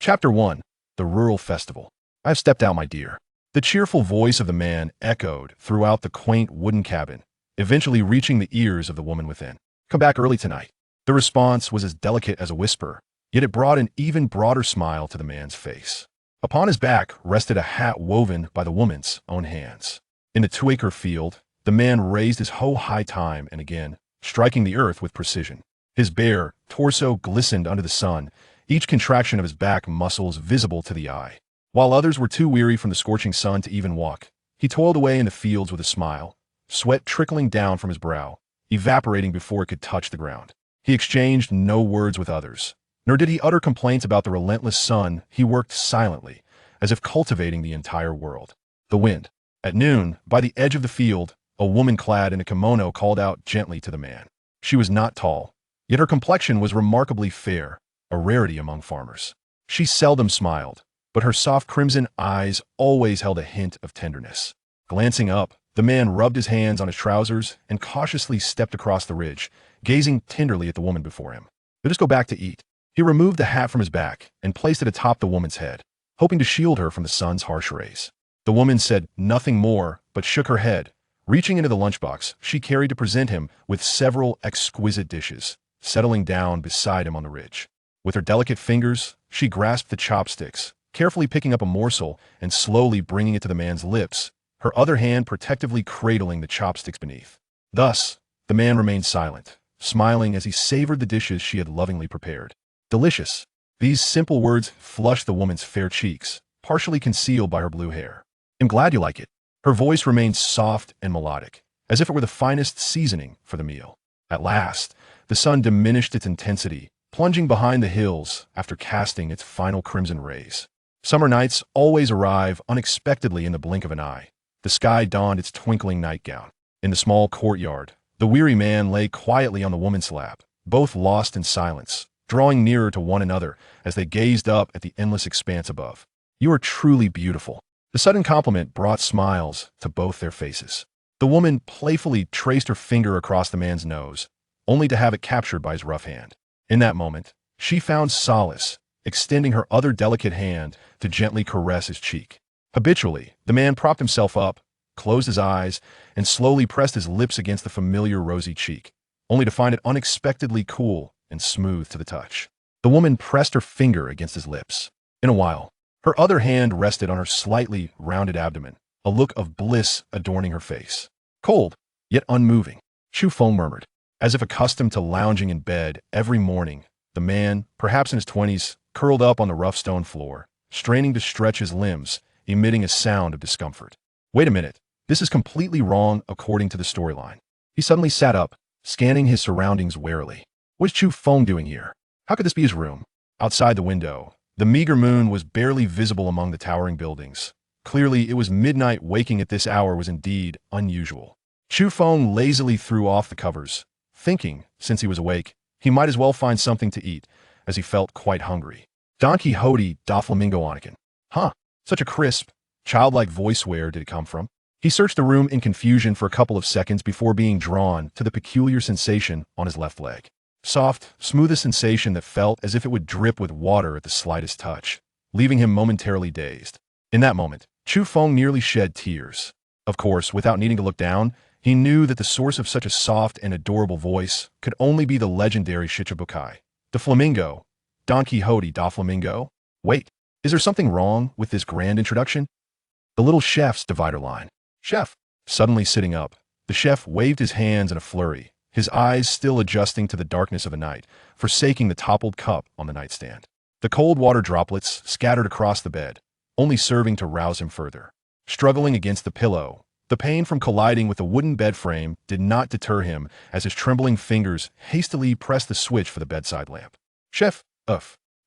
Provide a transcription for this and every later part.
Chapter 1. The Rural Festival. I have stepped out, my dear. The cheerful voice of the man echoed throughout the quaint wooden cabin, eventually reaching the ears of the woman within. Come back early tonight. The response was as delicate as a whisper, yet it brought an even broader smile to the man's face. Upon his back rested a hat woven by the woman's own hands. In the 2-acre field, the man raised his hoe high time and again, striking the earth with precision. His bare torso glistened under the sun, each contraction of his back muscles visible to the eye. While others were too weary from the scorching sun to even walk, he toiled away in the fields with a smile, sweat trickling down from his brow, evaporating before it could touch the ground. He exchanged no words with others, nor did he utter complaints about the relentless sun. He worked silently, as if cultivating the entire world. The wind. At noon, by the edge of the field, a woman clad in a kimono called out gently to the man. She was not tall, yet her complexion was remarkably fair, a rarity among farmers. She seldom smiled, but her soft crimson eyes always held a hint of tenderness. Glancing up, the man rubbed his hands on his trousers and cautiously stepped across the ridge, gazing tenderly at the woman before him. Let us go back to eat. He removed the hat from his back and placed it atop the woman's head, hoping to shield her from the sun's harsh rays. The woman said nothing more, but shook her head. Reaching into the lunchbox she carried to present him with several exquisite dishes, settling down beside him on the ridge. With her delicate fingers, she grasped the chopsticks, carefully picking up a morsel and slowly bringing it to the man's lips, her other hand protectively cradling the chopsticks beneath. Thus, the man remained silent, smiling as he savored the dishes she had lovingly prepared. Delicious. These simple words flushed the woman's fair cheeks, partially concealed by her blue hair. I'm glad you like it. Her voice remained soft and melodic, as if it were the finest seasoning for the meal. At last, the sun diminished its intensity, plunging behind the hills after casting its final crimson rays. Summer nights always arrive unexpectedly in the blink of an eye. The sky donned its twinkling nightgown. In the small courtyard, the weary man lay quietly on the woman's lap, both lost in silence, drawing nearer to one another as they gazed up at the endless expanse above. You are truly beautiful. The sudden compliment brought smiles to both their faces. The woman playfully traced her finger across the man's nose, only to have it captured by his rough hand. In that moment, she found solace, extending her other delicate hand to gently caress his cheek. Habitually, the man propped himself up, closed his eyes, and slowly pressed his lips against the familiar rosy cheek, only to find it unexpectedly cool and smooth to the touch. The woman pressed her finger against his lips. In a while, her other hand rested on her slightly rounded abdomen, a look of bliss adorning her face. Cold, yet unmoving, Chu Feng murmured. As if accustomed to lounging in bed every morning, the man, perhaps in his 20s, curled up on the rough stone floor, straining to stretch his limbs, emitting a sound of discomfort. Wait a minute, this is completely wrong according to the storyline. He suddenly sat up, scanning his surroundings warily. What is Chu Feng doing here? How could this be his room? Outside the window, the meager moon was barely visible among the towering buildings. Clearly, it was midnight. Waking at this hour was indeed unusual. Chu Feng lazily threw off the covers, thinking, since he was awake, he might as well find something to eat, as he felt quite hungry. Don Quixote da Flamingo Anakin. Huh, such a crisp, childlike voice. Where did it come from? He searched the room in confusion for a couple of seconds before being drawn to the peculiar sensation on his left leg. Soft, smooth sensation that felt as if it would drip with water at the slightest touch, leaving him momentarily dazed. In that moment, Chu Feng nearly shed tears. Of course, without needing to look down, he knew that the source of such a soft and adorable voice could only be the legendary Shichibukai, the flamingo, Don Quixote da Flamingo. Wait, is there something wrong with this grand introduction? The little chef's divider line. Chef. Suddenly sitting up, the chef waved his hands in a flurry, his eyes still adjusting to the darkness of the night, forsaking the toppled cup on the nightstand. The cold water droplets scattered across the bed, only serving to rouse him further. Struggling against the pillow, the pain from colliding with the wooden bed frame did not deter him as his trembling fingers hastily pressed the switch for the bedside lamp. Chef,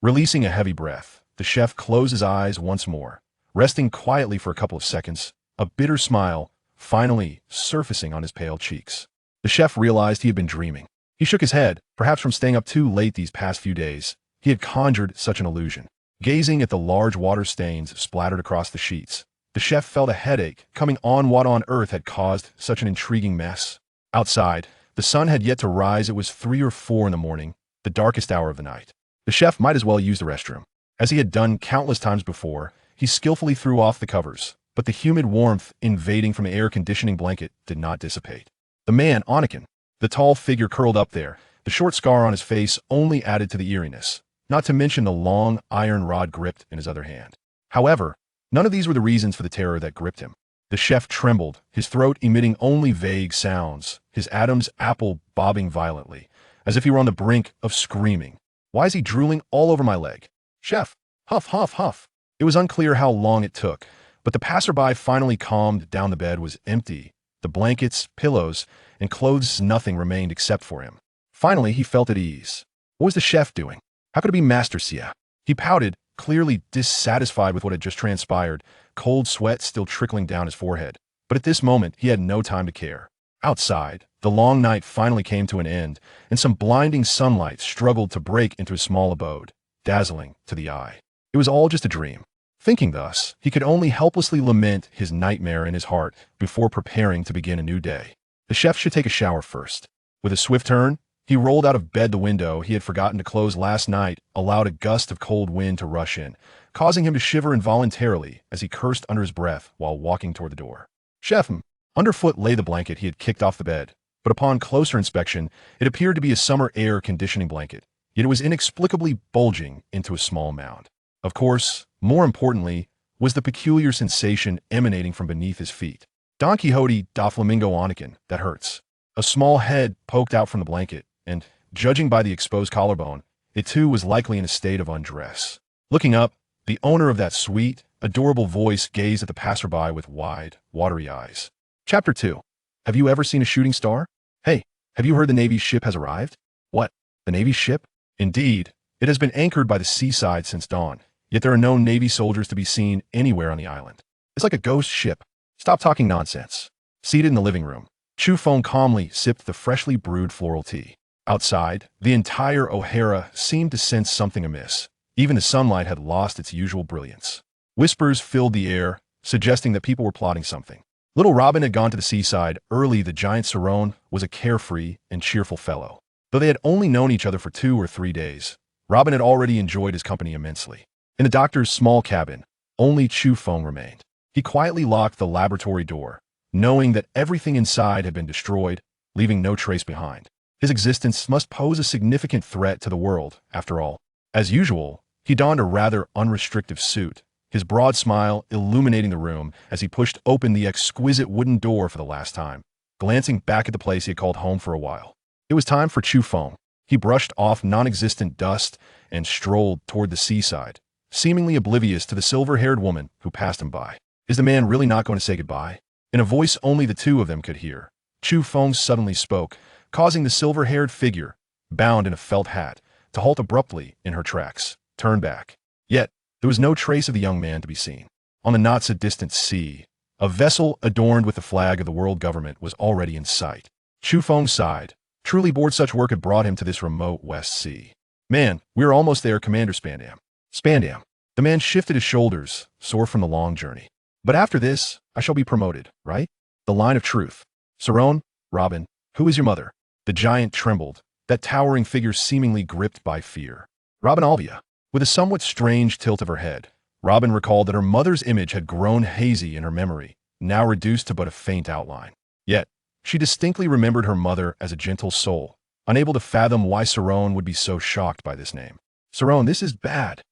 Releasing a heavy breath, the chef closed his eyes once more, resting quietly for a couple of seconds, a bitter smile finally surfacing on his pale cheeks. The chef realized he had been dreaming. He shook his head, perhaps from staying up too late these past few days. He had conjured such an illusion. Gazing at the large water stains splattered across the sheets, the chef felt a headache coming on. What on earth had caused such an intriguing mess? Outside, the sun had yet to rise. It was 3 or 4 in the morning, the darkest hour of the night. The chef might as well use the restroom. As he had done countless times before, he skillfully threw off the covers, but the humid warmth invading from the air conditioning blanket did not dissipate. The man, Anakin, the tall figure curled up there, the short scar on his face only added to the eeriness, not to mention the long iron rod gripped in his other hand. However, none of these were the reasons for the terror that gripped him. The chef trembled, his throat emitting only vague sounds, his Adam's apple bobbing violently, as if he were on the brink of screaming. Why is he drooling all over my leg? Chef! Huff, huff, huff. It was unclear how long it took, but the passerby finally calmed down. The bed was empty. The blankets, pillows, and clothes, nothing remained except for him. Finally, he felt at ease. What was the chef doing? How could it be Master Xia? He pouted, clearly dissatisfied with what had just transpired, cold sweat still trickling down his forehead. But at this moment, he had no time to care. Outside, the long night finally came to an end, and some blinding sunlight struggled to break into his small abode, dazzling to the eye. It was all just a dream. Thinking thus, he could only helplessly lament his nightmare in his heart before preparing to begin a new day. The chef should take a shower first. With a swift turn, he rolled out of bed. The window he had forgotten to close last night allowed a gust of cold wind to rush in, causing him to shiver involuntarily as he cursed under his breath while walking toward the door. Chef! Underfoot lay the blanket he had kicked off the bed, but upon closer inspection, it appeared to be a summer air conditioning blanket, yet it was inexplicably bulging into a small mound. Of course, more importantly, was the peculiar sensation emanating from beneath his feet. Don Quixote da Flamingo Anakin, that hurts. A small head poked out from the blanket, and, judging by the exposed collarbone, it too was likely in a state of undress. Looking up, the owner of that sweet, adorable voice gazed at the passerby with wide, watery eyes. Chapter 2. Have you ever seen a shooting star? Hey, have you heard the Navy's ship has arrived? What? The Navy's ship? Indeed, it has been anchored by the seaside since dawn, yet there are no Navy soldiers to be seen anywhere on the island. It's like a ghost ship. Stop talking nonsense. Seated in the living room, Chu Feng calmly sipped the freshly brewed floral tea. Outside, the entire O'Hara seemed to sense something amiss. Even the sunlight had lost its usual brilliance. Whispers filled the air, suggesting that people were plotting something. Little Robin had gone to the seaside early. The giant Saron was a carefree and cheerful fellow. Though they had only known each other for 2 or 3 days, Robin had already enjoyed his company immensely. In the doctor's small cabin, only Chu Feng remained. He quietly locked the laboratory door, knowing that everything inside had been destroyed, leaving no trace behind. His existence must pose a significant threat to the world, after all. As usual, he donned a rather unrestricted suit, his broad smile illuminating the room as he pushed open the exquisite wooden door for the last time, glancing back at the place he had called home for a while. It was time for Chu Feng. He brushed off non-existent dust and strolled toward the seaside, seemingly oblivious to the silver-haired woman who passed him by. Is the man really not going to say goodbye? In a voice only the two of them could hear, Chu Feng suddenly spoke, causing the silver-haired figure, bound in a felt hat, to halt abruptly in her tracks, turn back. Yet, there was no trace of the young man to be seen. On the not-so-distant sea, a vessel adorned with the flag of the world government was already in sight. Chu Feng sighed. Truly bored such work had brought him to this remote West Sea. Man, we're almost there, Commander Spandam. Spandam. The man shifted his shoulders, sore from the long journey. But after this, I shall be promoted, right? The line of truth. Saron, Robin, who is your mother? The giant trembled, that towering figure seemingly gripped by fear. Robin Alvia. With a somewhat strange tilt of her head, Robin recalled that her mother's image had grown hazy in her memory, now reduced to but a faint outline. Yet, she distinctly remembered her mother as a gentle soul, unable to fathom why Saron would be so shocked by this name. Saron, this is bad.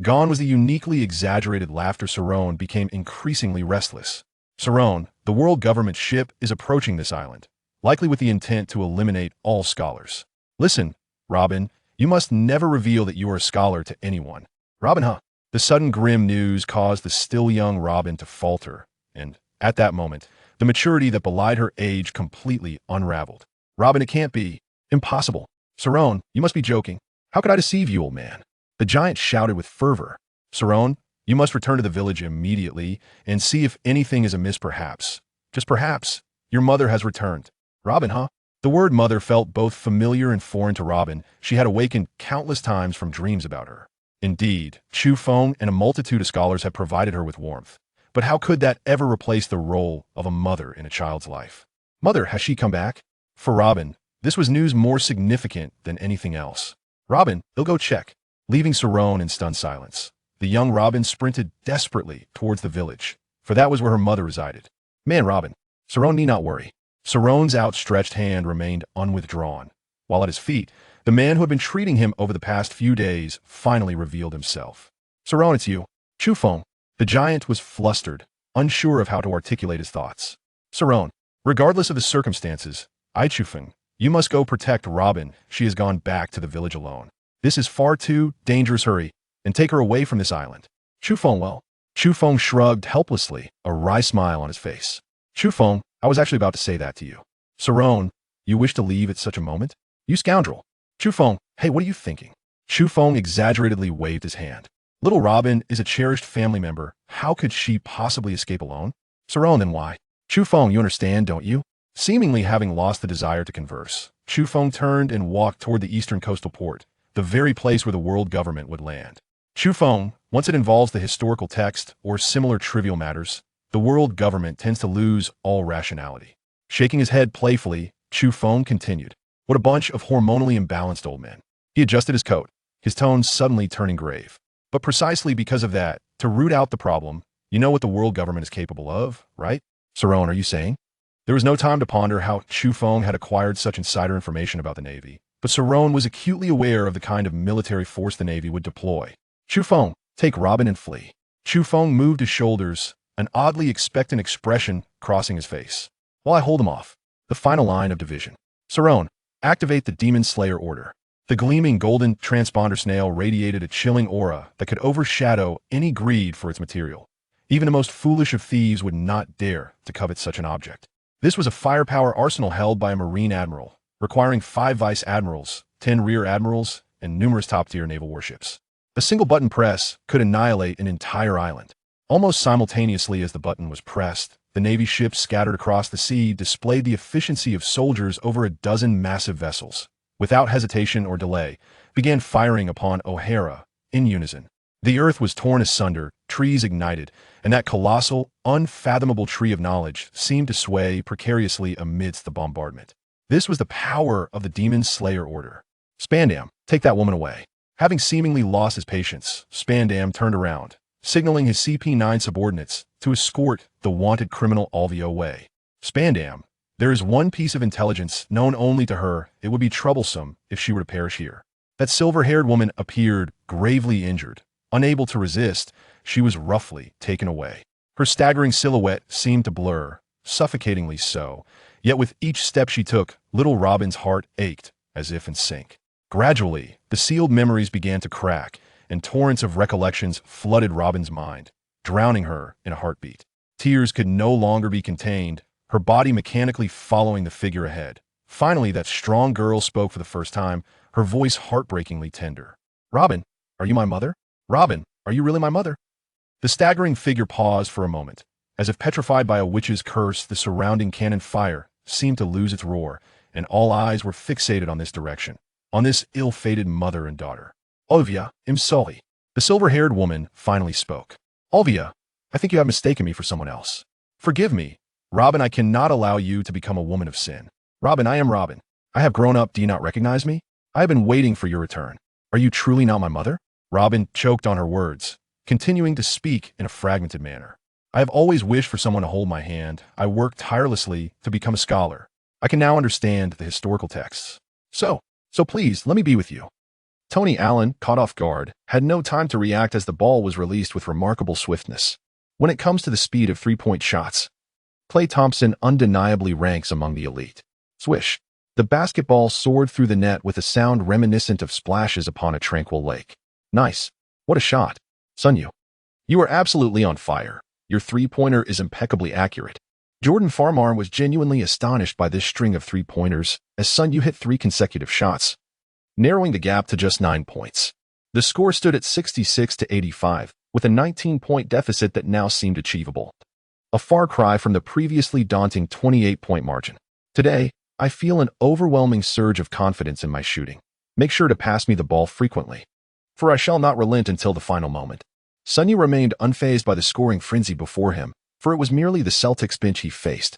Gone was the uniquely exaggerated laughter. Saron became increasingly restless. Saron, the world government ship is approaching this island, likely with the intent to eliminate all scholars. Listen, Robin, you must never reveal that you are a scholar to anyone. Robin, huh? The sudden grim news caused the still young Robin to falter, and, at that moment, the maturity that belied her age completely unraveled. Robin, it can't be. Impossible. Saron, you must be joking. How could I deceive you, old man? The giant shouted with fervor. Saron, you must return to the village immediately and see if anything is amiss. Perhaps, just perhaps, your mother has returned. Robin, huh? The word mother felt both familiar and foreign to Robin. She had awakened countless times from dreams about her. Indeed, Chu Feng and a multitude of scholars had provided her with warmth. But how could that ever replace the role of a mother in a child's life? Mother, has she come back? For Robin, this was news more significant than anything else. Robin, he'll go check. leaving Cerrone in stunned silence. The young Robin sprinted desperately towards the village, for that was where her mother resided. Man, Robin, Cerrone need not worry. Cerrone's outstretched hand remained unwithdrawn, while at his feet, the man who had been treating him over the past few days finally revealed himself. Cerrone, it's you. Chufeng. The giant was flustered, unsure of how to articulate his thoughts. Cerrone, regardless of the circumstances, Chufeng, you must go protect Robin. She has gone back to the village alone. This is far too dangerous. Hurry, and take her away from this island. Chufeng, well. Chufeng shrugged helplessly, a wry smile on his face. Chufeng, I was actually about to say that to you. Cerrone, you wish to leave at such a moment? You scoundrel. Chufeng, hey, what are you thinking? Chufeng exaggeratedly waved his hand. Little Robin is a cherished family member. How could she possibly escape alone? Cerrone, then why? Chufeng, you understand, don't you? Seemingly having lost the desire to converse, Chufeng turned and walked toward the eastern coastal port, the very place where the world government would land. Chufeng, once it involves the historical text or similar trivial matters, the world government tends to lose all rationality. Shaking his head playfully, Chufeng continued. What a bunch of hormonally imbalanced old men. He adjusted his coat, his tone suddenly turning grave. But precisely because of that, to root out the problem, you know what the world government is capable of, right? Cerrone, are you saying? There was no time to ponder how Chufeng had acquired such insider information about the Navy, but Cerrone was acutely aware of the kind of military force the Navy would deploy. Chufeng, take Robin and flee. Chufeng moved his shoulders, an oddly expectant expression crossing his face. While I hold him off, the final line of division. Cerrone, activate the Demon Slayer order. The gleaming golden transponder snail radiated a chilling aura that could overshadow any greed for its material. Even the most foolish of thieves would not dare to covet such an object. This was a firepower arsenal held by a Marine admiral, requiring 5 vice admirals, 10 rear admirals, and numerous top-tier naval warships. A single button press could annihilate an entire island. Almost simultaneously as the button was pressed, the Navy ships scattered across the sea displayed the efficiency of soldiers over a dozen massive vessels. Without hesitation or delay, began firing upon O'Hara in unison. The earth was torn asunder, trees ignited, and that colossal, unfathomable tree of knowledge seemed to sway precariously amidst the bombardment. This was the power of the Demon Slayer order. Spandam, take that woman away. Having seemingly lost his patience, Spandam turned around, signaling his CP-9 subordinates to escort the wanted criminal Alvio away. Spandam, there is one piece of intelligence known only to her. It would be troublesome if she were to perish here. That silver-haired woman appeared gravely injured. Unable to resist, she was roughly taken away. Her staggering silhouette seemed to blur, suffocatingly so, yet with each step she took, little Robin's heart ached, as if in sync. Gradually, the sealed memories began to crack, and torrents of recollections flooded Robin's mind, drowning her in a heartbeat. Tears could no longer be contained, her body mechanically following the figure ahead. Finally, that strong girl spoke for the first time, her voice heartbreakingly tender. Robin, are you my mother? Robin, are you really my mother? The staggering figure paused for a moment. As if petrified by a witch's curse, the surrounding cannon fire seemed to lose its roar, and all eyes were fixated on this direction, on this ill-fated mother and daughter. Olvia, I'm sorry. The silver-haired woman finally spoke. Olvia, I think you have mistaken me for someone else. Forgive me. Robin, I cannot allow you to become a woman of sin. Robin, I am Robin. I have grown up. Do you not recognize me? I have been waiting for your return. Are you truly not my mother? Robin choked on her words, continuing to speak in a fragmented manner. I have always wished for someone to hold my hand. I worked tirelessly to become a scholar. I can now understand the historical texts. So please, let me be with you. Tony Allen, caught off guard, had no time to react as the ball was released with remarkable swiftness. When it comes to the speed of three-point shots, Klay Thompson undeniably ranks among the elite. Swish. The basketball soared through the net with a sound reminiscent of splashes upon a tranquil lake. Nice. What a shot. Sun Yue. You are absolutely on fire. Your three-pointer is impeccably accurate. Jordan Farmar was genuinely astonished by this string of three-pointers as Sun Yue hit 3 consecutive shots, narrowing the gap to just 9 points. The score stood at 66-85, with a 19-point deficit that now seemed achievable. A far cry from the previously daunting 28-point margin. Today, I feel an overwhelming surge of confidence in my shooting. Make sure to pass me the ball frequently, for I shall not relent until the final moment. Sun Yue remained unfazed by the scoring frenzy before him, for it was merely the Celtics bench he faced.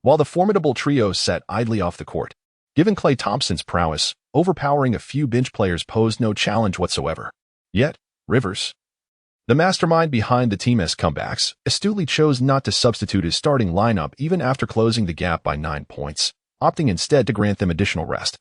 While the formidable trio sat idly off the court, given Klay Thompson's prowess, overpowering a few bench players posed no challenge whatsoever. Yet, Rivers, the mastermind behind the team's comebacks, astutely chose not to substitute his starting lineup even after closing the gap by 9 points, opting instead to grant them additional rest.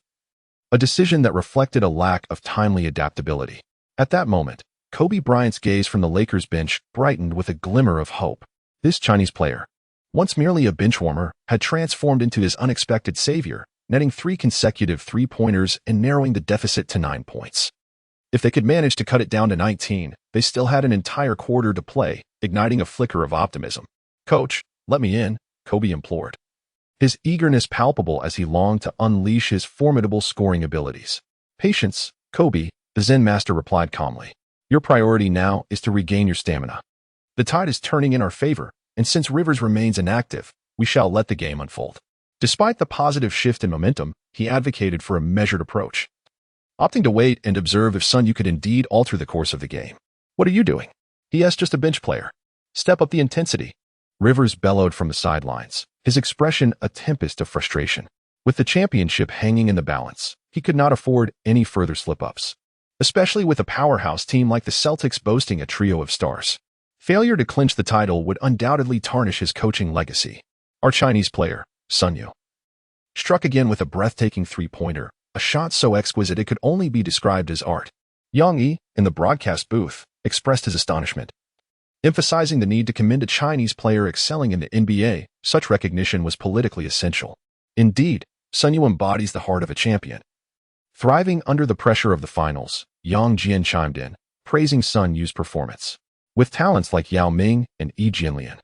A decision that reflected a lack of timely adaptability. At that moment, Kobe Bryant's gaze from the Lakers bench brightened with a glimmer of hope. This Chinese player, once merely a bench warmer, had transformed into his unexpected savior, netting 3 consecutive three-pointers and narrowing the deficit to 9 points. If they could manage to cut it down to 19, they still had an entire quarter to play, igniting a flicker of optimism. "Coach, let me in," Kobe implored, his eagerness palpable as he longed to unleash his formidable scoring abilities. "Patience, Kobe," the Zen master replied calmly. "Your priority now is to regain your stamina. The tide is turning in our favor, and since Rivers remains inactive, we shall let the game unfold." Despite the positive shift in momentum, he advocated for a measured approach, opting to wait and observe if Sun Yue could indeed alter the course of the game. "What are you doing?" "He is just a bench player. Step up the intensity," Rivers bellowed from the sidelines, his expression a tempest of frustration. With the championship hanging in the balance, he could not afford any further slip-ups, especially with a powerhouse team like the Celtics boasting a trio of stars. Failure to clinch the title would undoubtedly tarnish his coaching legacy. Our Chinese player, Sun Yue, struck again with a breathtaking three-pointer, a shot so exquisite it could only be described as art. Yang Yi, in the broadcast booth, expressed his astonishment, emphasizing the need to commend a Chinese player excelling in the NBA. Such recognition was politically essential. Indeed, Sun Yue embodies the heart of a champion. Thriving under the pressure of the finals, Yang Jian chimed in, praising Sun Yue's performance. With talents like Yao Ming and Yi Jianlian,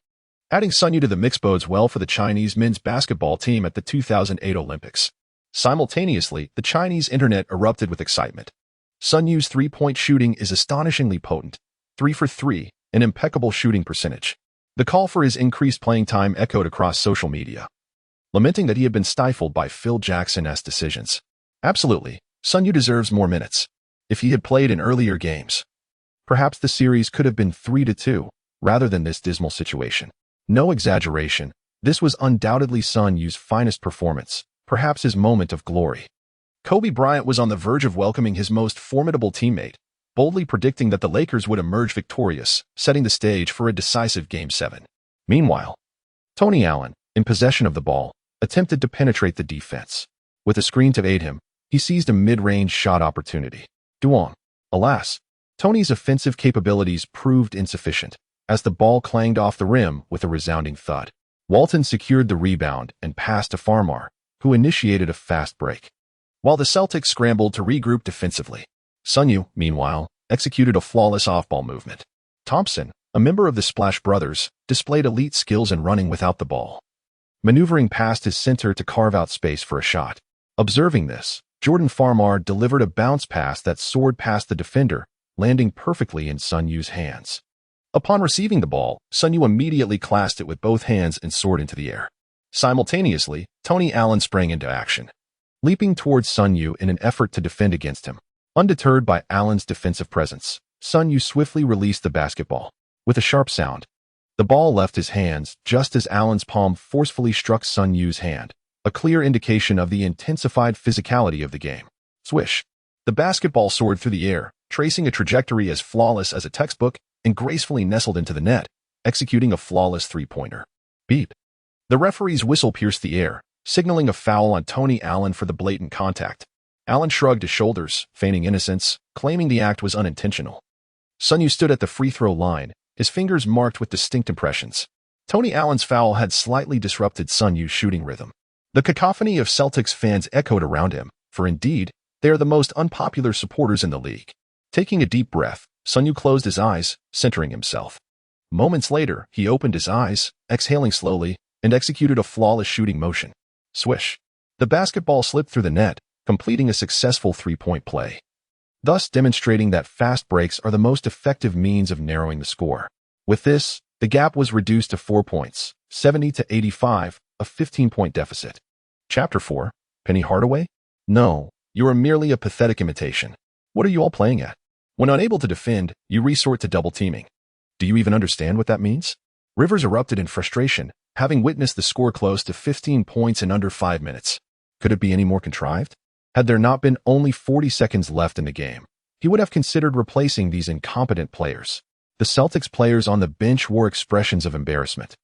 adding Sun Yue to the mix bodes well for the Chinese men's basketball team at the 2008 Olympics. Simultaneously, the Chinese internet erupted with excitement. Sun Yue's three-point shooting is astonishingly potent, 3 for 3, an impeccable shooting percentage. The call for his increased playing time echoed across social media, lamenting that he had been stifled by Phil Jackson's decisions. Absolutely, Sun Yue deserves more minutes. If he had played in earlier games, perhaps the series could have been 3-2, rather than this dismal situation. No exaggeration, this was undoubtedly Sun Yue's finest performance, perhaps his moment of glory. Kobe Bryant was on the verge of welcoming his most formidable teammate, boldly predicting that the Lakers would emerge victorious, setting the stage for a decisive Game 7. Meanwhile, Tony Allen, in possession of the ball, attempted to penetrate the defense. With a screen to aid him, he seized a mid-range shot opportunity. Duong. Alas, Tony's offensive capabilities proved insufficient, as the ball clanged off the rim with a resounding thud. Walton secured the rebound and passed to Farmar, who initiated a fast break. While the Celtics scrambled to regroup defensively, Sun Yue, meanwhile, executed a flawless off-ball movement. Thompson, a member of the Splash Brothers, displayed elite skills in running without the ball, maneuvering past his center to carve out space for a shot. Observing this, Jordan Farmar delivered a bounce pass that soared past the defender, landing perfectly in Sun Yue's hands. Upon receiving the ball, Sun Yue immediately clasped it with both hands and soared into the air. Simultaneously, Tony Allen sprang into action, leaping towards Sun Yue in an effort to defend against him. Undeterred by Allen's defensive presence, Sun Yue swiftly released the basketball. With a sharp sound, the ball left his hands just as Allen's palm forcefully struck Sun Yue's hand, a clear indication of the intensified physicality of the game. Swish! The basketball soared through the air, tracing a trajectory as flawless as a textbook, and gracefully nestled into the net, executing a flawless three-pointer. Beep! The referee's whistle pierced the air, signaling a foul on Tony Allen for the blatant contact. Allen shrugged his shoulders, feigning innocence, claiming the act was unintentional. Sun Yue stood at the free throw line, his fingers marked with distinct impressions. Tony Allen's foul had slightly disrupted Sun Yue's shooting rhythm. The cacophony of Celtics fans echoed around him, for indeed, they are the most unpopular supporters in the league. Taking a deep breath, Sun Yue closed his eyes, centering himself. Moments later, he opened his eyes, exhaling slowly, and executed a flawless shooting motion. Swish! The basketball slipped through the net, completing a successful three-point play, thus demonstrating that fast breaks are the most effective means of narrowing the score. With this, the gap was reduced to 4 points, 70-85, a 15-point deficit. Chapter 4, Penny Hardaway? No, you are merely a pathetic imitation. What are you all playing at? When unable to defend, you resort to double teaming. Do you even understand what that means? Rivers erupted in frustration, having witnessed the score close to 15 points in under 5 minutes. Could it be any more contrived? Had there not been only 40 seconds left in the game, he would have considered replacing these incompetent players. The Celtics players on the bench wore expressions of embarrassment,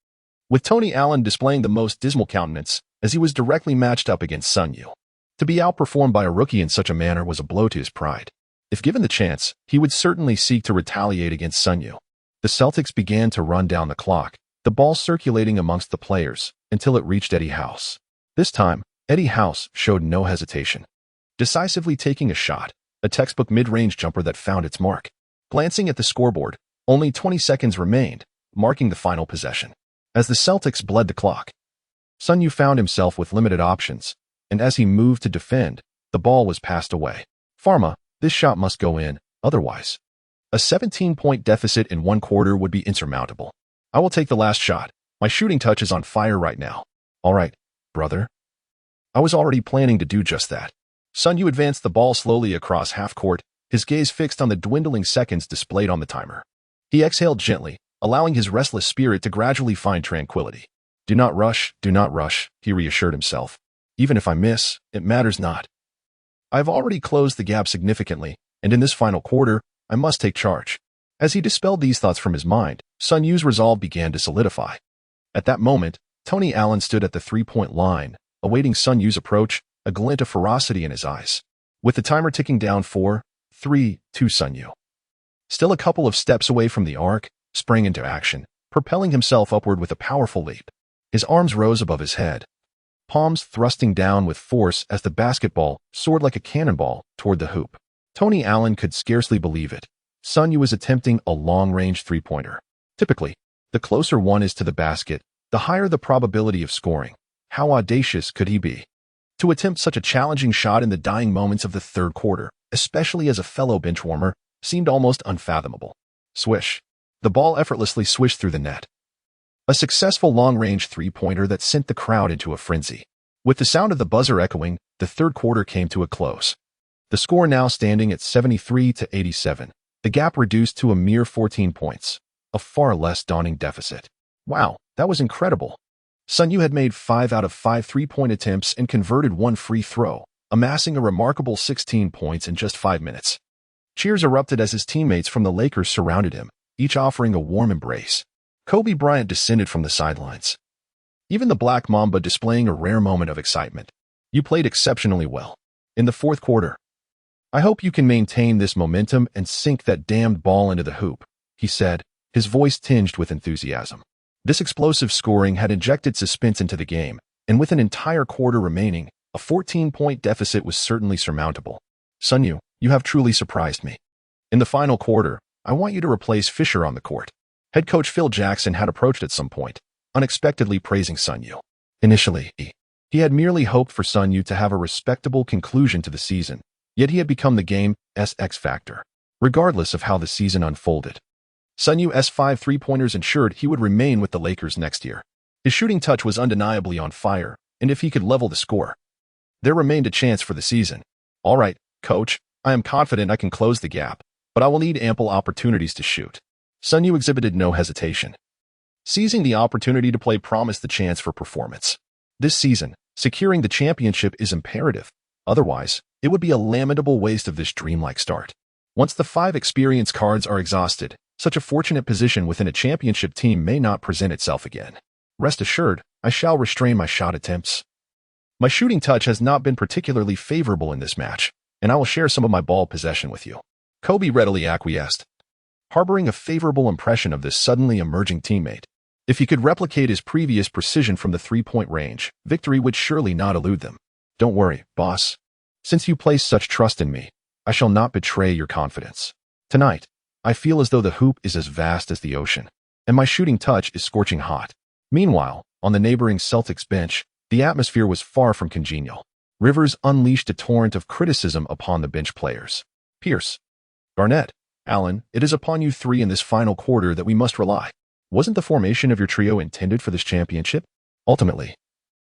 with Tony Allen displaying the most dismal countenance as he was directly matched up against Sun Yue. To be outperformed by a rookie in such a manner was a blow to his pride. If given the chance, he would certainly seek to retaliate against Sun Yue. The Celtics began to run down the clock, the ball circulating amongst the players until it reached Eddie House. This time, Eddie House showed no hesitation, decisively taking a shot, a textbook mid-range jumper that found its mark. Glancing at the scoreboard, only 20 seconds remained, marking the final possession. As the Celtics bled the clock, Sun Yue found himself with limited options, and as he moved to defend, the ball was passed away. Pharma, this shot must go in, otherwise a 17-point deficit in one quarter would be insurmountable. I will take the last shot. My shooting touch is on fire right now. All right, brother. I was already planning to do just that. Sun Yue advanced the ball slowly across half court, his gaze fixed on the dwindling seconds displayed on the timer. He exhaled gently, allowing his restless spirit to gradually find tranquility. Do not rush, he reassured himself. Even if I miss, it matters not. I've already closed the gap significantly, and in this final quarter, I must take charge. As he dispelled these thoughts from his mind, Sun Yue's resolve began to solidify. At that moment, Tony Allen stood at the three-point line, awaiting Sun Yue's approach, a glint of ferocity in his eyes. With the timer ticking down 4, 3, 2, Sun Yue, still a couple of steps away from the arc, sprang into action, propelling himself upward with a powerful leap. His arms rose above his head, palms thrusting down with force as the basketball soared like a cannonball toward the hoop. Tony Allen could scarcely believe it. Sun Yue was attempting a long-range three-pointer. Typically, the closer one is to the basket, the higher the probability of scoring. How audacious could he be? To attempt such a challenging shot in the dying moments of the third quarter, especially as a fellow benchwarmer, seemed almost unfathomable. Swish. The ball effortlessly swished through the net. A successful long-range three-pointer that sent the crowd into a frenzy. With the sound of the buzzer echoing, the third quarter came to a close. The score now standing at 73-87. The gap reduced to a mere 14 points. A far less daunting deficit. Wow, that was incredible. Sun Yue had made 5 out of 5 three-point attempts and converted 1 free throw, amassing a remarkable 16 points in just 5 minutes. Cheers erupted as his teammates from the Lakers surrounded him, each offering a warm embrace. Kobe Bryant descended from the sidelines, even the Black Mamba displaying a rare moment of excitement. You played exceptionally well in the fourth quarter. I hope you can maintain this momentum and sink that damned ball into the hoop, he said, his voice tinged with enthusiasm. This explosive scoring had injected suspense into the game, and with an entire quarter remaining, a 14-point deficit was certainly surmountable. Sun Yue, you have truly surprised me. In the final quarter, I want you to replace Fisher on the court. Head coach Phil Jackson had approached at some point, unexpectedly praising Sun Yue. Initially, he had merely hoped for Sun Yue to have a respectable conclusion to the season, yet he had become the game's X factor, regardless of how the season unfolded. Sun Yue's 5 three-pointers ensured he would remain with the Lakers next year. His shooting touch was undeniably on fire, and if he could level the score, there remained a chance for the season. All right, coach, I am confident I can close the gap, but I will need ample opportunities to shoot. Sun Yue exhibited no hesitation. Seizing the opportunity to play promised the chance for performance. This season, securing the championship is imperative. Otherwise, it would be a lamentable waste of this dreamlike start. Once the 5 experience cards are exhausted, such a fortunate position within a championship team may not present itself again. Rest assured, I shall restrain my shot attempts. My shooting touch has not been particularly favorable in this match, and I will share some of my ball possession with you. Kobe readily acquiesced, harboring a favorable impression of this suddenly emerging teammate. If he could replicate his previous precision from the three-point range, victory would surely not elude them. Don't worry, boss. Since you place such trust in me, I shall not betray your confidence. Tonight, I feel as though the hoop is as vast as the ocean, and my shooting touch is scorching hot. Meanwhile, on the neighboring Celtics bench, the atmosphere was far from congenial. Rivers unleashed a torrent of criticism upon the bench players. Pierce, Garnett, Allen, it is upon you 3 in this final quarter that we must rely. Wasn't the formation of your trio intended for this championship? Ultimately,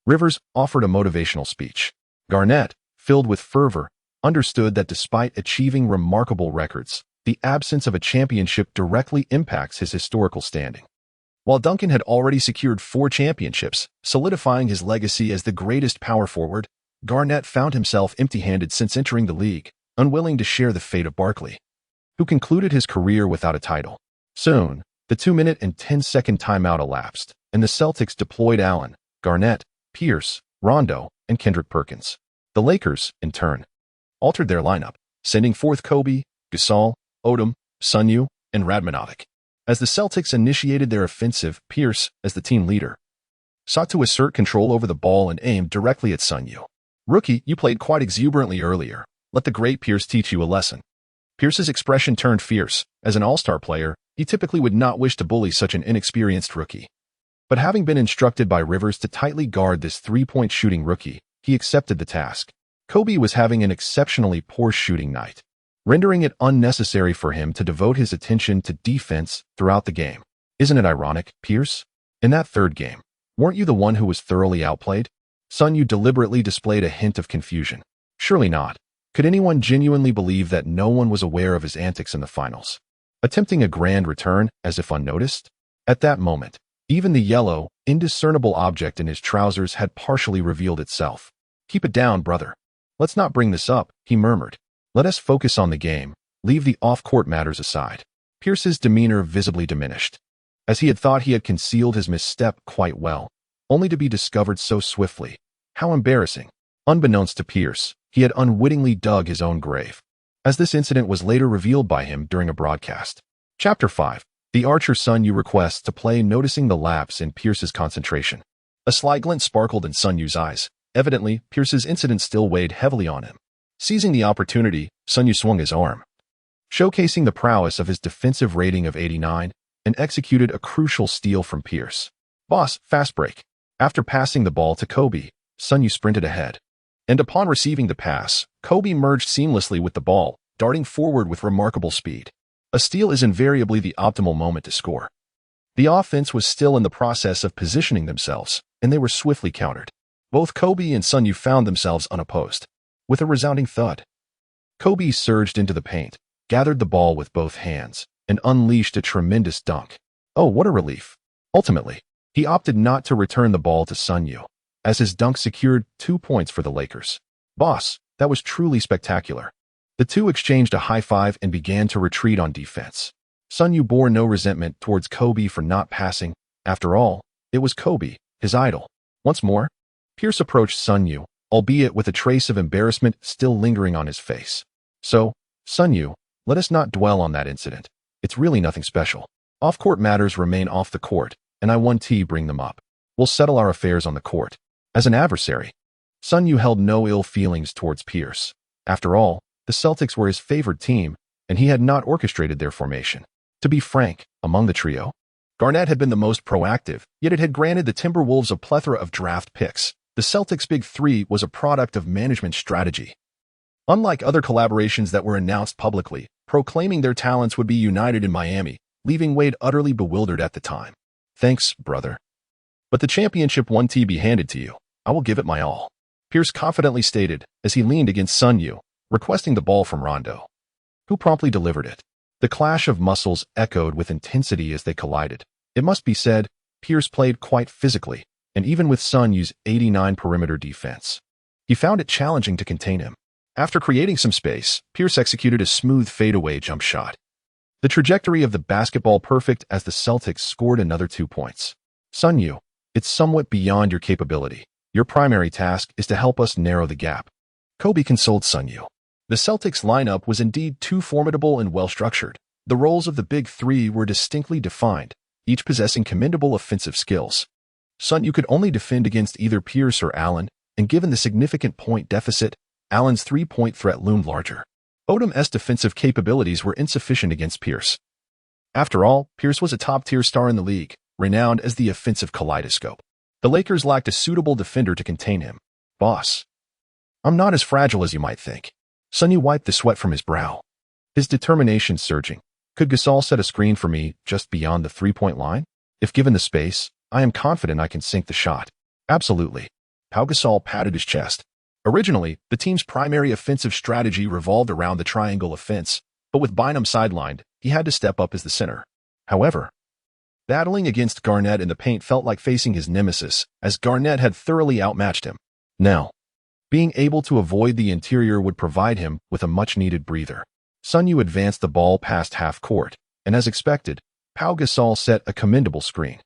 Rivers offered a motivational speech. Garnett, filled with fervor, understood that despite achieving remarkable records, the absence of a championship directly impacts his historical standing. While Duncan had already secured 4 championships, solidifying his legacy as the greatest power forward, Garnett found himself empty-handed since entering the league, unwilling to share the fate of Barkley, who concluded his career without a title. Soon, the 2-minute and 10-second timeout elapsed, and the Celtics deployed Allen, Garnett, Pierce, Rondo, and Kendrick Perkins. The Lakers, in turn, altered their lineup, sending forth Kobe, Gasol, Odom, Sun Yue, and Radmanovic. As the Celtics initiated their offensive, Pierce, as the team leader, sought to assert control over the ball and aimed directly at Sun Yue. "Rookie, you played quite exuberantly earlier. Let the great Pierce teach you a lesson." Pierce's expression turned fierce. As an all-star player, he typically would not wish to bully such an inexperienced rookie. But having been instructed by Rivers to tightly guard this three-point shooting rookie, he accepted the task. Kobe was having an exceptionally poor shooting night, rendering it unnecessary for him to devote his attention to defense throughout the game. "Isn't it ironic, Pierce? In that third game, weren't you the one who was thoroughly outplayed?" Sun Yue deliberately displayed a hint of confusion. Surely not. Could anyone genuinely believe that no one was aware of his antics in the finals, attempting a grand return as if unnoticed? At that moment, even the yellow, indiscernible object in his trousers had partially revealed itself. "Keep it down, brother. Let's not bring this up," he murmured. "Let us focus on the game. Leave the off-court matters aside." Pierce's demeanor visibly diminished, as he had thought he had concealed his misstep quite well, only to be discovered so swiftly. How embarrassing. Unbeknownst to Pierce, he had unwittingly dug his own grave, as this incident was later revealed by him during a broadcast. Chapter 5. The Archer Sun Yue requests to play, noticing the lapse in Pierce's concentration. A slight glint sparkled in Sun Yue's eyes. Evidently, Pierce's incident still weighed heavily on him. Seizing the opportunity, Sun Yue swung his arm, showcasing the prowess of his defensive rating of 89, and executed a crucial steal from Pierce. "Boss, fast break." After passing the ball to Kobe, Sun Yue sprinted ahead. And upon receiving the pass, Kobe merged seamlessly with the ball, darting forward with remarkable speed. A steal is invariably the optimal moment to score. The offense was still in the process of positioning themselves, and they were swiftly countered. Both Kobe and Sun Yue found themselves unopposed. With a resounding thud, Kobe surged into the paint, gathered the ball with both hands, and unleashed a tremendous dunk. Oh, what a relief. Ultimately, he opted not to return the ball to Sun Yue, as his dunk secured 2 points for the Lakers. "Boss, that was truly spectacular." The two exchanged a high five and began to retreat on defense. Sun Yue bore no resentment towards Kobe for not passing. After all, it was Kobe, his idol. Once more, Pierce approached Sun Yue, albeit with a trace of embarrassment still lingering on his face. "So, Sun Yue, let us not dwell on that incident. It's really nothing special. Off-court matters remain off the court, and I want to bring them up. We'll settle our affairs on the court." As an adversary, Sun Yue held no ill feelings towards Pierce. After all, the Celtics were his favored team, and he had not orchestrated their formation. To be frank, among the trio, Garnett had been the most proactive, yet it had granted the Timberwolves a plethora of draft picks. The Celtics Big Three was a product of management strategy. Unlike other collaborations that were announced publicly, proclaiming their talents would be united in Miami, leaving Wade utterly bewildered at the time. "Thanks, brother. But the championship won't be handed to you. I will give it my all," Pierce confidently stated as he leaned against Sun Yue, requesting the ball from Rondo, who promptly delivered it. The clash of muscles echoed with intensity as they collided. It must be said, Pierce played quite physically, and even with Sun Yue's 89 perimeter defense, he found it challenging to contain him. After creating some space, Pierce executed a smooth fadeaway jump shot, the trajectory of the basketball perfect as the Celtics scored another 2 points. "Sun Yue, it's somewhat beyond your capability. Your primary task is to help us narrow the gap," Kobe consoled Sun Yue. The Celtics lineup was indeed too formidable and well-structured. The roles of the Big Three were distinctly defined, each possessing commendable offensive skills. Sun Yue could only defend against either Pierce or Allen, and given the significant point deficit, Allen's three-point threat loomed larger. Odom's defensive capabilities were insufficient against Pierce. After all, Pierce was a top-tier star in the league, renowned as the offensive kaleidoscope. The Lakers lacked a suitable defender to contain him. "Boss, I'm not as fragile as you might think." Sun Yue wiped the sweat from his brow, his determination surging. "Could Gasol set a screen for me just beyond the three-point line? If given the space, I am confident I can sink the shot." "Absolutely." Pau Gasol patted his chest. Originally, the team's primary offensive strategy revolved around the triangle offense, but with Bynum sidelined, he had to step up as the center. However, battling against Garnett in the paint felt like facing his nemesis, as Garnett had thoroughly outmatched him. Now, Being able to avoid the interior would provide him with a much-needed breather. Sun Yue advanced the ball past half-court, and as expected, Pau Gasol set a commendable screen.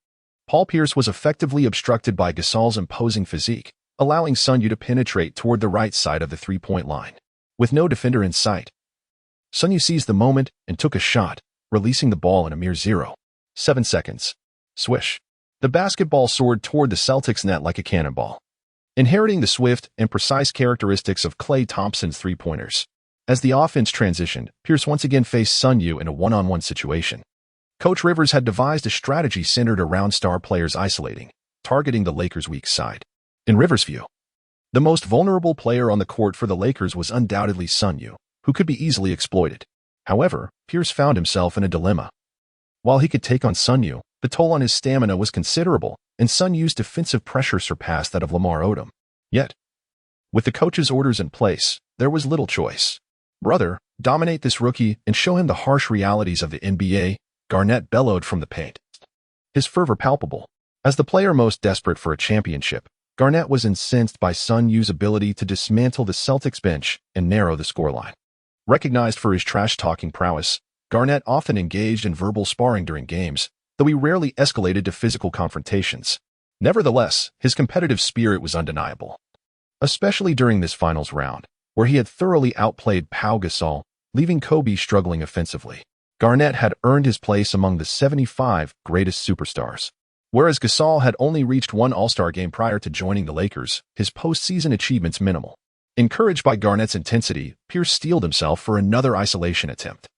Paul Pierce was effectively obstructed by Gasol's imposing physique, allowing Sun Yue to penetrate toward the right side of the three-point line. With no defender in sight, Sun Yue seized the moment and took a shot, releasing the ball in a mere 0.7 seconds. Swish. The basketball soared toward the Celtics net like a cannonball, inheriting the swift and precise characteristics of Klay Thompson's three-pointers. As the offense transitioned, Pierce once again faced Sun Yue in a one-on-one situation. Coach Rivers had devised a strategy centered around star players isolating, targeting the Lakers' weak side. In Rivers' view, the most vulnerable player on the court for the Lakers was undoubtedly Sun Yue, who could be easily exploited. However, Pierce found himself in a dilemma. While he could take on Sun Yue, the toll on his stamina was considerable, and Sun Yue's defensive pressure surpassed that of Lamar Odom. Yet, with the coach's orders in place, there was little choice. "Brother, dominate this rookie and show him the harsh realities of the NBA," Garnett bellowed from the paint. His fervor palpable. As the player most desperate for a championship, Garnett was incensed by Sun Yue's ability to dismantle the Celtics bench and narrow the scoreline. Recognized for his trash-talking prowess, Garnett often engaged in verbal sparring during games, though he rarely escalated to physical confrontations. Nevertheless, his competitive spirit was undeniable, especially during this finals round, where he had thoroughly outplayed Pau Gasol, leaving Kobe struggling offensively. Garnett had earned his place among the 75 greatest superstars. Whereas Gasol had only reached one All-Star game prior to joining the Lakers, his postseason achievements minimal. Encouraged by Garnett's intensity, Pierce steeled himself for another isolation attempt.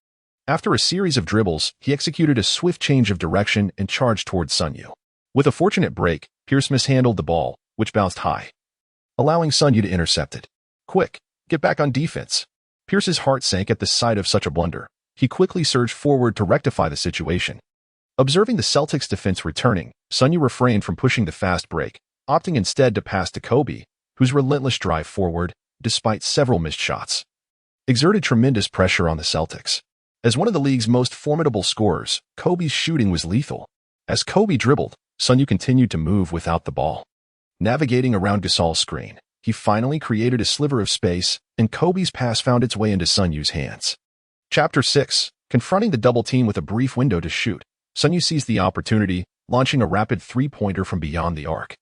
After a series of dribbles, he executed a swift change of direction and charged towards Sun Yue. With a fortunate break, Pierce mishandled the ball, which bounced high, allowing Sun Yue to intercept it. "Quick, get back on defense." Pierce's heart sank at the sight of such a blunder. He quickly surged forward to rectify the situation. Observing the Celtics' defense returning, Sun Yue refrained from pushing the fast break, opting instead to pass to Kobe, whose relentless drive forward, despite several missed shots, exerted tremendous pressure on the Celtics. As one of the league's most formidable scorers, Kobe's shooting was lethal. As Kobe dribbled, Sun Yue continued to move without the ball. Navigating around Gasol's screen, he finally created a sliver of space, and Kobe's pass found its way into Sun Yue's hands. Chapter 6. Confronting the double team with a brief window to shoot, Sun Yue seized the opportunity, launching a rapid three-pointer from beyond the arc,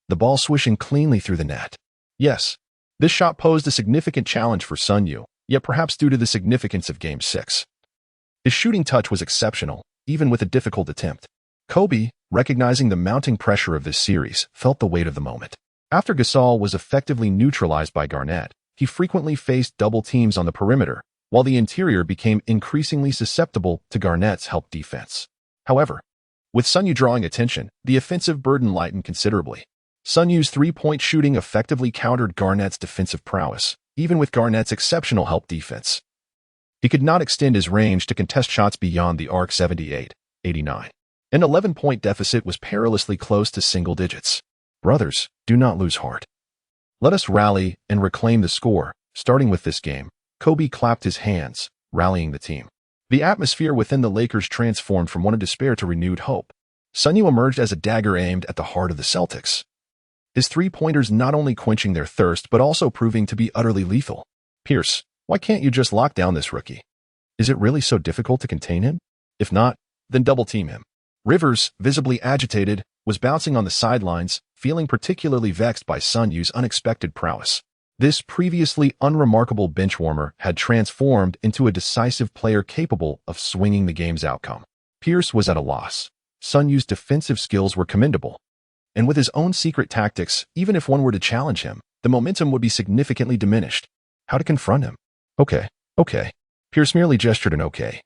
the ball swishing cleanly through the net. Yes, this shot posed a significant challenge for Sun Yue, yet perhaps due to the significance of Game 6. His shooting touch was exceptional, even with a difficult attempt. Kobe, recognizing the mounting pressure of this series, felt the weight of the moment. After Gasol was effectively neutralized by Garnett, he frequently faced double teams on the perimeter, while the interior became increasingly susceptible to Garnett's help defense. However, with Sun Yue drawing attention, the offensive burden lightened considerably. Sun Yue's three-point shooting effectively countered Garnett's defensive prowess, even with Garnett's exceptional help defense. He could not extend his range to contest shots beyond the arc 78-89. An 11-point deficit was perilously close to single digits. Brothers, do not lose heart. Let us rally and reclaim the score. Starting with this game, Kobe clapped his hands, rallying the team. The atmosphere within the Lakers transformed from one of despair to renewed hope. Sun Yue emerged as a dagger aimed at the heart of the Celtics, his three-pointers not only quenching their thirst but also proving to be utterly lethal. "Pierce, why can't you just lock down this rookie? Is it really so difficult to contain him? If not, then double-team him." Rivers, visibly agitated, was bouncing on the sidelines, feeling particularly vexed by Sun Yue's unexpected prowess. This previously unremarkable benchwarmer had transformed into a decisive player capable of swinging the game's outcome. Pierce was at a loss. Sun Yue's defensive skills were commendable, and with his own secret tactics, even if one were to challenge him, the momentum would be significantly diminished. How to confront him? Okay. Pierce merely gestured an okay.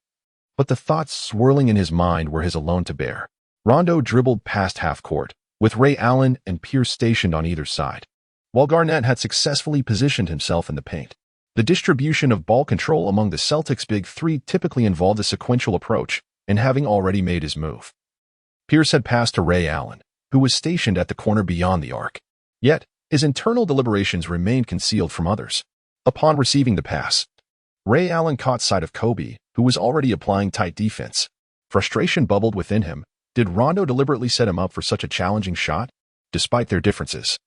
But the thoughts swirling in his mind were his alone to bear. Rondo dribbled past half-court, with Ray Allen and Pierce stationed on either side, while Garnett had successfully positioned himself in the paint. The distribution of ball control among the Celtics' Big Three typically involved a sequential approach, and having already made his move, Pierce had passed to Ray Allen, who was stationed at the corner beyond the arc. Yet, his internal deliberations remained concealed from others. Upon receiving the pass, Ray Allen caught sight of Kobe, who was already applying tight defense. Frustration bubbled within him. Did Rondo deliberately set him up for such a challenging shot? Despite their differences,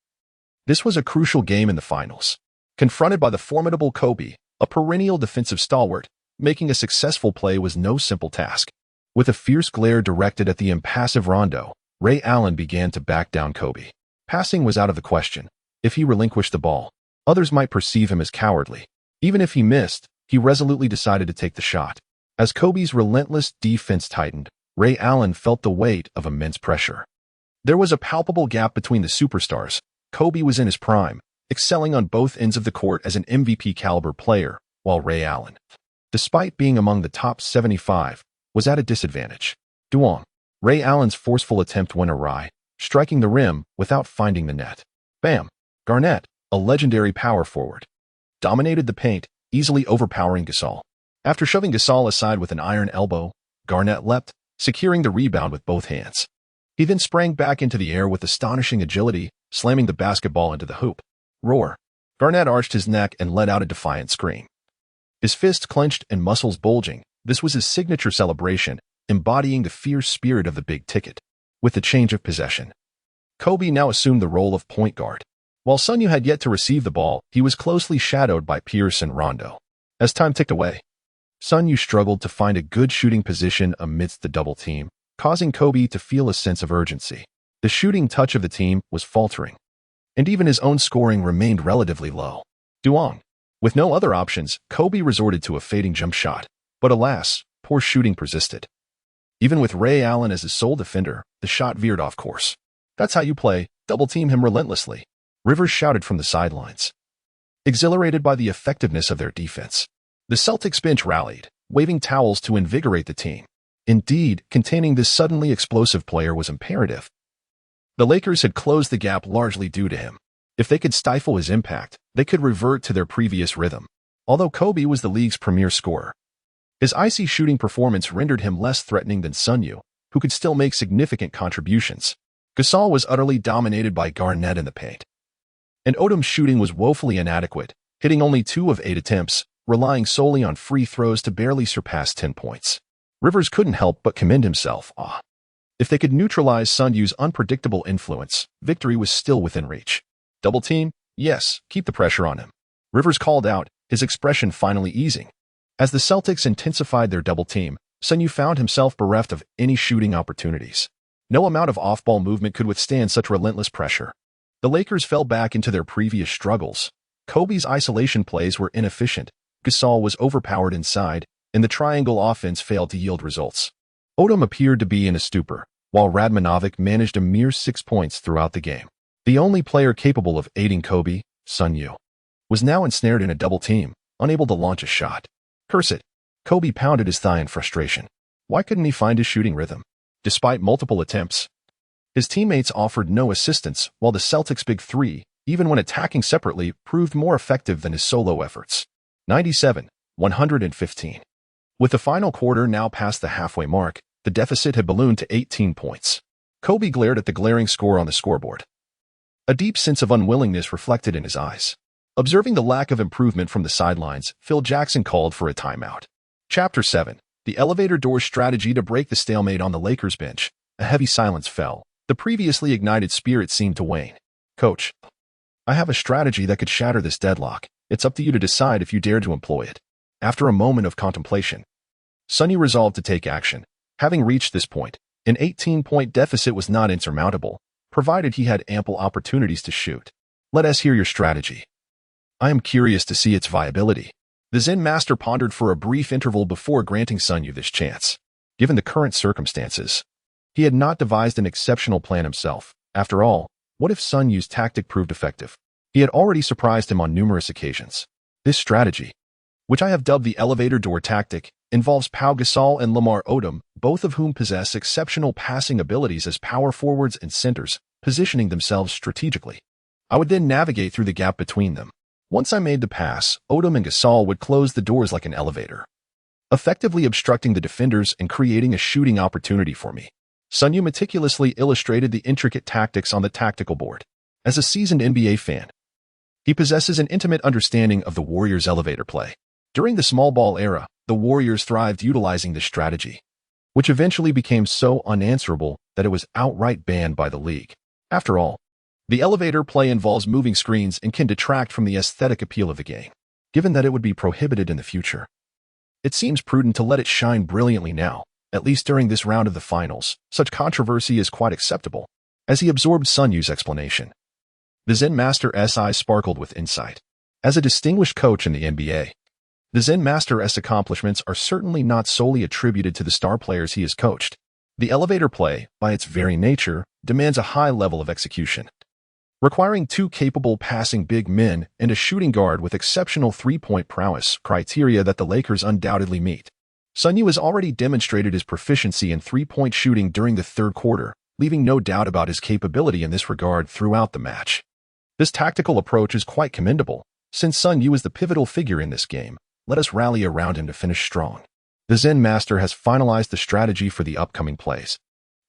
This was a crucial game in the finals. Confronted by the formidable Kobe, a perennial defensive stalwart, making a successful play was no simple task. With a fierce glare directed at the impassive Rondo, Ray Allen began to back down Kobe. Passing was out of the question. If he relinquished the ball, others might perceive him as cowardly. Even if he missed, he resolutely decided to take the shot. As Kobe's relentless defense tightened, Ray Allen felt the weight of immense pressure. There was a palpable gap between the superstars. Kobe was in his prime, excelling on both ends of the court as an MVP-caliber player, while Ray Allen, despite being among the top 75, was at a disadvantage. Duong. Ray Allen's forceful attempt went awry, striking the rim without finding the net. Bam! Garnett, a legendary power forward, dominated the paint, easily overpowering Gasol. After shoving Gasol aside with an iron elbow, Garnett leapt, securing the rebound with both hands. He then sprang back into the air with astonishing agility, slamming the basketball into the hoop. Roar! Garnett arched his neck and let out a defiant scream. His fists clenched and muscles bulging, this was his signature celebration, embodying the fierce spirit of the big ticket. With the change of possession, Kobe now assumed the role of point guard. While Sun Yue had yet to receive the ball, he was closely shadowed by Pierce and Rondo. As time ticked away, Sun Yue struggled to find a good shooting position amidst the double team, causing Kobe to feel a sense of urgency. The shooting touch of the team was faltering, and even his own scoring remained relatively low. Duong. With no other options, Kobe resorted to a fading jump shot. But alas, poor shooting persisted. Even with Ray Allen as his sole defender, the shot veered off course. That's how you play, double-team him relentlessly, Rivers shouted from the sidelines. Exhilarated by the effectiveness of their defense, the Celtics bench rallied, waving towels to invigorate the team. Indeed, containing this suddenly explosive player was imperative. The Lakers had closed the gap largely due to him. If they could stifle his impact, they could revert to their previous rhythm. Although Kobe was the league's premier scorer, his icy shooting performance rendered him less threatening than Sun Yue, who could still make significant contributions. Gasol was utterly dominated by Garnett in the paint, and Odom's shooting was woefully inadequate, hitting only 2 of 8 attempts, relying solely on free throws to barely surpass 10 points. Rivers couldn't help but commend himself. If they could neutralize Sun Yue's unpredictable influence, victory was still within reach. Double team? Yes, keep the pressure on him, Rivers called out, his expression finally easing. As the Celtics intensified their double team, Sun Yue found himself bereft of any shooting opportunities. No amount of off-ball movement could withstand such relentless pressure. The Lakers fell back into their previous struggles. Kobe's isolation plays were inefficient, Gasol was overpowered inside, and the triangle offense failed to yield results. Odom appeared to be in a stupor, while Radmanovic managed a mere 6 points throughout the game. The only player capable of aiding Kobe, Sun Yue, was now ensnared in a double team, unable to launch a shot. Curse it! Kobe pounded his thigh in frustration. Why couldn't he find his shooting rhythm? Despite multiple attempts, his teammates offered no assistance, while the Celtics' Big Three, even when attacking separately, proved more effective than his solo efforts. 97-115. With the final quarter now past the halfway mark, the deficit had ballooned to 18 points. Kobe glared at the glaring score on the scoreboard. A deep sense of unwillingness reflected in his eyes. Observing the lack of improvement from the sidelines, Phil Jackson called for a timeout. Chapter 7. The elevator door strategy to break the stalemate on the Lakers bench. A heavy silence fell. The previously ignited spirit seemed to wane. Coach, I have a strategy that could shatter this deadlock. It's up to you to decide if you dare to employ it. After a moment of contemplation, Sun Yue resolved to take action. Having reached this point, an 18-point deficit was not insurmountable, provided he had ample opportunities to shoot. Let us hear your strategy. I am curious to see its viability. The Zen master pondered for a brief interval before granting Sun Yue this chance. Given the current circumstances, he had not devised an exceptional plan himself. After all, what if Sun Yue's tactic proved effective? He had already surprised him on numerous occasions. This strategy, which I have dubbed the elevator door tactic, involves Pau Gasol and Lamar Odom, both of whom possess exceptional passing abilities as power forwards and centers, positioning themselves strategically. I would then navigate through the gap between them. Once I made the pass, Odom and Gasol would close the doors like an elevator, effectively obstructing the defenders and creating a shooting opportunity for me. Sun Yue meticulously illustrated the intricate tactics on the tactical board. As a seasoned NBA fan, he possesses an intimate understanding of the Warriors' elevator play. During the small ball era, the Warriors thrived utilizing this strategy, which eventually became so unanswerable that it was outright banned by the league. After all, The elevator play involves moving screens and can detract from the aesthetic appeal of the game, given that it would be prohibited in the future. It seems prudent to let it shine brilliantly now, at least during this round of the finals. Such controversy is quite acceptable, as he absorbed Sun Yue's explanation. The Zen Master's eyes sparkled with insight. As a distinguished coach in the NBA, the Zen Master's accomplishments are certainly not solely attributed to the star players he has coached. The elevator play, by its very nature, demands a high level of execution, requiring two capable passing big men and a shooting guard with exceptional three-point prowess, criteria that the Lakers undoubtedly meet. Sun Yue has already demonstrated his proficiency in three-point shooting during the third quarter, leaving no doubt about his capability in this regard throughout the match. This tactical approach is quite commendable. Since Sun Yue is the pivotal figure in this game, let us rally around him to finish strong. The Zen Master has finalized the strategy for the upcoming plays,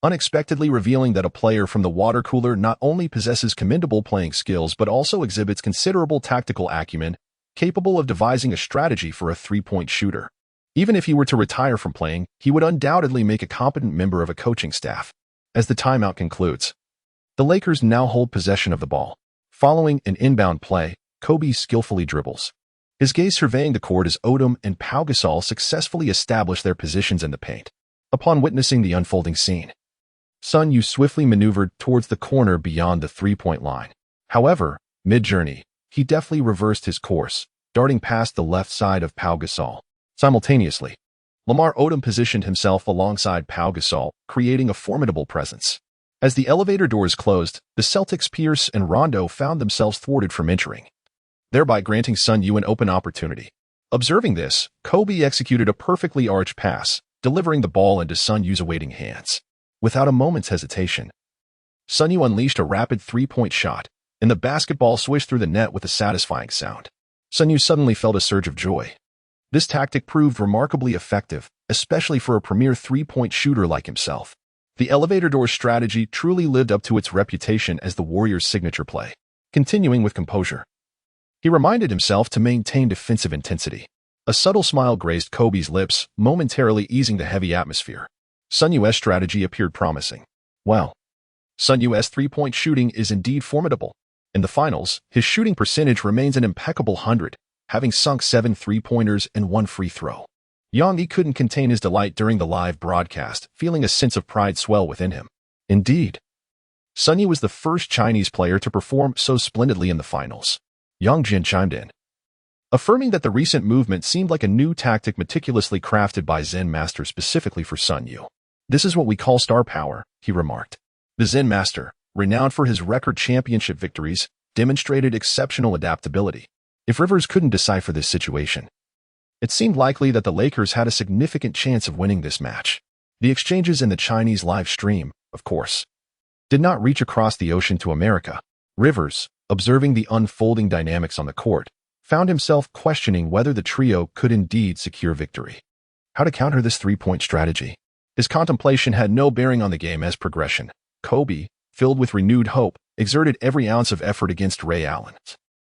unexpectedly revealing that a player from the water cooler not only possesses commendable playing skills but also exhibits considerable tactical acumen, capable of devising a strategy for a three-point shooter. Even if he were to retire from playing, he would undoubtedly make a competent member of a coaching staff. As the timeout concludes, the Lakers now hold possession of the ball. Following an inbound play, Kobe skillfully dribbles, his gaze surveying the court as Odom and Pau Gasol successfully establish their positions in the paint. Upon witnessing the unfolding scene, Sun Yue swiftly maneuvered towards the corner beyond the three-point line. However, mid-journey, he deftly reversed his course, darting past the left side of Pau Gasol. Simultaneously, Lamar Odom positioned himself alongside Pau Gasol, creating a formidable presence. As the elevator doors closed, the Celtics Pierce and Rondo found themselves thwarted from entering, thereby granting Sun Yue an open opportunity. Observing this, Kobe executed a perfectly arched pass, delivering the ball into Sun Yue's awaiting hands. Without a moment's hesitation, Sun Yue unleashed a rapid three-point shot, and the basketball swished through the net with a satisfying sound. Sun Yue suddenly felt a surge of joy. This tactic proved remarkably effective, especially for a premier three-point shooter like himself. The elevator door strategy truly lived up to its reputation as the Warriors' signature play. Continuing with composure, he reminded himself to maintain defensive intensity. A subtle smile graced Kobe's lips, momentarily easing the heavy atmosphere. Sun Yue's strategy appeared promising. Well, Sun Yue's three-point shooting is indeed formidable. In the finals, his shooting percentage remains an impeccable 100, having sunk 7 three-pointers and 1 free throw. Yang Yi couldn't contain his delight during the live broadcast, feeling a sense of pride swell within him. Indeed, Sun Yue was the first Chinese player to perform so splendidly in the finals. Yang Jin chimed in, affirming that the recent movement seemed like a new tactic meticulously crafted by Zen Master specifically for Sun Yue. This is what we call star power, he remarked. The Zen Master, renowned for his record championship victories, demonstrated exceptional adaptability. If Rivers couldn't decipher this situation, it seemed likely that the Lakers had a significant chance of winning this match. The exchanges in the Chinese live stream, of course, did not reach across the ocean to America. Rivers, observing the unfolding dynamics on the court, found himself questioning whether the trio could indeed secure victory. How to counter this three-point strategy? His contemplation had no bearing on the game as progression. Kobe, filled with renewed hope, exerted every ounce of effort against Ray Allen,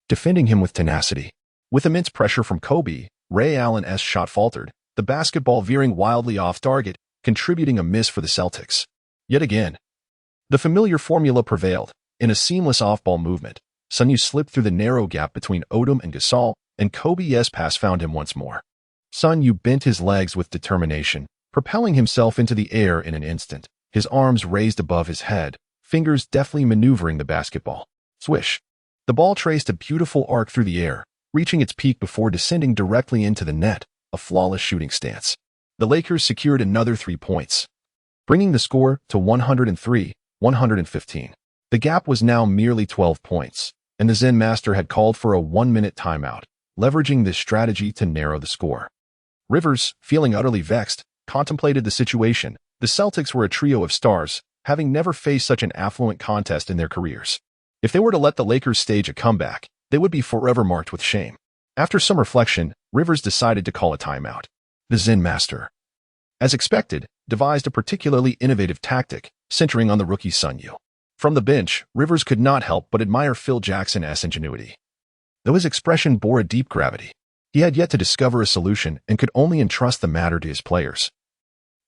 defending him with tenacity. With immense pressure from Kobe, Ray Allen's shot faltered, the basketball veering wildly off target, contributing a miss for the Celtics. Yet again, the familiar formula prevailed. In a seamless off-ball movement, Sun Yue slipped through the narrow gap between Odom and Gasol, and Kobe's pass found him once more. Sun Yue bent his legs with determination, propelling himself into the air in an instant, his arms raised above his head, fingers deftly maneuvering the basketball. Swish! The ball traced a beautiful arc through the air, reaching its peak before descending directly into the net, a flawless shooting stance. The Lakers secured another 3 points, bringing the score to 103-115. The gap was now merely 12 points, and the Zen Master had called for a 1-minute timeout, leveraging this strategy to narrow the score. Rivers, feeling utterly vexed, contemplated the situation. The Celtics were a trio of stars, having never faced such an affluent contest in their careers. If they were to let the Lakers stage a comeback, they would be forever marked with shame. After some reflection, Rivers decided to call a timeout. The Zen Master, as expected, devised a particularly innovative tactic, centering on the rookie Sun Yue. From the bench, Rivers could not help but admire Phil Jackson's ingenuity. Though his expression bore a deep gravity, he had yet to discover a solution and could only entrust the matter to his players,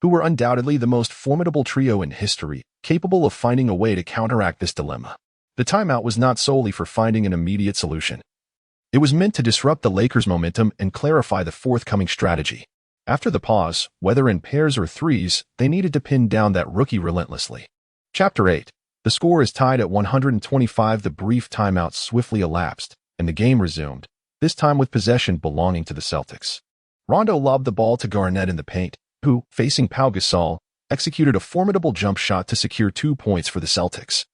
who were undoubtedly the most formidable trio in history, capable of finding a way to counteract this dilemma. The timeout was not solely for finding an immediate solution. It was meant to disrupt the Lakers' momentum and clarify the forthcoming strategy. After the pause, whether in pairs or threes, they needed to pin down that rookie relentlessly. Chapter 8. The score is tied at 125. The brief timeout swiftly elapsed, and the game resumed, this time with possession belonging to the Celtics. Rondo lobbed the ball to Garnett in the paint, who, facing Pau Gasol, executed a formidable jump shot to secure 2 points for the Celtics.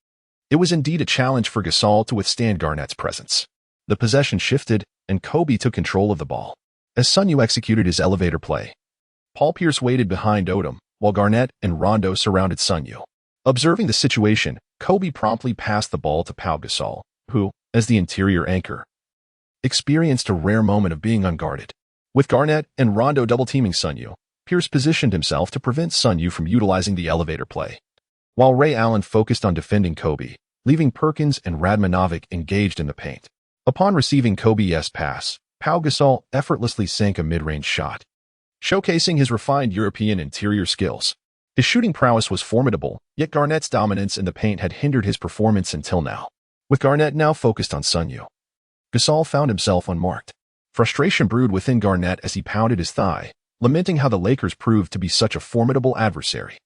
It was indeed a challenge for Gasol to withstand Garnett's presence. The possession shifted, and Kobe took control of the ball. As Sun Yue executed his elevator play, Paul Pierce waited behind Odom, while Garnett and Rondo surrounded Sun Yue. Observing the situation, Kobe promptly passed the ball to Pau Gasol, who, as the interior anchor, experienced a rare moment of being unguarded. With Garnett and Rondo double-teaming Sun Yue, Pierce positioned himself to prevent Sun Yue from utilizing the elevator play, while Ray Allen focused on defending Kobe, leaving Perkins and Radmanovic engaged in the paint. Upon receiving Kobe's pass, Pau Gasol effortlessly sank a mid-range shot, showcasing his refined European interior skills. His shooting prowess was formidable, yet Garnett's dominance in the paint had hindered his performance until now. With Garnett now focused on Sun Yue, Gasol found himself unmarked. Frustration brewed within Garnett as he pounded his thigh, lamenting how the Lakers proved to be such a formidable adversary.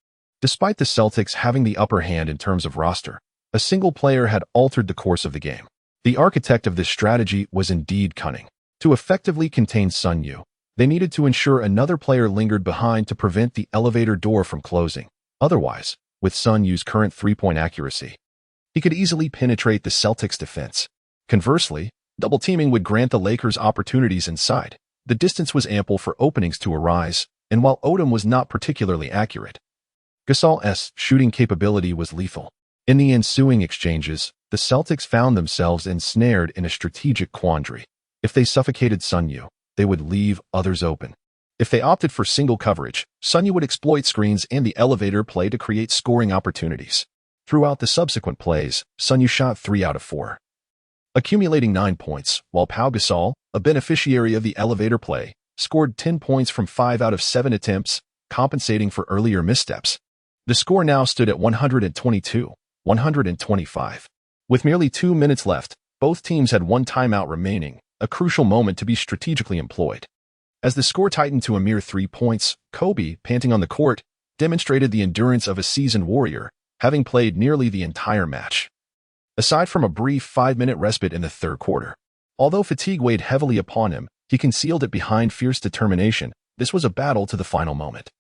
Despite the Celtics having the upper hand in terms of roster, a single player had altered the course of the game. The architect of this strategy was indeed cunning. To effectively contain Sun Yue, they needed to ensure another player lingered behind to prevent the elevator door from closing. Otherwise, with Sun Yue's current three-point accuracy, he could easily penetrate the Celtics' defense. Conversely, double-teaming would grant the Lakers opportunities inside. The distance was ample for openings to arise, and while Odom was not particularly accurate, Gasol's shooting capability was lethal. In the ensuing exchanges, the Celtics found themselves ensnared in a strategic quandary. If they suffocated Sun Yue, they would leave others open. If they opted for single coverage, Sun Yue would exploit screens and the elevator play to create scoring opportunities. Throughout the subsequent plays, Sun Yue shot 3 out of 4, accumulating 9 points, while Pau Gasol, a beneficiary of the elevator play, scored 10 points from 5 out of 7 attempts, compensating for earlier missteps. The score now stood at 122-125. With merely 2 minutes left, both teams had one timeout remaining, a crucial moment to be strategically employed. As the score tightened to a mere 3 points, Kobe, panting on the court, demonstrated the endurance of a seasoned warrior, having played nearly the entire match. Aside from a brief 5-minute respite in the third quarter, although fatigue weighed heavily upon him, he concealed it behind fierce determination. This was a battle to the final moment.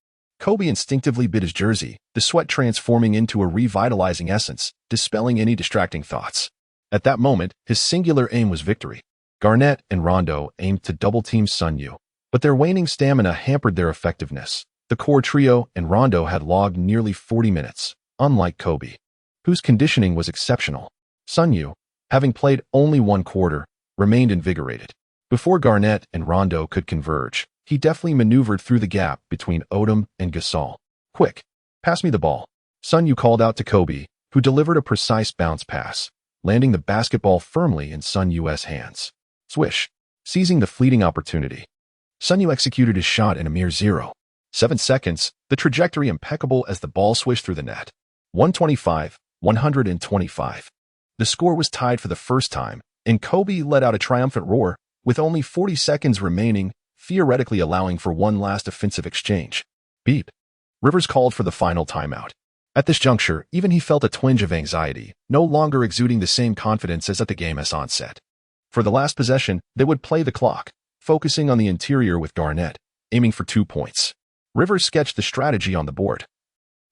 Kobe instinctively bit his jersey, the sweat transforming into a revitalizing essence, dispelling any distracting thoughts. At that moment, his singular aim was victory. Garnett and Rondo aimed to double-team Sun Yue, but their waning stamina hampered their effectiveness. The core trio and Rondo had logged nearly 40 minutes, unlike Kobe, whose conditioning was exceptional. Sun Yue, having played only 1 quarter, remained invigorated. Before Garnett and Rondo could converge, he deftly maneuvered through the gap between Odom and Gasol. "Quick, pass me the ball," Sun Yue called out to Kobe, who delivered a precise bounce pass, landing the basketball firmly in Sun Yue's hands. Swish. Seizing the fleeting opportunity, Sun Yue executed his shot in a mere 0.7 seconds, the trajectory impeccable as the ball swished through the net. 125-125. The score was tied for the first time, and Kobe let out a triumphant roar, with only 40 seconds remaining, theoretically allowing for one last offensive exchange. Beep. Rivers called for the final timeout. At this juncture, even he felt a twinge of anxiety, no longer exuding the same confidence as at the game's onset. For the last possession, they would play the clock, focusing on the interior with Garnett, aiming for 2 points. Rivers sketched the strategy on the board,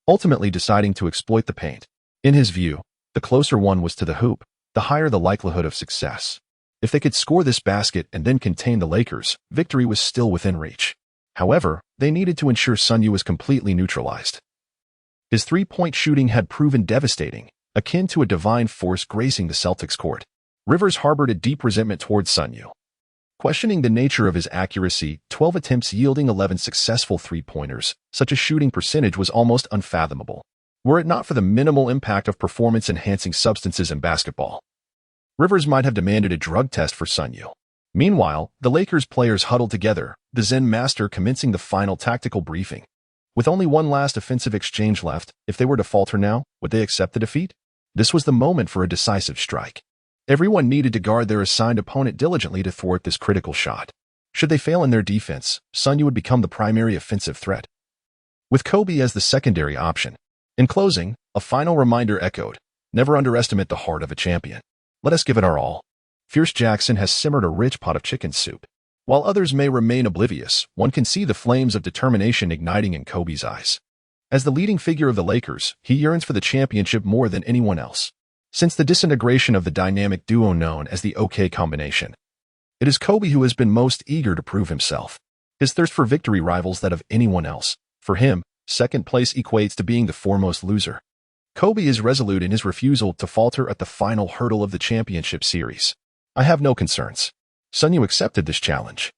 ultimately deciding to exploit the paint. In his view, the closer one was to the hoop, the higher the likelihood of success. If they could score this basket and then contain the Lakers, victory was still within reach. However, they needed to ensure Sun Yue was completely neutralized. His three-point shooting had proven devastating, akin to a divine force gracing the Celtics court. Rivers harbored a deep resentment towards Sun Yue, questioning the nature of his accuracy. 12 attempts yielding 11 successful three-pointers, such a shooting percentage was almost unfathomable, were it not for the minimal impact of performance-enhancing substances in basketball. Rivers might have demanded a drug test for Sun Yue. Meanwhile, the Lakers players huddled together, the Zen master commencing the final tactical briefing. With only one last offensive exchange left, if they were to falter now, would they accept the defeat? This was the moment for a decisive strike. Everyone needed to guard their assigned opponent diligently to thwart this critical shot. Should they fail in their defense, Sun Yue would become the primary offensive threat, with Kobe as the secondary option. In closing, a final reminder echoed: never underestimate the heart of a champion. Let us give it our all. Fierce Jackson has simmered a rich pot of chicken soup. While others may remain oblivious, one can see the flames of determination igniting in Kobe's eyes. As the leading figure of the Lakers, he yearns for the championship more than anyone else. Since the disintegration of the dynamic duo known as the OK combination, it is Kobe who has been most eager to prove himself. His thirst for victory rivals that of anyone else. For him, second place equates to being the foremost loser. Kobe is resolute in his refusal to falter at the final hurdle of the championship series. I have no concerns. Sun Yue accepted this challenge,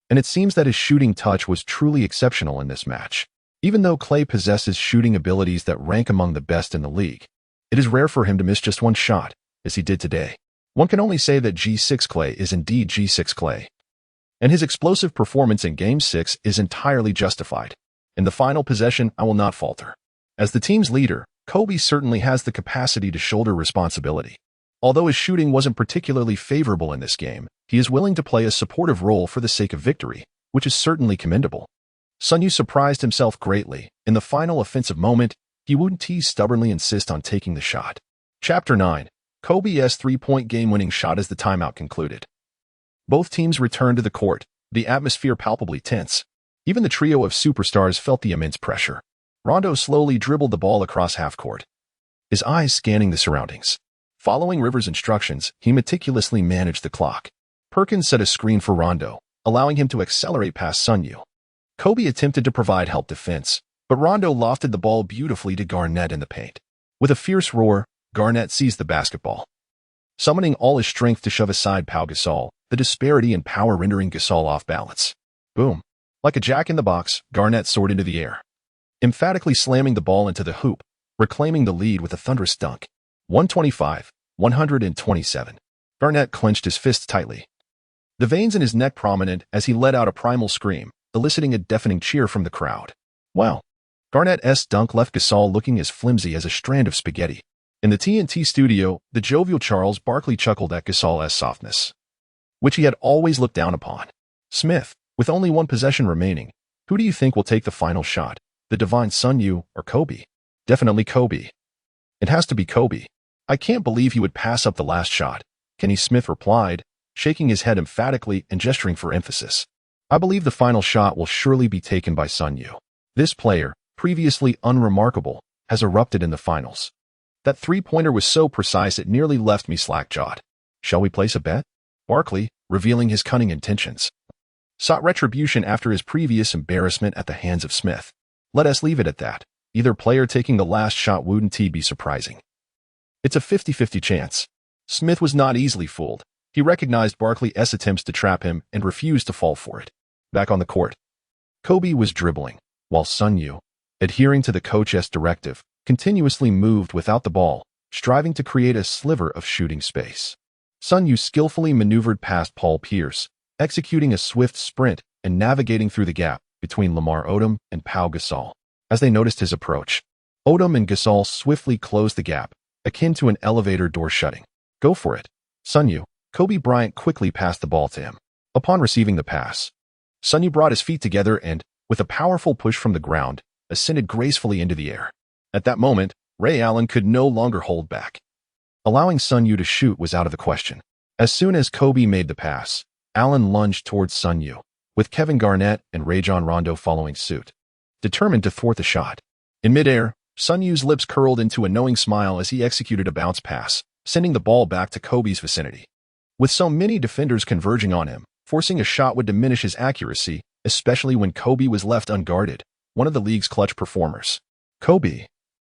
and it seems that his shooting touch was truly exceptional in this match. Even though Clay possesses shooting abilities that rank among the best in the league, it is rare for him to miss just one shot, as he did today. One can only say that G6 Clay is indeed G6 Clay, and his explosive performance in Game 6 is entirely justified. In the final possession, I will not falter. As the team's leader, Kobe certainly has the capacity to shoulder responsibility. Although his shooting wasn't particularly favorable in this game, he is willing to play a supportive role for the sake of victory, which is certainly commendable. Sun Yue surprised himself greatly. In the final offensive moment, he wouldn't stubbornly insist on taking the shot. Chapter 9. Kobe's three-point game-winning shot as the timeout concluded. Both teams returned to the court, the atmosphere palpably tense. Even the trio of superstars felt the immense pressure. Rondo slowly dribbled the ball across half-court, his eyes scanning the surroundings. Following Rivers' instructions, he meticulously managed the clock. Perkins set a screen for Rondo, allowing him to accelerate past Sun Yue. Kobe attempted to provide help defense, but Rondo lofted the ball beautifully to Garnett in the paint. With a fierce roar, Garnett seized the basketball, summoning all his strength to shove aside Pau Gasol, the disparity in power rendering Gasol off balance. Boom. Like a jack-in-the-box, Garnett soared into the air, emphatically slamming the ball into the hoop, reclaiming the lead with a thunderous dunk. 125-127. Garnett clenched his fists tightly, the veins in his neck prominent as he let out a primal scream, eliciting a deafening cheer from the crowd. Wow. Garnett's dunk left Gasol looking as flimsy as a strand of spaghetti. In the TNT studio, the jovial Charles Barkley chuckled at Gasol's softness, which he had always looked down upon. Smith, with only one possession remaining, who do you think will take the final shot? The divine Sun Yue or Kobe? Definitely Kobe. It has to be Kobe. I can't believe he would pass up the last shot. Kenny Smith replied, shaking his head emphatically and gesturing for emphasis. I believe the final shot will surely be taken by Sun Yue. This player, previously unremarkable, has erupted in the finals. That three-pointer was so precise it nearly left me slack-jawed. Shall we place a bet? Barkley, revealing his cunning intentions, sought retribution after his previous embarrassment at the hands of Smith. Let us leave it at that. Either player taking the last shot wouldn't be surprising. It's a 50-50 chance. Smith was not easily fooled. He recognized Barkley's attempts to trap him and refused to fall for it. Back on the court, Kobe was dribbling, while Sun Yue, adhering to the coach's directive, continuously moved without the ball, striving to create a sliver of shooting space. Sun Yue skillfully maneuvered past Paul Pierce, executing a swift sprint and navigating through the gap between Lamar Odom and Pau Gasol. As they noticed his approach, Odom and Gasol swiftly closed the gap, akin to an elevator door shutting. Go for it. Sun Yue. Kobe Bryant quickly passed the ball to him. Upon receiving the pass, Sun Yue brought his feet together and, with a powerful push from the ground, ascended gracefully into the air. At that moment, Ray Allen could no longer hold back. Allowing Sun Yue to shoot was out of the question. As soon as Kobe made the pass, Allen lunged towards Sun Yue, with Kevin Garnett and Rajon Rondo following suit, determined to thwart the shot. In midair, Sun Yue's lips curled into a knowing smile as he executed a bounce pass, sending the ball back to Kobe's vicinity. With so many defenders converging on him, forcing a shot would diminish his accuracy, especially when Kobe was left unguarded, one of the league's clutch performers. Kobe,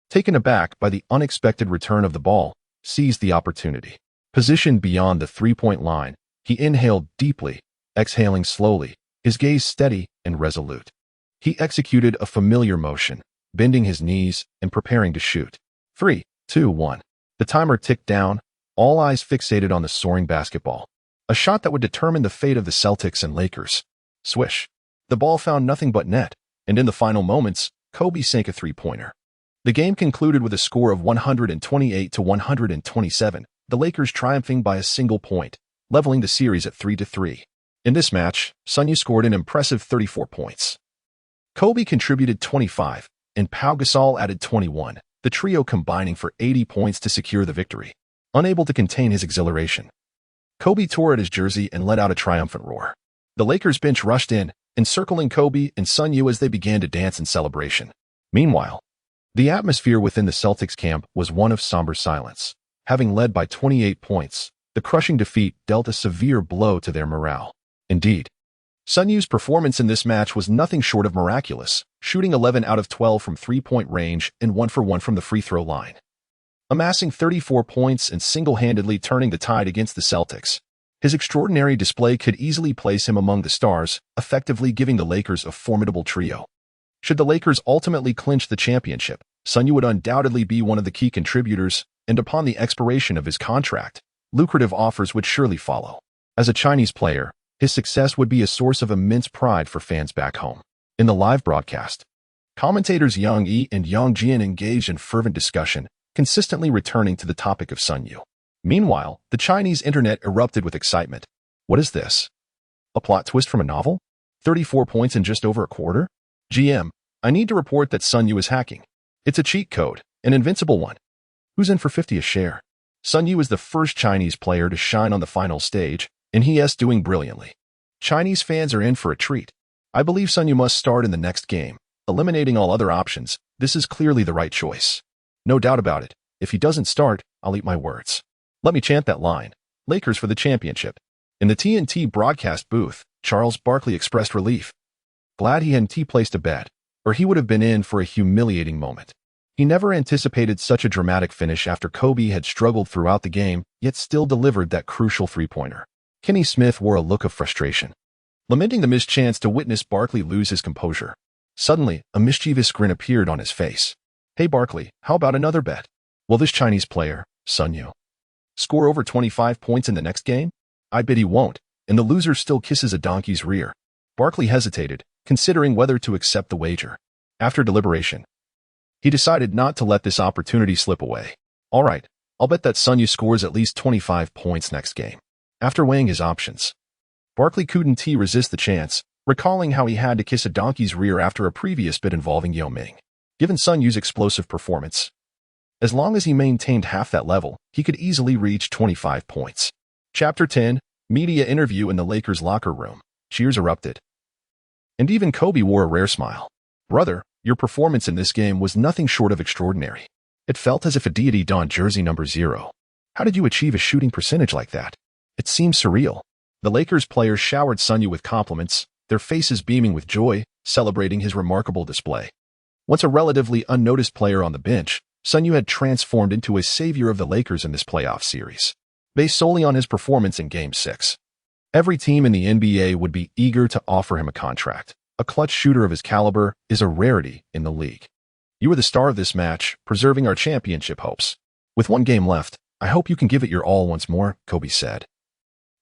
taken aback by the unexpected return of the ball, seized the opportunity. Positioned beyond the three-point line, he inhaled deeply, exhaling slowly, his gaze steady and resolute. He executed a familiar motion, bending his knees and preparing to shoot. 3, 2, 1. The timer ticked down, all eyes fixated on the soaring basketball. A shot that would determine the fate of the Celtics and Lakers. Swish. The ball found nothing but net, and in the final moments, Kobe sank a three-pointer. The game concluded with a score of 128 to 127, the Lakers triumphing by a single point, leveling the series at 3-3. In this match, Sun Yue scored an impressive 34 points. Kobe contributed 25, and Pau Gasol added 21, the trio combining for 80 points to secure the victory. Unable to contain his exhilaration, Kobe tore at his jersey and let out a triumphant roar. The Lakers bench rushed in, encircling Kobe and Sun Yue as they began to dance in celebration. Meanwhile, the atmosphere within the Celtics camp was one of somber silence. Having led by 28 points, the crushing defeat dealt a severe blow to their morale. Indeed, Sun Yue's performance in this match was nothing short of miraculous, shooting 11 out of 12 from three-point range and 1 for 1 from the free throw line, amassing 34 points and single-handedly turning the tide against the Celtics. His extraordinary display could easily place him among the stars, effectively giving the Lakers a formidable trio. Should the Lakers ultimately clinch the championship, Sun Yue would undoubtedly be one of the key contributors, and upon the expiration of his contract, lucrative offers would surely follow. As a Chinese player, his success would be a source of immense pride for fans back home. In the live broadcast, commentators Yang Yi and Yang Jian engaged in fervent discussion, consistently returning to the topic of Sun Yue. Meanwhile, the Chinese internet erupted with excitement. What is this? A plot twist from a novel? 34 points in just over a quarter? GM, I need to report that Sun Yue is hacking. It's a cheat code, an invincible one. Who's in for 50 a share? Sun Yue is the first Chinese player to shine on the final stage, and he is doing brilliantly. Chinese fans are in for a treat. I believe Sun Yue must start in the next game. Eliminating all other options, this is clearly the right choice. No doubt about it. If he doesn't start, I'll eat my words. Let me chant that line. Lakers for the championship. In the TNT broadcast booth, Charles Barkley expressed relief. Glad he hadn't placed a bet, or he would have been in for a humiliating moment. He never anticipated such a dramatic finish after Kobe had struggled throughout the game, yet still delivered that crucial three-pointer. Kenny Smith wore a look of frustration, lamenting the missed chance to witness Barkley lose his composure. Suddenly, a mischievous grin appeared on his face. Hey Barkley, how about another bet? Will this Chinese player, Sun Yue, score over 25 points in the next game? I bet he won't, and the loser still kisses a donkey's rear. Barkley hesitated, considering whether to accept the wager. After deliberation, he decided not to let this opportunity slip away. All right, I'll bet that Sun Yue scores at least 25 points next game. After weighing his options, Barkley couldn't resist the chance, recalling how he had to kiss a donkey's rear after a previous bet involving Yao Ming. Given Sun Yue's explosive performance, as long as he maintained half that level, he could easily reach 25 points. Chapter 10, Media Interview in the Lakers locker room. Cheers erupted, and even Kobe wore a rare smile. Brother, your performance in this game was nothing short of extraordinary. It felt as if a deity donned jersey number 0. How did you achieve a shooting percentage like that? It seems surreal. The Lakers players showered Sun Yue with compliments, their faces beaming with joy, celebrating his remarkable display. Once a relatively unnoticed player on the bench, Sun Yue had transformed into a savior of the Lakers in this playoff series, based solely on his performance in Game 6. Every team in the NBA would be eager to offer him a contract. A clutch shooter of his caliber is a rarity in the league. You were the star of this match, preserving our championship hopes. With one game left, I hope you can give it your all once more, Kobe said,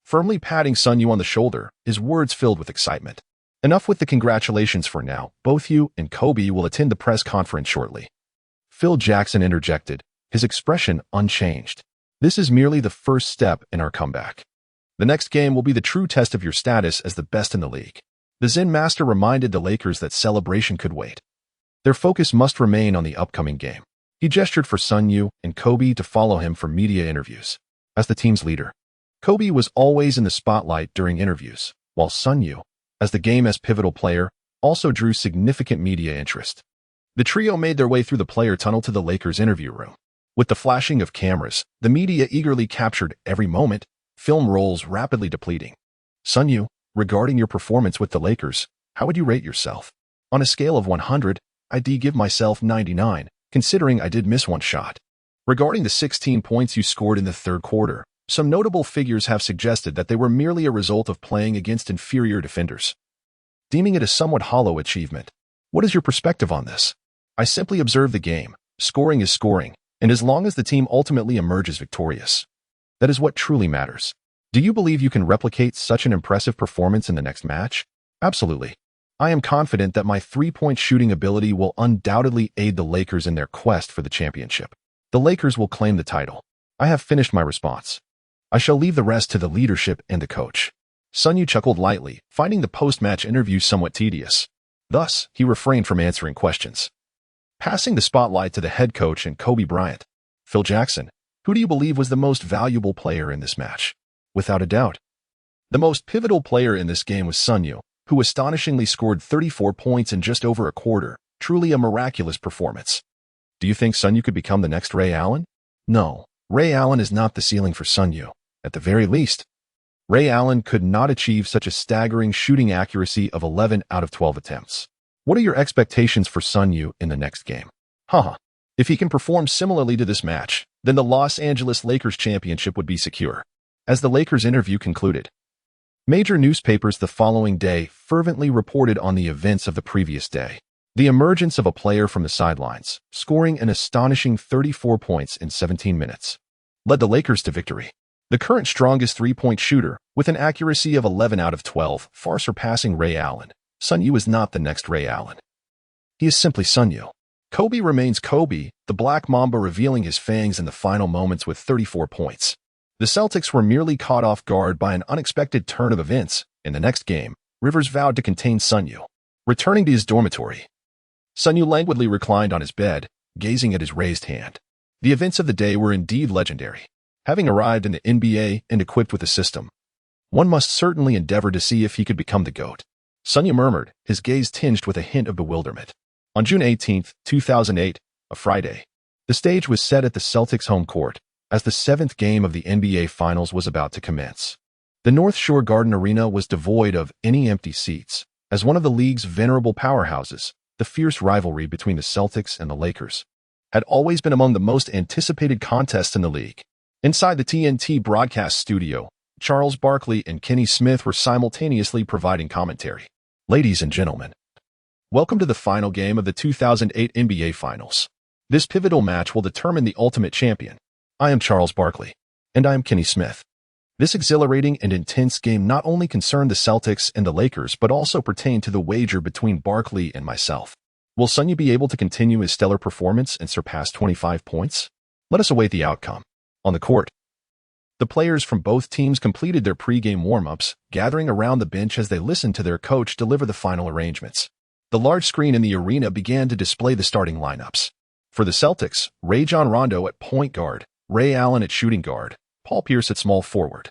firmly patting Sun Yue on the shoulder, his words filled with excitement. Enough with the congratulations for now. Both you and Kobe will attend the press conference shortly. Phil Jackson interjected, his expression unchanged. This is merely the first step in our comeback. The next game will be the true test of your status as the best in the league. The Zen Master reminded the Lakers that celebration could wait. Their focus must remain on the upcoming game. He gestured for Sun Yue and Kobe to follow him for media interviews. As the team's leader, Kobe was always in the spotlight during interviews, while Sun Yue, as the game's pivotal player, also drew significant media interest. The trio made their way through the player tunnel to the Lakers' interview room. With the flashing of cameras, the media eagerly captured every moment, film rolls rapidly depleting. Sun Yue, regarding your performance with the Lakers, how would you rate yourself? On a scale of 100, I'd give myself 99, considering I did miss one shot. Regarding the 16 points you scored in the third quarter, some notable figures have suggested that they were merely a result of playing against inferior defenders, deeming it a somewhat hollow achievement. What is your perspective on this? I simply observe the game. Scoring is scoring, and as long as the team ultimately emerges victorious, that is what truly matters. Do you believe you can replicate such an impressive performance in the next match? Absolutely. I am confident that my three-point shooting ability will undoubtedly aid the Lakers in their quest for the championship. The Lakers will claim the title. I have finished my response. I shall leave the rest to the leadership and the coach. Sun Yue chuckled lightly, finding the post-match interview somewhat tedious. Thus, he refrained from answering questions. Passing the spotlight to the head coach and Kobe Bryant. Phil Jackson, who do you believe was the most valuable player in this match? Without a doubt. The most pivotal player in this game was Sun Yue, who astonishingly scored 34 points in just over a quarter, truly a miraculous performance. Do you think Sun Yue could become the next Ray Allen? No, Ray Allen is not the ceiling for Sun Yue. At the very least, Ray Allen could not achieve such a staggering shooting accuracy of 11 out of 12 attempts. What are your expectations for Sun Yue in the next game? If he can perform similarly to this match, then the Los Angeles Lakers championship would be secure. As the Lakers interview concluded, major newspapers the following day fervently reported on the events of the previous day. The emergence of a player from the sidelines, scoring an astonishing 34 points in 17 minutes, led the Lakers to victory. The current strongest three-point shooter, with an accuracy of 11 out of 12, far surpassing Ray Allen. Sun Yue is not the next Ray Allen. He is simply Sun Yue. Kobe remains Kobe, the Black Mamba revealing his fangs in the final moments with 34 points. The Celtics were merely caught off guard by an unexpected turn of events. In the next game, Rivers vowed to contain Sun Yue. Returning to his dormitory, Sun Yue languidly reclined on his bed, gazing at his raised hand. The events of the day were indeed legendary. Having arrived in the NBA and equipped with a system, one must certainly endeavor to see if he could become the GOAT. Sun Yue murmured, his gaze tinged with a hint of bewilderment. On June 18, 2008, a Friday, the stage was set at the Celtics' home court as the 7th game of the NBA Finals was about to commence. The North Shore Garden Arena was devoid of any empty seats. As one of the league's venerable powerhouses, the fierce rivalry between the Celtics and the Lakers had always been among the most anticipated contests in the league. Inside the TNT broadcast studio, Charles Barkley and Kenny Smith were simultaneously providing commentary. Ladies and gentlemen, welcome to the final game of the 2008 NBA Finals. This pivotal match will determine the ultimate champion. I am Charles Barkley. And I am Kenny Smith. This exhilarating and intense game not only concerned the Celtics and the Lakers, but also pertained to the wager between Barkley and myself. Will Sun Yue be able to continue his stellar performance and surpass 25 points? Let us await the outcome. On the court, the players from both teams completed their pre-game warm-ups, gathering around the bench as they listened to their coach deliver the final arrangements. The large screen in the arena began to display the starting lineups. For the Celtics, Rajon Rondo at point guard, Ray Allen at shooting guard, Paul Pierce at small forward,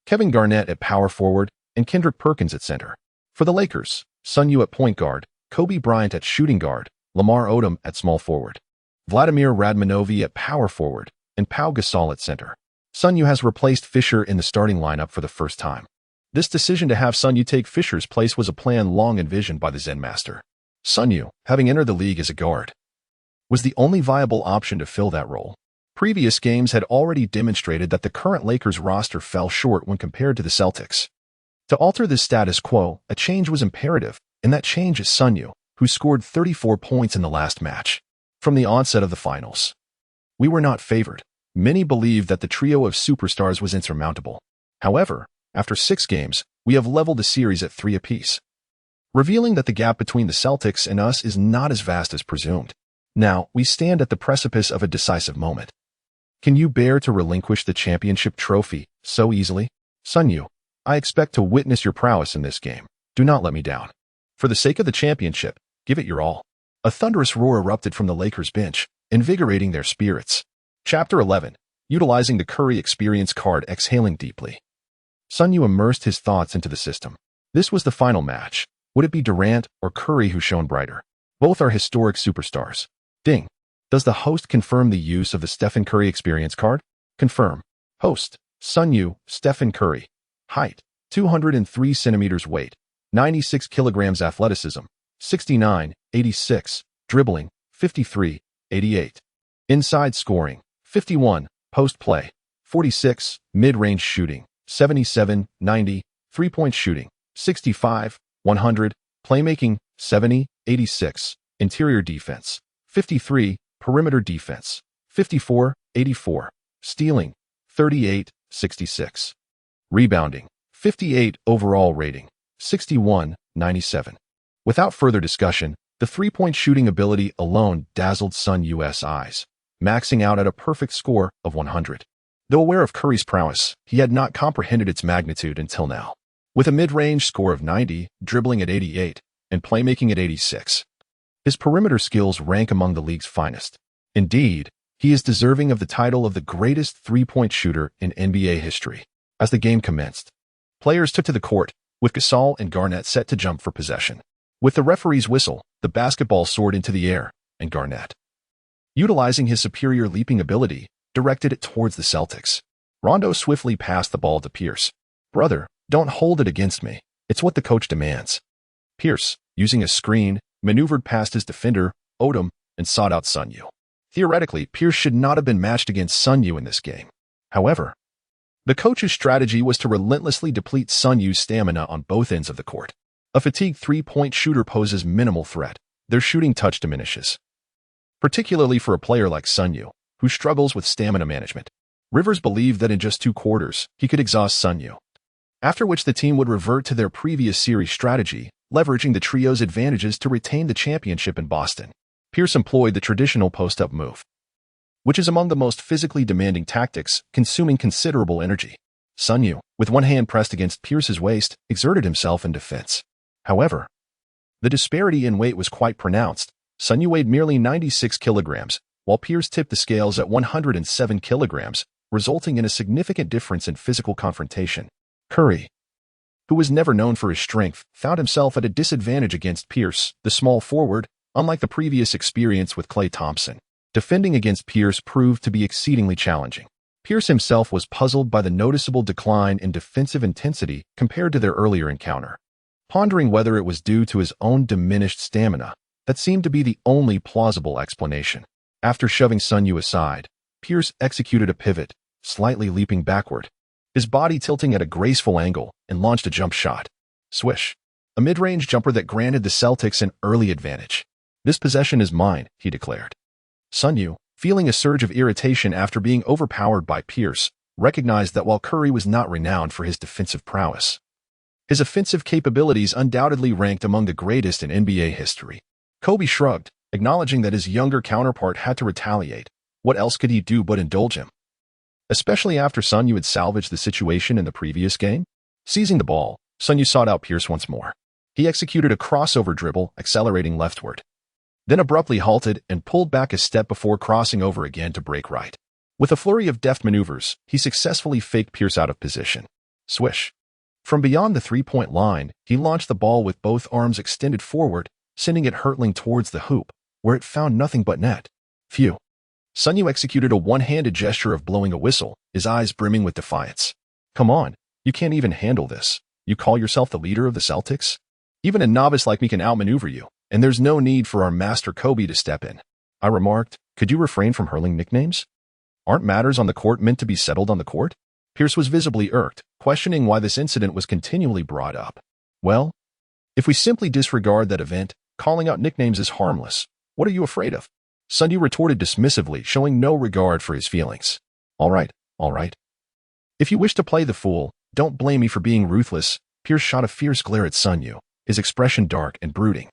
Kevin Garnett at power forward, and Kendrick Perkins at center. For the Lakers, Sun Yue at point guard, Kobe Bryant at shooting guard, Lamar Odom at small forward, Vladimir Radmanovi at power forward, and Pau Gasol at center. Sun Yue has replaced Fisher in the starting lineup for the first time. This decision to have Sun Yue take Fisher's place was a plan long envisioned by the Zen Master. Sun Yue, having entered the league as a guard, was the only viable option to fill that role. Previous games had already demonstrated that the current Lakers roster fell short when compared to the Celtics. To alter this status quo, a change was imperative, and that change is Sun Yue, who scored 34 points in the last match. From the onset of the finals, we were not favored. Many believed that the trio of superstars was insurmountable. However, after 6 games, we have leveled the series at 3 apiece, revealing that the gap between the Celtics and us is not as vast as presumed. Now, we stand at the precipice of a decisive moment. Can you bear to relinquish the championship trophy so easily? Sun Yue, I expect to witness your prowess in this game. Do not let me down. For the sake of the championship, give it your all. A thunderous roar erupted from the Lakers bench, invigorating their spirits. Chapter 11. Utilizing the Curry Experience card, exhaling deeply. Sun Yue immersed his thoughts into the system. This was the final match. Would it be Durant or Curry who shone brighter? Both are historic superstars. Ding. Does the host confirm the use of the Stephen Curry Experience card? Confirm. Host. Sun Yue, Stephen Curry. Height. 203 centimeters. Weight. 96 kilograms. Athleticism. 69, 86. Dribbling. 53, 88. Inside scoring. 51. Post play. 46. Mid-range shooting. 77, 90. Three-point shooting. 65, 100. Playmaking. 70, 86. Interior defense. 53. Perimeter defense. 54, 84. Stealing. 38, 66. Rebounding. 58. Overall rating. 61, 97. Without further discussion, the three-point shooting ability alone dazzled Sun Yue's eyes, maxing out at a perfect score of 100. Though aware of Curry's prowess, he had not comprehended its magnitude until now. With a mid-range score of 90, dribbling at 88, and playmaking at 86, his perimeter skills rank among the league's finest. Indeed, he is deserving of the title of the greatest three-point shooter in NBA history. As the game commenced, players took to the court, with Gasol and Garnett set to jump for possession. With the referee's whistle, the basketball soared into the air, and Garnett, utilizing his superior leaping ability, directed it towards the Celtics. Rondo swiftly passed the ball to Pierce. "Brother, don't hold it against me. It's what the coach demands." Pierce, using a screen, maneuvered past his defender, Odom, and sought out Sun Yue. Theoretically, Pierce should not have been matched against Sun Yue in this game. However, the coach's strategy was to relentlessly deplete Sun Yue's stamina on both ends of the court. A fatigued three-point shooter poses minimal threat. Their shooting touch diminishes, particularly for a player like Sun Yue, who struggles with stamina management. Rivers believed that in just 2 quarters, he could exhaust Sun Yue, after which the team would revert to their previous series strategy, leveraging the trio's advantages to retain the championship in Boston. Pierce employed the traditional post-up move, which is among the most physically demanding tactics, consuming considerable energy. Sun Yue, with one hand pressed against Pierce's waist, exerted himself in defense. However, the disparity in weight was quite pronounced. Sun Yue weighed merely 96 kilograms, while Pierce tipped the scales at 107 kilograms, resulting in a significant difference in physical confrontation. Curry, who was never known for his strength, found himself at a disadvantage against Pierce, the small forward, unlike the previous experience with Klay Thompson. Defending against Pierce proved to be exceedingly challenging. Pierce himself was puzzled by the noticeable decline in defensive intensity compared to their earlier encounter. Pondering whether it was due to his own diminished stamina, that seemed to be the only plausible explanation. After shoving Sun Yue aside, Pierce executed a pivot, slightly leaping backward, his body tilting at a graceful angle, and launched a jump shot. Swish! A mid-range jumper that granted the Celtics an early advantage. "This possession is mine," he declared. Sun Yue, feeling a surge of irritation after being overpowered by Pierce, recognized that while Curry was not renowned for his defensive prowess, his offensive capabilities undoubtedly ranked among the greatest in NBA history. Kobe shrugged, acknowledging that his younger counterpart had to retaliate. What else could he do but indulge him? Especially after Sun Yue had salvaged the situation in the previous game? Seizing the ball, Sun Yue sought out Pierce once more. He executed a crossover dribble, accelerating leftward, then abruptly halted and pulled back a step before crossing over again to break right. With a flurry of deft maneuvers, he successfully faked Pierce out of position. Swish! From beyond the three-point line, he launched the ball with both arms extended forward, sending it hurtling towards the hoop, where it found nothing but net. Phew! Sun Yue executed a one-handed gesture of blowing a whistle, his eyes brimming with defiance. "Come on, you can't even handle this. You call yourself the leader of the Celtics? Even a novice like me can outmaneuver you, and there's no need for our master Kobe to step in." I remarked, "Could you refrain from hurling nicknames? Aren't matters on the court meant to be settled on the court?" Pierce was visibly irked, questioning why this incident was continually brought up. "Well, if we simply disregard that event, calling out nicknames is harmless. What are you afraid of?" Sun Yue retorted dismissively, showing no regard for his feelings. All right. If you wish to play the fool, don't blame me for being ruthless." Pierce shot a fierce glare at Sun Yue, his expression dark and brooding.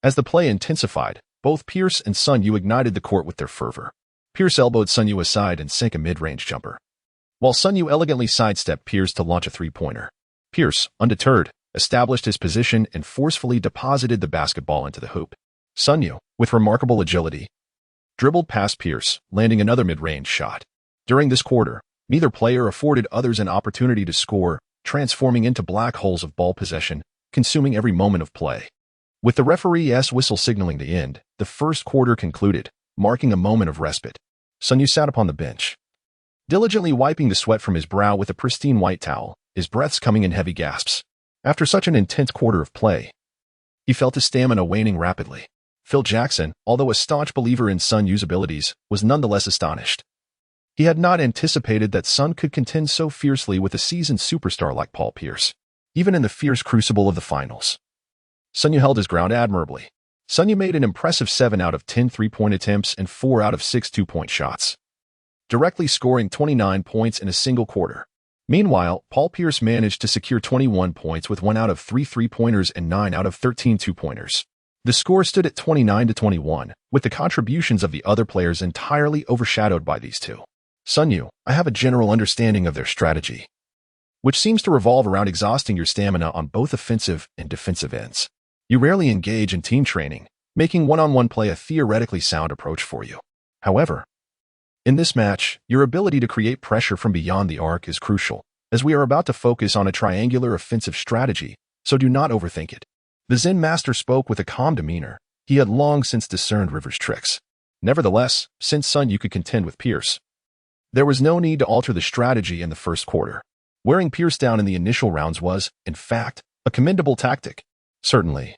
As the play intensified, both Pierce and Sun Yue ignited the court with their fervor. Pierce elbowed Sun Yue aside and sank a mid-range jumper, while Sun Yue elegantly sidestepped Pierce to launch a three-pointer. Pierce, undeterred, established his position and forcefully deposited the basketball into the hoop. Sun Yue, with remarkable agility, dribbled past Pierce, landing another mid-range shot. During this quarter, neither player afforded others an opportunity to score, transforming into black holes of ball possession, consuming every moment of play. With the referee's whistle signaling the end, the first quarter concluded, marking a moment of respite. Sun Yue sat upon the bench, diligently wiping the sweat from his brow with a pristine white towel, his breaths coming in heavy gasps. After such an intense quarter of play, he felt his stamina waning rapidly. Phil Jackson, although a staunch believer in Sun Yue's abilities, was nonetheless astonished. He had not anticipated that Sun could contend so fiercely with a seasoned superstar like Paul Pierce, even in the fierce crucible of the finals. Sun Yue held his ground admirably. Sun Yue made an impressive 7 out of 10 three-point attempts and 4 out of 6 two-point shots, directly scoring 29 points in a single quarter. Meanwhile, Paul Pierce managed to secure 21 points with 1 out of 3 three-pointers and 9 out of 13 two-pointers. The score stood at 29-21, with the contributions of the other players entirely overshadowed by these two. Sun Yue, I have a general understanding of their strategy, which seems to revolve around exhausting your stamina on both offensive and defensive ends. You rarely engage in team training, making one-on-one play a theoretically sound approach for you. However, in this match, your ability to create pressure from beyond the arc is crucial, as we are about to focus on a triangular offensive strategy, so do not overthink it. The Zen master spoke with a calm demeanor. He had long since discerned Rivers' tricks. Nevertheless, since Sun Yue could contend with Pierce, there was no need to alter the strategy in the first quarter. Wearing Pierce down in the initial rounds was, in fact, a commendable tactic. Certainly.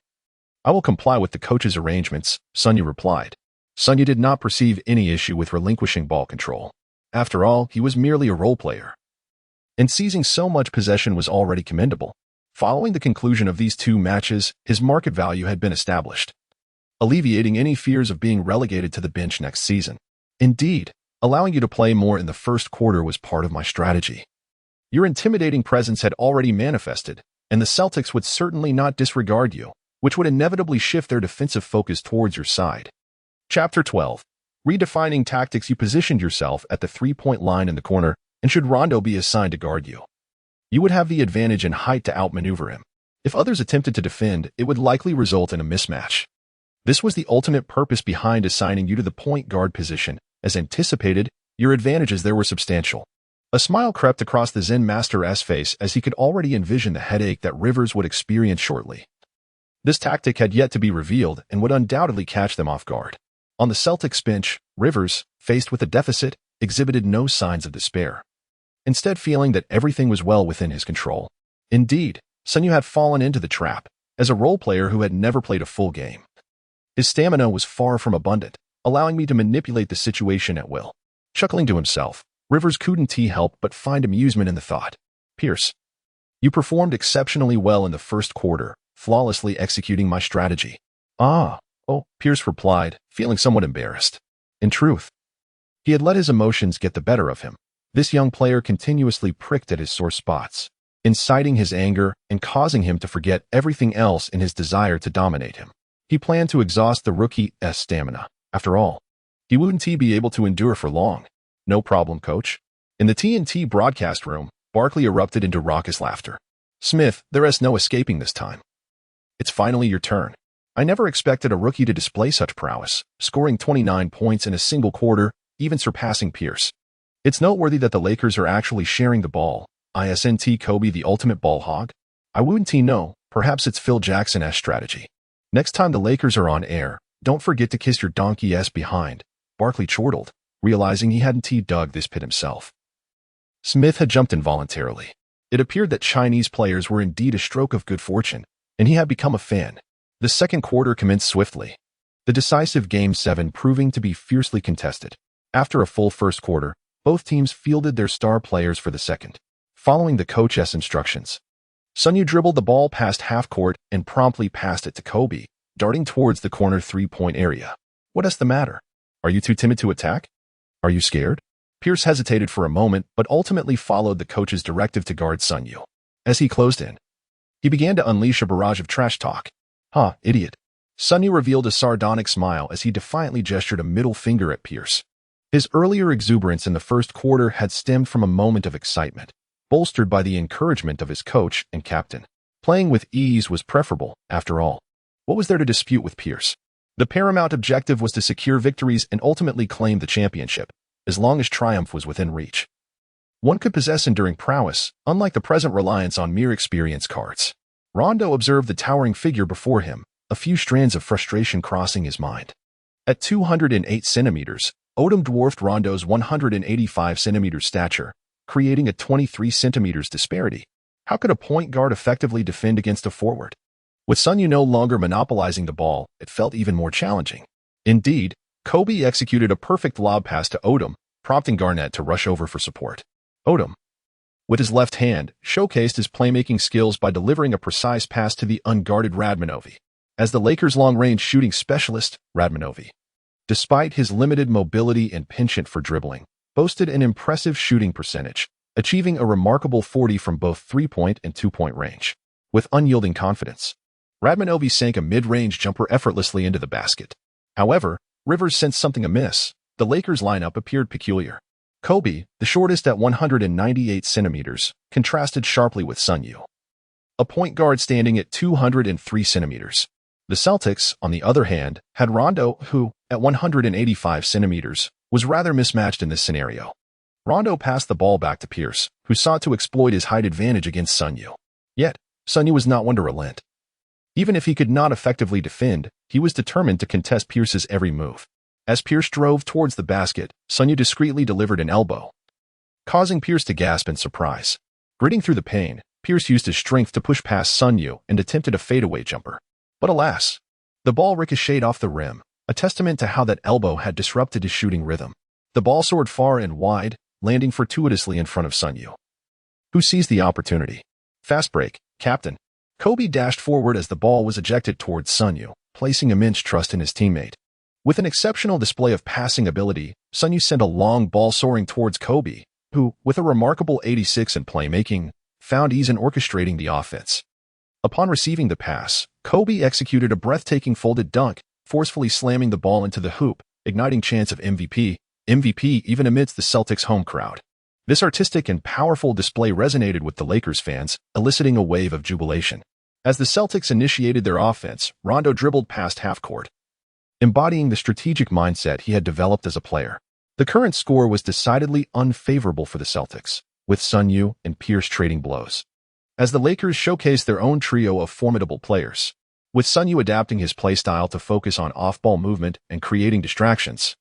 I will comply with the coach's arrangements, Sun Yue replied. Sun Yue did not perceive any issue with relinquishing ball control. After all, he was merely a role player, and seizing so much possession was already commendable. Following the conclusion of these two matches, his market value had been established, alleviating any fears of being relegated to the bench next season. Indeed, allowing you to play more in the first quarter was part of my strategy. Your intimidating presence had already manifested, and the Celtics would certainly not disregard you, which would inevitably shift their defensive focus towards your side. Chapter 12. Redefining tactics. You positioned yourself at the three-point line in the corner, and should Rondo be assigned to guard you, you would have the advantage in height to outmaneuver him. If others attempted to defend, it would likely result in a mismatch. This was the ultimate purpose behind assigning you to the point guard position. As anticipated, your advantages there were substantial. A smile crept across the Zen master's face as he could already envision the headache that Rivers would experience shortly. This tactic had yet to be revealed and would undoubtedly catch them off guard. On the Celtics bench, Rivers, faced with a deficit, exhibited no signs of despair, instead feeling that everything was well within his control. Indeed, Sun Yue had fallen into the trap, as a role player who had never played a full game. His stamina was far from abundant, allowing me to manipulate the situation at will. Chuckling to himself, Rivers couldn't help but find amusement in the thought. Pierce, you performed exceptionally well in the first quarter, flawlessly executing my strategy. Pierce replied, feeling somewhat embarrassed. In truth, he had let his emotions get the better of him. This young player continuously pricked at his sore spots, inciting his anger and causing him to forget everything else in his desire to dominate him. He planned to exhaust the rookie's stamina. After all, he wouldn't be able to endure for long. No problem, coach. In the TNT broadcast room, Barkley erupted into raucous laughter. Smith, there is no escaping this time. It's finally your turn. I never expected a rookie to display such prowess, scoring 29 points in a single quarter, even surpassing Pierce. It's noteworthy that the Lakers are actually sharing the ball. Isn't Kobe the ultimate ball hog? I wouldn't know. Perhaps it's Phil Jackson's strategy. Next time the Lakers are on air, don't forget to kiss your donkey ass behind. Barkley chortled, realizing he hadn't dug this pit himself. Smith had jumped involuntarily. It appeared that Chinese players were indeed a stroke of good fortune, and he had become a fan. The second quarter commenced swiftly, the decisive Game 7 proving to be fiercely contested. After a full first quarter, both teams fielded their star players for the second. Following the coach's instructions, Sun Yue dribbled the ball past half-court and promptly passed it to Kobe, darting towards the corner three-point area. What is the matter? Are you too timid to attack? Are you scared? Pierce hesitated for a moment, but ultimately followed the coach's directive to guard Sun Yue. As he closed in, he began to unleash a barrage of trash talk. Idiot. Sun Yue revealed a sardonic smile as he defiantly gestured a middle finger at Pierce. His earlier exuberance in the first quarter had stemmed from a moment of excitement, bolstered by the encouragement of his coach and captain. Playing with ease was preferable, after all. What was there to dispute with Pierce? The paramount objective was to secure victories and ultimately claim the championship, as long as triumph was within reach. One could possess enduring prowess, unlike the present reliance on mere experience cards. Rondo observed the towering figure before him, a few strands of frustration crossing his mind. At 208 centimeters, Odom dwarfed Rondo's 185 centimeter stature, creating a 23 centimeters disparity. How could a point guard effectively defend against a forward? With Sun Yue no longer monopolizing the ball, it felt even more challenging. Indeed, Kobe executed a perfect lob pass to Odom, prompting Garnett to rush over for support. Odom, with his left hand, showcased his playmaking skills by delivering a precise pass to the unguarded Radmanovi. As the Lakers' long-range shooting specialist, Radmanovi, despite his limited mobility and penchant for dribbling, boasted an impressive shooting percentage, achieving a remarkable 40 from both three-point and two-point range. With unyielding confidence, Radmanovic sank a mid-range jumper effortlessly into the basket. However, Rivers sensed something amiss. The Lakers' lineup appeared peculiar. Kobe, the shortest at 198 centimeters, contrasted sharply with Sun Yue, a point guard standing at 203 centimeters. The Celtics, on the other hand, had Rondo, who, at 185 centimeters, was rather mismatched in this scenario. Rondo passed the ball back to Pierce, who sought to exploit his height advantage against Sun Yue. Yet, Sun Yue was not one to relent. Even if he could not effectively defend, he was determined to contest Pierce's every move. As Pierce drove towards the basket, Sun Yue discreetly delivered an elbow, causing Pierce to gasp in surprise. Gritting through the pain, Pierce used his strength to push past Sun Yue and attempted a fadeaway jumper. But alas, the ball ricocheted off the rim, a testament to how that elbow had disrupted his shooting rhythm. The ball soared far and wide, landing fortuitously in front of Sun Yue, who seized the opportunity. Fast break, Captain. Kobe dashed forward as the ball was ejected towards Sun Yue, placing immense trust in his teammate. With an exceptional display of passing ability, Sun Yue sent a long ball soaring towards Kobe, who, with a remarkable 86 in playmaking, found ease in orchestrating the offense. Upon receiving the pass, Kobe executed a breathtaking folded dunk, forcefully slamming the ball into the hoop, igniting chants of MVP even amidst the Celtics' home crowd. This artistic and powerful display resonated with the Lakers fans, eliciting a wave of jubilation. As the Celtics initiated their offense, Rondo dribbled past half-court, embodying the strategic mindset he had developed as a player. The current score was decidedly unfavorable for the Celtics, with Sun Yue and Pierce trading blows, as the Lakers showcased their own trio of formidable players. With Sun Yue adapting his playstyle to focus on off-ball movement and creating distractions,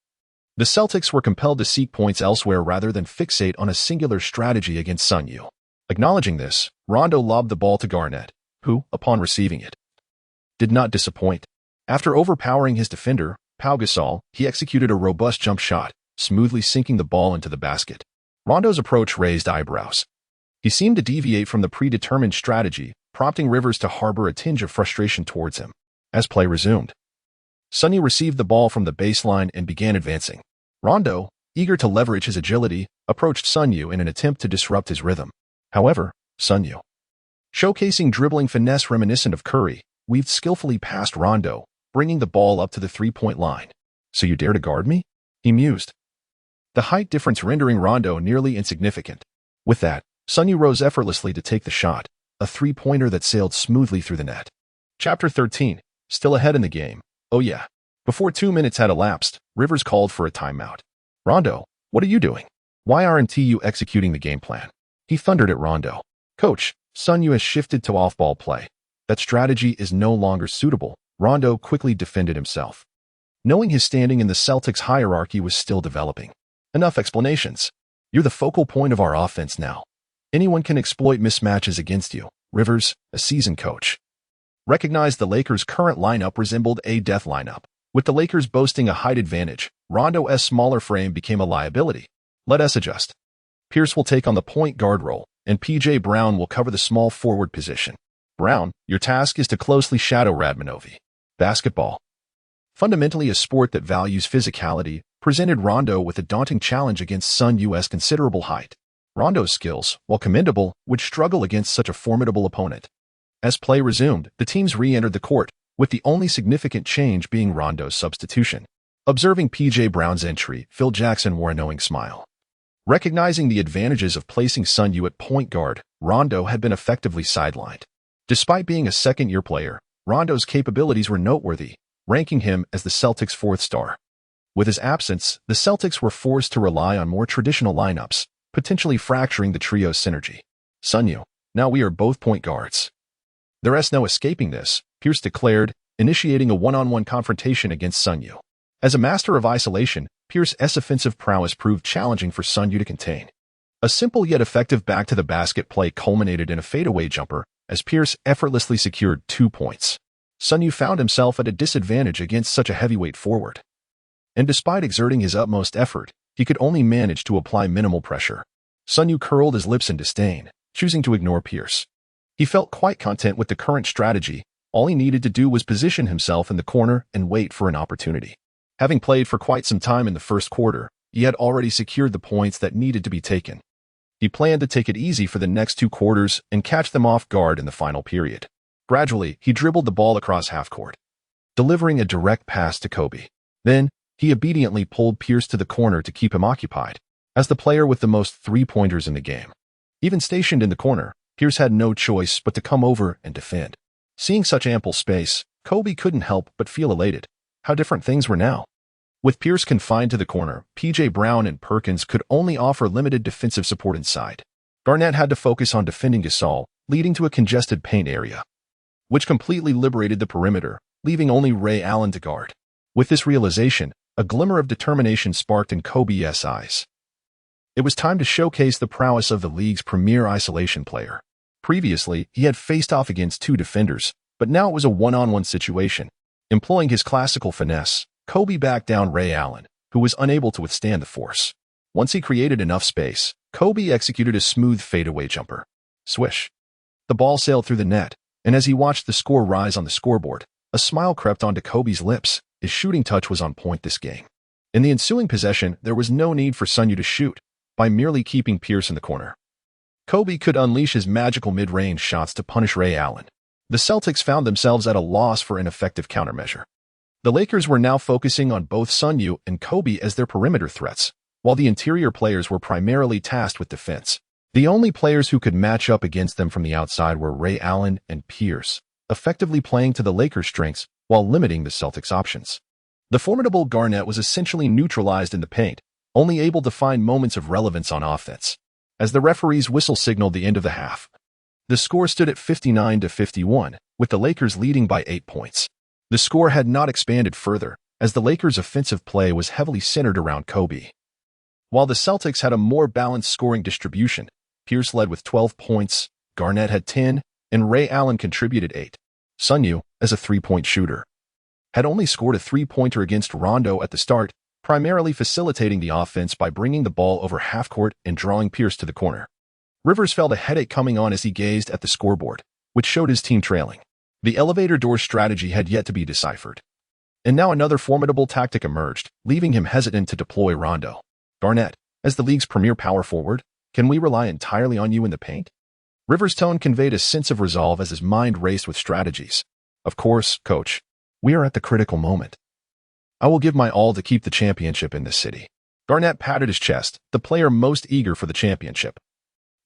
the Celtics were compelled to seek points elsewhere rather than fixate on a singular strategy against Sun Yue. Acknowledging this, Rondo lobbed the ball to Garnett, who, upon receiving it, did not disappoint. After overpowering his defender, Pau Gasol, he executed a robust jump shot, smoothly sinking the ball into the basket. Rondo's approach raised eyebrows. He seemed to deviate from the predetermined strategy, prompting Rivers to harbor a tinge of frustration towards him. As play resumed, Sun Yue received the ball from the baseline and began advancing. Rondo, eager to leverage his agility, approached Sun Yue in an attempt to disrupt his rhythm. However, Sun Yue, showcasing dribbling finesse reminiscent of Curry, weaved skillfully past Rondo, bringing the ball up to the three-point line. "So you dare to guard me?" he mused, the height difference rendering Rondo nearly insignificant. With that, Sun Yue rose effortlessly to take the shot, a three-pointer that sailed smoothly through the net. Chapter 13. Still ahead in the game. Oh yeah. Before 2 minutes had elapsed, Rivers called for a timeout. "Rondo, what are you doing? Why aren't you executing the game plan?" he thundered at Rondo. "Coach, Sun Yue has shifted to off-ball play. That strategy is no longer suitable." Rondo quickly defended himself, knowing his standing in the Celtics hierarchy was still developing. "Enough explanations. You're the focal point of our offense now. Anyone can exploit mismatches against you." Rivers, a seasoned coach, recognized the Lakers' current lineup resembled a death lineup. With the Lakers boasting a height advantage, Rondo's smaller frame became a liability. "Let us adjust. Pierce will take on the point guard role, and P.J. Brown will cover the small forward position. Brown, your task is to closely shadow Radmanovic." Basketball, fundamentally a sport that values physicality, presented Rondo with a daunting challenge against Sun Yue's considerable height. Rondo's skills, while commendable, would struggle against such a formidable opponent. As play resumed, the teams re-entered the court, with the only significant change being Rondo's substitution. Observing P.J. Brown's entry, Phil Jackson wore a knowing smile. Recognizing the advantages of placing Sun Yue at point guard, Rondo had been effectively sidelined. Despite being a second-year player, Rondo's capabilities were noteworthy, ranking him as the Celtics' fourth star. With his absence, the Celtics were forced to rely on more traditional lineups, potentially fracturing the trio's synergy. "Sun Yue, now we are both point guards. There's no escaping this," Pierce declared, initiating a one-on-one confrontation against Sun Yue. As a master of isolation, Pierce's offensive prowess proved challenging for Sun Yue to contain. A simple yet effective back-to-the-basket play culminated in a fadeaway jumper, as Pierce effortlessly secured 2 points. Sun Yue found himself at a disadvantage against such a heavyweight forward. And despite exerting his utmost effort, he could only manage to apply minimal pressure. Sun Yue curled his lips in disdain, choosing to ignore Pierce. He felt quite content with the current strategy. All he needed to do was position himself in the corner and wait for an opportunity. Having played for quite some time in the first quarter, he had already secured the points that needed to be taken. He planned to take it easy for the next 2 quarters and catch them off guard in the final period. Gradually, he dribbled the ball across half-court, delivering a direct pass to Kobe. Then, he obediently pulled Pierce to the corner to keep him occupied, as the player with the most three-pointers in the game. Even stationed in the corner, Pierce had no choice but to come over and defend. Seeing such ample space, Kobe couldn't help but feel elated. How different things were now. With Pierce confined to the corner, P.J. Brown and Perkins could only offer limited defensive support inside. Garnett had to focus on defending Gasol, leading to a congested paint area, which completely liberated the perimeter, leaving only Ray Allen to guard. With this realization, a glimmer of determination sparked in Kobe's eyes. It was time to showcase the prowess of the league's premier isolation player. Previously, he had faced off against 2 defenders, but now it was a one-on-one situation. Employing his classical finesse, Kobe backed down Ray Allen, who was unable to withstand the force. Once he created enough space, Kobe executed a smooth fadeaway jumper. Swish. The ball sailed through the net, and as he watched the score rise on the scoreboard, a smile crept onto Kobe's lips. His shooting touch was on point this game. In the ensuing possession, there was no need for Sun Yue to shoot, by merely keeping Pierce in the corner. Kobe could unleash his magical mid-range shots to punish Ray Allen. The Celtics found themselves at a loss for an effective countermeasure. The Lakers were now focusing on both Sun Yue and Kobe as their perimeter threats, while the interior players were primarily tasked with defense. The only players who could match up against them from the outside were Ray Allen and Pierce, effectively playing to the Lakers' strengths while limiting the Celtics' options. The formidable Garnett was essentially neutralized in the paint, only able to find moments of relevance on offense. As the referee's whistle signaled the end of the half, the score stood at 59-51, with the Lakers leading by 8 points. The score had not expanded further, as the Lakers' offensive play was heavily centered around Kobe. While the Celtics had a more balanced scoring distribution, Pierce led with 12 points, Garnett had 10, and Ray Allen contributed 8. Sun Yue, as a three-point shooter, had only scored a three-pointer against Rondo at the start, primarily facilitating the offense by bringing the ball over half-court and drawing Pierce to the corner. Rivers felt a headache coming on as he gazed at the scoreboard, which showed his team trailing. The elevator door strategy had yet to be deciphered. And now another formidable tactic emerged, leaving him hesitant to deploy Rondo. Garnett, as the league's premier power forward, can we rely entirely on you in the paint? Rivers' tone conveyed a sense of resolve as his mind raced with strategies. Of course, coach. We are at the critical moment. I will give my all to keep the championship in this city. Garnett patted his chest, the player most eager for the championship.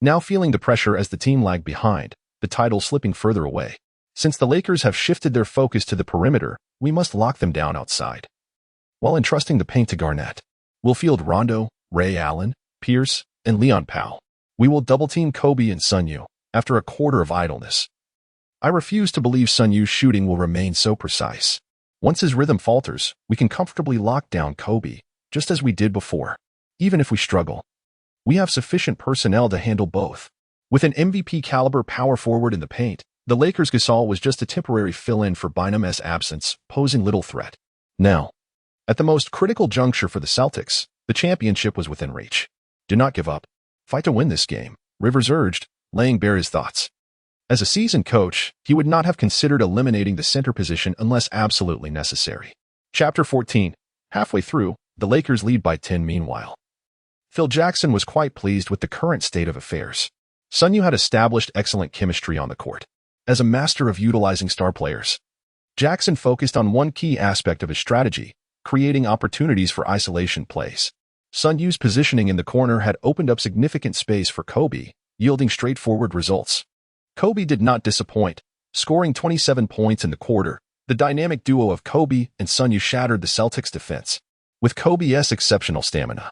Now feeling the pressure as the team lagged behind, the title slipping further away. Since the Lakers have shifted their focus to the perimeter, we must lock them down outside. While entrusting the paint to Garnett, we'll field Rondo, Ray Allen, Pierce, and Leon Powell. We will double-team Kobe and Sun Yue after a quarter of idleness. I refuse to believe Sun Yue's shooting will remain so precise. Once his rhythm falters, we can comfortably lock down Kobe, just as we did before. Even if we struggle, we have sufficient personnel to handle both. With an MVP-caliber power forward in the paint, the Lakers' Gasol was just a temporary fill-in for Bynum's absence, posing little threat. Now, at the most critical juncture for the Celtics, the championship was within reach. Do not give up. Fight to win this game, Rivers urged, laying bare his thoughts. As a seasoned coach, he would not have considered eliminating the center position unless absolutely necessary. Chapter 14. Halfway through, the Lakers lead by 10 meanwhile. Phil Jackson was quite pleased with the current state of affairs. Sun Yue had established excellent chemistry on the court. As a master of utilizing star players, Jackson focused on one key aspect of his strategy, creating opportunities for isolation plays. Sun Yue's positioning in the corner had opened up significant space for Kobe, yielding straightforward results. Kobe did not disappoint, scoring 27 points in the quarter. The dynamic duo of Kobe and Sun Yue shattered the Celtics' defense. With Kobe's exceptional stamina,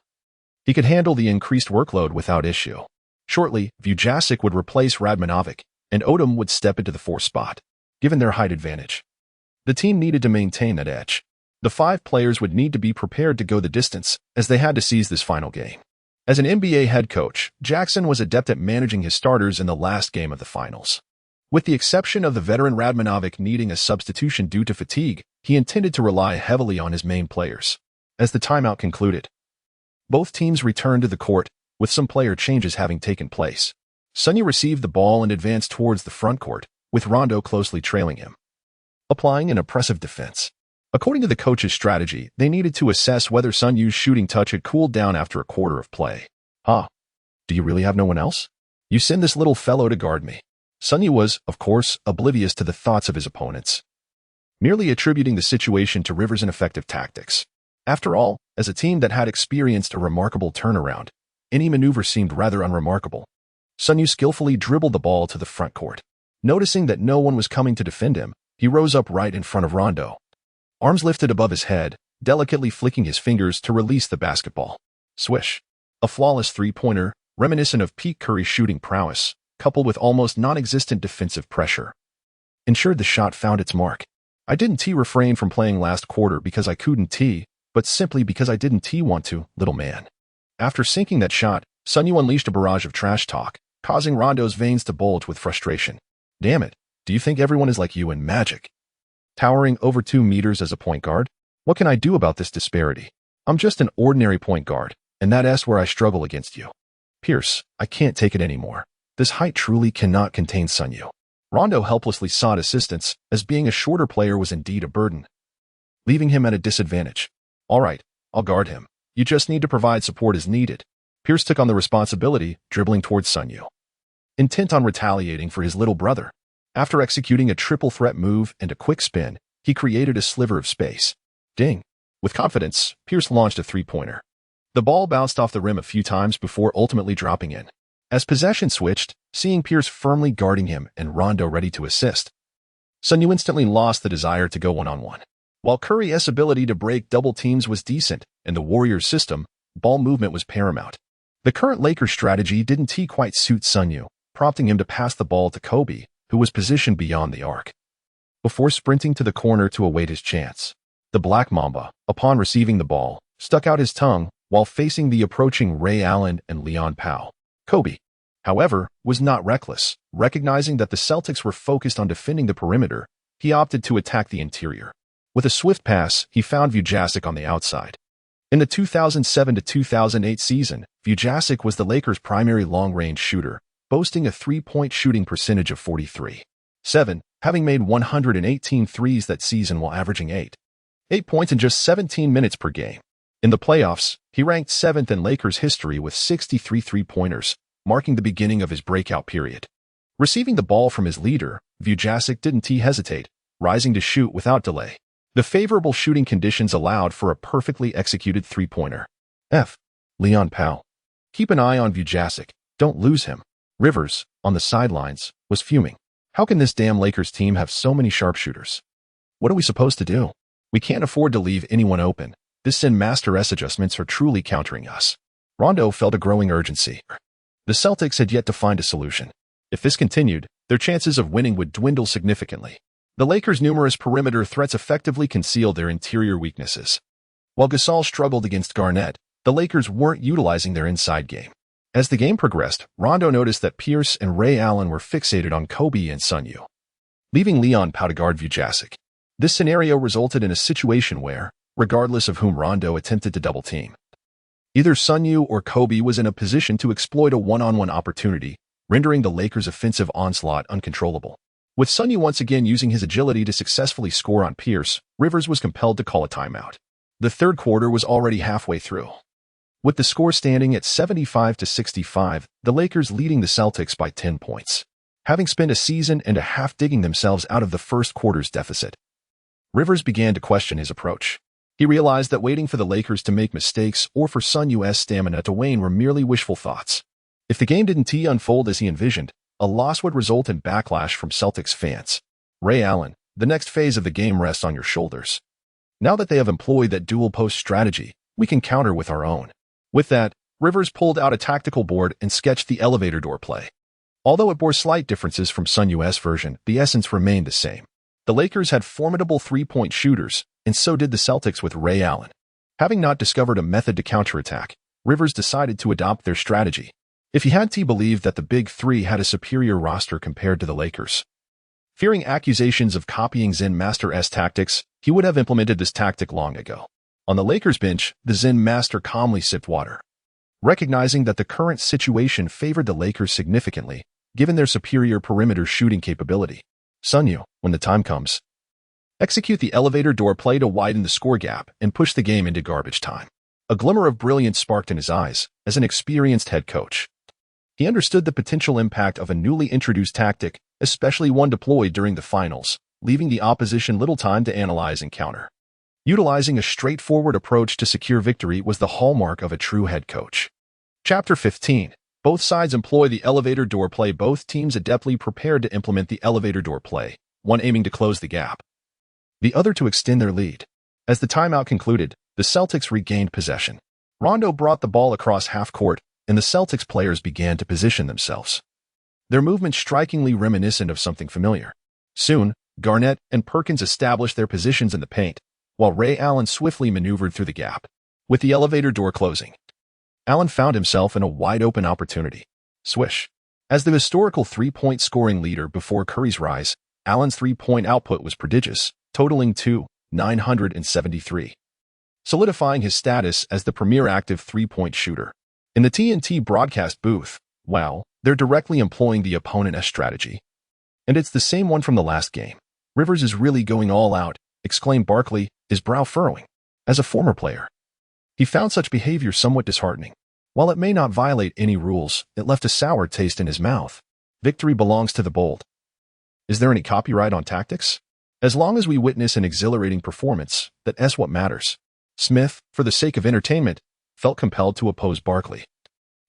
he could handle the increased workload without issue. Shortly, Vujasic would replace Radmanovic, and Odom would step into the 4th spot, given their height advantage. The team needed to maintain that edge. The 5 players would need to be prepared to go the distance, as they had to seize this final game. As an NBA head coach, Jackson was adept at managing his starters in the last game of the finals. With the exception of the veteran Radmanovic needing a substitution due to fatigue, he intended to rely heavily on his main players. As the timeout concluded, both teams returned to the court, with some player changes having taken place. Sun Yue received the ball and advanced towards the front court, with Rondo closely trailing him, applying an oppressive defense. According to the coach's strategy, they needed to assess whether Sun Yue's shooting touch had cooled down after a quarter of play. Do Do you really have no one else? You send this little fellow to guard me. Sun Yue was, of course, oblivious to the thoughts of his opponents, merely attributing the situation to Rivers' ineffective tactics. After all, as a team that had experienced a remarkable turnaround, any maneuver seemed rather unremarkable. Sun Yue skillfully dribbled the ball to the front court. Noticing that no one was coming to defend him, he rose up right in front of Rondo, arms lifted above his head, delicately flicking his fingers to release the basketball. Swish. A flawless three-pointer, reminiscent of peak Curry shooting prowess, coupled with almost non-existent defensive pressure, ensured the shot found its mark. I didn't refrain from playing last quarter because I couldn't but simply because I didn't want to, little man. After sinking that shot, Sun Yue unleashed a barrage of trash talk, causing Rondo's veins to bulge with frustration. Damn it, do you think everyone is like you in Magic? Towering over 2 meters as a point guard? What can I do about this disparity? I'm just an ordinary point guard, and that's where I struggle against you. Pierce, I can't take it anymore. This height truly cannot contain Sun Yue. Rondo helplessly sought assistance, as being a shorter player was indeed a burden, leaving him at a disadvantage. All right, I'll guard him. You just need to provide support as needed. Pierce took on the responsibility, dribbling towards Sun Yue, intent on retaliating for his little brother. After executing a triple threat move and a quick spin, he created a sliver of space. Ding! With confidence, Pierce launched a three-pointer. The ball bounced off the rim a few times before ultimately dropping in. As possession switched, seeing Pierce firmly guarding him and Rondo ready to assist, Sun Yue instantly lost the desire to go one-on-one. While Curry's ability to break double teams was decent, and the Warriors' system, ball movement was paramount. The current Lakers strategy didn't quite suit Sun Yue, prompting him to pass the ball to Kobe, who was positioned beyond the arc, before sprinting to the corner to await his chance. The Black Mamba, upon receiving the ball, stuck out his tongue while facing the approaching Ray Allen and Leon Powell. Kobe, however, was not reckless. Recognizing that the Celtics were focused on defending the perimeter, he opted to attack the interior. With a swift pass, he found Vujasic on the outside. In the 2007-2008 season, Vujasic was the Lakers' primary long-range shooter, boasting a three-point shooting percentage of 43.7%, having made 118 threes that season while averaging 8 points in just 17 minutes per game. In the playoffs, he ranked 7th in Lakers history with 63 three-pointers, marking the beginning of his breakout period. Receiving the ball from his leader, Vujasic didn't hesitate, rising to shoot without delay. The favorable shooting conditions allowed for a perfectly executed three-pointer. Leon Powell. Keep an eye on Vujasic. Don't lose him. Rivers, on the sidelines, was fuming. How can this damn Lakers team have so many sharpshooters? What are we supposed to do? We can't afford to leave anyone open. This Sin Master S adjustments are truly countering us. Rondo felt a growing urgency. The Celtics had yet to find a solution. If this continued, their chances of winning would dwindle significantly. The Lakers' numerous perimeter threats effectively concealed their interior weaknesses. While Gasol struggled against Garnett, the Lakers weren't utilizing their inside game. As the game progressed, Rondo noticed that Pierce and Ray Allen were fixated on Kobe and Sun Yue, leaving Leon Powell to guard Vujasic. This scenario resulted in a situation where, regardless of whom Rondo attempted to double-team, either Sun Yue or Kobe was in a position to exploit a one-on-one opportunity, rendering the Lakers' offensive onslaught uncontrollable. With Sun Yue once again using his agility to successfully score on Pierce, Rivers was compelled to call a timeout. The third quarter was already halfway through, with the score standing at 75-65, the Lakers leading the Celtics by 10 points. Having spent a season and a half digging themselves out of the first quarter's deficit, Rivers began to question his approach. He realized that waiting for the Lakers to make mistakes or for Sun Yue's stamina to wane were merely wishful thoughts. If the game didn't unfold as he envisioned, a loss would result in backlash from Celtics fans. Ray Allen, the next phase of the game rests on your shoulders. Now that they have employed that dual post strategy, we can counter with our own. With that, Rivers pulled out a tactical board and sketched the elevator door play. Although it bore slight differences from Sun Yue's version, the essence remained the same. The Lakers had formidable three-point shooters, and so did the Celtics with Ray Allen. Having not discovered a method to counterattack, Rivers decided to adopt their strategy. If he had believed that the Big Three had a superior roster compared to the Lakers, fearing accusations of copying Zen Master S tactics, he would have implemented this tactic long ago. On the Lakers bench, the Zen Master calmly sipped water, recognizing that the current situation favored the Lakers significantly, given their superior perimeter shooting capability. Sun Yue, when the time comes, execute the elevator door play to widen the score gap and push the game into garbage time. A glimmer of brilliance sparked in his eyes as an experienced head coach. He understood the potential impact of a newly introduced tactic, especially one deployed during the finals, leaving the opposition little time to analyze and counter. Utilizing a straightforward approach to secure victory was the hallmark of a true head coach. Chapter 15. Both sides employ the elevator door play. Both teams adeptly prepared to implement the elevator door play, one aiming to close the gap, the other to extend their lead. As the timeout concluded, the Celtics regained possession. Rondo brought the ball across half court, and the Celtics players began to position themselves. Their movement strikingly reminiscent of something familiar. Soon, Garnett and Perkins established their positions in the paint, while Ray Allen swiftly maneuvered through the gap. With the elevator door closing, Allen found himself in a wide-open opportunity. Swish. As the historical three-point scoring leader before Curry's rise, Allen's three-point output was prodigious, totaling 973, solidifying his status as the premier active three-point shooter. In the TNT broadcast booth, wow, they're directly employing the opponent's strategy. And it's the same one from the last game. Rivers is really going all out, exclaimed Barkley, his brow furrowing. As a former player, he found such behavior somewhat disheartening. While it may not violate any rules, it left a sour taste in his mouth. Victory belongs to the bold. Is there any copyright on tactics? As long as we witness an exhilarating performance, that's what matters. Smith, for the sake of entertainment, felt compelled to oppose Barkley,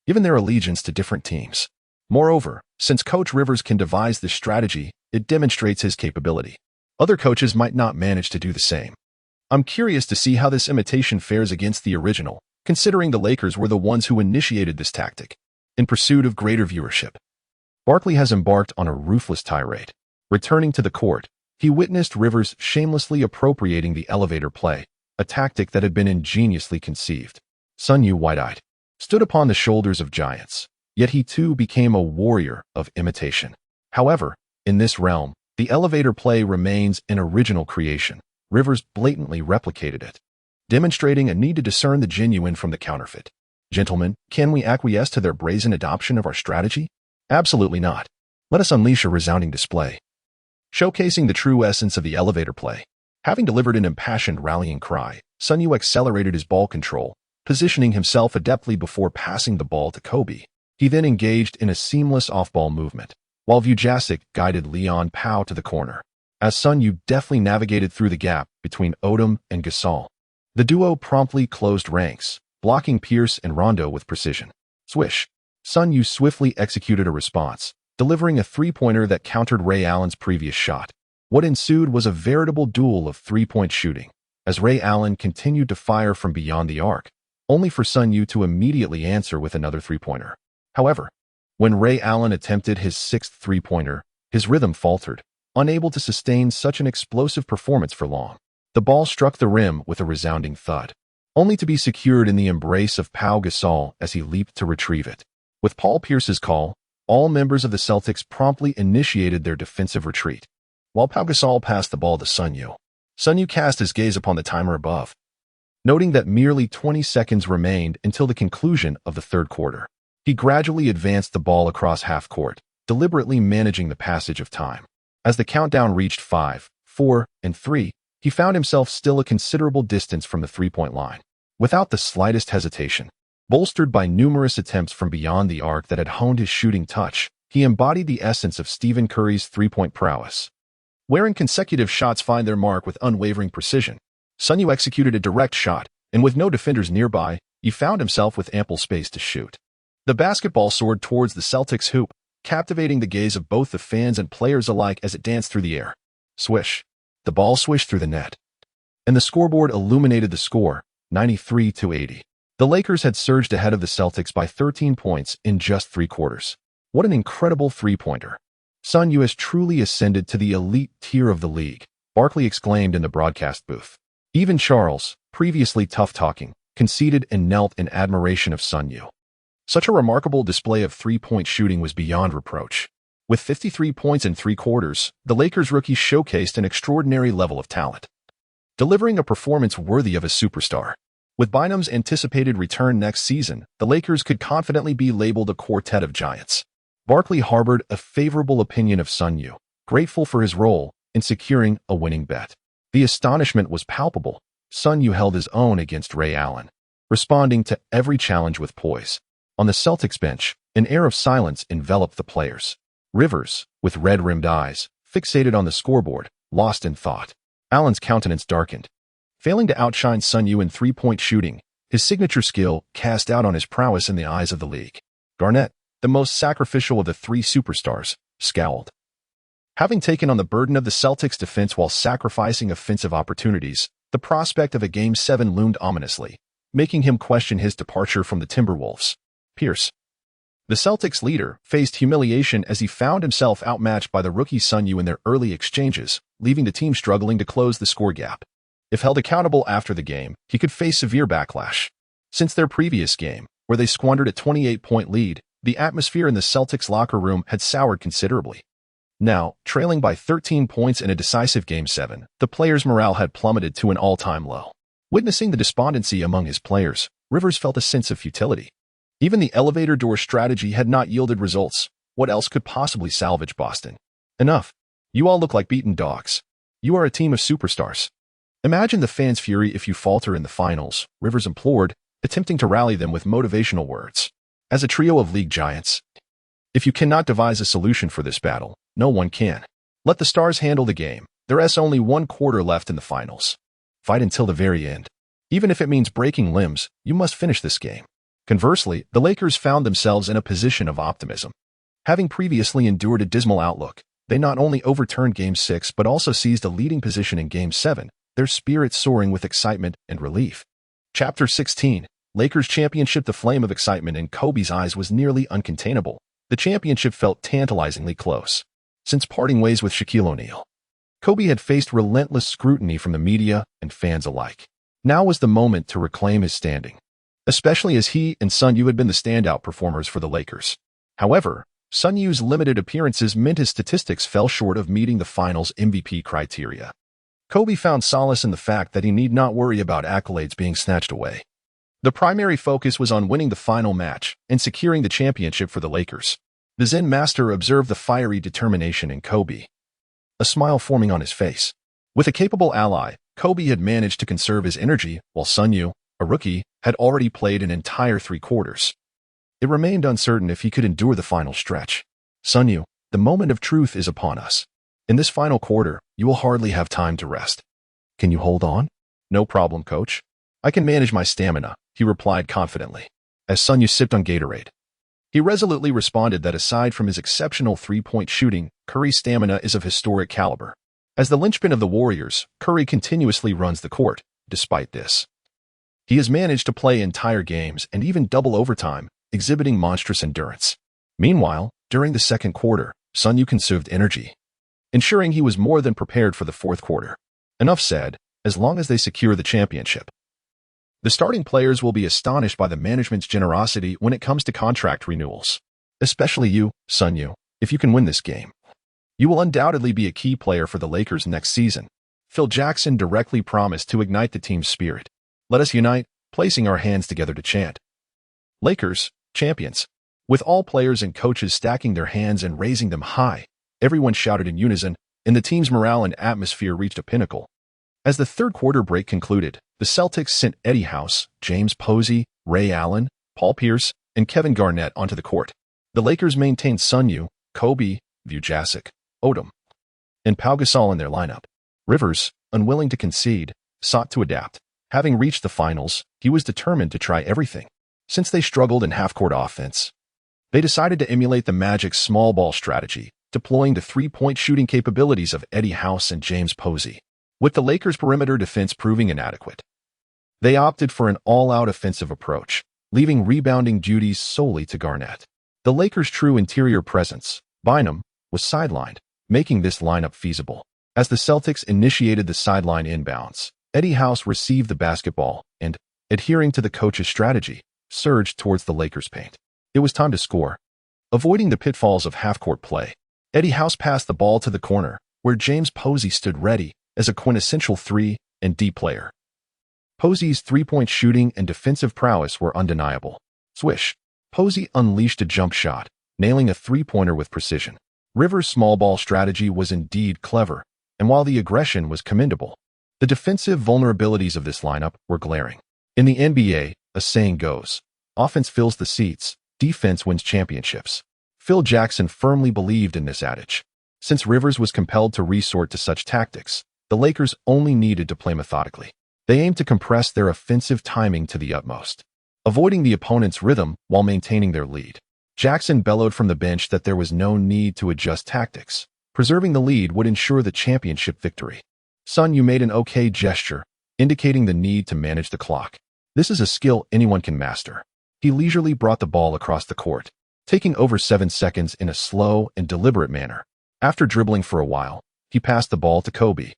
given their allegiance to different teams. Moreover, since Coach Rivers can devise this strategy, it demonstrates his capability. Other coaches might not manage to do the same. I'm curious to see how this imitation fares against the original, considering the Lakers were the ones who initiated this tactic, in pursuit of greater viewership. Barkley has embarked on a ruthless tirade. Returning to the court, he witnessed Rivers shamelessly appropriating the elevator play, a tactic that had been ingeniously conceived. Sun Yue, wide-eyed, stood upon the shoulders of giants, yet he too became a warrior of imitation. However, in this realm, the elevator play remains an original creation. Rivers blatantly replicated it, demonstrating a need to discern the genuine from the counterfeit. Gentlemen, can we acquiesce to their brazen adoption of our strategy? Absolutely not. Let us unleash a resounding display, showcasing the true essence of the elevator play. Having delivered an impassioned rallying cry, Sun Yue accelerated his ball control, positioning himself adeptly before passing the ball to Kobe. He then engaged in a seamless off-ball movement, while Vujasic guided Leon Pau to the corner. As Sun Yue deftly navigated through the gap between Odom and Gasol, the duo promptly closed ranks, blocking Pierce and Rondo with precision. Swish. Sun Yue swiftly executed a response, delivering a three-pointer that countered Ray Allen's previous shot. What ensued was a veritable duel of three-point shooting, as Ray Allen continued to fire from beyond the arc, only for Sun Yue to immediately answer with another three-pointer. However, when Ray Allen attempted his sixth three-pointer, his rhythm faltered, unable to sustain such an explosive performance for long. The ball struck the rim with a resounding thud, only to be secured in the embrace of Pau Gasol as he leaped to retrieve it. With Paul Pierce's call, all members of the Celtics promptly initiated their defensive retreat. While Pau Gasol passed the ball to Sun Yue cast his gaze upon the timer above, noting that merely 20 seconds remained until the conclusion of the third quarter. He gradually advanced the ball across half court, deliberately managing the passage of time. As the countdown reached 5, 4, and 3, he found himself still a considerable distance from the three-point line. Without the slightest hesitation, bolstered by numerous attempts from beyond the arc that had honed his shooting touch, he embodied the essence of Stephen Curry's three-point prowess. Wherein consecutive shots find their mark with unwavering precision, Sun Yue executed a direct shot, and with no defenders nearby, he found himself with ample space to shoot. The basketball soared towards the Celtics hoop, captivating the gaze of both the fans and players alike as it danced through the air. Swish. The ball swished through the net, and the scoreboard illuminated the score, 93-80. The Lakers had surged ahead of the Celtics by 13 points in just 3 quarters. What an incredible three-pointer. Sun Yue has truly ascended to the elite tier of the league, Barkley exclaimed in the broadcast booth. Even Charles, previously tough-talking, conceded and knelt in admiration of Sun Yue. Such a remarkable display of three-point shooting was beyond reproach. With 53 points in 3 quarters, the Lakers rookie showcased an extraordinary level of talent, delivering a performance worthy of a superstar. With Bynum's anticipated return next season, the Lakers could confidently be labeled a quartet of giants. Barkley harbored a favorable opinion of Sun Yue, grateful for his role in securing a winning bet. The astonishment was palpable. Sun Yue held his own against Ray Allen, responding to every challenge with poise. On the Celtics bench, An air of silence enveloped the players. Rivers, with red-rimmed eyes, fixated on the scoreboard, lost in thought. Allen's countenance darkened. Failing to outshine Sun Yue in three-point shooting, his signature skill cast doubt on his prowess in the eyes of the league. Garnett, the most sacrificial of the three superstars, scowled. Having taken on the burden of the Celtics' defense while sacrificing offensive opportunities, the prospect of a Game 7 loomed ominously, making him question his departure from the Timberwolves. Pierce, the Celtics leader, faced humiliation as he found himself outmatched by the rookie Sun Yue in their early exchanges, leaving the team struggling to close the score gap. If held accountable after the game, he could face severe backlash. Since their previous game, where they squandered a 28-point lead, the atmosphere in the Celtics locker room had soured considerably. Now, trailing by 13 points in a decisive Game 7, the players' morale had plummeted to an all-time low. Witnessing the despondency among his players, Rivers felt a sense of futility. Even the elevator door strategy had not yielded results. What else could possibly salvage Boston? Enough. You all look like beaten dogs. You are a team of superstars. Imagine the fans' fury if you falter in the finals, Rivers implored, attempting to rally them with motivational words. As a trio of league giants, if you cannot devise a solution for this battle, no one can. Let the stars handle the game. There's only one quarter left in the finals. Fight until the very end. Even if it means breaking limbs, you must finish this game. Conversely, the Lakers found themselves in a position of optimism. Having previously endured a dismal outlook, they not only overturned Game 6 but also seized a leading position in Game 7, their spirits soaring with excitement and relief. Chapter 16, Lakers Championship. The flame of excitement in Kobe's eyes was nearly uncontainable. The championship felt tantalizingly close. Since parting ways with Shaquille O'Neal, Kobe had faced relentless scrutiny from the media and fans alike. Now was the moment to reclaim his standing, especially as he and Sun Yue had been the standout performers for the Lakers. However, Sun Yue's limited appearances meant his statistics fell short of meeting the finals MVP criteria. Kobe found solace in the fact that he need not worry about accolades being snatched away. The primary focus was on winning the final match and securing the championship for the Lakers. The Zen master observed the fiery determination in Kobe, a smile forming on his face. With a capable ally, Kobe had managed to conserve his energy, while Sun Yue, a rookie, had already played an entire 3 quarters. It remained uncertain if he could endure the final stretch. Sun Yue, the moment of truth is upon us. In this final quarter, you will hardly have time to rest. Can you hold on? No problem, coach. I can manage my stamina, he replied confidently. As Sun Yue sipped on Gatorade, he resolutely responded that aside from his exceptional 3-point shooting, Curry's stamina is of historic caliber. As the linchpin of the Warriors, Curry continuously runs the court. Despite this, he has managed to play entire games and even double overtime, exhibiting monstrous endurance. Meanwhile, during the second quarter, Sun Yue conserved energy, ensuring he was more than prepared for the fourth quarter. Enough said, as long as they secure the championship. The starting players will be astonished by the management's generosity when it comes to contract renewals. Especially you, Sun Yue, if you can win this game. You will undoubtedly be a key player for the Lakers next season. Phil Jackson directly promised to ignite the team's spirit. Let us unite, placing our hands together to chant. Lakers, champions. With all players and coaches stacking their hands and raising them high, everyone shouted in unison, and the team's morale and atmosphere reached a pinnacle. As the third quarter break concluded, the Celtics sent Eddie House, James Posey, Ray Allen, Paul Pierce, and Kevin Garnett onto the court. The Lakers maintained Sun Yue, Kobe, Vujasic, Odom, and Pau Gasol in their lineup. Rivers, unwilling to concede, sought to adapt. Having reached the finals, he was determined to try everything. Since they struggled in half-court offense, they decided to emulate the Magic's small ball strategy, deploying the 3-point shooting capabilities of Eddie House and James Posey. With the Lakers' perimeter defense proving inadequate, they opted for an all-out offensive approach, leaving rebounding duties solely to Garnett. The Lakers' true interior presence, Bynum, was sidelined, making this lineup feasible. As the Celtics initiated the sideline inbounds, Eddie House received the basketball and, adhering to the coach's strategy, surged towards the Lakers' paint. It was time to score. Avoiding the pitfalls of half-court play, Eddie House passed the ball to the corner, where James Posey stood ready as a quintessential 3 and D player. Posey's 3-point shooting and defensive prowess were undeniable. Swish. Posey unleashed a jump shot, nailing a 3-pointer with precision. Rivers' small ball strategy was indeed clever, and while the aggression was commendable, the defensive vulnerabilities of this lineup were glaring. In the NBA, a saying goes, offense fills the seats, defense wins championships. Phil Jackson firmly believed in this adage. Since Rivers was compelled to resort to such tactics, the Lakers only needed to play methodically. They aimed to compress their offensive timing to the utmost, avoiding the opponent's rhythm while maintaining their lead. Jackson bellowed from the bench that there was no need to adjust tactics. Preserving the lead would ensure the championship victory. Sun Yue made an okay gesture, indicating the need to manage the clock. This is a skill anyone can master. He leisurely brought the ball across the court, taking over 7 seconds in a slow and deliberate manner. After dribbling for a while, he passed the ball to Kobe,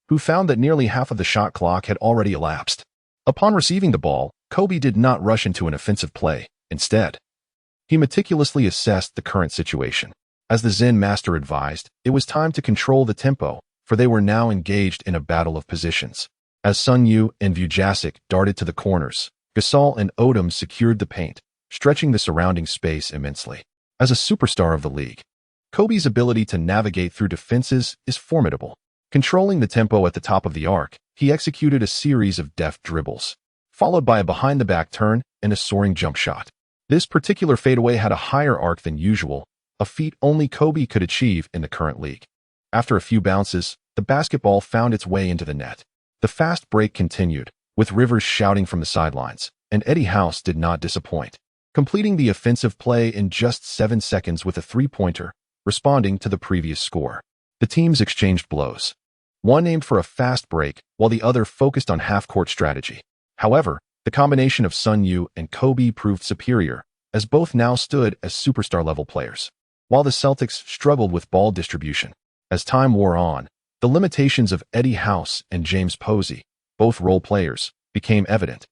who found that nearly half of the shot clock had already elapsed. Upon receiving the ball, Kobe did not rush into an offensive play. Instead, he meticulously assessed the current situation. As the Zen master advised, it was time to control the tempo, for they were now engaged in a battle of positions. As Sun Yue and Vujasic darted to the corners, Gasol and Odom secured the paint, stretching the surrounding space immensely. As a superstar of the league, Kobe's ability to navigate through defenses is formidable. Controlling the tempo at the top of the arc, he executed a series of deft dribbles, followed by a behind-the-back turn and a soaring jump shot. This particular fadeaway had a higher arc than usual, a feat only Kobe could achieve in the current league. After a few bounces, the basketball found its way into the net. The fast break continued, with Rivers shouting from the sidelines, and Eddie House did not disappoint, completing the offensive play in just 7 seconds with a three-pointer, responding to the previous score. The teams exchanged blows. One aimed for a fast break, while the other focused on half-court strategy. However, the combination of Sun Yue and Kobe proved superior, as both now stood as superstar-level players, while the Celtics struggled with ball distribution. As time wore on, the limitations of Eddie House and James Posey, both role players, became evident.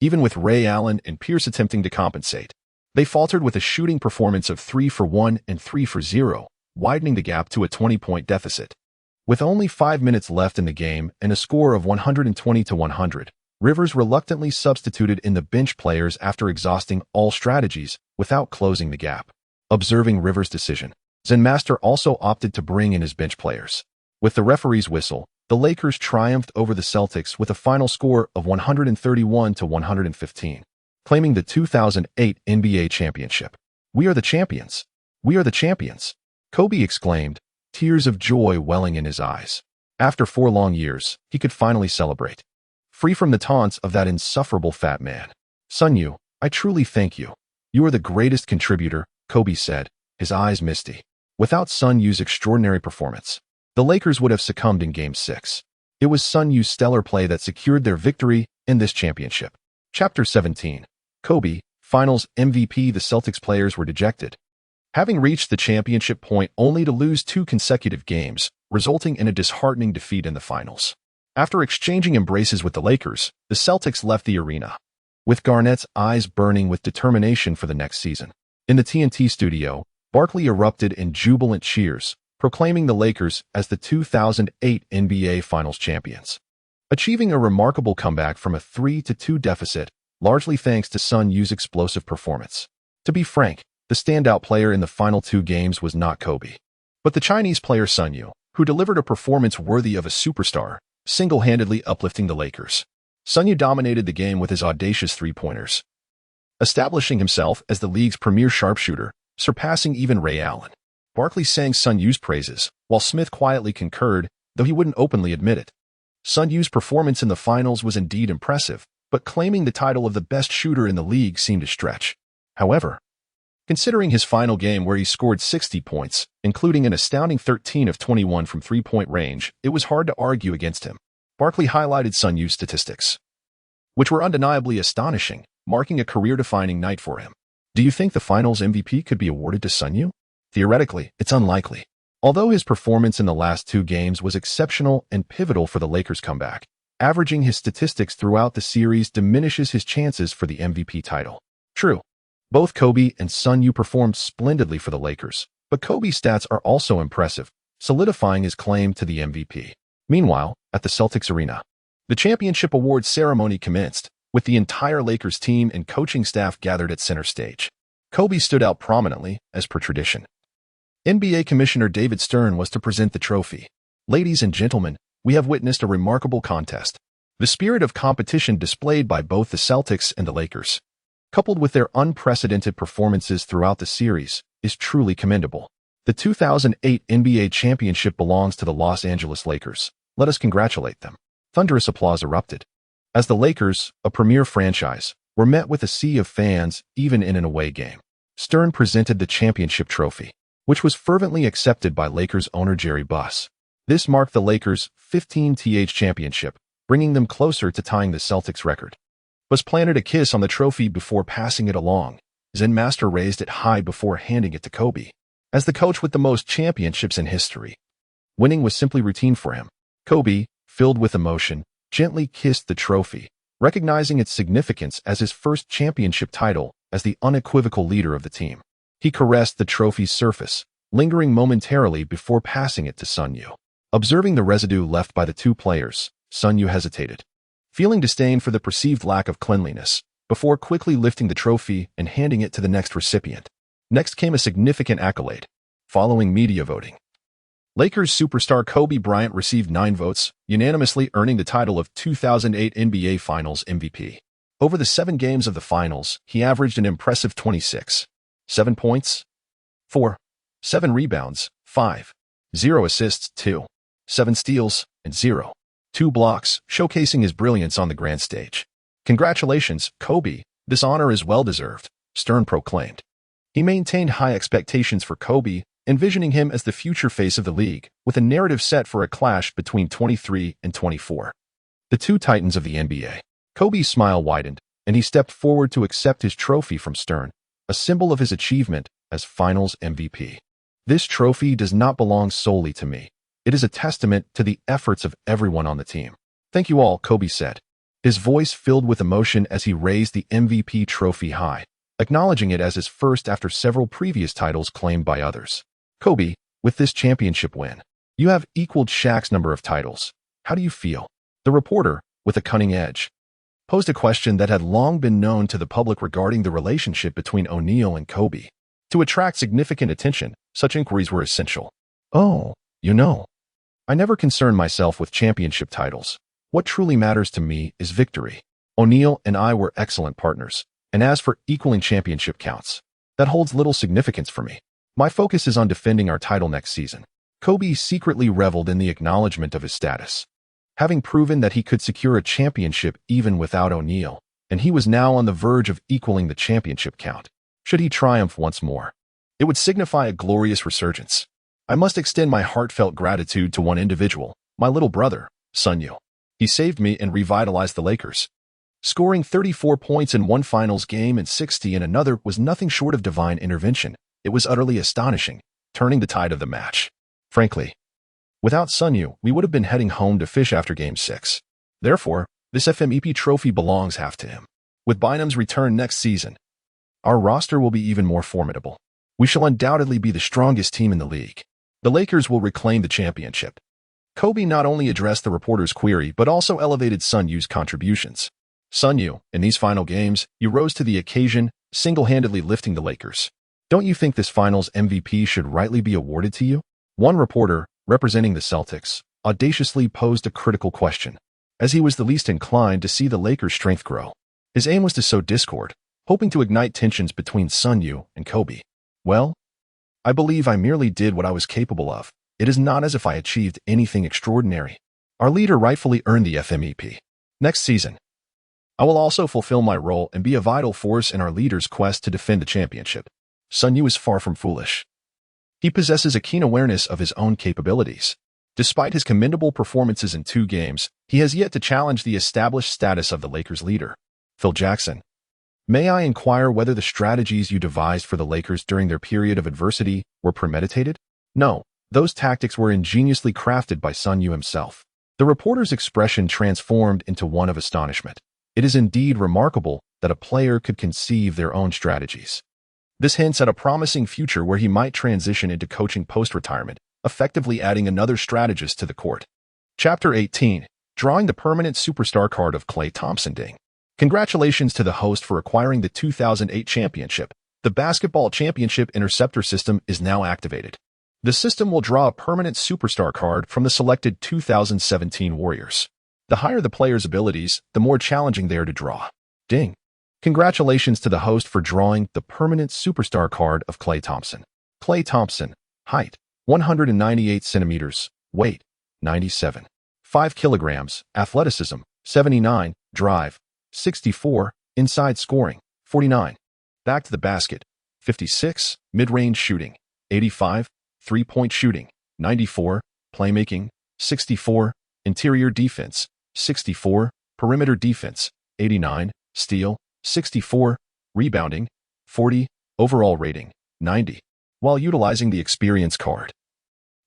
Even with Ray Allen and Pierce attempting to compensate, they faltered with a shooting performance of 3 for 1 and 3 for 0, widening the gap to a 20-point deficit. With only 5 minutes left in the game and a score of 120-100, Rivers reluctantly substituted in the bench players after exhausting all strategies without closing the gap. Observing Rivers' decision, Zen Master also opted to bring in his bench players. With the referee's whistle, the Lakers triumphed over the Celtics with a final score of 131-115. Claiming the 2008 NBA championship. "We are the champions! We are the champions!" Kobe exclaimed, tears of joy welling in his eyes. After 4 long years, he could finally celebrate, free from the taunts of that insufferable fat man. "Sun Yue, I truly thank you. You are the greatest contributor," Kobe said, his eyes misty. Without Sun Yue's extraordinary performance, the Lakers would have succumbed in Game 6. It was Sun Yue's stellar play that secured their victory in this championship. Chapter 17. Kobe, Finals MVP. The Celtics players were dejected, having reached the championship point only to lose 2 consecutive games, resulting in a disheartening defeat in the finals. After exchanging embraces with the Lakers, the Celtics left the arena, with Garnett's eyes burning with determination for the next season. In the TNT studio, Barkley erupted in jubilant cheers, proclaiming the Lakers as the 2008 NBA Finals champions, achieving a remarkable comeback from a 3-2 deficit, largely thanks to Sun Yue's explosive performance. To be frank, the standout player in the final 2 games was not Kobe, but the Chinese player Sun Yue, who delivered a performance worthy of a superstar, single-handedly uplifting the Lakers. Sun Yue dominated the game with his audacious three-pointers, establishing himself as the league's premier sharpshooter, surpassing even Ray Allen. Barkley sang Sun Yue's praises, while Smith quietly concurred, though he wouldn't openly admit it. Sun Yue's performance in the finals was indeed impressive, but claiming the title of the best shooter in the league seemed a stretch. However, considering his final game where he scored 60 points, including an astounding 13 of 21 from three-point range, it was hard to argue against him. Barkley highlighted Sun Yue's statistics, which were undeniably astonishing, marking a career-defining night for him. "Do you think the Finals MVP could be awarded to Sun Yue? Theoretically, it's unlikely. Although his performance in the last 2 games was exceptional and pivotal for the Lakers' comeback, averaging his statistics throughout the series diminishes his chances for the MVP title." True, both Kobe and Sun Yue performed splendidly for the Lakers, but Kobe's stats are also impressive, solidifying his claim to the MVP. Meanwhile, at the Celtics arena, the championship awards ceremony commenced, with the entire Lakers team and coaching staff gathered at center stage. Kobe stood out prominently, as per tradition. NBA Commissioner David Stern was to present the trophy. "Ladies and gentlemen, we have witnessed a remarkable contest. The spirit of competition displayed by both the Celtics and the Lakers coupled with their unprecedented performances throughout the series, is truly commendable. The 2008 NBA championship belongs to the Los Angeles Lakers. Let us congratulate them. Thunderous applause erupted. As the Lakers, a premier franchise, were met with a sea of fans even in an away game, Stern presented the championship trophy, which was fervently accepted by Lakers owner Jerry Buss. This marked the Lakers' 15th championship, bringing them closer to tying the Celtics record. Buss planted a kiss on the trophy before passing it along. Zen Master raised it high before handing it to Kobe. As the coach with the most championships in history, winning was simply routine for him. Kobe, filled with emotion, gently kissed the trophy, recognizing its significance as his first championship title as the unequivocal leader of the team. He caressed the trophy's surface, lingering momentarily before passing it to Sun Yue. Observing the residue left by the two players, Sun Yue hesitated, feeling disdain for the perceived lack of cleanliness, before quickly lifting the trophy and handing it to the next recipient. Next came a significant accolade. Following media voting, Lakers superstar Kobe Bryant received 9 votes, unanimously earning the title of 2008 NBA Finals MVP. Over the 7 games of the finals, he averaged an impressive 26.7 points, 4.7 rebounds, 5.0 assists, 2.7 steals, and 0.2 blocks, showcasing his brilliance on the grand stage. Congratulations, Kobe. This honor is well-deserved, Stern proclaimed. He maintained high expectations for Kobe, envisioning him as the future face of the league, with a narrative set for a clash between 23 and 24. The two titans of the NBA. Kobe's smile widened, and he stepped forward to accept his trophy from Stern, a symbol of his achievement as Finals MVP. This trophy does not belong solely to me. It is a testament to the efforts of everyone on the team. Thank you all, Kobe said, his voice filled with emotion as he raised the MVP trophy high, acknowledging it as his first after several previous titles claimed by others. Kobe, with this championship win, you have equaled Shaq's number of titles. How do you feel? The reporter, with a cunning edge, posed a question that had long been known to the public regarding the relationship between O'Neal and Kobe. To attract significant attention, such inquiries were essential. Oh, I never concern myself with championship titles. What truly matters to me is victory. O'Neal and I were excellent partners, and as for equaling championship counts, that holds little significance for me. My focus is on defending our title next season. Kobe secretly reveled in the acknowledgement of his status, having proven that he could secure a championship even without O'Neal, and he was now on the verge of equaling the championship count. Should he triumph once more, it would signify a glorious resurgence. I must extend my heartfelt gratitude to one individual, my little brother, Sun Yue. He saved me and revitalized the Lakers. Scoring 34 points in one finals game and 60 in another was nothing short of divine intervention. It was utterly astonishing, turning the tide of the match. Frankly, without Sun Yue, we would have been heading home to fish after Game 6. Therefore, this FMEP trophy belongs half to him. With Bynum's return next season, our roster will be even more formidable. We shall undoubtedly be the strongest team in the league. The Lakers will reclaim the championship. Kobe not only addressed the reporter's query, but also elevated Sun Yue's contributions. Sun Yue, in these final games, you rose to the occasion, single-handedly lifting the Lakers. Don't you think this finals MVP should rightly be awarded to you? One reporter, representing the Celtics, audaciously posed a critical question, as he was the least inclined to see the Lakers' strength grow. His aim was to sow discord, hoping to ignite tensions between Sun Yue and Kobe. Well, I believe I merely did what I was capable of. It is not as if I achieved anything extraordinary. Our leader rightfully earned the FMEP. Next season, I will also fulfill my role and be a vital force in our leader's quest to defend the championship. Sun Yue is far from foolish. He possesses a keen awareness of his own capabilities. Despite his commendable performances in 2 games, he has yet to challenge the established status of the Lakers' leader. Phil Jackson, may I inquire whether the strategies you devised for the Lakers during their period of adversity were premeditated? No, those tactics were ingeniously crafted by Sun Yue himself. The reporter's expression transformed into one of astonishment. It is indeed remarkable that a player could conceive their own strategies. This hints at a promising future where he might transition into coaching post-retirement, effectively adding another strategist to the court. Chapter 18. Drawing the permanent superstar card of Klay Thompson. Congratulations to the host for acquiring the 2008 championship. The basketball championship interceptor system is now activated. The system will draw a permanent superstar card from the selected 2017 Warriors. The higher the player's abilities, the more challenging they are to draw. Ding. Congratulations to the host for drawing the permanent superstar card of Klay Thompson. Klay Thompson, height, 198 centimeters, weight, 97. 5 kilograms, athleticism, 79, drive, 64, inside scoring, 49. Back to the basket, 56, mid-range shooting, 85, three-point shooting, 94, playmaking, 64, interior defense, 64, perimeter defense, 89, steal, 64, rebounding, 40, overall rating, 90. While utilizing the experience card,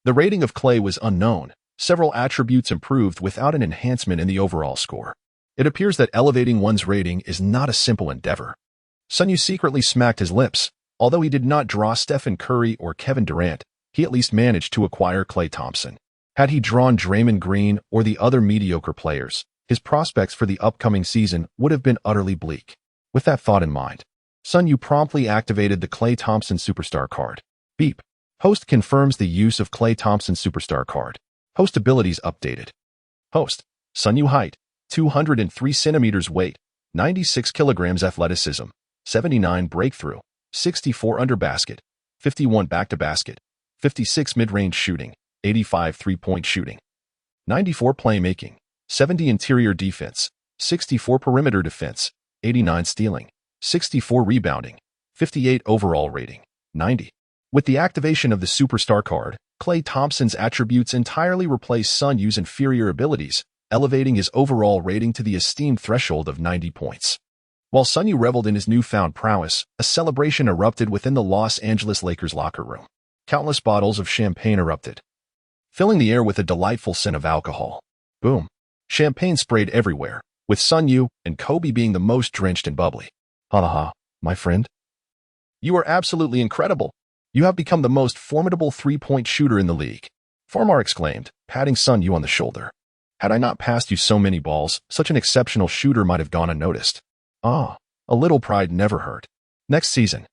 the rating of Klay was unknown. Several attributes improved without an enhancement in the overall score. It appears that elevating one's rating is not a simple endeavor. Sun Yue secretly smacked his lips. Although he did not draw Stephen Curry or Kevin Durant, he at least managed to acquire Klay Thompson. Had he drawn Draymond Green or the other mediocre players, his prospects for the upcoming season would have been utterly bleak. With that thought in mind, Sun Yue promptly activated the Klay Thompson Superstar card. Beep. Host confirms the use of Klay Thompson Superstar card. Host abilities updated. Host, Sun Yue height, 203 centimeters weight, 96 kilograms athleticism, 79 breakthrough, 64 under basket, 51 back to basket, 56 mid-range shooting, 85 three-point shooting, 94 playmaking, 70 interior defense, 64 perimeter defense, 89 stealing, 64 rebounding, 58 overall rating, 90. With the activation of the Superstar card, Klay Thompson's attributes entirely replace Sun Yue's inferior abilities, elevating his overall rating to the esteemed threshold of 90 points. While Sun Yue reveled in his newfound prowess, a celebration erupted within the Los Angeles Lakers locker room. Countless bottles of champagne erupted, filling the air with a delightful scent of alcohol. Boom. Champagne sprayed everywhere, with Sun Yue and Kobe being the most drenched and bubbly. Ha ha ha, my friend. You are absolutely incredible. You have become the most formidable three-point shooter in the league. Farmar exclaimed, patting Sun Yue on the shoulder. Had I not passed you so many balls, such an exceptional shooter might have gone unnoticed. Ah, a little pride never hurt. Next season,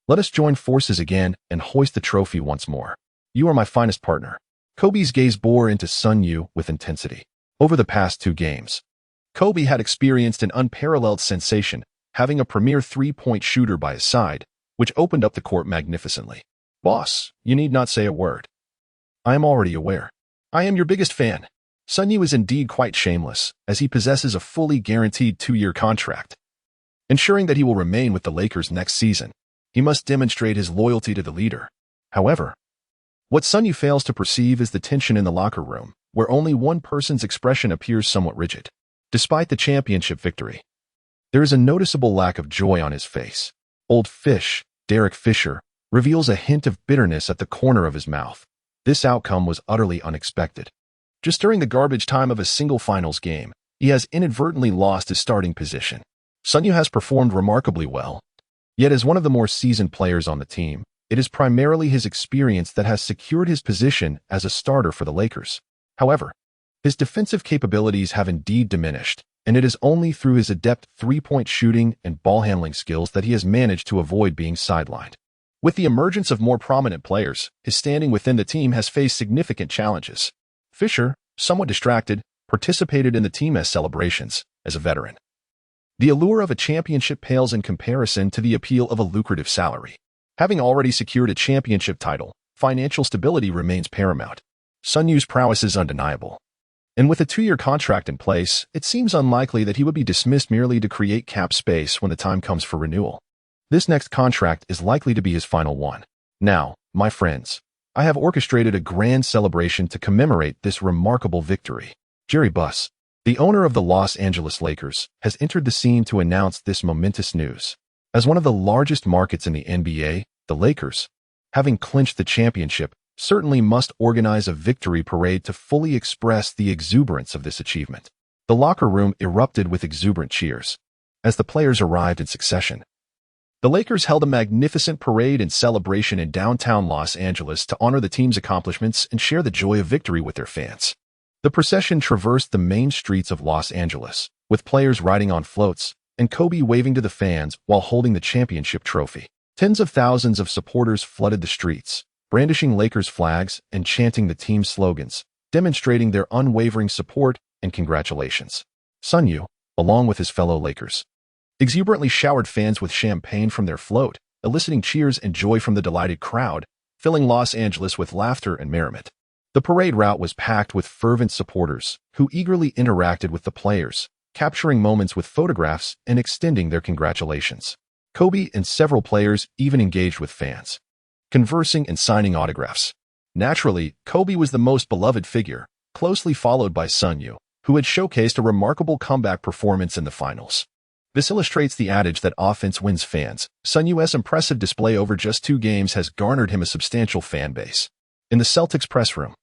let us join forces again and hoist the trophy once more. You are my finest partner. Kobe's gaze bore into Sun Yue with intensity. Over the past 2 games, Kobe had experienced an unparalleled sensation, having a premier three-point shooter by his side, which opened up the court magnificently. Boss, you need not say a word. I am already aware. I am your biggest fan. Sun Yue is indeed quite shameless, as he possesses a fully guaranteed 2-year contract. Ensuring that he will remain with the Lakers next season, he must demonstrate his loyalty to the leader. However, what Sun Yue fails to perceive is the tension in the locker room, where only one person's expression appears somewhat rigid. Despite the championship victory, there is a noticeable lack of joy on his face. Old Fish, Derek Fisher, reveals a hint of bitterness at the corner of his mouth. This outcome was utterly unexpected. Just during the garbage time of a single finals game, he has inadvertently lost his starting position. Sun Yue has performed remarkably well. Yet as one of the more seasoned players on the team, it is primarily his experience that has secured his position as a starter for the Lakers. However, his defensive capabilities have indeed diminished, and it is only through his adept three-point shooting and ball-handling skills that he has managed to avoid being sidelined. With the emergence of more prominent players, his standing within the team has faced significant challenges. Fisher, somewhat distracted, participated in the team celebrations as a veteran. The allure of a championship pales in comparison to the appeal of a lucrative salary. Having already secured a championship title, financial stability remains paramount. Sun Yue's prowess is undeniable. And with a 2-year contract in place, it seems unlikely that he would be dismissed merely to create cap space when the time comes for renewal. This next contract is likely to be his final one. Now, my friends, I have orchestrated a grand celebration to commemorate this remarkable victory. Jerry Buss, the owner of the Los Angeles Lakers, has entered the scene to announce this momentous news. As one of the largest markets in the NBA, the Lakers, having clinched the championship, certainly must organize a victory parade to fully express the exuberance of this achievement. The locker room erupted with exuberant cheers as the players arrived in succession. The Lakers held a magnificent parade and celebration in downtown Los Angeles to honor the team's accomplishments and share the joy of victory with their fans. The procession traversed the main streets of Los Angeles, with players riding on floats and Kobe waving to the fans while holding the championship trophy. Tens of thousands of supporters flooded the streets, brandishing Lakers flags and chanting the team's slogans, demonstrating their unwavering support and congratulations. Sun Yue, along with his fellow Lakers exuberantly showered fans with champagne from their float, eliciting cheers and joy from the delighted crowd, filling Los Angeles with laughter and merriment. The parade route was packed with fervent supporters who eagerly interacted with the players, capturing moments with photographs and extending their congratulations. Kobe and several players even engaged with fans, conversing and signing autographs. Naturally, Kobe was the most beloved figure, closely followed by Sun Yue, who had showcased a remarkable comeback performance in the finals. This illustrates the adage that offense wins fans. Sun Yue's impressive display over just 2 games has garnered him a substantial fan base. In the Celtics press room,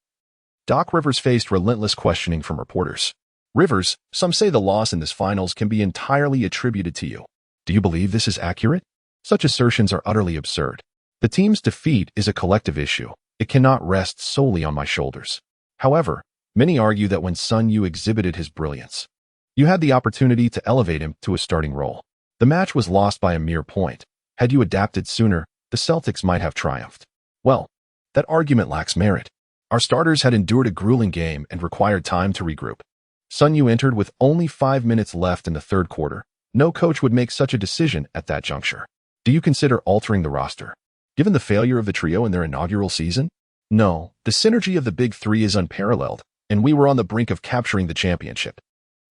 Doc Rivers faced relentless questioning from reporters. Rivers, some say the loss in this finals can be entirely attributed to you. Do you believe this is accurate? Such assertions are utterly absurd. The team's defeat is a collective issue. It cannot rest solely on my shoulders. However, many argue that when Sun Yue exhibited his brilliance, you had the opportunity to elevate him to a starting role. The match was lost by a mere point. Had you adapted sooner, the Celtics might have triumphed. Well, that argument lacks merit. Our starters had endured a grueling game and required time to regroup. Sun Yue entered with only 5 minutes left in the third quarter. No coach would make such a decision at that juncture. Do you consider altering the roster, given the failure of the trio in their inaugural season? No, the synergy of the Big Three is unparalleled, and we were on the brink of capturing the championship.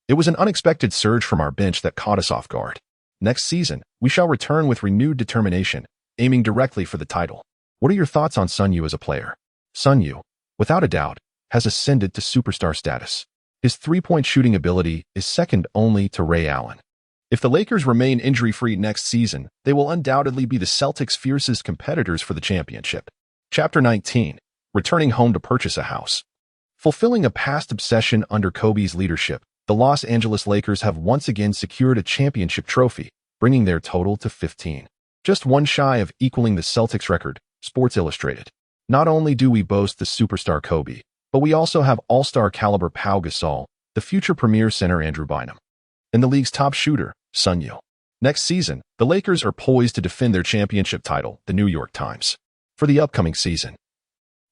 It was an unexpected surge from our bench that caught us off guard. Next season, we shall return with renewed determination, aiming directly for the title. What are your thoughts on Sun Yue as a player? Sun Yue, without a doubt, has ascended to superstar status. His three-point shooting ability is second only to Ray Allen. If the Lakers remain injury-free next season, they will undoubtedly be the Celtics' fiercest competitors for the championship. Chapter 19. Returning home to purchase a house. Fulfilling a past obsession under Kobe's leadership, the Los Angeles Lakers have once again secured a championship trophy, bringing their total to 15. Just one shy of equaling the Celtics record, Sports Illustrated. Not only do we boast the superstar Kobe, but we also have all-star caliber Pau Gasol, the future premier center Andrew Bynum, and the league's top shooter, Sun Yue. Next season, the Lakers are poised to defend their championship title, the New York Times. For the upcoming season,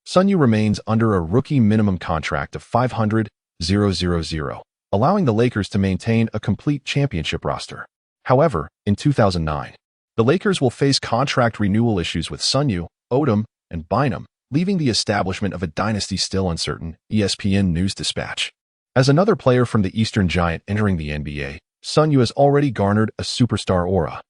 Sun Yue remains under a rookie minimum contract of $500,000, allowing the Lakers to maintain a complete championship roster. However, in 2009, the Lakers will face contract renewal issues with Sun Yue, Odom, and Bynum, leaving the establishment of a dynasty still uncertain, ESPN News Dispatch. As another player from the Eastern Giant entering the NBA, Sun Yue has already garnered a superstar aura,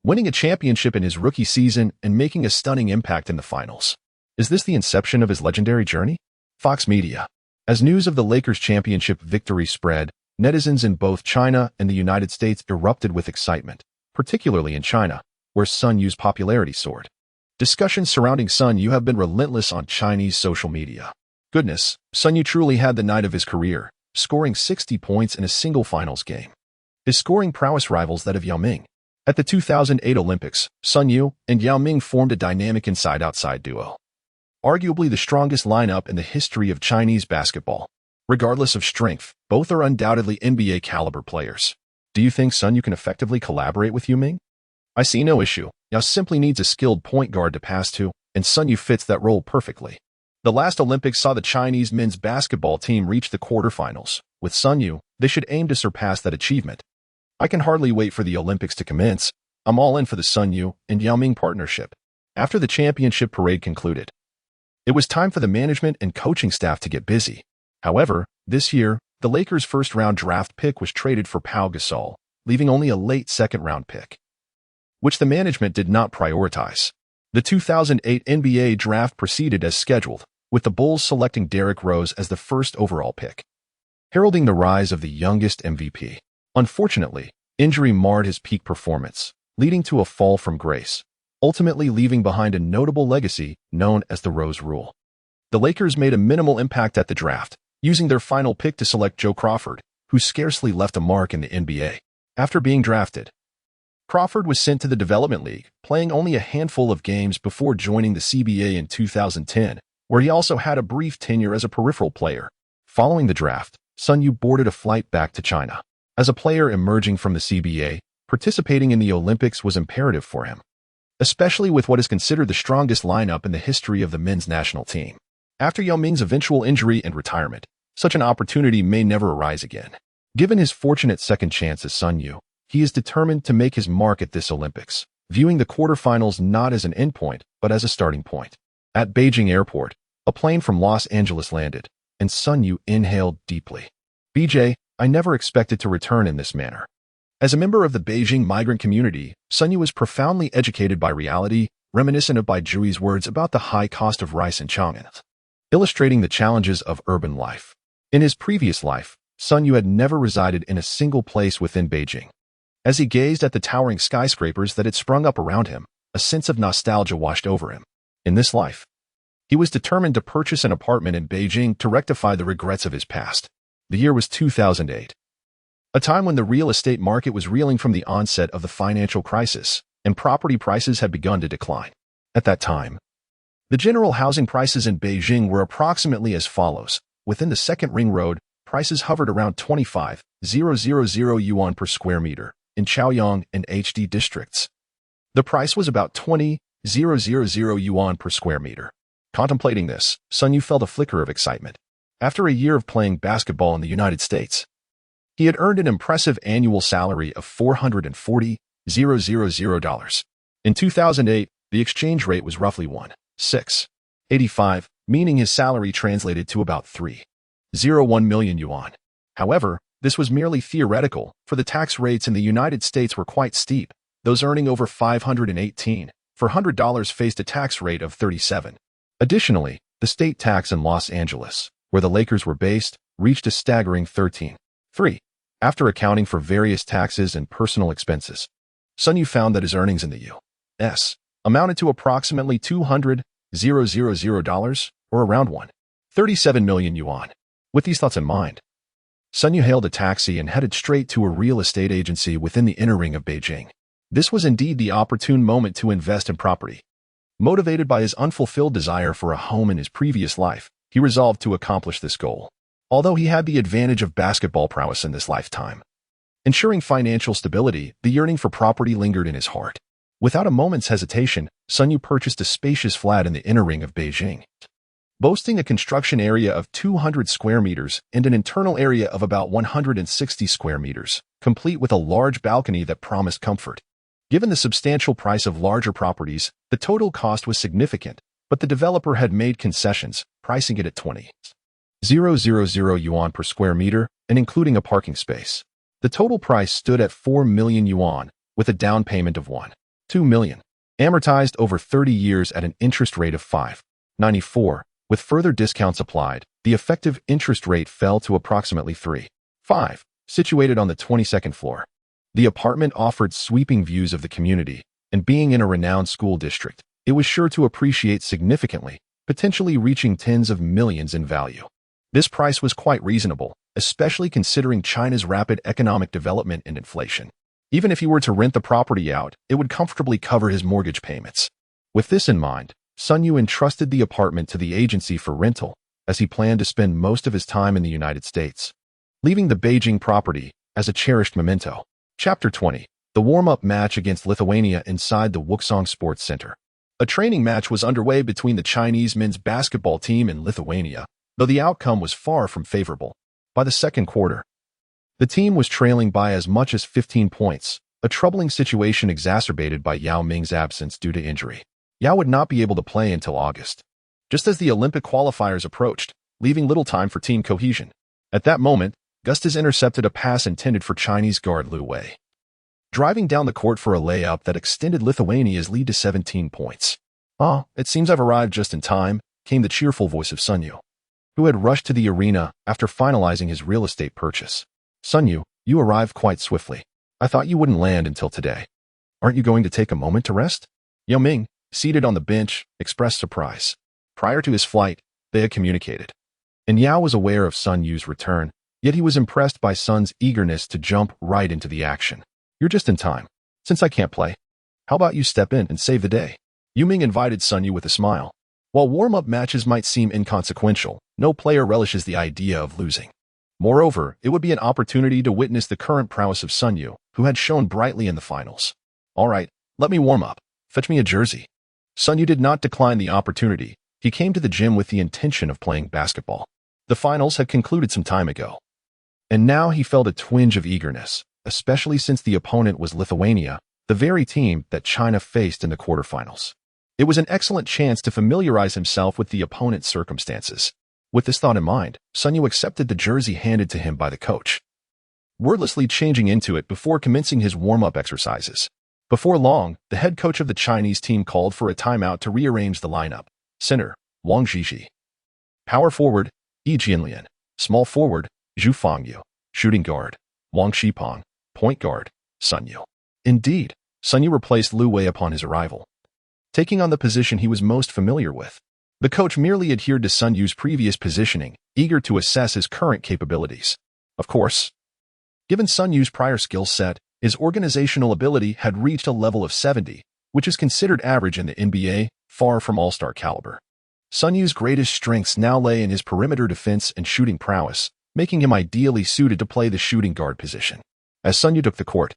winning a championship in his rookie season and making a stunning impact in the finals. Is this the inception of his legendary journey? Fox Media. As news of the Lakers' championship victory spread, netizens in both China and the United States erupted with excitement, particularly in China, where Sun Yue's popularity soared. Discussions surrounding Sun Yue have been relentless on Chinese social media. Goodness, Sun Yue truly had the night of his career, scoring 60 points in a single finals game. His scoring prowess rivals that of Yao Ming. At the 2008 Olympics, Sun Yue and Yao Ming formed a dynamic inside-outside duo, arguably the strongest lineup in the history of Chinese basketball. Regardless of strength, both are undoubtedly NBA caliber players. Do you think Sun Yue can effectively collaborate with Yao Ming? I see no issue. Yao simply needs a skilled point guard to pass to, and Sun Yue fits that role perfectly. The last Olympics saw the Chinese men's basketball team reach the quarterfinals. With Sun Yue, they should aim to surpass that achievement. I can hardly wait for the Olympics to commence. I'm all in for the Sun Yue and Yao Ming partnership. After the championship parade concluded, it was time for the management and coaching staff to get busy. However, this year, the Lakers' first-round draft pick was traded for Pau Gasol, leaving only a late second-round pick, which the management did not prioritize. The 2008 NBA draft proceeded as scheduled, with the Bulls selecting Derrick Rose as the first overall pick, heralding the rise of the youngest MVP. Unfortunately, injury marred his peak performance, leading to a fall from grace, ultimately leaving behind a notable legacy known as the Rose Rule. The Lakers made a minimal impact at the draft, using their final pick to select Joe Crawford, who scarcely left a mark in the NBA. After being drafted, Crawford was sent to the Development League, playing only a handful of games before joining the CBA in 2010, where he also had a brief tenure as a peripheral player. Following the draft, Sun Yue boarded a flight back to China. As a player emerging from the CBA, participating in the Olympics was imperative for him, especially with what is considered the strongest lineup in the history of the men's national team. After Yao Ming's eventual injury and retirement, such an opportunity may never arise again. Given his fortunate second chance as Sun Yue, He is determined to make his mark at this Olympics, viewing the quarterfinals not as an endpoint, but as a starting point. At Beijing Airport, a plane from Los Angeles landed, and Sun Yue inhaled deeply. BJ, I never expected to return in this manner. As a member of the Beijing migrant community, Sun Yue was profoundly educated by reality, reminiscent of Bai Jui's words about the high cost of rice in Chang'an, illustrating the challenges of urban life. In his previous life, Sun Yue had never resided in a single place within Beijing. As he gazed at the towering skyscrapers that had sprung up around him, a sense of nostalgia washed over him. In this life, he was determined to purchase an apartment in Beijing to rectify the regrets of his past. The year was 2008, a time when the real estate market was reeling from the onset of the financial crisis, and property prices had begun to decline. At that time, the general housing prices in Beijing were approximately as follows. Within the second ring road, prices hovered around 25,000 yuan per square meter. In Chaoyang and HD districts, the price was about 20,000 yuan per square meter. Contemplating this, Sun Yue felt a flicker of excitement. After a year of playing basketball in the United States, he had earned an impressive annual salary of $440,000. In 2008, the exchange rate was roughly 1,685, meaning his salary translated to about 301 million yuan. However, this was merely theoretical, for the tax rates in the United States were quite steep. Those earning over $518 for $100 faced a tax rate of 37. Additionally, the state tax in Los Angeles, where the Lakers were based, reached a staggering 13.3. After accounting for various taxes and personal expenses, Sun Yue found that his earnings in the U.S. amounted to approximately $200,000, or around 137 million yuan. With these thoughts in mind, Sun Yue hailed a taxi and headed straight to a real estate agency within the inner ring of Beijing. This was indeed the opportune moment to invest in property. Motivated by his unfulfilled desire for a home in his previous life, he resolved to accomplish this goal. Although he had the advantage of basketball prowess in this lifetime, ensuring financial stability, the yearning for property lingered in his heart. Without a moment's hesitation, Sun Yue purchased a spacious flat in the inner ring of Beijing, boasting a construction area of 200 square meters and an internal area of about 160 square meters, complete with a large balcony that promised comfort. Given the substantial price of larger properties, the total cost was significant, but the developer had made concessions, pricing it at 20,000 yuan per square meter and including a parking space. The total price stood at 4 million yuan, with a down payment of 1.2 million, amortized over 30 years at an interest rate of 5.94. With further discounts applied, the effective interest rate fell to approximately 3.5. Situated on the 22nd floor, the apartment offered sweeping views of the community, and being in a renowned school district, it was sure to appreciate significantly, potentially reaching tens of millions in value. This price was quite reasonable, especially considering China's rapid economic development and inflation. Even if he were to rent the property out, it would comfortably cover his mortgage payments. With this in mind, Sun Yue entrusted the apartment to the agency for rental, as he planned to spend most of his time in the United States, leaving the Beijing property as a cherished memento. Chapter 20. The warm-up match against Lithuania inside the Wuxong Sports Center. A training match was underway between the Chinese men's basketball team and Lithuania, though the outcome was far from favorable. By the second quarter, the team was trailing by as much as 15 points, a troubling situation exacerbated by Yao Ming's absence due to injury. Yao would not be able to play until August, just as the Olympic qualifiers approached, leaving little time for team cohesion. At that moment, Gustas intercepted a pass intended for Chinese guard Liu Wei, driving down the court for a layup that extended Lithuania's lead to 17 points. "Ah, it seems I've arrived just in time," came the cheerful voice of Sun Yue, who had rushed to the arena after finalizing his real estate purchase. "Sun Yue, you arrived quite swiftly. I thought you wouldn't land until today. Aren't you going to take a moment to rest?" Yao Ming, seated on the bench, expressed surprise. Prior to his flight, they had communicated, and Yao was aware of Sun Yue's return, yet he was impressed by Sun's eagerness to jump right into the action. "You're just in time. Since I can't play, how about you step in and save the day?" Yao Ming invited Sun Yue with a smile. While warm-up matches might seem inconsequential, no player relishes the idea of losing. Moreover, it would be an opportunity to witness the current prowess of Sun Yue, who had shone brightly in the finals. "All right, let me warm up. Fetch me a jersey." Sun Yue did not decline the opportunity. He came to the gym with the intention of playing basketball. The finals had concluded some time ago, and now he felt a twinge of eagerness, especially since the opponent was Lithuania, the very team that China faced in the quarterfinals. It was an excellent chance to familiarize himself with the opponent's circumstances. With this thought in mind, Sun Yue accepted the jersey handed to him by the coach, wordlessly changing into it before commencing his warm-up exercises. Before long, the head coach of the Chinese team called for a timeout to rearrange the lineup. Center, Wang Zhizhi. Power forward, Yi Jianlian. Small forward, Zhu Fangyu. Shooting guard, Wang Shipeng. Point guard, Sun Yue. Indeed, Sun Yue replaced Liu Wei upon his arrival, taking on the position he was most familiar with. The coach merely adhered to Sun Yue's previous positioning, eager to assess his current capabilities. Of course, given Sun Yue's prior skill set, his organizational ability had reached a level of 70, which is considered average in the NBA, far from all-star caliber. Sun Yue's greatest strengths now lay in his perimeter defense and shooting prowess, making him ideally suited to play the shooting guard position. As Sun Yue took the court,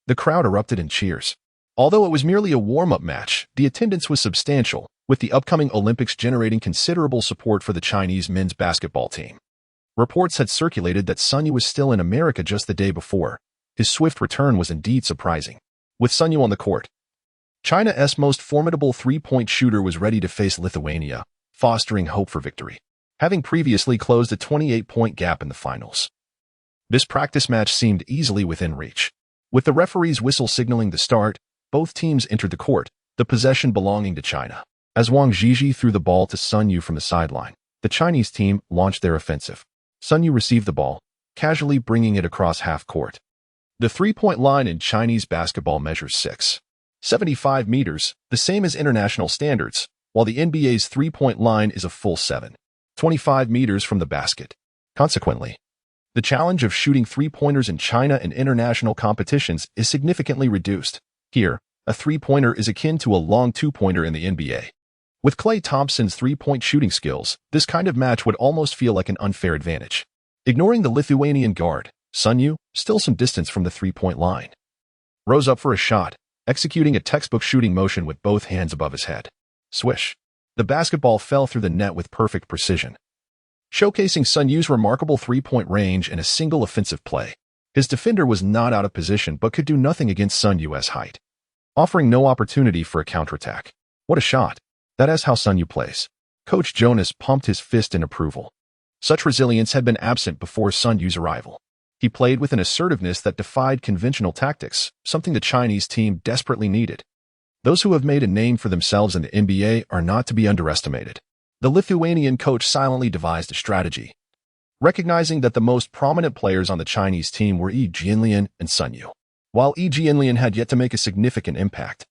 the crowd erupted in cheers. Although it was merely a warm-up match, the attendance was substantial, with the upcoming Olympics generating considerable support for the Chinese men's basketball team. Reports had circulated that Sun Yue was still in America just the day before. His swift return was indeed surprising. With Sun Yue on the court, China's most formidable three-point shooter was ready to face Lithuania, fostering hope for victory, having previously closed a 28-point gap in the finals. This practice match seemed easily within reach. With the referee's whistle signaling the start, both teams entered the court, the possession belonging to China. As Wang Zhizhi threw the ball to Sun Yue from the sideline, the Chinese team launched their offensive. Sun Yue received the ball, casually bringing it across half court. The three-point line in Chinese basketball measures 6.75 meters, the same as international standards, while the NBA's three-point line is a full 7.25 meters from the basket. Consequently, the challenge of shooting three-pointers in China and international competitions is significantly reduced. Here, a three-pointer is akin to a long two-pointer in the NBA. With Klay Thompson's three-point shooting skills, this kind of match would almost feel like an unfair advantage. Ignoring the Lithuanian guard, Sun Yue, still some distance from the three-point line, rose up for a shot, executing a textbook shooting motion with both hands above his head. Swish. The basketball fell through the net with perfect precision, showcasing Sun Yue's remarkable three-point range in a single offensive play. His defender was not out of position but could do nothing against Sun Yue's height, offering no opportunity for a counterattack. What a shot. That is how Sun Yue plays. Coach Jonas pumped his fist in approval. Such resilience had been absent before Sun Yue's arrival. He played with an assertiveness that defied conventional tactics, something the Chinese team desperately needed. Those who have made a name for themselves in the NBA are not to be underestimated. The Lithuanian coach silently devised a strategy, recognizing that the most prominent players on the Chinese team were Yi Jianlian and Sun Yue. While Yi Jianlian had yet to make a significant impact,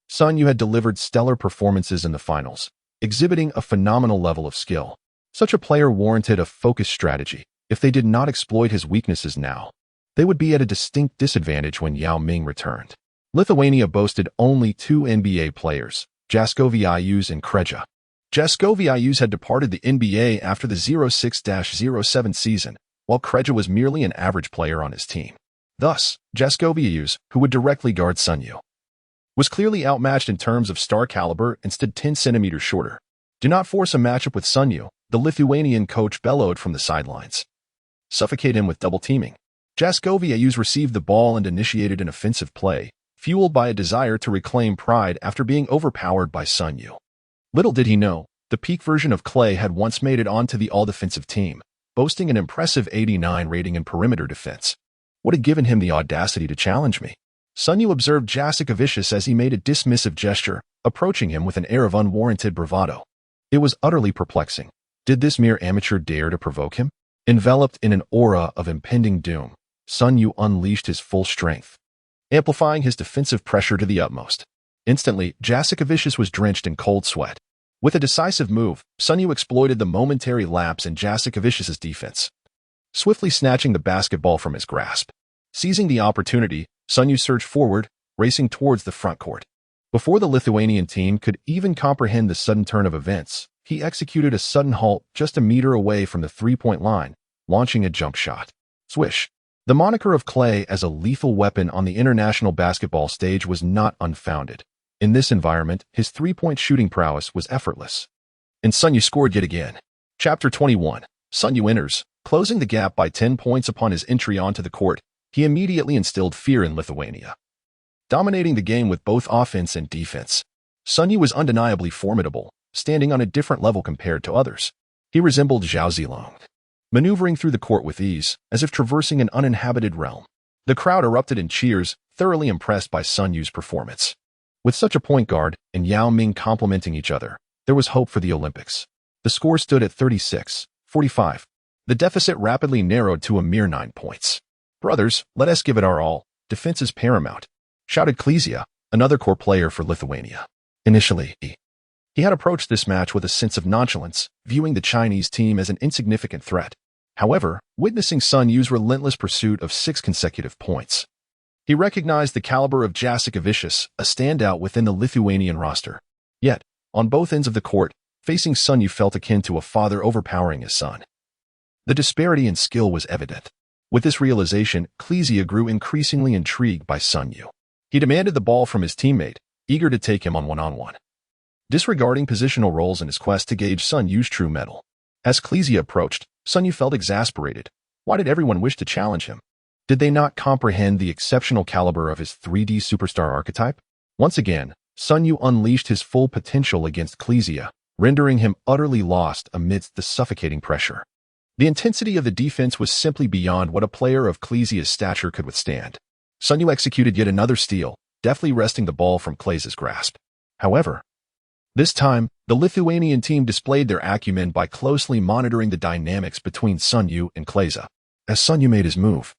Sun Yue had delivered stellar performances in the finals, exhibiting a phenomenal level of skill. Such a player warranted a focused strategy. If they did not exploit his weaknesses now, they would be at a distinct disadvantage when Yao Ming returned. Lithuania boasted only two NBA players, Jaskovičius and Kreja. Jaskovičius had departed the NBA after the 06-07 season, while Kreja was merely an average player on his team. Thus, Jaskovičius, who would directly guard Sun Yue, was clearly outmatched in terms of star caliber and stood 10 centimeters shorter. Do not force a matchup with Sun Yue, the Lithuanian coach bellowed from the sidelines. Suffocate him with double teaming. Jaskovičius received the ball and initiated an offensive play, fueled by a desire to reclaim pride after being overpowered by Sun Yue. Little did he know, the peak version of Klay had once made it onto the all-defensive team, boasting an impressive 89 rating in perimeter defense. What had given him the audacity to challenge me? Sun Yue observed Jaskovičius as he made a dismissive gesture, approaching him with an air of unwarranted bravado. It was utterly perplexing. Did this mere amateur dare to provoke him? Enveloped in an aura of impending doom, Sun Yue unleashed his full strength, amplifying his defensive pressure to the utmost. Instantly, Jaskovičius was drenched in cold sweat. With a decisive move, Sun Yue exploited the momentary lapse in Jaskovičius's defense, swiftly snatching the basketball from his grasp. Seizing the opportunity, Sun Yue surged forward, racing towards the front court. Before the Lithuanian team could even comprehend the sudden turn of events, he executed a sudden halt just a meter away from the three-point line, launching a jump shot. Swish. The moniker of Klay as a lethal weapon on the international basketball stage was not unfounded. In this environment, his three-point shooting prowess was effortless. And Sun Yue scored yet again. Chapter 21. Sun Yue enters, closing the gap by 10 points upon his entry onto the court. he immediately instilled fear in Lithuania. Dominating the game with both offense and defense, Sun Yue was undeniably formidable, standing on a different level compared to others. He resembled Zhao Zilong, maneuvering through the court with ease, as if traversing an uninhabited realm. The crowd erupted in cheers, thoroughly impressed by Sun Yue's performance. With such a point guard and Yao Ming complementing each other, there was hope for the Olympics. The score stood at 36-45. The deficit rapidly narrowed to a mere 9 points. "Brothers, let us give it our all. Defense is paramount," shouted Klezia, another core player for Lithuania. Initially, he had approached this match with a sense of nonchalance, viewing the Chinese team as an insignificant threat. However, witnessing Sun Yue's relentless pursuit of 6 consecutive points, he recognized the caliber of Jasikovičius, a standout within the Lithuanian roster. Yet, on both ends of the court, facing Sun Yue felt akin to a father overpowering his son. The disparity in skill was evident. With this realization, Klezia grew increasingly intrigued by Sun Yue. He demanded the ball from his teammate, eager to take him on one-on-one. Disregarding positional roles in his quest to gauge Sun Yue's true mettle. As Klezia approached, Sun Yue felt exasperated. Why did everyone wish to challenge him? Did they not comprehend the exceptional caliber of his 3D superstar archetype? Once again, Sun Yue unleashed his full potential against Klezia, rendering him utterly lost amidst the suffocating pressure. The intensity of the defense was simply beyond what a player of Klezia's stature could withstand. Sun Yue executed yet another steal, deftly wresting the ball from Klezia's grasp. However, this time, the Lithuanian team displayed their acumen by closely monitoring the dynamics between Sun Yue and Klezia. As Sun Yue made his move,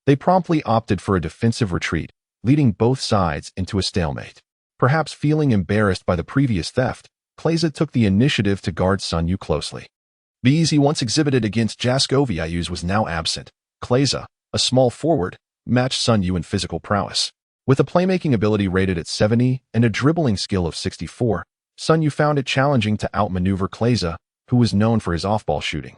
they promptly opted for a defensive retreat, leading both sides into a stalemate. Perhaps feeling embarrassed by the previous theft, Klezia took the initiative to guard Sun Yue closely. The ease he once exhibited against Jasikovičius was now absent. Klezia, a small forward, matched Sun Yue in physical prowess. With a playmaking ability rated at 70 and a dribbling skill of 64, Sun Yue found it challenging to outmaneuver Klezia, who was known for his off-ball shooting.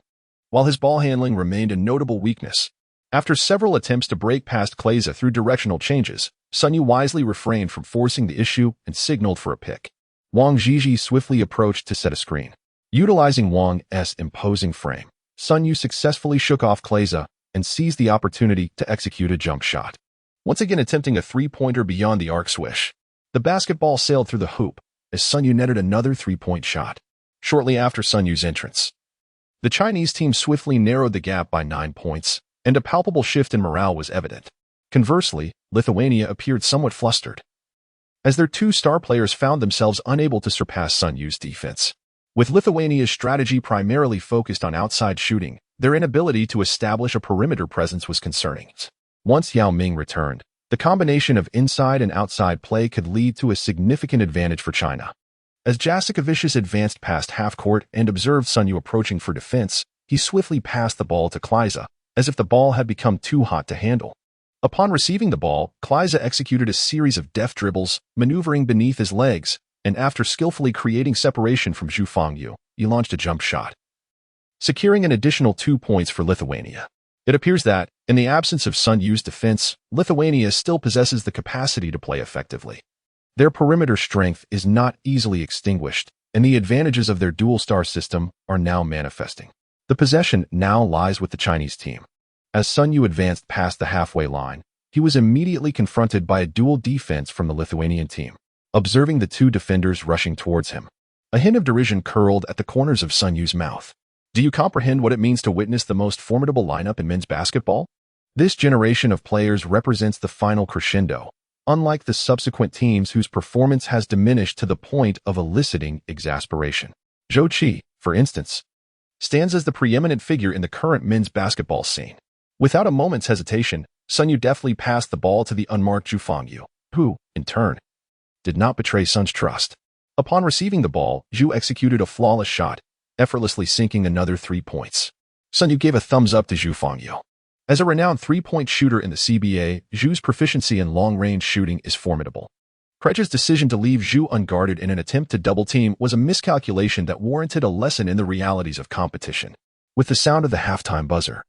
While his ball handling remained a notable weakness, after several attempts to break past Klezia through directional changes, Sun Yue wisely refrained from forcing the issue and signaled for a pick. Wang Zhizhi swiftly approached to set a screen. Utilizing Wang's imposing frame, Sun Yue successfully shook off Klezia and seized the opportunity to execute a jump shot. Once again attempting a three-pointer beyond the arc swish, the basketball sailed through the hoop as Sun Yue netted another three-point shot. Shortly after Sun Yue's entrance, the Chinese team swiftly narrowed the gap by 9 points, and a palpable shift in morale was evident. Conversely, Lithuania appeared somewhat flustered, as their 2 star players found themselves unable to surpass Sun Yue's defense. With Lithuania's strategy primarily focused on outside shooting, their inability to establish a perimeter presence was concerning. Once Yao Ming returned, the combination of inside and outside play could lead to a significant advantage for China. As Jasikovičius advanced past half-court and observed Sun Yue approaching for defense, he swiftly passed the ball to Klezia, as if the ball had become too hot to handle. Upon receiving the ball, Klezia executed a series of deft dribbles, maneuvering beneath his legs, and after skillfully creating separation from Zhu Fangyu, he launched a jump shot, securing an additional 2 points for Lithuania. It appears that, in the absence of Sun Yue's defense, Lithuania still possesses the capacity to play effectively. Their perimeter strength is not easily extinguished, and the advantages of their dual-star system are now manifesting. The possession now lies with the Chinese team. As Sun Yue advanced past the halfway line, he was immediately confronted by a dual defense from the Lithuanian team. Observing the 2 defenders rushing towards him, a hint of derision curled at the corners of Sun Yue's mouth. Do you comprehend what it means to witness the most formidable lineup in men's basketball? This generation of players represents the final crescendo, unlike the subsequent teams whose performance has diminished to the point of eliciting exasperation. Zhou Qi, for instance, stands as the preeminent figure in the current men's basketball scene. Without a moment's hesitation, Sun Yue deftly passed the ball to the unmarked Zhu Fangyu, who, in turn, did not betray Sun's trust. Upon receiving the ball, Zhu executed a flawless shot, effortlessly sinking another 3 points. Sun Yue gave a thumbs up to Zhu Fangyu. As a renowned three-point shooter in the CBA, Zhu's proficiency in long-range shooting is formidable. Krejci's decision to leave Zhu unguarded in an attempt to double-team was a miscalculation that warranted a lesson in the realities of competition. With the sound of the halftime buzzer,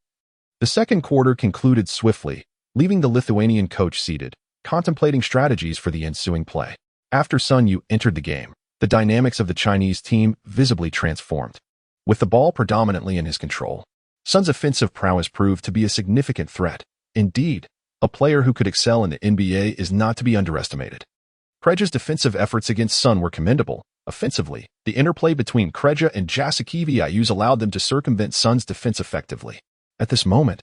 the second quarter concluded swiftly, leaving the Lithuanian coach seated, contemplating strategies for the ensuing play. After Sun Yue entered the game, the dynamics of the Chinese team visibly transformed. With the ball predominantly in his control, Sun's offensive prowess proved to be a significant threat. Indeed, A player who could excel in the NBA is not to be underestimated. Kreja's defensive efforts against Sun were commendable. Offensively, the interplay between Kreja and Jasikevičius allowed them to circumvent Sun's defense effectively. At this moment,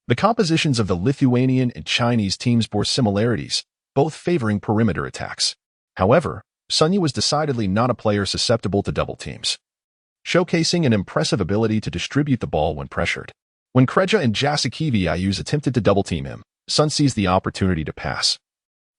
the compositions of the Lithuanian and Chinese teams bore similarities, both favoring perimeter attacks. However, Sun Yue was decidedly not a player susceptible to double teams, showcasing an impressive ability to distribute the ball when pressured. When Kreja and Jasikevičius attempted to double-team him, Sun seized the opportunity to pass.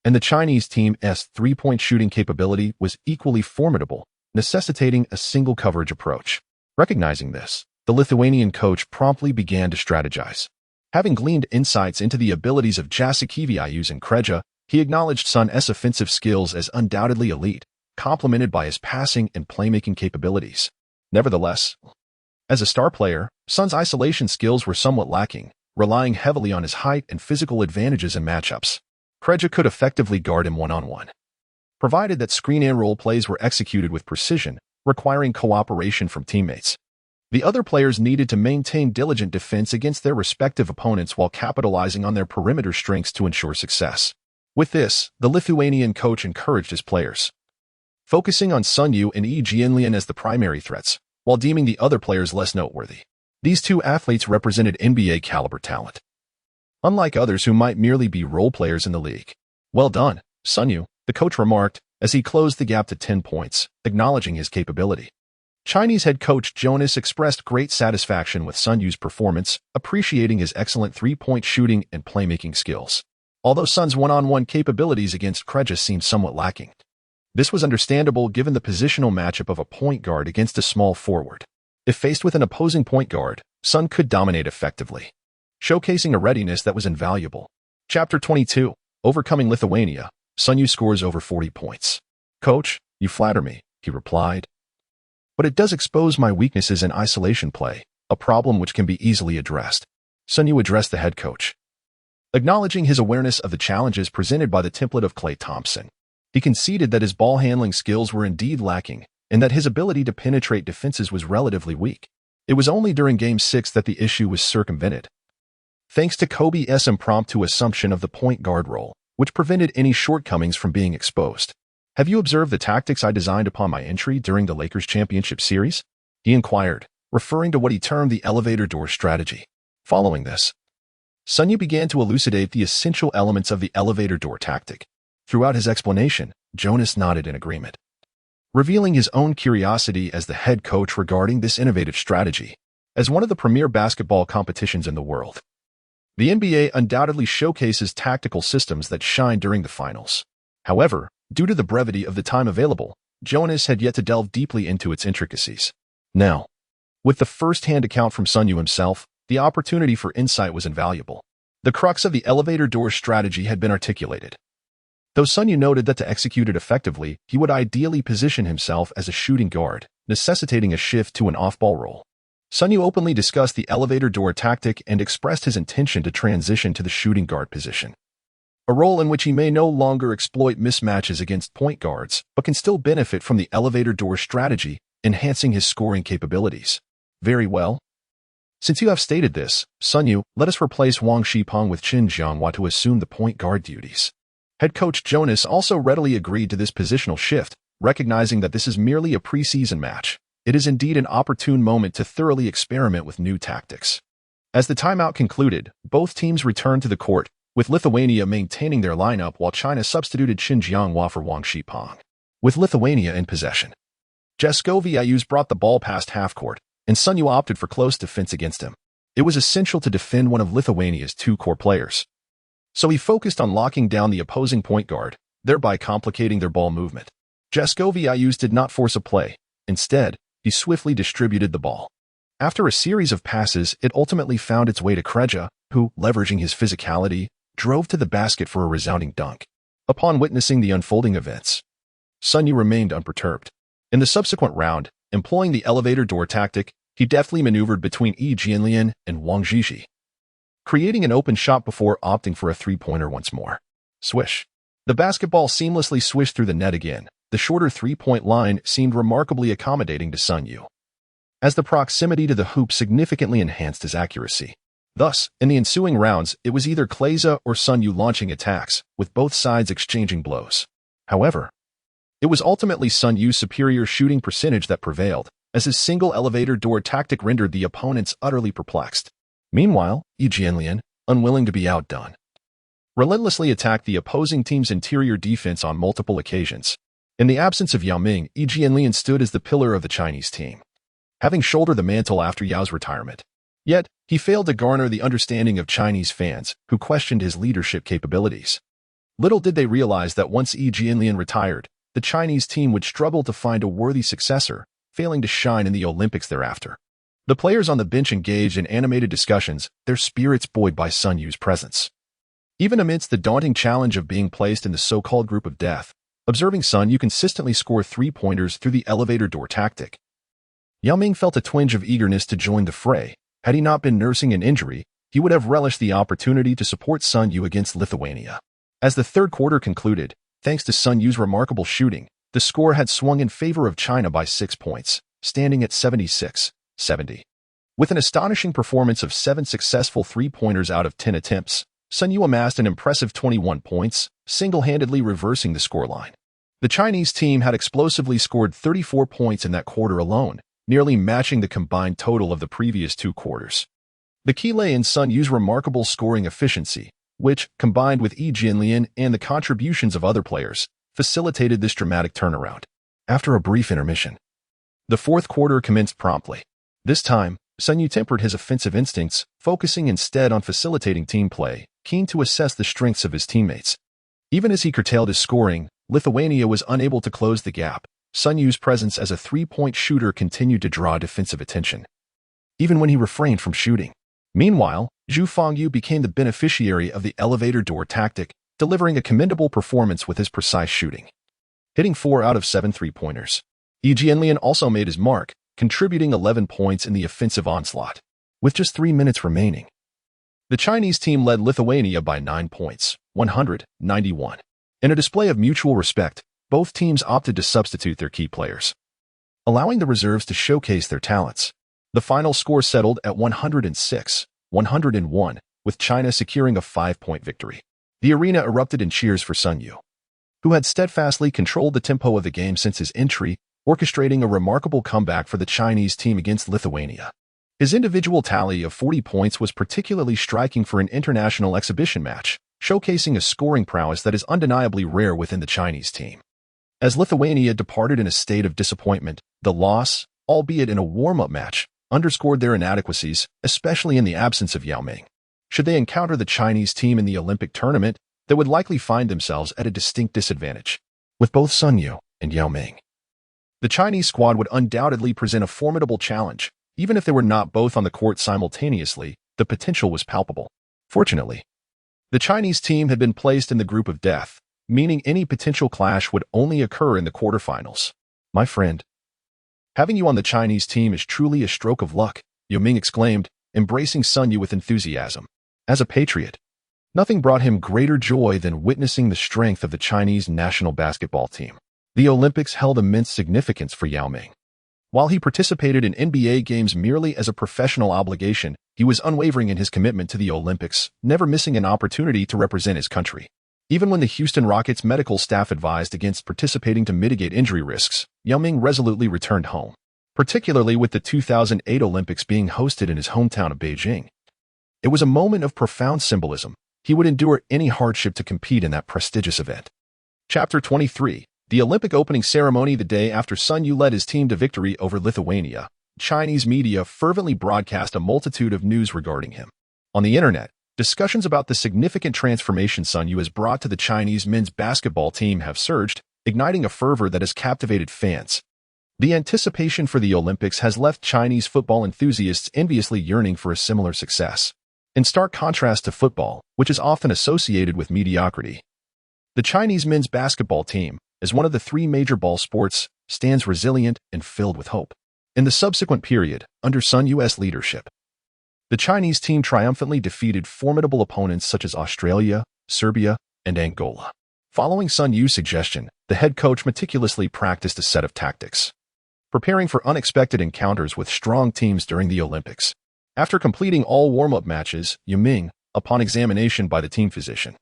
And the Chinese team's three-point shooting capability was equally formidable, necessitating a single coverage approach. Recognizing this, the Lithuanian coach promptly began to strategize. Having gleaned insights into the abilities of Jasikevičius and Kreja, he acknowledged Sun's offensive skills as undoubtedly elite, complemented by his passing and playmaking capabilities. Nevertheless, as a star player, Sun's isolation skills were somewhat lacking, relying heavily on his height and physical advantages in matchups. Kreja could effectively guard him one-on-one, provided that screen and roll plays were executed with precision, requiring cooperation from teammates. The other players needed to maintain diligent defense against their respective opponents while capitalizing on their perimeter strengths to ensure success. With this, the Lithuanian coach encouraged his players, focusing on Sun Yue and Yi Jianlian as the primary threats, while deeming the other players less noteworthy. These two athletes represented NBA-caliber talent, unlike others who might merely be role players in the league. "Well done, Sun Yue," the coach remarked as he closed the gap to 10 points, acknowledging his capability. Chinese head coach Jonas expressed great satisfaction with Sun Yue's performance, appreciating his excellent three-point shooting and playmaking skills. Although Sun's one-on-one capabilities against Kreja seemed somewhat lacking, this was understandable given the positional matchup of a point guard against a small forward. If faced with an opposing point guard, Sun could dominate effectively, showcasing a readiness that was invaluable. Chapter 22, Overcoming Lithuania. Sun Yue scores over 40 points. "Coach, you flatter me," he replied. "But it does expose my weaknesses in isolation play, a problem which can be easily addressed." Sun Yue addressed the head coach, acknowledging his awareness of the challenges presented by the template of Klay Thompson. He conceded that his ball handling skills were indeed lacking, and that his ability to penetrate defenses was relatively weak. It was only during Game 6 that the issue was circumvented, thanks to Kobe's impromptu assumption of the point guard role, which prevented any shortcomings from being exposed. "Have you observed the tactics I designed upon my entry during the Lakers championship series?" he inquired, referring to what he termed the elevator door strategy. Following this, Sun Yue began to elucidate the essential elements of the elevator door tactic. Throughout his explanation, Jonas nodded in agreement, revealing his own curiosity as the head coach regarding this innovative strategy. As one of the premier basketball competitions in the world, the NBA undoubtedly showcases tactical systems that shine during the finals. However, due to the brevity of the time available, Jonas had yet to delve deeply into its intricacies. Now, with the first-hand account from Sun Yue himself, the opportunity for insight was invaluable. The crux of the elevator door strategy had been articulated. Though Sun Yue noted that to execute it effectively, he would ideally position himself as a shooting guard, necessitating a shift to an off-ball role. Sun Yue openly discussed the elevator door tactic and expressed his intention to transition to the shooting guard position, a role in which he may no longer exploit mismatches against point guards, but can still benefit from the elevator door strategy, enhancing his scoring capabilities. "Very well. Since you have stated this, Sun Yue, let us replace Wang Shipeng with Qin Jianghua to assume the point guard duties." Head coach Jonas also readily agreed to this positional shift, recognizing that this is merely a preseason match. It is indeed an opportune moment to thoroughly experiment with new tactics. As the timeout concluded, both teams returned to the court, with Lithuania maintaining their lineup while China substituted Qin Jianghua for Wang Shipeng. With Lithuania in possession, Jasikevičius brought the ball past half-court, and Sun Yue opted for close defense against him. It was essential to defend one of Lithuania's two core players, so he focused on locking down the opposing point guard, thereby complicating their ball movement. Jasikevičius did not force a play. Instead, he swiftly distributed the ball. After a series of passes, it ultimately found its way to Kreja, who, leveraging his physicality, drove to the basket for a resounding dunk. Upon witnessing the unfolding events, Sun Yue remained unperturbed. In the subsequent round, employing the elevator door tactic, he deftly maneuvered between Yi Jianlian and Wang Zhixi, creating an open shot before opting for a three-pointer once more. Swish. The basketball seamlessly swished through the net again. The shorter three-point line seemed remarkably accommodating to Sun Yue, as the proximity to the hoop significantly enhanced his accuracy. Thus, in the ensuing rounds, it was either Kleza or Sun Yue launching attacks, with both sides exchanging blows. However, it was ultimately Sun Yue's superior shooting percentage that prevailed, as his single elevator door tactic rendered the opponents utterly perplexed. Meanwhile, Yi Jianlian, unwilling to be outdone, relentlessly attacked the opposing team's interior defense on multiple occasions. In the absence of Yao Ming, Yi Jianlian stood as the pillar of the Chinese team, having shouldered the mantle after Yao's retirement. Yet, he failed to garner the understanding of Chinese fans, who questioned his leadership capabilities. Little did they realize that once Yi Jianlian retired, the Chinese team would struggle to find a worthy successor, failing to shine in the Olympics thereafter. The players on the bench engaged in animated discussions, their spirits buoyed by Sun Yue's presence. Even amidst the daunting challenge of being placed in the so-called group of death, observing Sun Yue consistently score three-pointers through the elevator door tactic, Yao Ming felt a twinge of eagerness to join the fray. Had he not been nursing an injury, he would have relished the opportunity to support Sun Yue against Lithuania. As the third quarter concluded, thanks to Sun Yue's remarkable shooting, the score had swung in favor of China by 6 points, standing at 76-70. With an astonishing performance of 7 successful three-pointers out of 10 attempts, Sun Yue amassed an impressive 21 points, single-handedly reversing the scoreline. The Chinese team had explosively scored 34 points in that quarter alone, nearly matching the combined total of the previous 2 quarters. The key lay in Sun Yue's remarkable scoring efficiency, which, combined with Yi Jianlian and the contributions of other players, facilitated this dramatic turnaround. After a brief intermission, the fourth quarter commenced promptly. This time, Sun Yue tempered his offensive instincts, focusing instead on facilitating team play, keen to assess the strengths of his teammates. Even as he curtailed his scoring, Lithuania was unable to close the gap. Sun Yue's presence as a three-point shooter continued to draw defensive attention, even when he refrained from shooting. Meanwhile, Zhu Fengyu became the beneficiary of the elevator door tactic, delivering a commendable performance with his precise shooting, hitting 4 out of 7 three-pointers. Yi Jianlian also made his mark, contributing 11 points in the offensive onslaught. With just 3 minutes remaining, the Chinese team led Lithuania by 9 points, 191. In a display of mutual respect, both teams opted to substitute their key players, allowing the reserves to showcase their talents. The final score settled at 106-101, with China securing a 5-point victory. The arena erupted in cheers for Sun Yue, who had steadfastly controlled the tempo of the game since his entry, orchestrating a remarkable comeback for the Chinese team against Lithuania. His individual tally of 40 points was particularly striking for an international exhibition match, showcasing a scoring prowess that is undeniably rare within the Chinese team. As Lithuania departed in a state of disappointment, the loss, albeit in a warm-up match, underscored their inadequacies, especially in the absence of Yao Ming. Should they encounter the Chinese team in the Olympic tournament, they would likely find themselves at a distinct disadvantage. With both Sun Yue and Yao Ming, the Chinese squad would undoubtedly present a formidable challenge. Even if they were not both on the court simultaneously, the potential was palpable. Fortunately, the Chinese team had been placed in the group of death, meaning any potential clash would only occur in the quarterfinals. My friend, having you on the Chinese team is truly a stroke of luck, Yao Ming exclaimed, embracing Sun Yue with enthusiasm. As a patriot, nothing brought him greater joy than witnessing the strength of the Chinese national basketball team. The Olympics held immense significance for Yao Ming. While he participated in NBA games merely as a professional obligation, he was unwavering in his commitment to the Olympics, never missing an opportunity to represent his country. Even when the Houston Rockets medical staff advised against participating to mitigate injury risks, Yao Ming resolutely returned home, particularly with the 2008 Olympics being hosted in his hometown of Beijing. It was a moment of profound symbolism. He would endure any hardship to compete in that prestigious event. Chapter 23. The Olympic opening ceremony. The day after Sun Yue led his team to victory over Lithuania, Chinese media fervently broadcast a multitude of news regarding him. On the internet, discussions about the significant transformation Sun Yue has brought to the Chinese men's basketball team have surged, igniting a fervor that has captivated fans. The anticipation for the Olympics has left Chinese football enthusiasts enviously yearning for a similar success. In stark contrast to football, which is often associated with mediocrity, the Chinese men's basketball team, as one of the 3 major ball sports, stands resilient and filled with hope. In the subsequent period, under Sun Yue's leadership, the Chinese team triumphantly defeated formidable opponents such as Australia, Serbia, and Angola. Following Sun Yue's suggestion, the head coach meticulously practiced a set of tactics, preparing for unexpected encounters with strong teams during the Olympics. After completing all warm-up matches, Yiming, upon examination by the team physician,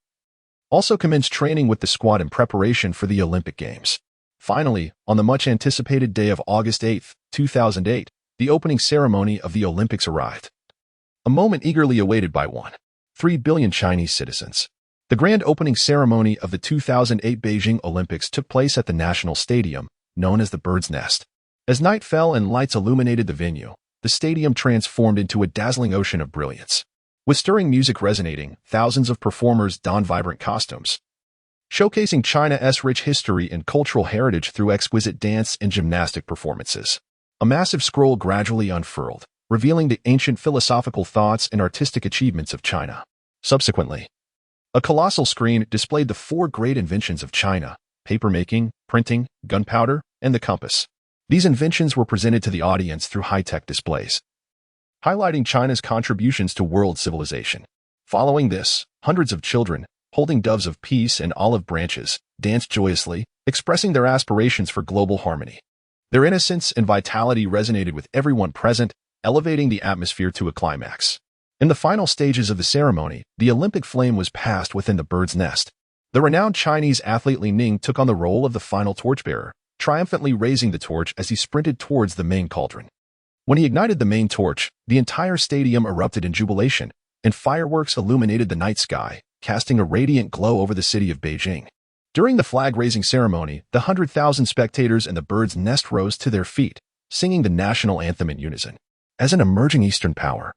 also commenced training with the squad in preparation for the Olympic Games. Finally, on the much-anticipated day of August 8, 2008, the opening ceremony of the Olympics arrived. A moment eagerly awaited by 1.3 billion Chinese citizens. The grand opening ceremony of the 2008 Beijing Olympics took place at the National Stadium, known as the Bird's Nest. As night fell and lights illuminated the venue, the stadium transformed into a dazzling ocean of brilliance. With stirring music resonating, thousands of performers donned vibrant costumes, showcasing China's rich history and cultural heritage through exquisite dance and gymnastic performances. A massive scroll gradually unfurled, revealing the ancient philosophical thoughts and artistic achievements of China. Subsequently, a colossal screen displayed the four great inventions of China: papermaking, printing, gunpowder, and the compass. These inventions were presented to the audience through high-tech displays, highlighting China's contributions to world civilization. Following this, hundreds of children, holding doves of peace and olive branches, danced joyously, expressing their aspirations for global harmony. Their innocence and vitality resonated with everyone present, elevating the atmosphere to a climax. In the final stages of the ceremony, the Olympic flame was passed within the bird's nest. The renowned Chinese athlete Li Ning took on the role of the final torchbearer, triumphantly raising the torch as he sprinted towards the main cauldron. When he ignited the main torch, the entire stadium erupted in jubilation, and fireworks illuminated the night sky, casting a radiant glow over the city of Beijing. During the flag-raising ceremony, the 100,000 spectators in the bird's nest rose to their feet, singing the national anthem in unison. As an emerging Eastern power,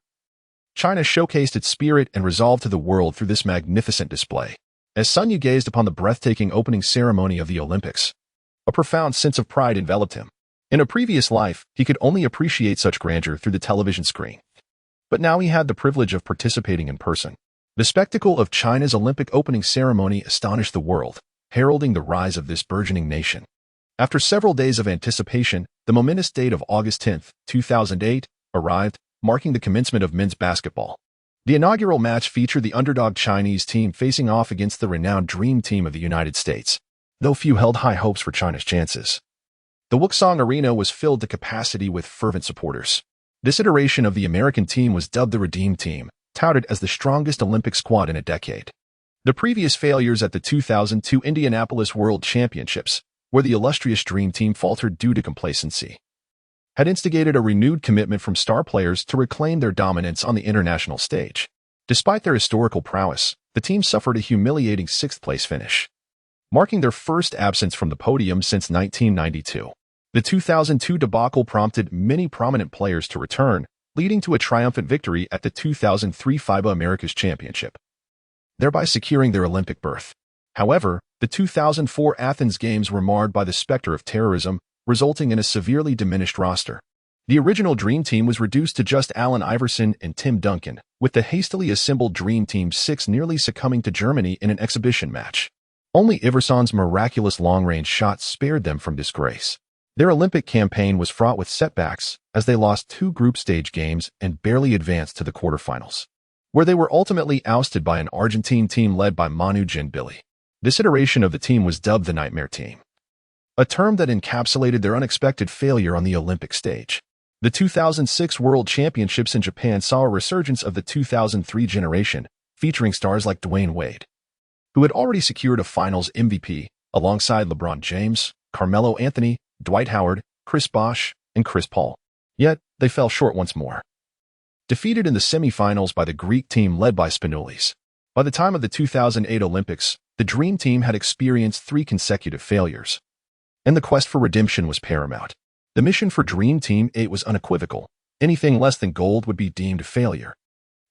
China showcased its spirit and resolve to the world through this magnificent display. As Sun Yue gazed upon the breathtaking opening ceremony of the Olympics, a profound sense of pride enveloped him. In a previous life, he could only appreciate such grandeur through the television screen. But now he had the privilege of participating in person. The spectacle of China's Olympic opening ceremony astonished the world, heralding the rise of this burgeoning nation. After several days of anticipation, the momentous date of August 10, 2008, arrived, marking the commencement of men's basketball. The inaugural match featured the underdog Chinese team facing off against the renowned Dream Team of the United States, though few held high hopes for China's chances. The Wuxong Arena was filled to capacity with fervent supporters. This iteration of the American team was dubbed the Redeem Team, touted as the strongest Olympic squad in a decade. The previous failures at the 2002 Indianapolis World Championships, where the illustrious Dream Team faltered due to complacency, had instigated a renewed commitment from star players to reclaim their dominance on the international stage. Despite their historical prowess, the team suffered a humiliating sixth-place finish, marking their first absence from the podium since 1992. The 2002 debacle prompted many prominent players to return, leading to a triumphant victory at the 2003 FIBA Americas Championship, thereby securing their Olympic berth. However, the 2004 Athens Games were marred by the specter of terrorism, resulting in a severely diminished roster. The original Dream Team was reduced to just Allen Iverson and Tim Duncan, with the hastily assembled Dream Team 6 nearly succumbing to Germany in an exhibition match. Only Iverson's miraculous long-range shots spared them from disgrace. Their Olympic campaign was fraught with setbacks, as they lost 2 group stage games and barely advanced to the quarterfinals, where they were ultimately ousted by an Argentine team led by Manu Ginóbili. This iteration of the team was dubbed the Nightmare Team, a term that encapsulated their unexpected failure on the Olympic stage. The 2006 World Championships in Japan saw a resurgence of the 2003 generation, featuring stars like Dwayne Wade, who had already secured a Finals MVP, alongside LeBron James, Carmelo Anthony, Dwight Howard, Chris Bosh, and Chris Paul. Yet, they fell short once more, defeated in the semifinals by the Greek team led by Spanoulis. By the time of the 2008 Olympics, the Dream Team had experienced 3 consecutive failures, and the quest for redemption was paramount. The mission for Dream Team 8 was unequivocal. Anything less than gold would be deemed a failure.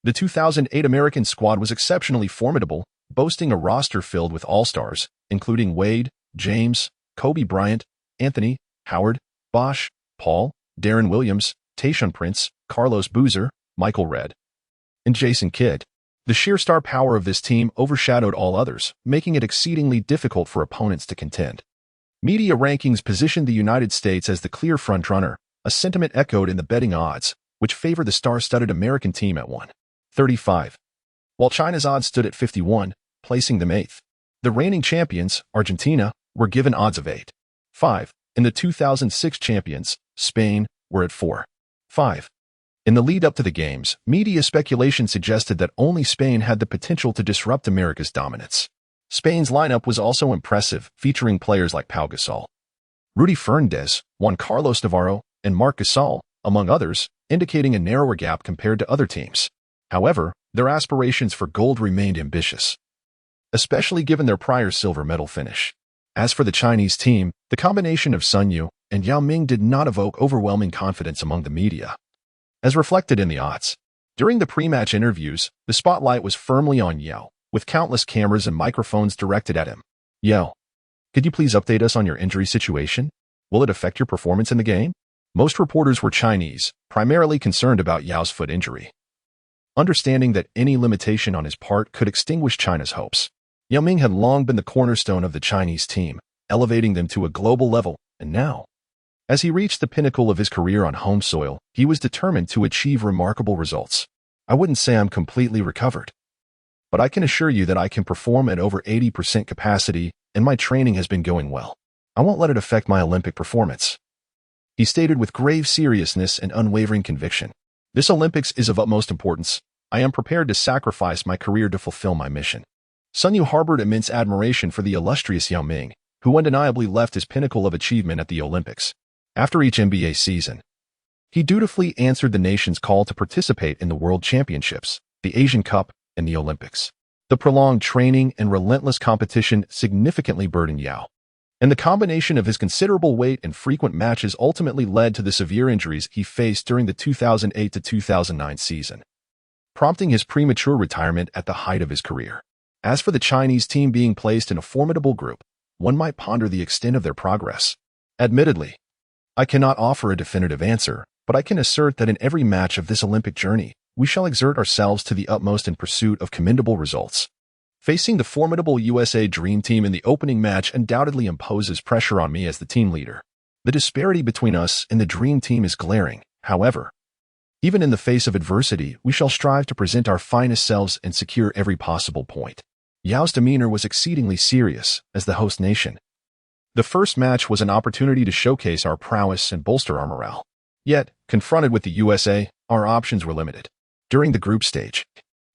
The 2008 American squad was exceptionally formidable, boasting a roster filled with all-stars, including Wade, James, Kobe Bryant, Anthony, Howard, Bosh, Paul, Darren Williams, Tayshaun Prince, Carlos Boozer, Michael Redd, and Jason Kidd. The sheer star power of this team overshadowed all others, making it exceedingly difficult for opponents to contend. Media rankings positioned the United States as the clear frontrunner, a sentiment echoed in the betting odds, which favored the star-studded American team at 1.35, while China's odds stood at 51, placing them 8th. The reigning champions, Argentina, were given odds of 8.5, and the 2006 champions, Spain, were at 4.5. In the lead-up to the games, media speculation suggested that only Spain had the potential to disrupt America's dominance. Spain's lineup was also impressive, featuring players like Pau Gasol, Rudy Fernandez, Juan Carlos Navarro, and Marc Gasol, among others, indicating a narrower gap compared to other teams. However, their aspirations for gold remained ambitious, especially given their prior silver medal finish. As for the Chinese team, the combination of Sun Yue and Yao Ming did not evoke overwhelming confidence among the media. As reflected in the odds, during the pre-match interviews, the spotlight was firmly on Yao, with countless cameras and microphones directed at him. Yao, could you please update us on your injury situation? Will it affect your performance in the game? Most reporters were Chinese, primarily concerned about Yao's foot injury, understanding that any limitation on his part could extinguish China's hopes. Yao Ming had long been the cornerstone of the Chinese team, elevating them to a global level, and now, as he reached the pinnacle of his career on home soil, he was determined to achieve remarkable results. I wouldn't say I'm completely recovered, but I can assure you that I can perform at over 80% capacity, and my training has been going well. I won't let it affect my Olympic performance, he stated with grave seriousness and unwavering conviction. This Olympics is of utmost importance. I am prepared to sacrifice my career to fulfill my mission. Sun Yue harbored immense admiration for the illustrious Yao Ming, who undeniably left his pinnacle of achievement at the Olympics. After each NBA season, he dutifully answered the nation's call to participate in the World Championships, the Asian Cup, and the Olympics. The prolonged training and relentless competition significantly burdened Yao, and the combination of his considerable weight and frequent matches ultimately led to the severe injuries he faced during the 2008 to 2009 season, prompting his premature retirement at the height of his career. As for the Chinese team being placed in a formidable group, one might ponder the extent of their progress. Admittedly, I cannot offer a definitive answer, but I can assert that in every match of this Olympic journey, we shall exert ourselves to the utmost in pursuit of commendable results. Facing the formidable USA Dream Team in the opening match undoubtedly imposes pressure on me as the team leader. The disparity between us and the Dream Team is glaring, however. Even in the face of adversity, we shall strive to present our finest selves and secure every possible point. Yao's demeanor was exceedingly serious as the host nation. The first match was an opportunity to showcase our prowess and bolster our morale. Yet, confronted with the USA, our options were limited. During the group stage,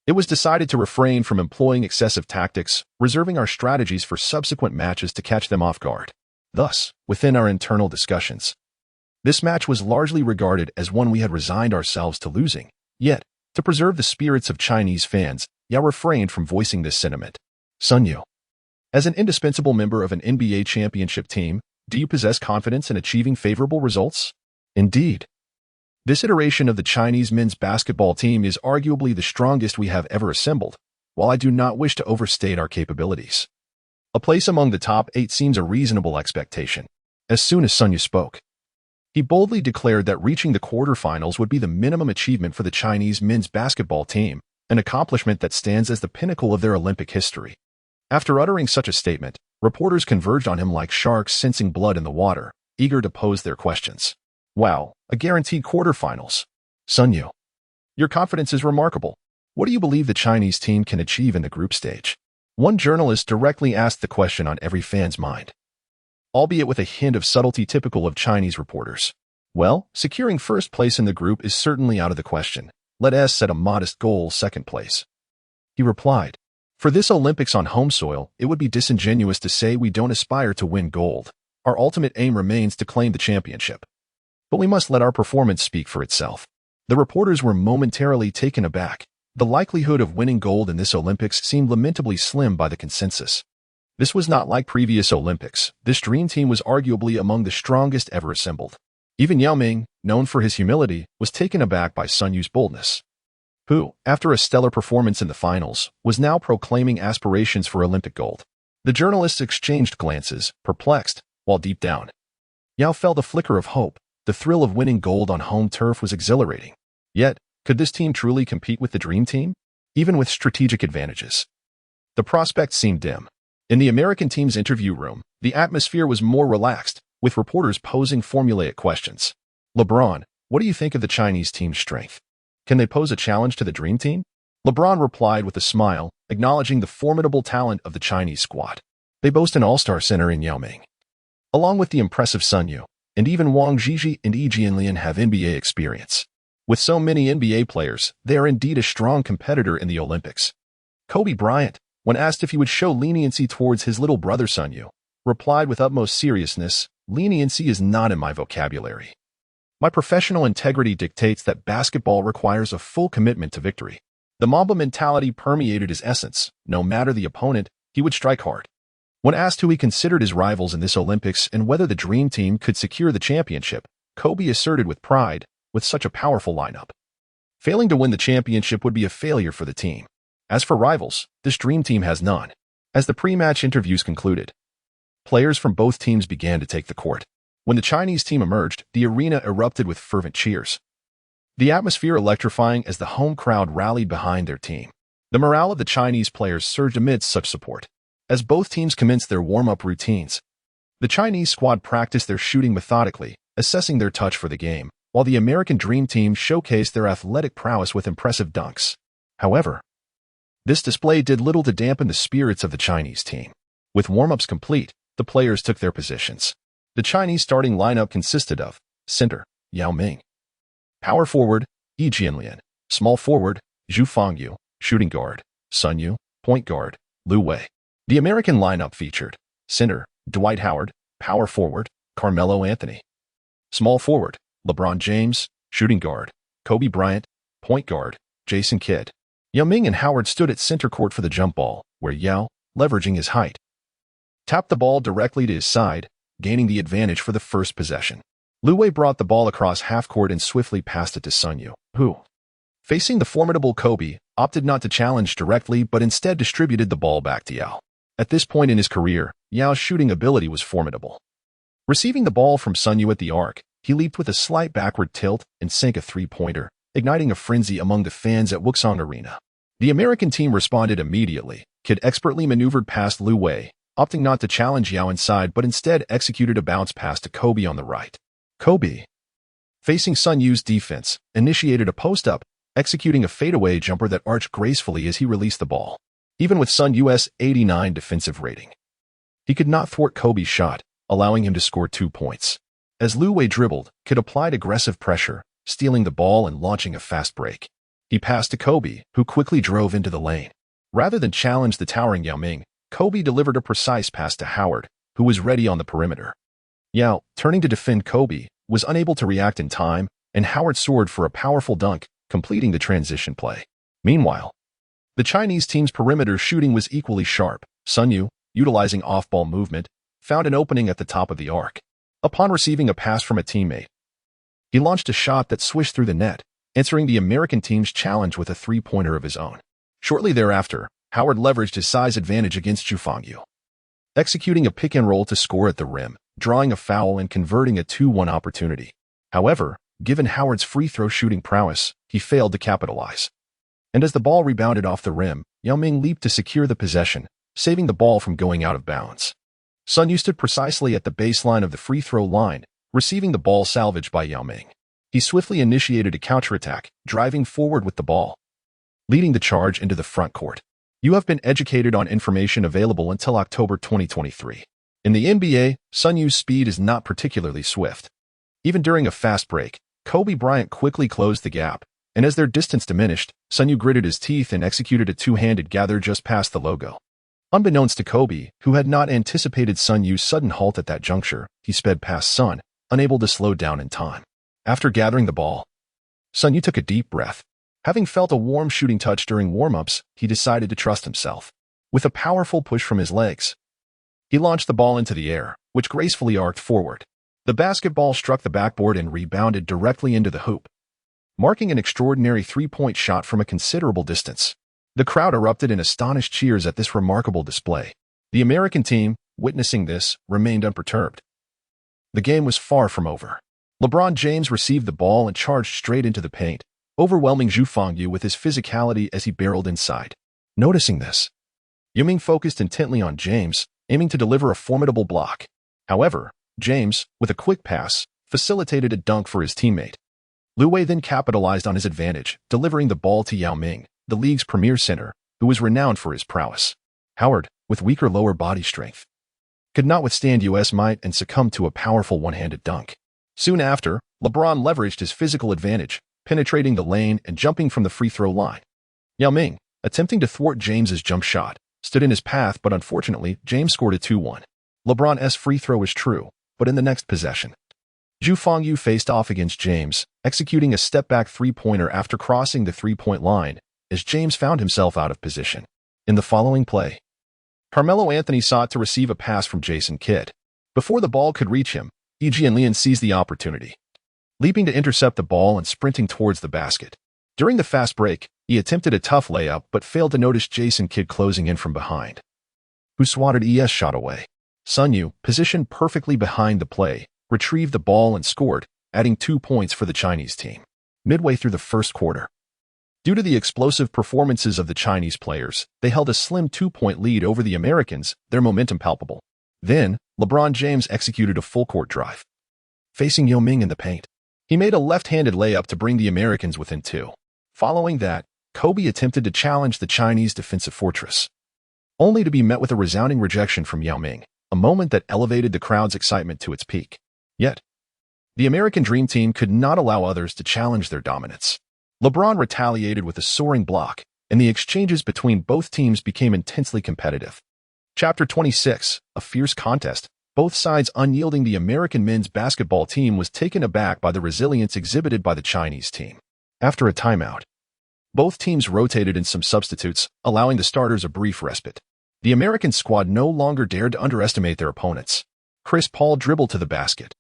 it was decided to refrain from employing excessive tactics, reserving our strategies for subsequent matches to catch them off guard. Thus, within our internal discussions, this match was largely regarded as one we had resigned ourselves to losing. Yet, to preserve the spirits of Chinese fans, Yao refrained from voicing this sentiment. Sun Yue, as an indispensable member of an NBA championship team, do you possess confidence in achieving favorable results? Indeed. This iteration of the Chinese men's basketball team is arguably the strongest we have ever assembled, while I do not wish to overstate our capabilities. A place among the top 8 seems a reasonable expectation. As soon as Sun Yue spoke, he boldly declared that reaching the quarterfinals would be the minimum achievement for the Chinese men's basketball team, an accomplishment that stands as the pinnacle of their Olympic history. After uttering such a statement, reporters converged on him like sharks sensing blood in the water, eager to pose their questions. Wow, a guaranteed quarterfinals. Sun Yue, your confidence is remarkable. What do you believe the Chinese team can achieve in the group stage? One journalist directly asked the question on every fan's mind, albeit with a hint of subtlety typical of Chinese reporters. Well, securing first place in the group is certainly out of the question. Let us set a modest goal, second place. He replied, for this Olympics on home soil, it would be disingenuous to say we don't aspire to win gold. Our ultimate aim remains to claim the championship. But we must let our performance speak for itself. The reporters were momentarily taken aback. The likelihood of winning gold in this Olympics seemed lamentably slim by the consensus. This was not like previous Olympics. This dream team was arguably among the strongest ever assembled. Even Yao Ming, known for his humility, was taken aback by Sun Yue's boldness, who, after a stellar performance in the finals, was now proclaiming aspirations for Olympic gold. The journalists exchanged glances, perplexed, while deep down, Yao felt a flicker of hope. The thrill of winning gold on home turf was exhilarating. Yet, could this team truly compete with the dream team? Even with strategic advantages, the prospects seemed dim. In the American team's interview room, the atmosphere was more relaxed, with reporters posing formulaic questions. LeBron, what do you think of the Chinese team's strength? Can they pose a challenge to the dream team? LeBron replied with a smile, acknowledging the formidable talent of the Chinese squad. They boast an all-star center in Yao Ming, along with the impressive Sun Yue, and even Wang Zhizhi and Yi Jianlian have NBA experience. With so many NBA players, they are indeed a strong competitor in the Olympics. Kobe Bryant, when asked if he would show leniency towards his little brother Sun Yue, replied with utmost seriousness, "Leniency is not in my vocabulary. My professional integrity dictates that basketball requires a full commitment to victory." The Mamba mentality permeated his essence. No matter the opponent, he would strike hard. When asked who he considered his rivals in this Olympics and whether the Dream Team could secure the championship, Kobe asserted with pride, with such a powerful lineup, failing to win the championship would be a failure for the team. As for rivals, this Dream Team has none. As the pre-match interviews concluded, players from both teams began to take the court. When the Chinese team emerged, the arena erupted with fervent cheers, the atmosphere electrifying as the home crowd rallied behind their team. The morale of the Chinese players surged amidst such support. As both teams commenced their warm-up routines, the Chinese squad practiced their shooting methodically, assessing their touch for the game, while the American Dream Team showcased their athletic prowess with impressive dunks. However, this display did little to dampen the spirits of the Chinese team. With warm-ups complete, the players took their positions. The Chinese starting lineup consisted of center, Yao Ming; power forward, Yi Jianlian; small forward, Zhu Fangyu; shooting guard, Sun Yue; point guard, Liu Wei. The American lineup featured center, Dwight Howard; power forward, Carmelo Anthony; small forward, LeBron James; shooting guard, Kobe Bryant; point guard, Jason Kidd. Yao Ming and Howard stood at center court for the jump ball, where Yao, leveraging his height, tapped the ball directly to his side, gaining the advantage for the first possession. Liu Wei brought the ball across half-court and swiftly passed it to Sun Yue, who, facing the formidable Kobe, opted not to challenge directly but instead distributed the ball back to Yao. At this point in his career, Yao's shooting ability was formidable. Receiving the ball from Sun Yue at the arc, he leaped with a slight backward tilt and sank a three-pointer, igniting a frenzy among the fans at Wuxang Arena. The American team responded immediately. Kidd expertly maneuvered past Liu Wei, opting not to challenge Yao inside but instead executed a bounce pass to Kobe on the right. Kobe, facing Sun Yue's defense, initiated a post-up, executing a fadeaway jumper that arched gracefully as he released the ball. Even with Sun Yue's 89 defensive rating, he could not thwart Kobe's shot, allowing him to score 2 points. As Liu Wei dribbled, Kidd applied aggressive pressure, stealing the ball and launching a fast break. He passed to Kobe, who quickly drove into the lane. Rather than challenge the towering Yao Ming, Kobe delivered a precise pass to Howard, who was ready on the perimeter. Yao, turning to defend Kobe, was unable to react in time, and Howard soared for a powerful dunk, completing the transition play. Meanwhile, the Chinese team's perimeter shooting was equally sharp. Sun Yue, utilizing off-ball movement, found an opening at the top of the arc. Upon receiving a pass from a teammate, he launched a shot that swished through the net, answering the American team's challenge with a three-pointer of his own. Shortly thereafter, Howard leveraged his size advantage against Zhu Fangyu, executing a pick-and-roll to score at the rim, drawing a foul and converting a 2-1 opportunity. However, given Howard's free-throw shooting prowess, he failed to capitalize. And as the ball rebounded off the rim, Yao Ming leaped to secure the possession, saving the ball from going out of bounds. Sun Yue stood precisely at the baseline of the free-throw line, receiving the ball salvaged by Yao Ming. He swiftly initiated a counterattack, driving forward with the ball, leading the charge into the front court. You have been educated on information available until October 2023. In the NBA, Sun Yue's speed is not particularly swift. Even during a fast break, Kobe Bryant quickly closed the gap, and as their distance diminished, Sun Yue gritted his teeth and executed a two-handed gather just past the logo. Unbeknownst to Kobe, who had not anticipated Sun Yue's sudden halt at that juncture, he sped past Sun, unable to slow down in time. After gathering the ball, Sun Yue took a deep breath. Having felt a warm shooting touch during warm-ups, he decided to trust himself. With a powerful push from his legs, he launched the ball into the air, which gracefully arced forward. The basketball struck the backboard and rebounded directly into the hoop, marking an extraordinary three-point shot from a considerable distance. The crowd erupted in astonished cheers at this remarkable display. The American team, witnessing this, remained unperturbed. The game was far from over. LeBron James received the ball and charged straight into the paint, overwhelming Zhu Fangyu with his physicality as he barreled inside. Noticing this, Yao Ming focused intently on James, aiming to deliver a formidable block. However, James, with a quick pass, facilitated a dunk for his teammate. Liu Wei then capitalized on his advantage, delivering the ball to Yao Ming, the league's premier center, who was renowned for his prowess. Howard, with weaker lower body strength, could not withstand U.S. might and succumbed to a powerful one-handed dunk. Soon after, LeBron leveraged his physical advantage, penetrating the lane and jumping from the free throw line. Yao Ming, attempting to thwart James's jump shot, stood in his path, but unfortunately, James scored a 2-1. LeBron's free throw is true, but in the next possession, Sun Yue faced off against James, executing a step-back three-pointer after crossing the three-point line, as James found himself out of position. In the following play, Carmelo Anthony sought to receive a pass from Jason Kidd. Before the ball could reach him, Jianlian seized the opportunity, leaping to intercept the ball and sprinting towards the basket. During the fast break, he attempted a tough layup but failed to notice Jason Kidd closing in from behind, who swatted his shot away. Sun Yue, positioned perfectly behind the play, retrieved the ball and scored, adding 2 points for the Chinese team. Midway through the first quarter, due to the explosive performances of the Chinese players, they held a slim 2-point lead over the Americans, their momentum palpable. Then, LeBron James executed a full-court drive, facing Yao Ming in the paint. He made a left-handed layup to bring the Americans within 2. Following that, Kobe attempted to challenge the Chinese defensive fortress, only to be met with a resounding rejection from Yao Ming, a moment that elevated the crowd's excitement to its peak. Yet, the American Dream Team could not allow others to challenge their dominance. LeBron retaliated with a soaring block, and the exchanges between both teams became intensely competitive. Chapter 26, a fierce contest. Both sides unyielding. The American men's basketball team was taken aback by the resilience exhibited by the Chinese team. After a timeout, both teams rotated in some substitutes, allowing the starters a brief respite. The American squad no longer dared to underestimate their opponents. Chris Paul dribbled to the basket,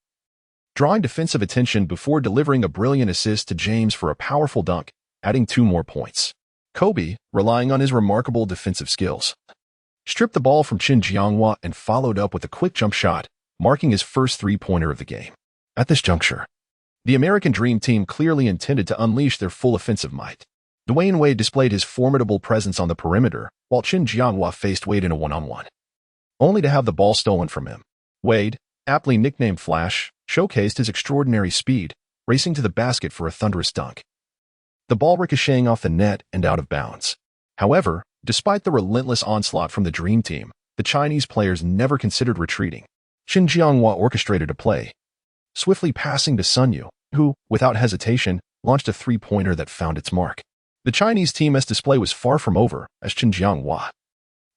drawing defensive attention before delivering a brilliant assist to James for a powerful dunk, adding 2 more points. Kobe, relying on his remarkable defensive skills, stripped the ball from Qin Jianghua and followed up with a quick jump shot, marking his first three-pointer of the game. At this juncture, the American Dream Team clearly intended to unleash their full offensive might. Dwayne Wade displayed his formidable presence on the perimeter, while Qin Jianghua faced Wade in a one-on-one, only to have the ball stolen from him. Wade, aptly nicknamed Flash, showcased his extraordinary speed, racing to the basket for a thunderous dunk, the ball ricocheting off the net and out of bounds. However, despite the relentless onslaught from the Dream Team, the Chinese players never considered retreating. Qin Jianghua orchestrated a play, swiftly passing to Sun Yue, who, without hesitation, launched a three-pointer that found its mark. The Chinese team's display was far from over, as Qin Jianghua,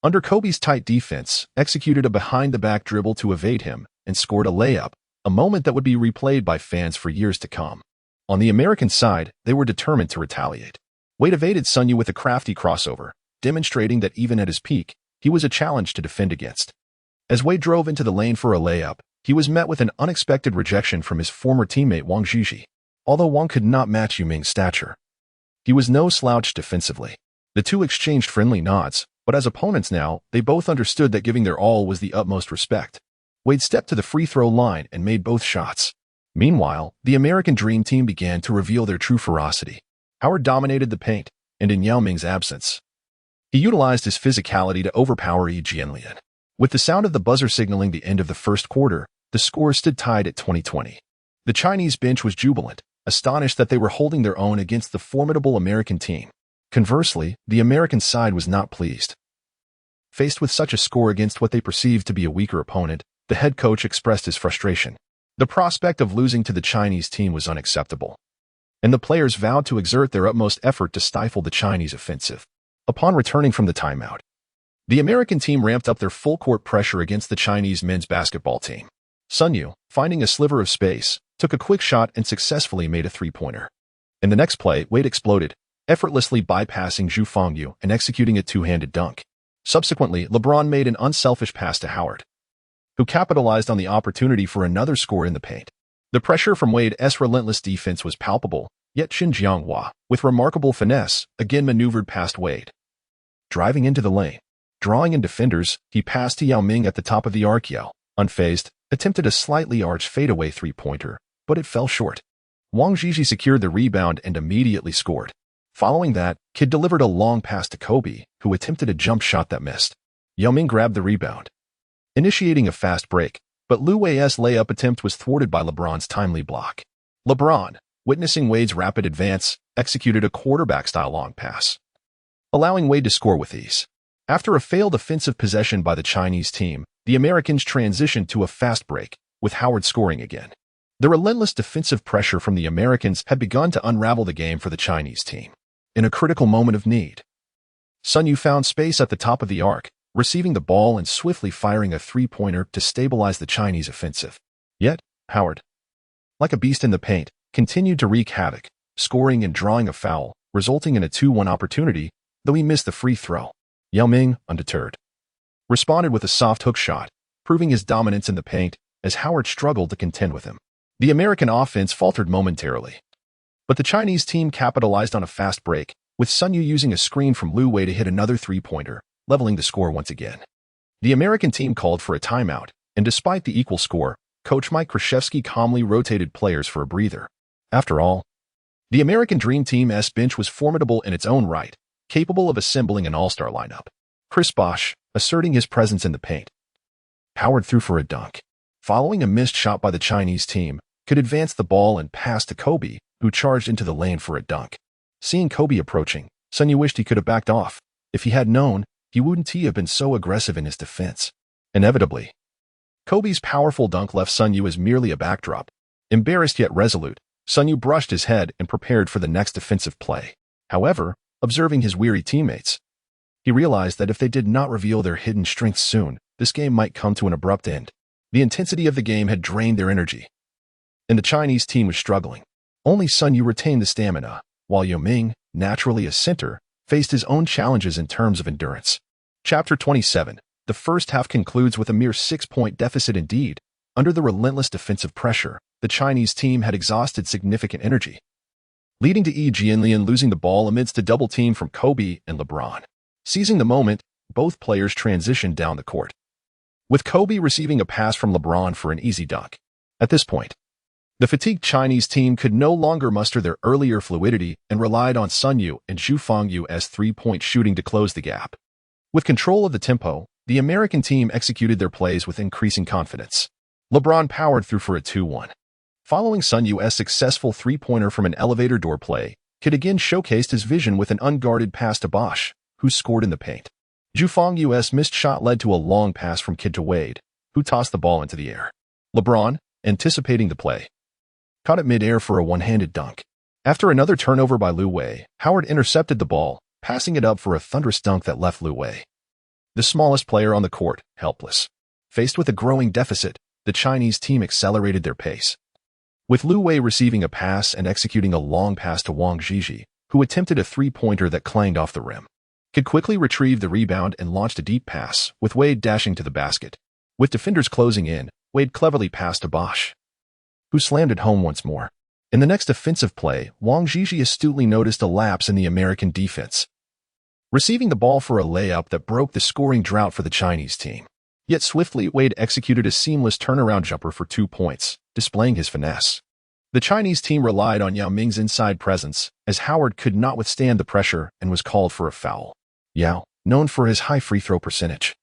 under Kobe's tight defense, executed a behind-the-back dribble to evade him and scored a layup, a moment that would be replayed by fans for years to come. On the American side, they were determined to retaliate. Wade evaded Sun Yue with a crafty crossover, demonstrating that even at his peak, he was a challenge to defend against. As Wade drove into the lane for a layup, he was met with an unexpected rejection from his former teammate Wang Zhizhi. Although Wang could not match Yao Ming's stature, he was no slouch defensively. The two exchanged friendly nods, but as opponents now, they both understood that giving their all was the utmost respect. Wade stepped to the free throw line and made both shots. Meanwhile, the American Dream Team began to reveal their true ferocity. Howard dominated the paint, and in Yao Ming's absence, he utilized his physicality to overpower Jianlian. With the sound of the buzzer signaling the end of the first quarter, the score stood tied at 20-20. The Chinese bench was jubilant, astonished that they were holding their own against the formidable American team. Conversely, the American side was not pleased. Faced with such a score against what they perceived to be a weaker opponent, the head coach expressed his frustration. The prospect of losing to the Chinese team was unacceptable, and the players vowed to exert their utmost effort to stifle the Chinese offensive. Upon returning from the timeout, the American team ramped up their full-court pressure against the Chinese men's basketball team. Sun Yue, finding a sliver of space, took a quick shot and successfully made a three-pointer. In the next play, Wade exploded, effortlessly bypassing Sun Yue and executing a two-handed dunk. Subsequently, LeBron made an unselfish pass to Howard, who capitalized on the opportunity for another score in the paint. The pressure from Wade's relentless defense was palpable, yet Qin Jianghua, with remarkable finesse, again maneuvered past Wade. Driving into the lane, drawing in defenders, he passed to Yao Ming at the top of the arc. Yao, unfazed, attempted a slightly arched fadeaway three-pointer, but it fell short. Wang Zhizhi secured the rebound and immediately scored. Following that, Kidd delivered a long pass to Kobe, who attempted a jump shot that missed. Yao Ming grabbed the rebound, initiating a fast break, but Lu Wei's layup attempt was thwarted by LeBron's timely block. LeBron, witnessing Wade's rapid advance, executed a quarterback-style long pass, allowing Wade to score with ease. After a failed offensive possession by the Chinese team, the Americans transitioned to a fast break, with Howard scoring again. The relentless defensive pressure from the Americans had begun to unravel the game for the Chinese team. In a critical moment of need, Sun Yue found space at the top of the arc, receiving the ball and swiftly firing a three-pointer to stabilize the Chinese offensive. Yet, Howard, like a beast in the paint, continued to wreak havoc, scoring and drawing a foul, resulting in a 2-1 opportunity, though he missed the free throw. Yao Ming, undeterred, responded with a soft hook shot, proving his dominance in the paint as Howard struggled to contend with him. The American offense faltered momentarily, but the Chinese team capitalized on a fast break, with Sun Yue using a screen from Lu Wei to hit another three-pointer, leveling the score once again. The American team called for a timeout, and despite the equal score, Coach Mike Krzyzewski calmly rotated players for a breather. After all, the American Dream Team's bench was formidable in its own right, capable of assembling an all-star lineup. Chris Bosh, asserting his presence in the paint. Howard threw for a dunk. Following a missed shot by the Chinese team, could advance the ball and pass to Kobe, who charged into the lane for a dunk. Seeing Kobe approaching, Sun Yue wished he could have backed off. If he had known, he wouldn't have been so aggressive in his defense. Inevitably, Kobe's powerful dunk left Sun Yue as merely a backdrop. Embarrassed yet resolute, Sun Yue brushed his head and prepared for the next defensive play. However, observing his weary teammates, he realized that if they did not reveal their hidden strengths soon, this game might come to an abrupt end. The intensity of the game had drained their energy, and the Chinese team was struggling. Only Sun Yue retained the stamina, while Yao Ming, naturally a center, faced his own challenges in terms of endurance. Chapter 27. The first half concludes with a mere 6-point deficit indeed. Under the relentless defensive pressure, the Chinese team had exhausted significant energy, leading to Yi Jianlian losing the ball amidst a double team from Kobe and LeBron. Seizing the moment, both players transitioned down the court, with Kobe receiving a pass from LeBron for an easy dunk. At this point, the fatigued Chinese team could no longer muster their earlier fluidity and relied on Sun Yue and Zhu Fengyu's three-point shooting to close the gap. With control of the tempo, the American team executed their plays with increasing confidence. LeBron powered through for a 2-1. Following Sun Yue's successful three-pointer from an elevator door play, Kid again showcased his vision with an unguarded pass to Bosh, who scored in the paint. Zhu Fengyu's missed shot led to a long pass from Kid to Wade, who tossed the ball into the air. LeBron, anticipating the play, caught it mid-air for a one-handed dunk. After another turnover by Lu Wei, Howard intercepted the ball, passing it up for a thunderous dunk that left Lu Wei, the smallest player on the court, helpless. Faced with a growing deficit, the Chinese team accelerated their pace, with Lu Wei receiving a pass and executing a long pass to Wang Zhizhi, who attempted a three-pointer that clanged off the rim. Kid quickly retrieved the rebound and launched a deep pass, with Wade dashing to the basket. With defenders closing in, Wade cleverly passed to Bosh, who slammed it home once more. In the next offensive play, Wang Zhizhi astutely noticed a lapse in the American defense, receiving the ball for a layup that broke the scoring drought for the Chinese team. Yet swiftly, Wade executed a seamless turnaround jumper for 2 points, displaying his finesse. The Chinese team relied on Yao Ming's inside presence, as Howard could not withstand the pressure and was called for a foul. Yao, known for his high free throw percentage,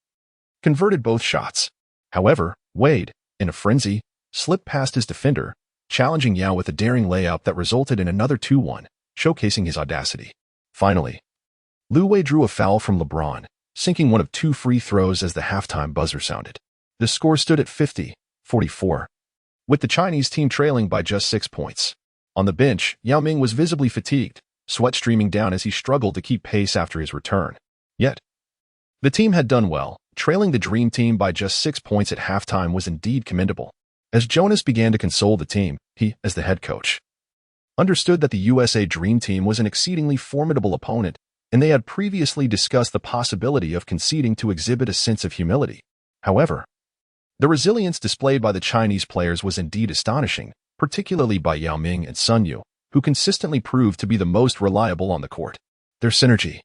converted both shots. However, Wade, in a frenzy, slipped past his defender, challenging Yao with a daring layup that resulted in another 2-1, showcasing his audacity. Finally, Lu Wei drew a foul from LeBron, sinking one of 2 free throws as the halftime buzzer sounded. The score stood at 50-44, with the Chinese team trailing by just 6 points. On the bench, Yao Ming was visibly fatigued, sweat streaming down as he struggled to keep pace after his return. Yet, the team had done well. Trailing the Dream Team by just 6 points at halftime was indeed commendable. As Jonas began to console the team, he, as the head coach, understood that the USA Dream Team was an exceedingly formidable opponent, and they had previously discussed the possibility of conceding to exhibit a sense of humility. However, the resilience displayed by the Chinese players was indeed astonishing, particularly by Yao Ming and Sun Yue, who consistently proved to be the most reliable on the court. Their synergy,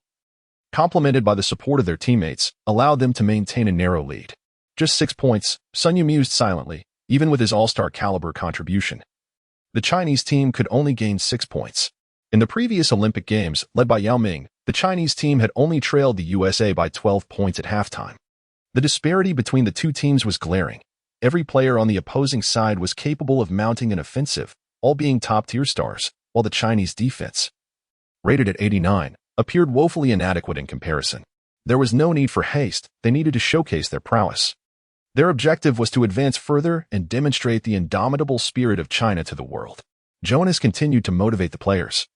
complemented by the support of their teammates, allowed them to maintain a narrow lead. Just 6 points, Sun Yue mused silently, even with his all-star caliber contribution. The Chinese team could only gain 6 points. In the previous Olympic Games, led by Yao Ming, the Chinese team had only trailed the USA by 12 points at halftime. The disparity between the two teams was glaring. Every player on the opposing side was capable of mounting an offensive, all being top-tier stars, while the Chinese defense, rated at 89, appeared woefully inadequate in comparison. There was no need for haste, they needed to showcase their prowess. Their objective was to advance further and demonstrate the indomitable spirit of China to the world. Jonas continued to motivate the players,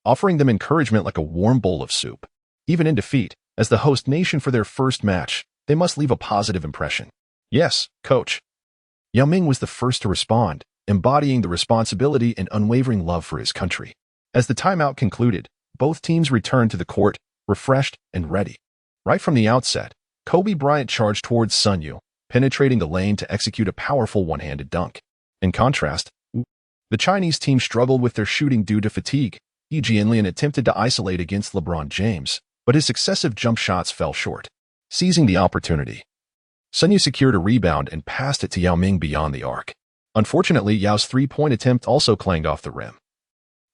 offering them encouragement like a warm bowl of soup. Even in defeat, as the host nation for their first match, they must leave a positive impression. Yes, coach. Yao Ming was the first to respond, embodying the responsibility and unwavering love for his country. As the timeout concluded, both teams returned to the court, refreshed and ready. Right from the outset, Kobe Bryant charged towards Sun Yue, penetrating the lane to execute a powerful one-handed dunk. In contrast, the Chinese team struggled with their shooting due to fatigue. Yi Jianlian attempted to isolate against LeBron James, but his successive jump shots fell short. Seizing the opportunity, Sun Yue secured a rebound and passed it to Yao Ming beyond the arc. Unfortunately, Yao's three-point attempt also clanged off the rim.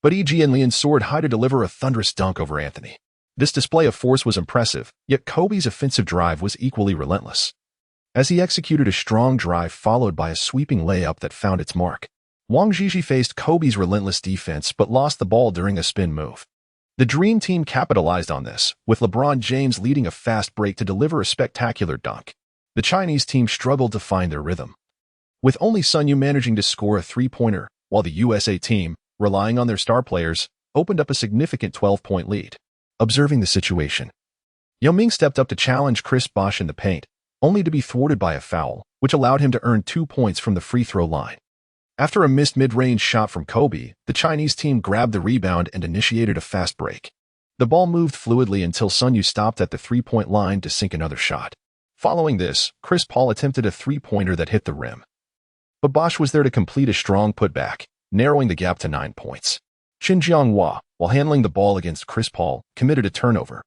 But Yi Jianlian soared high to deliver a thunderous dunk over Anthony. This display of force was impressive, yet Kobe's offensive drive was equally relentless, as he executed a strong drive followed by a sweeping layup that found its mark. Wang Zhizhi faced Kobe's relentless defense but lost the ball during a spin move. The Dream Team capitalized on this, with LeBron James leading a fast break to deliver a spectacular dunk. The Chinese team struggled to find their rhythm, with only Sun Yue managing to score a three-pointer, while the USA team, relying on their star players, opened up a significant 12-point lead. Observing the situation, Yao Ming stepped up to challenge Chris Bosh in the paint, only to be thwarted by a foul, which allowed him to earn 2 points from the free throw line. After a missed mid-range shot from Kobe, the Chinese team grabbed the rebound and initiated a fast break. The ball moved fluidly until Sun Yue stopped at the three-point line to sink another shot. Following this, Chris Paul attempted a three-pointer that hit the rim, but Bosh was there to complete a strong putback, narrowing the gap to 9 points. Qin Jianghua, while handling the ball against Chris Paul, committed a turnover,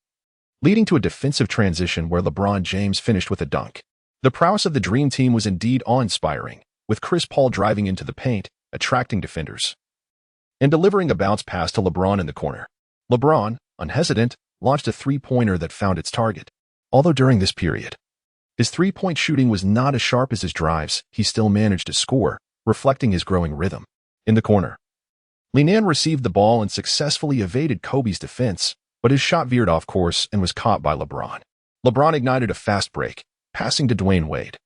leading to a defensive transition where LeBron James finished with a dunk. The prowess of the Dream Team was indeed awe-inspiring, with Chris Paul driving into the paint, attracting defenders, and delivering a bounce pass to LeBron in the corner. LeBron, unhesitant, launched a three-pointer that found its target. Although during this period, his three-point shooting was not as sharp as his drives, he still managed to score, reflecting his growing rhythm. In the corner, Linan received the ball and successfully evaded Kobe's defense, but his shot veered off course and was caught by LeBron. LeBron ignited a fast break, passing to Dwayne Wade,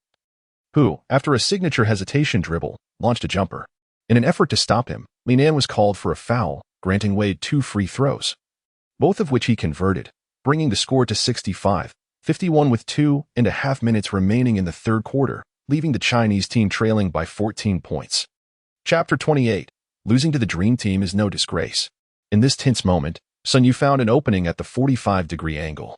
who, after a signature hesitation dribble, launched a jumper. In an effort to stop him, Linan was called for a foul, granting Wade 2 free throws, both of which he converted, bringing the score to 65-51 with 2.5 minutes remaining in the third quarter, leaving the Chinese team trailing by 14 points. Chapter 28. Losing to the Dream Team is no disgrace. In this tense moment, Sun Yue found an opening at the 45-degree angle,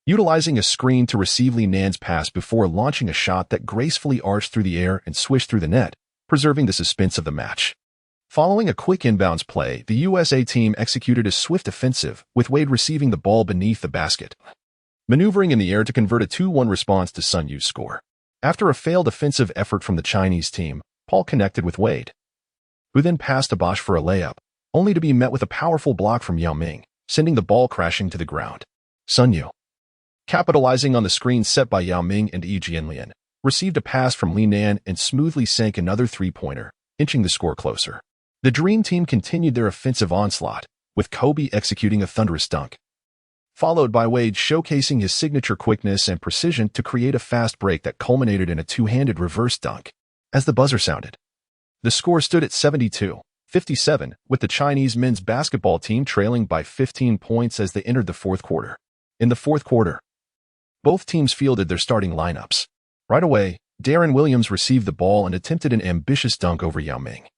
utilizing a screen to receive Linan's pass before launching a shot that gracefully arched through the air and swished through the net, preserving the suspense of the match. Following a quick inbounds play, the USA team executed a swift offensive, with Wade receiving the ball beneath the basket, maneuvering in the air to convert a 2-1 response to Sun Yue's score. After a failed offensive effort from the Chinese team, Paul connected with Wade, who then passed to Bosh for a layup, only to be met with a powerful block from Yao Ming, sending the ball crashing to the ground. Sun Yue, capitalizing on the screen set by Yao Ming and Yi Jianlian, received a pass from Linan and smoothly sank another three-pointer, inching the score closer. The Dream Team continued their offensive onslaught, with Kobe executing a thunderous dunk, followed by Wade showcasing his signature quickness and precision to create a fast break that culminated in a two-handed reverse dunk. As the buzzer sounded, the score stood at 72-57, with the Chinese men's basketball team trailing by 15 points as they entered the fourth quarter. In the fourth quarter, both teams fielded their starting lineups. Right away, Deron Williams received the ball and attempted an ambitious dunk over Yao Ming,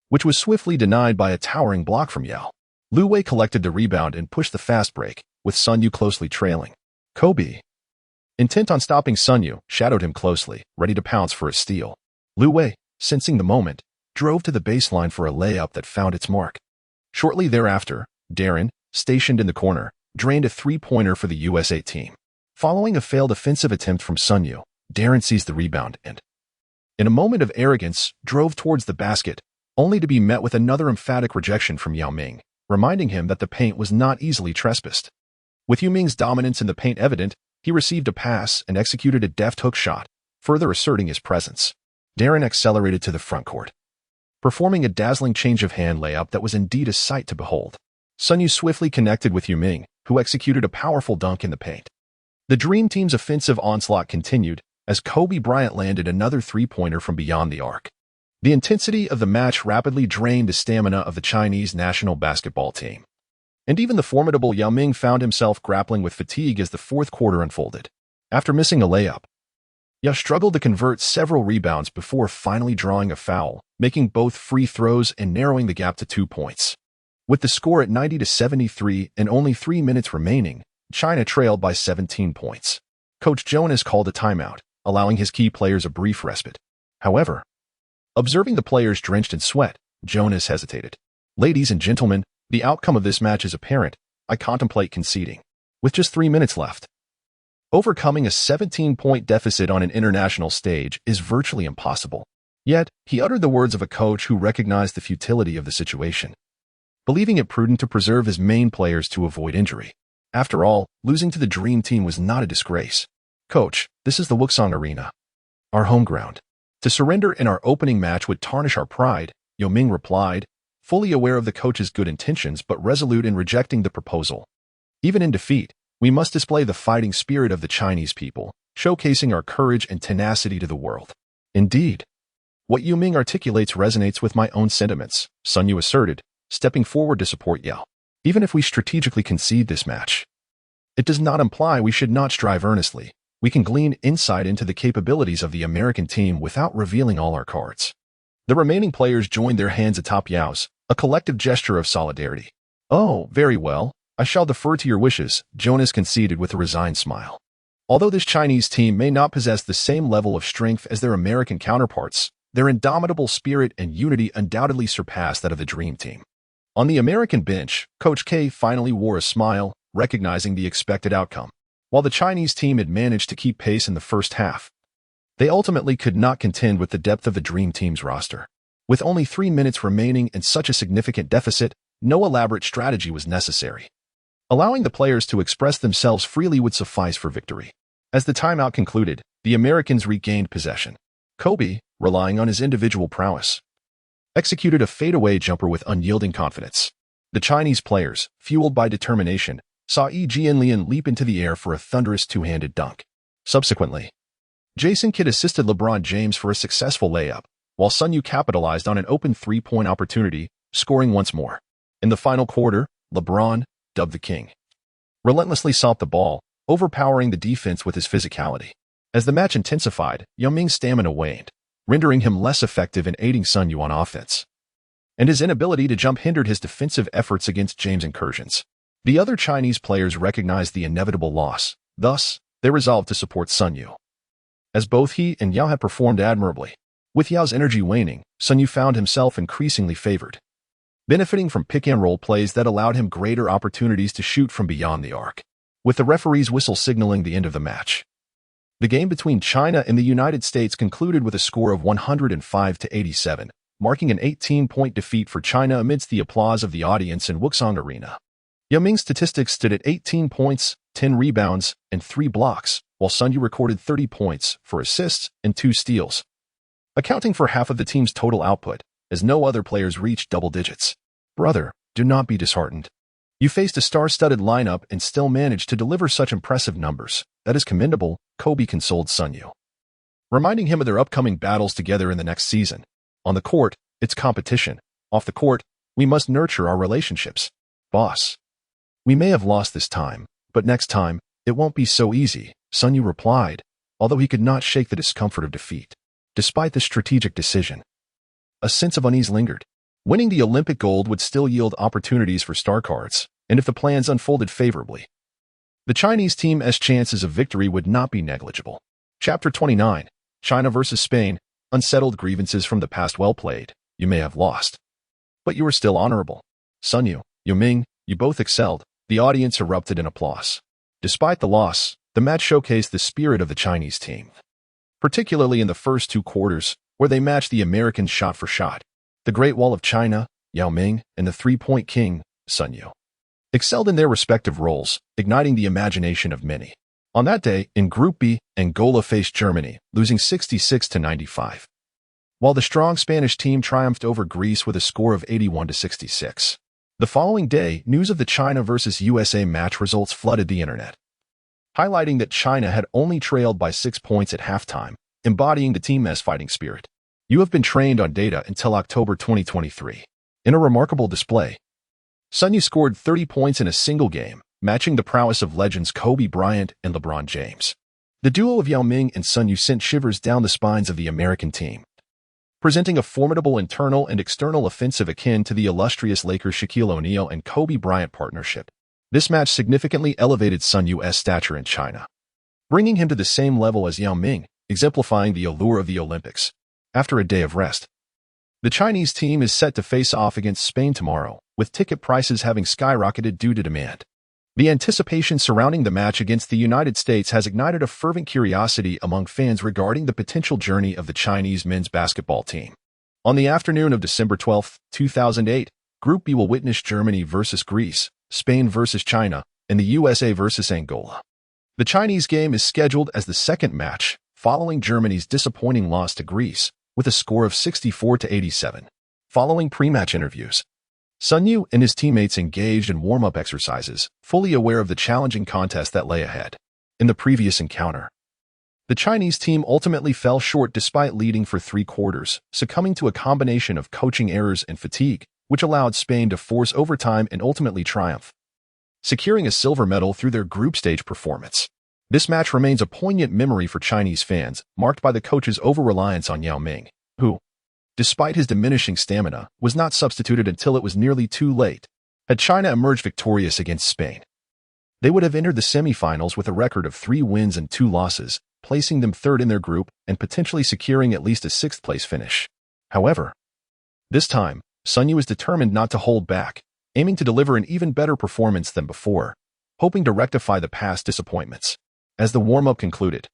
which was swiftly denied by a towering block from Yao. Lu Wei collected the rebound and pushed the fast break, with Sun Yue closely trailing. Kobe, intent on stopping Sun Yue, shadowed him closely, ready to pounce for a steal. Lu Wei, sensing the moment, drove to the baseline for a layup that found its mark. Shortly thereafter, Deron, stationed in the corner, drained a three-pointer for the USA team. Following a failed offensive attempt from Sun Yue, Deron seized the rebound and, in a moment of arrogance, drove towards the basket, only to be met with another emphatic rejection from Yao Ming, reminding him that the paint was not easily trespassed. With Yao Ming's dominance in the paint evident, he received a pass and executed a deft hook shot, further asserting his presence. Deron accelerated to the front court, performing a dazzling change-of-hand layup that was indeed a sight to behold. Sun Yue swiftly connected with Yao Ming, who executed a powerful dunk in the paint. The Dream Team's offensive onslaught continued, as Kobe Bryant landed another three-pointer from beyond the arc. The intensity of the match rapidly drained the stamina of the Chinese national basketball team. And even the formidable Yao Ming found himself grappling with fatigue as the fourth quarter unfolded. After missing a layup, Yao struggled to convert several rebounds before finally drawing a foul, making both free throws and narrowing the gap to 2 points. With the score at 90-73 and only 3 minutes remaining, China trailed by 17 points. Coach Jonas called a timeout, allowing his key players a brief respite. However, observing the players drenched in sweat, Jonas hesitated. "Ladies and gentlemen, the outcome of this match is apparent. I contemplate conceding." With just 3 minutes left, overcoming a 17-point deficit on an international stage is virtually impossible. Yet, he uttered the words of a coach who recognized the futility of the situation, believing it prudent to preserve his main players to avoid injury. After all, losing to the Dream Team was not a disgrace. "Coach, this is the Wuxang Arena, our home ground. To surrender in our opening match would tarnish our pride," Yao Ming replied, fully aware of the coach's good intentions but resolute in rejecting the proposal. "Even in defeat, we must display the fighting spirit of the Chinese people, showcasing our courage and tenacity to the world." "Indeed. What Yao Ming articulates resonates with my own sentiments," Sun Yue asserted, stepping forward to support Yao. "Even if we strategically concede this match, it does not imply we should not strive earnestly. We can glean insight into the capabilities of the American team without revealing all our cards." The remaining players joined their hands atop Yao's, a collective gesture of solidarity. "Oh, very well. I shall defer to your wishes," Jonas conceded with a resigned smile. Although this Chinese team may not possess the same level of strength as their American counterparts, their indomitable spirit and unity undoubtedly surpass that of the Dream Team. On the American bench, Coach K finally wore a smile, recognizing the expected outcome. While the Chinese team had managed to keep pace in the first half, they ultimately could not contend with the depth of the Dream Team's roster. With only 3 minutes remaining and such a significant deficit, no elaborate strategy was necessary. Allowing the players to express themselves freely would suffice for victory. As the timeout concluded, the Americans regained possession. Kobe, relying on his individual prowess, executed a fadeaway jumper with unyielding confidence. The Chinese players, fueled by determination, saw Yi Jianlian leap into the air for a thunderous two-handed dunk. Subsequently, Jason Kidd assisted LeBron James for a successful layup, while Sun Yue capitalized on an open three-point opportunity, scoring once more. In the final quarter, LeBron, dubbed the King, relentlessly sought the ball, overpowering the defense with his physicality. As the match intensified, Yao Ming's stamina waned, rendering him less effective in aiding Sun Yue on offense, and his inability to jump hindered his defensive efforts against James' incursions. The other Chinese players recognized the inevitable loss. Thus, they resolved to support Sun Yue, as both he and Yao had performed admirably. With Yao's energy waning, Sun Yue found himself increasingly favored, benefiting from pick-and-roll plays that allowed him greater opportunities to shoot from beyond the arc. With the referee's whistle signaling the end of the match, the game between China and the United States concluded with a score of 105-87, marking an 18-point defeat for China amidst the applause of the audience in Wuxang Arena. Yao Ming's statistics stood at 18 points, 10 rebounds, and 3 blocks, while Sun Yue recorded 30 points, 4 assists, and 2 steals, accounting for half of the team's total output, as no other players reached double digits. "Brother, do not be disheartened. You faced a star-studded lineup and still managed to deliver such impressive numbers. That is commendable," Kobe consoled Sun Yue, reminding him of their upcoming battles together in the next season. "On the court, it's competition. Off the court, we must nurture our relationships. Boss, we may have lost this time, but next time, it won't be so easy," Sun Yue replied, although he could not shake the discomfort of defeat. Despite the strategic decision, a sense of unease lingered. Winning the Olympic gold would still yield opportunities for star cards, and if the plans unfolded favorably, the Chinese team's chances of victory would not be negligible. Chapter 29, China versus Spain, unsettled grievances from the past. Well played. You may have lost, but you were still honorable. Sun Yue, Yao Ming, you both excelled. The audience erupted in applause. Despite the loss, the match showcased the spirit of the Chinese team, particularly in the first 2 quarters, where they matched the Americans shot for shot. The Great Wall of China, Yao Ming, and the three-point king, Sun Yue, excelled in their respective roles, igniting the imagination of many. On that day, in Group B, Angola faced Germany, losing 66-95, while the strong Spanish team triumphed over Greece with a score of 81-66. The following day, news of the China versus USA match results flooded the internet. highlighting that China had only trailed by 6 points at halftime, embodying the team's fighting spirit. You have been trained on data until October 2023. In a remarkable display, Sun Yue scored 30 points in a single game, matching the prowess of legends Kobe Bryant and LeBron James. The duo of Yao Ming and Sun Yue sent shivers down the spines of the American team, presenting a formidable internal and external offensive akin to the illustrious Lakers Shaquille O'Neal and Kobe Bryant partnership. This match significantly elevated Sun Yue's stature in China, bringing him to the same level as Yao Ming, exemplifying the allure of the Olympics. After a day of rest, the Chinese team is set to face off against Spain tomorrow, with ticket prices having skyrocketed due to demand. The anticipation surrounding the match against the United States has ignited a fervent curiosity among fans regarding the potential journey of the Chinese men's basketball team. On the afternoon of December 12, 2008, Group B will witness Germany versus Greece, Spain versus China, and the USA versus Angola. The Chinese game is scheduled as the second match, following Germany's disappointing loss to Greece, with a score of 64-87. Following pre-match interviews, Sun Yue and his teammates engaged in warm-up exercises, fully aware of the challenging contest that lay ahead. In the previous encounter, the Chinese team ultimately fell short despite leading for 3 quarters, succumbing to a combination of coaching errors and fatigue, which allowed Spain to force overtime and ultimately triumph, securing a silver medal through their group stage performance. This match remains a poignant memory for Chinese fans, marked by the coach's over-reliance on Yao Ming, who, despite his diminishing stamina, was not substituted until it was nearly too late. Had China emerged victorious against Spain, they would have entered the semifinals with a record of 3 wins and 2 losses, placing them third in their group and potentially securing at least a 6th-place finish. However, this time, Sun Yue is determined not to hold back, aiming to deliver an even better performance than before, hoping to rectify the past disappointments. As the warm-up concluded,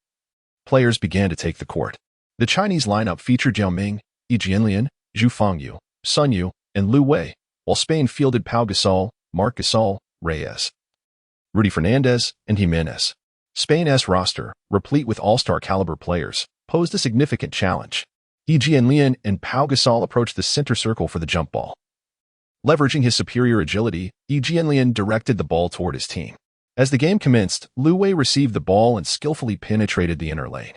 players began to take the court. The Chinese lineup featured Yao Ming, Yi Jianlian, Zhu Fangyu, Sun Yue, and Liu Wei, while Spain fielded Pau Gasol, Marc Gasol, Reyes, Rudy Fernandez, and Jimenez. Spain's roster, replete with all-star caliber players, posed a significant challenge. Yi Jianlian and Pau Gasol approached the center circle for the jump ball. Leveraging his superior agility, Yi Jianlian directed the ball toward his team. As the game commenced, Liu Wei received the ball and skillfully penetrated the inner lane,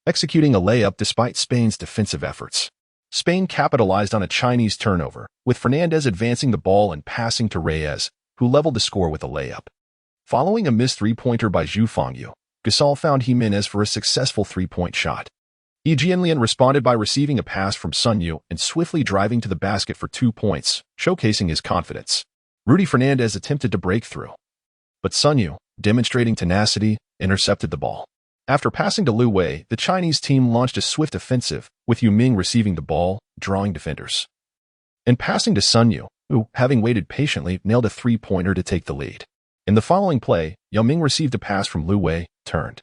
executing a layup despite Spain's defensive efforts. Spain capitalized on a Chinese turnover, with Fernandez advancing the ball and passing to Reyes, who leveled the score with a layup. Following a missed 3-pointer by Zhu Fangyu, Gasol found Jimenez for a successful 3-point shot. Yi Jianlian responded by receiving a pass from Sun Yue and swiftly driving to the basket for 2 points, showcasing his confidence. Rudy Fernandez attempted to break through, but Sun Yue, demonstrating tenacity, intercepted the ball. After passing to Liu Wei, the Chinese team launched a swift offensive, with Yao Ming receiving the ball, drawing defenders, and passing to Sun Yue, who, having waited patiently, nailed a 3-pointer to take the lead. In the following play, Yao Ming received a pass from Liu Wei, turned,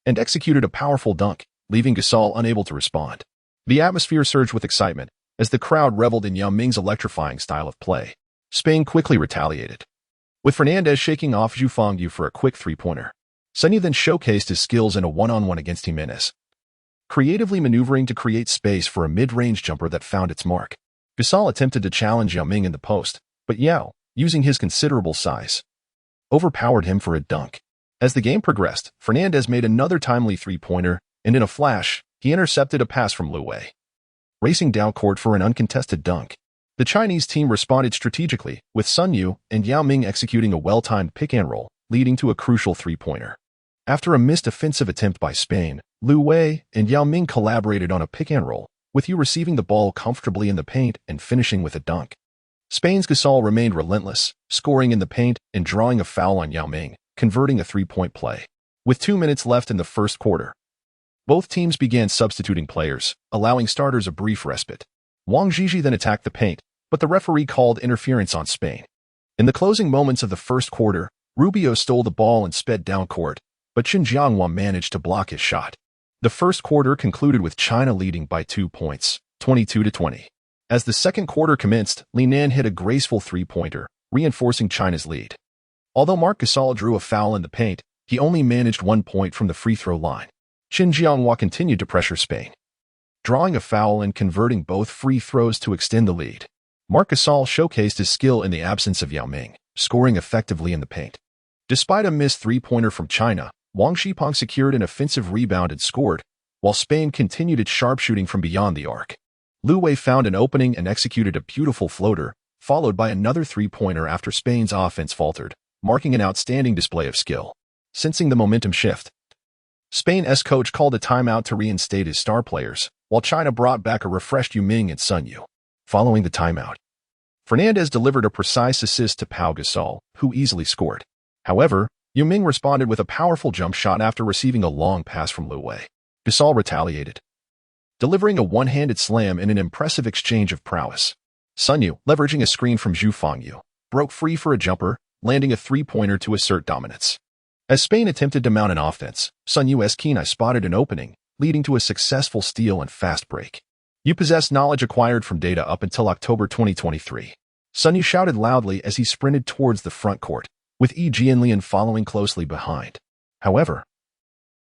and executed a powerful dunk, leaving Gasol unable to respond. The atmosphere surged with excitement, as the crowd reveled in Yao Ming's electrifying style of play. Spain quickly retaliated, with Fernandez shaking off Zhu Fangyu for a quick 3-pointer. Sun Yue then showcased his skills in a one-on-one against Jimenez, creatively maneuvering to create space for a mid-range jumper that found its mark. Gasol attempted to challenge Yao Ming in the post, but Yao, using his considerable size, overpowered him for a dunk. As the game progressed, Fernandez made another timely 3-pointer, and in a flash, he intercepted a pass from Liu Wei, racing down court for an uncontested dunk. The Chinese team responded strategically, with Sun Yue and Yao Ming executing a well-timed pick-and-roll, leading to a crucial 3-pointer. After a missed offensive attempt by Spain, Liu Wei and Yao Ming collaborated on a pick-and-roll, with Yue receiving the ball comfortably in the paint and finishing with a dunk. Spain's Gasol remained relentless, scoring in the paint and drawing a foul on Yao Ming, converting a 3-point play. With 2 minutes left in the first quarter, both teams began substituting players, allowing starters a brief respite. Wang Zhizhi then attacked the paint, but the referee called interference on Spain. In the closing moments of the first quarter, Rubio stole the ball and sped down court, but Chen Jianghua managed to block his shot. The first quarter concluded with China leading by 2 points, 22-20. As the second quarter commenced, Li Nan hit a graceful 3-pointer, reinforcing China's lead. Although Marc Gasol drew a foul in the paint, he only managed 1 point from the free throw line. Chen Jianghua continued to pressure Spain, drawing a foul and converting both free throws to extend the lead. Marc Gasol showcased his skill in the absence of Yao Ming, scoring effectively in the paint. Despite a missed three-pointer from China, Wang Shipeng secured an offensive rebound and scored, while Spain continued its sharpshooting from beyond the arc. Liu Wei found an opening and executed a beautiful floater, followed by another three-pointer after Spain's offense faltered, marking an outstanding display of skill. Sensing the momentum shift, Spain's coach called a timeout to reinstate his star players, while China brought back a refreshed Yue Ming and Sun Yue. Following the timeout, Fernandez delivered a precise assist to Pau Gasol, who easily scored. However, Yue Ming responded with a powerful jump shot after receiving a long pass from Liu Wei. Gasol retaliated, delivering a one-handed slam in an impressive exchange of prowess. Sun Yue, leveraging a screen from Zhu Fangyu, broke free for a jumper, landing a three-pointer to assert dominance. As Spain attempted to mount an offense, Sun Yue's keen eye spotted an opening, leading to a successful steal and fast break. "You possess knowledge acquired from data up until October 2023. Sun Yue shouted loudly as he sprinted towards the front court, with Yi Jianlian following closely behind. However,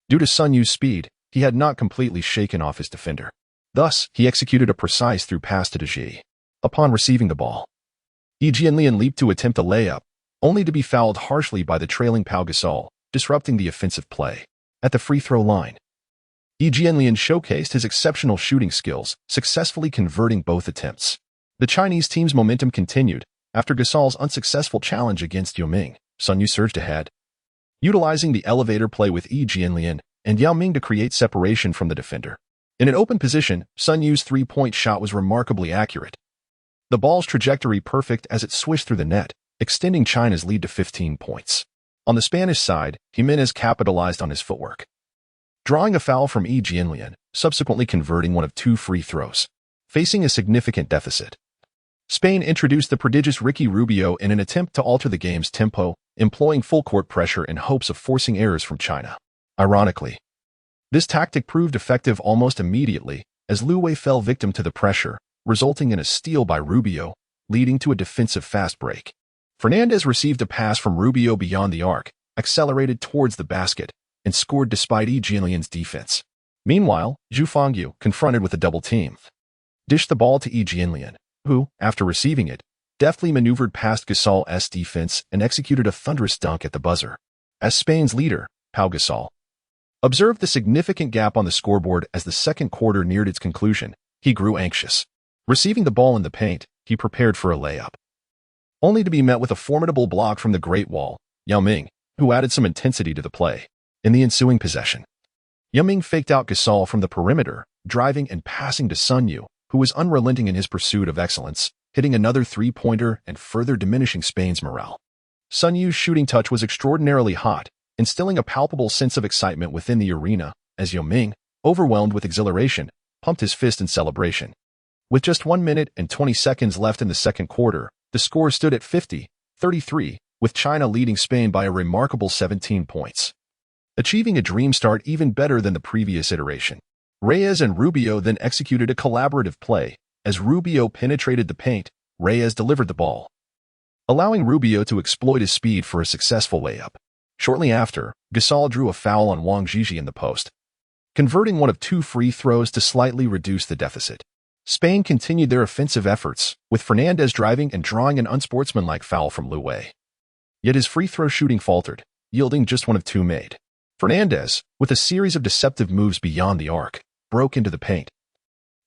due to Sun Yue's speed, he had not completely shaken off his defender. Thus, he executed a precise through pass to De Ji. Upon receiving the ball, Yi Jianlian leaped to attempt a layup, only to be fouled harshly by the trailing Pau Gasol, disrupting the offensive play. At the free throw line, Yi Jianlian showcased his exceptional shooting skills, successfully converting both attempts. The Chinese team's momentum continued. After Gasol's unsuccessful challenge against Yue Ming, Sun Yue surged ahead, utilizing the elevator play with Yi Jianlian and Yao Ming to create separation from the defender. In an open position, Sun Yue's three-point shot was remarkably accurate, the ball's trajectory perfect as it swished through the net, extending China's lead to 15 points. On the Spanish side, Jimenez capitalized on his footwork, drawing a foul from Yi Jianlian, subsequently converting one of two free throws. Facing a significant deficit, Spain introduced the prodigious Ricky Rubio in an attempt to alter the game's tempo, employing full-court pressure in hopes of forcing errors from China. Ironically, this tactic proved effective almost immediately, as Liu Wei fell victim to the pressure, resulting in a steal by Rubio, leading to a defensive fast break. Fernandez received a pass from Rubio beyond the arc, accelerated towards the basket, and scored despite Yi Jianlian's defense. Meanwhile, Zhu Fangyu, confronted with a double team, dished the ball to Yi Jianlian, who, after receiving it, deftly maneuvered past Gasol's defense and executed a thunderous dunk at the buzzer. As Spain's leader, Pau Gasol observed the significant gap on the scoreboard as the second quarter neared its conclusion, he grew anxious. Receiving the ball in the paint, he prepared for a layup, only to be met with a formidable block from the Great Wall, Yao Ming, who added some intensity to the play. In the ensuing possession, Yao Ming faked out Gasol from the perimeter, driving and passing to Sun Yue, who was unrelenting in his pursuit of excellence, hitting another three-pointer and further diminishing Spain's morale. Sun Yue's shooting touch was extraordinarily hot, instilling a palpable sense of excitement within the arena, as Yao Ming, overwhelmed with exhilaration, pumped his fist in celebration. With just 1 minute and 20 seconds left in the second quarter, the score stood at 50-33, with China leading Spain by a remarkable 17 points. Achieving a dream start even better than the previous iteration, Reyes and Rubio then executed a collaborative play. As Rubio penetrated the paint, Reyes delivered the ball, allowing Rubio to exploit his speed for a successful layup. Shortly after, Gasol drew a foul on Wang Zhizhi in the post, converting one of two free throws to slightly reduce the deficit. Spain continued their offensive efforts, with Fernandez driving and drawing an unsportsmanlike foul from Liu Wei. Yet his free throw shooting faltered, yielding just one of two made. Fernandez, with a series of deceptive moves beyond the arc, broke into the paint,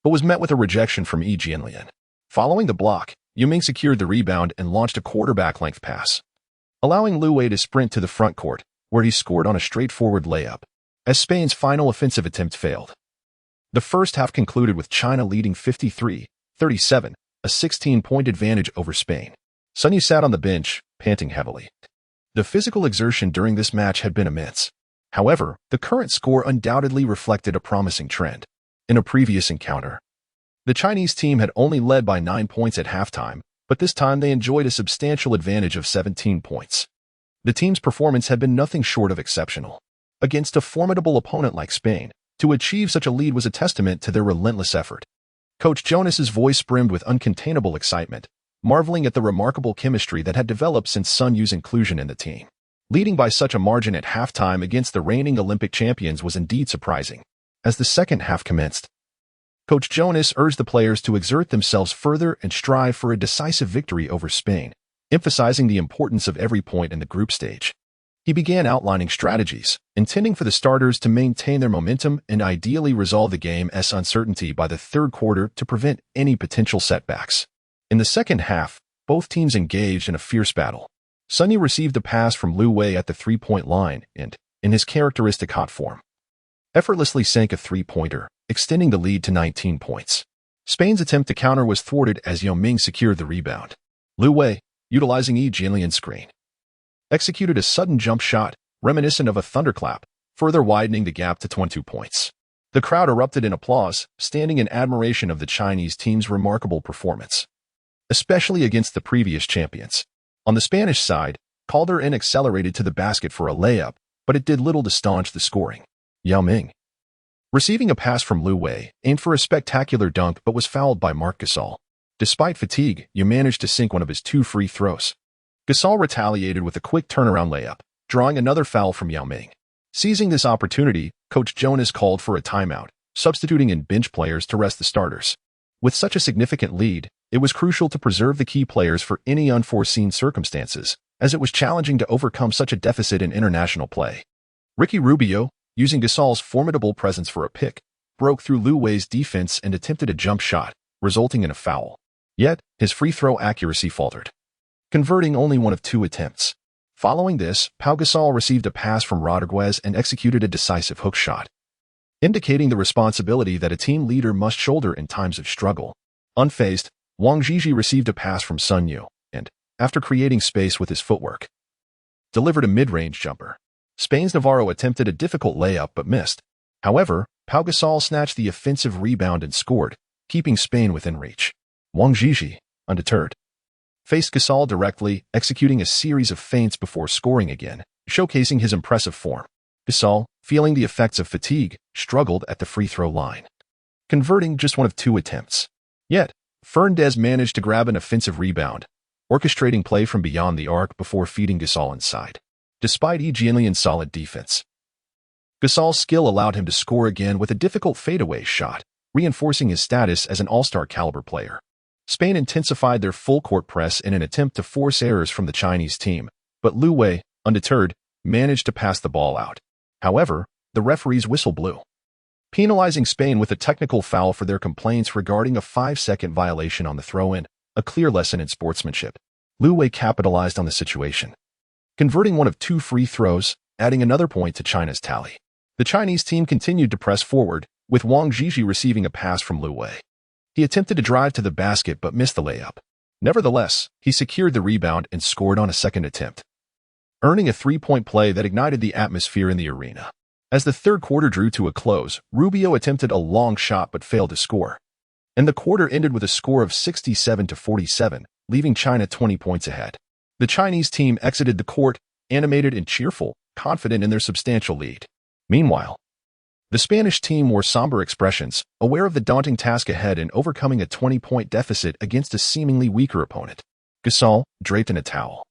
but was met with a rejection from Yi Jianlian. Following the block, Yue Ming secured the rebound and launched a quarterback-length pass, allowing Liu Wei to sprint to the front court, where he scored on a straightforward layup. As Spain's final offensive attempt failed, the first half concluded with China leading 53-37, a 16-point advantage over Spain. Sun Yue sat on the bench, panting heavily. The physical exertion during this match had been immense. However, the current score undoubtedly reflected a promising trend. In a previous encounter, the Chinese team had only led by 9 points at halftime, but this time they enjoyed a substantial advantage of 17 points. The team's performance had been nothing short of exceptional. Against a formidable opponent like Spain, to achieve such a lead was a testament to their relentless effort. Coach Jonas's voice brimmed with uncontainable excitement, marveling at the remarkable chemistry that had developed since Sun Yue's inclusion in the team. Leading by such a margin at halftime against the reigning Olympic champions was indeed surprising. As the second half commenced, Coach Jonas urged the players to exert themselves further and strive for a decisive victory over Spain, emphasizing the importance of every point in the group stage. He began outlining strategies, intending for the starters to maintain their momentum and ideally resolve the game's uncertainty by the third quarter to prevent any potential setbacks. In the second half, both teams engaged in a fierce battle. Sun Yue received a pass from Liu Wei at the three-point line and, in his characteristic hot form, effortlessly sank a three-pointer, extending the lead to 19 points. Spain's attempt to counter was thwarted as Yao Ming secured the rebound. Liu Wei, utilizing Jianlian's screen, executed a sudden jump shot, reminiscent of a thunderclap, further widening the gap to 22 points. The crowd erupted in applause, standing in admiration of the Chinese team's remarkable performance, especially against the previous champions. On the Spanish side, Calderon accelerated to the basket for a layup, but it did little to staunch the scoring. Yao Ming, receiving a pass from Liu Wei, aimed for a spectacular dunk but was fouled by Marc Gasol. Despite fatigue, Yue managed to sink one of his 2 free throws. Gasol retaliated with a quick turnaround layup, drawing another foul from Yao Ming. Seizing this opportunity, Coach Jonas called for a timeout, substituting in bench players to rest the starters. With such a significant lead, it was crucial to preserve the key players for any unforeseen circumstances, as it was challenging to overcome such a deficit in international play. Ricky Rubio, using Gasol's formidable presence for a pick, broke through Liu Wei's defense and attempted a jump shot, resulting in a foul. Yet, his free throw accuracy faltered, converting only one of 2 attempts. Following this, Pau Gasol received a pass from Rodriguez and executed a decisive hook shot, indicating the responsibility that a team leader must shoulder in times of struggle. Unfazed, Wang Zhizhi received a pass from Sun Yue and, after creating space with his footwork, delivered a mid-range jumper. Spain's Navarro attempted a difficult layup but missed. However, Pau Gasol snatched the offensive rebound and scored, keeping Spain within reach. Wang Zhizhi, undeterred, faced Gasol directly, executing a series of feints before scoring again, showcasing his impressive form. Gasol, feeling the effects of fatigue, struggled at the free throw line, converting just one of 2 attempts. Yet, Fernandez managed to grab an offensive rebound, orchestrating play from beyond the arc before feeding Gasol inside. Despite Jianlian's solid defense, Gasol's skill allowed him to score again with a difficult fadeaway shot, reinforcing his status as an all-star caliber player. Spain intensified their full-court press in an attempt to force errors from the Chinese team, but Liu Wei, undeterred, managed to pass the ball out. However, the referee's whistle blew, penalizing Spain with a technical foul for their complaints regarding a 5-second violation on the throw-in, a clear lesson in sportsmanship. Liu Wei capitalized on the situation, converting one of 2 free throws, adding another point to China's tally. The Chinese team continued to press forward, with Wang Zhizhi receiving a pass from Liu Wei. He attempted to drive to the basket but missed the layup. Nevertheless, he secured the rebound and scored on a second attempt, earning a 3-point play that ignited the atmosphere in the arena. As the third quarter drew to a close, Rubio attempted a long shot but failed to score, and the quarter ended with a score of 67-47, leaving China 20 points ahead. The Chinese team exited the court, animated and cheerful, confident in their substantial lead. Meanwhile, the Spanish team wore somber expressions, aware of the daunting task ahead in overcoming a 20-point deficit against a seemingly weaker opponent. Gasol, draped in a towel,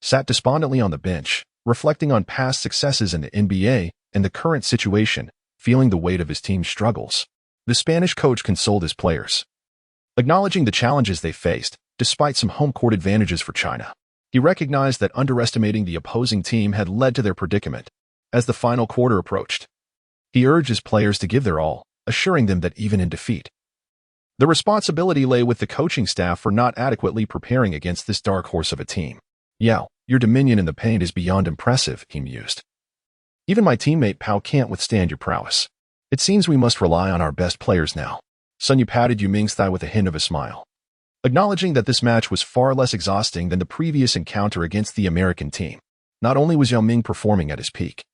sat despondently on the bench, reflecting on past successes in the NBA and the current situation, feeling the weight of his team's struggles. The Spanish coach consoled his players, acknowledging the challenges they faced, despite some home-court advantages for China. He recognized that underestimating the opposing team had led to their predicament. As the final quarter approached, he urged his players to give their all, assuring them that even in defeat, the responsibility lay with the coaching staff for not adequately preparing against this dark horse of a team. "Yao, your dominion in the paint is beyond impressive," he mused. "Even my teammate Pau can't withstand your prowess. It seems we must rely on our best players now." Sun Yue patted Yao Ming's thigh with a hint of a smile, acknowledging that this match was far less exhausting than the previous encounter against the American team. Not only was Yao Ming performing at his peak,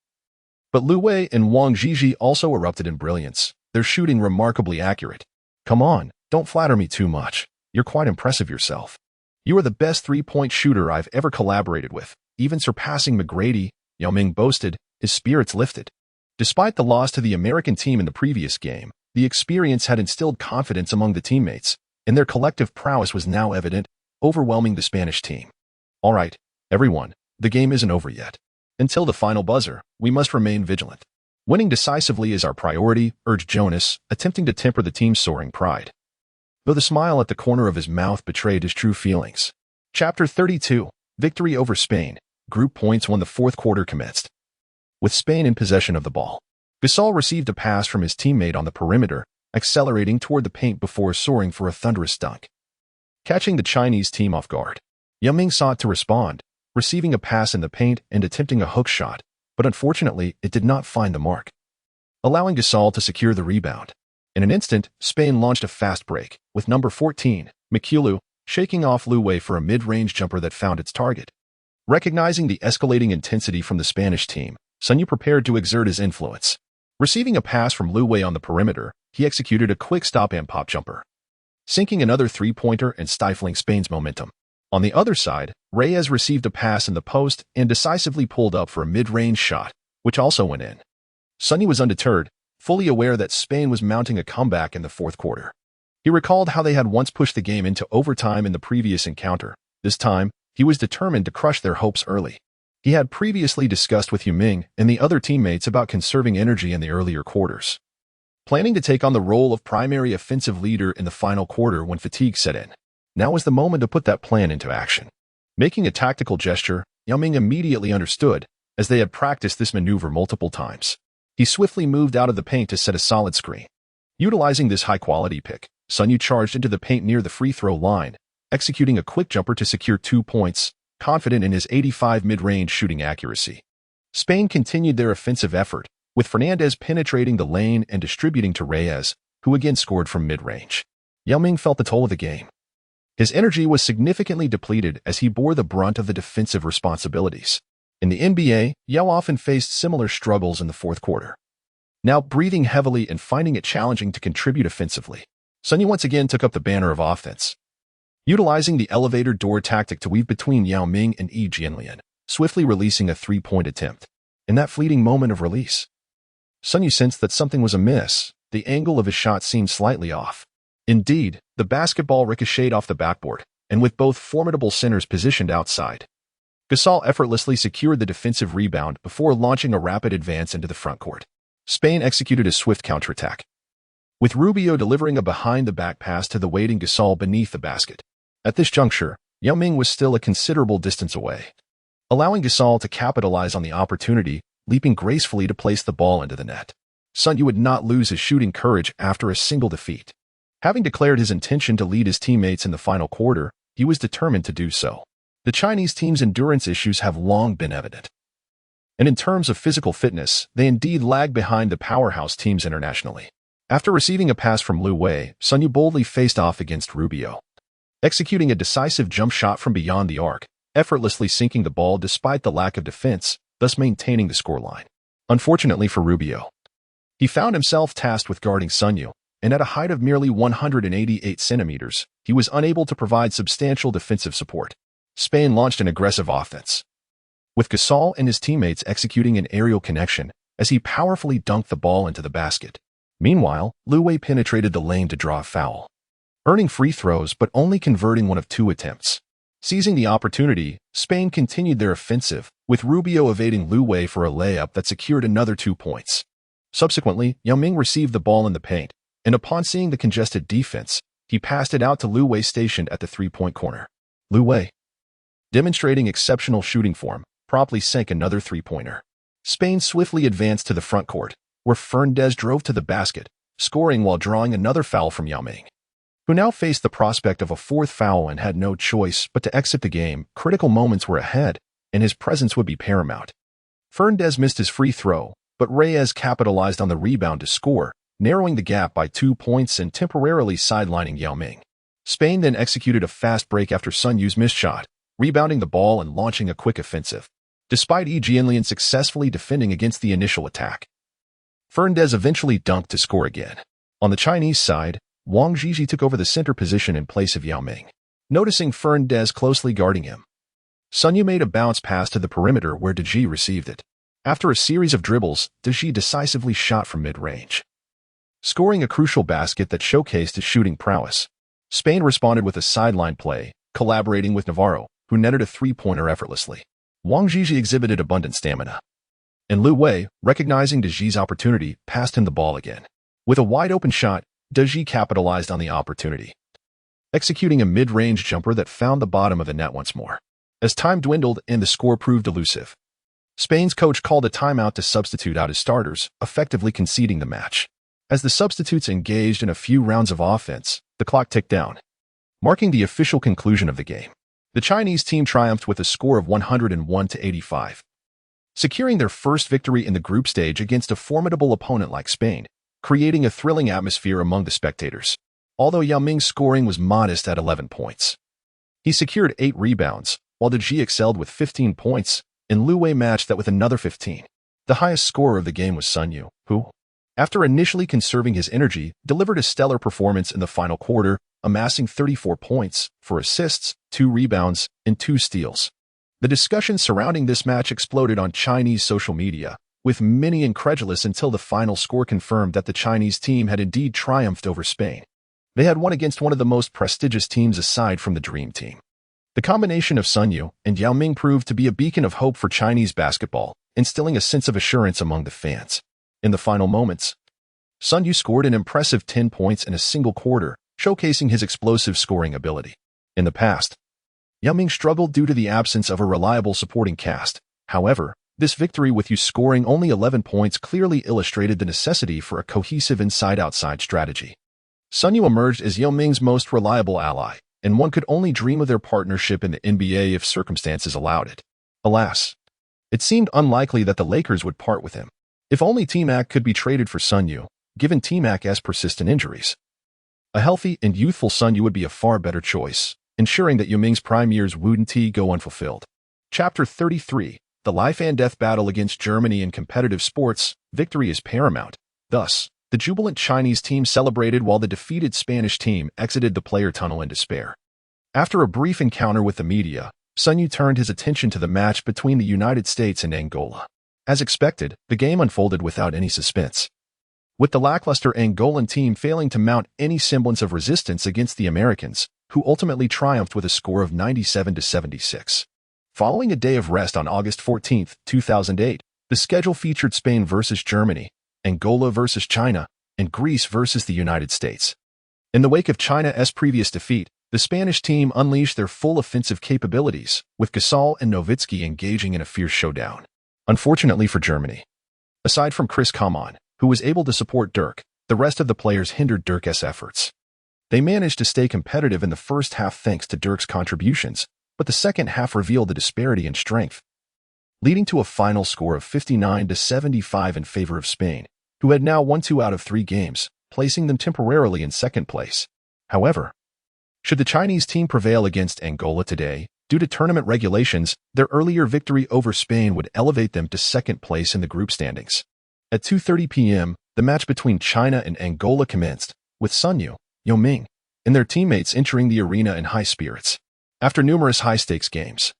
but Liu Wei and Wang Zhizhi also erupted in brilliance, their shooting remarkably accurate. "Come on, don't flatter me too much. You're quite impressive yourself. You are the best 3-point shooter I've ever collaborated with, even surpassing McGrady," Yao Ming boasted, his spirits lifted. Despite the loss to the American team in the previous game, the experience had instilled confidence among the teammates, and their collective prowess was now evident, overwhelming the Spanish team. "All right, everyone, the game isn't over yet. Until the final buzzer, we must remain vigilant. Winning decisively is our priority," urged Jonas, attempting to temper the team's soaring pride, though the smile at the corner of his mouth betrayed his true feelings. Chapter 32, Victory over Spain. group points when the fourth quarter commenced. With Spain in possession of the ball, Gasol received a pass from his teammate on the perimeter, accelerating toward the paint before soaring for a thunderous dunk. Catching the Chinese team off guard, Yao Ming sought to respond, receiving a pass in the paint and attempting a hook shot, but unfortunately it did not find the mark, allowing Gasol to secure the rebound. In an instant, Spain launched a fast break, with number 14, Mikulu, shaking off Lu Wei for a mid-range jumper that found its target. Recognizing the escalating intensity from the Spanish team, Sun Yue prepared to exert his influence. Receiving a pass from Lu Wei on the perimeter, he executed a quick stop and pop jumper, sinking another three-pointer and stifling Spain's momentum. On the other side, Reyes received a pass in the post and decisively pulled up for a mid-range shot, which also went in. Sun Yue was undeterred, fully aware that Spain was mounting a comeback in the fourth quarter. He recalled how they had once pushed the game into overtime in the previous encounter. This time, he was determined to crush their hopes early. He had previously discussed with Yao Ming and the other teammates about conserving energy in the earlier quarters, planning to take on the role of primary offensive leader in the final quarter when fatigue set in. Now was the moment to put that plan into action. Making a tactical gesture, Yao Ming immediately understood, as they had practiced this maneuver multiple times. He swiftly moved out of the paint to set a solid screen. Utilizing this high-quality pick, Sun Yue charged into the paint near the free throw line, executing a quick jumper to secure 2 points, confident in his 85 mid-range shooting accuracy. Spain continued their offensive effort, with Fernandez penetrating the lane and distributing to Reyes, who again scored from mid-range. Yao Ming felt the toll of the game. His energy was significantly depleted as he bore the brunt of the defensive responsibilities. In the NBA, Yao often faced similar struggles in the fourth quarter. Now breathing heavily and finding it challenging to contribute offensively, Sun Yue once again took up the banner of offense. Utilizing the elevator door tactic to weave between Yao Ming and Yi Jianlian, swiftly releasing a three-point attempt. In that fleeting moment of release, Sun Yue sensed that something was amiss. The angle of his shot seemed slightly off. Indeed, the basketball ricocheted off the backboard, and with both formidable centers positioned outside, Gasol effortlessly secured the defensive rebound before launching a rapid advance into the frontcourt. Spain executed a swift counterattack, with Rubio delivering a behind-the-back pass to the waiting Gasol beneath the basket. At this juncture, Yao Ming was still a considerable distance away, allowing Gasol to capitalize on the opportunity, leaping gracefully to place the ball into the net. Sun Yue would not lose his shooting courage after a single defeat. Having declared his intention to lead his teammates in the final quarter, he was determined to do so. The Chinese team's endurance issues have long been evident, and in terms of physical fitness, they indeed lag behind the powerhouse teams internationally. After receiving a pass from Lu Wei, Sun Yue boldly faced off against Rubio, executing a decisive jump shot from beyond the arc, effortlessly sinking the ball despite the lack of defense, thus maintaining the scoreline. Unfortunately for Rubio, he found himself tasked with guarding Sun Yue, and at a height of merely 188 centimeters, he was unable to provide substantial defensive support. Spain launched an aggressive offense, with Gasol and his teammates executing an aerial connection as he powerfully dunked the ball into the basket. Meanwhile, Lu Wei penetrated the lane to draw a foul, earning free throws but only converting one of 2 attempts. Seizing the opportunity, Spain continued their offensive, with Rubio evading Lu Wei for a layup that secured another 2 points. Subsequently, Yao Ming received the ball in the paint, and upon seeing the congested defense, he passed it out to Lu Wei stationed at the three-point corner. Lu Wei, demonstrating exceptional shooting form, promptly sank another three-pointer. Spain swiftly advanced to the front court, where Fernandez drove to the basket, scoring while drawing another foul from Yao Ming, who now faced the prospect of a 4th foul and had no choice but to exit the game. Critical moments were ahead, and his presence would be paramount. Fernandez missed his free throw, but Reyes capitalized on the rebound to score, narrowing the gap by 2 points and temporarily sidelining Yao Ming. Spain then executed a fast break after Sun Yue's missed shot, rebounding the ball and launching a quick offensive. Despite Yi Jianlian successfully defending against the initial attack, Fernandez eventually dunked to score again. On the Chinese side, Wang Zhizhi took over the center position in place of Yao Ming. Noticing Fernandez closely guarding him, Sun Yue made a bounce pass to the perimeter where Deji received it. After a series of dribbles, Deji decisively shot from mid-range, scoring a crucial basket that showcased his shooting prowess. Spain responded with a sideline play, collaborating with Navarro, who netted a three-pointer effortlessly. Wang Zhizhi exhibited abundant stamina, and Lu Wei, recognizing Deji's opportunity, passed him the ball again. With a wide-open shot, Deji capitalized on the opportunity, executing a mid-range jumper that found the bottom of the net once more. As time dwindled and the score proved elusive, Spain's coach called a timeout to substitute out his starters, effectively conceding the match. As the substitutes engaged in a few rounds of offense, the clock ticked down, marking the official conclusion of the game. The Chinese team triumphed with a score of 101-85, securing their first victory in the group stage against a formidable opponent like Spain, creating a thrilling atmosphere among the spectators. Although Yao Ming's scoring was modest at 11 points, he secured 8 rebounds, while De Gea excelled with 15 points, and Liu Wei matched that with another 15. The highest scorer of the game was Sun Yue, who, after initially conserving his energy, delivered a stellar performance in the final quarter, amassing 34 points, 4 assists, 2 rebounds, and 2 steals. The discussion surrounding this match exploded on Chinese social media, with many incredulous until the final score confirmed that the Chinese team had indeed triumphed over Spain. They had won against one of the most prestigious teams aside from the Dream Team. The combination of Sun Yue and Yao Ming proved to be a beacon of hope for Chinese basketball, instilling a sense of assurance among the fans. In the final moments, Sun Yue scored an impressive 10 points in a single quarter, showcasing his explosive scoring ability. In the past, Yao Ming struggled due to the absence of a reliable supporting cast. However, this victory with Yue scoring only 11 points clearly illustrated the necessity for a cohesive inside-outside strategy. Sun Yue emerged as Yao Ming's most reliable ally, and one could only dream of their partnership in the NBA if circumstances allowed it. Alas, it seemed unlikely that the Lakers would part with him. If only T-Mac could be traded for Sun Yue, given T-Mac's persistent injuries. A healthy and youthful Sun Yue would be a far better choice, ensuring that Yao Ming's prime years wouldn't go unfulfilled. Chapter 33, The Life and Death Battle Against Germany in Competitive Sports. Victory is paramount. Thus, the jubilant Chinese team celebrated while the defeated Spanish team exited the player tunnel in despair. After a brief encounter with the media, Sun Yue turned his attention to the match between the United States and Angola. As expected, the game unfolded without any suspense, with the lackluster Angolan team failing to mount any semblance of resistance against the Americans, who ultimately triumphed with a score of 97-76. Following a day of rest on August 14, 2008, the schedule featured Spain versus Germany, Angola versus China, and Greece versus the United States. In the wake of China's previous defeat, the Spanish team unleashed their full offensive capabilities, with Gasol and Nowitzki engaging in a fierce showdown. Unfortunately for Germany, aside from Chris Coman, who was able to support Dirk, the rest of the players hindered Dirk's efforts. They managed to stay competitive in the first half thanks to Dirk's contributions, but the second half revealed the disparity in strength, leading to a final score of 59-75 in favor of Spain, who had now won 2 out of 3 games, placing them temporarily in second place. However, should the Chinese team prevail against Angola today, due to tournament regulations, their earlier victory over Spain would elevate them to second place in the group standings. At 2:30 p.m., the match between China and Angola commenced, with Sun Yue, Yao Ming, and their teammates entering the arena in high spirits. After numerous high-stakes games,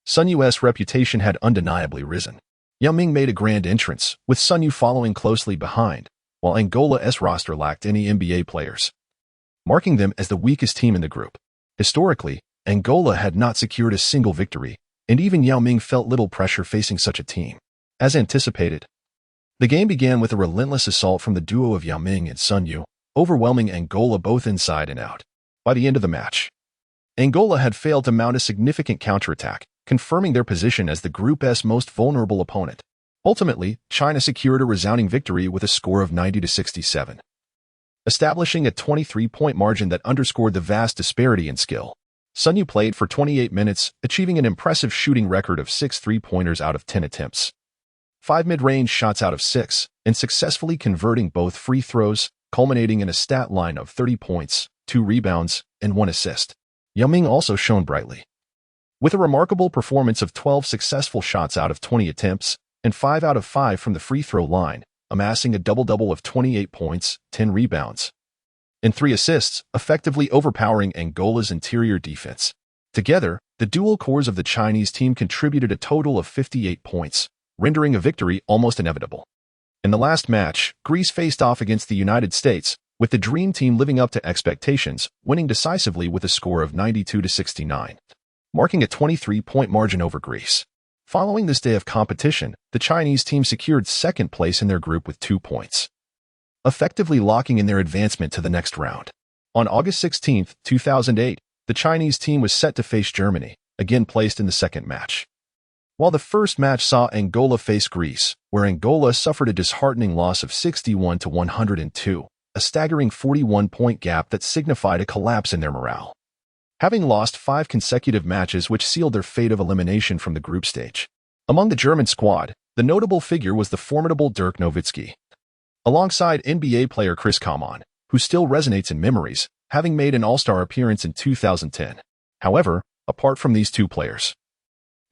Sun Yue's reputation had undeniably risen. Yao Ming made a grand entrance, with Sun Yue following closely behind, while Angola's roster lacked any NBA players, marking them as the weakest team in the group. Historically, Angola had not secured a single victory, and even Yao Ming felt little pressure facing such a team. As anticipated, the game began with a relentless assault from the duo of Yao Ming and Sun Yue, overwhelming Angola both inside and out. By the end of the match, Angola had failed to mount a significant counterattack, confirming their position as the group's most vulnerable opponent. Ultimately, China secured a resounding victory with a score of 90-67, establishing a 23-point margin that underscored the vast disparity in skill. Sun Yue played for 28 minutes, achieving an impressive shooting record of 6 three-pointers out of 10 attempts, 5 mid-range shots out of 6, and successfully converting both free throws, culminating in a stat line of 30 points, 2 rebounds, and 1 assist. Yao Ming also shone brightly, with a remarkable performance of 12 successful shots out of 20 attempts, and 5 out of 5 from the free throw line, amassing a double-double of 28 points, 10 rebounds, and 3 assists, effectively overpowering Angola's interior defense. Together, the dual cores of the Chinese team contributed a total of 58 points, rendering a victory almost inevitable. In the last match, Greece faced off against the United States, with the Dream Team living up to expectations, winning decisively with a score of 92-69, marking a 23-point margin over Greece. Following this day of competition, the Chinese team secured second place in their group with 2 points, effectively locking in their advancement to the next round. On August 16, 2008, the Chinese team was set to face Germany, again placed in the second match. While the first match saw Angola face Greece, where Angola suffered a disheartening loss of 61-102, a staggering 41-point gap that signified a collapse in their morale. Having lost 5 consecutive matches which sealed their fate of elimination from the group stage. Among the German squad, the notable figure was the formidable Dirk Nowitzki, alongside NBA player Chris Common, who still resonates in memories, having made an All-Star appearance in 2010. However, apart from these two players,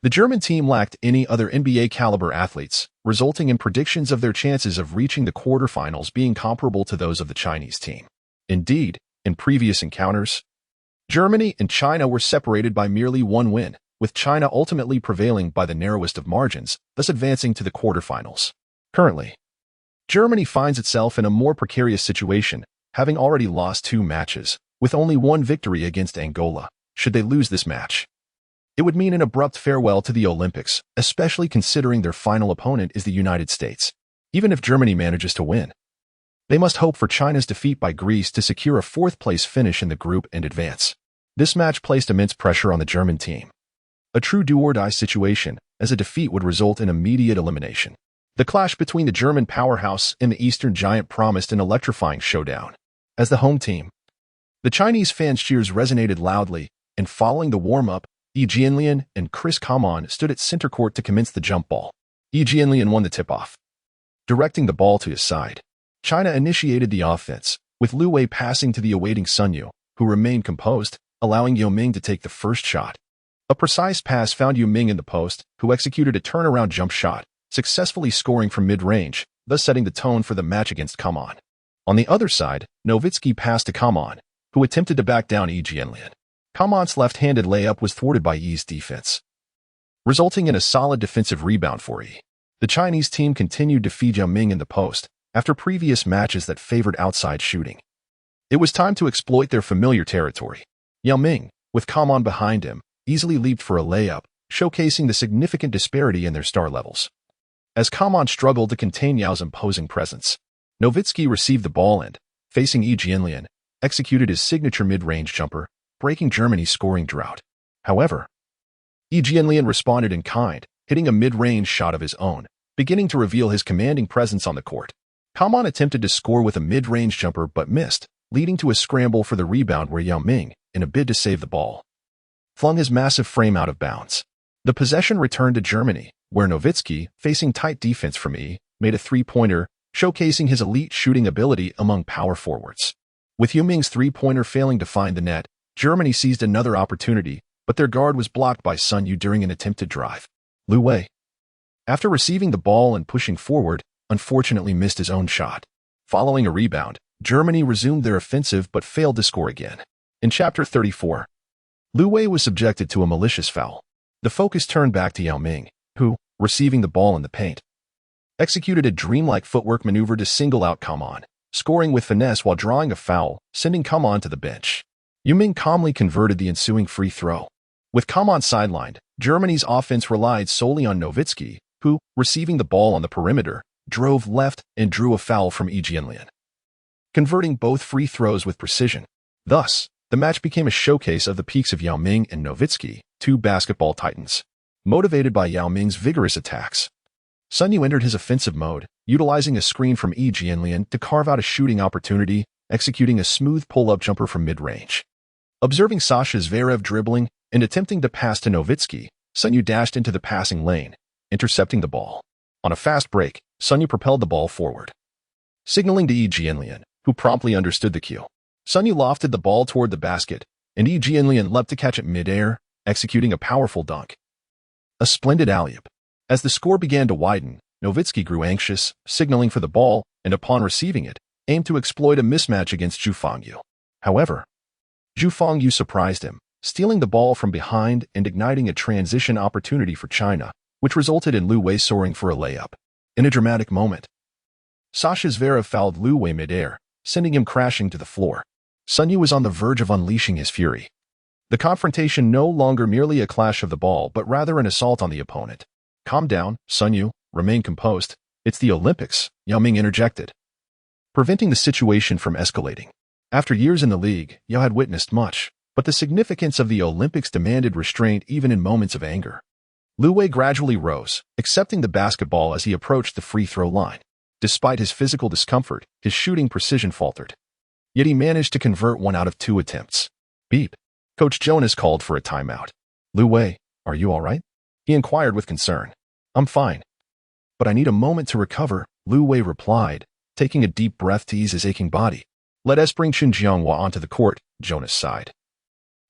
the German team lacked any other NBA-caliber athletes, resulting in predictions of their chances of reaching the quarterfinals being comparable to those of the Chinese team. Indeed, in previous encounters, Germany and China were separated by merely one win, with China ultimately prevailing by the narrowest of margins, thus advancing to the quarterfinals. Currently, Germany finds itself in a more precarious situation, having already lost 2 matches, with only 1 victory against Angola. Should they lose this match, it would mean an abrupt farewell to the Olympics, especially considering their final opponent is the United States. Even if Germany manages to win, they must hope for China's defeat by Greece to secure a 4th-place finish in the group and advance. This match placed immense pressure on the German team. A true do-or-die situation, as a defeat would result in immediate elimination. The clash between the German powerhouse and the Eastern giant promised an electrifying showdown. As the home team, the Chinese fans' cheers resonated loudly, and following the warm-up, Yi Jianlian and Chris Common stood at center court to commence the jump ball. Yi Jianlian won the tip-off, directing the ball to his side. China initiated the offense, with Lu Wei passing to the awaiting Sun Yue, who remained composed, allowing Yao Ming to take the first shot. A precise pass found Yao Ming in the post, who executed a turnaround jump shot, successfully scoring from mid-range, thus setting the tone for the match against Common. On the other side, Nowitzki passed to Common, who attempted to back down Yi Jianlian. Common's left-handed layup was thwarted by Yi's defense, resulting in a solid defensive rebound for Yi. The Chinese team continued to feed Yao Ming in the post, after previous matches that favored outside shooting. It was time to exploit their familiar territory. Yao Ming, with Common behind him, easily leaped for a layup, showcasing the significant disparity in their star levels. As Common struggled to contain Yao's imposing presence, Nowitzki received the ball and, facing Yi Jianlian, executed his signature mid-range jumper, breaking Germany's scoring drought. However, Yi Jianlian responded in kind, hitting a mid-range shot of his own, beginning to reveal his commanding presence on the court. Common attempted to score with a mid-range jumper but missed, leading to a scramble for the rebound where Yao Ming, in a bid to save the ball, flung his massive frame out of bounds. The possession returned to Germany, where Nowitzki, facing tight defense from Yi, made a 3-pointer, showcasing his elite shooting ability among power forwards. With Yao Ming's 3-pointer failing to find the net, Germany seized another opportunity, but their guard was blocked by Sun Yue during an attempted drive. Lu Wei, after receiving the ball and pushing forward, unfortunately missed his own shot. Following a rebound, Germany resumed their offensive but failed to score again. In Chapter 34, Lu Wei was subjected to a malicious foul. The focus turned back to Yao Ming, who, receiving the ball in the paint, executed a dreamlike footwork maneuver to single out Common, scoring with finesse while drawing a foul, sending Common to the bench. Yao Ming calmly converted the ensuing free throw. With Common sidelined, Germany's offense relied solely on Nowitzki, who, receiving the ball on the perimeter, drove left and drew a foul from Yi Jianlian, converting both free throws with precision. Thus, the match became a showcase of the peaks of Yao Ming and Nowitzki, 2 basketball titans. Motivated by Yao Ming's vigorous attacks, Sun Yue entered his offensive mode, utilizing a screen from Yi Jianlian to carve out a shooting opportunity, executing a smooth pull-up jumper from mid-range. Observing Sasha Zverev dribbling and attempting to pass to Nowitzki, Sun Yue dashed into the passing lane, intercepting the ball. On a fast break, Sun Yue propelled the ball forward, signaling to Yi Jianlian, who promptly understood the cue. Sun Yue lofted the ball toward the basket, and Yi Jianlian leapt to catch it mid-air, executing a powerful dunk. A splendid alley-oop. As the score began to widen, Nowitzki grew anxious, signaling for the ball, and upon receiving it, aimed to exploit a mismatch against Zhu Fengyu. However, Zhu Fengyu surprised him, stealing the ball from behind and igniting a transition opportunity for China, which resulted in Lu Wei soaring for a layup. In a dramatic moment, Sasha Zverev fouled Lu Wei mid-air, sending him crashing to the floor. Sun Yue was on the verge of unleashing his fury. The confrontation no longer merely a clash of the ball but rather an assault on the opponent. Calm down, Sun Yue, remain composed. It's the Olympics, Yao Ming interjected, preventing the situation from escalating. After years in the league, Yao had witnessed much, But the significance of the Olympics demanded restraint even in moments of anger. Liu Wei gradually rose, accepting the basketball as he approached the free throw line. Despite his physical discomfort, his shooting precision faltered. Yet he managed to convert 1 out of 2 attempts. Beep. Coach Jonas called for a timeout. Liu Wei, are you all right? He inquired with concern. I'm fine. But I need a moment to recover, Liu Wei replied, taking a deep breath to ease his aching body. Let us bring Qin Jianghua onto the court, Jonas sighed.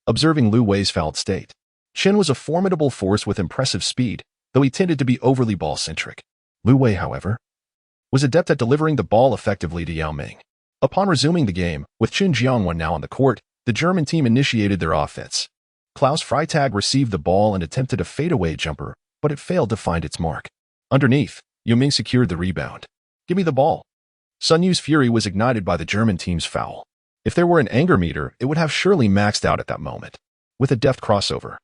Observing Liu Wei's fouled state, Qin was a formidable force with impressive speed, though he tended to be overly ball-centric. Liu Wei, however, was adept at delivering the ball effectively to Yao Ming. Upon resuming the game, with Qin Jianghua now on the court, the German team initiated their offense. Klaus Freitag received the ball and attempted a fadeaway jumper, but it failed to find its mark. Underneath, Yao Ming secured the rebound. Give me the ball. Sun Yue's fury was ignited by the German team's foul. If there were an anger meter, it would have surely maxed out at that moment. With a deft crossover,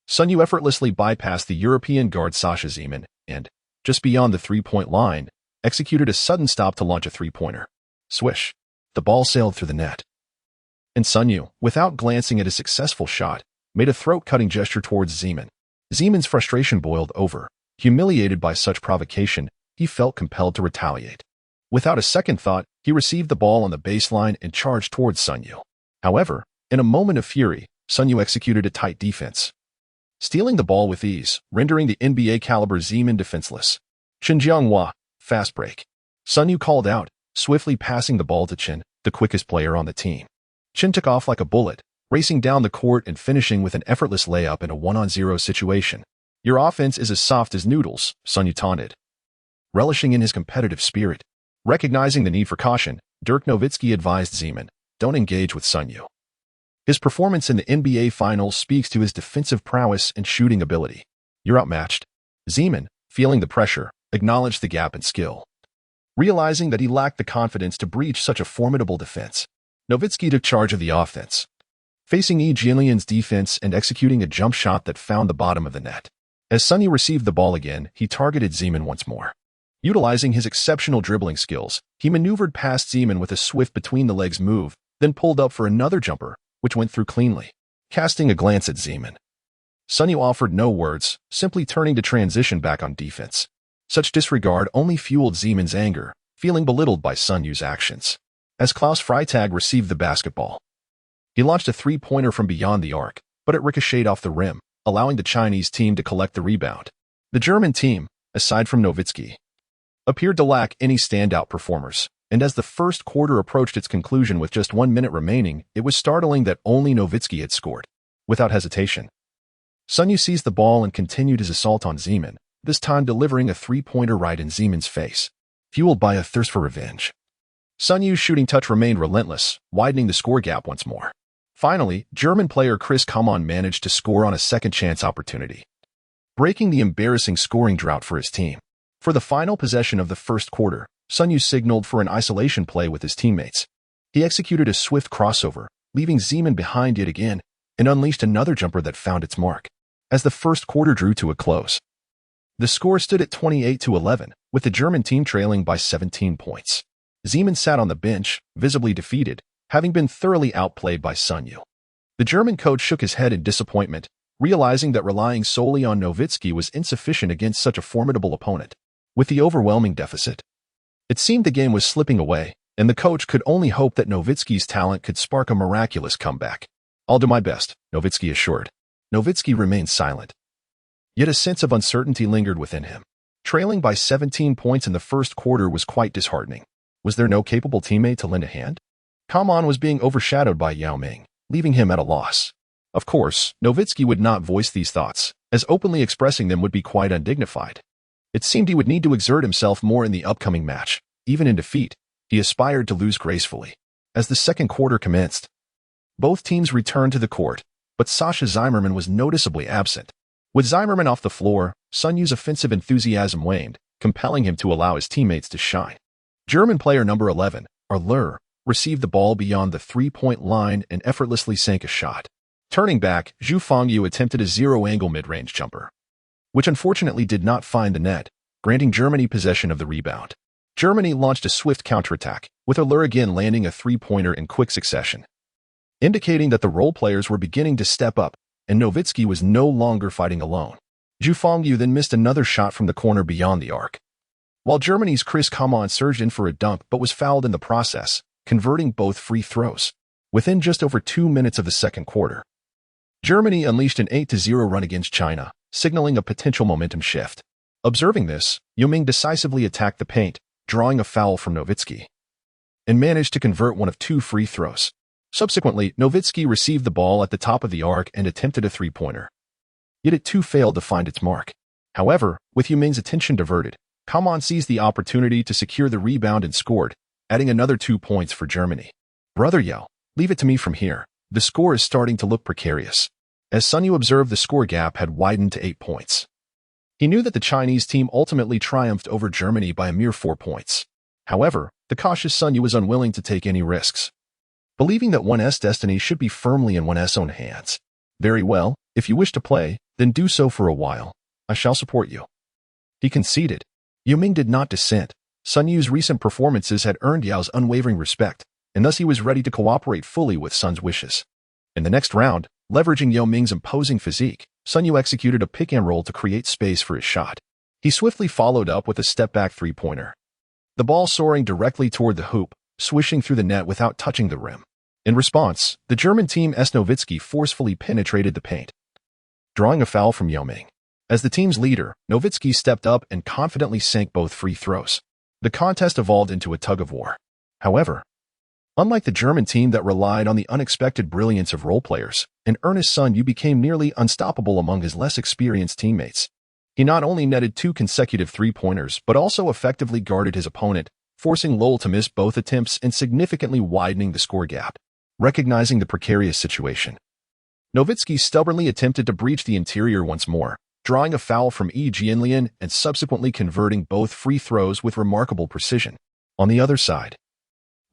Sun Yue effortlessly bypassed the European guard Sasha Zeman and, just beyond the three-point line, executed a sudden stop to launch a three-pointer. Swish. The ball sailed through the net. And Sun Yue, without glancing at his successful shot, made a throat-cutting gesture towards Zeman. Zeman's frustration boiled over. Humiliated by such provocation, he felt compelled to retaliate. Without a second thought, he received the ball on the baseline and charged towards Sun Yue. However, in a moment of fury, Sun Yue executed a tight defense, stealing the ball with ease, rendering the NBA-caliber Zeman defenseless. Qin Jianghua, fast break. Sun Yue called out, swiftly passing the ball to Qin, the quickest player on the team. Qin took off like a bullet, racing down the court and finishing with an effortless layup in a 1-on-0 situation. Your offense is as soft as noodles, Sun Yue taunted. Relishing in his competitive spirit, recognizing the need for caution, Dirk Nowitzki advised Zeman, don't engage with Sun Yue. His performance in the NBA Finals speaks to his defensive prowess and shooting ability. You're outmatched. Zeman, feeling the pressure, acknowledged the gap in skill. Realizing that he lacked the confidence to breach such a formidable defense, Nowitzki took charge of the offense, facing Yi Jianlian's defense and executing a jump shot that found the bottom of the net. As Sun Yue received the ball again, he targeted Zeman once more. Utilizing his exceptional dribbling skills, he maneuvered past Zeman with a swift between-the-legs move, then pulled up for another jumper, which went through cleanly. Casting a glance at Zeman, Sun Yue offered no words, simply turning to transition back on defense. Such disregard only fueled Zeman's anger, feeling belittled by Sun Yue's actions. As Klaus Freitag received the basketball, he launched a three-pointer from beyond the arc, but it ricocheted off the rim, allowing the Chinese team to collect the rebound. The German team, aside from Nowitzki, appeared to lack any standout performers, and as the first quarter approached its conclusion with just 1 minute remaining, it was startling that only Nowitzki had scored. Without hesitation, Sun Yue seized the ball and continued his assault on Zeman, this time delivering a three-pointer right in Zeman's face, fueled by a thirst for revenge. Sun Yue's shooting touch remained relentless, widening the score gap once more. Finally, German player Chris Coman managed to score on a second-chance opportunity, breaking the embarrassing scoring drought for his team. For the final possession of the first quarter, Sun Yue signaled for an isolation play with his teammates. He executed a swift crossover, leaving Zeman behind yet again, and unleashed another jumper that found its mark. As the first quarter drew to a close, the score stood at 28-11, with the German team trailing by 17 points. Zeman sat on the bench, visibly defeated, having been thoroughly outplayed by Sun Yue. The German coach shook his head in disappointment, realizing that relying solely on Nowitzki was insufficient against such a formidable opponent. With the overwhelming deficit, it seemed the game was slipping away, and the coach could only hope that Nowitzki's talent could spark a miraculous comeback. I'll do my best, Nowitzki assured. Nowitzki remained silent. Yet a sense of uncertainty lingered within him. Trailing by 17 points in the first quarter was quite disheartening. Was there no capable teammate to lend a hand? Coman was being overshadowed by Yao Ming, leaving him at a loss. Of course, Nowitzki would not voice these thoughts, as openly expressing them would be quite undignified. It seemed he would need to exert himself more in the upcoming match. Even in defeat, he aspired to lose gracefully. As the second quarter commenced, both teams returned to the court, but Sasha Zimmerman was noticeably absent. With Zimmerman off the floor, Sun Yue's offensive enthusiasm waned, compelling him to allow his teammates to shine. German player number 11, Arlur, received the ball beyond the three-point line and effortlessly sank a shot. Turning back, Zhu Fengyu attempted a zero-angle mid-range jumper, which unfortunately did not find the net, granting Germany possession of the rebound. Germany launched a swift counterattack, with Arlur again landing a three-pointer in quick succession. indicating that the role players were beginning to step up, and Nowitzki was no longer fighting alone. Sun Yue then missed another shot from the corner beyond the arc, while Germany's Chris Coman surged in for a dunk but was fouled in the process, converting both free throws. Within just over 2 minutes of the second quarter, Germany unleashed an 8-0 run against China, signaling a potential momentum shift. Observing this, Yao Ming decisively attacked the paint, drawing a foul from Nowitzki, and managed to convert one of 2 free throws. Subsequently, Nowitzki received the ball at the top of the arc and attempted a three-pointer, yet it too failed to find its mark. However, with Yao Ming's attention diverted, Coman seized the opportunity to secure the rebound and scored, adding another 2 points for Germany. Brother Yao, leave it to me from here. The score is starting to look precarious. As Sun Yue observed, the score gap had widened to 8 points. He knew that the Chinese team ultimately triumphed over Germany by a mere 4 points. However, the cautious Sun Yue was unwilling to take any risks, believing that one's destiny should be firmly in one's own hands. Very well, if you wish to play, then do so for a while. I shall support you, he conceded. Yao Ming did not dissent. Sun Yue's recent performances had earned Yao's unwavering respect, and thus he was ready to cooperate fully with Sun's wishes. In the next round, leveraging Yao Ming's imposing physique, Sun Yue executed a pick-and-roll to create space for his shot. He swiftly followed up with a step-back three-pointer, the ball soaring directly toward the hoop, swishing through the net without touching the rim. In response, the German team's Nowitzki forcefully penetrated the paint, drawing a foul from Yao Ming. As the team's leader, Nowitzki stepped up and confidently sank both free throws. The contest evolved into a tug-of-war. However, unlike the German team that relied on the unexpected brilliance of role players, an earnest Sun Yue became nearly unstoppable among his less experienced teammates. He not only netted 2 consecutive three-pointers but also effectively guarded his opponent, forcing Lowell to miss both attempts and significantly widening the score gap. Recognizing the precarious situation, Nowitzki stubbornly attempted to breach the interior once more, drawing a foul from Yi Jianlian and subsequently converting both free throws with remarkable precision. On the other side,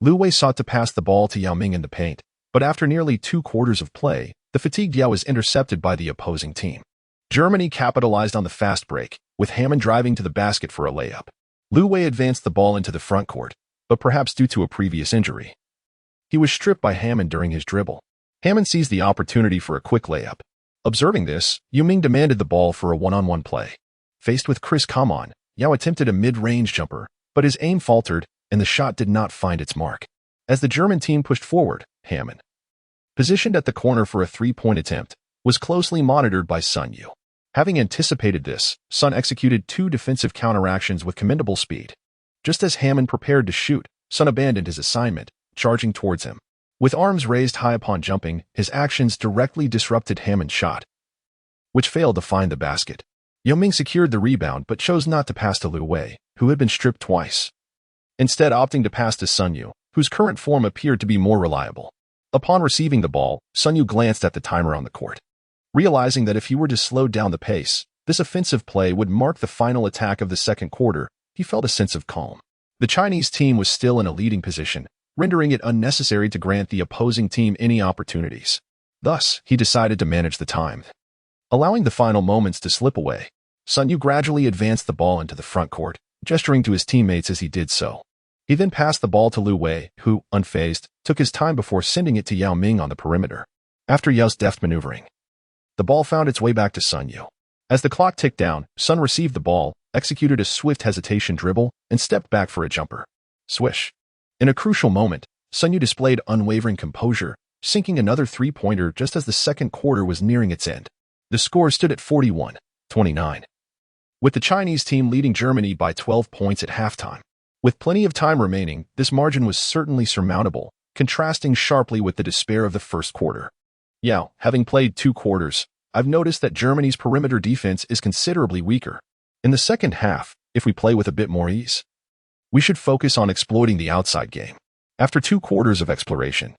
Liu Wei sought to pass the ball to Yao Ming in the paint, but after nearly 2 quarters of play, the fatigued Yao was intercepted by the opposing team. Germany capitalized on the fast break, with Hammond driving to the basket for a layup. Liu Wei advanced the ball into the front court, but perhaps due to a previous injury, he was stripped by Hammond during his dribble. Hammond seized the opportunity for a quick layup. Observing this, Yao Ming demanded the ball for a one-on-one play. Faced with Chris Coman, Yao attempted a mid-range jumper, but his aim faltered and the shot did not find its mark. As the German team pushed forward, Hammond, positioned at the corner for a three-point attempt, was closely monitored by Sun Yue. Having anticipated this, Sun executed 2 defensive counteractions with commendable speed. Just as Hammond prepared to shoot, Sun abandoned his assignment, charging towards him. With arms raised high upon jumping, his actions directly disrupted Hammond's shot, which failed to find the basket. Yao Ming secured the rebound but chose not to pass to Liu Wei, who had been stripped twice, instead opting to pass to Sun Yue, whose current form appeared to be more reliable. Upon receiving the ball, Sun Yue glanced at the timer on the court. Realizing that if he were to slow down the pace, this offensive play would mark the final attack of the second quarter, he felt a sense of calm. The Chinese team was still in a leading position, rendering it unnecessary to grant the opposing team any opportunities. Thus, he decided to manage the time, allowing the final moments to slip away. Sun Yue gradually advanced the ball into the front court, gesturing to his teammates as he did so. He then passed the ball to Liu Wei, who, unfazed, took his time before sending it to Yao Ming on the perimeter. After Yao's deft maneuvering, the ball found its way back to Sun Yue. As the clock ticked down, Sun received the ball, executed a swift hesitation dribble, and stepped back for a jumper. Swish. In a crucial moment, Sun Yue displayed unwavering composure, sinking another three-pointer just as the second quarter was nearing its end. The score stood at 41-29, with the Chinese team leading Germany by 12 points at halftime. With plenty of time remaining, this margin was certainly surmountable, contrasting sharply with the despair of the first quarter. Yao, having played 2 quarters, I've noticed that Germany's perimeter defense is considerably weaker. In the second half, if we play with a bit more ease, we should focus on exploiting the outside game. After 2 quarters of exploration,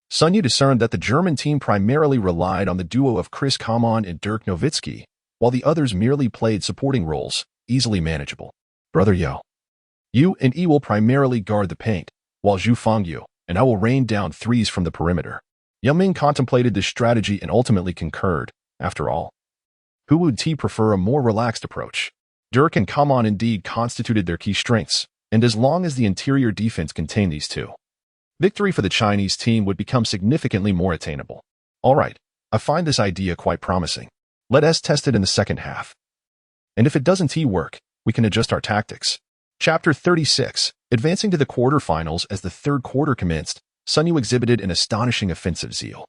Sun Yue discerned that the German team primarily relied on the duo of Chris Coman and Dirk Nowitzki, while the others merely played supporting roles, easily manageable. Brother Yao, you and Yi will primarily guard the paint, while Zhu Fangyu and I will rain down threes from the perimeter. Yao Ming contemplated this strategy and ultimately concurred. After all, who would he prefer a more relaxed approach? Dirk and Coman indeed constituted their key strengths, and as long as the interior defense contained these two, victory for the Chinese team would become significantly more attainable. Alright, I find this idea quite promising. Let us test it in the second half. And if it doesn't work, we can adjust our tactics. Chapter 36. Advancing to the quarterfinals as the third quarter commenced, Sun Yue exhibited an astonishing offensive zeal.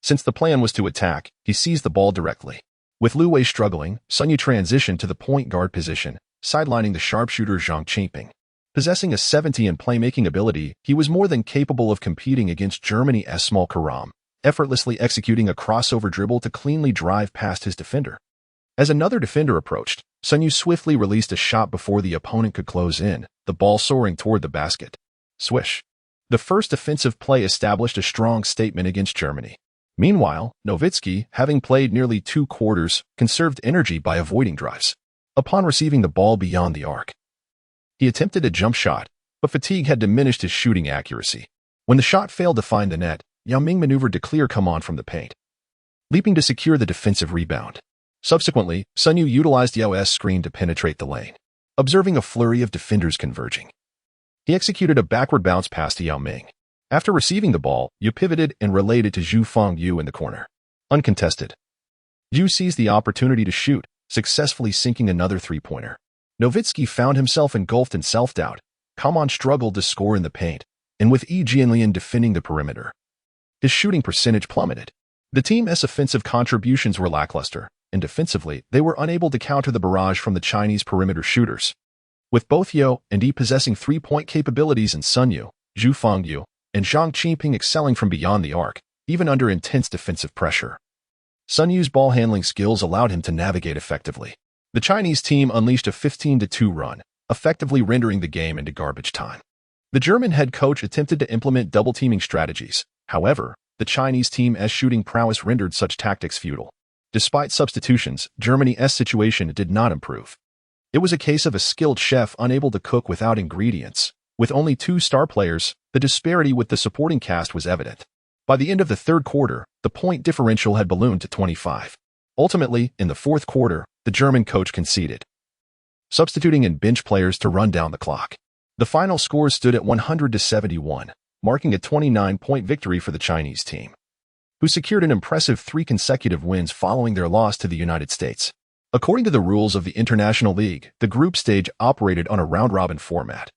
Since the plan was to attack, he seized the ball directly. With Liu Wei struggling, Sun Yue transitioned to the point guard position, sidelining the sharpshooter Zhang Qingping. Possessing a 70 in playmaking ability, he was more than capable of competing against Germany's small Karam, effortlessly executing a crossover dribble to cleanly drive past his defender. As another defender approached, Sun Yue swiftly released a shot before the opponent could close in, the ball soaring toward the basket. Swish. The first offensive play established a strong statement against Germany. Meanwhile, Nowitzki, having played nearly 2 quarters, conserved energy by avoiding drives. Upon receiving the ball beyond the arc, he attempted a jump shot, but fatigue had diminished his shooting accuracy. When the shot failed to find the net, Yao Ming maneuvered to clear Come On from the paint, leaping to secure the defensive rebound. Subsequently, Sun Yue utilized Yao's screen to penetrate the lane. Observing a flurry of defenders converging, he executed a backward bounce pass to Yao Ming. After receiving the ball, Yue pivoted and relayed it to Zhu Fengyu in the corner. Uncontested, Yue seized the opportunity to shoot, successfully sinking another three-pointer. Nowitzki found himself engulfed in self-doubt. Come On struggled to score in the paint, and with Yi Jianlian defending the perimeter, his shooting percentage plummeted. The team's offensive contributions were lackluster, and defensively, they were unable to counter the barrage from the Chinese perimeter shooters. With both Yeo and Yi possessing three-point capabilities and Sun Yue, Zhu Fengyu, and Zhang Qingping excelling from beyond the arc, even under intense defensive pressure, Sun Yue's ball handling skills allowed him to navigate effectively. The Chinese team unleashed a 15-2 run, effectively rendering the game into garbage time. The German head coach attempted to implement double-teaming strategies. However, the Chinese team's shooting prowess rendered such tactics futile. Despite substitutions, Germany's situation did not improve. It was a case of a skilled chef unable to cook without ingredients. With only 2 star players, the disparity with the supporting cast was evident. By the end of the third quarter, the point differential had ballooned to 25. Ultimately, in the fourth quarter, the German coach conceded, substituting in bench players to run down the clock. The final score stood at 100-71, marking a 29-point victory for the Chinese team, who secured an impressive 3 consecutive wins following their loss to the United States. According to the rules of the International League, the group stage operated on a round-robin format,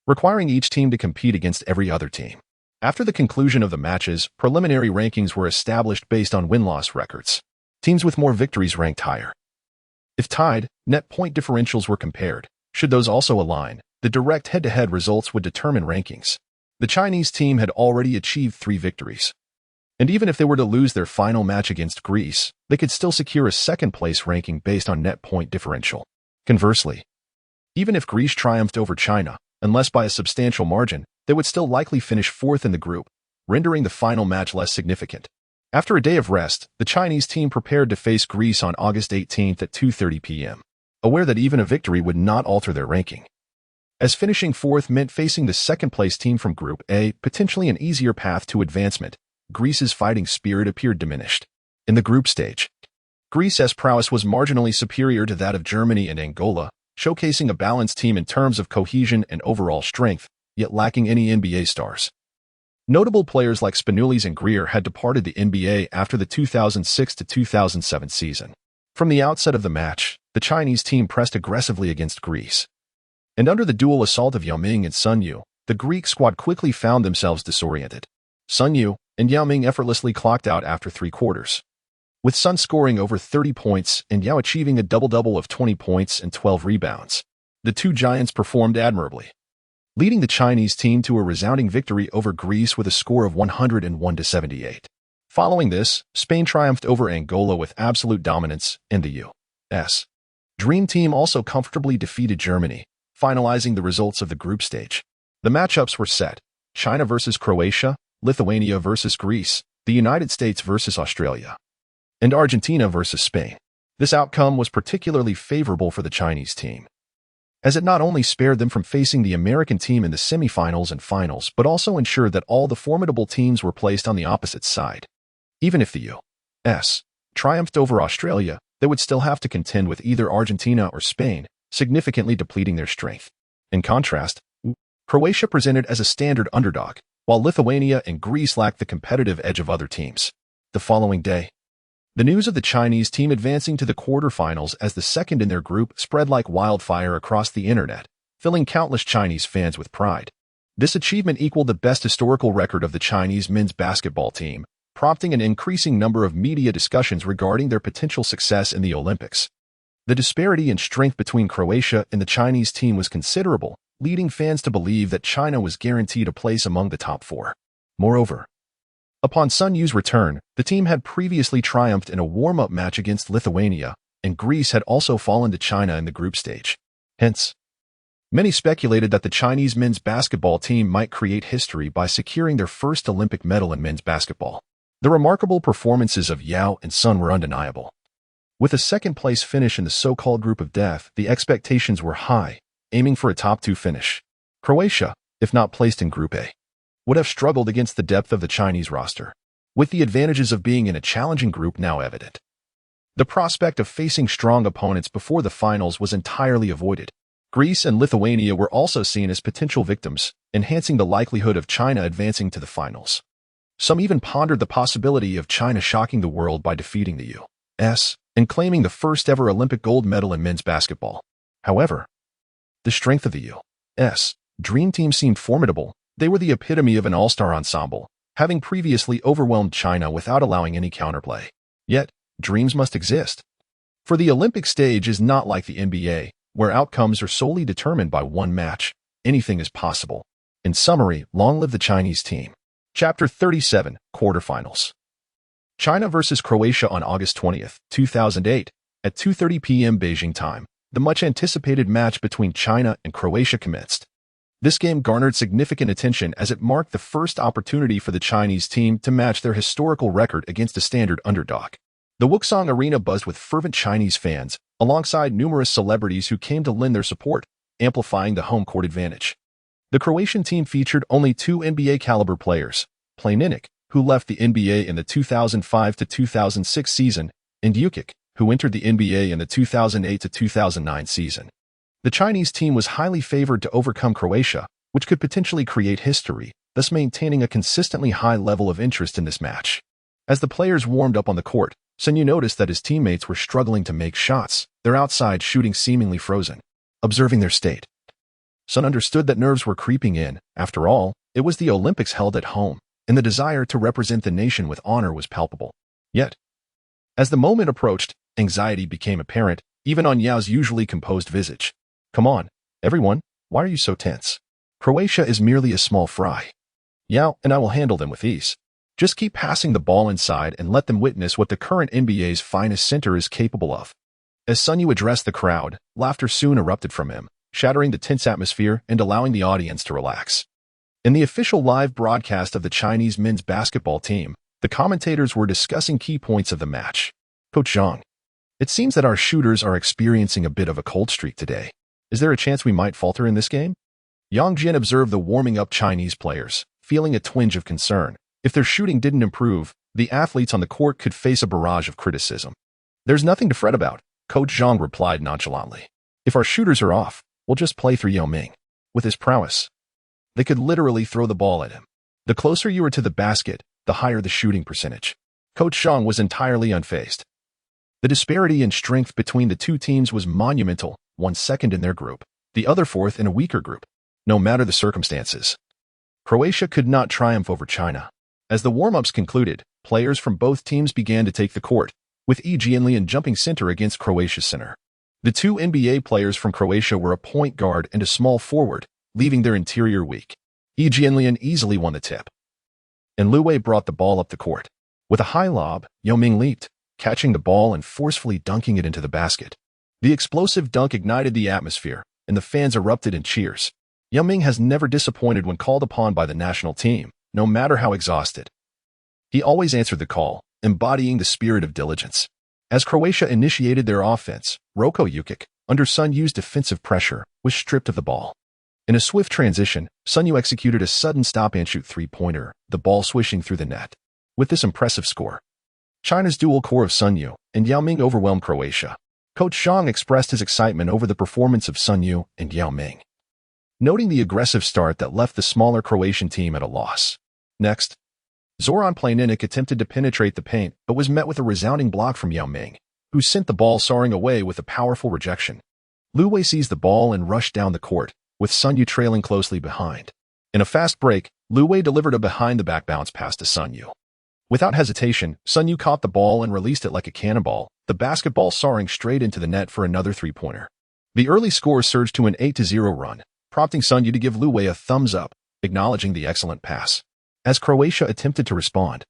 requiring each team to compete against every other team. After the conclusion of the matches, preliminary rankings were established based on win-loss records. Teams with more victories ranked higher. If tied, net point differentials were compared. Should those also align, the direct head-to-head results would determine rankings. The Chinese team had already achieved 3 victories, and even if they were to lose their final match against Greece, they could still secure a second-place ranking based on net point differential. Conversely, even if Greece triumphed over China, unless by a substantial margin, they would still likely finish 4th in the group, rendering the final match less significant. After a day of rest, the Chinese team prepared to face Greece on August 18 at 2:30 p.m., aware that even a victory would not alter their ranking, as finishing 4th meant facing the second-place team from Group A, potentially an easier path to advancement. Greece's fighting spirit appeared diminished. In the group stage, Greece's prowess was marginally superior to that of Germany and Angola, showcasing a balanced team in terms of cohesion and overall strength, yet lacking any NBA stars. Notable players like Spanoulis and Greer had departed the NBA after the 2006-2007 season. From the outset of the match, the Chinese team pressed aggressively against Greece, and under the dual assault of Yao Ming and Sun Yue, the Greek squad quickly found themselves disoriented. Sun Yue and Yao Ming effortlessly clocked out after 3 quarters, with Sun scoring over 30 points and Yao achieving a double-double of 20 points and 12 rebounds. The 2 giants performed admirably, leading the Chinese team to a resounding victory over Greece with a score of 101-78. Following this, Spain triumphed over Angola with absolute dominance, and the U.S. Dream Team also comfortably defeated Germany, finalizing the results of the group stage. The matchups were set: China versus Croatia, Lithuania versus Greece, the United States versus Australia, and Argentina versus Spain. This outcome was particularly favorable for the Chinese team, as it not only spared them from facing the American team in the semifinals and finals, but also ensured that all the formidable teams were placed on the opposite side. Even if the U.S. triumphed over Australia, they would still have to contend with either Argentina or Spain, significantly depleting their strength. In contrast, Croatia presented as a standard underdog, while Lithuania and Greece lacked the competitive edge of other teams. The following day, the news of the Chinese team advancing to the quarterfinals as the second in their group spread like wildfire across the internet, filling countless Chinese fans with pride. This achievement equaled the best historical record of the Chinese men's basketball team, prompting an increasing number of media discussions regarding their potential success in the Olympics. The disparity in strength between Croatia and the Chinese team was considerable, leading fans to believe that China was guaranteed a place among the top four. Moreover, upon Sun Yue's return, the team had previously triumphed in a warm-up match against Lithuania, and Greece had also fallen to China in the group stage. Hence, many speculated that the Chinese men's basketball team might create history by securing their first Olympic medal in men's basketball. The remarkable performances of Yao and Sun were undeniable. With a second-place finish in the so-called group of death, the expectations were high, aiming for a top-2 finish. Croatia, if not placed in Group A, would have struggled against the depth of the Chinese roster, with the advantages of being in a challenging group now evident. The prospect of facing strong opponents before the finals was entirely avoided. Greece and Lithuania were also seen as potential victims, enhancing the likelihood of China advancing to the finals. Some even pondered the possibility of China shocking the world by defeating the U.S. and claiming the first-ever Olympic gold medal in men's basketball. However, the strength of the U.S. Dream Team seemed formidable. They were the epitome of an all-star ensemble, having previously overwhelmed China without allowing any counterplay. Yet, dreams must exist. For the Olympic stage is not like the NBA, where outcomes are solely determined by one match. Anything is possible. In summary, long live the Chinese team. Chapter 37, Quarterfinals. China versus Croatia on August 20, 2008, at 2:30 p.m. Beijing time. The much-anticipated match between China and Croatia commenced. This game garnered significant attention as it marked the first opportunity for the Chinese team to match their historical record against a standard underdog. The Wuxang Arena buzzed with fervent Chinese fans, alongside numerous celebrities who came to lend their support, amplifying the home court advantage. The Croatian team featured only two NBA-caliber players, Planinik, who left the NBA in the 2005-2006 season, and Jukic, who entered the NBA in the 2008-2009 season. The Chinese team was highly favored to overcome Croatia, which could potentially create history, thus maintaining a consistently high level of interest in this match. As the players warmed up on the court, Sun Yue noticed that his teammates were struggling to make shots, their outside shooting seemingly frozen. Observing their state, Sun understood that nerves were creeping in. After all, it was the Olympics held at home, and the desire to represent the nation with honor was palpable. Yet, as the moment approached, anxiety became apparent, even on Yao's usually composed visage. "Come on, everyone, why are you so tense? Croatia is merely a small fry. Yao and I will handle them with ease. Just keep passing the ball inside and let them witness what the current NBA's finest center is capable of." As Sun Yue addressed the crowd, laughter soon erupted from him, shattering the tense atmosphere and allowing the audience to relax. In the official live broadcast of the Chinese men's basketball team, the commentators were discussing key points of the match. "Coach Zhang, it seems that our shooters are experiencing a bit of a cold streak today. Is there a chance we might falter in this game?" Yang Jin observed the warming-up Chinese players, feeling a twinge of concern. If their shooting didn't improve, the athletes on the court could face a barrage of criticism. "There's nothing to fret about," Coach Zhang replied nonchalantly. "If our shooters are off, we'll just play through Yao Ming. With his prowess, they could literally throw the ball at him. The closer you are to the basket, the higher the shooting percentage." Coach Zhang was entirely unfazed. The disparity in strength between the two teams was monumental, one second in their group, the other fourth in a weaker group. No matter the circumstances, Croatia could not triumph over China. As the warm-ups concluded, players from both teams began to take the court, with Yi Jianlian jumping center against Croatia's center. The two NBA players from Croatia were a point guard and a small forward, leaving their interior weak. Yi Jianlian easily won the tip, and Liu Wei brought the ball up the court. With a high lob, Yao Ming leaped, catching the ball and forcefully dunking it into the basket. The explosive dunk ignited the atmosphere, and the fans erupted in cheers. Yao Ming has never disappointed when called upon by the national team, no matter how exhausted. He always answered the call, embodying the spirit of diligence. As Croatia initiated their offense, Roko Jukic, under Sun Yue's defensive pressure, was stripped of the ball. In a swift transition, Sun Yue executed a sudden stop-and-shoot three-pointer, the ball swishing through the net. With this impressive score, China's dual core of Sun Yue and Yao Ming overwhelmed Croatia. Coach Zhang expressed his excitement over the performance of Sun Yue and Yao Ming. noting the aggressive start that left the smaller Croatian team at a loss. Next, Zoran Planinik attempted to penetrate the paint but was met with a resounding block from Yao Ming, who sent the ball soaring away with a powerful rejection. Lu Wei seized the ball and rushed down the court, with Sun Yue trailing closely behind. In a fast break, Lu Wei delivered a behind-the-back bounce pass to Sun Yue. Without hesitation, Sun Yue caught the ball and released it like a cannonball, the basketball soaring straight into the net for another three-pointer. The early score surged to an 8-0 run, prompting Sun Yue to give Lu Wei a thumbs up, acknowledging the excellent pass. As Croatia attempted to respond,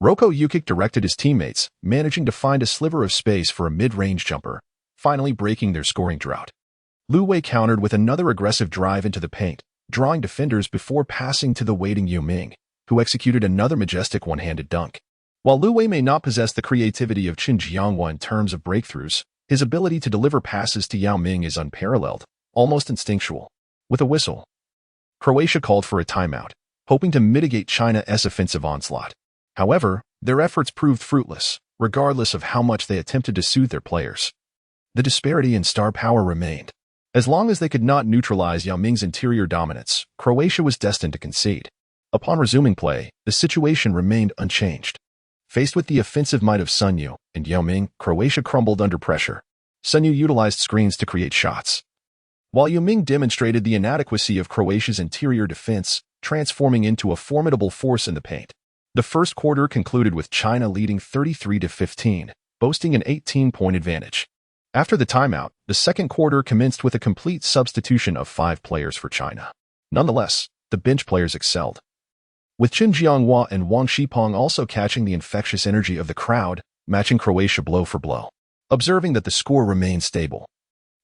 Roko Jukic directed his teammates, managing to find a sliver of space for a mid-range jumper, finally breaking their scoring drought. Lu Wei countered with another aggressive drive into the paint, drawing defenders before passing to the waiting Yao Ming, who executed another majestic one-handed dunk. While Lu Wei may not possess the creativity of Qin Jianghua in terms of breakthroughs, his ability to deliver passes to Yao Ming is unparalleled, almost instinctual. With a whistle, Croatia called for a timeout, hoping to mitigate China's offensive onslaught. However, their efforts proved fruitless, regardless of how much they attempted to soothe their players. The disparity in star power remained. As long as they could not neutralize Yao Ming's interior dominance, Croatia was destined to concede. Upon resuming play, the situation remained unchanged. Faced with the offensive might of Sun Yue and Yao Ming, Croatia crumbled under pressure. Sun Yue utilized screens to create shots, while Yao Ming demonstrated the inadequacy of Croatia's interior defense, transforming into a formidable force in the paint. The first quarter concluded with China leading 33-15, boasting an 18-point advantage. After the timeout, the second quarter commenced with a complete substitution of 5 players for China. Nonetheless, the bench players excelled, with Qin Jianghua and Wang Shipeng also catching the infectious energy of the crowd, matching Croatia blow for blow. Observing that the score remained stable,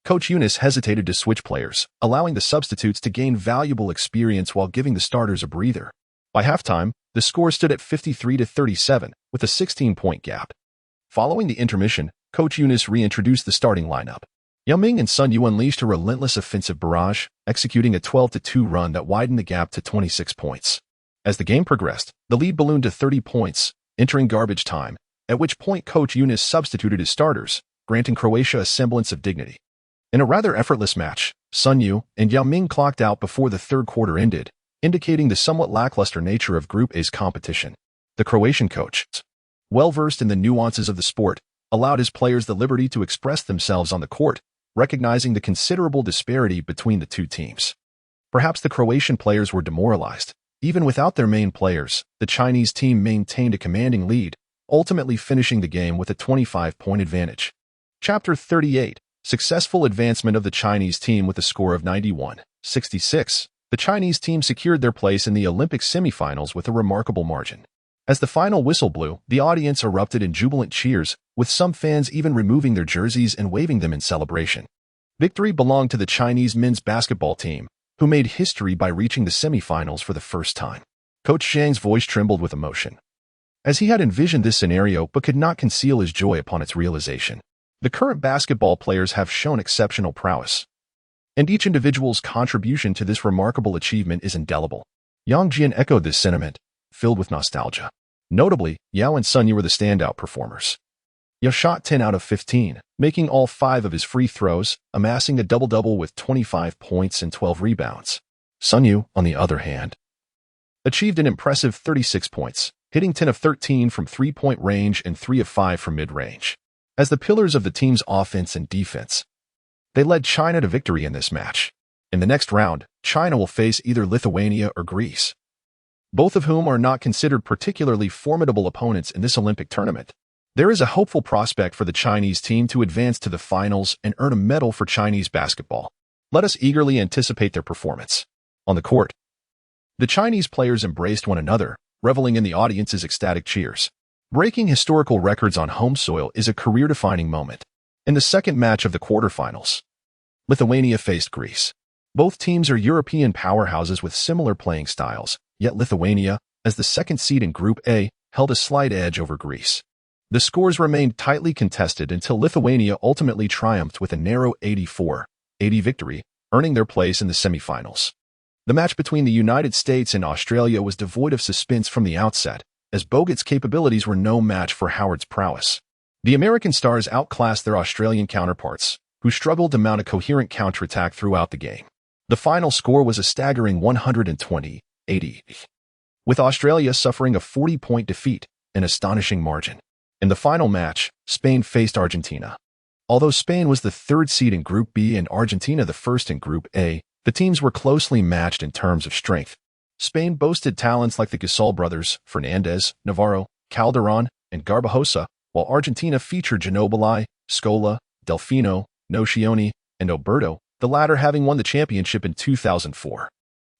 Coach Yunus hesitated to switch players, allowing the substitutes to gain valuable experience while giving the starters a breather. By halftime, the score stood at 53-37, with a 16-point gap. Following the intermission, Coach Yunus reintroduced the starting lineup. Yao Ming and Sun Yue unleashed a relentless offensive barrage, executing a 12-2 run that widened the gap to 26 points. As the game progressed, the lead ballooned to 30 points, entering garbage time, at which point Coach Yunus substituted his starters, granting Croatia a semblance of dignity. In a rather effortless match, Sun Yue and Yao Ming clocked out before the third quarter ended, indicating the somewhat lackluster nature of Group A's competition. The Croatian coach, well-versed in the nuances of the sport, allowed his players the liberty to express themselves on the court, recognizing the considerable disparity between the two teams. Perhaps the Croatian players were demoralized. Even without their main players, the Chinese team maintained a commanding lead, ultimately finishing the game with a 25-point advantage. Chapter 38. Successful advancement of the Chinese team with a score of 91-66. The Chinese team secured their place in the Olympic semifinals with a remarkable margin. As the final whistle blew, the audience erupted in jubilant cheers, with some fans even removing their jerseys and waving them in celebration. Victory belonged to the Chinese men's basketball team, who made history by reaching the semifinals for the first time. Coach Zhang's voice trembled with emotion, as he had envisioned this scenario but could not conceal his joy upon its realization. The current basketball players have shown exceptional prowess, and each individual's contribution to this remarkable achievement is indelible. Yang Jian echoed this sentiment, filled with nostalgia. Notably, Yao and Sun Yue were the standout performers. Yao shot 10 out of 15, making all 5 of his free throws, amassing a double-double with 25 points and 12 rebounds. Sun Yue, on the other hand, achieved an impressive 36 points, hitting 10 of 13 from three-point range and 3 of 5 from mid-range. As the pillars of the team's offense and defense, they led China to victory in this match. In the next round, China will face either Lithuania or Greece, both of whom are not considered particularly formidable opponents in this Olympic tournament. There is a hopeful prospect for the Chinese team to advance to the finals and earn a medal for Chinese basketball. Let us eagerly anticipate their performance. On the court, the Chinese players embraced one another, reveling in the audience's ecstatic cheers. Breaking historical records on home soil is a career-defining moment. In the second match of the quarterfinals, Lithuania faced Greece. Both teams are European powerhouses with similar playing styles, yet Lithuania, as the second seed in Group A, held a slight edge over Greece. The scores remained tightly contested until Lithuania ultimately triumphed with a narrow 84-80 victory, earning their place in the semifinals. The match between the United States and Australia was devoid of suspense from the outset, as Bogut's capabilities were no match for Howard's prowess. The American stars outclassed their Australian counterparts, who struggled to mount a coherent counterattack throughout the game. The final score was a staggering 120-80, with Australia suffering a 40-point defeat, an astonishing margin. In the final match, Spain faced Argentina. Although Spain was the third seed in Group B and Argentina the first in Group A, the teams were closely matched in terms of strength. Spain boasted talents like the Gasol brothers, Fernandez, Navarro, Calderon, and Garbajosa, while Argentina featured Ginóbili, Scola, Delfino, Nocioni, and Oberto, the latter having won the championship in 2004.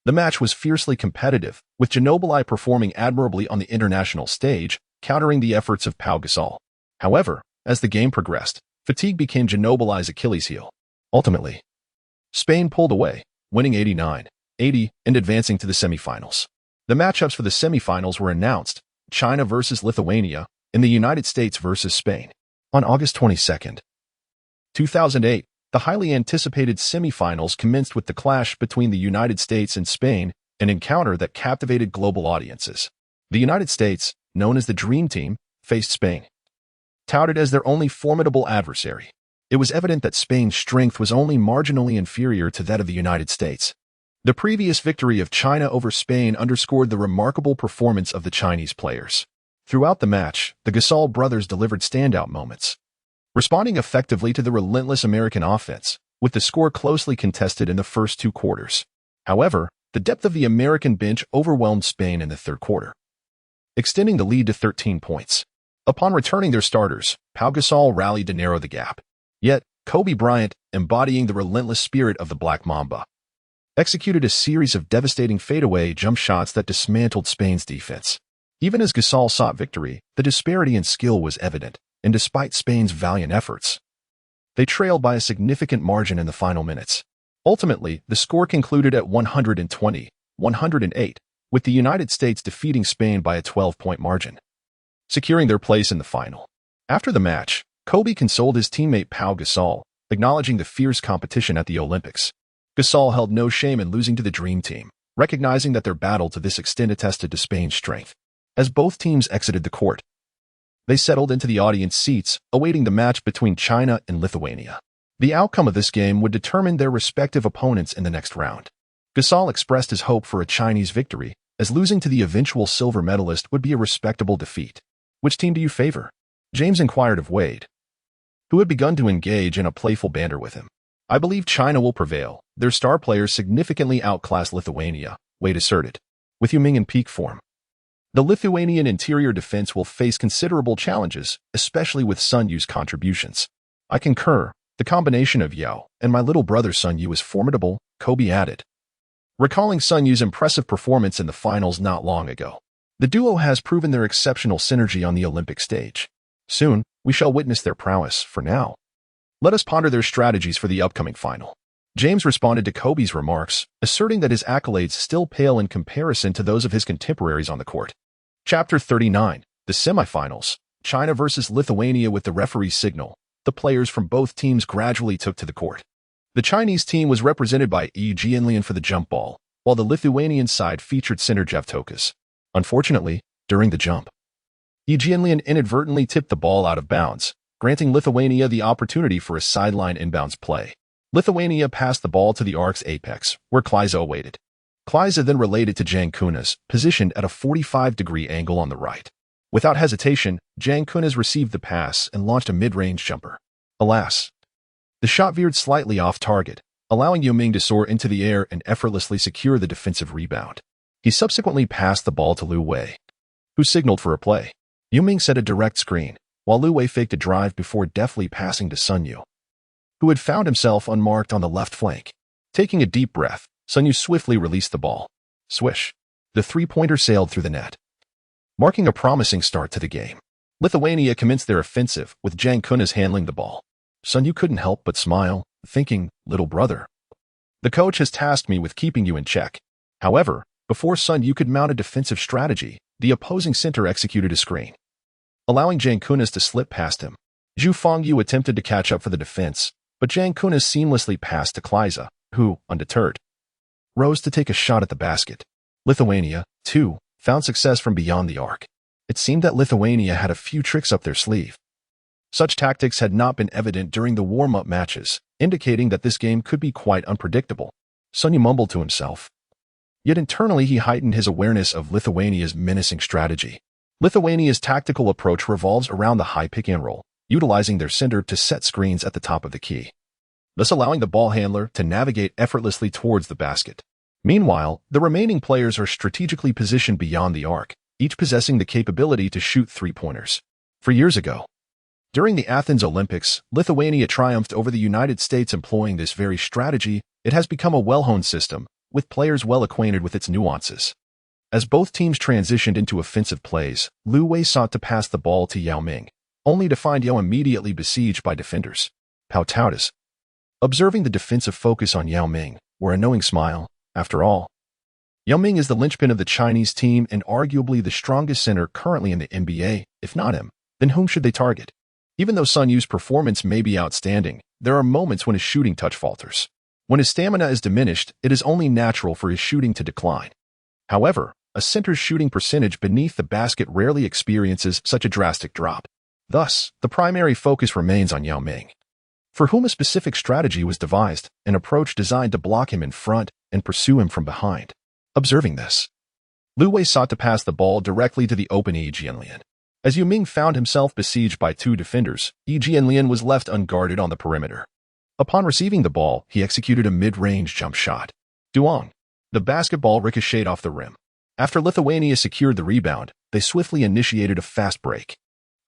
The match was fiercely competitive, with Ginóbili performing admirably on the international stage, countering the efforts of Pau Gasol. However, as the game progressed, fatigue became Ginobili's Achilles heel. Ultimately, Spain pulled away, winning 89-80 and advancing to the semifinals. The matchups for the semifinals were announced: China versus Lithuania and the United States versus Spain. On August 22, 2008, the highly anticipated semifinals commenced with the clash between the United States and Spain, an encounter that captivated global audiences. The United States, known as the Dream Team, faced Spain, touted as their only formidable adversary. It was evident that Spain's strength was only marginally inferior to that of the United States. The previous victory of China over Spain underscored the remarkable performance of the Chinese players. Throughout the match, the Gasol brothers delivered standout moments, responding effectively to the relentless American offense, with the score closely contested in the first two quarters. However, the depth of the American bench overwhelmed Spain in the third quarter, extending the lead to 13 points. Upon returning their starters, Pau Gasol rallied to narrow the gap. Yet, Kobe Bryant, embodying the relentless spirit of the Black Mamba, executed a series of devastating fadeaway jump shots that dismantled Spain's defense. Even as Gasol sought victory, the disparity in skill was evident, and despite Spain's valiant efforts, they trailed by a significant margin in the final minutes. Ultimately, the score concluded at 120-108, with the United States defeating Spain by a 12-point margin, securing their place in the final. After the match, Kobe consoled his teammate Pau Gasol, acknowledging the fierce competition at the Olympics. Gasol held no shame in losing to the Dream Team, recognizing that their battle to this extent attested to Spain's strength. As both teams exited the court, they settled into the audience seats, awaiting the match between China and Lithuania. The outcome of this game would determine their respective opponents in the next round. Gasol expressed his hope for a Chinese victory, as losing to the eventual silver medalist would be a respectable defeat. "Which team do you favor?" James inquired of Wade, who had begun to engage in a playful banter with him. "I believe China will prevail. Their star players significantly outclass Lithuania," Wade asserted, with Yuming in peak form. "The Lithuanian interior defense will face considerable challenges, especially with Sun Yue's contributions." "I concur. The combination of Yao and my little brother Sun Yue is formidable," Kobe added, recalling Sun Yue's impressive performance in the finals not long ago. The duo has proven their exceptional synergy on the Olympic stage. Soon, we shall witness their prowess. For now, let us ponder their strategies for the upcoming final. James responded to Kobe's remarks, asserting that his accolades still pale in comparison to those of his contemporaries on the court. Chapter 39, the semifinals, China versus Lithuania. With the referee's signal, the players from both teams gradually took to the court. The Chinese team was represented by Yi Jianlian for the jump ball, while the Lithuanian side featured center Jevtokas. Unfortunately, during the jump, Yi Jianlian inadvertently tipped the ball out of bounds, granting Lithuania the opportunity for a sideline inbounds play. Lithuania passed the ball to the arc's apex, where Kleiza awaited. Kleiza then relayed it to Jankunas, positioned at a 45-degree angle on the right. Without hesitation, Jankunas received the pass and launched a mid-range jumper. Alas, the shot veered slightly off target, allowing Yuming to soar into the air and effortlessly secure the defensive rebound. He subsequently passed the ball to Liu Wei, who signaled for a play. Yuming set a direct screen, while Liu Wei faked a drive before deftly passing to Sun Yue, who had found himself unmarked on the left flank. Taking a deep breath, Sun Yue swiftly released the ball. Swish! The three-pointer sailed through the net, marking a promising start to the game. Lithuania commenced their offensive, with Jankunas handling the ball. Sun Yue couldn't help but smile, thinking, "Little brother, the coach has tasked me with keeping you in check." However, before Sun Yue could mount a defensive strategy, the opposing center executed a screen, allowing Jankunas to slip past him. Zhu Fengyu attempted to catch up for the defense, but Jankunas seamlessly passed to Kleiza, who, undeterred, rose to take a shot at the basket. Lithuania, too, found success from beyond the arc. It seemed that Lithuania had a few tricks up their sleeve. Such tactics had not been evident during the warm-up matches, indicating that this game could be quite unpredictable. Sun Yue mumbled to himself. Yet internally he heightened his awareness of Lithuania's menacing strategy. Lithuania's tactical approach revolves around the high pick-and-roll, utilizing their center to set screens at the top of the key, thus allowing the ball handler to navigate effortlessly towards the basket. Meanwhile, the remaining players are strategically positioned beyond the arc, each possessing the capability to shoot three-pointers. For years ago, during the Athens Olympics, Lithuania triumphed over the United States employing this very strategy. It has become a well-honed system, with players well acquainted with its nuances. As both teams transitioned into offensive plays, Liu Wei sought to pass the ball to Yao Ming, only to find Yao immediately besieged by defenders. Pautautas. Observing the defensive focus on Yao Ming, wore a knowing smile. After all, Yao Ming is the linchpin of the Chinese team and arguably the strongest center currently in the NBA. If not him, then whom should they target? Even though Sun Yue's performance may be outstanding, there are moments when his shooting touch falters. When his stamina is diminished, it is only natural for his shooting to decline. However, a center's shooting percentage beneath the basket rarely experiences such a drastic drop. Thus, the primary focus remains on Yao Ming, for whom a specific strategy was devised, an approach designed to block him in front and pursue him from behind. Observing this, Liu Wei sought to pass the ball directly to the open Yi Jianlian. As Yao Ming found himself besieged by two defenders, Yi Jianlian was left unguarded on the perimeter. Upon receiving the ball, he executed a mid-range jump shot. Duong. The basketball ricocheted off the rim. After Lithuania secured the rebound, they swiftly initiated a fast break.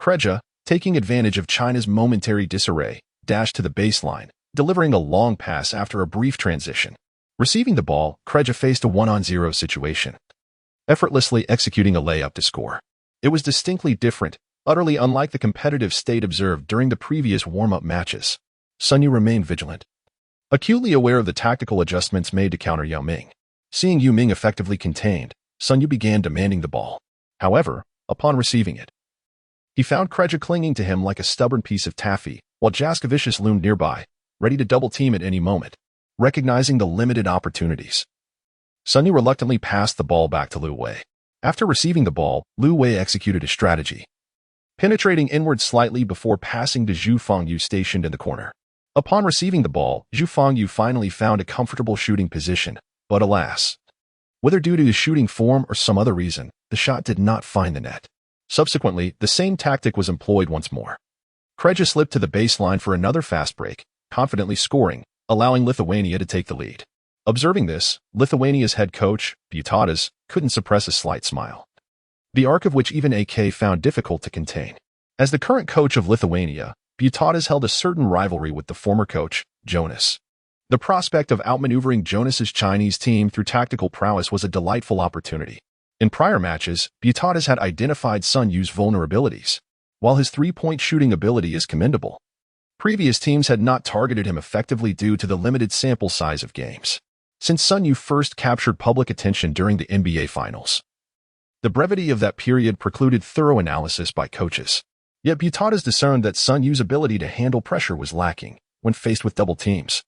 Kreja, taking advantage of China's momentary disarray, dashed to the baseline, delivering a long pass after a brief transition. Receiving the ball, Kreja faced a 1-on-0 situation, effortlessly executing a layup to score. It was distinctly different, utterly unlike the competitive state observed during the previous warm-up matches. Sun Yue remained vigilant, acutely aware of the tactical adjustments made to counter Yao Ming. Seeing Yao Ming effectively contained, Sun Yue began demanding the ball. However, upon receiving it, he found Kreja clinging to him like a stubborn piece of taffy, while Jaskevicius loomed nearby, ready to double-team at any moment. Recognizing the limited opportunities, Sun Yue reluctantly passed the ball back to Liu Wei. After receiving the ball, Liu Wei executed a strategy, penetrating inward slightly before passing to Zhu Fengyu stationed in the corner. Upon receiving the ball, Zhu Fengyu finally found a comfortable shooting position, but alas, whether due to his shooting form or some other reason, the shot did not find the net. Subsequently, the same tactic was employed once more. Kreja slipped to the baseline for another fast break, confidently scoring, allowing Lithuania to take the lead. Observing this, Lithuania's head coach, Pautautas, couldn't suppress a slight smile, the arc of which even AK found difficult to contain. As the current coach of Lithuania, Pautautas held a certain rivalry with the former coach, Jonas. The prospect of outmaneuvering Jonas's Chinese team through tactical prowess was a delightful opportunity. In prior matches, Pautautas had identified Sun Yue's vulnerabilities. While his three-point shooting ability is commendable, previous teams had not targeted him effectively due to the limited sample size of games. Since Sun Yue first captured public attention during the NBA Finals, the brevity of that period precluded thorough analysis by coaches. Yet Pautautas discerned that Sun Yue's ability to handle pressure was lacking when faced with double teams.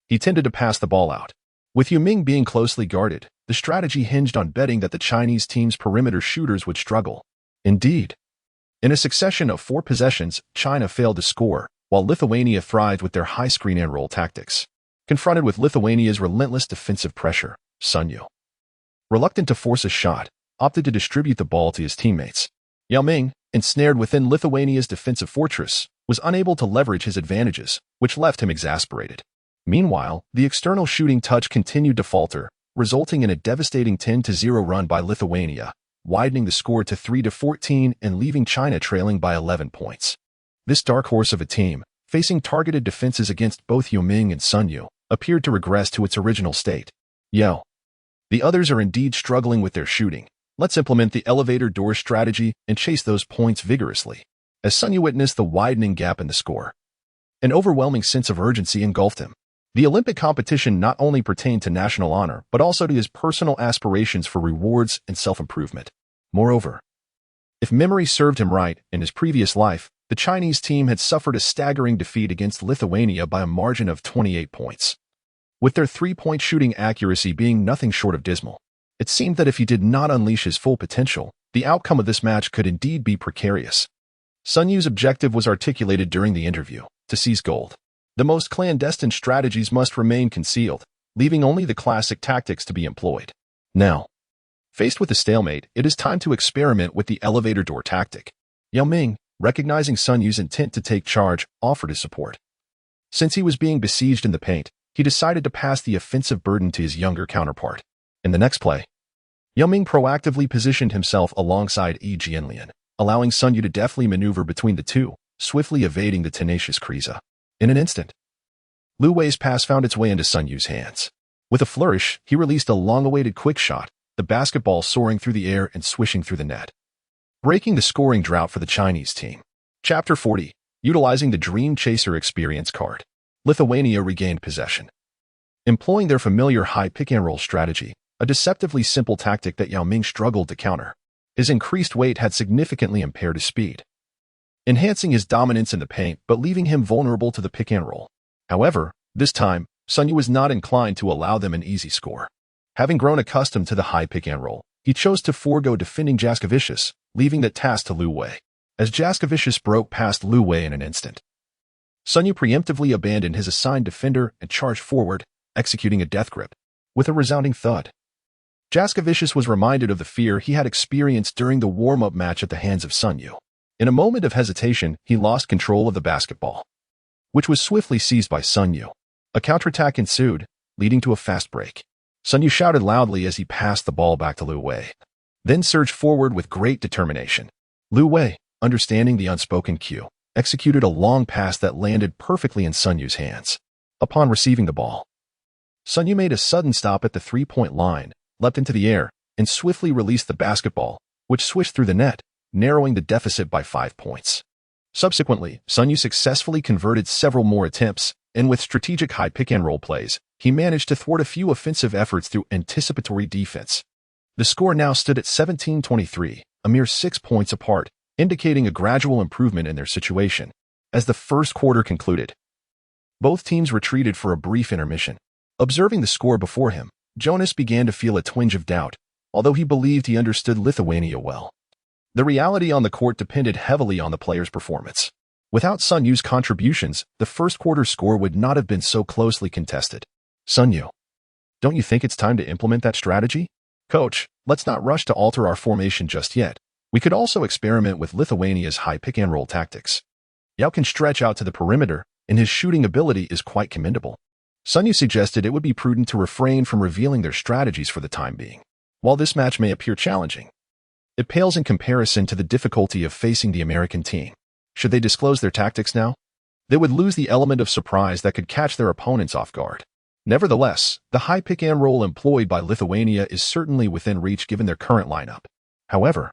He tended to pass the ball out. With Yao Ming being closely guarded, the strategy hinged on betting that the Chinese team's perimeter shooters would struggle. Indeed, in a succession of 4 possessions, China failed to score, while Lithuania thrived with their high screen and roll tactics. Confronted with Lithuania's relentless defensive pressure, Sun Yue, reluctant to force a shot, opted to distribute the ball to his teammates. Yao Ming, ensnared within Lithuania's defensive fortress, was unable to leverage his advantages, which left him exasperated. Meanwhile, the external shooting touch continued to falter, resulting in a devastating 10-0 run by Lithuania, widening the score to 3-14 and leaving China trailing by 11 points. This dark horse of a team, facing targeted defenses against both Yao Ming and Sun Yue, appeared to regress to its original state. Yo. The others are indeed struggling with their shooting. Let's implement the elevator door strategy and chase those points vigorously. As Sun Yue witnessed the widening gap in the score, an overwhelming sense of urgency engulfed him. The Olympic competition not only pertained to national honor, but also to his personal aspirations for rewards and self-improvement. Moreover, if memory served him right, in his previous life, the Chinese team had suffered a staggering defeat against Lithuania by a margin of 28 points. With their three-point shooting accuracy being nothing short of dismal, it seemed that if he did not unleash his full potential, the outcome of this match could indeed be precarious. Sun Yue's objective was articulated during the interview: to seize gold. The most clandestine strategies must remain concealed. leaving only the classic tactics to be employed. Now, faced with a stalemate, it is time to experiment with the elevator door tactic. Yao Ming, recognizing Sun Yue's intent to take charge, offered his support. Since he was being besieged in the paint, he decided to pass the offensive burden to his younger counterpart. In the next play, Yao Ming proactively positioned himself alongside Yi Jianlian, allowing Sun Yue to deftly maneuver between the two, swiftly evading the tenacious Kriza. In an instant, Lu Wei's pass found its way into Sun Yue's hands. With a flourish, he released a long-awaited quick shot, the basketball soaring through the air and swishing through the net, breaking the scoring drought for the Chinese team. Chapter 40. Utilizing the Dream Chaser Experience card. Lithuania regained possession. Employing their familiar high pick-and-roll strategy, a deceptively simple tactic that Yao Ming struggled to counter, his increased weight had significantly impaired his speed, enhancing his dominance in the paint but leaving him vulnerable to the pick-and-roll. However, this time, Sun Yue was not inclined to allow them an easy score. Having grown accustomed to the high pick-and-roll, he chose to forego defending Jaskevicius, leaving that task to Lu Wei. As Jaskevicius broke past Lu Wei in an instant, Sun Yue preemptively abandoned his assigned defender and charged forward, executing a death grip. With a resounding thud, Jaskevicius was reminded of the fear he had experienced during the warm-up match at the hands of Sun Yue. In a moment of hesitation, he lost control of the basketball, which was swiftly seized by Sun Yue. A counterattack ensued, leading to a fast break. Sun Yue shouted loudly as he passed the ball back to Lu Wei, then surged forward with great determination. Lu Wei, understanding the unspoken cue, executed a long pass that landed perfectly in Sun Yue's hands. Upon receiving the ball, Sun Yue made a sudden stop at the three-point line, leapt into the air, and swiftly released the basketball, which swished through the net, narrowing the deficit by 5 points. Subsequently, Sun Yue successfully converted several more attempts, and with strategic high pick-and-roll plays, he managed to thwart a few offensive efforts through anticipatory defense. The score now stood at 17-23, a mere 6 points apart, indicating a gradual improvement in their situation. As the first quarter concluded, both teams retreated for a brief intermission. Observing the score before him, Jonas began to feel a twinge of doubt, although he believed he understood Lithuania well. The reality on the court depended heavily on the player's performance. Without Sun Yue's contributions, the first quarter score would not have been so closely contested. Sun Yue, don't you think it's time to implement that strategy? Coach, let's not rush to alter our formation just yet. We could also experiment with Lithuania's high pick-and-roll tactics. Yao can stretch out to the perimeter, and his shooting ability is quite commendable. Sun Yue suggested it would be prudent to refrain from revealing their strategies for the time being. While this match may appear challenging, it pales in comparison to the difficulty of facing the American team. Should they disclose their tactics now, they would lose the element of surprise that could catch their opponents off guard. Nevertheless, the high pick-and-roll employed by Lithuania is certainly within reach given their current lineup. However,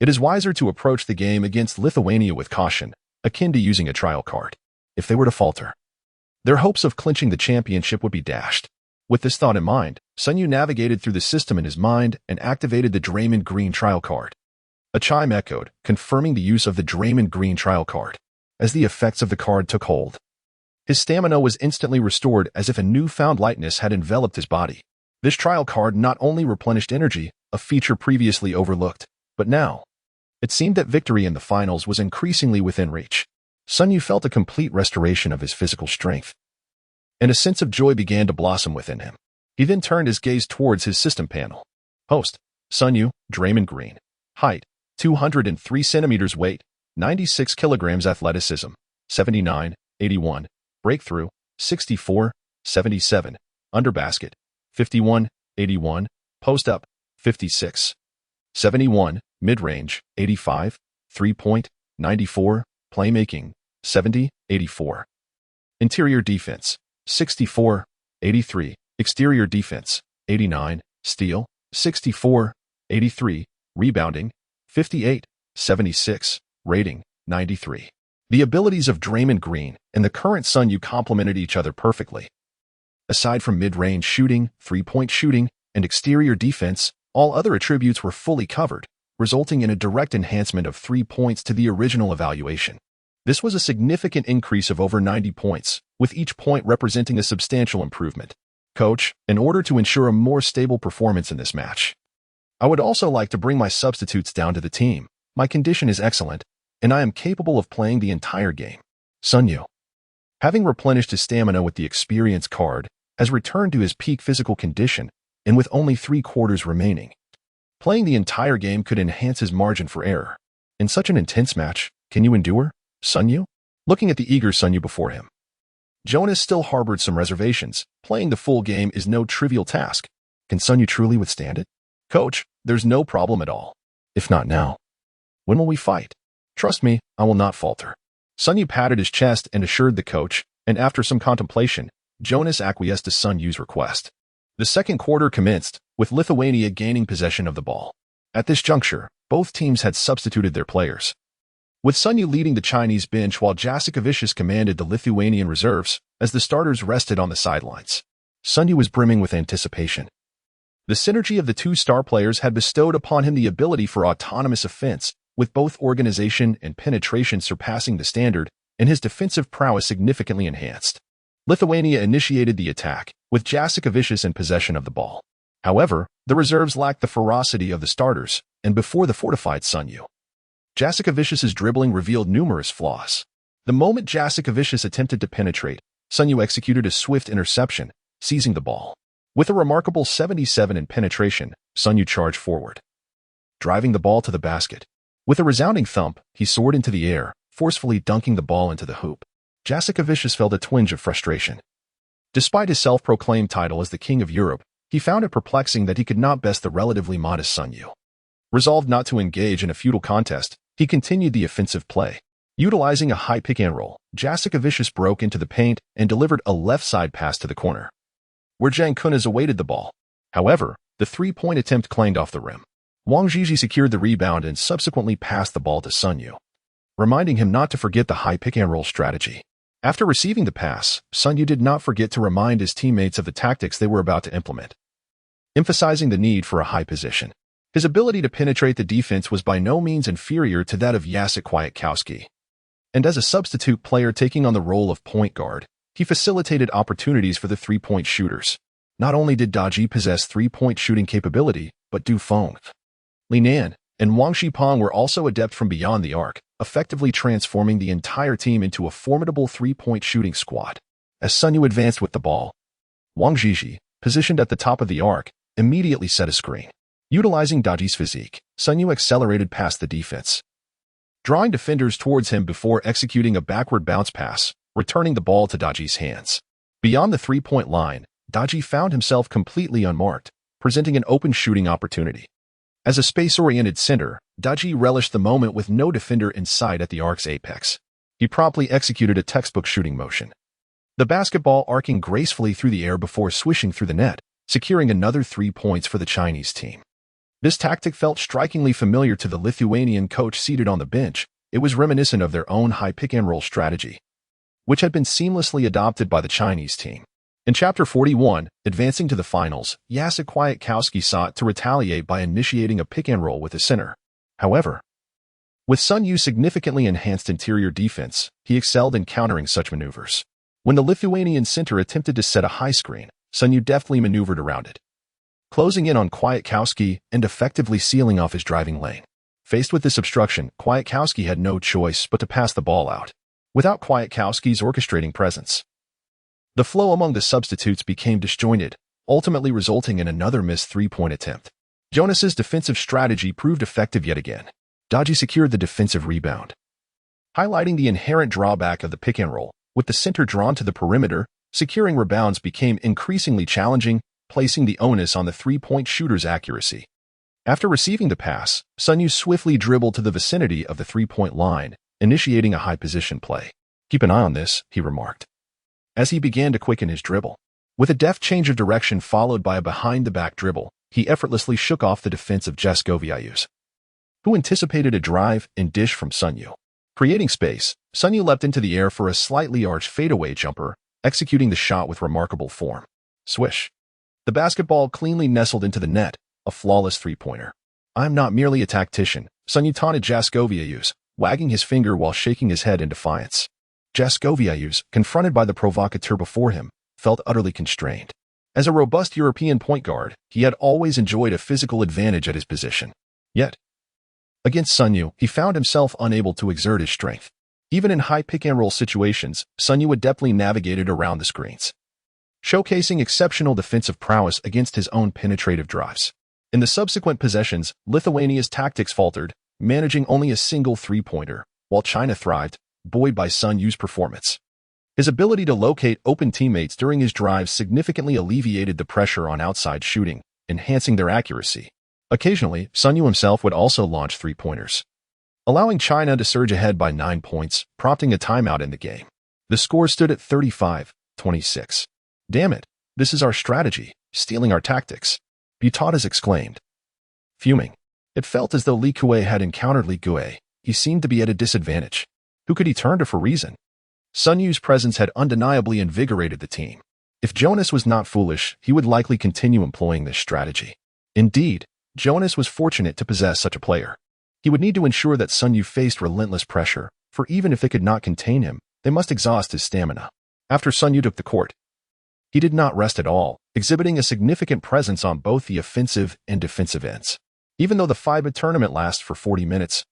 it is wiser to approach the game against Lithuania with caution, akin to using a trial card. If they were to falter, their hopes of clinching the championship would be dashed. With this thought in mind, Sun Yue navigated through the system in his mind and activated the Draymond Green trial card. A chime echoed, confirming the use of the Draymond Green trial card. As the effects of the card took hold, his stamina was instantly restored as if a newfound lightness had enveloped his body. This trial card not only replenished energy, a feature previously overlooked, but now, it seemed that victory in the finals was increasingly within reach. Sun Yue felt a complete restoration of his physical strength, and a sense of joy began to blossom within him. He then turned his gaze towards his system panel. Host, Sun Yue, Draymond Green. Height, 203 centimeters. Weight, 96 kilograms. Athleticism, 79, 81. Breakthrough, 64, 77. Underbasket, 51, 81. Post-up, 56, 71. Mid-range, 85. 3-point, 94. Playmaking, 70, 84. Interior defense, 64, 83. Exterior defense, 89. Steal, 64, 83. Rebounding, 58, 76. Rating, 93. The abilities of Draymond Green and the current Sun Yue complemented each other perfectly. Aside from mid-range shooting, 3-point shooting, and exterior defense, all other attributes were fully covered, resulting in a direct enhancement of 3 points to the original evaluation. This was a significant increase of over 90 points, with each point representing a substantial improvement. Coach, in order to ensure a more stable performance in this match, I would also like to bring my substitutes down to the team. My condition is excellent, and I am capable of playing the entire game. Sun Yue, having replenished his stamina with the experience card, has returned to his peak physical condition, and with only 3 quarters remaining. Playing the entire game could enhance his margin for error. In such an intense match, can you endure? Sun Yue? Looking at the eager Sun Yue before him, Jonas still harbored some reservations. Playing the full game is no trivial task. Can Sun Yue truly withstand it? Coach, there's no problem at all. If not now, when will we fight? Trust me, I will not falter. Sun Yue patted his chest and assured the coach, and after some contemplation, Jonas acquiesced to Sun Yue's request. The second quarter commenced, with Lithuania gaining possession of the ball. At this juncture, both teams had substituted their players, with Sun Yue leading the Chinese bench while Jasikevicius commanded the Lithuanian reserves as the starters rested on the sidelines. Sun Yue was brimming with anticipation. The synergy of the two star players had bestowed upon him the ability for autonomous offense, with both organization and penetration surpassing the standard, and his defensive prowess significantly enhanced. Lithuania initiated the attack, with Jasikevicius in possession of the ball. However, the reserves lacked the ferocity of the starters, and before the fortified Sun Yue, Jasikevicius's dribbling revealed numerous flaws. The moment Jasikevicius attempted to penetrate, Sun Yue executed a swift interception, seizing the ball. With a remarkable 77 in penetration, Sun Yue charged forward, driving the ball to the basket. With a resounding thump, he soared into the air, forcefully dunking the ball into the hoop. Jasikevicius felt a twinge of frustration. Despite his self-proclaimed title as the King of Europe, he found it perplexing that he could not best the relatively modest Sun Yue. Resolved not to engage in a futile contest, he continued the offensive play. Utilizing a high pick-and-roll, Jasikevicius broke into the paint and delivered a left-side pass to the corner, where Zhang Kunaz awaited the ball. However, the three-point attempt clanged off the rim. Wang Zhizhi secured the rebound and subsequently passed the ball to Sun Yue, reminding him not to forget the high pick-and-roll strategy. After receiving the pass, Sun Yue did not forget to remind his teammates of the tactics they were about to implement, emphasizing the need for a high position. His ability to penetrate the defense was by no means inferior to that of Jacek Kwiatkowski, and as a substitute player taking on the role of point guard, he facilitated opportunities for the three-point shooters. Not only did Daji possess three-point shooting capability, but Du Feng, Li Nan, and Wang Shipeng were also adept from beyond the arc, effectively transforming the entire team into a formidable three-point shooting squad. As Sun Yue advanced with the ball, Wang Zhizhi, positioned at the top of the arc, immediately set a screen. Utilizing Daji's physique, Sun Yue accelerated past the defense, drawing defenders towards him before executing a backward bounce pass, returning the ball to Daji's hands. Beyond the three-point line, Daji found himself completely unmarked, presenting an open shooting opportunity. As a space-oriented center, Daji relished the moment with no defender in sight at the arc's apex. He promptly executed a textbook shooting motion, the basketball arcing gracefully through the air before swishing through the net, securing another 3 points for the Chinese team. This tactic felt strikingly familiar to the Lithuanian coach seated on the bench. It was reminiscent of their own high pick-and-roll strategy, which had been seamlessly adopted by the Chinese team. In Chapter 41, advancing to the finals, Jacek Kwiatkowski sought to retaliate by initiating a pick-and-roll with his center. However, with Sun Yue's significantly enhanced interior defense, he excelled in countering such maneuvers. When the Lithuanian center attempted to set a high screen, Sun Yue deftly maneuvered around it, closing in on Kwiatkowski and effectively sealing off his driving lane. Faced with this obstruction, Kwiatkowski had no choice but to pass the ball out. Without Kwiatkowski's orchestrating presence, the flow among the substitutes became disjointed, ultimately resulting in another missed three-point attempt. Jonas's defensive strategy proved effective yet again. Daji secured the defensive rebound, highlighting the inherent drawback of the pick-and-roll. With the center drawn to the perimeter, securing rebounds became increasingly challenging, placing the onus on the three-point shooter's accuracy. After receiving the pass, Sun Yue swiftly dribbled to the vicinity of the three-point line, initiating a high-position play. "Keep an eye on this," he remarked, as he began to quicken his dribble. With a deft change of direction followed by a behind-the-back dribble, he effortlessly shook off the defense of Jasikevicius, who anticipated a drive and dish from Sun Yue. Creating space, Sun Yue leapt into the air for a slightly arched fadeaway jumper, executing the shot with remarkable form. Swish! The basketball cleanly nestled into the net, a flawless three-pointer. "I'm not merely a tactician," Sun Yue taunted Jasikevicius, wagging his finger while shaking his head in defiance. Jasikevicius, confronted by the provocateur before him, felt utterly constrained. As a robust European point guard, he had always enjoyed a physical advantage at his position. Yet, against Sun Yue, he found himself unable to exert his strength. Even in high pick-and-roll situations, Sun Yue adeptly navigated around the screens, showcasing exceptional defensive prowess against his own penetrative drives. In the subsequent possessions, Lithuania's tactics faltered, managing only a single three-pointer, while China thrived, buoyed by Sun Yue's performance. His ability to locate open teammates during his drives significantly alleviated the pressure on outside shooting, enhancing their accuracy. Occasionally, Sun Yue himself would also launch three-pointers, allowing China to surge ahead by 9 points, prompting a timeout in the game. The score stood at 35-26. "Damn it, this is our strategy, stealing our tactics," Butatas exclaimed. Fuming. It felt as though Li Kue had encountered Li Kue. He seemed to be at a disadvantage. Who could he turn to for reason? Sun Yue's presence had undeniably invigorated the team. If Jonas was not foolish, he would likely continue employing this strategy. Indeed, Jonas was fortunate to possess such a player. He would need to ensure that Sun Yue faced relentless pressure, for even if they could not contain him, they must exhaust his stamina. After Sun Yue took the court, he did not rest at all, exhibiting a significant presence on both the offensive and defensive ends. Even though the FIBA tournament lasts for 40 minutes,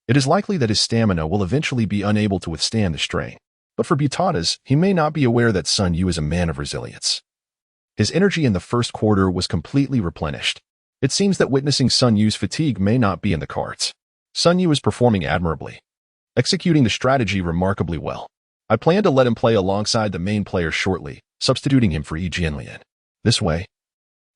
it is likely that his stamina will eventually be unable to withstand the strain. But for Butatas, he may not be aware that Sun Yue is a man of resilience. His energy in the first quarter was completely replenished. It seems that witnessing Sun Yue's fatigue may not be in the cards. Sun Yue is performing admirably, executing the strategy remarkably well. I plan to let him play alongside the main player shortly, substituting him for Yi Jianlian. This way,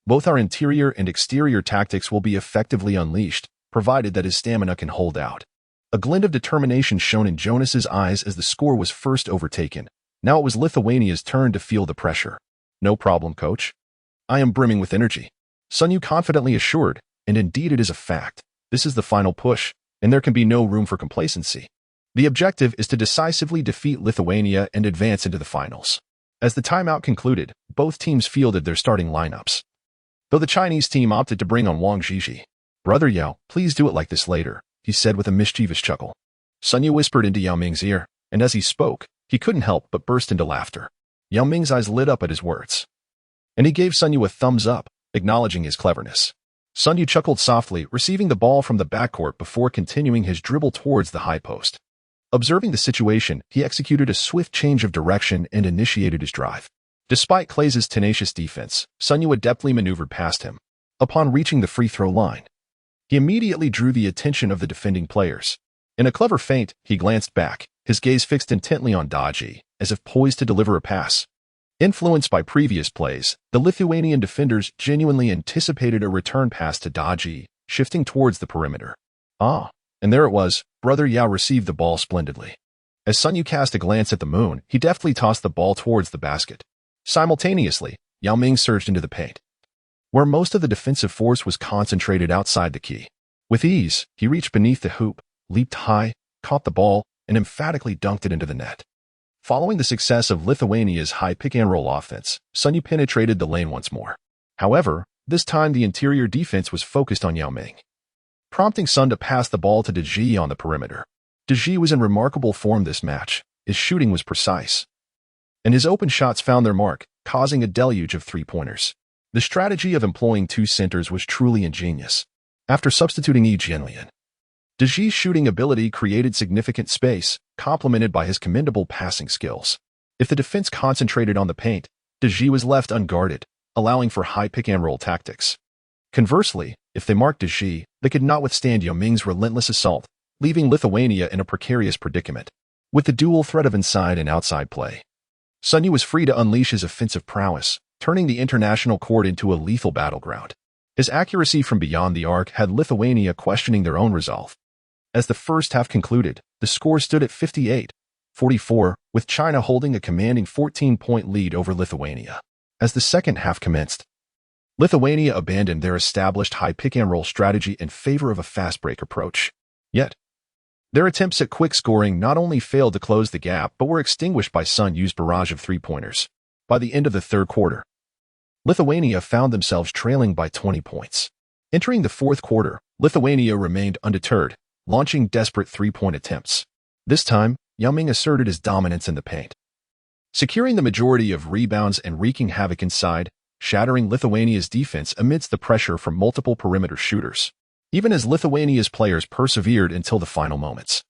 both our interior and exterior tactics will be effectively unleashed, provided that his stamina can hold out. A glint of determination shone in Jonas's eyes as the score was first overtaken. Now it was Lithuania's turn to feel the pressure. "No problem, coach. I am brimming with energy," Sun Yue confidently assured, and indeed it is a fact. This is the final push, and there can be no room for complacency. The objective is to decisively defeat Lithuania and advance into the finals. As the timeout concluded, both teams fielded their starting lineups, though the Chinese team opted to bring on Wang Zhizhi. "Brother Yao, please do it like this later," he said with a mischievous chuckle. Sun Yue whispered into Yao Ming's ear, and as he spoke, he couldn't help but burst into laughter. Yao Ming's eyes lit up at his words, and he gave Sun Yue a thumbs up, acknowledging his cleverness. Sun Yue chuckled softly, receiving the ball from the backcourt before continuing his dribble towards the high post. Observing the situation, he executed a swift change of direction and initiated his drive. Despite Clay's tenacious defense, Sun Yue adeptly maneuvered past him. Upon reaching the free throw line, he immediately drew the attention of the defending players. In a clever feint, he glanced back, his gaze fixed intently on Daji, as if poised to deliver a pass. Influenced by previous plays, the Lithuanian defenders genuinely anticipated a return pass to Daji, shifting towards the perimeter. And there it was. Brother Yao received the ball splendidly. As Sun Yue cast a glance at the moon, he deftly tossed the ball towards the basket. Simultaneously, Yao Ming surged into the paint, where most of the defensive force was concentrated outside the key. With ease, he reached beneath the hoop, leaped high, caught the ball, and emphatically dunked it into the net. Following the success of Lithuania's high pick-and-roll offense, Sun Yue penetrated the lane once more. However, this time the interior defense was focused on Yao Ming, prompting Sun to pass the ball to Daji on the perimeter. Daji was in remarkable form this match. His shooting was precise, and his open shots found their mark, causing a deluge of three-pointers. The strategy of employing two centers was truly ingenious. After substituting Yi Jianlian, Daji's shooting ability created significant space, complemented by his commendable passing skills. If the defense concentrated on the paint, Daji was left unguarded, allowing for high pick-and-roll tactics. Conversely, if they marked Daji, they could not withstand Yao Ming's relentless assault, leaving Lithuania in a precarious predicament. With the dual threat of inside and outside play, Sun Yue was free to unleash his offensive prowess, turning the international court into a lethal battleground. His accuracy from beyond the arc had Lithuania questioning their own resolve. As the first half concluded, the score stood at 58-44, with China holding a commanding 14-point lead over Lithuania. As the second half commenced, Lithuania abandoned their established high pick-and-roll strategy in favor of a fast-break approach. Yet, their attempts at quick scoring not only failed to close the gap but were extinguished by Sun Yue's barrage of three-pointers. By the end of the third quarter, Lithuania found themselves trailing by 20 points. Entering the fourth quarter, Lithuania remained undeterred, launching desperate three-point attempts. This time, Yao Ming asserted his dominance in the paint, securing the majority of rebounds and wreaking havoc inside, shattering Lithuania's defense amidst the pressure from multiple perimeter shooters. Even as Lithuania's players persevered until the final moments,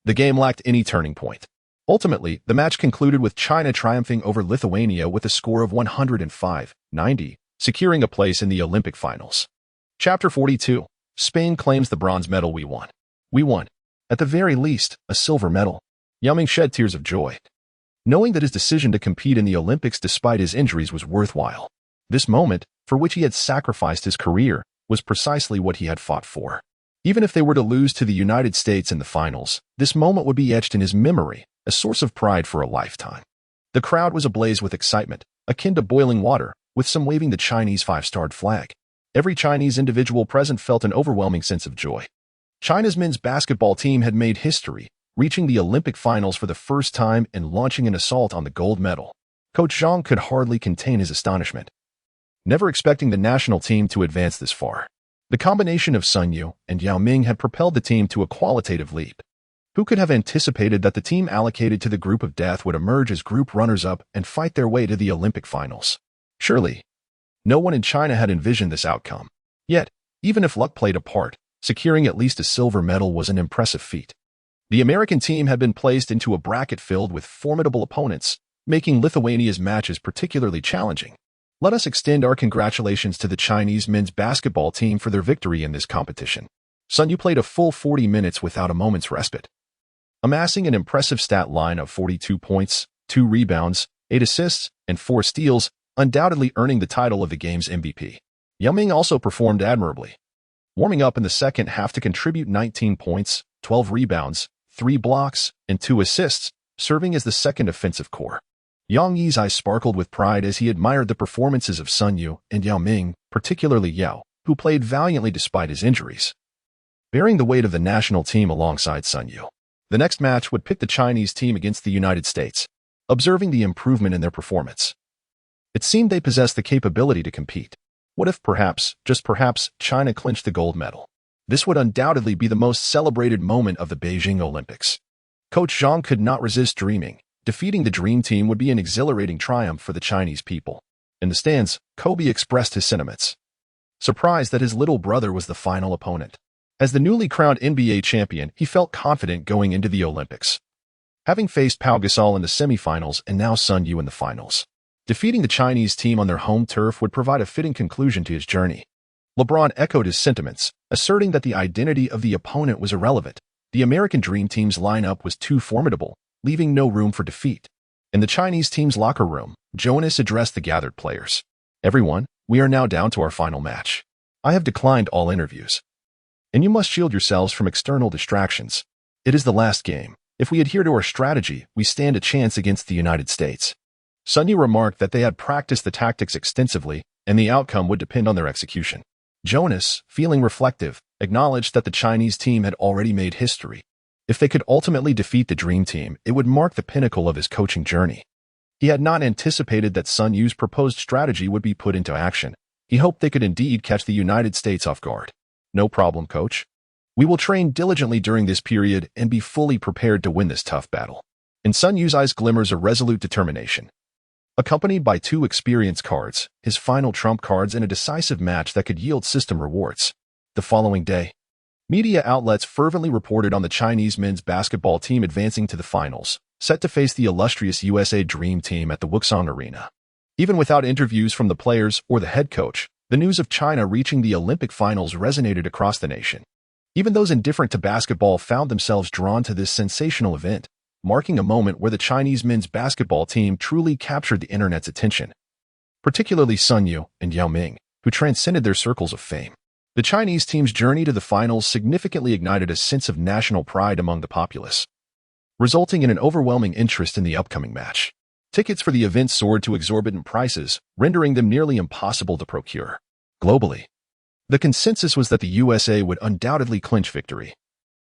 the game lacked any turning point. Ultimately, the match concluded with China triumphing over Lithuania with a score of 105-90, securing a place in the Olympic finals. Chapter 42. Spain claims the bronze medal. We won. We won. At the very least, a silver medal. Yao Ming shed tears of joy, knowing that his decision to compete in the Olympics despite his injuries was worthwhile. This moment, for which he had sacrificed his career, was precisely what he had fought for. Even if they were to lose to the United States in the finals, this moment would be etched in his memory, a source of pride for a lifetime. The crowd was ablaze with excitement, akin to boiling water, with some waving the Chinese five-starred flag. Every Chinese individual present felt an overwhelming sense of joy. China's men's basketball team had made history, reaching the Olympic finals for the first time and launching an assault on the gold medal. Coach Zhang could hardly contain his astonishment, never expecting the national team to advance this far. The combination of Sun Yue and Yao Ming had propelled the team to a qualitative leap. Who could have anticipated that the team allocated to the group of death would emerge as group runners-up and fight their way to the Olympic finals? Surely, no one in China had envisioned this outcome. Yet, even if luck played a part, securing at least a silver medal was an impressive feat. The American team had been placed into a bracket filled with formidable opponents, making Lithuania's matches particularly challenging. Let us extend our congratulations to the Chinese men's basketball team for their victory in this competition. Sun Yue played a full 40 minutes without a moment's respite, amassing an impressive stat line of 42 points, 2 rebounds, 8 assists, and 4 steals, undoubtedly earning the title of the game's MVP. Yao Ming also performed admirably, warming up in the second half to contribute 19 points, 12 rebounds, 3 blocks, and 2 assists, serving as the second offensive core. Yang Yi's eyes sparkled with pride as he admired the performances of Sun Yue and Yao Ming, particularly Yao, who played valiantly despite his injuries, bearing the weight of the national team alongside Sun Yue. The next match would pit the Chinese team against the United States. Observing the improvement in their performance, it seemed they possessed the capability to compete. What if perhaps, just perhaps, China clinched the gold medal? This would undoubtedly be the most celebrated moment of the Beijing Olympics. Coach Zhang could not resist dreaming. Defeating the Dream Team would be an exhilarating triumph for the Chinese people. In the stands, Kobe expressed his sentiments, surprised that his little brother was the final opponent. As the newly crowned NBA champion, he felt confident going into the Olympics, having faced Pau Gasol in the semifinals and now Sun Yue in the finals. Defeating the Chinese team on their home turf would provide a fitting conclusion to his journey. LeBron echoed his sentiments, asserting that the identity of the opponent was irrelevant. The American Dream Team's lineup was too formidable, leaving no room for defeat. In the Chinese team's locker room, Jonas addressed the gathered players. Everyone, we are now down to our final match. I have declined all interviews, and you must shield yourselves from external distractions. It is the last game. If we adhere to our strategy, we stand a chance against the United States. Sun Yue remarked that they had practiced the tactics extensively, and the outcome would depend on their execution. Jonas, feeling reflective, acknowledged that the Chinese team had already made history. If they could ultimately defeat the Dream Team, it would mark the pinnacle of his coaching journey. He had not anticipated that Sun Yue's proposed strategy would be put into action. He hoped they could indeed catch the United States off guard. No problem, coach. We will train diligently during this period and be fully prepared to win this tough battle. In Sun Yue's eyes glimmers a resolute determination, accompanied by 2 experience cards, his final trump cards in a decisive match that could yield system rewards. The following day, media outlets fervently reported on the Chinese men's basketball team advancing to the finals, set to face the illustrious USA Dream Team at the Wuxang Arena. Even without interviews from the players or the head coach, the news of China reaching the Olympic finals resonated across the nation. Even those indifferent to basketball found themselves drawn to this sensational event, marking a moment where the Chinese men's basketball team truly captured the internet's attention, particularly Sun Yue and Yao Ming, who transcended their circles of fame. The Chinese team's journey to the finals significantly ignited a sense of national pride among the populace, resulting in an overwhelming interest in the upcoming match. Tickets for the event soared to exorbitant prices, rendering them nearly impossible to procure. Globally, the consensus was that the USA would undoubtedly clinch victory.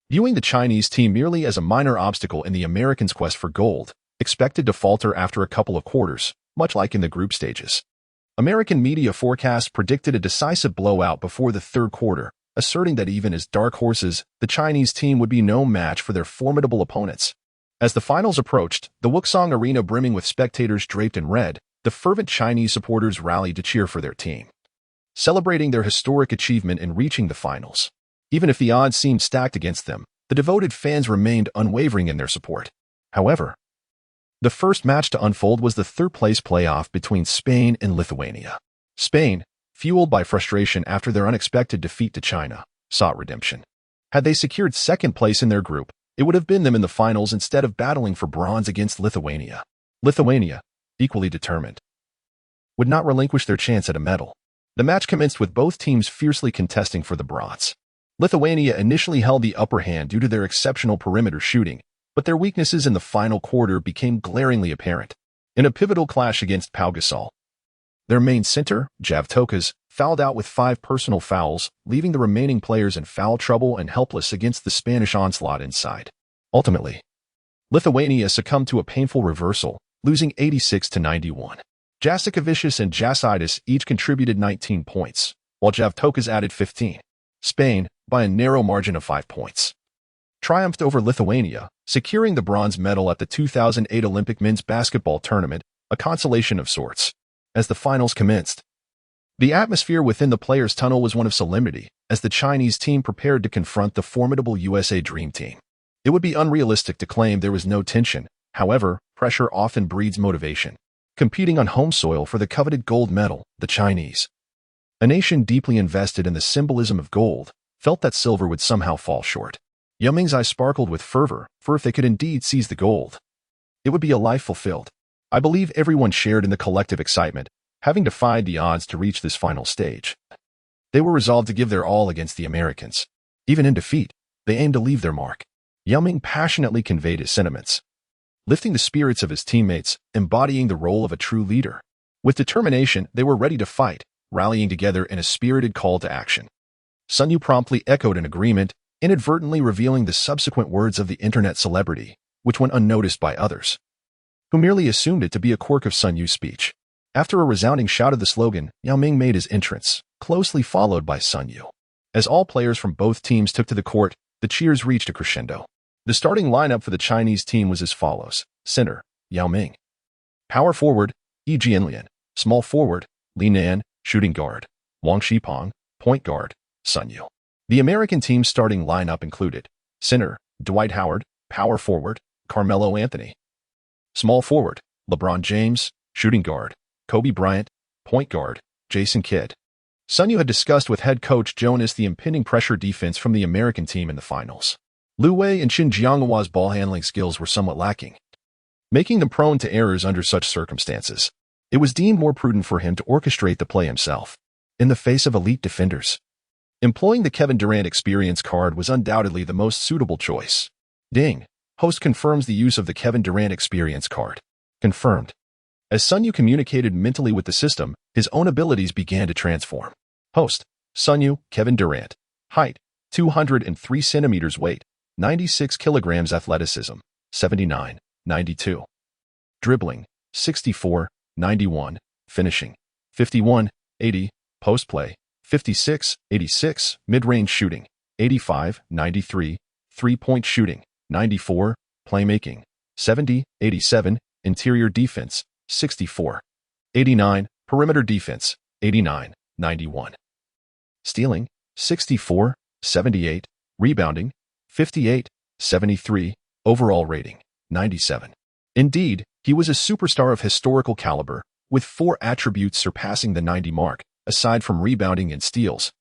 Viewing the Chinese team merely as a minor obstacle in the Americans' quest for gold, expected to falter after a couple of quarters, much like in the group stages. American media forecasts predicted a decisive blowout before the third quarter, asserting that even as dark horses, the Chinese team would be no match for their formidable opponents. As the finals approached, the Wuxang Arena brimming with spectators draped in red, the fervent Chinese supporters rallied to cheer for their team, celebrating their historic achievement in reaching the finals. Even if the odds seemed stacked against them, the devoted fans remained unwavering in their support. However, the first match to unfold was the third-place playoff between Spain and Lithuania. Spain, fueled by frustration after their unexpected defeat to China, sought redemption. Had they secured second place in their group, it would have been them in the finals instead of battling for bronze against Lithuania. Lithuania, equally determined, would not relinquish their chance at a medal. The match commenced with both teams fiercely contesting for the bronze. Lithuania initially held the upper hand due to their exceptional perimeter shooting, but their weaknesses in the final quarter became glaringly apparent. In a pivotal clash against Pau Gasol, their main center, Javtokas, fouled out with 5 personal fouls, leaving the remaining players in foul trouble and helpless against the Spanish onslaught inside. Ultimately, Lithuania succumbed to a painful reversal, losing 86-91. Jasikovičius and Jasidis each contributed 19 points, while Javtokas added 15. Spain, by a narrow margin of 5 points, triumphed over Lithuania, securing the bronze medal at the 2008 Olympic men's basketball tournament, a consolation of sorts. As the finals commenced, the atmosphere within the players' tunnel was one of solemnity, as the Chinese team prepared to confront the formidable USA Dream Team. It would be unrealistic to claim there was no tension. However, pressure often breeds motivation. Competing on home soil for the coveted gold medal, the Chinese, a nation deeply invested in the symbolism of gold, felt that silver would somehow fall short. Yao Ming's eyes sparkled with fervor, for if they could indeed seize the gold, it would be a life fulfilled. I believe everyone shared in the collective excitement, having defied the odds to reach this final stage. They were resolved to give their all against the Americans. Even in defeat, they aimed to leave their mark. Yao Ming passionately conveyed his sentiments, lifting the spirits of his teammates, embodying the role of a true leader. With determination, they were ready to fight, rallying together in a spirited call to action. Sun Yue promptly echoed an agreement, inadvertently revealing the subsequent words of the internet celebrity, which went unnoticed by others, who merely assumed it to be a quirk of Sun Yue's speech. After a resounding shout of the slogan, Yao Ming made his entrance, closely followed by Sun Yue. As all players from both teams took to the court, the cheers reached a crescendo. The starting lineup for the Chinese team was as follows: center, Yao Ming; power forward, Yi Jianlian; small forward, Li Nan; shooting guard, Wang Shipeng; point guard, Sun Yue. The American team's starting lineup included center, Dwight Howard; power forward, Carmelo Anthony; small forward, LeBron James; shooting guard, Kobe Bryant; point guard, Jason Kidd. Sun Yue had discussed with head coach Jonas the impending pressure defense from the American team in the finals. Liu Wei and Shin Jianghua's ball handling skills were somewhat lacking, making them prone to errors under such circumstances. It was deemed more prudent for him to orchestrate the play himself, in the face of elite defenders. Employing the Kevin Durant experience card was undoubtedly the most suitable choice. Ding. Host confirms the use of the Kevin Durant experience card. Confirmed. As Sun Yue communicated mentally with the system, his own abilities began to transform. Host: Sun Yue, Kevin Durant. Height: 203 centimeters. Weight: 96 kilograms. Athleticism: 79, 92. Dribbling: 64, 91. Finishing: 51, 80. Post play: 56, 86. Mid-range shooting: 85, 93. Three-point shooting: 94. Playmaking: 70, 87. Interior defense: 64, 89. Perimeter defense: 89, 91. Stealing: 64, 78. Rebounding: 58, 73. Overall rating: 97. Indeed, he was a superstar of historical caliber, with 4 attributes surpassing the 90 mark, aside from rebounding and steals.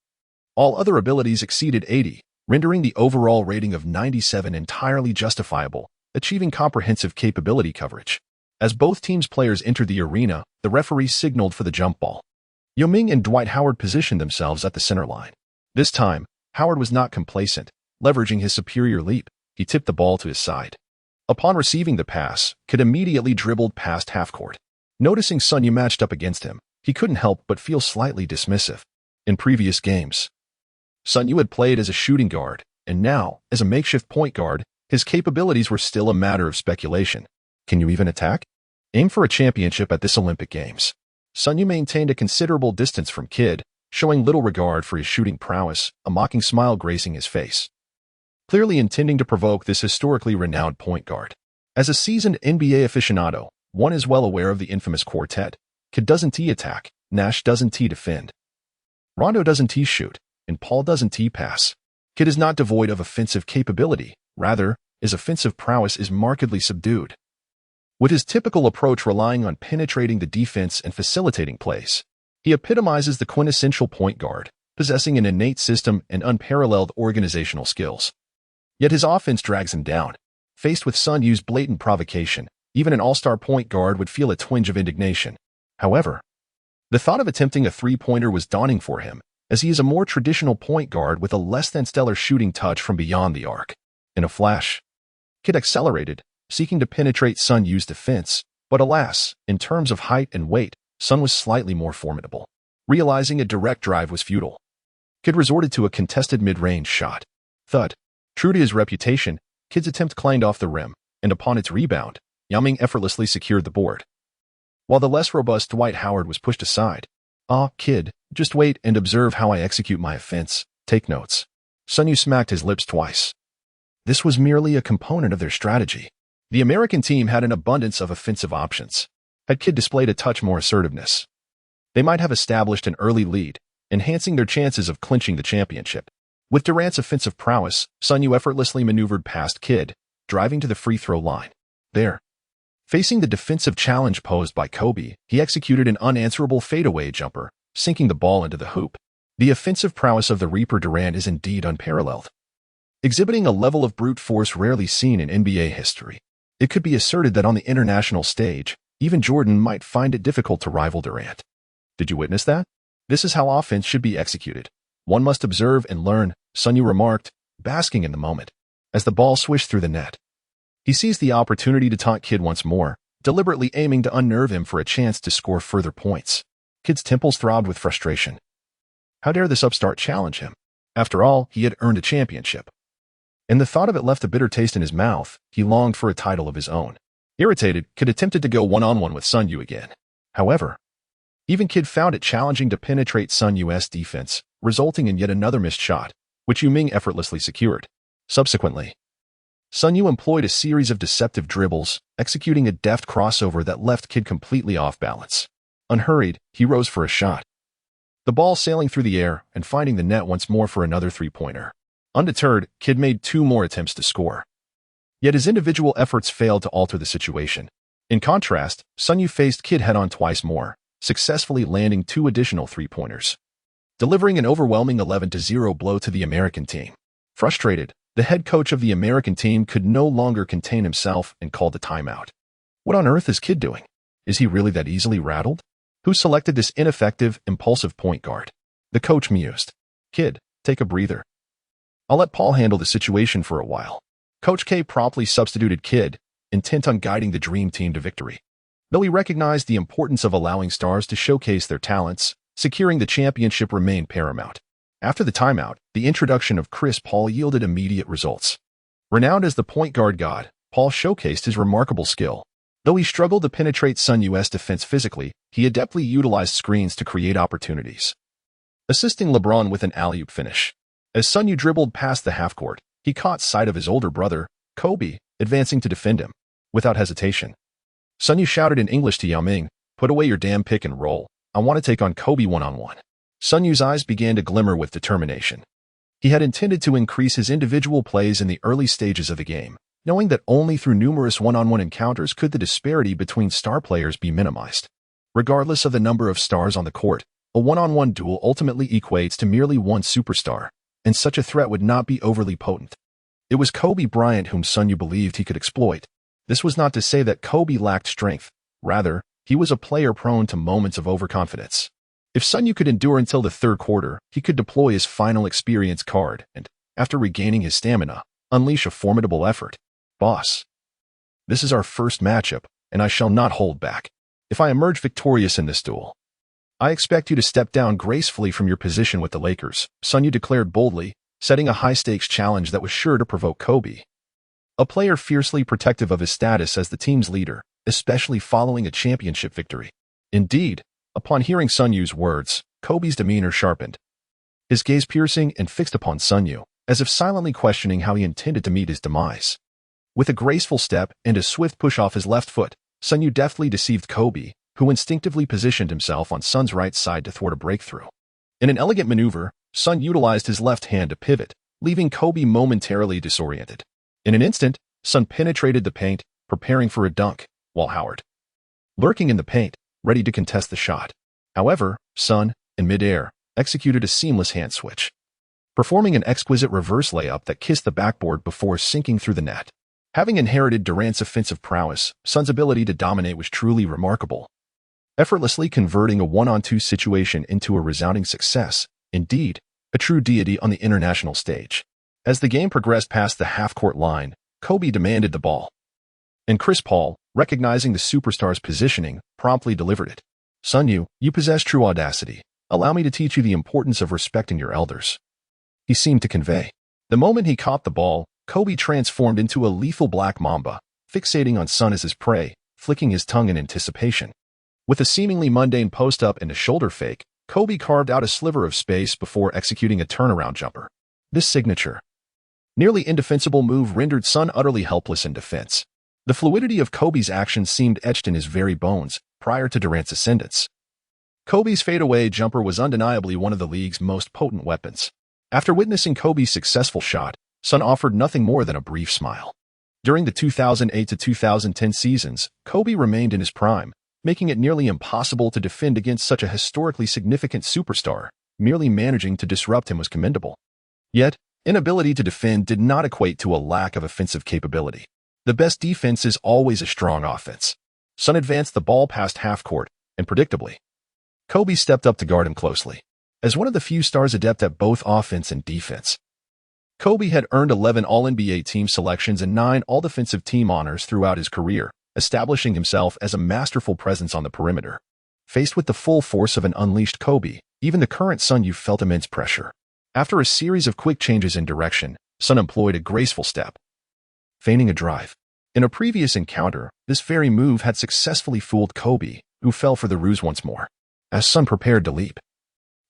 All other abilities exceeded 80, rendering the overall rating of 97 entirely justifiable, achieving comprehensive capability coverage. As both teams' players entered the arena, the referee signaled for the jump ball. Yao Ming and Dwight Howard positioned themselves at the center line. This time, Howard was not complacent. Leveraging his superior leap, he tipped the ball to his side. Upon receiving the pass, Kidd immediately dribbled past half-court. Noticing Sun Yue matched up against him, he couldn't help but feel slightly dismissive. In previous games, Sun Yue had played as a shooting guard, and now, as a makeshift point guard, his capabilities were still a matter of speculation. Can you even attack? Aim for a championship at this Olympic Games. Sun Yue maintained a considerable distance from Kidd, showing little regard for his shooting prowess, a mocking smile gracing his face, clearly intending to provoke this historically renowned point guard. As a seasoned NBA aficionado, one is well aware of the infamous quartet. Kidd doesn't attack, Nash doesn't defend, Rondo doesn't shoot, and Paul doesn't pass. Kidd is not devoid of offensive capability. Rather, his offensive prowess is markedly subdued. With his typical approach relying on penetrating the defense and facilitating plays, he epitomizes the quintessential point guard, possessing an innate system and unparalleled organizational skills. Yet his offense drags him down. Faced with Sun Yue's blatant provocation, even an all-star point guard would feel a twinge of indignation. However, the thought of attempting a three-pointer was daunting for him, as he is a more traditional point guard with a less-than-stellar shooting touch from beyond the arc. In a flash, Kid accelerated, seeking to penetrate Sun Yue's defense, but alas, in terms of height and weight, Sun was slightly more formidable. Realizing a direct drive was futile, Kid resorted to a contested mid-range shot. Thud. True to his reputation, Kid's attempt clanged off the rim, and upon its rebound, Yao Ming effortlessly secured the board. While the less robust Dwight Howard was pushed aside. "Ah, Kid, just wait and observe how I execute my offense. Take notes." Sun Yue smacked his lips twice. This was merely a component of their strategy. The American team had an abundance of offensive options. Had Kid displayed a touch more assertiveness, they might have established an early lead, enhancing their chances of clinching the championship. With Durant's offensive prowess, Sun Yue effortlessly maneuvered past Kid, driving to the free throw line. There, facing the defensive challenge posed by Kobe, he executed an unanswerable fadeaway jumper, sinking the ball into the hoop. The offensive prowess of the Reaper Durant is indeed unparalleled, exhibiting a level of brute force rarely seen in NBA history. It could be asserted that on the international stage, even Jordan might find it difficult to rival Durant. Did you witness that? This is how offense should be executed. One must observe and learn, Sun Yue remarked, basking in the moment. As the ball swished through the net, he seized the opportunity to taunt Kid once more, deliberately aiming to unnerve him for a chance to score further points. Kid's temples throbbed with frustration. How dare this upstart challenge him? After all, he had earned a championship. And the thought of it left a bitter taste in his mouth. He longed for a title of his own. Irritated, Kid attempted to go one-on-one with Sun Yue again. However, even Kid found it challenging to penetrate Sun Yue's defense, resulting in yet another missed shot, which Yao Ming effortlessly secured. Subsequently, Sun Yue employed a series of deceptive dribbles, executing a deft crossover that left Kid completely off balance. Unhurried, he rose for a shot, the ball sailing through the air and finding the net once more for another three-pointer. Undeterred, Kid made 2 more attempts to score. Yet his individual efforts failed to alter the situation. In contrast, Sun Yue faced Kid head-on twice more, successfully landing 2 additional three-pointers, delivering an overwhelming 11-0 blow to the American team. Frustrated, the head coach of the American team could no longer contain himself and called a timeout. What on earth is Kid doing? Is he really that easily rattled? Who selected this ineffective, impulsive point guard? The coach mused. Kid, take a breather. I'll let Paul handle the situation for a while. Coach K promptly substituted Kid, intent on guiding the dream team to victory. Though he recognized the importance of allowing stars to showcase their talents, securing the championship remained paramount. After the timeout, the introduction of Chris Paul yielded immediate results. Renowned as the point guard god, Paul showcased his remarkable skill. Though he struggled to penetrate Sun Yue's defense physically, he adeptly utilized screens to create opportunities, assisting LeBron with an alley-oop finish. As Sun Yue dribbled past the half-court, he caught sight of his older brother, Kobe, advancing to defend him. Without hesitation, Sun Yue shouted in English to Yao Ming, "Put away your damn pick and roll. I want to take on Kobe one-on-one." Sun Yue's eyes began to glimmer with determination. He had intended to increase his individual plays in the early stages of the game, knowing that only through numerous one-on-one encounters could the disparity between star players be minimized. Regardless of the number of stars on the court, a one-on-one duel ultimately equates to merely one superstar, and such a threat would not be overly potent. It was Kobe Bryant whom Sun Yue believed he could exploit. This was not to say that Kobe lacked strength. Rather, he was a player prone to moments of overconfidence. If Sun Yue could endure until the third quarter, he could deploy his final experience card and, after regaining his stamina, unleash a formidable effort. "Boss, this is our first matchup, and I shall not hold back. If I emerge victorious in this duel, I expect you to step down gracefully from your position with the Lakers," Sun Yue declared boldly, setting a high-stakes challenge that was sure to provoke Kobe, a player fiercely protective of his status as the team's leader, especially following a championship victory. Indeed, upon hearing Sun Yue's words, Kobe's demeanor sharpened, his gaze piercing and fixed upon Sun Yue, as if silently questioning how he intended to meet his demise. With a graceful step and a swift push off his left foot, Sun Yue deftly deceived Kobe, who instinctively positioned himself on Sun's right side to thwart a breakthrough. In an elegant maneuver, Sun utilized his left hand to pivot, leaving Kobe momentarily disoriented. In an instant, Sun penetrated the paint, preparing for a dunk, while Howard, lurking in the paint, ready to contest the shot. However, Sun, in midair, executed a seamless hand switch, performing an exquisite reverse layup that kissed the backboard before sinking through the net. Having inherited Durant's offensive prowess, Sun's ability to dominate was truly remarkable, effortlessly converting a one-on-two situation into a resounding success. Indeed, a true deity on the international stage. As the game progressed past the half-court line, Kobe demanded the ball, and Chris Paul, recognizing the superstar's positioning, promptly delivered it. Sun Yue, you possess true audacity. Allow me to teach you the importance of respecting your elders, he seemed to convey. The moment he caught the ball, Kobe transformed into a lethal black mamba, fixating on Sun as his prey, flicking his tongue in anticipation. With a seemingly mundane post-up and a shoulder fake, Kobe carved out a sliver of space before executing a turnaround jumper. This signature, nearly indefensible move rendered Sun utterly helpless in defense. The fluidity of Kobe's actions seemed etched in his very bones prior to Durant's ascendance. Kobe's fadeaway jumper was undeniably one of the league's most potent weapons. After witnessing Kobe's successful shot, Sun offered nothing more than a brief smile. During the 2008 to 2010 seasons, Kobe remained in his prime, making it nearly impossible to defend against such a historically significant superstar. Merely managing to disrupt him was commendable. Yet, inability to defend did not equate to a lack of offensive capability. The best defense is always a strong offense. Sun advanced the ball past half-court, and predictably, Kobe stepped up to guard him closely. As one of the few stars adept at both offense and defense, Kobe had earned 11 All-NBA team selections and 9 All-Defensive Team honors throughout his career, establishing himself as a masterful presence on the perimeter. Faced with the full force of an unleashed Kobe, even the current Sun Yue felt immense pressure. After a series of quick changes in direction, Sun employed a graceful step, feigning a drive. In a previous encounter, this very move had successfully fooled Kobe, who fell for the ruse once more. As Sun prepared to leap,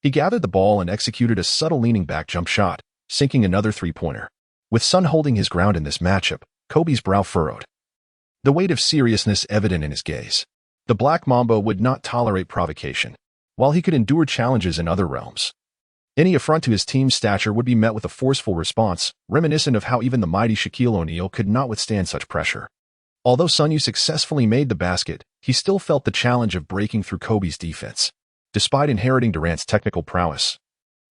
he gathered the ball and executed a subtle leaning back jump shot, sinking another three-pointer. With Sun holding his ground in this matchup, Kobe's brow furrowed, the weight of seriousness evident in his gaze. The Black Mamba would not tolerate provocation, while he could endure challenges in other realms. Any affront to his team's stature would be met with a forceful response, reminiscent of how even the mighty Shaquille O'Neal could not withstand such pressure. Although Sun Yue successfully made the basket, he still felt the challenge of breaking through Kobe's defense. Despite inheriting Durant's technical prowess,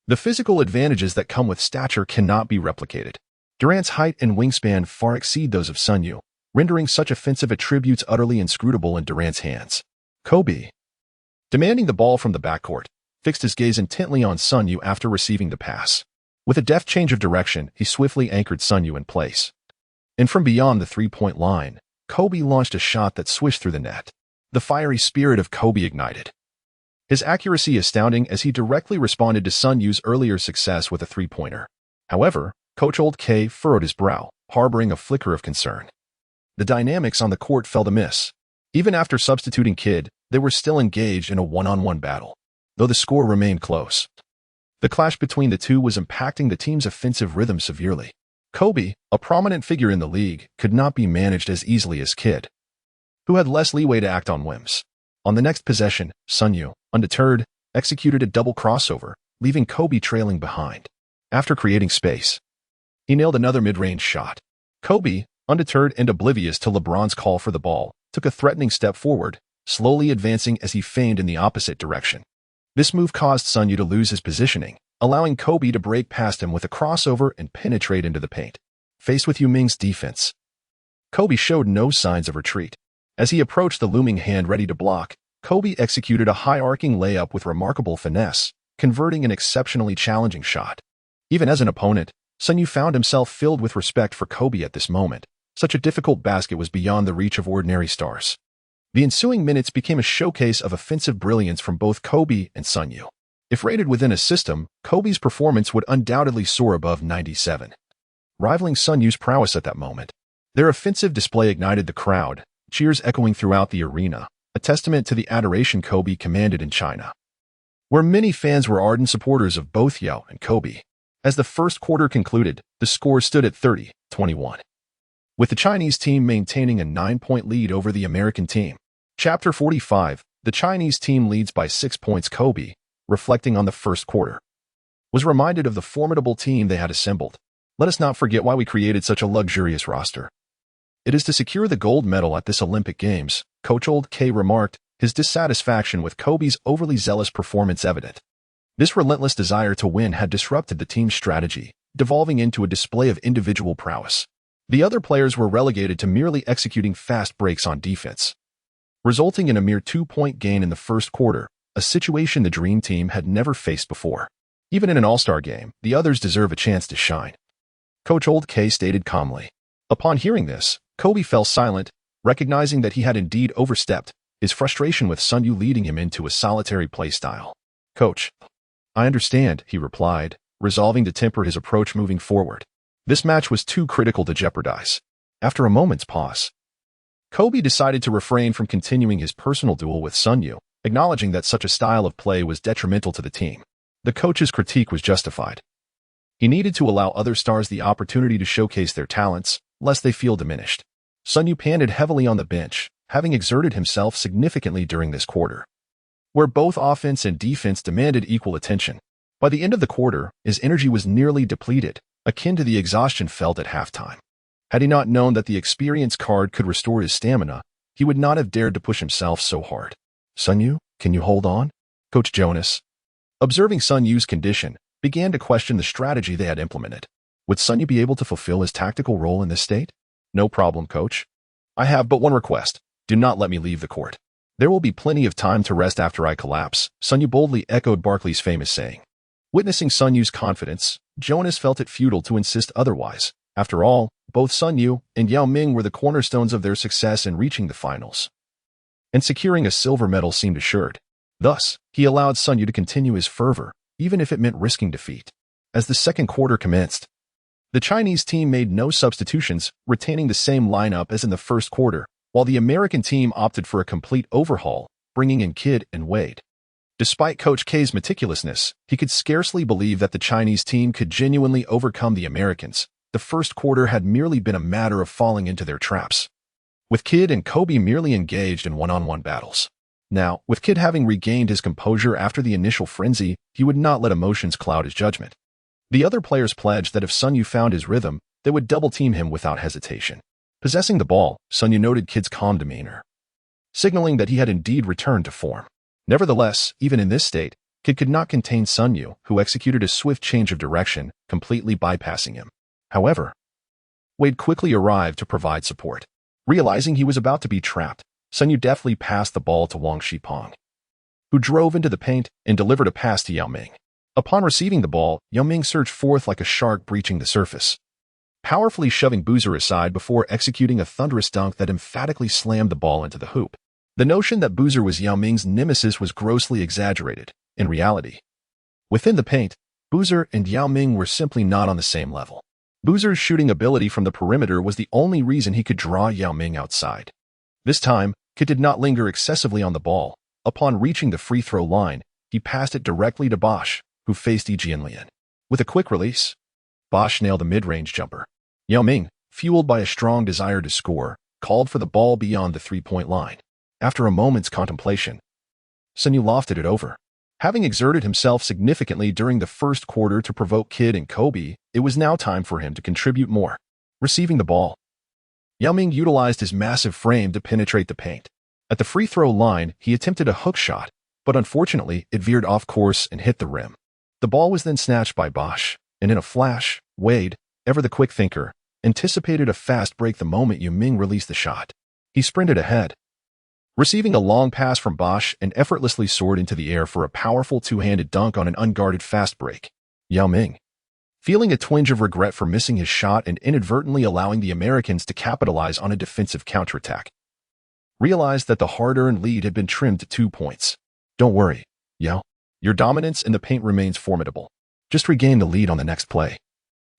the physical advantages that come with stature cannot be replicated. Durant's height and wingspan far exceed those of Sun Yue, rendering such offensive attributes utterly inscrutable in Durant's hands. Kobe, demanding the ball from the backcourt, fixed his gaze intently on Sun Yue after receiving the pass. With a deft change of direction, he swiftly anchored Sun Yue in place. And from beyond the three-point line, Kobe launched a shot that swished through the net. The fiery spirit of Kobe ignited, his accuracy astounding as he directly responded to Sun Yue's earlier success with a three-pointer. However, Coach Old K furrowed his brow, harboring a flicker of concern. The dynamics on the court felt amiss. Even after substituting Kidd, they were still engaged in a one-on-one battle, though the score remained close. The clash between the two was impacting the team's offensive rhythm severely. Kobe, a prominent figure in the league, could not be managed as easily as Kidd, who had less leeway to act on whims. On the next possession, Sun Yue, undeterred, executed a double crossover, leaving Kobe trailing behind. After creating space, he nailed another mid-range shot. Kobe, undeterred and oblivious to LeBron's call for the ball, took a threatening step forward, slowly advancing as he feigned in the opposite direction. This move caused Sun Yue to lose his positioning, allowing Kobe to break past him with a crossover and penetrate into the paint. Faced with Yue Ming's defense, Kobe showed no signs of retreat. As he approached the looming hand ready to block, Kobe executed a high-arcing layup with remarkable finesse, converting an exceptionally challenging shot. Even as an opponent, Sun Yue found himself filled with respect for Kobe at this moment. Such a difficult basket was beyond the reach of ordinary stars. The ensuing minutes became a showcase of offensive brilliance from both Kobe and Sun Yue. If rated within a system, Kobe's performance would undoubtedly soar above 97, rivaling Sun Yue's prowess at that moment. Their offensive display ignited the crowd, cheers echoing throughout the arena, a testament to the adoration Kobe commanded in China, where many fans were ardent supporters of both Yue and Kobe. As the first quarter concluded, the score stood at 30-21, with the Chinese team maintaining a 9-point lead over the American team. Chapter 45, the Chinese team leads by 6 points. Kobe, reflecting on the first quarter, was reminded of the formidable team they had assembled. Let us not forget why we created such a luxurious roster. It is to secure the gold medal at this Olympic Games, Coach Old K remarked, his dissatisfaction with Kobe's overly zealous performance evident. This relentless desire to win had disrupted the team's strategy, devolving into a display of individual prowess. The other players were relegated to merely executing fast breaks on defense, resulting in a mere 2-point gain in the first quarter, a situation the Dream Team had never faced before. Even in an all-star game, the others deserve a chance to shine, Coach Old K stated calmly. Upon hearing this, Kobe fell silent, recognizing that he had indeed overstepped, his frustration with Sun Yue leading him into a solitary play style. Coach, I understand, he replied, resolving to temper his approach moving forward. This match was too critical to jeopardize. After a moment's pause, Kobe decided to refrain from continuing his personal duel with Sun Yue, acknowledging that such a style of play was detrimental to the team. The coach's critique was justified. He needed to allow other stars the opportunity to showcase their talents, lest they feel diminished. Sun Yue panted heavily on the bench, having exerted himself significantly during this quarter, where both offense and defense demanded equal attention. By the end of the quarter, his energy was nearly depleted, akin to the exhaustion felt at halftime. Had he not known that the experience card could restore his stamina, he would not have dared to push himself so hard. Sun Yue, can you hold on? Coach Jonas, observing Sun Yue's condition, began to question the strategy they had implemented. Would Sun Yue be able to fulfill his tactical role in this state? No problem, coach. I have but one request. Do not let me leave the court. There will be plenty of time to rest after I collapse, Sun Yue boldly echoed Barkley's famous saying. Witnessing Sun Yue's confidence, Jonas felt it futile to insist otherwise. After all, both Sun Yue and Yao Ming were the cornerstones of their success in reaching the finals, and securing a silver medal seemed assured. Thus, he allowed Sun Yue to continue his fervor, even if it meant risking defeat. As the second quarter commenced, the Chinese team made no substitutions, retaining the same lineup as in the first quarter, while the American team opted for a complete overhaul, bringing in Kidd and Wade. Despite Coach K's meticulousness, he could scarcely believe that the Chinese team could genuinely overcome the Americans. The first quarter had merely been a matter of falling into their traps, with Kidd and Kobe merely engaged in one-on-one battles. Now, with Kidd having regained his composure after the initial frenzy, he would not let emotions cloud his judgment. The other players pledged that if Sun Yue found his rhythm, they would double-team him without hesitation. Possessing the ball, Sun Yue noted Kidd's calm demeanor, signaling that he had indeed returned to form. Nevertheless, even in this state, Kidd could not contain Sun Yue, who executed a swift change of direction, completely bypassing him. However, Wade quickly arrived to provide support. Realizing he was about to be trapped, Sun Yue deftly passed the ball to Wang Shipeng, who drove into the paint and delivered a pass to Yao Ming. Upon receiving the ball, Yao Ming surged forth like a shark breaching the surface, powerfully shoving Boozer aside before executing a thunderous dunk that emphatically slammed the ball into the hoop. The notion that Boozer was Yao Ming's nemesis was grossly exaggerated. In reality, within the paint, Boozer and Yao Ming were simply not on the same level. Boozer's shooting ability from the perimeter was the only reason he could draw Yao Ming outside. This time, Kidd did not linger excessively on the ball. Upon reaching the free throw line, he passed it directly to Bosch, who faced Yi Jianlian. With a quick release, Bosch nailed a mid-range jumper. Yao Ming, fueled by a strong desire to score, called for the ball beyond the three-point line. After a moment's contemplation, Sun Yue lofted it over. Having exerted himself significantly during the first quarter to provoke Kidd and Kobe, it was now time for him to contribute more. Receiving the ball, Yao Ming utilized his massive frame to penetrate the paint. At the free throw line, he attempted a hook shot, but unfortunately, it veered off course and hit the rim. The ball was then snatched by Bosch, and in a flash, Wade, ever the quick thinker, anticipated a fast break the moment Yao Ming released the shot. He sprinted ahead, receiving a long pass from Bosch and effortlessly soared into the air for a powerful two-handed dunk on an unguarded fast break. Yao Ming, feeling a twinge of regret for missing his shot and inadvertently allowing the Americans to capitalize on a defensive counterattack, realized that the hard-earned lead had been trimmed to 2 points. Don't worry, Yao. Your dominance in the paint remains formidable. Just regain the lead on the next play.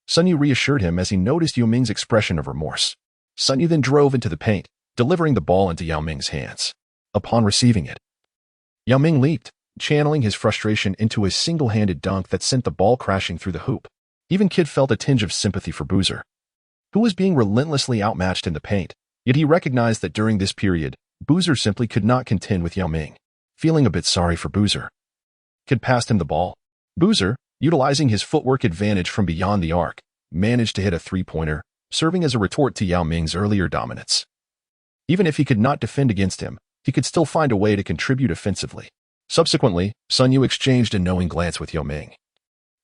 Sun Yue reassured him as he noticed Yao Ming's expression of remorse. Sun Yue then drove into the paint, delivering the ball into Yao Ming's hands. Upon receiving it, Yao Ming leaped, channeling his frustration into a single-handed dunk that sent the ball crashing through the hoop. Even Kidd felt a tinge of sympathy for Boozer, who was being relentlessly outmatched in the paint, yet he recognized that during this period, Boozer simply could not contend with Yao Ming. Feeling a bit sorry for Boozer, Kidd passed him the ball. Boozer, utilizing his footwork advantage from beyond the arc, managed to hit a three-pointer, serving as a retort to Yao Ming's earlier dominance. Even if he could not defend against him, he could still find a way to contribute offensively. Subsequently, Sun Yue exchanged a knowing glance with Yao Ming,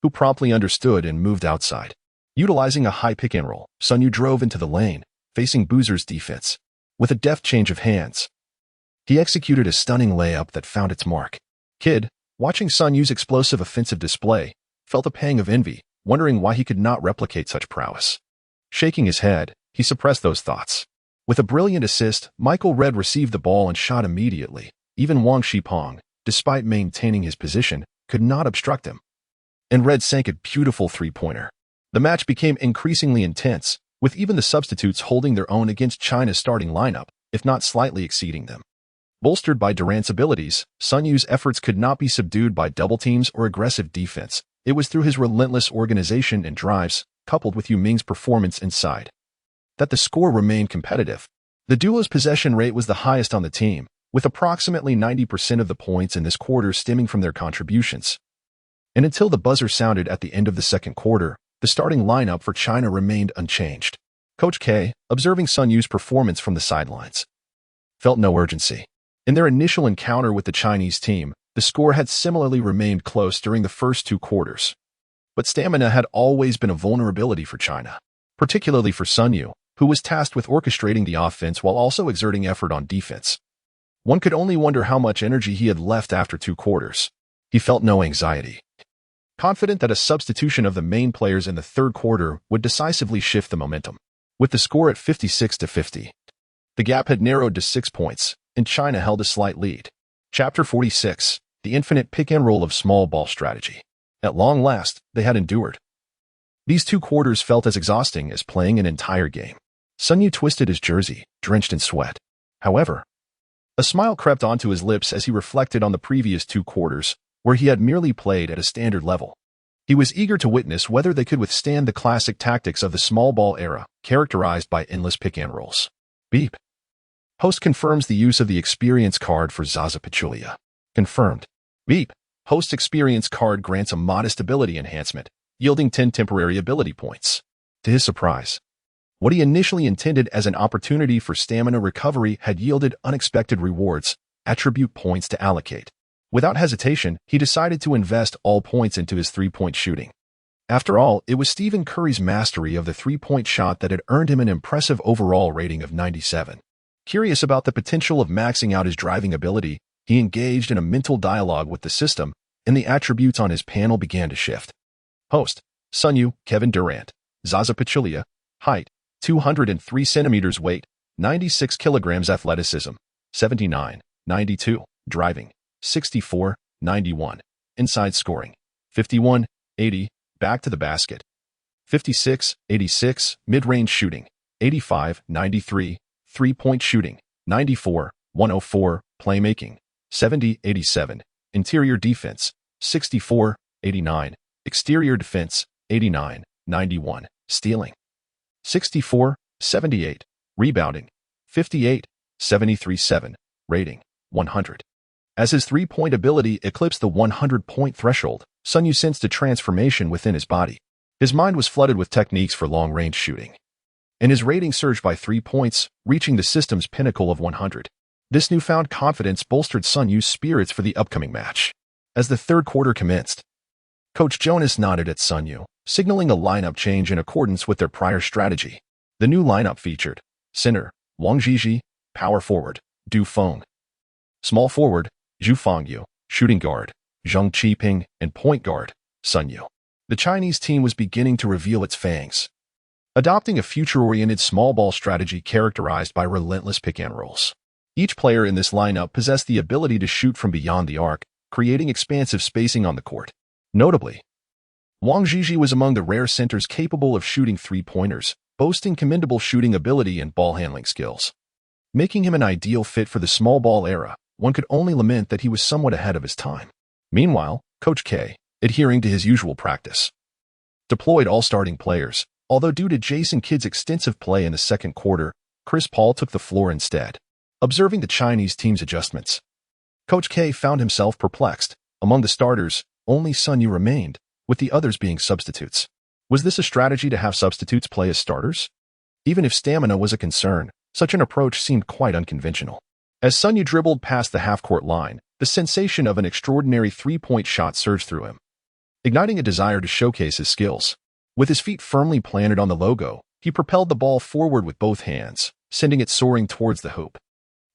who promptly understood and moved outside. Utilizing a high pick-and-roll, Sun Yue drove into the lane, facing Boozer's defense. With a deft change of hands, he executed a stunning layup that found its mark. Kid, watching Sun Yue's explosive offensive display, felt a pang of envy, wondering why he could not replicate such prowess. Shaking his head, he suppressed those thoughts. With a brilliant assist, Michael Red received the ball and shot immediately. Even Wang Shipong, despite maintaining his position, could not obstruct him. And Red sank a beautiful three-pointer. The match became increasingly intense, with even the substitutes holding their own against China's starting lineup, if not slightly exceeding them. Bolstered by Durant's abilities, Sun Yue's efforts could not be subdued by double teams or aggressive defense. It was through his relentless organization and drives, coupled with Yao Ming's performance inside, that the score remained competitive. The duo's possession rate was the highest on the team, with approximately 90% of the points in this quarter stemming from their contributions. And until the buzzer sounded at the end of the second quarter, the starting lineup for China remained unchanged. Coach K, observing Sun Yue's performance from the sidelines, felt no urgency. In their initial encounter with the Chinese team, the score had similarly remained close during the first two quarters. But stamina had always been a vulnerability for China, particularly for Sun Yue, who was tasked with orchestrating the offense while also exerting effort on defense. One could only wonder how much energy he had left after two quarters. He felt no anxiety, confident that a substitution of the main players in the third quarter would decisively shift the momentum. With the score at 56-50, the gap had narrowed to 6 points, and China held a slight lead. Chapter 46, the infinite pick-and-roll of small ball strategy. At long last, they had endured. These two quarters felt as exhausting as playing an entire game. Sun Yue twisted his jersey, drenched in sweat. However, a smile crept onto his lips as he reflected on the previous two quarters, where he had merely played at a standard level. He was eager to witness whether they could withstand the classic tactics of the small ball era, characterized by endless pick-and-rolls. Beep. Host confirms the use of the experience card for Zaza Pachulia. Confirmed. Beep. Host experience card grants a modest ability enhancement, yielding 10 temporary ability points. To his surprise, what he initially intended as an opportunity for stamina recovery had yielded unexpected rewards, attribute points to allocate. Without hesitation, he decided to invest all points into his three-point shooting. After all, it was Stephen Curry's mastery of the three-point shot that had earned him an impressive overall rating of 97. Curious about the potential of maxing out his driving ability, he engaged in a mental dialogue with the system, and the attributes on his panel began to shift. Host: Sun Yue, Kevin Durant. Zaza Pachulia. Height: 203 centimeters. Weight: 96 kilograms. Athleticism: 79, 92. Driving: 64, 91. Inside scoring: 51, 80. Back to the basket: 56, 86. Mid-range shooting: 85, 93. Three-point shooting: 94, 104. Playmaking: 70, 87. Interior defense: 64, 89. Exterior defense: 89, 91. Stealing: 64, 78. Rebounding: 58, 73.7. Rating: 100. As his three-point ability eclipsed the 100-point threshold, Sun Yue sensed a transformation within his body. His mind was flooded with techniques for long-range shooting, and his rating surged by 3 points, reaching the system's pinnacle of 100. This newfound confidence bolstered Sun Yue's spirits for the upcoming match. As the third quarter commenced, Coach Jonas nodded at Sun Yue, signaling a lineup change in accordance with their prior strategy. The new lineup featured center: Wang Zhizhi; power forward: Du Feng; small forward: Zhu Fengyu; shooting guard: Zheng Qiping; and point guard: Sun Yue. The Chinese team was beginning to reveal its fangs, adopting a future-oriented small ball strategy characterized by relentless pick-and-rolls. Each player in this lineup possessed the ability to shoot from beyond the arc, creating expansive spacing on the court. Notably, Wang Zhizhi was among the rare centers capable of shooting three-pointers, boasting commendable shooting ability and ball-handling skills. Making him an ideal fit for the small ball era, one could only lament that he was somewhat ahead of his time. Meanwhile, Coach K, adhering to his usual practice, deployed all starting players, although due to Jason Kidd's extensive play in the second quarter, Chris Paul took the floor instead. Observing the Chinese team's adjustments, Coach K found himself perplexed. Among the starters, only Sun Yue remained, with the others being substitutes. Was this a strategy to have substitutes play as starters? Even if stamina was a concern, such an approach seemed quite unconventional. As Sun Yue dribbled past the half-court line, the sensation of an extraordinary three-point shot surged through him, igniting a desire to showcase his skills. With his feet firmly planted on the logo, he propelled the ball forward with both hands, sending it soaring towards the hoop.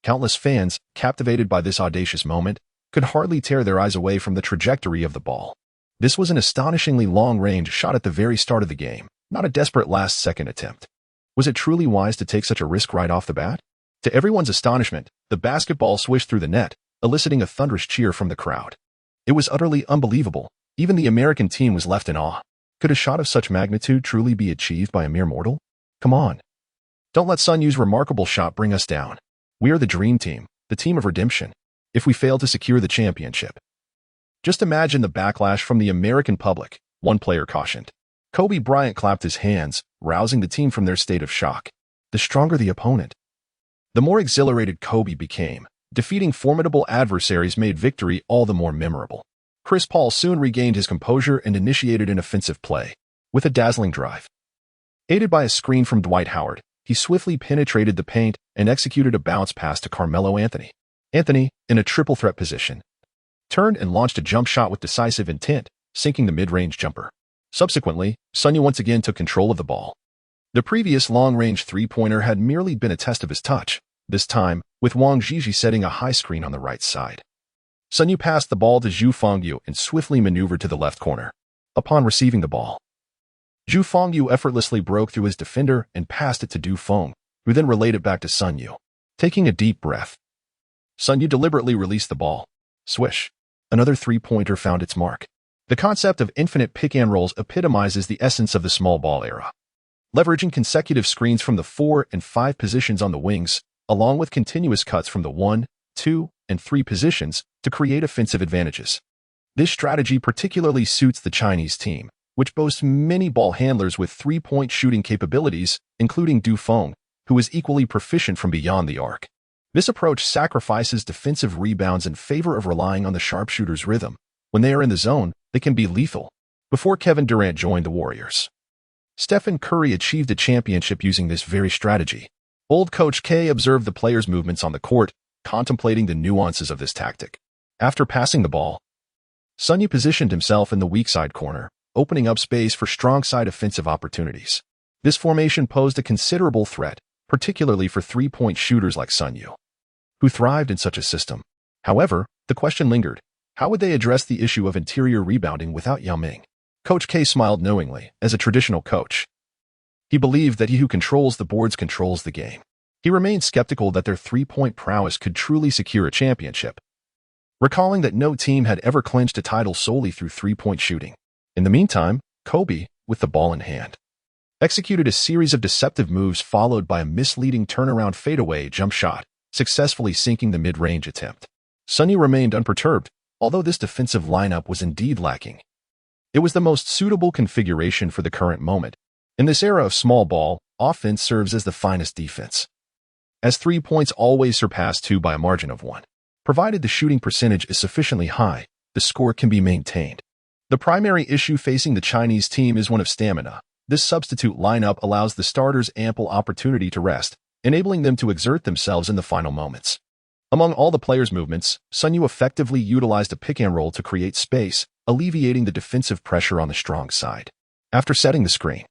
Countless fans, captivated by this audacious moment, could hardly tear their eyes away from the trajectory of the ball. This was an astonishingly long-range shot at the very start of the game, not a desperate last-second attempt. Was it truly wise to take such a risk right off the bat? To everyone's astonishment, the basketball swished through the net, eliciting a thunderous cheer from the crowd. It was utterly unbelievable. Even the American team was left in awe. Could a shot of such magnitude truly be achieved by a mere mortal? Come on. Don't let Sun Yue's remarkable shot bring us down. We are the dream team, the team of redemption, if we fail to secure the championship. Just imagine the backlash from the American public, one player cautioned. Kobe Bryant clapped his hands, rousing the team from their state of shock. The stronger the opponent, the more exhilarated Kobe became. Defeating formidable adversaries made victory all the more memorable. Chris Paul soon regained his composure and initiated an offensive play. With a dazzling drive, aided by a screen from Dwight Howard, he swiftly penetrated the paint and executed a bounce pass to Carmelo Anthony. Anthony, in a triple threat position, turned and launched a jump shot with decisive intent, sinking the mid-range jumper. Subsequently, Sun Yue once again took control of the ball. The previous long-range three-pointer had merely been a test of his touch, this time with Wang Zhizhi setting a high screen on the right side. Sun Yue passed the ball to Zhu Fengyu and swiftly maneuvered to the left corner. Upon receiving the ball, Zhu Fengyu effortlessly broke through his defender and passed it to Du Feng, who then relayed it back to Sun Yue. Taking a deep breath, Sun Yue deliberately released the ball. Swish. Another three-pointer found its mark. The concept of infinite pick-and-rolls epitomizes the essence of the small ball era. Leveraging consecutive screens from the 4 and 5 positions on the wings, along with continuous cuts from the 1, 2, and 3 positions to create offensive advantages. This strategy particularly suits the Chinese team, which boasts many ball handlers with three-point shooting capabilities, including Du Feng, who is equally proficient from beyond the arc. This approach sacrifices defensive rebounds in favor of relying on the sharpshooter's rhythm. When they are in the zone, they can be lethal. Before Kevin Durant joined the Warriors, Stephen Curry achieved a championship using this very strategy. Old Coach K observed the players' movements on the court, contemplating the nuances of this tactic. After passing the ball, Sun Yue positioned himself in the weak side corner, opening up space for strong side offensive opportunities. This formation posed a considerable threat, particularly for three-point shooters like Sun Yue, who thrived in such a system. However, the question lingered. How would they address the issue of interior rebounding without Yao Ming? Coach K smiled knowingly. As a traditional coach, he believed that he who controls the boards controls the game. He remained skeptical that their three-point prowess could truly secure a championship, recalling that no team had ever clinched a title solely through three-point shooting. In the meantime, Kobe, with the ball in hand, executed a series of deceptive moves followed by a misleading turnaround fadeaway jump shot, successfully sinking the mid-range attempt. Sun Yue remained unperturbed, although this defensive lineup was indeed lacking. It was the most suitable configuration for the current moment. In this era of small ball, offense serves as the finest defense, as 3 points always surpass 2 by a margin of 1. Provided the shooting percentage is sufficiently high, the score can be maintained. The primary issue facing the Chinese team is one of stamina. This substitute lineup allows the starters ample opportunity to rest, enabling them to exert themselves in the final moments. Among all the players' movements, Sun Yue effectively utilized a pick-and-roll to create space, alleviating the defensive pressure on the strong side. After setting the screen,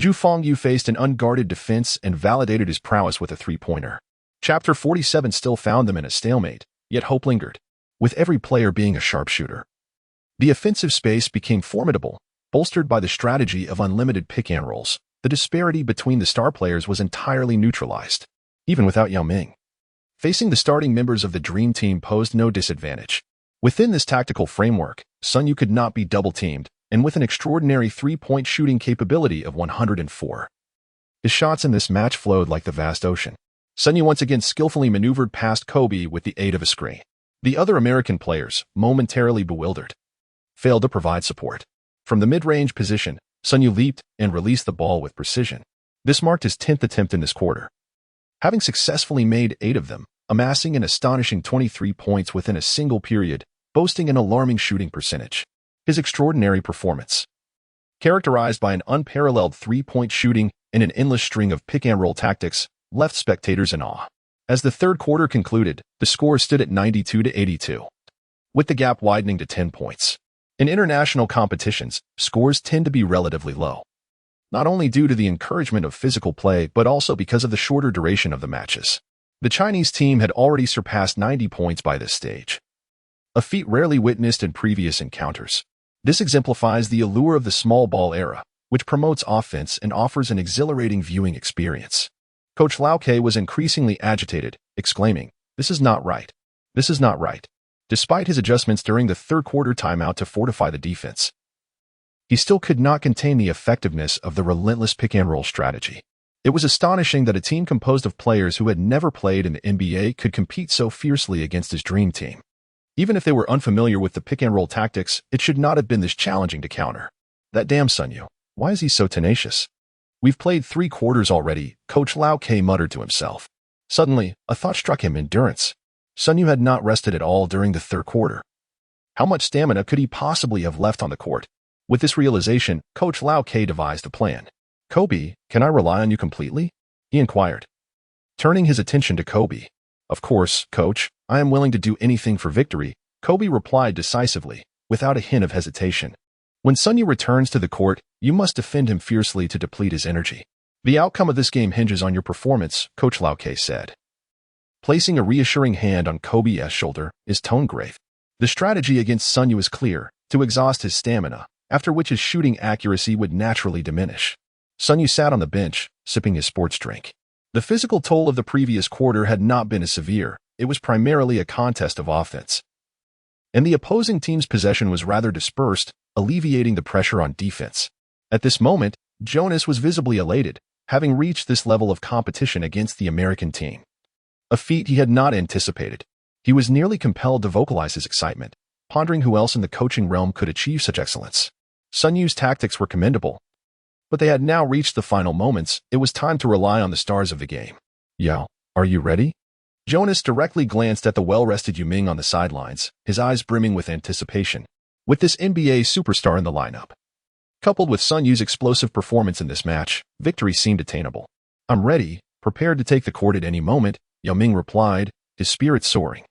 Zhu Fengyu faced an unguarded defense and validated his prowess with a three-pointer. Chapter 47 still found them in a stalemate, yet hope lingered. With every player being a sharpshooter, the offensive space became formidable, bolstered by the strategy of unlimited pick-and-rolls. The disparity between the star players was entirely neutralized, even without Yao Ming. Facing the starting members of the Dream Team posed no disadvantage. Within this tactical framework, Sun Yue could not be double-teamed, and with an extraordinary three-point shooting capability of 104. His shots in this match flowed like the vast ocean. Sun Yue once again skillfully maneuvered past Kobe with the aid of a screen. The other American players, momentarily bewildered, failed to provide support. From the mid-range position, Sun Yue leaped and released the ball with precision. This marked his 10th attempt in this quarter, having successfully made 8 of them, amassing an astonishing 23 points within a single period, boasting an alarming shooting percentage. His extraordinary performance, characterized by an unparalleled three-point shooting in an endless string of pick-and-roll tactics, left spectators in awe. As the third quarter concluded, the score stood at 92-82, with the gap widening to 10 points. In international competitions, scores tend to be relatively low, not only due to the encouragement of physical play but also because of the shorter duration of the matches. The Chinese team had already surpassed 90 points by this stage, a feat rarely witnessed in previous encounters. This exemplifies the allure of the small ball era, which promotes offense and offers an exhilarating viewing experience. Coach Lau Ke was increasingly agitated, exclaiming, "This is not right. This is not right." Despite his adjustments during the third quarter timeout to fortify the defense, he still could not contain the effectiveness of the relentless pick-and-roll strategy. It was astonishing that a team composed of players who had never played in the NBA could compete so fiercely against his dream team. Even if they were unfamiliar with the pick-and-roll tactics, it should not have been this challenging to counter. That damn Sun Yue. Why is he so tenacious? We've played 3 quarters already, Coach Lau Ke muttered to himself. Suddenly, a thought struck him: endurance. Sun Yue had not rested at all during the third quarter. How much stamina could he possibly have left on the court? With this realization, Coach Lau Ke devised a plan. "Kobe, can I rely on you completely?" he inquired, turning his attention to Kobe. "Of course, Coach, I am willing to do anything for victory," Kobe replied decisively, without a hint of hesitation. "When Sun Yue returns to the court, you must defend him fiercely to deplete his energy. The outcome of this game hinges on your performance," Coach Lau Ke said, placing a reassuring hand on Kobe's shoulder. His tone grave. The strategy against Sun Yue is clear: to exhaust his stamina, after which his shooting accuracy would naturally diminish. Sun Yue sat on the bench, sipping his sports drink. The physical toll of the previous quarter had not been as severe. It was primarily a contest of offense, and the opposing team's possession was rather dispersed, alleviating the pressure on defense. At this moment, Jonas was visibly elated, having reached this level of competition against the American team, a feat he had not anticipated. He was nearly compelled to vocalize his excitement, pondering who else in the coaching realm could achieve such excellence. Sun Yue's tactics were commendable, but they had now reached the final moments. It was time to rely on the stars of the game. "Yao, are you ready?" Jonas directly glanced at the well-rested Yao Ming on the sidelines, his eyes brimming with anticipation. With this NBA superstar in the lineup, coupled with Sun Yue's explosive performance in this match, victory seemed attainable. "I'm ready, prepared to take the court at any moment," Yao Ming replied, his spirits soaring.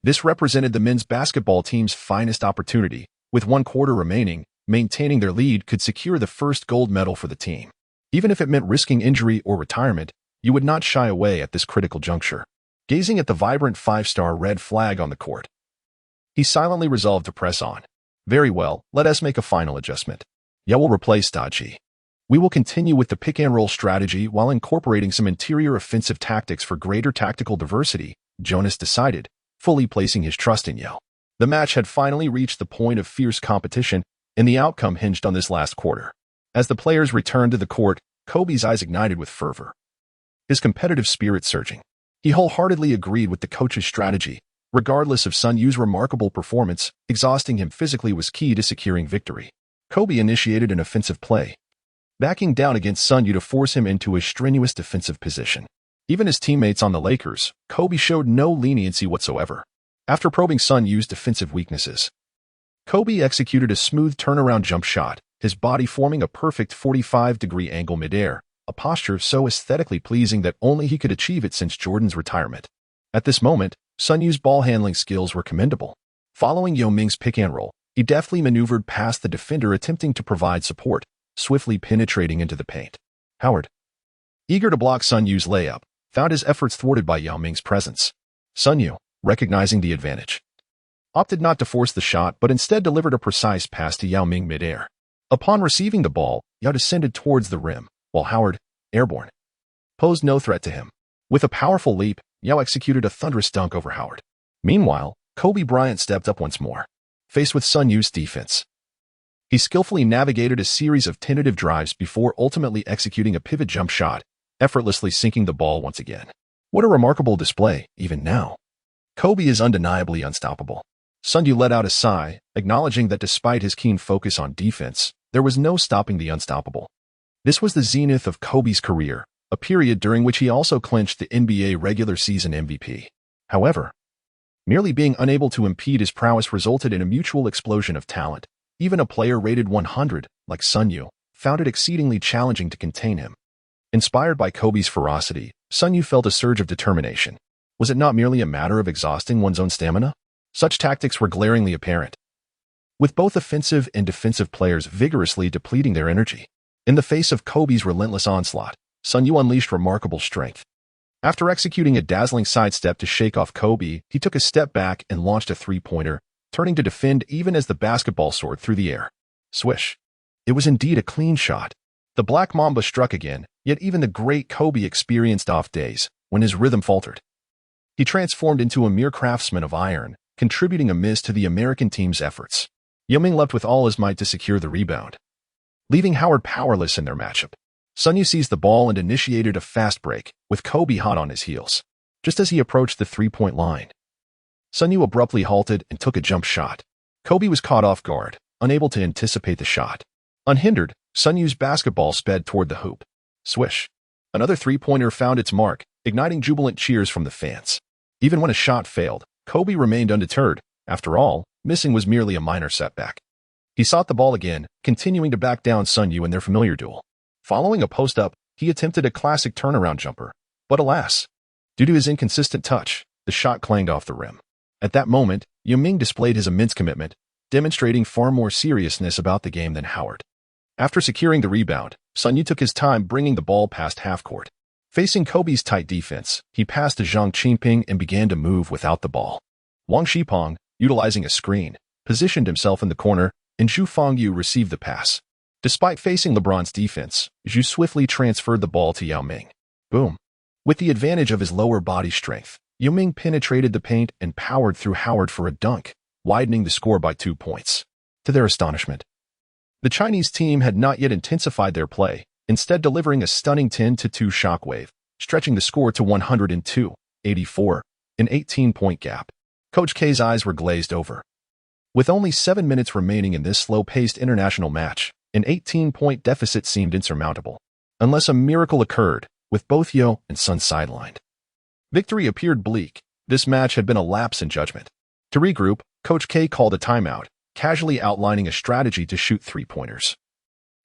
This represented the men's basketball team's finest opportunity. With 1 quarter remaining, maintaining their lead could secure the first gold medal for the team. Even if it meant risking injury or retirement, you would not shy away at this critical juncture. Gazing at the vibrant 5-star red flag on the court, he silently resolved to press on. "Very well, let us make a final adjustment. Yao will replace Daji. We will continue with the pick-and-roll strategy while incorporating some interior offensive tactics for greater tactical diversity," Jonas decided, fully placing his trust in Yao. The match had finally reached the point of fierce competition, and the outcome hinged on this last quarter. As the players returned to the court, Kobe's eyes ignited with fervor, his competitive spirit surging. He wholeheartedly agreed with the coach's strategy. Regardless of Sun Yue's remarkable performance, exhausting him physically was key to securing victory. Kobe initiated an offensive play, backing down against Sun Yue to force him into a strenuous defensive position. Even his teammates on the Lakers, Kobe showed no leniency whatsoever. After probing Sun Yue's defensive weaknesses, Kobe executed a smooth turnaround jump shot, his body forming a perfect 45-degree angle midair, a posture so aesthetically pleasing that only he could achieve it since Jordan's retirement. At this moment, Sun Yue's ball-handling skills were commendable. Following Yao Ming's pick-and-roll, he deftly maneuvered past the defender attempting to provide support, swiftly penetrating into the paint. Howard, eager to block Sun Yue's layup, found his efforts thwarted by Yao Ming's presence. Sun Yue, recognizing the advantage, opted not to force the shot but instead delivered a precise pass to Yao Ming midair. Upon receiving the ball, Yao descended towards the rim, while Howard, airborne, posed no threat to him. With a powerful leap, Yao executed a thunderous dunk over Howard. Meanwhile, Kobe Bryant stepped up once more. Faced with Sun Yue's defense, he skillfully navigated a series of tentative drives before ultimately executing a pivot jump shot, effortlessly sinking the ball once again. What a remarkable display, even now. Kobe is undeniably unstoppable. Sun Yue let out a sigh, acknowledging that despite his keen focus on defense, there was no stopping the unstoppable. This was the zenith of Kobe's career, a period during which he also clinched the NBA regular season MVP. However, merely being unable to impede his prowess resulted in a mutual explosion of talent. Even a player rated 100, like Sun Yue, found it exceedingly challenging to contain him. Inspired by Kobe's ferocity, Sun Yue felt a surge of determination. Was it not merely a matter of exhausting one's own stamina? Such tactics were glaringly apparent, with both offensive and defensive players vigorously depleting their energy. In the face of Kobe's relentless onslaught, Sun Yue unleashed remarkable strength. After executing a dazzling sidestep to shake off Kobe, he took a step back and launched a three-pointer, turning to defend even as the basketball soared through the air. Swish. It was indeed a clean shot. The Black Mamba struck again, yet even the great Kobe experienced off days when his rhythm faltered. He transformed into a mere craftsman of iron, contributing a miss to the American team's efforts. Yao Ming leapt with all his might to secure the rebound, leaving Howard powerless in their matchup. Sun Yue seized the ball and initiated a fast break, with Kobe hot on his heels. Just as he approached the three-point line, Sun Yue abruptly halted and took a jump shot. Kobe was caught off guard, unable to anticipate the shot. Unhindered, Sun Yue's basketball sped toward the hoop. Swish. Another three-pointer found its mark, igniting jubilant cheers from the fans. Even when a shot failed, Kobe remained undeterred. After all, missing was merely a minor setback. He sought the ball again, continuing to back down Sun Yue in their familiar duel. Following a post-up, he attempted a classic turnaround jumper. But alas, due to his inconsistent touch, the shot clanged off the rim. At that moment, Yao Ming displayed his immense commitment, demonstrating far more seriousness about the game than Howard. After securing the rebound, Sun Yue took his time bringing the ball past half-court. Facing Kobe's tight defense, he passed to Zhang Qingping and began to move without the ball. Wang Shipeng, utilizing a screen, positioned himself in the corner, and Zhu Fengyu received the pass. Despite facing LeBron's defense, Zhu swiftly transferred the ball to Yao Ming. Boom. With the advantage of his lower body strength, Yao Ming penetrated the paint and powered through Howard for a dunk, widening the score by 2 points. To their astonishment, the Chinese team had not yet intensified their play, instead delivering a stunning 10-2 shockwave, stretching the score to 102-84, an 18-point gap. Coach K's eyes were glazed over. With only 7 minutes remaining in this slow-paced international match, an 18-point deficit seemed insurmountable, unless a miracle occurred, with both Yao and Sun sidelined. Victory appeared bleak. This match had been a lapse in judgment. To regroup, Coach K called a timeout, casually outlining a strategy to shoot three-pointers,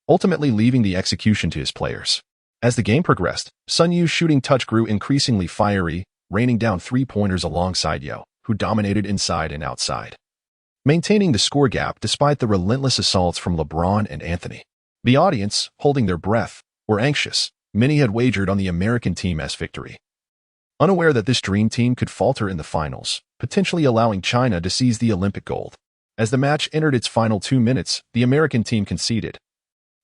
ultimately leaving the execution to his players. As the game progressed, Sun Yue's shooting touch grew increasingly fiery, raining down three-pointers alongside Yao, who dominated inside and outside, maintaining the score gap despite the relentless assaults from LeBron and Anthony. The audience, holding their breath, were anxious. Many had wagered on the American team's victory, unaware that this dream team could falter in the finals, potentially allowing China to seize the Olympic gold. As the match entered its final 2 minutes, the American team conceded,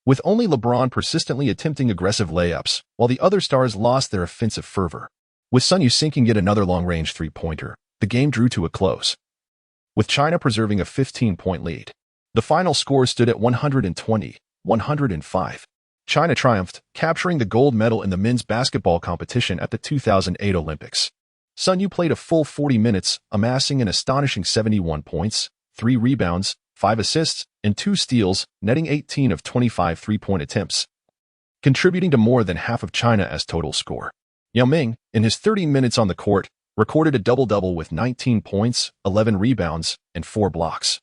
with only LeBron persistently attempting aggressive layups, while the other stars lost their offensive fervor. With Sun Yue sinking yet another long-range three-pointer, the game drew to a close, with China preserving a 15-point lead. The final score stood at 120-105. China triumphed, capturing the gold medal in the men's basketball competition at the 2008 Olympics. Sun Yue played a full 40 minutes, amassing an astonishing 71 points, 3 rebounds, 5 assists, and 2 steals, netting 18 of 25 three-point attempts, contributing to more than half of China's total score. Yao Ming, in his 30 minutes on the court, recorded a double-double with 19 points, 11 rebounds, and 4 blocks,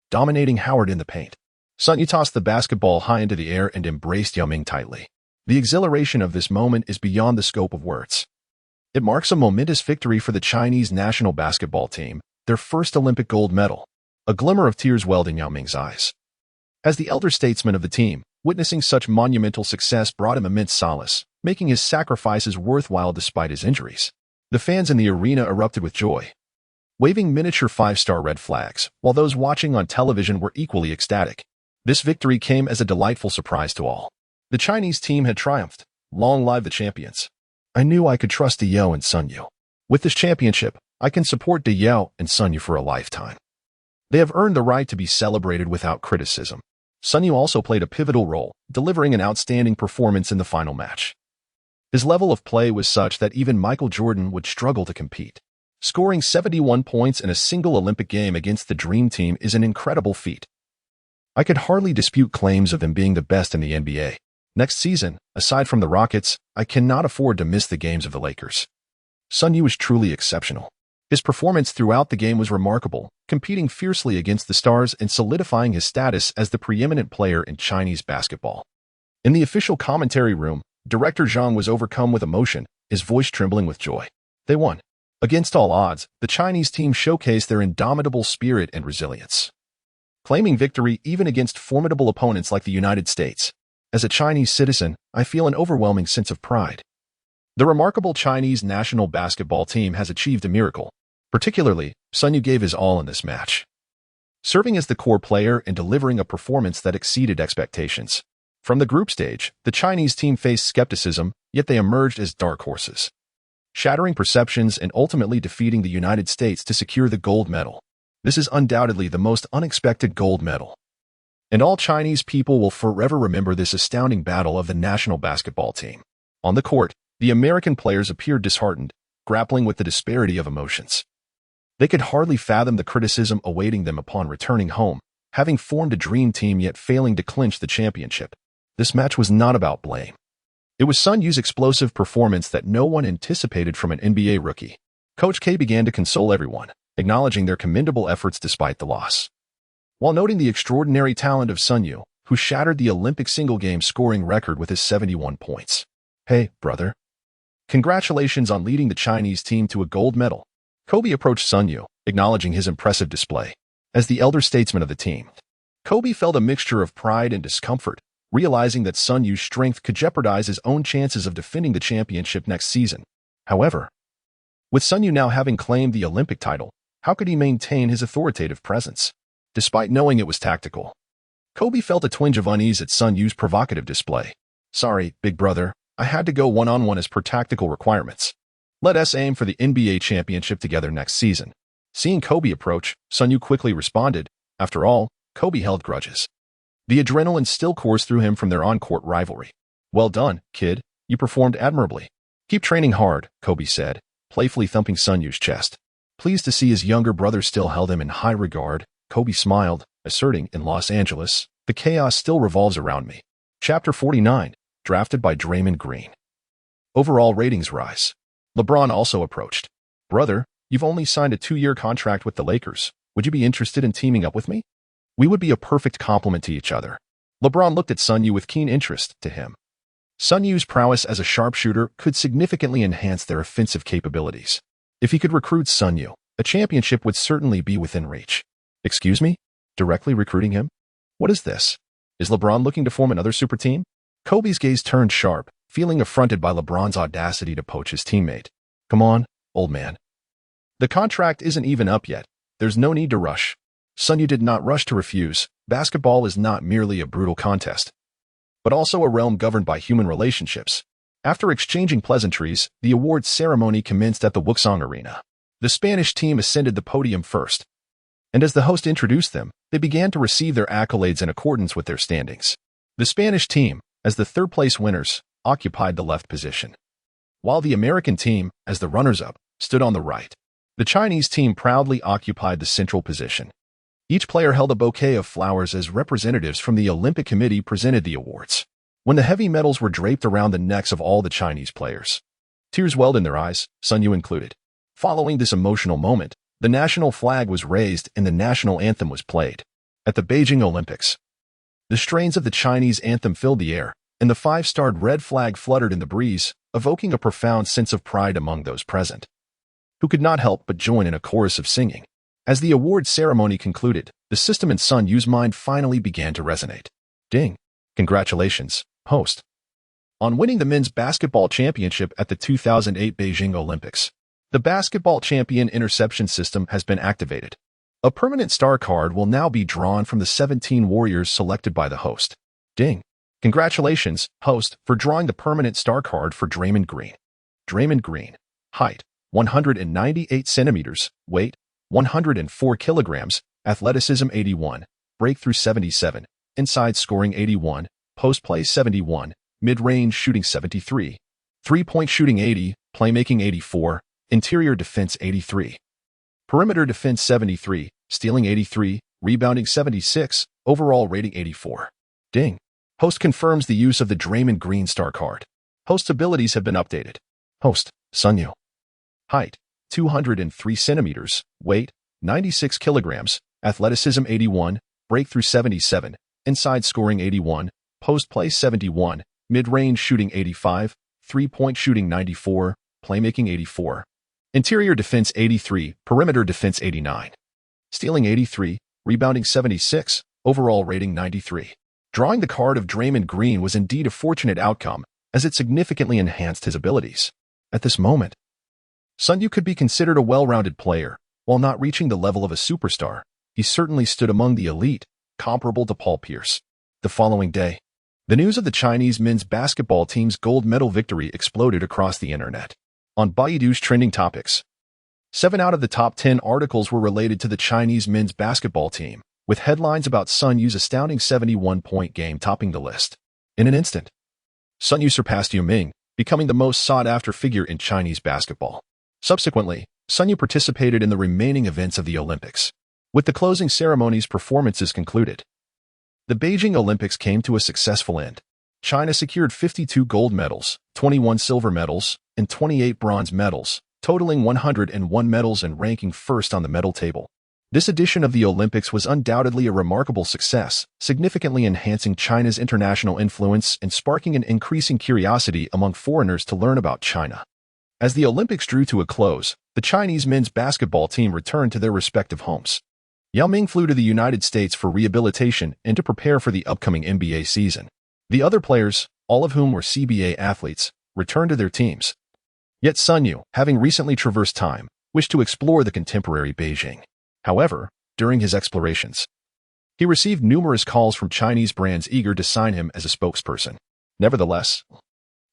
dominating Howard in the paint. Sun Yue tossed the basketball high into the air and embraced Yao Ming tightly. The exhilaration of this moment is beyond the scope of words. It marks a momentous victory for the Chinese national basketball team, their first Olympic gold medal. A glimmer of tears welled in Yao Ming's eyes. As the elder statesman of the team, witnessing such monumental success brought him immense solace, making his sacrifices worthwhile despite his injuries. The fans in the arena erupted with joy, waving miniature 5-star red flags, while those watching on television were equally ecstatic. This victory came as a delightful surprise to all. The Chinese team had triumphed. Long live the champions. I knew I could trust De Yao and Sun Yue. With this championship, I can support De Yao and Sun Yue for a lifetime. They have earned the right to be celebrated without criticism. Sun Yue also played a pivotal role, delivering an outstanding performance in the final match. His level of play was such that even Michael Jordan would struggle to compete. Scoring 71 points in a single Olympic game against the Dream Team is an incredible feat. I could hardly dispute claims of him being the best in the NBA. Next season, aside from the Rockets, I cannot afford to miss the games of the Lakers. Sun Yue was truly exceptional. His performance throughout the game was remarkable, competing fiercely against the stars and solidifying his status as the preeminent player in Chinese basketball. In the official commentary room, Director Zhang was overcome with emotion, his voice trembling with joy. They won. Against all odds, the Chinese team showcased their indomitable spirit and resilience, claiming victory even against formidable opponents like the United States. As a Chinese citizen, I feel an overwhelming sense of pride. The remarkable Chinese national basketball team has achieved a miracle. Particularly, Sun Yue gave his all in this match, serving as the core player and delivering a performance that exceeded expectations. From the group stage, the Chinese team faced skepticism, yet they emerged as dark horses, shattering perceptions and ultimately defeating the United States to secure the gold medal. This is undoubtedly the most unexpected gold medal, and all Chinese people will forever remember this astounding battle of the national basketball team. On the court, the American players appeared disheartened, grappling with the disparity of emotions. They could hardly fathom the criticism awaiting them upon returning home, having formed a dream team yet failing to clinch the championship. This match was not about blame. It was Sun Yue's explosive performance that no one anticipated from an NBA rookie. Coach K began to console everyone, acknowledging their commendable efforts despite the loss, while noting the extraordinary talent of Sun Yue, who shattered the Olympic single-game scoring record with his 71 points. Hey, brother. Congratulations on leading the Chinese team to a gold medal. Kobe approached Sun Yue, acknowledging his impressive display. As the elder statesman of the team, Kobe felt a mixture of pride and discomfort, realizing that Sun Yue's strength could jeopardize his own chances of defending the championship next season. However, with Sun Yue now having claimed the Olympic title, how could he maintain his authoritative presence? Despite knowing it was tactical, Kobe felt a twinge of unease at Sun Yue's provocative display. Sorry, big brother, I had to go one-on-one as per tactical requirements. Let us aim for the NBA championship together next season. Seeing Kobe approach, Sun Yue quickly responded. After all, Kobe held grudges. The adrenaline still coursed through him from their on-court rivalry. Well done, kid. You performed admirably. Keep training hard, Kobe said, playfully thumping Sun Yue's chest. Pleased to see his younger brother still held him in high regard, Kobe smiled, asserting, in Los Angeles, the chaos still revolves around me. Chapter 49, drafted by Draymond Green. Overall ratings rise. LeBron also approached. Brother, you've only signed a 2-year contract with the Lakers. Would you be interested in teaming up with me? We would be a perfect complement to each other. LeBron looked at Sun Yue with keen interest to him. Sun Yue's prowess as a sharpshooter could significantly enhance their offensive capabilities. If he could recruit Sun Yue, a championship would certainly be within reach. Excuse me? Directly recruiting him? What is this? Is LeBron looking to form another super team? Kobe's gaze turned sharp, feeling affronted by LeBron's audacity to poach his teammate. Come on, old man. The contract isn't even up yet. There's no need to rush. Sun Yue did not rush to refuse. Basketball is not merely a brutal contest, but also a realm governed by human relationships. After exchanging pleasantries, the awards ceremony commenced at the Wuxang Arena. The Spanish team ascended the podium first, and as the host introduced them, they began to receive their accolades in accordance with their standings. The Spanish team, as the third-place winners, occupied the left position, while the American team, as the runners-up, stood on the right. The Chinese team proudly occupied the central position. Each player held a bouquet of flowers as representatives from the Olympic Committee presented the awards. When the heavy medals were draped around the necks of all the Chinese players, tears welled in their eyes, Sun Yue included. Following this emotional moment, the national flag was raised and the national anthem was played. At the Beijing Olympics, the strains of the Chinese anthem filled the air, and the 5-starred red flag fluttered in the breeze, evoking a profound sense of pride among those present, who could not help but join in a chorus of singing. As the award ceremony concluded, the system in Sun Yue's mind finally began to resonate. Ding! Congratulations, host, on winning the men's basketball championship at the 2008 Beijing Olympics. The basketball champion interception system has been activated. A permanent star card will now be drawn from the 17 warriors selected by the host. Ding! Congratulations, host, for drawing the permanent star card for Draymond Green. Draymond Green. Height, 198 centimeters. Weight, 104 kilograms. Athleticism, 81. Breakthrough, 77. Inside scoring, 81. Post play, 71. Mid-range shooting, 73. Three-point shooting, 80. Playmaking, 84. Interior defense, 83. Perimeter defense, 73. Stealing, 83. Rebounding, 76. Overall rating, 84. Ding! Host confirms the use of the Draymond Green star card. Host's abilities have been updated. Host, Sun Yue. Height, 203 centimeters. Weight, 96 kilograms. Athleticism, 81. Breakthrough, 77. Inside scoring, 81. Post play, 71. mid-range shooting 85, three-point shooting 94, playmaking 84, interior defense 83, perimeter defense 89, stealing 83, rebounding 76, overall rating 93. Drawing the card of Draymond Green was indeed a fortunate outcome, as it significantly enhanced his abilities. At this moment, Sun Yue could be considered a well-rounded player. While not reaching the level of a superstar, he certainly stood among the elite, comparable to Paul Pierce. The following day, the news of the Chinese men's basketball team's gold medal victory exploded across the internet. On Baidu's trending topics, 7 out of the top 10 articles were related to the Chinese men's basketball team, with headlines about Sun Yue's astounding 71-point game topping the list. In an instant, Sun Yue surpassed Yao Ming, becoming the most sought-after figure in Chinese basketball. Subsequently, Sun Yue participated in the remaining events of the Olympics. With the closing ceremonies performances concluded, the Beijing Olympics came to a successful end. China secured 52 gold medals, 21 silver medals, and 28 bronze medals, totaling 101 medals and ranking first on the medal table. This edition of the Olympics was undoubtedly a remarkable success, significantly enhancing China's international influence and sparking an increasing curiosity among foreigners to learn about China. As the Olympics drew to a close, the Chinese men's basketball team returned to their respective homes. Yao Ming flew to the United States for rehabilitation and to prepare for the upcoming NBA season. The other players, all of whom were CBA athletes, returned to their teams. Yet Sun Yue, having recently traversed time, wished to explore the contemporary Beijing. However, during his explorations, he received numerous calls from Chinese brands eager to sign him as a spokesperson. Nevertheless,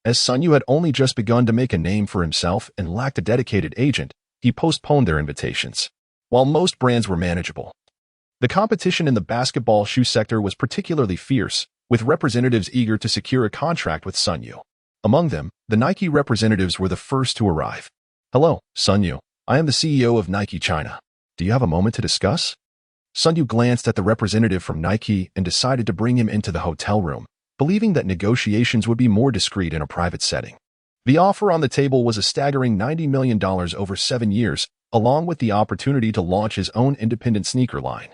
as Sun Yue had only just begun to make a name for himself and lacked a dedicated agent, he postponed their invitations. While most brands were manageable, the competition in the basketball shoe sector was particularly fierce, with representatives eager to secure a contract with Sun Yue. Among them, the Nike representatives were the first to arrive. "Hello, Sun Yue. I am the CEO of Nike China. Do you have a moment to discuss?" Sun Yue glanced at the representative from Nike and decided to bring him into the hotel room, believing that negotiations would be more discreet in a private setting. The offer on the table was a staggering $90 million over 7 years, along with the opportunity to launch his own independent sneaker line.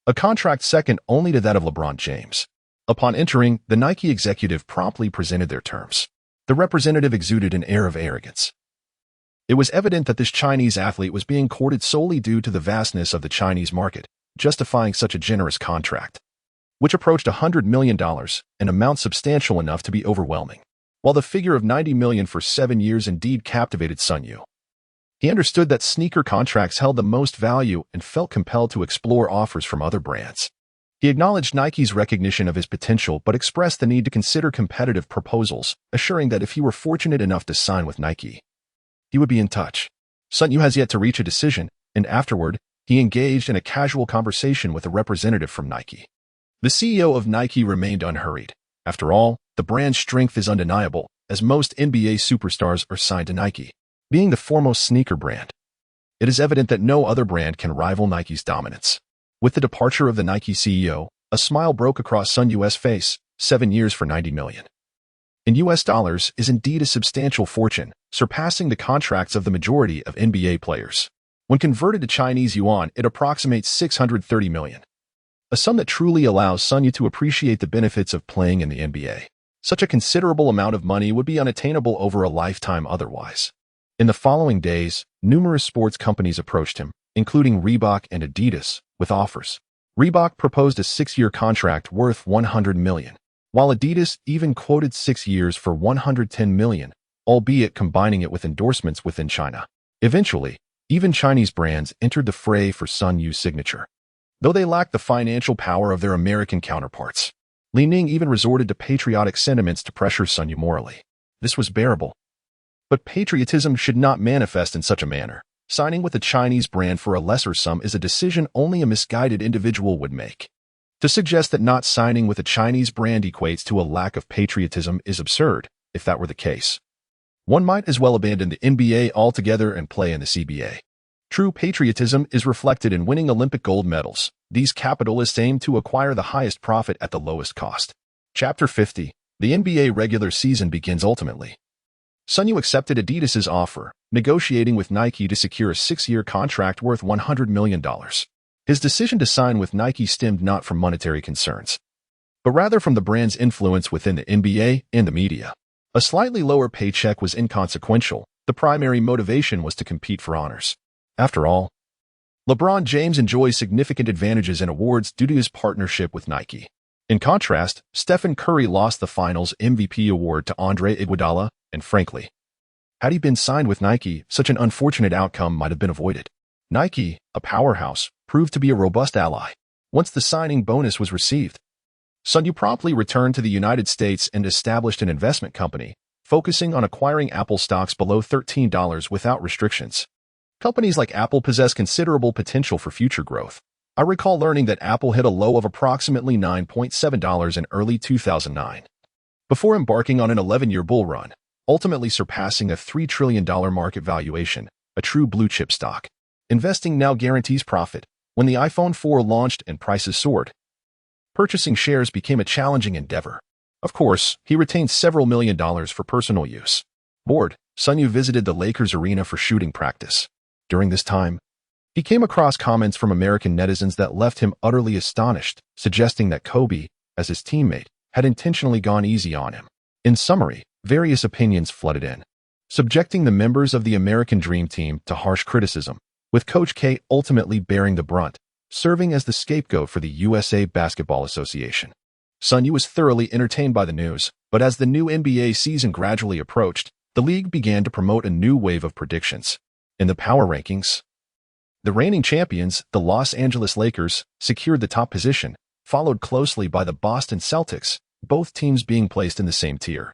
A contract second only to that of LeBron James. Upon entering, the Nike executive promptly presented their terms. The representative exuded an air of arrogance. It was evident that this Chinese athlete was being courted solely due to the vastness of the Chinese market, justifying such a generous contract, which approached $100 million, an amount substantial enough to be overwhelming. While the figure of $90 million for 7 years indeed captivated Sun Yue, he understood that sneaker contracts held the most value and felt compelled to explore offers from other brands. He acknowledged Nike's recognition of his potential but expressed the need to consider competitive proposals, assuring that if he were fortunate enough to sign with Nike, he would be in touch. Sun Yue has yet to reach a decision, and afterward, he engaged in a casual conversation with a representative from Nike. The CEO of Nike remained unhurried. After all, the brand's strength is undeniable, as most NBA superstars are signed to Nike. Being the foremost sneaker brand, it is evident that no other brand can rival Nike's dominance. With the departure of the Nike CEO, a smile broke across Sun Yue's face. 7 years for $90 million in US dollars is indeed a substantial fortune, surpassing the contracts of the majority of NBA players. When converted to Chinese yuan, it approximates $630 million, a sum that truly allows Sun Yue to appreciate the benefits of playing in the NBA. Such a considerable amount of money would be unattainable over a lifetime otherwise. In the following days, numerous sports companies approached him, including Reebok and Adidas, with offers. Reebok proposed a 6-year contract worth $100 million, while Adidas even quoted 6 years for $110 million, albeit combining it with endorsements within China. Eventually, even Chinese brands entered the fray for Sun Yue's signature, though they lacked the financial power of their American counterparts. Li Ning even resorted to patriotic sentiments to pressure Sun Yue morally. This was bearable, but patriotism should not manifest in such a manner. Signing with a Chinese brand for a lesser sum is a decision only a misguided individual would make. To suggest that not signing with a Chinese brand equates to a lack of patriotism is absurd. If that were the case, one might as well abandon the NBA altogether and play in the CBA. True patriotism is reflected in winning Olympic gold medals. These capitalists aim to acquire the highest profit at the lowest cost. Chapter 50. The NBA regular season begins ultimately. Sun Yue accepted Adidas's offer, negotiating with Nike to secure a 6-year contract worth $100 million. His decision to sign with Nike stemmed not from monetary concerns. but rather from the brand's influence within the NBA and the media. A slightly lower paycheck was inconsequential. The primary motivation was to compete for honors. After all, LeBron James enjoys significant advantages and awards due to his partnership with Nike. In contrast, Stephen Curry lost the Finals MVP award to Andre Iguodala, and frankly, had he been signed with Nike, such an unfortunate outcome might have been avoided. Nike, a powerhouse, proved to be a robust ally. Once the signing bonus was received, Sun Yue promptly returned to the United States and established an investment company, focusing on acquiring Apple stocks below $13 without restrictions. Companies like Apple possess considerable potential for future growth. I recall learning that Apple hit a low of approximately $9.7 in early 2009, before embarking on an 11-year bull run, ultimately surpassing a $3 trillion market valuation, a true blue-chip stock. Investing now guarantees profit. When the iPhone 4 launched and prices soared, purchasing shares became a challenging endeavor. Of course, he retained several $million for personal use. Bored, Sun Yue visited the Lakers arena for shooting practice. During this time, he came across comments from American netizens that left him utterly astonished, suggesting that Kobe, as his teammate, had intentionally gone easy on him. In summary, various opinions flooded in, subjecting the members of the American Dream Team to harsh criticism, with Coach K ultimately bearing the brunt, serving as the scapegoat for the USA Basketball Association. Sun Yue was thoroughly entertained by the news, but as the new NBA season gradually approached, the league began to promote a new wave of predictions. In the power rankings, the reigning champions, the Los Angeles Lakers, secured the top position, followed closely by the Boston Celtics, both teams being placed in the same tier,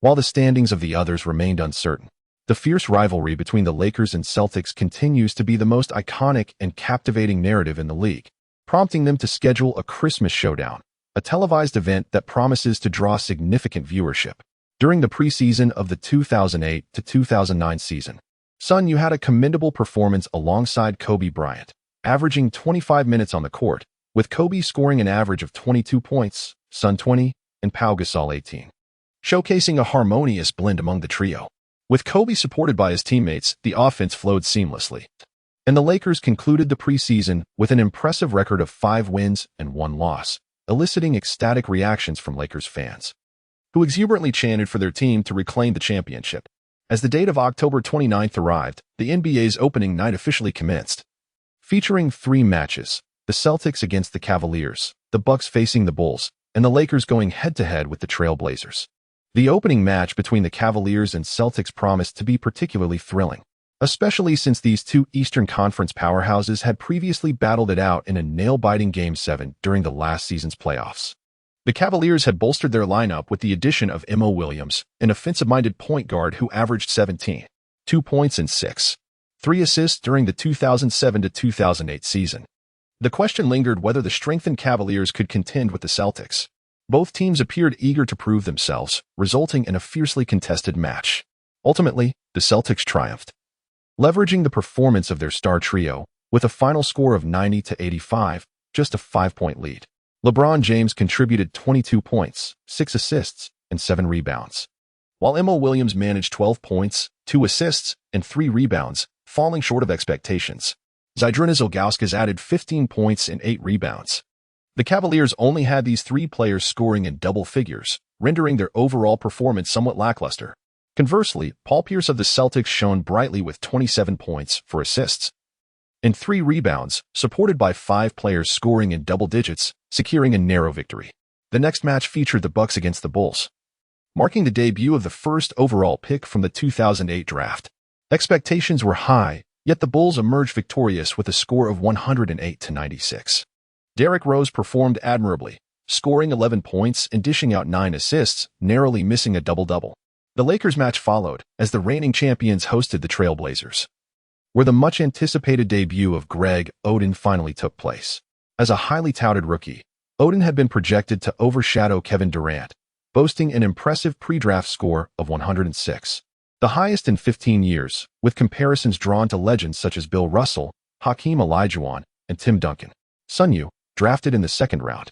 while the standings of the others remained uncertain. The fierce rivalry between the Lakers and Celtics continues to be the most iconic and captivating narrative in the league, prompting them to schedule a Christmas showdown, a televised event that promises to draw significant viewership. During the preseason of the 2008 to 2009 season, Sun Yue had a commendable performance alongside Kobe Bryant, averaging 25 minutes on the court, with Kobe scoring an average of 22 points, Sun 20, and Pau Gasol 18, showcasing a harmonious blend among the trio. With Kobe supported by his teammates, the offense flowed seamlessly, and the Lakers concluded the preseason with an impressive record of 5 wins and 1 loss, eliciting ecstatic reactions from Lakers fans, who exuberantly chanted for their team to reclaim the championship. As the date of October 29th arrived, the NBA's opening night officially commenced, featuring 3 matches: the Celtics against the Cavaliers, the Bucks facing the Bulls, and the Lakers going head-to-head with the Trail Blazers. The opening match between the Cavaliers and Celtics promised to be particularly thrilling, especially since these two Eastern Conference powerhouses had previously battled it out in a nail-biting Game 7 during the last season's playoffs. The Cavaliers had bolstered their lineup with the addition of Mo Williams, an offensive-minded point guard who averaged 17, 2 points and 3 assists during the 2007-2008 season. The question lingered whether the strengthened Cavaliers could contend with the Celtics. Both teams appeared eager to prove themselves, resulting in a fiercely contested match. Ultimately, the Celtics triumphed, leveraging the performance of their star trio, with a final score of 90-85, just a 5-point lead. LeBron James contributed 22 points, 6 assists, and 7 rebounds, while Mo Williams managed 12 points, 2 assists, and 3 rebounds, falling short of expectations. Zydrunas Ilgauskas added 15 points and 8 rebounds. The Cavaliers only had these 3 players scoring in double figures, rendering their overall performance somewhat lackluster. Conversely, Paul Pierce of the Celtics shone brightly with 27 points, 4 assists, and 3 rebounds, supported by 5 players scoring in double digits, securing a narrow victory. The next match featured the Bucks against the Bulls, marking the debut of the first overall pick from the 2008 draft. Expectations were high, yet the Bulls emerged victorious with a score of 108-96. Derrick Rose performed admirably, scoring 11 points and dishing out 9 assists, narrowly missing a double-double. The Lakers match followed, as the reigning champions hosted the Trail Blazers, where the much-anticipated debut of Greg Oden finally took place. As a highly touted rookie, Oden had been projected to overshadow Kevin Durant, boasting an impressive pre-draft score of 106, the highest in 15 years, with comparisons drawn to legends such as Bill Russell, Hakeem Olajuwon, and Tim Duncan. Sun Yue, drafted in the 2nd round,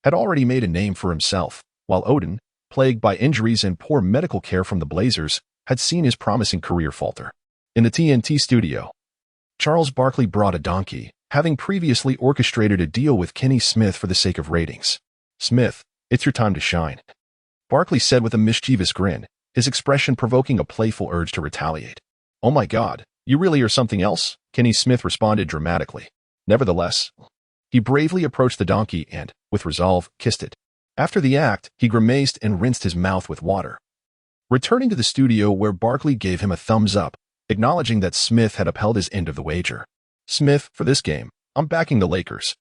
had already made a name for himself, while Oden, plagued by injuries and poor medical care from the Blazers, had seen his promising career falter. In the TNT studio, Charles Barkley brought a donkey, having previously orchestrated a deal with Kenny Smith for the sake of ratings. Smith, It's your time to shine, Barkley said with a mischievous grin, his expression provoking a playful urge to retaliate. Oh my God, you really are something else? Kenny Smith responded dramatically. Nevertheless, he bravely approached the donkey and, with resolve, kissed it. After the act, he grimaced and rinsed his mouth with water. Returning to the studio where Barkley gave him a thumbs up, acknowledging that Smith had upheld his end of the wager. Smith, for this game, I'm backing the Lakers.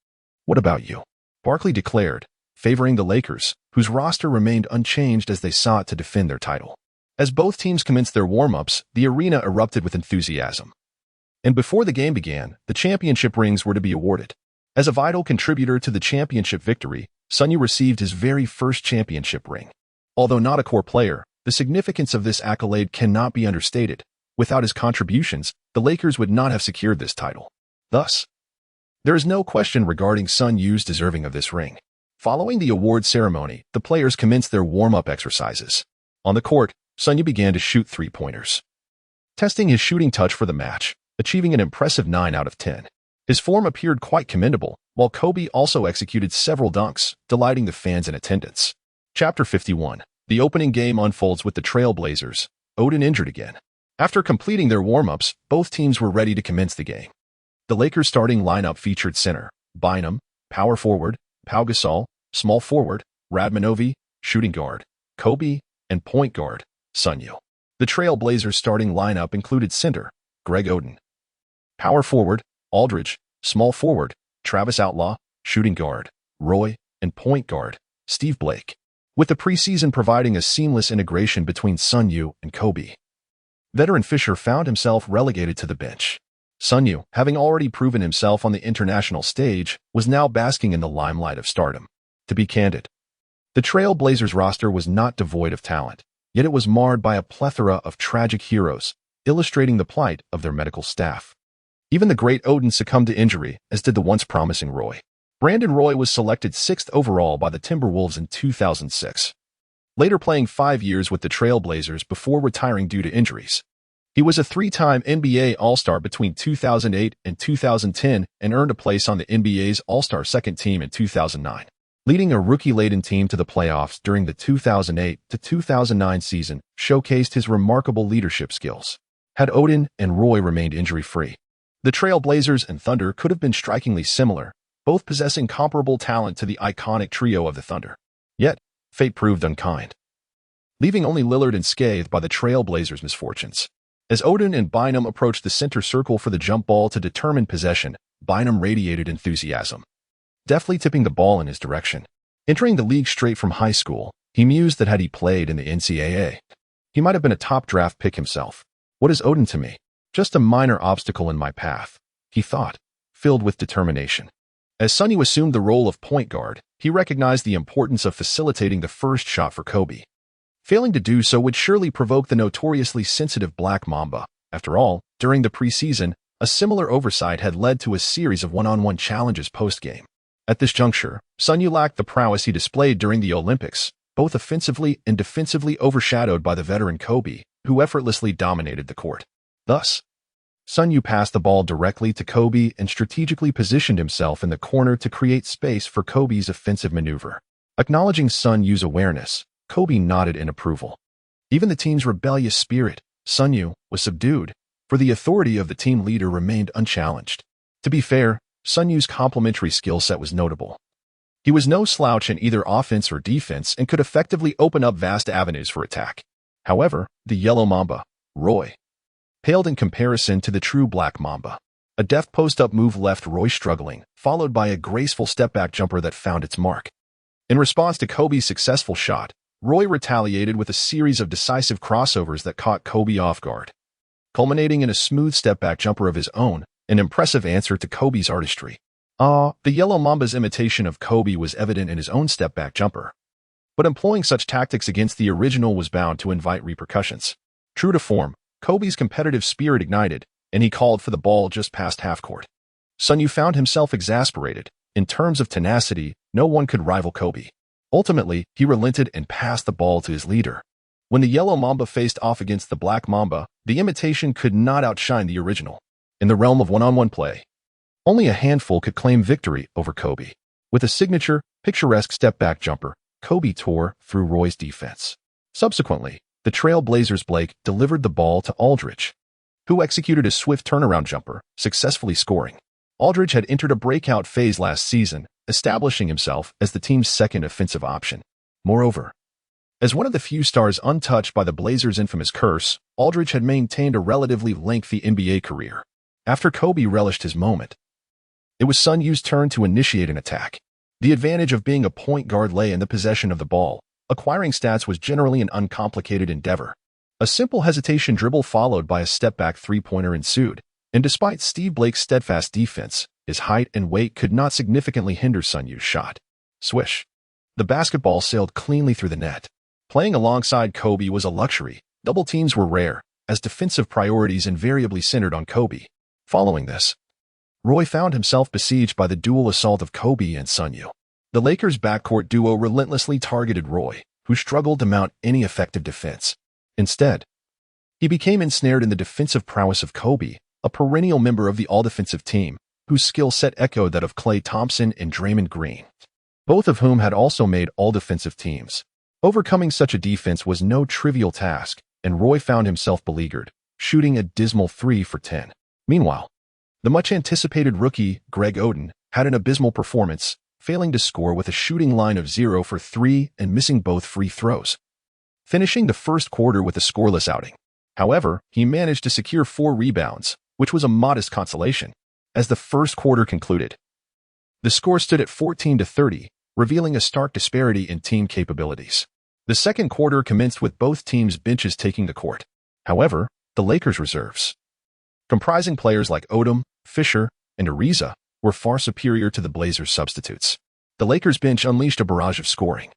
What about you? Barkley declared, favoring the Lakers, whose roster remained unchanged as they sought to defend their title. As both teams commenced their warm-ups, the arena erupted with enthusiasm. And before the game began, the championship rings were to be awarded. As a vital contributor to the championship victory, Sun Yue received his very first championship ring. Although not a core player, the significance of this accolade cannot be understated. Without his contributions, the Lakers would not have secured this title. Thus, there is no question regarding Sun Yue's deserving of this ring. Following the award ceremony, the players commenced their warm-up exercises. On the court, Sun Yue began to shoot three-pointers, testing his shooting touch for the match, achieving an impressive 9 out of 10. His form appeared quite commendable, while Kobe also executed several dunks, delighting the fans in attendance. Chapter 51. The opening game unfolds with the Trailblazers, Odin injured again. After completing their warm-ups, both teams were ready to commence the game. The Lakers' starting lineup featured center, Bynum, power forward, Pau Gasol, small forward, Radmanovi, shooting guard, Kobe, and point guard, Sun Yue. The Trailblazers' starting lineup included center, Greg Oden, power forward, Aldridge, small forward, Travis Outlaw, shooting guard, Roy, and point guard, Steve Blake, with the preseason providing a seamless integration between Sun Yue and Kobe. Veteran Fisher found himself relegated to the bench. Sun Yue, having already proven himself on the international stage, was now basking in the limelight of stardom. To be candid, the Trailblazers roster was not devoid of talent, yet it was marred by a plethora of tragic heroes, illustrating the plight of their medical staff. Even the great Odin succumbed to injury, as did the once promising Roy. Brandon Roy was selected 6th overall by the Timberwolves in 2006, later playing 5 years with the Trailblazers before retiring due to injuries. He was a 3-time NBA All-Star between 2008 and 2010 and earned a place on the NBA's All-Star second team in 2009. Leading a rookie-laden team to the playoffs during the 2008 to 2009 season showcased his remarkable leadership skills. Had Odin and Roy remained injury-free, the Trailblazers and Thunder could have been strikingly similar, both possessing comparable talent to the iconic trio of the Thunder. Yet, fate proved unkind, leaving only Lillard unscathed by the Trailblazers' misfortunes. As Odin and Bynum approached the center circle for the jump ball to determine possession, Bynum radiated enthusiasm, deftly tipping the ball in his direction. Entering the league straight from high school, he mused that had he played in the NCAA, he might have been a top draft pick himself. What is Odin to me? Just a minor obstacle in my path, he thought, filled with determination. As Sun Yue assumed the role of point guard, he recognized the importance of facilitating the first shot for Kobe. Failing to do so would surely provoke the notoriously sensitive Black Mamba. After all, during the preseason, a similar oversight had led to a series of one-on-one challenges post-game. At this juncture, Sun Yue lacked the prowess he displayed during the Olympics, both offensively and defensively overshadowed by the veteran Kobe, who effortlessly dominated the court. Thus, Sun Yue passed the ball directly to Kobe and strategically positioned himself in the corner to create space for Kobe's offensive maneuver. Acknowledging Sun Yue's awareness, Kobe nodded in approval. Even the team's rebellious spirit, Sun Yue, was subdued, for the authority of the team leader remained unchallenged. To be fair, Sun Yue's complementary skill set was notable. He was no slouch in either offense or defense and could effectively open up vast avenues for attack. However, the Yellow Mamba, Roy, paled in comparison to the true Black Mamba. A deft post-up move left Roy struggling, followed by a graceful step-back jumper that found its mark. In response to Kobe's successful shot, Roy retaliated with a series of decisive crossovers that caught Kobe off guard, culminating in a smooth step-back jumper of his own, an impressive answer to Kobe's artistry. The Yellow Mamba's imitation of Kobe was evident in his own step-back jumper, but employing such tactics against the original was bound to invite repercussions. True to form, Kobe's competitive spirit ignited, and he called for the ball just past half-court. Sun Yue found himself exasperated. In terms of tenacity, no one could rival Kobe. Ultimately, he relented and passed the ball to his leader. When the Yellow Mamba faced off against the Black Mamba, the imitation could not outshine the original. In the realm of one-on-one play, only a handful could claim victory over Kobe. With a signature, picturesque step-back jumper, Kobe tore through Roy's defense. Subsequently, the Trailblazers' Blake delivered the ball to Aldridge, who executed a swift turnaround jumper, successfully scoring. Aldridge had entered a breakout phase last season, establishing himself as the team's second offensive option. Moreover, as one of the few stars untouched by the Blazers' infamous curse, Aldridge had maintained a relatively lengthy NBA career. After Kobe relished his moment, it was Sun Yue's turn to initiate an attack. The advantage of being a point guard lay in the possession of the ball. Acquiring stats was generally an uncomplicated endeavor. A simple hesitation dribble followed by a step-back three-pointer ensued, and despite Steve Blake's steadfast defense, his height and weight could not significantly hinder Sun Yue's shot. Swish. The basketball sailed cleanly through the net. Playing alongside Kobe was a luxury. Double teams were rare, as defensive priorities invariably centered on Kobe. Following this, Roy found himself besieged by the dual assault of Kobe and Sun Yue. The Lakers' backcourt duo relentlessly targeted Roy, who struggled to mount any effective defense. Instead, he became ensnared in the defensive prowess of Kobe, a perennial member of the all-defensive team, whose skill set echoed that of Klay Thompson and Draymond Green, both of whom had also made all-defensive teams. Overcoming such a defense was no trivial task, and Roy found himself beleaguered, shooting a dismal 3 for 10. Meanwhile, the much-anticipated rookie, Greg Oden, had an abysmal performance, failing to score with a shooting line of 0 for 3 and missing both free throws, finishing the first quarter with a scoreless outing. However, he managed to secure 4 rebounds, which was a modest consolation. As the first quarter concluded, the score stood at 14-30, revealing a stark disparity in team capabilities. The second quarter commenced with both teams' benches taking the court. However, the Lakers' reserves, comprising players like Odom, Fisher, and Ariza, were far superior to the Blazers' substitutes. The Lakers' bench unleashed a barrage of scoring,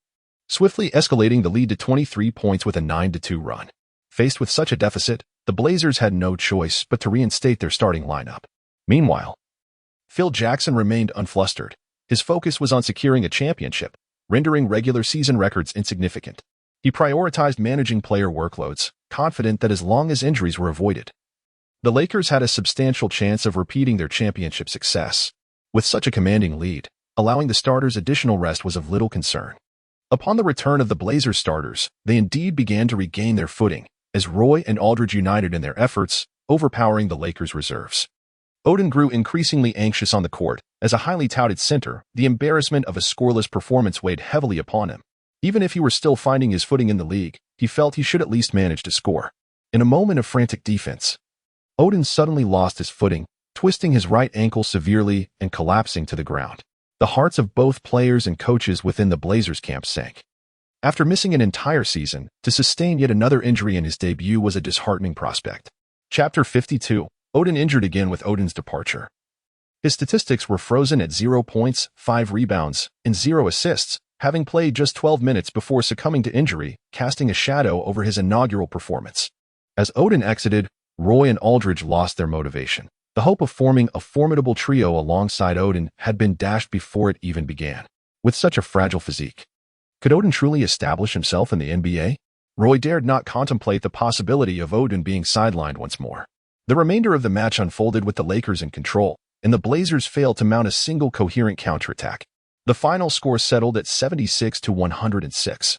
swiftly escalating the lead to 23 points with a 9-2 run. Faced with such a deficit, the Blazers had no choice but to reinstate their starting lineup. Meanwhile, Phil Jackson remained unflustered. His focus was on securing a championship, rendering regular season records insignificant. He prioritized managing player workloads, confident that as long as injuries were avoided, the Lakers had a substantial chance of repeating their championship success. With such a commanding lead, allowing the starters additional rest was of little concern. Upon the return of the Blazers starters, they indeed began to regain their footing, as Roy and Aldridge united in their efforts, overpowering the Lakers' reserves. Oden grew increasingly anxious on the court. As a highly touted center, the embarrassment of a scoreless performance weighed heavily upon him. Even if he were still finding his footing in the league, he felt he should at least manage to score. In a moment of frantic defense, Oden suddenly lost his footing, twisting his right ankle severely and collapsing to the ground. The hearts of both players and coaches within the Blazers camp sank. After missing an entire season, to sustain yet another injury in his debut was a disheartening prospect. Chapter 52. Oden injured again with Oden's departure. His statistics were frozen at 0 points, 5 rebounds, and 0 assists, having played just 12 minutes before succumbing to injury, casting a shadow over his inaugural performance. As Oden exited, Roy and Aldridge lost their motivation. The hope of forming a formidable trio alongside Oden had been dashed before it even began. With such a fragile physique, could Oden truly establish himself in the NBA? Roy dared not contemplate the possibility of Oden being sidelined once more. The remainder of the match unfolded with the Lakers in control, and the Blazers failed to mount a single coherent counterattack. The final score settled at 76-106,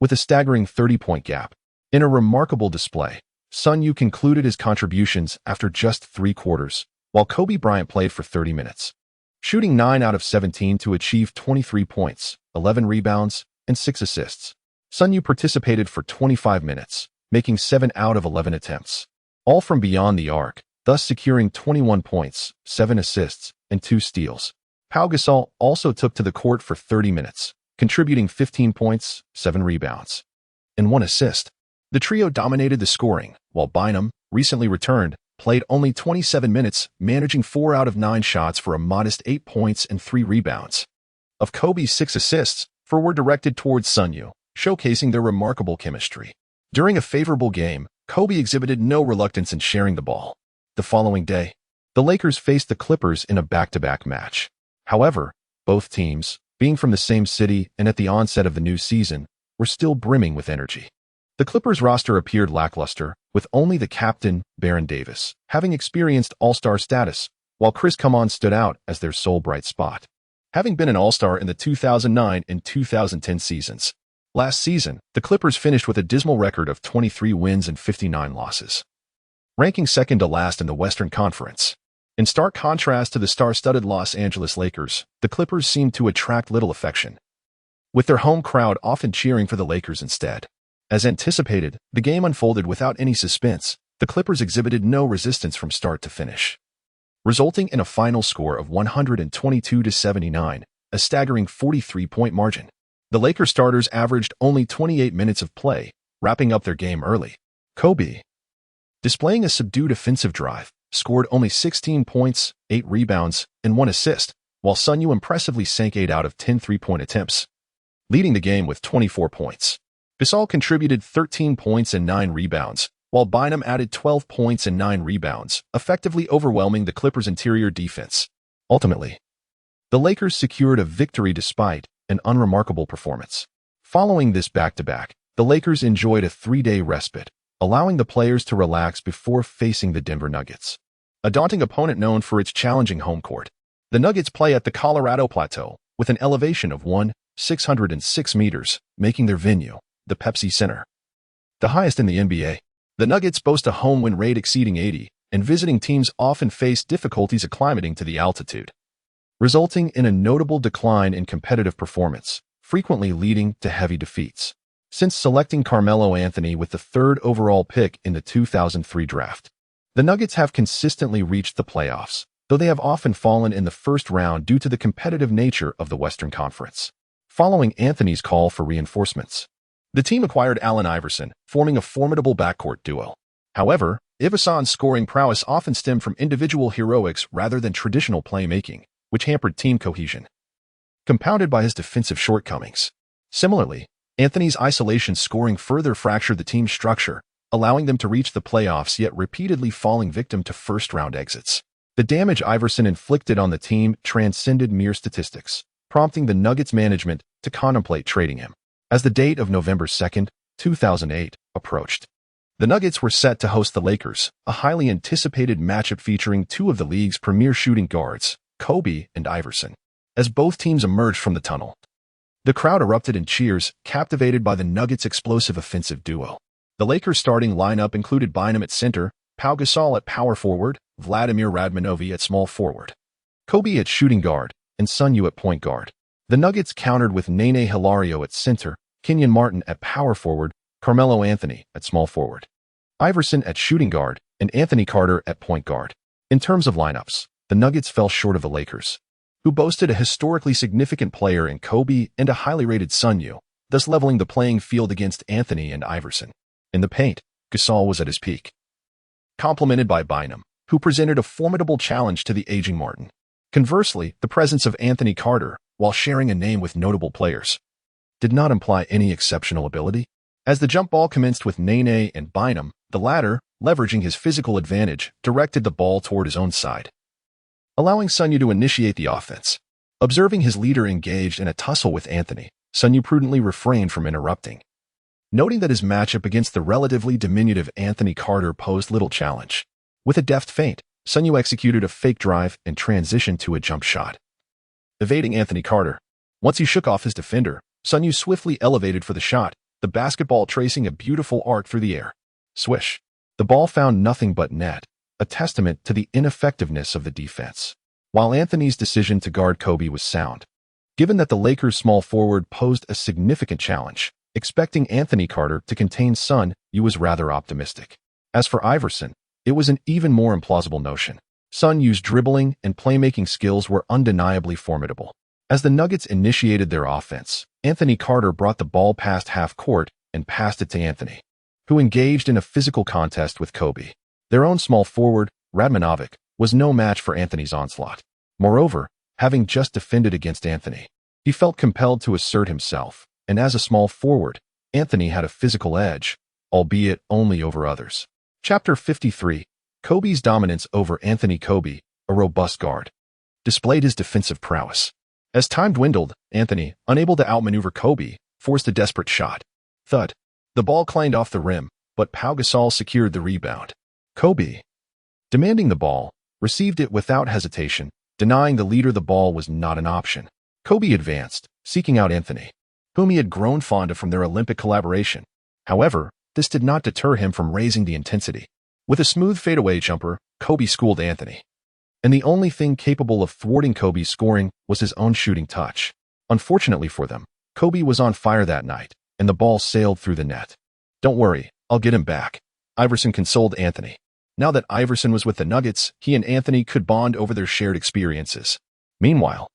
with a staggering 30-point gap. In a remarkable display, Sun Yue concluded his contributions after just 3 quarters, while Kobe Bryant played for 30 minutes, shooting 9 out of 17 to achieve 23 points, 11 rebounds, and 6 assists. Sun Yue participated for 25 minutes, making 7 out of 11 attempts, all from beyond the arc, thus securing 21 points, 7 assists, and 2 steals. Pau Gasol also took to the court for 30 minutes, contributing 15 points, 7 rebounds, and 1 assist. The trio dominated the scoring, while Bynum, recently returned, played only 27 minutes, managing 4 out of 9 shots for a modest 8 points and 3 rebounds. Of Kobe's 6 assists, 4 were directed towards Sun Yue, showcasing their remarkable chemistry. During a favorable game, Kobe exhibited no reluctance in sharing the ball. The following day, the Lakers faced the Clippers in a back-to-back match. However, both teams, being from the same city and at the onset of the new season, were still brimming with energy. The Clippers roster appeared lackluster, with only the captain, Baron Davis, having experienced all-star status, while Chris Common stood out as their sole bright spot. having been an all-star in the 2009 and 2010 seasons. Last season, the Clippers finished with a dismal record of 23 wins and 59 losses, ranking second to last in the Western Conference. In stark contrast to the star-studded Los Angeles Lakers, the Clippers seemed to attract little affection, with their home crowd often cheering for the Lakers instead. As anticipated, the game unfolded without any suspense. The Clippers exhibited no resistance from start to finish, resulting in a final score of 122-79, a staggering 43-point margin. The Lakers starters averaged only 28 minutes of play, wrapping up their game early. Kobe, displaying a subdued offensive drive, scored only 16 points, 8 rebounds, and 1 assist, while Sun Yue impressively sank 8 out of 10 three-point attempts, leading the game with 24 points. Gasol contributed 13 points and 9 rebounds, while Bynum added 12 points and 9 rebounds, effectively overwhelming the Clippers' interior defense. Ultimately, the Lakers secured a victory despite an unremarkable performance. Following this back-to-back, the Lakers enjoyed a 3-day respite, allowing the players to relax before facing the Denver Nuggets, a daunting opponent known for its challenging home court. The Nuggets play at the Colorado Plateau, with an elevation of 1,606 meters, making their venue the Pepsi Center, the highest in the NBA. The Nuggets boast a home win rate exceeding 80, and visiting teams often face difficulties acclimating to the altitude, resulting in a notable decline in competitive performance, frequently leading to heavy defeats. Since selecting Carmelo Anthony with the 3rd overall pick in the 2003 draft, the Nuggets have consistently reached the playoffs, though they have often fallen in the first round due to the competitive nature of the Western Conference. Following Anthony's call for reinforcements, the team acquired Allen Iverson, forming a formidable backcourt duo. However, Iverson's scoring prowess often stemmed from individual heroics rather than traditional playmaking, which hampered team cohesion, compounded by his defensive shortcomings. Similarly, Anthony's isolation scoring further fractured the team's structure, allowing them to reach the playoffs yet repeatedly falling victim to first-round exits. The damage Iverson inflicted on the team transcended mere statistics, prompting the Nuggets management to contemplate trading him. As the date of November 2, 2008, approached, the Nuggets were set to host the Lakers, a highly anticipated matchup featuring 2 of the league's premier shooting guards, Kobe and Iverson. As both teams emerged from the tunnel, the crowd erupted in cheers, captivated by the Nuggets' explosive offensive duo. The Lakers' starting lineup included Bynum at center, Pau Gasol at power forward, Vladimir Radmanovi at small forward, Kobe at shooting guard, and Sun Yue at point guard. The Nuggets countered with Nene Hilario at center, Kenyon Martin at power forward, Carmelo Anthony at small forward, Iverson at shooting guard, and Anthony Carter at point guard. In terms of lineups, the Nuggets fell short of the Lakers, who boasted a historically significant player in Kobe and a highly rated Sun Yue, thus leveling the playing field against Anthony and Iverson. In the paint, Gasol was at his peak, complemented by Bynum, who presented a formidable challenge to the aging Martin. Conversely, the presence of Anthony Carter, while sharing a name with notable players, did not imply any exceptional ability. As the jump ball commenced with Nene and Bynum, the latter, leveraging his physical advantage, directed the ball toward his own side, allowing Sun Yue to initiate the offense. Observing his leader engaged in a tussle with Anthony, Sun Yue prudently refrained from interrupting, noting that his matchup against the relatively diminutive Anthony Carter posed little challenge. With a deft feint, Sun Yue executed a fake drive and transitioned to a jump shot, evading Anthony Carter. Once he shook off his defender, Sun Yue swiftly elevated for the shot, the basketball tracing a beautiful arc through the air. Swish. The ball found nothing but net, a testament to the ineffectiveness of the defense. While Anthony's decision to guard Kobe was sound, given that the Lakers' small forward posed a significant challenge, expecting Anthony Carter to contain Sun Yue was rather optimistic. As for Iverson, it was an even more implausible notion. Sun Yue's dribbling and playmaking skills were undeniably formidable. As the Nuggets initiated their offense, Anthony Carter brought the ball past half court and passed it to Anthony, who engaged in a physical contest with Kobe. Their own small forward, Radmanovic, was no match for Anthony's onslaught. Moreover, having just defended against Anthony, he felt compelled to assert himself, and as a small forward, Anthony had a physical edge, albeit only over others. Chapter 53. Kobe's dominance over Anthony. Kobe, a robust guard, displayed his defensive prowess. As time dwindled, Anthony, unable to outmaneuver Kobe, forced a desperate shot. Thud. The ball clanged off the rim, but Pau Gasol secured the rebound. Kobe, demanding the ball, received it without hesitation, denying the leader the ball was not an option. Kobe advanced, seeking out Anthony, whom he had grown fond of from their Olympic collaboration. However, this did not deter him from raising the intensity. With a smooth fadeaway jumper, Kobe schooled Anthony. And the only thing capable of thwarting Kobe's scoring was his own shooting touch. Unfortunately for them, Kobe was on fire that night, and the ball sailed through the net. "Don't worry, I'll get him back," Iverson consoled Anthony. Now that Iverson was with the Nuggets, he and Anthony could bond over their shared experiences. Meanwhile,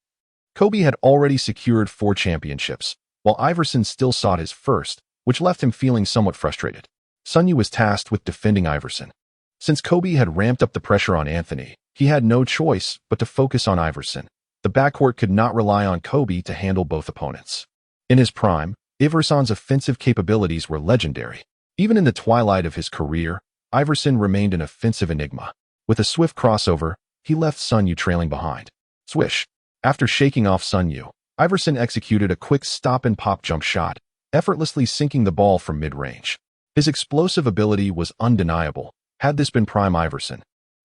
Kobe had already secured 4 championships, while Iverson still sought his first, which left him feeling somewhat frustrated. Sun Yue was tasked with defending Iverson. Since Kobe had ramped up the pressure on Anthony, he had no choice but to focus on Iverson. The backcourt could not rely on Kobe to handle both opponents. In his prime, Iverson's offensive capabilities were legendary. Even in the twilight of his career, Iverson remained an offensive enigma. With a swift crossover, he left Sun Yue trailing behind. Swish. After shaking off Sun Yue, Iverson executed a quick stop-and-pop jump shot, effortlessly sinking the ball from mid-range. His explosive ability was undeniable. Had this been prime Iverson,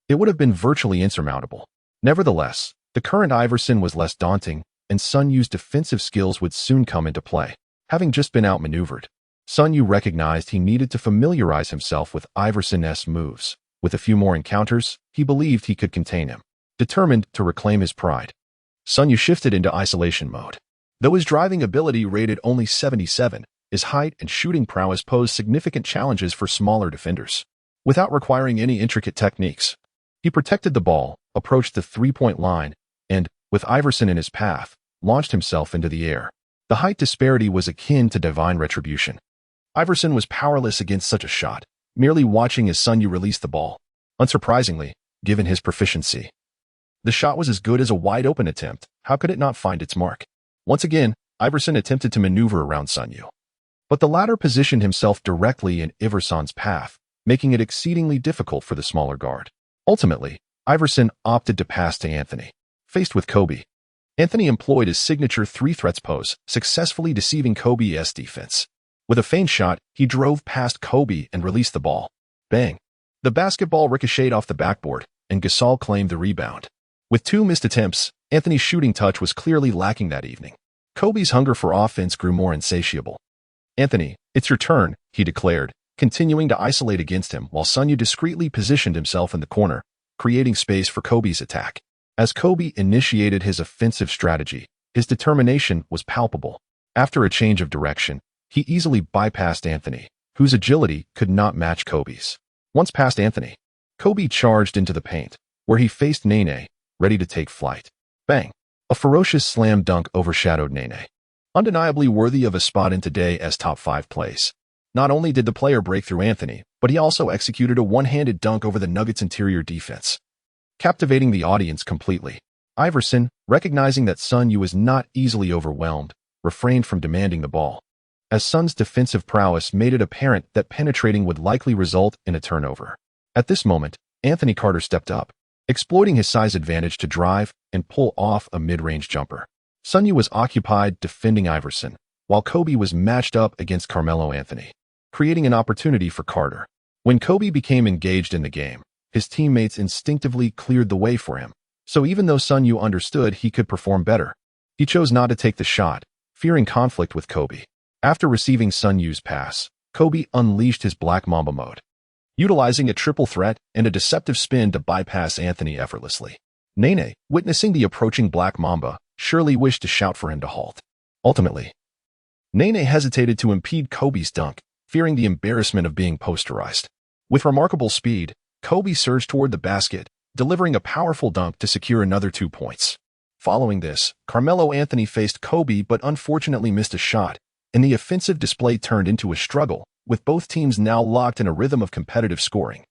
it would have been virtually insurmountable. Nevertheless, the current Iverson was less daunting, and Sun Yue's defensive skills would soon come into play. Having just been outmaneuvered, Sun Yue recognized he needed to familiarize himself with Iverson's moves. With a few more encounters, he believed he could contain him. Determined to reclaim his pride, Sun Yue shifted into isolation mode. Though his driving ability rated only 77, his height and shooting prowess posed significant challenges for smaller defenders. Without requiring any intricate techniques, he protected the ball, approached the three-point line, and, with Iverson in his path, launched himself into the air. The height disparity was akin to divine retribution. Iverson was powerless against such a shot, merely watching as Sun Yue released the ball. Unsurprisingly, given his proficiency, the shot was as good as a wide-open attempt. How could it not find its mark? Once again, Iverson attempted to maneuver around Sun Yue, but the latter positioned himself directly in Iverson's path, making it exceedingly difficult for the smaller guard. Ultimately, Iverson opted to pass to Anthony. Faced with Kobe, Anthony employed his signature three-threats pose, successfully deceiving Kobe's defense. With a feint shot, he drove past Kobe and released the ball. Bang! The basketball ricocheted off the backboard, and Gasol claimed the rebound. With 2 missed attempts, Anthony's shooting touch was clearly lacking that evening. Kobe's hunger for offense grew more insatiable. "Anthony, it's your turn," he declared, continuing to isolate against him while Sun Yue discreetly positioned himself in the corner, creating space for Kobe's attack. As Kobe initiated his offensive strategy, his determination was palpable. After a change of direction, he easily bypassed Anthony, whose agility could not match Kobe's. Once past Anthony, Kobe charged into the paint, where he faced Nene, ready to take flight. Bang! A ferocious slam dunk overshadowed Nene. Undeniably worthy of a spot in today's top 5 plays. Not only did the player break through Anthony, but he also executed a one-handed dunk over the Nuggets' interior defense, captivating the audience completely. Iverson, recognizing that Sun Yue was not easily overwhelmed, refrained from demanding the ball, as Sun's defensive prowess made it apparent that penetrating would likely result in a turnover. At this moment, Anthony Carter stepped up, exploiting his size advantage to drive and pull off a mid-range jumper. Sun Yue was occupied defending Iverson, while Kobe was matched up against Carmelo Anthony, creating an opportunity for Carter. When Kobe became engaged in the game, his teammates instinctively cleared the way for him. So even though Sun Yue understood he could perform better, he chose not to take the shot, fearing conflict with Kobe. After receiving Sun Yue's pass, Kobe unleashed his Black Mamba mode, utilizing a triple threat and a deceptive spin to bypass Anthony effortlessly. Nene, witnessing the approaching Black Mamba, surely wished to shout for him to halt. Ultimately, Nene hesitated to impede Kobe's dunk, fearing the embarrassment of being posterized. With remarkable speed, Kobe surged toward the basket, delivering a powerful dunk to secure another 2 points. Following this, Carmelo Anthony faced Kobe but unfortunately missed a shot, and the offensive display turned into a struggle, with both teams now locked in a rhythm of competitive scoring.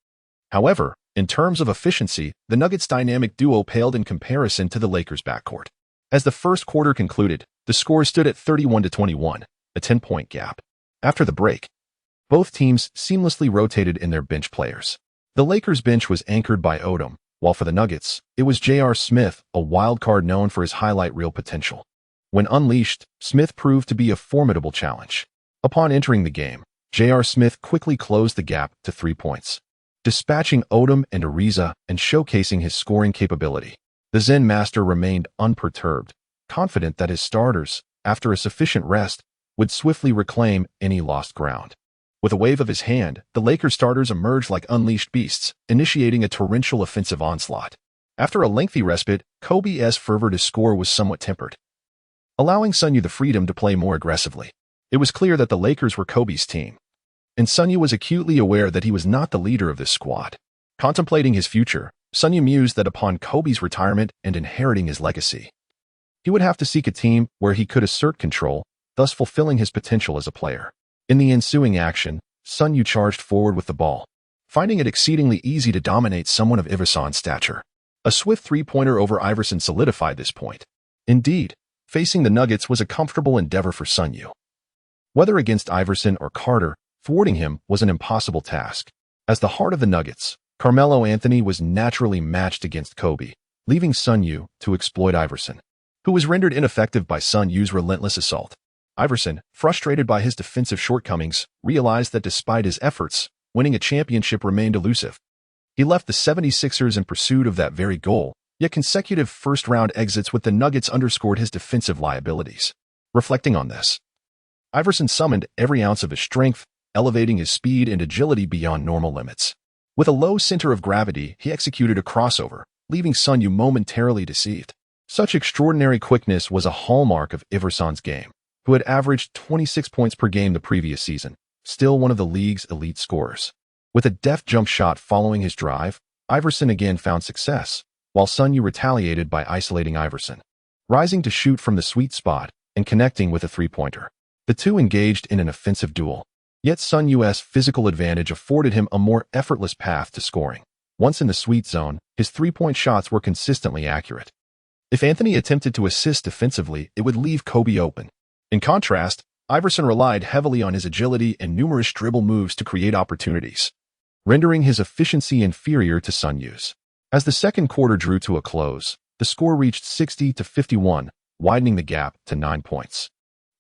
However, in terms of efficiency, the Nuggets' dynamic duo paled in comparison to the Lakers' backcourt. As the first quarter concluded, the score stood at 31-21, a 10-point gap. After the break, both teams seamlessly rotated in their bench players. The Lakers' bench was anchored by Odom, while for the Nuggets, it was J.R. Smith, a wild card known for his highlight reel potential. When unleashed, Smith proved to be a formidable challenge. Upon entering the game, J.R. Smith quickly closed the gap to 3 points, dispatching Odom and Ariza and showcasing his scoring capability. The Zen Master remained unperturbed, confident that his starters, after a sufficient rest, would swiftly reclaim any lost ground. With a wave of his hand, the Lakers starters emerged like unleashed beasts, initiating a torrential offensive onslaught. After a lengthy respite, Kobe's fervor to score was somewhat tempered, allowing Sun Yue the freedom to play more aggressively. It was clear that the Lakers were Kobe's team, and Sun Yue was acutely aware that he was not the leader of this squad. Contemplating his future, Sun Yue mused that upon Kobe's retirement and inheriting his legacy, he would have to seek a team where he could assert control, thus fulfilling his potential as a player. In the ensuing action, Sun Yue charged forward with the ball, finding it exceedingly easy to dominate someone of Iverson's stature. A swift three-pointer over Iverson solidified this point. Indeed, facing the Nuggets was a comfortable endeavor for Sun Yue. Whether against Iverson or Carter, thwarting him was an impossible task. As the heart of the Nuggets, Carmelo Anthony was naturally matched against Kobe, leaving Sun Yue to exploit Iverson, who was rendered ineffective by Sun Yue's relentless assault. Iverson, frustrated by his defensive shortcomings, realized that despite his efforts, winning a championship remained elusive. He left the 76ers in pursuit of that very goal, yet consecutive first-round exits with the Nuggets underscored his defensive liabilities. Reflecting on this, Iverson summoned every ounce of his strength, elevating his speed and agility beyond normal limits. With a low center of gravity, he executed a crossover, leaving Sun Yue momentarily deceived. Such extraordinary quickness was a hallmark of Iverson's game, who had averaged 26 points per game the previous season, still one of the league's elite scorers. With a deft jump shot following his drive, Iverson again found success, while Sun Yue retaliated by isolating Iverson, rising to shoot from the sweet spot and connecting with a three-pointer. The two engaged in an offensive duel, yet Sun Yue's physical advantage afforded him a more effortless path to scoring. Once in the sweet zone, his three-point shots were consistently accurate. If Anthony attempted to assist defensively, it would leave Kobe open. In contrast, Iverson relied heavily on his agility and numerous dribble moves to create opportunities, rendering his efficiency inferior to Sun Yue's. As the second quarter drew to a close, the score reached 60-51, widening the gap to 9 points.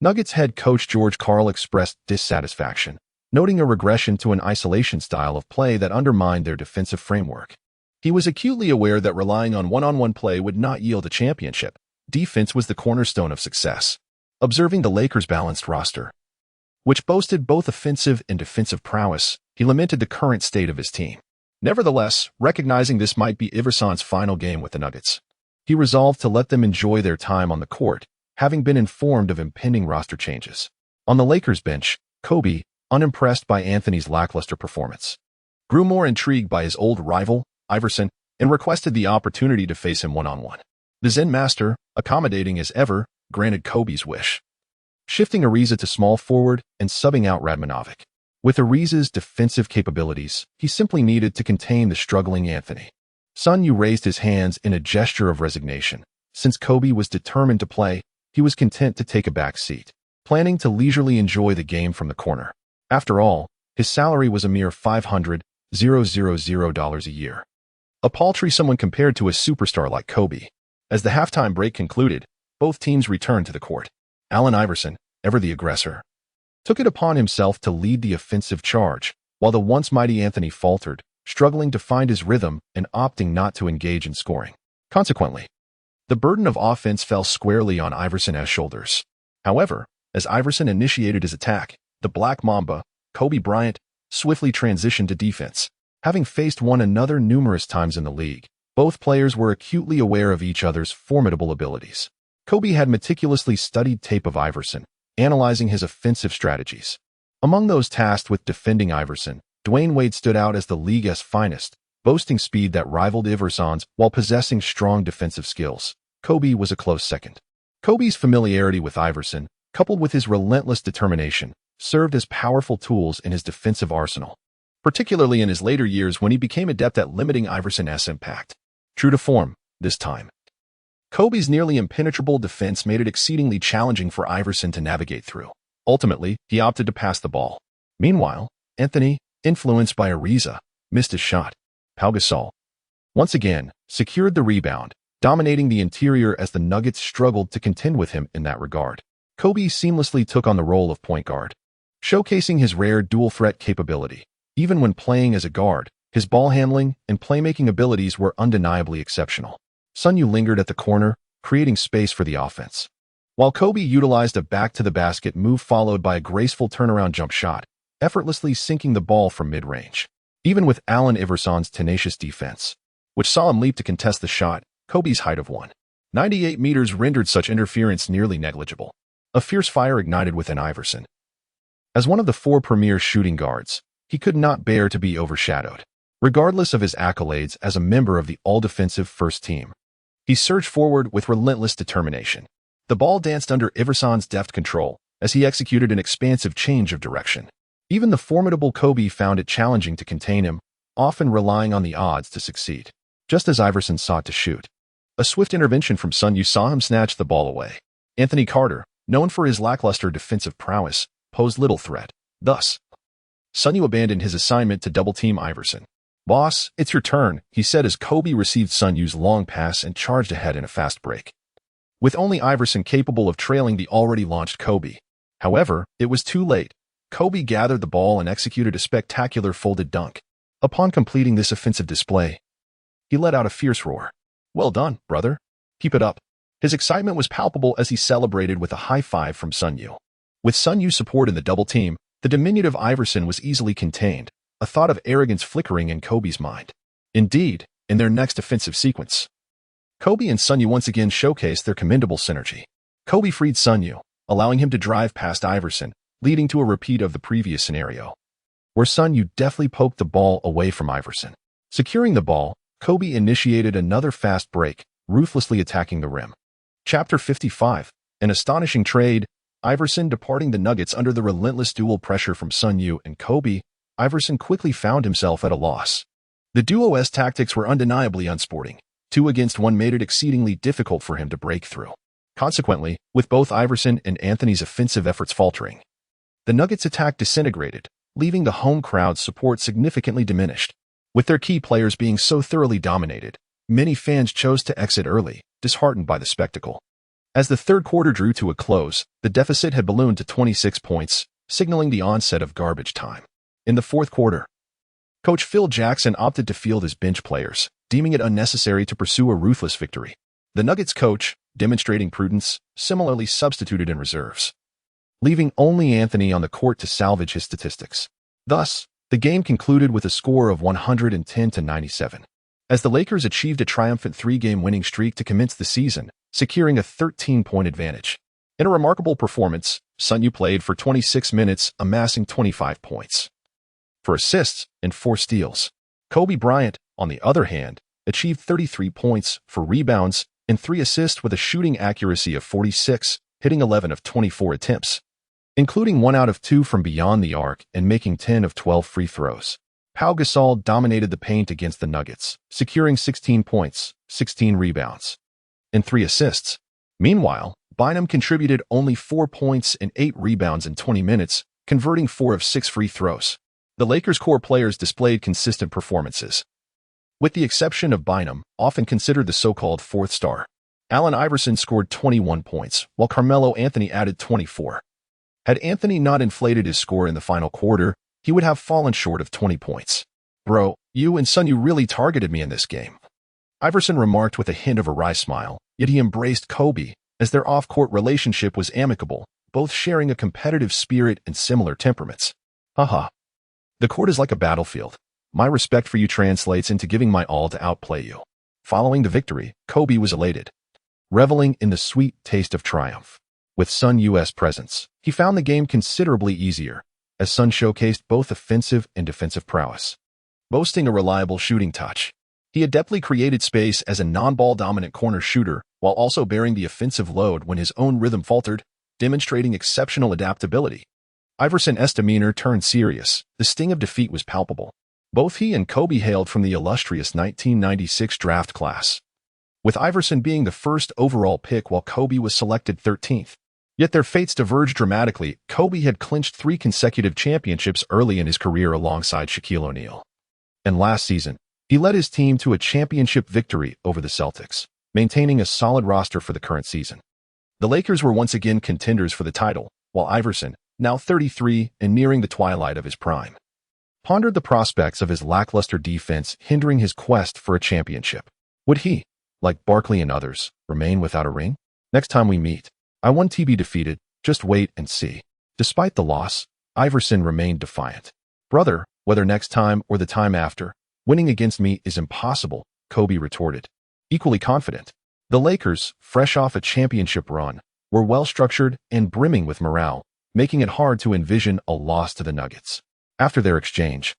Nuggets head coach George Karl expressed dissatisfaction, noting a regression to an isolation style of play that undermined their defensive framework. He was acutely aware that relying on one-on-one play would not yield a championship. Defense was the cornerstone of success. Observing the Lakers' balanced roster, which boasted both offensive and defensive prowess, he lamented the current state of his team. Nevertheless, recognizing this might be Iverson's final game with the Nuggets, he resolved to let them enjoy their time on the court, having been informed of impending roster changes. On the Lakers bench, Kobe, unimpressed by Anthony's lackluster performance, grew more intrigued by his old rival, Iverson, and requested the opportunity to face him one-on-one. The Zen master, accommodating as ever, granted Kobe's wish, shifting Ariza to small forward and subbing out Radmanovic. With Ariza's defensive capabilities, he simply needed to contain the struggling Anthony. Sun Yue raised his hands in a gesture of resignation. Since Kobe was determined to play, he was content to take a back seat, planning to leisurely enjoy the game from the corner. After all, his salary was a mere $500,000 a year, a paltry sum compared to a superstar like Kobe. As the halftime break concluded, both teams returned to the court. Allen Iverson, ever the aggressor, took it upon himself to lead the offensive charge, while the once mighty Anthony faltered, struggling to find his rhythm and opting not to engage in scoring. Consequently, the burden of offense fell squarely on Iverson's shoulders. However, as Iverson initiated his attack, the Black Mamba, Kobe Bryant, swiftly transitioned to defense. Having faced one another numerous times in the league, both players were acutely aware of each other's formidable abilities. Kobe had meticulously studied tape of Iverson, analyzing his offensive strategies. Among those tasked with defending Iverson, Dwayne Wade stood out as the league's finest, boasting speed that rivaled Iverson's while possessing strong defensive skills. Kobe was a close second. Kobe's familiarity with Iverson, coupled with his relentless determination, served as powerful tools in his defensive arsenal, particularly in his later years when he became adept at limiting Iverson's impact. True to form, this time, Kobe's nearly impenetrable defense made it exceedingly challenging for Iverson to navigate through. Ultimately, he opted to pass the ball. Meanwhile, Anthony, influenced by Ariza, missed his shot. Pau Gasol, once again, secured the rebound, dominating the interior as the Nuggets struggled to contend with him in that regard. Kobe seamlessly took on the role of point guard, showcasing his rare dual-threat capability. Even when playing as a guard, his ball handling and playmaking abilities were undeniably exceptional. Sun Yue lingered at the corner, creating space for the offense. While Kobe utilized a back-to-the-basket move followed by a graceful turnaround jump shot, effortlessly sinking the ball from mid-range. Even with Allen Iverson's tenacious defense, which saw him leap to contest the shot, Kobe's height of 198 meters rendered such interference nearly negligible. A fierce fire ignited within Iverson. As one of the 4 premier shooting guards, he could not bear to be overshadowed. Regardless of his accolades as a member of the all-defensive first team, he surged forward with relentless determination. The ball danced under Iverson's deft control as he executed an expansive change of direction. Even the formidable Kobe found it challenging to contain him, often relying on the odds to succeed. Just as Iverson sought to shoot, a swift intervention from Sun Yue saw him snatch the ball away. Anthony Carter, known for his lackluster defensive prowess, posed little threat. Thus, Sun Yue abandoned his assignment to double-team Iverson. "Boss, it's your turn," he said as Kobe received Sun Yue's long pass and charged ahead in a fast break, with only Iverson capable of trailing the already launched Kobe. However, it was too late. Kobe gathered the ball and executed a spectacular folded dunk. Upon completing this offensive display, he let out a fierce roar. "Well done, brother. Keep it up." His excitement was palpable as he celebrated with a high five from Sun Yue. With Sun Yue's support in the double team, the diminutive Iverson was easily contained, a thought of arrogance flickering in Kobe's mind. Indeed, in their next offensive sequence, Kobe and Sun Yue once again showcased their commendable synergy. Kobe freed Sun Yue, allowing him to drive past Iverson, leading to a repeat of the previous scenario, where Sun Yue deftly poked the ball away from Iverson. Securing the ball, Kobe initiated another fast break, ruthlessly attacking the rim. Chapter 55, an astonishing trade. Iverson departing the Nuggets under the relentless dual pressure from Sun Yue and Kobe, Iverson quickly found himself at a loss. The duo's tactics were undeniably unsporting. 2 against 1 made it exceedingly difficult for him to break through. Consequently, with both Iverson and Anthony's offensive efforts faltering, the Nuggets' attack disintegrated, leaving the home crowd's support significantly diminished. With their key players being so thoroughly dominated, many fans chose to exit early, disheartened by the spectacle. As the third quarter drew to a close, the deficit had ballooned to 26 points, signaling the onset of garbage time. In the fourth quarter, Coach Phil Jackson opted to field his bench players, deeming it unnecessary to pursue a ruthless victory. The Nuggets coach, demonstrating prudence, similarly substituted in reserves, leaving only Anthony on the court to salvage his statistics. Thus, the game concluded with a score of 110-97, as the Lakers achieved a triumphant 3-game winning streak to commence the season, securing a 13-point advantage. In a remarkable performance, Sun Yue played for 26 minutes, amassing 25 points, 4 assists, and 4 steals. Kobe Bryant, on the other hand, achieved 33 points, 4 rebounds, and 3 assists with a shooting accuracy of 46, hitting 11 of 24 attempts, including 1 out of 2 from beyond the arc and making 10 of 12 free throws. Pau Gasol dominated the paint against the Nuggets, securing 16 points, 16 rebounds, and 3 assists. Meanwhile, Bynum contributed only 4 points and 8 rebounds in 20 minutes, converting 4 of 6 free throws. The Lakers' core players displayed consistent performances, with the exception of Bynum, often considered the so-called fourth star. Allen Iverson scored 21 points, while Carmelo Anthony added 24. Had Anthony not inflated his score in the final quarter, he would have fallen short of 20 points. "Bro, you and Sun Yue really targeted me in this game," Iverson remarked with a hint of a wry smile, yet he embraced Kobe, as their off-court relationship was amicable, both sharing a competitive spirit and similar temperaments. "Haha. The court is like a battlefield. My respect for you translates into giving my all to outplay you." Following the victory, Kobe was elated, reveling in the sweet taste of triumph. With Sun Yue's presence, he found the game considerably easier, as Sun showcased both offensive and defensive prowess. Boasting a reliable shooting touch, he adeptly created space as a non-ball dominant corner shooter while also bearing the offensive load when his own rhythm faltered, demonstrating exceptional adaptability. Iverson's demeanor turned serious. The sting of defeat was palpable. Both he and Kobe hailed from the illustrious 1996 draft class, with Iverson being the first overall pick while Kobe was selected 13th. Yet their fates diverged dramatically. Kobe had clinched 3 consecutive championships early in his career alongside Shaquille O'Neal, and last season, he led his team to a championship victory over the Celtics, maintaining a solid roster for the current season. The Lakers were once again contenders for the title, while Iverson, now 33 and nearing the twilight of his prime, pondered the prospects of his lackluster defense hindering his quest for a championship. Would he, like Barkley and others, remain without a ring? Next time we meet, I want to be defeated. Just wait and see. Despite the loss, Iverson remained defiant. Brother, whether next time or the time after, winning against me is impossible, Kobe retorted. Equally confident, the Lakers, fresh off a championship run, were well-structured and brimming with morale, making it hard to envision a loss to the Nuggets. After their exchange,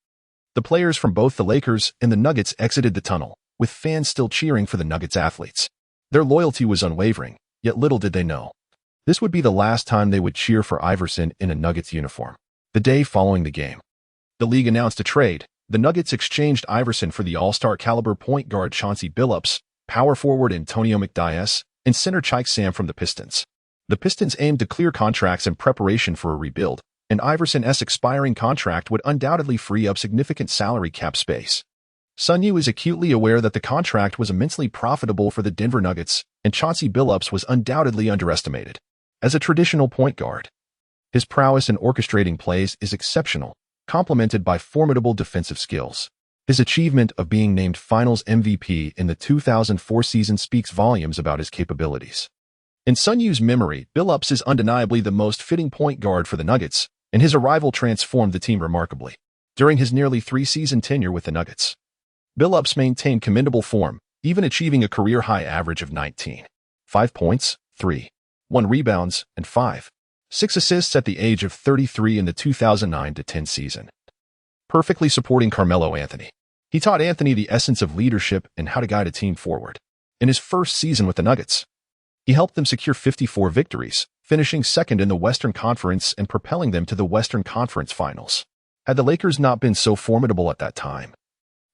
the players from both the Lakers and the Nuggets exited the tunnel, with fans still cheering for the Nuggets athletes. Their loyalty was unwavering, yet little did they know this would be the last time they would cheer for Iverson in a Nuggets uniform. The day following the game, the league announced a trade. The Nuggets exchanged Iverson for the all-star caliber point guard Chauncey Billups, power forward Antonio McDyess, and center Chike Sam from the Pistons. The Pistons aimed to clear contracts in preparation for a rebuild, and Iverson's expiring contract would undoubtedly free up significant salary cap space. Sun Yue is acutely aware that the contract was immensely profitable for the Denver Nuggets, and Chauncey Billups was undoubtedly underestimated. As a traditional point guard, his prowess in orchestrating plays is exceptional, complemented by formidable defensive skills. His achievement of being named Finals MVP in the 2004 season speaks volumes about his capabilities. In Sun Yue's memory, Billups is undeniably the most fitting point guard for the Nuggets, and his arrival transformed the team remarkably. During his nearly three-season tenure with the Nuggets, Billups maintained commendable form, even achieving a career-high average of 19.5 points, 3.1 rebounds, and 5.6 assists at the age of 33 in the 2009-10 season, perfectly supporting Carmelo Anthony. He taught Anthony the essence of leadership and how to guide a team forward. In his first season with the Nuggets, he helped them secure 54 victories, finishing second in the Western Conference and propelling them to the Western Conference Finals. Had the Lakers not been so formidable at that time,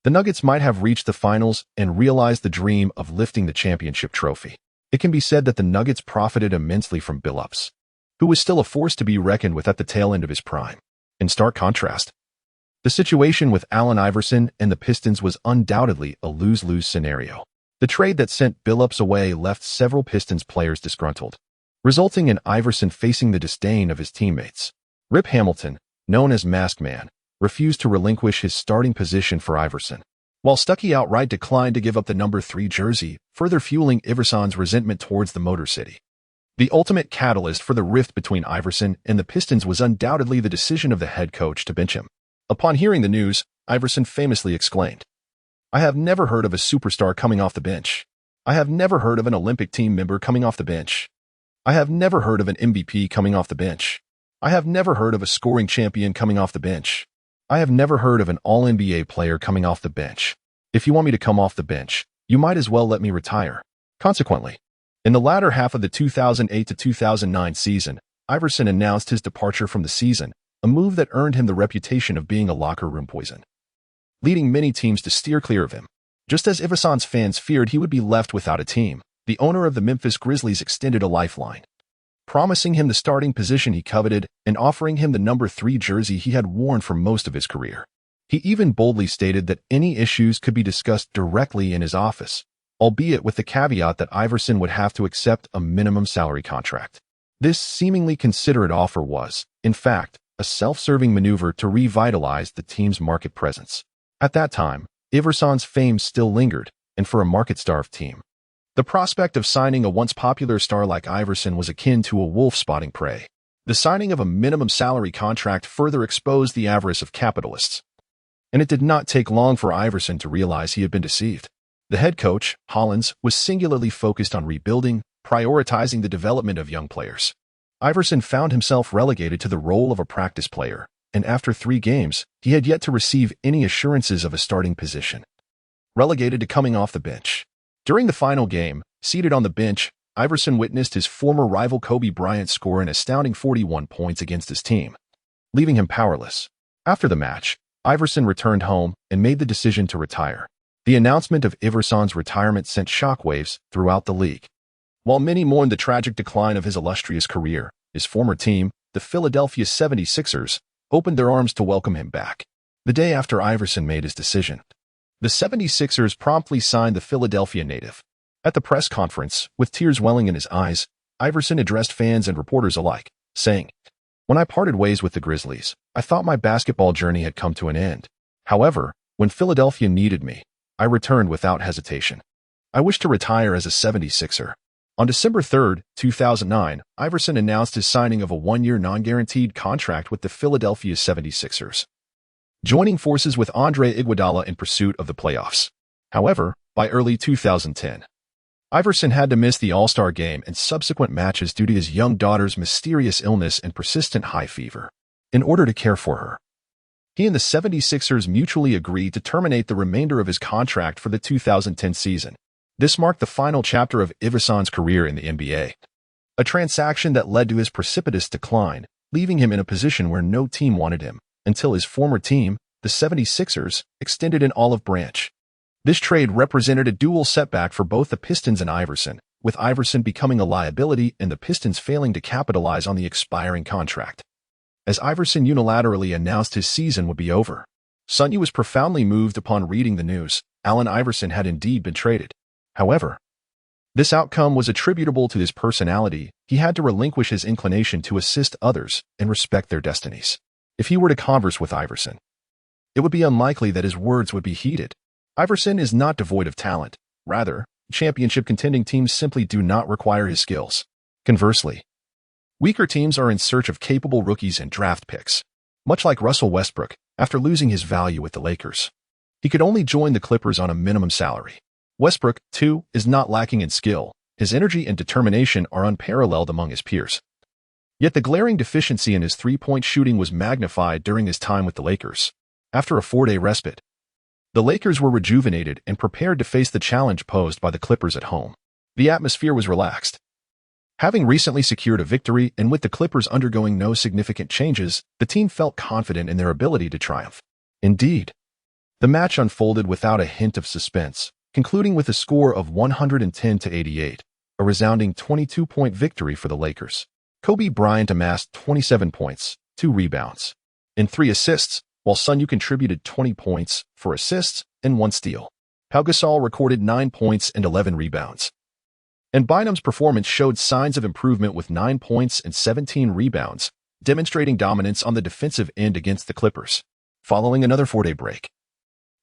the Nuggets might have reached the finals and realized the dream of lifting the championship trophy. It can be said that the Nuggets profited immensely from Billups, who was still a force to be reckoned with at the tail end of his prime. In stark contrast, the situation with Allen Iverson and the Pistons was undoubtedly a lose-lose scenario. The trade that sent Billups away left several Pistons players disgruntled, resulting in Iverson facing the disdain of his teammates. Rip Hamilton, known as Mask Man, refused to relinquish his starting position for Iverson, while Stuckey outright declined to give up the number 3 jersey, further fueling Iverson's resentment towards the Motor City. The ultimate catalyst for the rift between Iverson and the Pistons was undoubtedly the decision of the head coach to bench him. Upon hearing the news, Iverson famously exclaimed, "I have never heard of a superstar coming off the bench. I have never heard of an Olympic team member coming off the bench. I have never heard of an MVP coming off the bench. I have never heard of a scoring champion coming off the bench. I have never heard of an All-NBA player coming off the bench. If you want me to come off the bench, you might as well let me retire." Consequently, in the latter half of the 2008 to 2009 season, Iverson announced his departure from the season, a move that earned him the reputation of being a locker room poison, leading many teams to steer clear of him. Just as Iverson's fans feared he would be left without a team, the owner of the Memphis Grizzlies extended a lifeline, promising him the starting position he coveted and offering him the number 3 jersey he had worn for most of his career. He even boldly stated that any issues could be discussed directly in his office, albeit with the caveat that Iverson would have to accept a minimum salary contract. This seemingly considerate offer was, in fact, a self-serving maneuver to revitalize the team's market presence. At that time, Iverson's fame still lingered, and for a market-starved team, the prospect of signing a once popular star like Iverson was akin to a wolf spotting prey. The signing of a minimum salary contract further exposed the avarice of capitalists, and it did not take long for Iverson to realize he had been deceived. The head coach, Hollins, was singularly focused on rebuilding, prioritizing the development of young players. Iverson found himself relegated to the role of a practice player, and after 3 games, he had yet to receive any assurances of a starting position. Relegated to coming off the bench. During the final game, seated on the bench, Iverson witnessed his former rival Kobe Bryant score an astounding 41 points against his team, leaving him powerless. After the match, Iverson returned home and made the decision to retire. The announcement of Iverson's retirement sent shockwaves throughout the league. While many mourned the tragic decline of his illustrious career, his former team, the Philadelphia 76ers, opened their arms to welcome him back. The day after Iverson made his decision, the 76ers promptly signed the Philadelphia native. At the press conference, with tears welling in his eyes, Iverson addressed fans and reporters alike, saying, "When I parted ways with the Grizzlies, I thought my basketball journey had come to an end. However, when Philadelphia needed me, I returned without hesitation. I wish to retire as a 76er. On December 3, 2009, Iverson announced his signing of a one-year non-guaranteed contract with the Philadelphia 76ers, joining forces with Andre Iguodala in pursuit of the playoffs. However, by early 2010, Iverson had to miss the All-Star game and subsequent matches due to his young daughter's mysterious illness and persistent high fever. In order to care for her, he and the 76ers mutually agreed to terminate the remainder of his contract for the 2010 season. This marked the final chapter of Iverson's career in the NBA, a transaction that led to his precipitous decline, leaving him in a position where no team wanted him, until his former team, the 76ers, extended an olive branch. This trade represented a dual setback for both the Pistons and Iverson, with Iverson becoming a liability and the Pistons failing to capitalize on the expiring contract. As Iverson unilaterally announced his season would be over, Sun Yue was profoundly moved upon reading the news. Allen Iverson had indeed been traded. However, this outcome was attributable to his personality. He had to relinquish his inclination to assist others and respect their destinies. If he were to converse with Iverson, it would be unlikely that his words would be heeded. Iverson is not devoid of talent. Rather, championship contending teams simply do not require his skills. Conversely, weaker teams are in search of capable rookies and draft picks. Much like Russell Westbrook, after losing his value with the Lakers, he could only join the Clippers on a minimum salary. Westbrook, too, is not lacking in skill. His energy and determination are unparalleled among his peers. Yet the glaring deficiency in his three-point shooting was magnified during his time with the Lakers. After a 4-day respite, the Lakers were rejuvenated and prepared to face the challenge posed by the Clippers at home. The atmosphere was relaxed. Having recently secured a victory and with the Clippers undergoing no significant changes, the team felt confident in their ability to triumph. Indeed, the match unfolded without a hint of suspense, concluding with a score of 110-88, a resounding 22-point victory for the Lakers. Kobe Bryant amassed 27 points, 2 rebounds, and 3 assists, while Sun Yue contributed 20 points, 4 assists, and 1 steal. Pau Gasol recorded 9 points and 11 rebounds. And Bynum's performance showed signs of improvement with 9 points and 17 rebounds, demonstrating dominance on the defensive end against the Clippers. Following another 4-day break,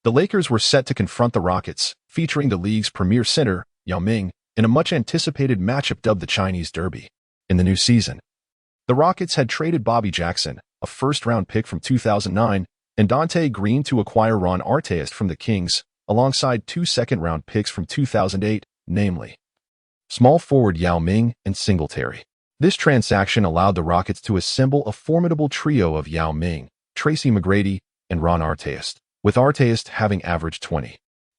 the Lakers were set to confront the Rockets, featuring the league's premier center, Yao Ming, in a much-anticipated matchup dubbed the Chinese Derby. In the new season, the Rockets had traded Bobby Jackson, a first-round pick from 2009, and Dante Green to acquire Ron Artest from the Kings, alongside 2 second-round picks from 2008, namely small forward Yao Ming and Singletary. This transaction allowed the Rockets to assemble a formidable trio of Yao Ming, Tracy McGrady, and Ron Artest, with Artest having averaged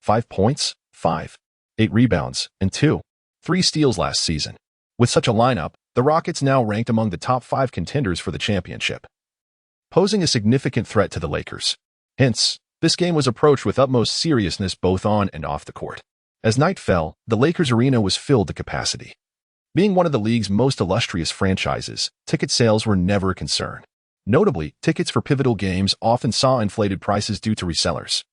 5 points, 8 rebounds, and 3 steals last season. With such a lineup, the Rockets now ranked among the top 5 contenders for the championship, posing a significant threat to the Lakers. Hence, this game was approached with utmost seriousness both on and off the court. As night fell, the Lakers arena was filled to capacity. Being one of the league's most illustrious franchises, ticket sales were never a concern. Notably, tickets for pivotal games often saw inflated prices due to resellers.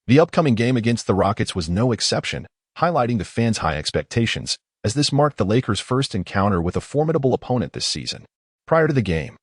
The upcoming game against the Rockets was no exception, highlighting the fans' high expectations, as this marked the Lakers' first encounter with a formidable opponent this season. Prior to the game,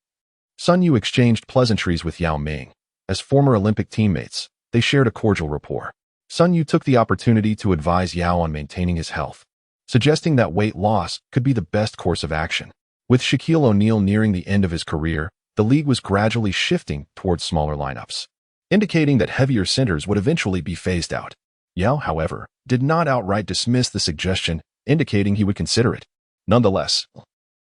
Sun Yue exchanged pleasantries with Yao Ming. As former Olympic teammates, they shared a cordial rapport. Sun Yue took the opportunity to advise Yao on maintaining his health, suggesting that weight loss could be the best course of action. With Shaquille O'Neal nearing the end of his career, the league was gradually shifting towards smaller lineups, indicating that heavier centers would eventually be phased out. Yao, however, did not outright dismiss the suggestion, indicating he would consider it. Nonetheless,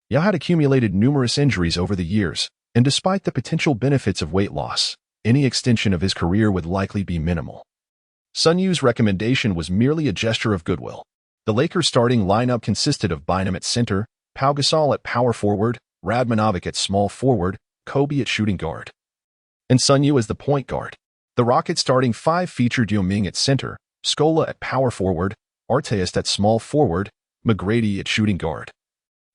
Yao had accumulated numerous injuries over the years, and despite the potential benefits of weight loss, any extension of his career would likely be minimal. Sun Yue's recommendation was merely a gesture of goodwill. The Lakers' starting lineup consisted of Bynum at center, Pau Gasol at power forward, Radmanovic at small forward, Kobe at shooting guard, and Sun Yue as the point guard. The Rockets' starting 5 featured Yao Ming at center, Scola at power forward, Artest at small forward, McGrady at shooting guard,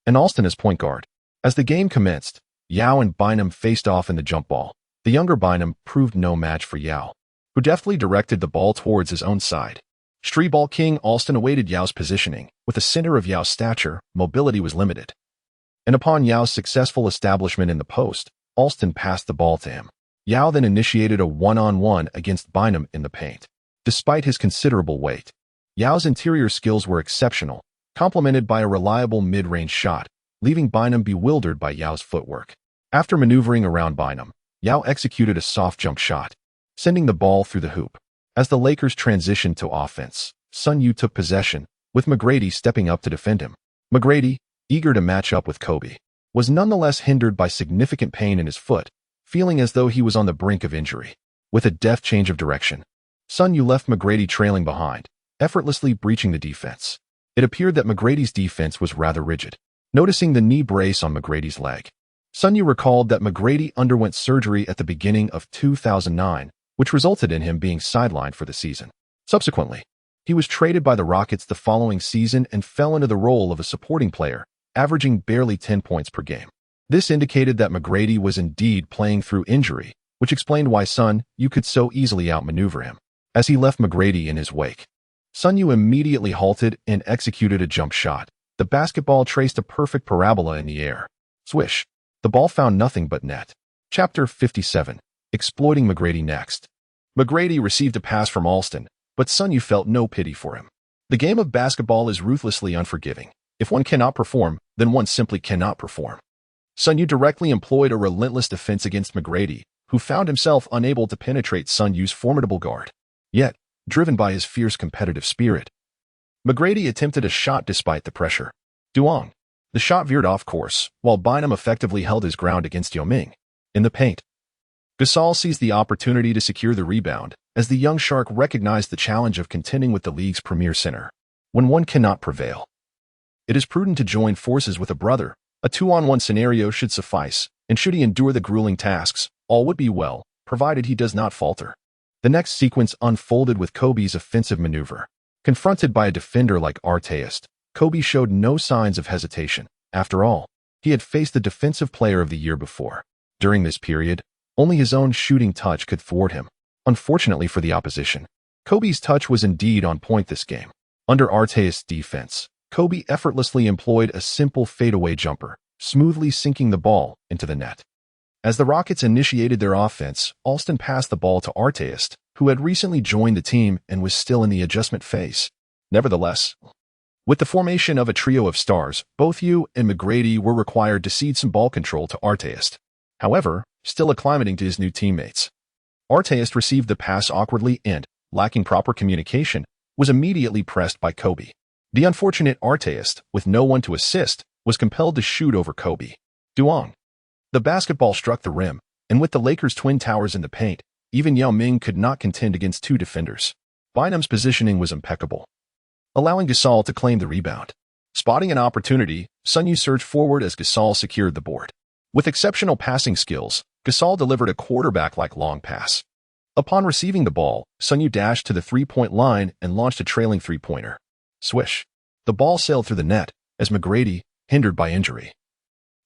and Alston as point guard. As the game commenced, Yao and Bynum faced off in the jump ball. The younger Bynum proved no match for Yao, who deftly directed the ball towards his own side. Street ball king Alston awaited Yao's positioning. With a center of Yao's stature, mobility was limited, and upon Yao's successful establishment in the post, Alston passed the ball to him. Yao then initiated a one-on-one against Bynum in the paint. Despite his considerable weight, Yao's interior skills were exceptional, complemented by a reliable mid-range shot, leaving Bynum bewildered by Yao's footwork. After maneuvering around Bynum, Yao executed a soft jump shot, sending the ball through the hoop. As the Lakers transitioned to offense, Sun Yue took possession, with McGrady stepping up to defend him. McGrady, eager to match up with Kobe, was nonetheless hindered by significant pain in his foot, feeling as though he was on the brink of injury. With a deft change of direction, Sun Yue left McGrady trailing behind, effortlessly breaching the defense. It appeared that McGrady's defense was rather rigid. Noticing the knee brace on McGrady's leg, Sun Yue recalled that McGrady underwent surgery at the beginning of 2009, which resulted in him being sidelined for the season. Subsequently, he was traded by the Rockets the following season and fell into the role of a supporting player, averaging barely 10 points per game. This indicated that McGrady was indeed playing through injury, which explained why Sun Yue could so easily outmaneuver him. As he left McGrady in his wake, Sun Yue immediately halted and executed a jump shot. The basketball traced a perfect parabola in the air. Swish. The ball found nothing but net. Chapter 57. Exploiting McGrady next. McGrady received a pass from Alston, but Sun Yue felt no pity for him. The game of basketball is ruthlessly unforgiving. If one cannot perform, then one simply cannot perform. Sun Yue directly employed a relentless defense against McGrady, who found himself unable to penetrate Sun Yue's formidable guard. Yet, driven by his fierce competitive spirit, McGrady attempted a shot despite the pressure. Duong. The shot veered off course, while Bynum effectively held his ground against Yao Ming. In the paint, Gasol seized the opportunity to secure the rebound, as the young Shark recognized the challenge of contending with the league's premier center. When one cannot prevail, it is prudent to join forces with a brother. A 2-on-1 scenario should suffice, and should he endure the grueling tasks, all would be well, provided he does not falter. The next sequence unfolded with Kobe's offensive maneuver. Confronted by a defender like Arteist, Kobe showed no signs of hesitation. After all, he had faced the defensive player of the year before. During this period, only his own shooting touch could thwart him. Unfortunately for the opposition, Kobe's touch was indeed on point this game. Under Arteist's defense, Kobe effortlessly employed a simple fadeaway jumper, smoothly sinking the ball into the net. As the Rockets initiated their offense, Alston passed the ball to Arteist, who had recently joined the team and was still in the adjustment phase. Nevertheless, with the formation of a trio of stars, both Yue and McGrady were required to cede some ball control to Arteist. However, still acclimating to his new teammates, Arteist received the pass awkwardly and, lacking proper communication, was immediately pressed by Kobe. The unfortunate Arteist, with no one to assist, was compelled to shoot over Kobe. Duong. The basketball struck the rim, and with the Lakers' twin towers in the paint, even Yao Ming could not contend against two defenders. Bynum's positioning was impeccable, allowing Gasol to claim the rebound. Spotting an opportunity, Sun Yue surged forward as Gasol secured the board. With exceptional passing skills, Gasol delivered a quarterback-like long pass. Upon receiving the ball, Sun Yue dashed to the three-point line and launched a trailing three-pointer. Swish. The ball sailed through the net, as McGrady, hindered by injury,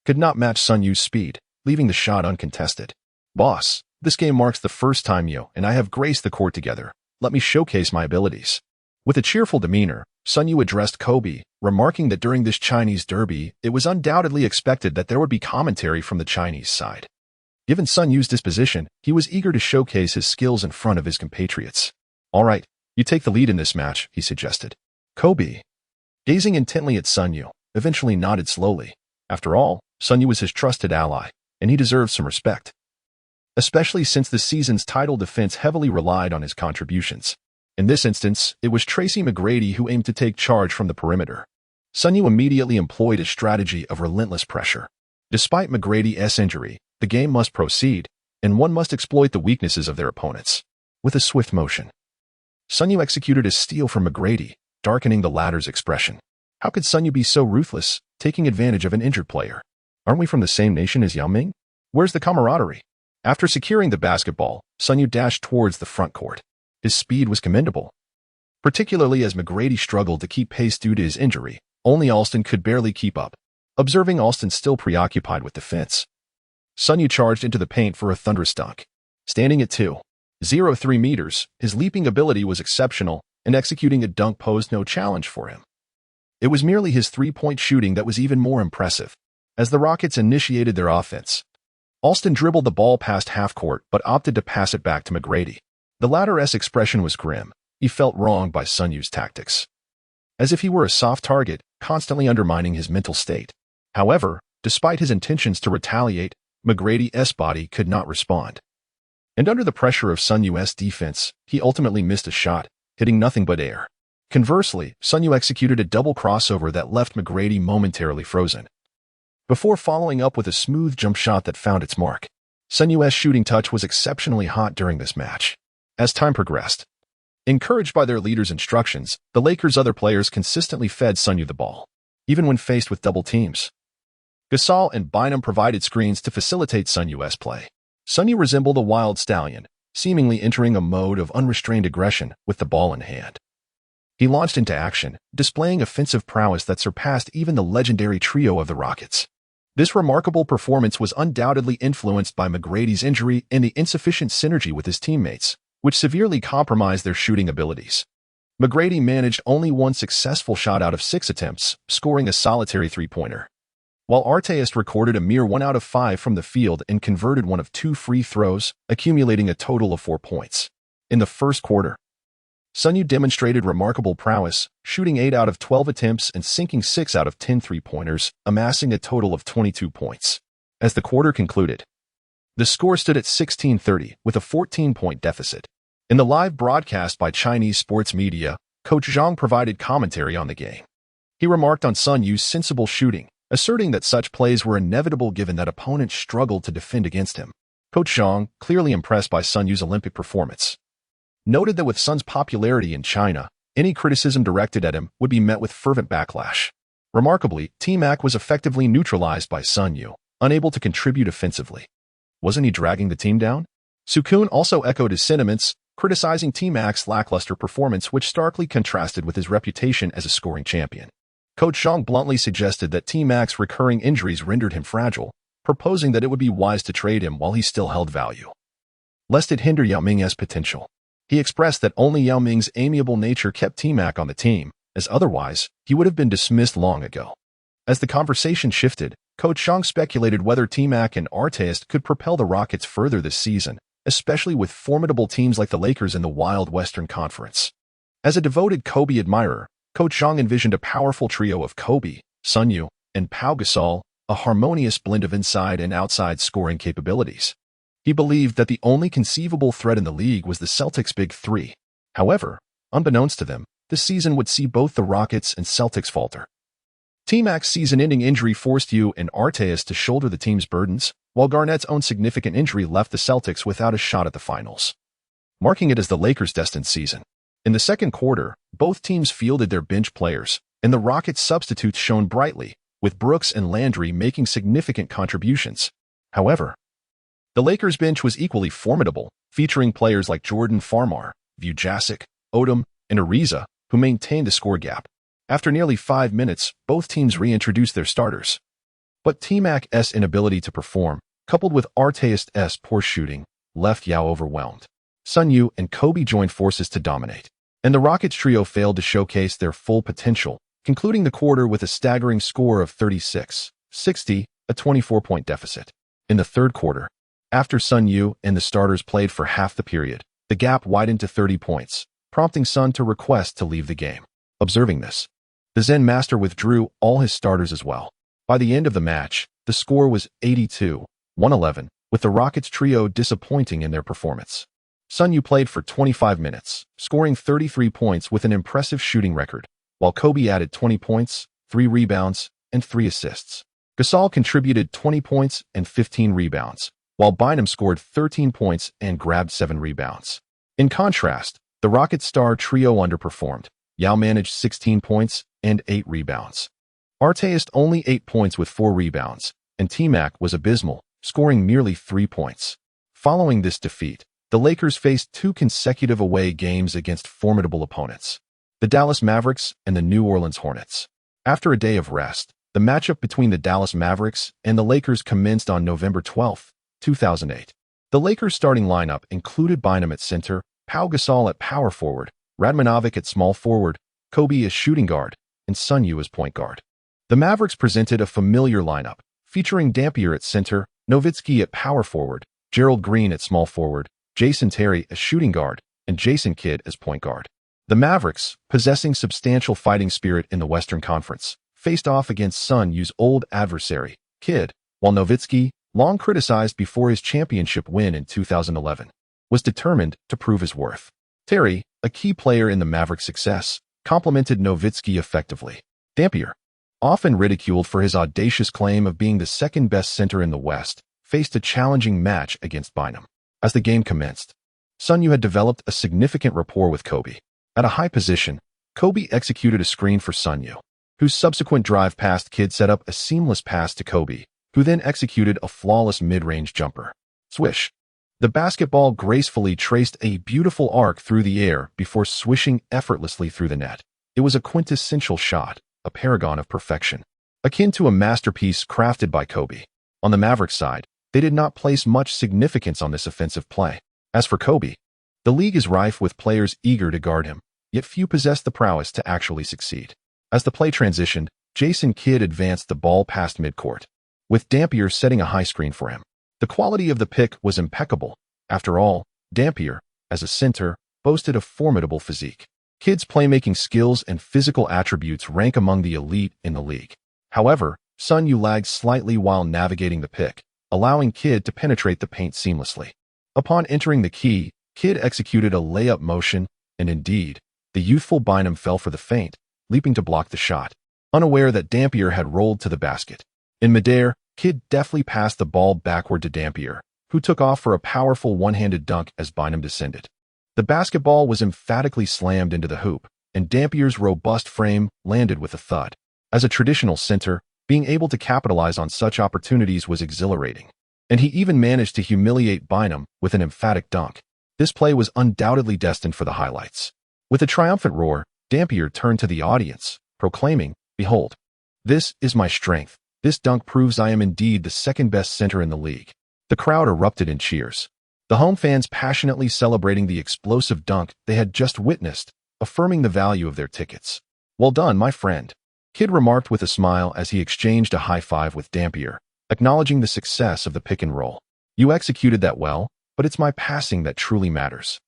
could not match Sun Yue's speed, leaving the shot uncontested. Boss, this game marks the first time you and I have graced the court together. Let me showcase my abilities. With a cheerful demeanor, Sun Yue addressed Kobe, remarking that during this Chinese derby, it was undoubtedly expected that there would be commentary from the Chinese side. Given Sun Yue's disposition, he was eager to showcase his skills in front of his compatriots. All right, you take the lead in this match, he suggested. Kobe, gazing intently at Sun Yue, eventually nodded slowly. After all, Sun Yue was his trusted ally, and he deserved some respect, especially since the season's title defense heavily relied on his contributions. In this instance, it was Tracy McGrady who aimed to take charge from the perimeter. Sun Yue immediately employed a strategy of relentless pressure. Despite McGrady's injury, the game must proceed, and one must exploit the weaknesses of their opponents. With a swift motion, Sun Yue executed a steal from McGrady, darkening the latter's expression. How could Sun Yue be so ruthless, taking advantage of an injured player? Aren't we from the same nation as Yao Ming? Where's the camaraderie? After securing the basketball, Sun Yue dashed towards the front court. His speed was commendable, particularly as McGrady struggled to keep pace due to his injury. Only Alston could barely keep up. Observing Alston still preoccupied with defense, Sun Yue charged into the paint for a thunderous dunk. Standing at 2.03 meters, his leaping ability was exceptional, and executing a dunk posed no challenge for him. It was merely his three-point shooting that was even more impressive. As the Rockets initiated their offense, Alston dribbled the ball past half-court but opted to pass it back to McGrady. The latter's expression was grim, he felt wronged by Sun Yue's tactics, as if he were a soft target, constantly undermining his mental state. However, despite his intentions to retaliate, McGrady's body could not respond. And under the pressure of Sun Yue's defense, he ultimately missed a shot, hitting nothing but air. Conversely, Sun Yue executed a double crossover that left McGrady momentarily frozen, before following up with a smooth jump shot that found its mark. Sun Yue's shooting touch was exceptionally hot during this match. As time progressed, encouraged by their leader's instructions, the Lakers' other players consistently fed Sun Yue the ball, even when faced with double teams. Gasol and Bynum provided screens to facilitate Sun Yue's play. Sun Yue resembled a wild stallion, seemingly entering a mode of unrestrained aggression with the ball in hand. He launched into action, displaying offensive prowess that surpassed even the legendary trio of the Rockets. This remarkable performance was undoubtedly influenced by McGrady's injury and the insufficient synergy with his teammates, which severely compromised their shooting abilities. McGrady managed only one successful shot out of 6 attempts, scoring a solitary three-pointer, while Artest recorded a mere 1 out of 5 from the field and converted 1 of 2 free throws, accumulating a total of 4 points. In the first quarter, Sun Yue demonstrated remarkable prowess, shooting 8 out of 12 attempts and sinking 6 out of 10 three-pointers, amassing a total of 22 points. As the quarter concluded, the score stood at 16-30 with a 14-point deficit. In the live broadcast by Chinese sports media, Coach Zhang provided commentary on the game. He remarked on Sun Yue's sensible shooting, asserting that such plays were inevitable given that opponents struggled to defend against him. Coach Zhang, clearly impressed by Sun Yue's Olympic performance, noted that with Sun's popularity in China, any criticism directed at him would be met with fervent backlash. Remarkably, T-Mac was effectively neutralized by Sun Yue, unable to contribute offensively. Wasn't he dragging the team down? Sukun also echoed his sentiments, criticizing T-Mac's lackluster performance, which starkly contrasted with his reputation as a scoring champion. Coach Zhang bluntly suggested that T-Mac's recurring injuries rendered him fragile, proposing that it would be wise to trade him while he still held value, lest it hinder Yao Ming's potential. He expressed that only Yao Ming's amiable nature kept T-Mac on the team, as otherwise, he would have been dismissed long ago. As the conversation shifted, Coach Zhang speculated whether T-Mac and Artest could propel the Rockets further this season, especially with formidable teams like the Lakers in the Wild Western Conference. As a devoted Kobe admirer, Coach Zhang envisioned a powerful trio of Kobe, Sun Yue, and Pau Gasol, a harmonious blend of inside and outside scoring capabilities. He believed that the only conceivable threat in the league was the Celtics' Big Three. However, unbeknownst to them, this season would see both the Rockets and Celtics falter. T-Mac's season-ending injury forced Yue and Artest to shoulder the team's burdens, while Garnett's own significant injury left the Celtics without a shot at the finals, marking it as the Lakers' destined season. In the second quarter, both teams fielded their bench players, and the Rockets' substitutes shone brightly, with Brooks and Landry making significant contributions. However, the Lakers' bench was equally formidable, featuring players like Jordan Farmar, Vujasic, Odom, and Ariza, who maintained the score gap. After nearly 5 minutes, both teams reintroduced their starters. But T-Mac's inability to perform, coupled with Artest's poor shooting, left Yao overwhelmed. Sun Yue and Kobe joined forces to dominate, and the Rockets trio failed to showcase their full potential, concluding the quarter with a staggering score of 36-60, a 24-point deficit. In the third quarter, after Sun Yue and the starters played for half the period, the gap widened to 30 points, prompting Sun to request to leave the game. Observing this, the Zen master withdrew all his starters as well. By the end of the match, the score was 82-111, with the Rockets trio disappointing in their performance. Sun Yue played for 25 minutes, scoring 33 points with an impressive shooting record, while Kobe added 20 points, 3 rebounds, and 3 assists. Gasol contributed 20 points and 15 rebounds, while Bynum scored 13 points and grabbed 7 rebounds. In contrast, the Rockets star trio underperformed. Yao managed 16 points and 8 rebounds. Artest only 8 points with 4 rebounds, and T-Mac was abysmal, scoring merely 3 points. Following this defeat, the Lakers faced 2 consecutive away games against formidable opponents, the Dallas Mavericks and the New Orleans Hornets. After a day of rest, the matchup between the Dallas Mavericks and the Lakers commenced on November 12, 2008. The Lakers' starting lineup included Bynum at center, Pau Gasol at power forward, Radmanovic at small forward, Kobe as shooting guard, and Sun Yue as point guard. The Mavericks presented a familiar lineup, featuring Dampier at center, Nowitzki at power forward, Gerald Green at small forward, Jason Terry as shooting guard, and Jason Kidd as point guard. The Mavericks, possessing substantial fighting spirit in the Western Conference, faced off against Sun Yue's old adversary, Kid, while Nowitzki, long criticized before his championship win in 2011, was determined to prove his worth. Terry, a key player in the Mavericks' success, complimented Nowitzki effectively. Dampier, often ridiculed for his audacious claim of being the second-best center in the West, faced a challenging match against Bynum. As the game commenced, Sun Yue had developed a significant rapport with Kobe. At a high position, Kobe executed a screen for Sun Yue, whose subsequent drive past Kid set up a seamless pass to Kobe, who then executed a flawless mid-range jumper. Swish. The basketball gracefully traced a beautiful arc through the air before swishing effortlessly through the net. It was a quintessential shot, a paragon of perfection, akin to a masterpiece crafted by Kobe. On the Mavericks side, they did not place much significance on this offensive play. As for Kobe, the league is rife with players eager to guard him, yet few possess the prowess to actually succeed. As the play transitioned, Jason Kidd advanced the ball past midcourt, with Dampier setting a high screen for him. The quality of the pick was impeccable. After all, Dampier, as a center, boasted a formidable physique. Kidd's playmaking skills and physical attributes rank among the elite in the league. However, Sun Yue lagged slightly while navigating the pick, allowing Kidd to penetrate the paint seamlessly. Upon entering the key, Kidd executed a layup motion, and indeed, the youthful Bynum fell for the feint, leaping to block the shot, unaware that Dampier had rolled to the basket. In midair, Kidd deftly passed the ball backward to Dampier, who took off for a powerful one-handed dunk as Bynum descended. The basketball was emphatically slammed into the hoop, and Dampier's robust frame landed with a thud. As a traditional center, being able to capitalize on such opportunities was exhilarating, and he even managed to humiliate Bynum with an emphatic dunk. This play was undoubtedly destined for the highlights. With a triumphant roar, Dampier turned to the audience, proclaiming, "Behold, this is my strength. This dunk proves I am indeed the second-best center in the league." The crowd erupted in cheers, the home fans passionately celebrating the explosive dunk they had just witnessed, affirming the value of their tickets. "Well done, my friend," Kidd remarked with a smile as he exchanged a high-five with Dampier, acknowledging the success of the pick and roll. "You executed that well, but it's my passing that truly matters.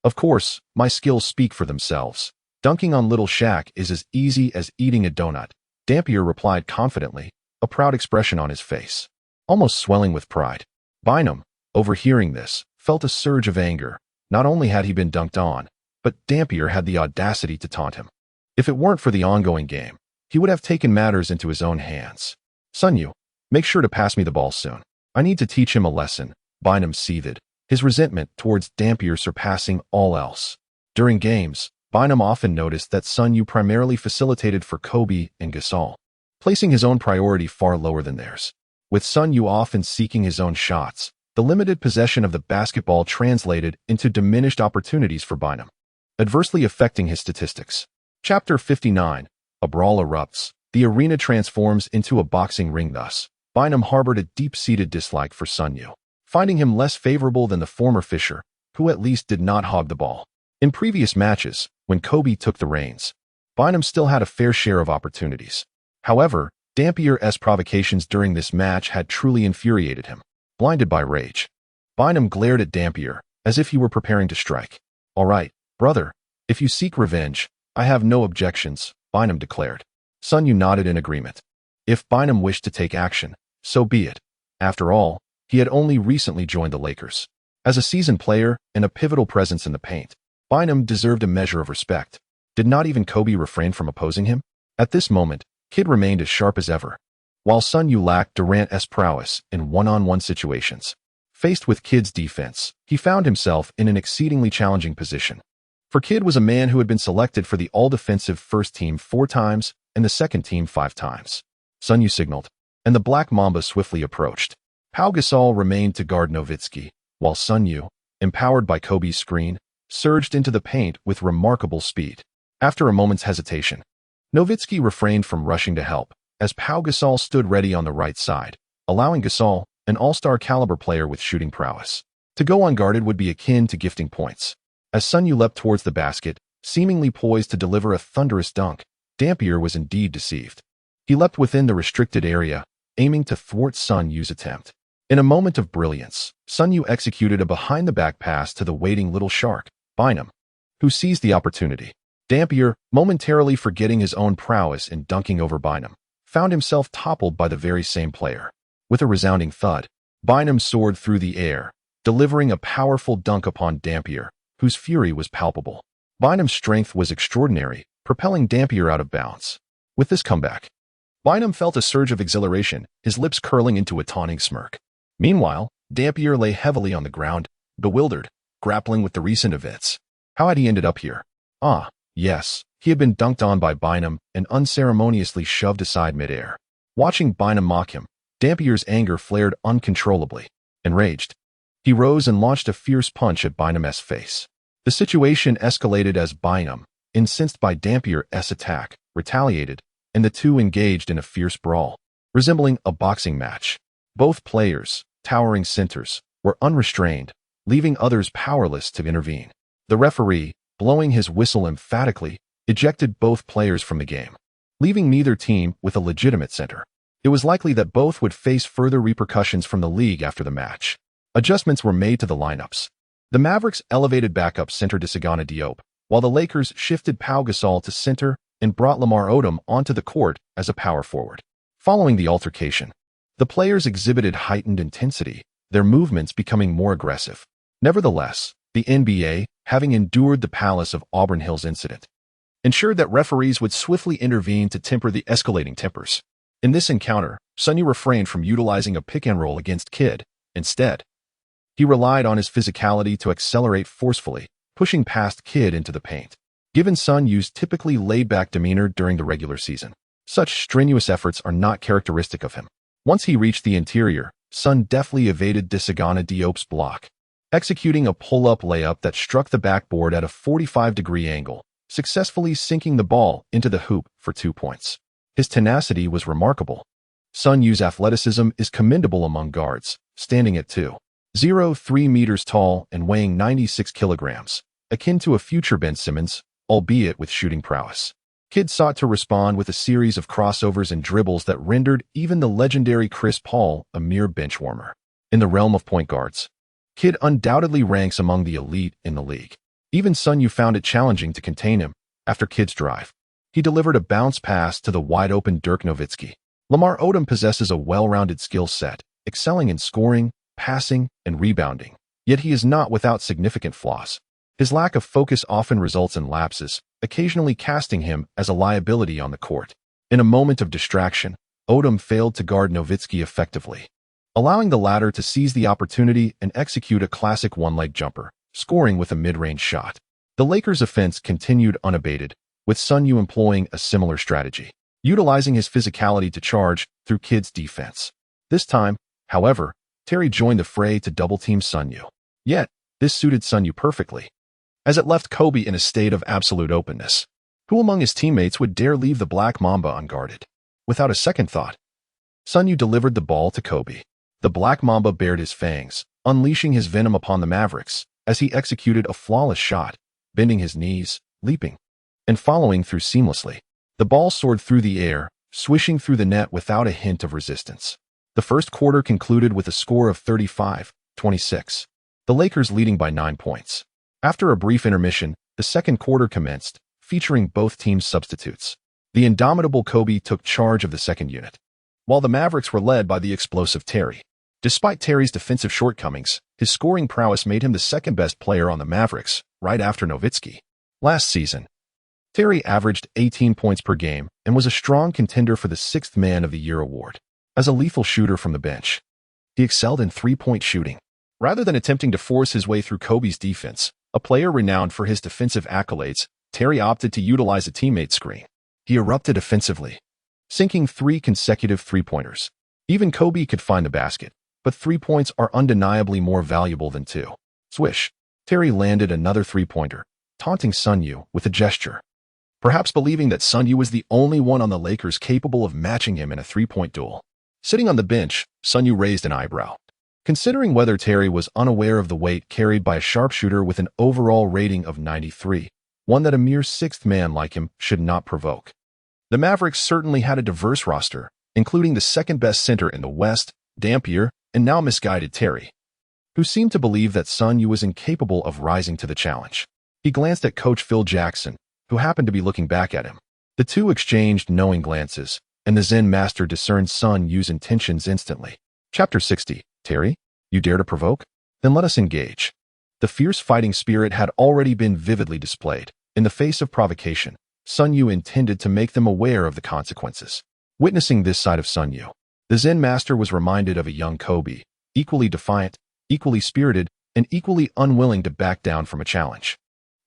Of course, my skills speak for themselves. Dunking on Little Shaq is as easy as eating a donut," Dampier replied confidently, a proud expression on his face, almost swelling with pride. Bynum, overhearing this, felt a surge of anger. Not only had he been dunked on, but Dampier had the audacity to taunt him. If it weren't for the ongoing game, he would have taken matters into his own hands. "Sun Yue, make sure to pass me the ball soon. I need to teach him a lesson," Bynum seethed, his resentment towards Dampier surpassing all else. During games, Bynum often noticed that Sun Yue primarily facilitated for Kobe and Gasol, placing his own priority far lower than theirs. With Sun Yue often seeking his own shots, the limited possession of the basketball translated into diminished opportunities for Bynum, adversely affecting his statistics. Chapter 59. A brawl erupts. The arena transforms into a boxing ring thus. Bynum harbored a deep-seated dislike for Sun Yue, finding him less favorable than the former Fisher, who at least did not hog the ball. In previous matches, when Kobe took the reins, Bynum still had a fair share of opportunities. However, Dampier's provocations during this match had truly infuriated him. Blinded by rage, Bynum glared at Dampier, as if he were preparing to strike. "All right, brother, if you seek revenge, I have no objections," Bynum declared. Sun Yue nodded in agreement. If Bynum wished to take action, so be it. After all, he had only recently joined the Lakers. As a seasoned player and a pivotal presence in the paint, Bynum deserved a measure of respect. Did not even Kobe refrain from opposing him? At this moment, Kidd remained as sharp as ever, while Sun Yue lacked Durant's prowess in one-on-one situations. Faced with Kidd's defense, he found himself in an exceedingly challenging position. For Kidd was a man who had been selected for the all-defensive first team 4 times and the second team 5 times. Sun Yue signaled, and the Black Mamba swiftly approached. Pau Gasol remained to guard Nowitzki, while Sun Yue, empowered by Kobe's screen, surged into the paint with remarkable speed. After a moment's hesitation, Nowitzki refrained from rushing to help, as Pau Gasol stood ready on the right side, allowing Gasol, an all-star caliber player with shooting prowess, to go unguarded would be akin to gifting points. As Sun Yue leapt towards the basket, seemingly poised to deliver a thunderous dunk, Dampier was indeed deceived. He leapt within the restricted area, aiming to thwart Sun Yue's attempt. In a moment of brilliance, Sun Yue executed a behind-the-back pass to the waiting little shark, Bynum, who seized the opportunity. Dampier, momentarily forgetting his own prowess in dunking over Bynum, found himself toppled by the very same player. With a resounding thud, Bynum soared through the air, delivering a powerful dunk upon Dampier, whose fury was palpable. Bynum's strength was extraordinary, propelling Dampier out of bounds. With this comeback, Bynum felt a surge of exhilaration, his lips curling into a taunting smirk. Meanwhile, Dampier lay heavily on the ground, bewildered, grappling with the recent events. How had he ended up here? Yes, he had been dunked on by Bynum and unceremoniously shoved aside midair. Watching Bynum mock him, Dampier's anger flared uncontrollably. Enraged, he rose and launched a fierce punch at Bynum's face. The situation escalated as Bynum, incensed by Dampier's attack, retaliated, and the two engaged in a fierce brawl, resembling a boxing match. Both players, towering centers, were unrestrained, leaving others powerless to intervene. The referee, blowing his whistle emphatically, ejected both players from the game, leaving neither team with a legitimate center. It was likely that both would face further repercussions from the league after the match. Adjustments were made to the lineups. The Mavericks elevated backup center Desagana Diop, while the Lakers shifted Pau Gasol to center and brought Lamar Odom onto the court as a power forward. Following the altercation, the players exhibited heightened intensity, their movements becoming more aggressive. Nevertheless, the NBA, having endured the Palace of Auburn Hills incident, ensured that referees would swiftly intervene to temper the escalating tempers. In this encounter, Sun Yue refrained from utilizing a pick-and-roll against Kidd. Instead, he relied on his physicality to accelerate forcefully, pushing past Kidd into the paint. Given Sun Yue's typically laid-back demeanor during the regular season, such strenuous efforts are not characteristic of him. Once he reached the interior, Sun deftly evaded Desagana Diop's block, executing a pull-up layup that struck the backboard at a 45-degree angle, successfully sinking the ball into the hoop for 2 points. His tenacity was remarkable. Sun Yue's athleticism is commendable among guards, standing at 2.03 meters tall and weighing 96 kilograms, akin to a future Ben Simmons, albeit with shooting prowess. Kidd sought to respond with a series of crossovers and dribbles that rendered even the legendary Chris Paul a mere bench warmer. In the realm of point guards, Kidd undoubtedly ranks among the elite in the league. Even Sun Yue found it challenging to contain him. After Kidd's drive, he delivered a bounce pass to the wide-open Dirk Nowitzki. Lamar Odom possesses a well-rounded skill set, excelling in scoring, passing, and rebounding. Yet he is not without significant flaws. His lack of focus often results in lapses, occasionally casting him as a liability on the court. In a moment of distraction, Odom failed to guard Nowitzki effectively, allowing the latter to seize the opportunity and execute a classic one-leg jumper, scoring with a mid-range shot. The Lakers' offense continued unabated, with Sun Yue employing a similar strategy, utilizing his physicality to charge through Kidd's defense. This time, however, Terry joined the fray to double-team Sun Yue. Yet, this suited Sun Yue perfectly, as it left Kobe in a state of absolute openness. Who among his teammates would dare leave the Black Mamba unguarded? Without a second thought, Sun Yue delivered the ball to Kobe. The Black Mamba bared his fangs, unleashing his venom upon the Mavericks as he executed a flawless shot, bending his knees, leaping, and following through seamlessly. The ball soared through the air, swishing through the net without a hint of resistance. The first quarter concluded with a score of 35-26, the Lakers leading by 9 points. After a brief intermission, the second quarter commenced, featuring both teams' substitutes. The indomitable Kobe took charge of the second unit, while the Mavericks were led by the explosive Terry. Despite Terry's defensive shortcomings, his scoring prowess made him the second-best player on the Mavericks, right after Nowitzki. Last season, Terry averaged 18 points per game and was a strong contender for the 6th Man of the Year award. As a lethal shooter from the bench, he excelled in three-point shooting. Rather than attempting to force his way through Kobe's defense, a player renowned for his defensive accolades, Terry opted to utilize a teammate screen. He erupted offensively, sinking 3 consecutive three-pointers. Even Kobe could find the basket, but 3 points are undeniably more valuable than 2. Swish. Terry landed another three-pointer, taunting Sun Yue with a gesture. Perhaps believing that Sun Yue was the only one on the Lakers capable of matching him in a three-point duel. Sitting on the bench, Sun Yue raised an eyebrow, considering whether Terry was unaware of the weight carried by a sharpshooter with an overall rating of 93, one that a mere 6th man like him should not provoke. The Mavericks certainly had a diverse roster, including the second-best center in the West, Dampier, and now misguided Terry, who seemed to believe that Sun Yue was incapable of rising to the challenge. He glanced at coach Phil Jackson, who happened to be looking back at him. The two exchanged knowing glances, and the Zen master discerned Sun Yue's intentions instantly. Chapter 60. Terry, you dare to provoke? Then let us engage. The fierce fighting spirit had already been vividly displayed. In the face of provocation, Sun Yue intended to make them aware of the consequences. Witnessing this side of Sun Yue, the Zen master was reminded of a young Kobe, equally defiant, equally spirited, and equally unwilling to back down from a challenge.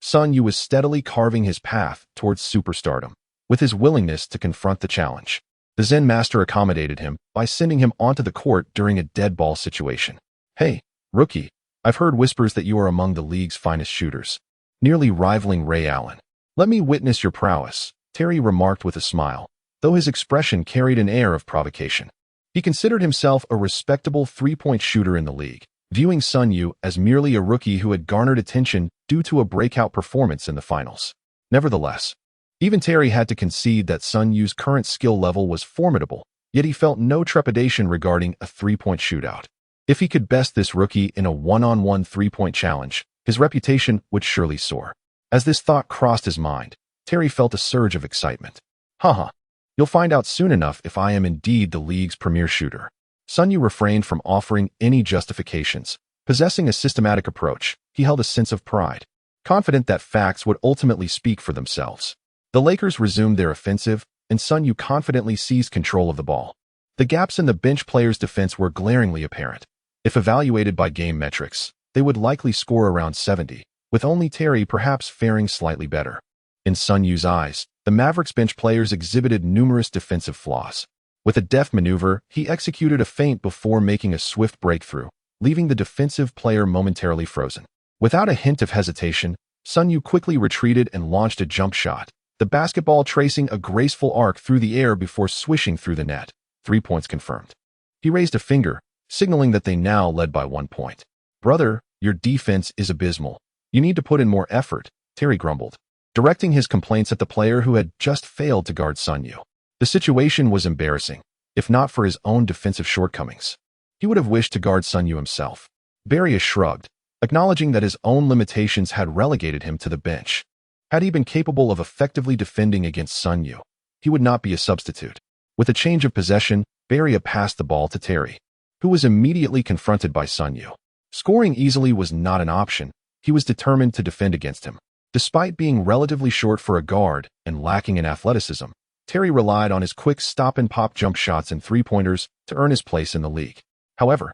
Sun Yue was steadily carving his path towards superstardom, with his willingness to confront the challenge. The Zen master accommodated him by sending him onto the court during a dead ball situation. Hey, rookie, I've heard whispers that you are among the league's finest shooters, nearly rivaling Ray Allen. Let me witness your prowess, Terry remarked with a smile, though his expression carried an air of provocation. He considered himself a respectable three-point shooter in the league, viewing Sun Yue as merely a rookie who had garnered attention due to a breakout performance in the finals. Nevertheless, even Terry had to concede that Sun Yue's current skill level was formidable, yet he felt no trepidation regarding a three-point shootout. If he could best this rookie in a one-on-one three-point challenge, his reputation would surely soar. As this thought crossed his mind, Terry felt a surge of excitement. Haha, you'll find out soon enough if I am indeed the league's premier shooter. Sun Yue refrained from offering any justifications. Possessing a systematic approach, he held a sense of pride, confident that facts would ultimately speak for themselves. The Lakers resumed their offensive, and Sun Yue confidently seized control of the ball. The gaps in the bench players' defense were glaringly apparent. If evaluated by game metrics, they would likely score around 70, with only Terry perhaps faring slightly better. In Sun Yue's eyes, the Mavericks bench players exhibited numerous defensive flaws. With a deft maneuver, he executed a feint before making a swift breakthrough, leaving the defensive player momentarily frozen. Without a hint of hesitation, Sun Yue quickly retreated and launched a jump shot, the basketball tracing a graceful arc through the air before swishing through the net. 3 points confirmed. He raised a finger, signaling that they now led by 1 point. Brother, your defense is abysmal. You need to put in more effort, Terry grumbled, directing his complaints at the player who had just failed to guard Sun Yue. The situation was embarrassing, if not for his own defensive shortcomings. He would have wished to guard Sun Yue himself. Barrios shrugged, acknowledging that his own limitations had relegated him to the bench. Had he been capable of effectively defending against Sun Yue, he would not be a substitute. With a change of possession, Barrios passed the ball to Terry, who was immediately confronted by Sun Yue. Scoring easily was not an option. He was determined to defend against him. Despite being relatively short for a guard and lacking in athleticism, Terry relied on his quick stop-and-pop jump shots and three-pointers to earn his place in the league. However,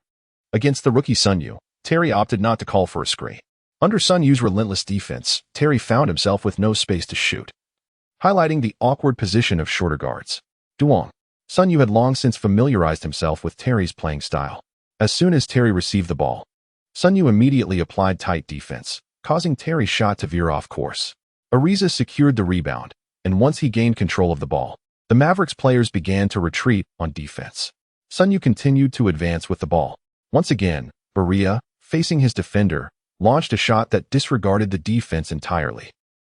against the rookie Sun Yue, Terry opted not to call for a screen. Under Sun Yue's relentless defense, Terry found himself with no space to shoot, highlighting the awkward position of shorter guards. Duong. Sun Yue had long since familiarized himself with Terry's playing style. As soon as Terry received the ball, Sun Yue immediately applied tight defense, causing Terry's shot to veer off course. Ariza secured the rebound, and once he gained control of the ball, the Mavericks players began to retreat on defense. Sun Yue continued to advance with the ball. Once again, Barrios, facing his defender, launched a shot that disregarded the defense entirely.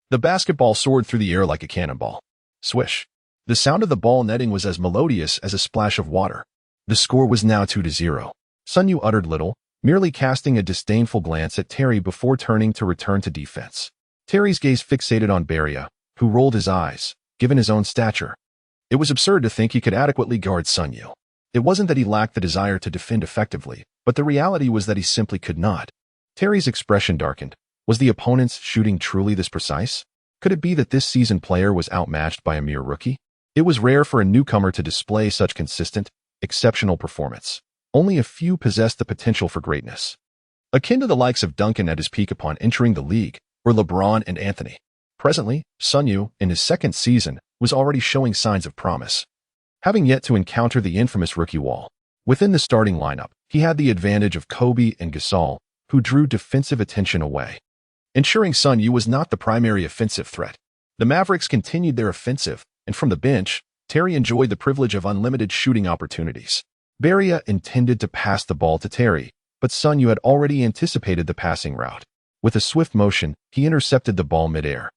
The basketball soared through the air like a cannonball. Swish. The sound of the ball netting was as melodious as a splash of water. The score was now 2-0. Sun Yue uttered little, merely casting a disdainful glance at Terry before turning to return to defense. Terry's gaze fixated on Barrios, who rolled his eyes, given his own stature. It was absurd to think he could adequately guard Sun Yue. It wasn't that he lacked the desire to defend effectively, but the reality was that he simply could not. Terry's expression darkened. Was the opponent's shooting truly this precise? Could it be that this seasoned player was outmatched by a mere rookie? It was rare for a newcomer to display such consistent, exceptional performance. Only a few possessed the potential for greatness. Akin to the likes of Duncan at his peak upon entering the league, or LeBron and Anthony. Presently, Sun Yue, in his second season, was already showing signs of promise. Having yet to encounter the infamous rookie wall, within the starting lineup, he had the advantage of Kobe and Gasol, who drew defensive attention away, ensuring Sun Yue was not the primary offensive threat. The Mavericks continued their offensive, and from the bench, Terry enjoyed the privilege of unlimited shooting opportunities. Barrios intended to pass the ball to Terry, but Sun Yue had already anticipated the passing route. With a swift motion, he intercepted the ball midair,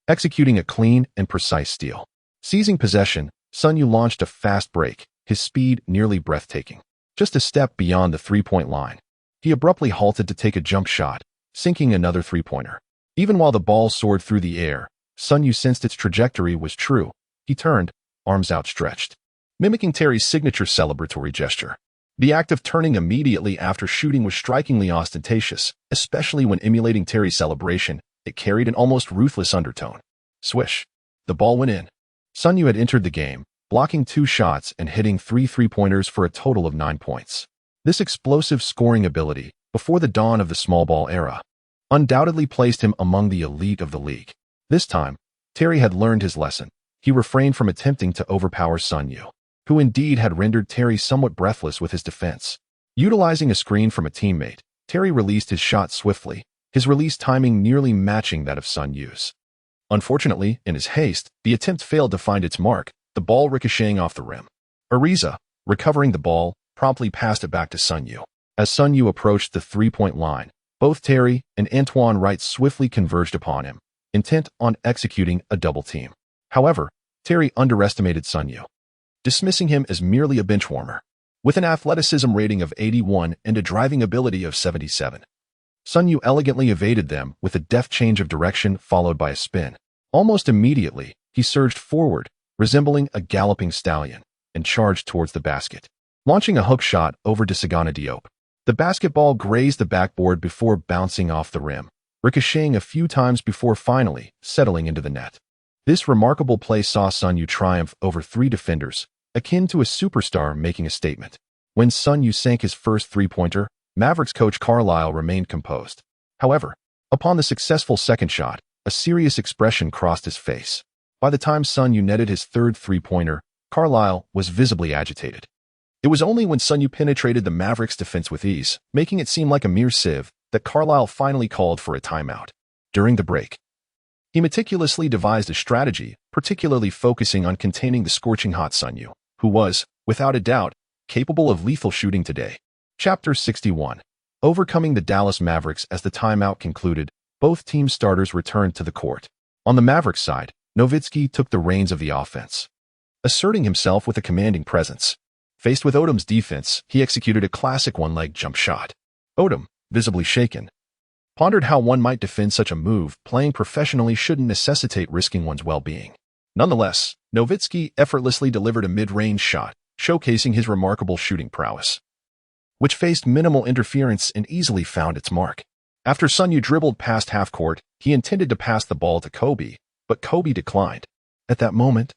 executing a clean and precise steal. Seizing possession, Sun Yue launched a fast break, his speed nearly breathtaking. Just a step beyond the three-point line, he abruptly halted to take a jump shot, sinking another three-pointer. Even while the ball soared through the air, Sun Yue sensed its trajectory was true. He turned, arms outstretched, mimicking Terry's signature celebratory gesture. The act of turning immediately after shooting was strikingly ostentatious, especially when emulating Terry's celebration. It carried an almost ruthless undertone. Swish. The ball went in. Sun Yue had entered the game, blocking 2 shots and hitting 3 three-pointers for a total of 9 points. This explosive scoring ability, before the dawn of the small ball era, undoubtedly placed him among the elite of the league. This time, Terry had learned his lesson. He refrained from attempting to overpower Sun Yue, who indeed had rendered Terry somewhat breathless with his defense. Utilizing a screen from a teammate, Terry released his shot swiftly, his release timing nearly matching that of Sun Yue's. Unfortunately, in his haste, the attempt failed to find its mark, the ball ricocheting off the rim. Ariza, recovering the ball, promptly passed it back to Sun Yue. As Sun Yue approached the three-point line, both Terry and Antoine Wright swiftly converged upon him, intent on executing a double team. However, Terry underestimated Sun Yue, dismissing him as merely a bench warmer. With an athleticism rating of 81 and a driving ability of 77, Sun Yue elegantly evaded them with a deft change of direction followed by a spin. Almost immediately, he surged forward, resembling a galloping stallion, and charged towards the basket, launching a hook shot over to Sagana Diop. The basketball grazed the backboard before bouncing off the rim, ricocheting a few times before finally settling into the net. This remarkable play saw Sun Yue triumph over 3 defenders, akin to a superstar making a statement. When Sun Yue sank his first three-pointer, Mavericks coach Carlisle remained composed. However, upon the successful second shot, a serious expression crossed his face. By the time Sun Yue netted his third three-pointer, Carlisle was visibly agitated. It was only when Sun Yue penetrated the Mavericks' defense with ease, making it seem like a mere sieve, that Carlisle finally called for a timeout. During the break, he meticulously devised a strategy, particularly focusing on containing the scorching hot Sun Yue, who was, without a doubt, capable of lethal shooting today. Chapter 61. Overcoming the Dallas Mavericks. As the timeout concluded, both team starters returned to the court. On the Mavericks side, Nowitzki took the reins of the offense, asserting himself with a commanding presence. Faced with Odom's defense, he executed a classic one-leg jump shot. Odom, visibly shaken, pondered how one might defend such a move. Playing professionally shouldn't necessitate risking one's well-being. Nonetheless, Nowitzki effortlessly delivered a mid-range shot, showcasing his remarkable shooting prowess, which faced minimal interference and easily found its mark. After Sun Yue dribbled past half-court, he intended to pass the ball to Kobe, but Kobe declined. At that moment,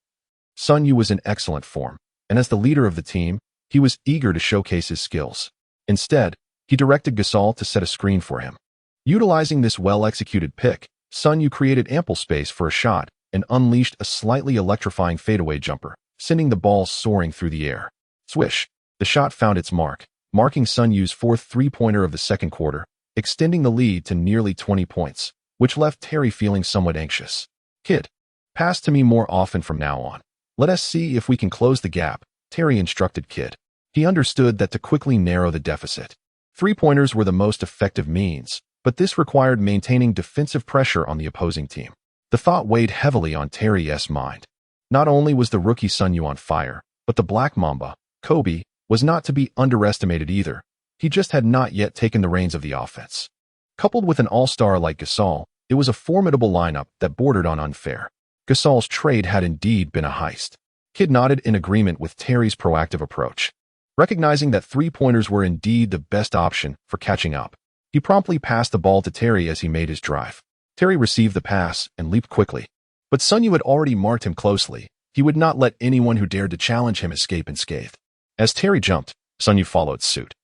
Sun Yue was in excellent form, and as the leader of the team, he was eager to showcase his skills. Instead, he directed Gasol to set a screen for him. Utilizing this well-executed pick, Sun Yue created ample space for a shot and unleashed a slightly electrifying fadeaway jumper, sending the ball soaring through the air. Swish! The shot found its mark, marking Sun Yue's 4th three-pointer of the second quarter, extending the lead to nearly 20 points, which left Terry feeling somewhat anxious. "Kid, pass to me more often from now on. Let us see if we can close the gap," Terry instructed Kid. He understood that to quickly narrow the deficit, three-pointers were the most effective means, but this required maintaining defensive pressure on the opposing team. The thought weighed heavily on Terry's mind. Not only was the rookie Sun Yue on fire, but the Black Mamba, Kobe, was not to be underestimated either. He just had not yet taken the reins of the offense. Coupled with an all-star like Gasol, it was a formidable lineup that bordered on unfair. Gasol's trade had indeed been a heist. Kid nodded in agreement with Terry's proactive approach. Recognizing that three-pointers were indeed the best option for catching up, he promptly passed the ball to Terry as he made his drive. Terry received the pass and leaped quickly. But Sun Yue had already marked him closely. He would not let anyone who dared to challenge him escape unscathed. As Terry jumped, Sun Yue followed suit,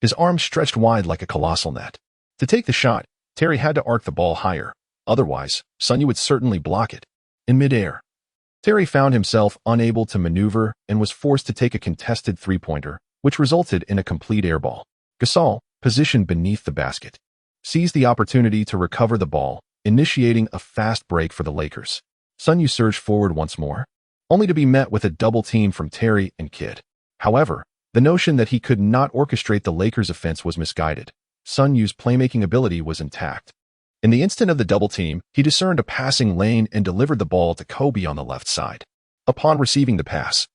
his arms stretched wide like a colossal net. To take the shot, Terry had to arc the ball higher. Otherwise, Sun Yue would certainly block it. In midair, Terry found himself unable to maneuver and was forced to take a contested three-pointer, which resulted in a complete airball. Gasol, positioned beneath the basket, seized the opportunity to recover the ball, initiating a fast break for the Lakers. Sun Yue surged forward once more, only to be met with a double team from Terry and Kid. However, the notion that he could not orchestrate the Lakers' offense was misguided. Sun Yue's playmaking ability was intact. In the instant of the double team, he discerned a passing lane and delivered the ball to Kobe on the left side. Upon receiving the pass,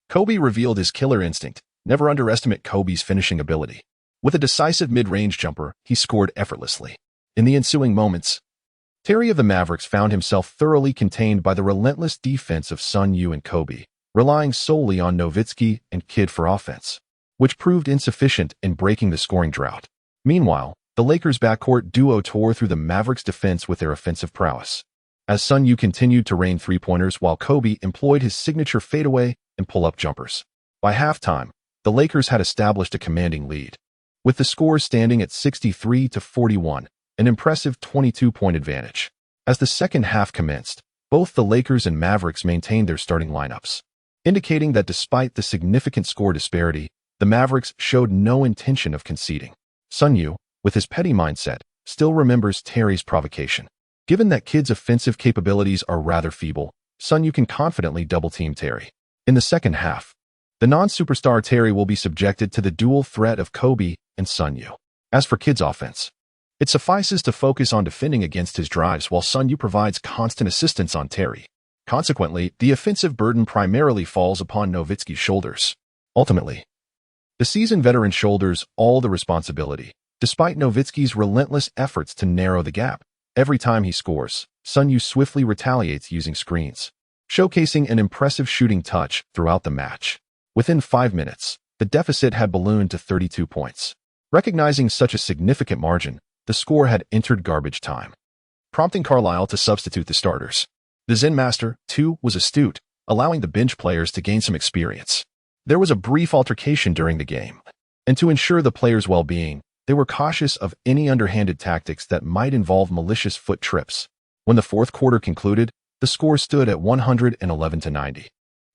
Kobe revealed his killer instinct. Never underestimate Kobe's finishing ability. With a decisive mid-range jumper, he scored effortlessly. In the ensuing moments, Terry of the Mavericks found himself thoroughly contained by the relentless defense of Sun Yue and Kobe, relying solely on Nowitzki and Kidd for offense, which proved insufficient in breaking the scoring drought. Meanwhile, the Lakers' backcourt duo tore through the Mavericks' defense with their offensive prowess, as Sun Yue continued to rain three-pointers while Kobe employed his signature fadeaway and pull-up jumpers. By halftime, the Lakers had established a commanding lead, with the score standing at 63-41, an impressive 22-point advantage. As the second half commenced, both the Lakers and Mavericks maintained their starting lineups, indicating that despite the significant score disparity, the Mavericks showed no intention of conceding. Sun Yue, with his petty mindset, still remembers Terry's provocation. Given that Kidd's offensive capabilities are rather feeble, Sun Yue can confidently double-team Terry. In the second half, the non-superstar Terry will be subjected to the dual threat of Kobe and Sun Yue. As for Kidd's offense, it suffices to focus on defending against his drives while Sun Yue provides constant assistance on Terry. Consequently, the offensive burden primarily falls upon Nowitzki's shoulders. Ultimately, the seasoned veteran shoulders all the responsibility. Despite Nowitzki's relentless efforts to narrow the gap, every time he scores, Sun Yue swiftly retaliates using screens, showcasing an impressive shooting touch throughout the match. Within 5 minutes, the deficit had ballooned to 32 points. Recognizing such a significant margin, the score had entered garbage time, prompting Carlisle to substitute the starters. The Zen Master, too, was astute, allowing the bench players to gain some experience. There was a brief altercation during the game, and to ensure the players' well-being, they were cautious of any underhanded tactics that might involve malicious foot trips. When the fourth quarter concluded, the score stood at 111-90,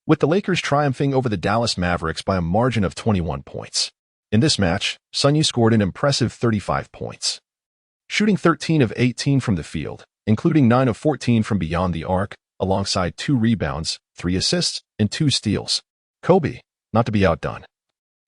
with the Lakers triumphing over the Dallas Mavericks by a margin of 21 points. In this match, Sun Yue scored an impressive 35 points, shooting 13 of 18 from the field, including 9 of 14 from beyond the arc, alongside 2 rebounds, 3 assists, and 2 steals. Kobe, not to be outdone,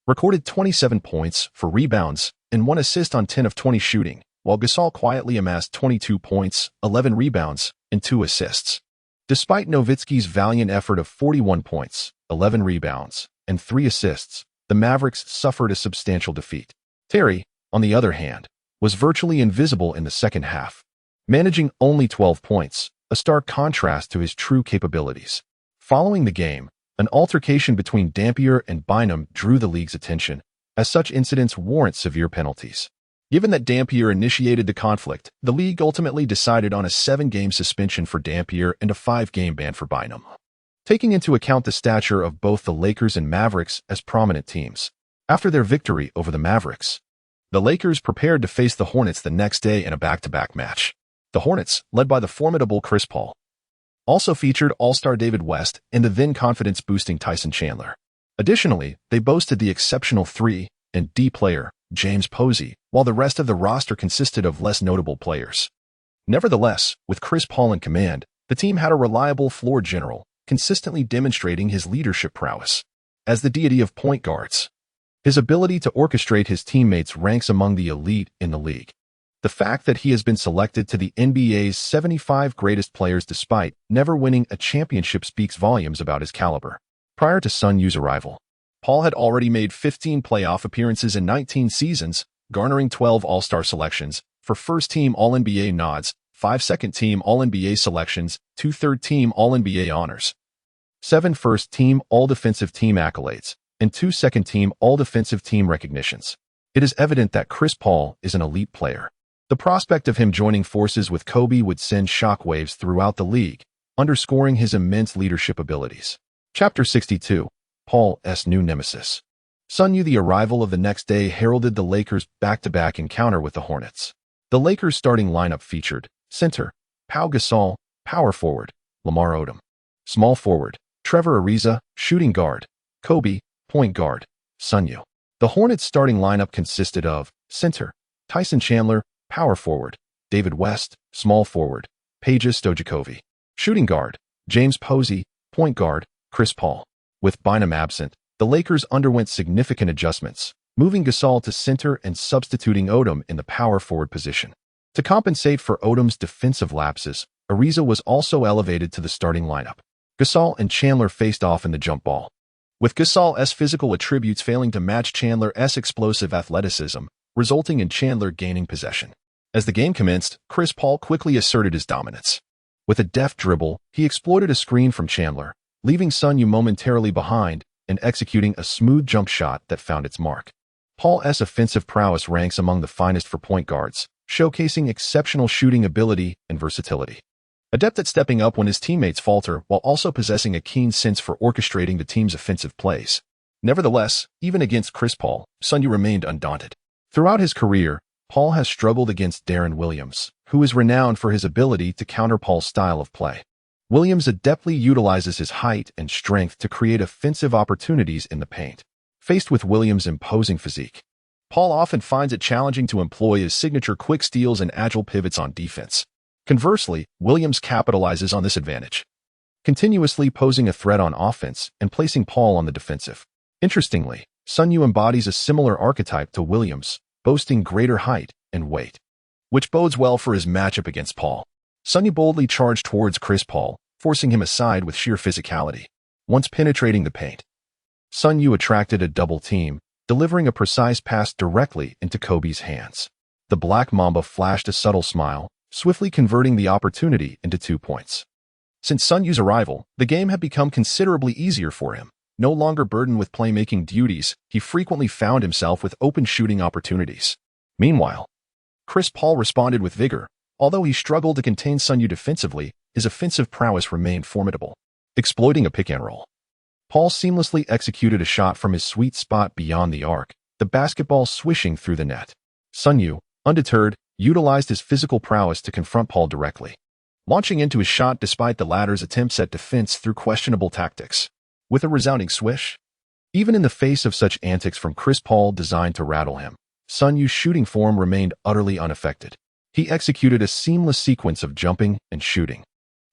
recorded 27 points, 4 rebounds, and 1 assist on 10 of 20 shooting, while Gasol quietly amassed 22 points, 11 rebounds, and 2 assists. Despite Nowitzki's valiant effort of 41 points, 11 rebounds, and 3 assists, the Mavericks suffered a substantial defeat. Terry, on the other hand, was virtually invisible in the second half, managing only 12 points, a stark contrast to his true capabilities. Following the game, an altercation between Dampier and Bynum drew the league's attention, as such incidents warrant severe penalties. Given that Dampier initiated the conflict, the league ultimately decided on a 7-game suspension for Dampier and a 5-game ban for Bynum, taking into account the stature of both the Lakers and Mavericks as prominent teams. After their victory over the Mavericks, the Lakers prepared to face the Hornets the next day in a back-to-back match. The Hornets, led by the formidable Chris Paul, also featured All-Star David West and the then confidence-boosting Tyson Chandler. Additionally, they boasted the exceptional 3 and D player, James Posey, while the rest of the roster consisted of less notable players. Nevertheless, with Chris Paul in command, the team had a reliable floor general, consistently demonstrating his leadership prowess. As the deity of point guards, his ability to orchestrate his teammates ranks among the elite in the league. The fact that he has been selected to the NBA's 75 greatest players despite never winning a championship speaks volumes about his caliber. Prior to Sun Yue's arrival, Paul had already made 15 playoff appearances in 19 seasons, garnering 12 All-Star selections, for first-team All-NBA nods, 5 second-team All-NBA selections, 2 third-team All-NBA honors, 7 first-team All-Defensive Team accolades, and 2 second-team All-Defensive Team recognitions. It is evident that Chris Paul is an elite player. The prospect of him joining forces with Kobe would send shockwaves throughout the league, underscoring his immense leadership abilities. Chapter 62. Paul's New Nemesis. Sun Yue. The arrival of the next day heralded the Lakers' back-to-back encounter with the Hornets. The Lakers' starting lineup featured center, Pau Gasol, power forward, Lamar Odom, small forward, Trevor Ariza, shooting guard, Kobe, point guard, Sun Yue. The Hornets' starting lineup consisted of center, Tyson Chandler, power forward, David West, small forward, Peja Stojakovic, shooting guard, James Posey, point guard, Chris Paul. With Bynum absent, the Lakers underwent significant adjustments, moving Gasol to center and substituting Odom in the power forward position. To compensate for Odom's defensive lapses, Ariza was also elevated to the starting lineup. Gasol and Chandler faced off in the jump ball, with Gasol's physical attributes failing to match Chandler's explosive athleticism, resulting in Chandler gaining possession. As the game commenced, Chris Paul quickly asserted his dominance. With a deft dribble, he exploited a screen from Chandler, leaving Sun Yue momentarily behind and executing a smooth jump shot that found its mark. Paul's offensive prowess ranks among the finest for point guards, showcasing exceptional shooting ability and versatility. Adept at stepping up when his teammates falter while also possessing a keen sense for orchestrating the team's offensive plays. Nevertheless, even against Chris Paul, Sun Yue remained undaunted. Throughout his career, Paul has struggled against Deron Williams, who is renowned for his ability to counter Paul's style of play. Williams adeptly utilizes his height and strength to create offensive opportunities in the paint. Faced with Williams' imposing physique, Paul often finds it challenging to employ his signature quick steals and agile pivots on defense. Conversely, Williams capitalizes on this advantage, continuously posing a threat on offense and placing Paul on the defensive. Interestingly, Sun Yue embodies a similar archetype to Williams, boasting greater height and weight, which bodes well for his matchup against Paul. Sun Yue boldly charged towards Chris Paul, forcing him aside with sheer physicality. Once penetrating the paint, Sun Yue attracted a double team, delivering a precise pass directly into Kobe's hands. The Black Mamba flashed a subtle smile, swiftly converting the opportunity into 2 points. Since Sun Yue's arrival, the game had become considerably easier for him. No longer burdened with playmaking duties, he frequently found himself with open shooting opportunities. Meanwhile, Chris Paul responded with vigor. Although he struggled to contain Sun Yue defensively, his offensive prowess remained formidable. Exploiting a pick-and-roll, Paul seamlessly executed a shot from his sweet spot beyond the arc, the basketball swishing through the net. Sun Yue, undeterred, utilized his physical prowess to confront Paul directly, launching into his shot despite the latter's attempts at defense through questionable tactics. With a resounding swish, even in the face of such antics from Chris Paul designed to rattle him, Sun Yue's shooting form remained utterly unaffected. He executed a seamless sequence of jumping and shooting,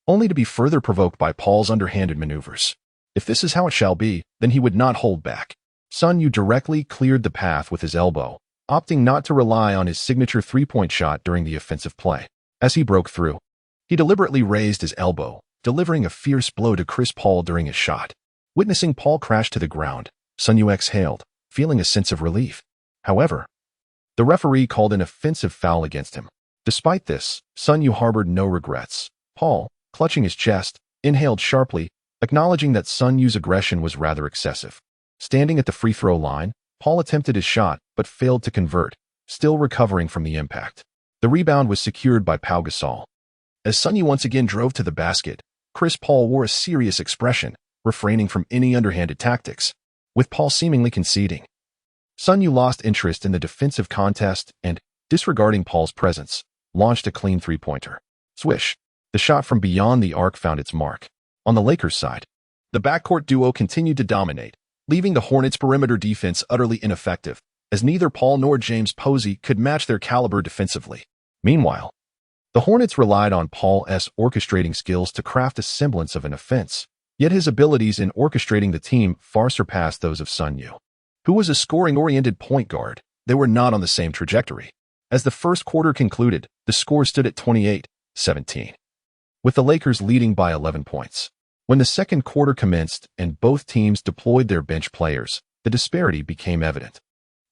only to be further provoked by Paul's underhanded maneuvers. If this is how it shall be, then he would not hold back. Sun Yue directly cleared the path with his elbow, opting not to rely on his signature three-point shot during the offensive play. As he broke through, he deliberately raised his elbow, delivering a fierce blow to Chris Paul during his shot. Witnessing Paul crash to the ground, Sun Yue exhaled, feeling a sense of relief. However, the referee called an offensive foul against him. Despite this, Sun Yue harbored no regrets. Paul, clutching his chest, inhaled sharply, acknowledging that Sun Yue's aggression was rather excessive. Standing at the free throw line, Paul attempted his shot but failed to convert, still recovering from the impact. The rebound was secured by Pau Gasol. As Sun Yue once again drove to the basket, Chris Paul wore a serious expression, refraining from any underhanded tactics. With Paul seemingly conceding, Sun Yue lost interest in the defensive contest and, disregarding Paul's presence, launched a clean three-pointer. Swish! The shot from beyond the arc found its mark. On the Lakers' side, the backcourt duo continued to dominate, leaving the Hornets' perimeter defense utterly ineffective, as neither Paul nor James Posey could match their caliber defensively. Meanwhile, the Hornets relied on Paul's orchestrating skills to craft a semblance of an offense, yet his abilities in orchestrating the team far surpassed those of Sun Yue, who was a scoring-oriented point guard. They were not on the same trajectory. As the first quarter concluded, the score stood at 28-17, with the Lakers leading by 11 points. When the second quarter commenced and both teams deployed their bench players, the disparity became evident.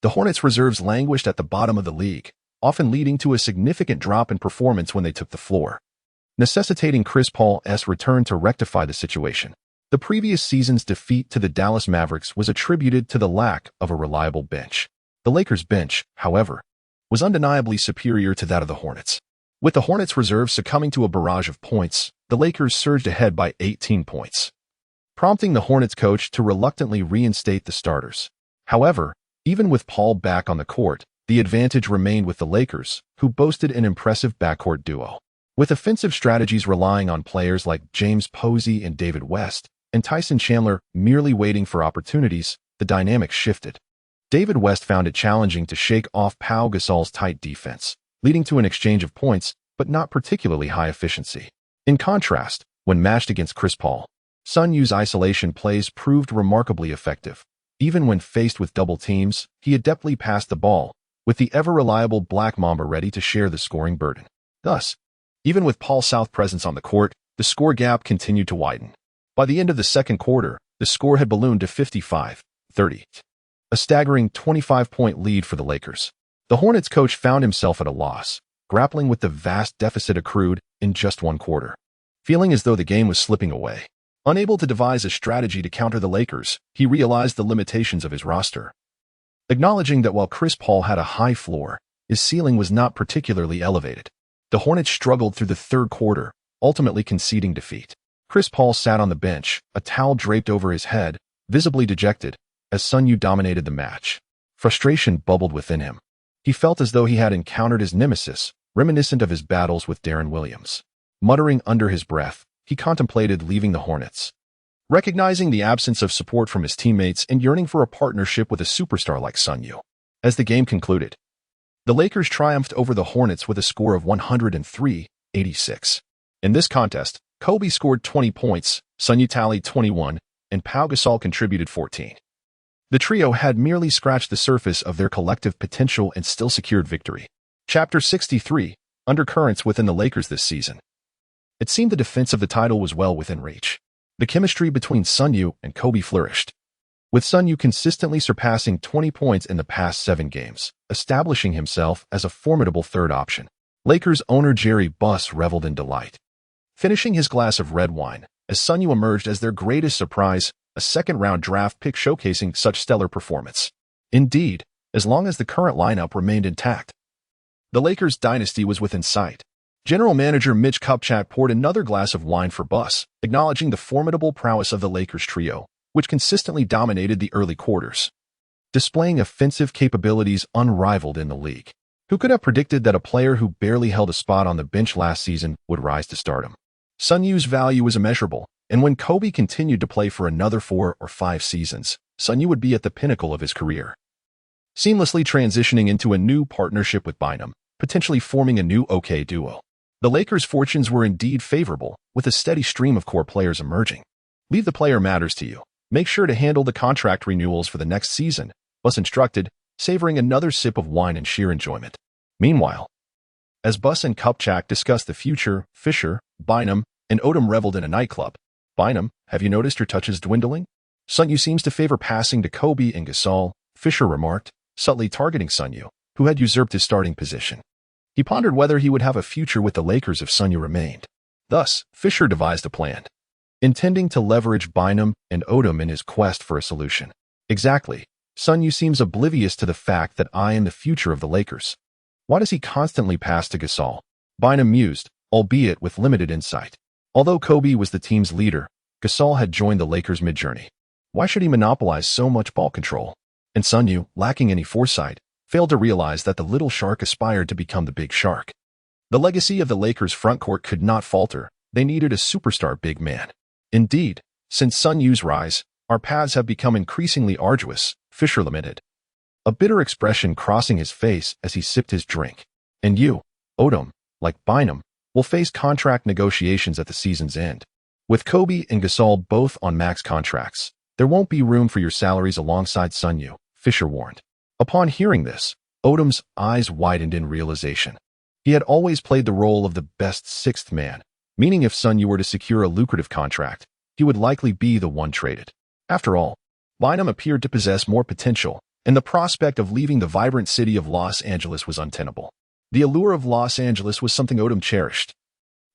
The Hornets' reserves languished at the bottom of the league, often leading to a significant drop in performance when they took the floor, necessitating Chris Paul's return to rectify the situation. The previous season's defeat to the Dallas Mavericks was attributed to the lack of a reliable bench. The Lakers' bench, however, was undeniably superior to that of the Hornets. With the Hornets' reserves succumbing to a barrage of points, the Lakers surged ahead by 18 points, prompting the Hornets coach to reluctantly reinstate the starters. However, even with Paul back on the court, the advantage remained with the Lakers, who boasted an impressive backcourt duo. With offensive strategies relying on players like James Posey and David West, and Tyson Chandler merely waiting for opportunities, the dynamic shifted. David West found it challenging to shake off Pau Gasol's tight defense, leading to an exchange of points, but not particularly high efficiency. In contrast, when matched against Chris Paul, Sun Yue's isolation plays proved remarkably effective. Even when faced with double teams, he adeptly passed the ball, with the ever-reliable Black Mamba ready to share the scoring burden. Thus, even with Paul's South presence on the court, the score gap continued to widen. By the end of the second quarter, the score had ballooned to 55-30, a staggering 25-point lead for the Lakers. The Hornets coach found himself at a loss, grappling with the vast deficit accrued in just one quarter. Feeling as though the game was slipping away. Unable to devise a strategy to counter the Lakers, he realized the limitations of his roster. Acknowledging that while Chris Paul had a high floor, his ceiling was not particularly elevated. The Hornets struggled through the third quarter, ultimately conceding defeat. Chris Paul sat on the bench, a towel draped over his head, visibly dejected, as Sun Yue dominated the match. Frustration bubbled within him. He felt as though he had encountered his nemesis, reminiscent of his battles with Darren Williams. Muttering under his breath, he contemplated leaving the Hornets. Recognizing the absence of support from his teammates and yearning for a partnership with a superstar like Sun Yue. As the game concluded, the Lakers triumphed over the Hornets with a score of 103-86. In this contest, Kobe scored 20 points, Sun Yue tallied 21, and Pau Gasol contributed 14. The trio had merely scratched the surface of their collective potential and still secured victory. Chapter 63, Undercurrents within the Lakers this season. It seemed the defense of the title was well within reach. The chemistry between Sun Yue and Kobe flourished, with Sun Yue consistently surpassing 20 points in the past 7 games, establishing himself as a formidable third option. Lakers owner Jerry Buss reveled in delight, finishing his glass of red wine, as Sun Yue emerged as their greatest surprise, a second-round draft pick showcasing such stellar performance. Indeed, as long as the current lineup remained intact, the Lakers' dynasty was within sight. General Manager Mitch Kupchak poured another glass of wine for Buss, acknowledging the formidable prowess of the Lakers trio, which consistently dominated the early quarters, displaying offensive capabilities unrivaled in the league. Who could have predicted that a player who barely held a spot on the bench last season would rise to stardom? Sun Yue's value was immeasurable, and when Kobe continued to play for another 4 or 5 seasons, Sun Yue would be at the pinnacle of his career, seamlessly transitioning into a new partnership with Bynum, potentially forming a new OK duo. The Lakers' fortunes were indeed favorable, with a steady stream of core players emerging. Leave the player matters to you. Make sure to handle the contract renewals for the next season, Buss instructed, savoring another sip of wine in sheer enjoyment. Meanwhile, as Buss and Kupchak discussed the future, Fisher, Bynum, and Odom reveled in a nightclub. Bynum, have you noticed your touches dwindling? Sun Yue seems to favor passing to Kobe and Gasol, Fisher remarked, subtly targeting Sun Yue, who had usurped his starting position. He pondered whether he would have a future with the Lakers if Sun Yue remained. Thus, Fisher devised a plan, intending to leverage Bynum and Odom in his quest for a solution. Exactly. Sun Yue seems oblivious to the fact that I am the future of the Lakers. Why does he constantly pass to Gasol? Bynum mused, albeit with limited insight. Although Kobe was the team's leader, Gasol had joined the Lakers mid-journey. Why should he monopolize so much ball control? And Sun Yue, lacking any foresight, failed to realize that the little shark aspired to become the big shark. The legacy of the Lakers' frontcourt could not falter. They needed a superstar big man. Indeed, since Sun Yue's rise, our paths have become increasingly arduous, Fisher lamented, a bitter expression crossing his face as he sipped his drink. And you, Odom, like Bynum, will face contract negotiations at the season's end. With Kobe and Gasol both on max contracts, there won't be room for your salaries alongside Sun Yue, Fisher warned. Upon hearing this, Odom's eyes widened in realization. He had always played the role of the best sixth man, meaning if Sun Yue were to secure a lucrative contract, he would likely be the one traded. After all, Bynum appeared to possess more potential, and the prospect of leaving the vibrant city of Los Angeles was untenable. The allure of Los Angeles was something Odom cherished,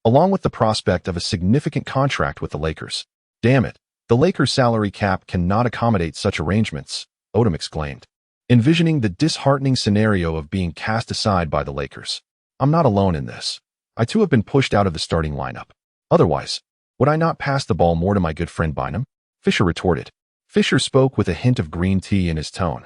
along with the prospect of a significant contract with the Lakers. Damn it, the Lakers' salary cap cannot accommodate such arrangements, Odom exclaimed, envisioning the disheartening scenario of being cast aside by the Lakers. I'm not alone in this. I too have been pushed out of the starting lineup. Otherwise, would I not pass the ball more to my good friend Bynum? Fisher retorted. Fisher spoke with a hint of green tea in his tone,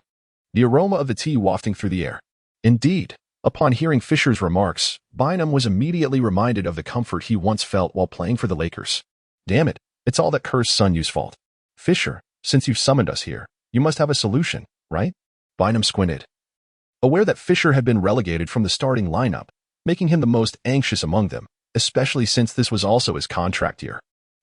the aroma of the tea wafting through the air. Indeed, upon hearing Fisher's remarks, Bynum was immediately reminded of the comfort he once felt while playing for the Lakers. Damn it, it's all that cursed Sun Yue's fault. Fisher, since you've summoned us here, you must have a solution, right? Bynum squinted, aware that Fisher had been relegated from the starting lineup, making him the most anxious among them, especially since this was also his contract year.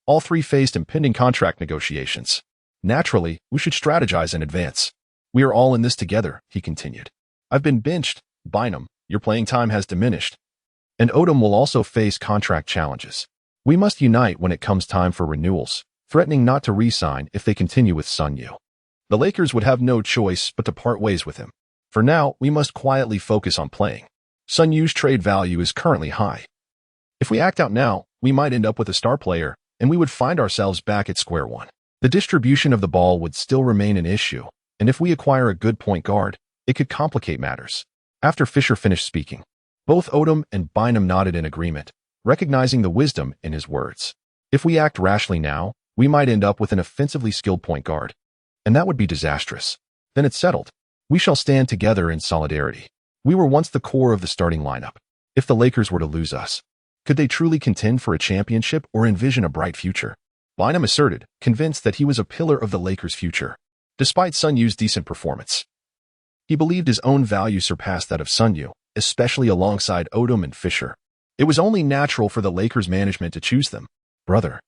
All three faced impending contract negotiations. Naturally, we should strategize in advance. We are all in this together, he continued. I've been benched, Bynum, your playing time has diminished. And Odom will also face contract challenges. We must unite when it comes time for renewals, threatening not to re-sign if they continue with Sun Yue. The Lakers would have no choice but to part ways with him. For now, we must quietly focus on playing. Sun Yu's trade value is currently high. If we act out now, we might end up with a star player, and we would find ourselves back at square one. The distribution of the ball would still remain an issue, and if we acquire a good point guard, it could complicate matters. After Fisher finished speaking, both Odom and Bynum nodded in agreement, recognizing the wisdom in his words. If we act rashly now, we might end up with an offensively skilled point guard, and that would be disastrous. Then it's settled. We shall stand together in solidarity. We were once the core of the starting lineup. If the Lakers were to lose us, could they truly contend for a championship or envision a bright future? Bynum asserted, convinced that he was a pillar of the Lakers' future. Despite Sun Yu's decent performance, he believed his own value surpassed that of Sun Yue, especially alongside Odom and Fisher. It was only natural for the Lakers management to choose them. Brother,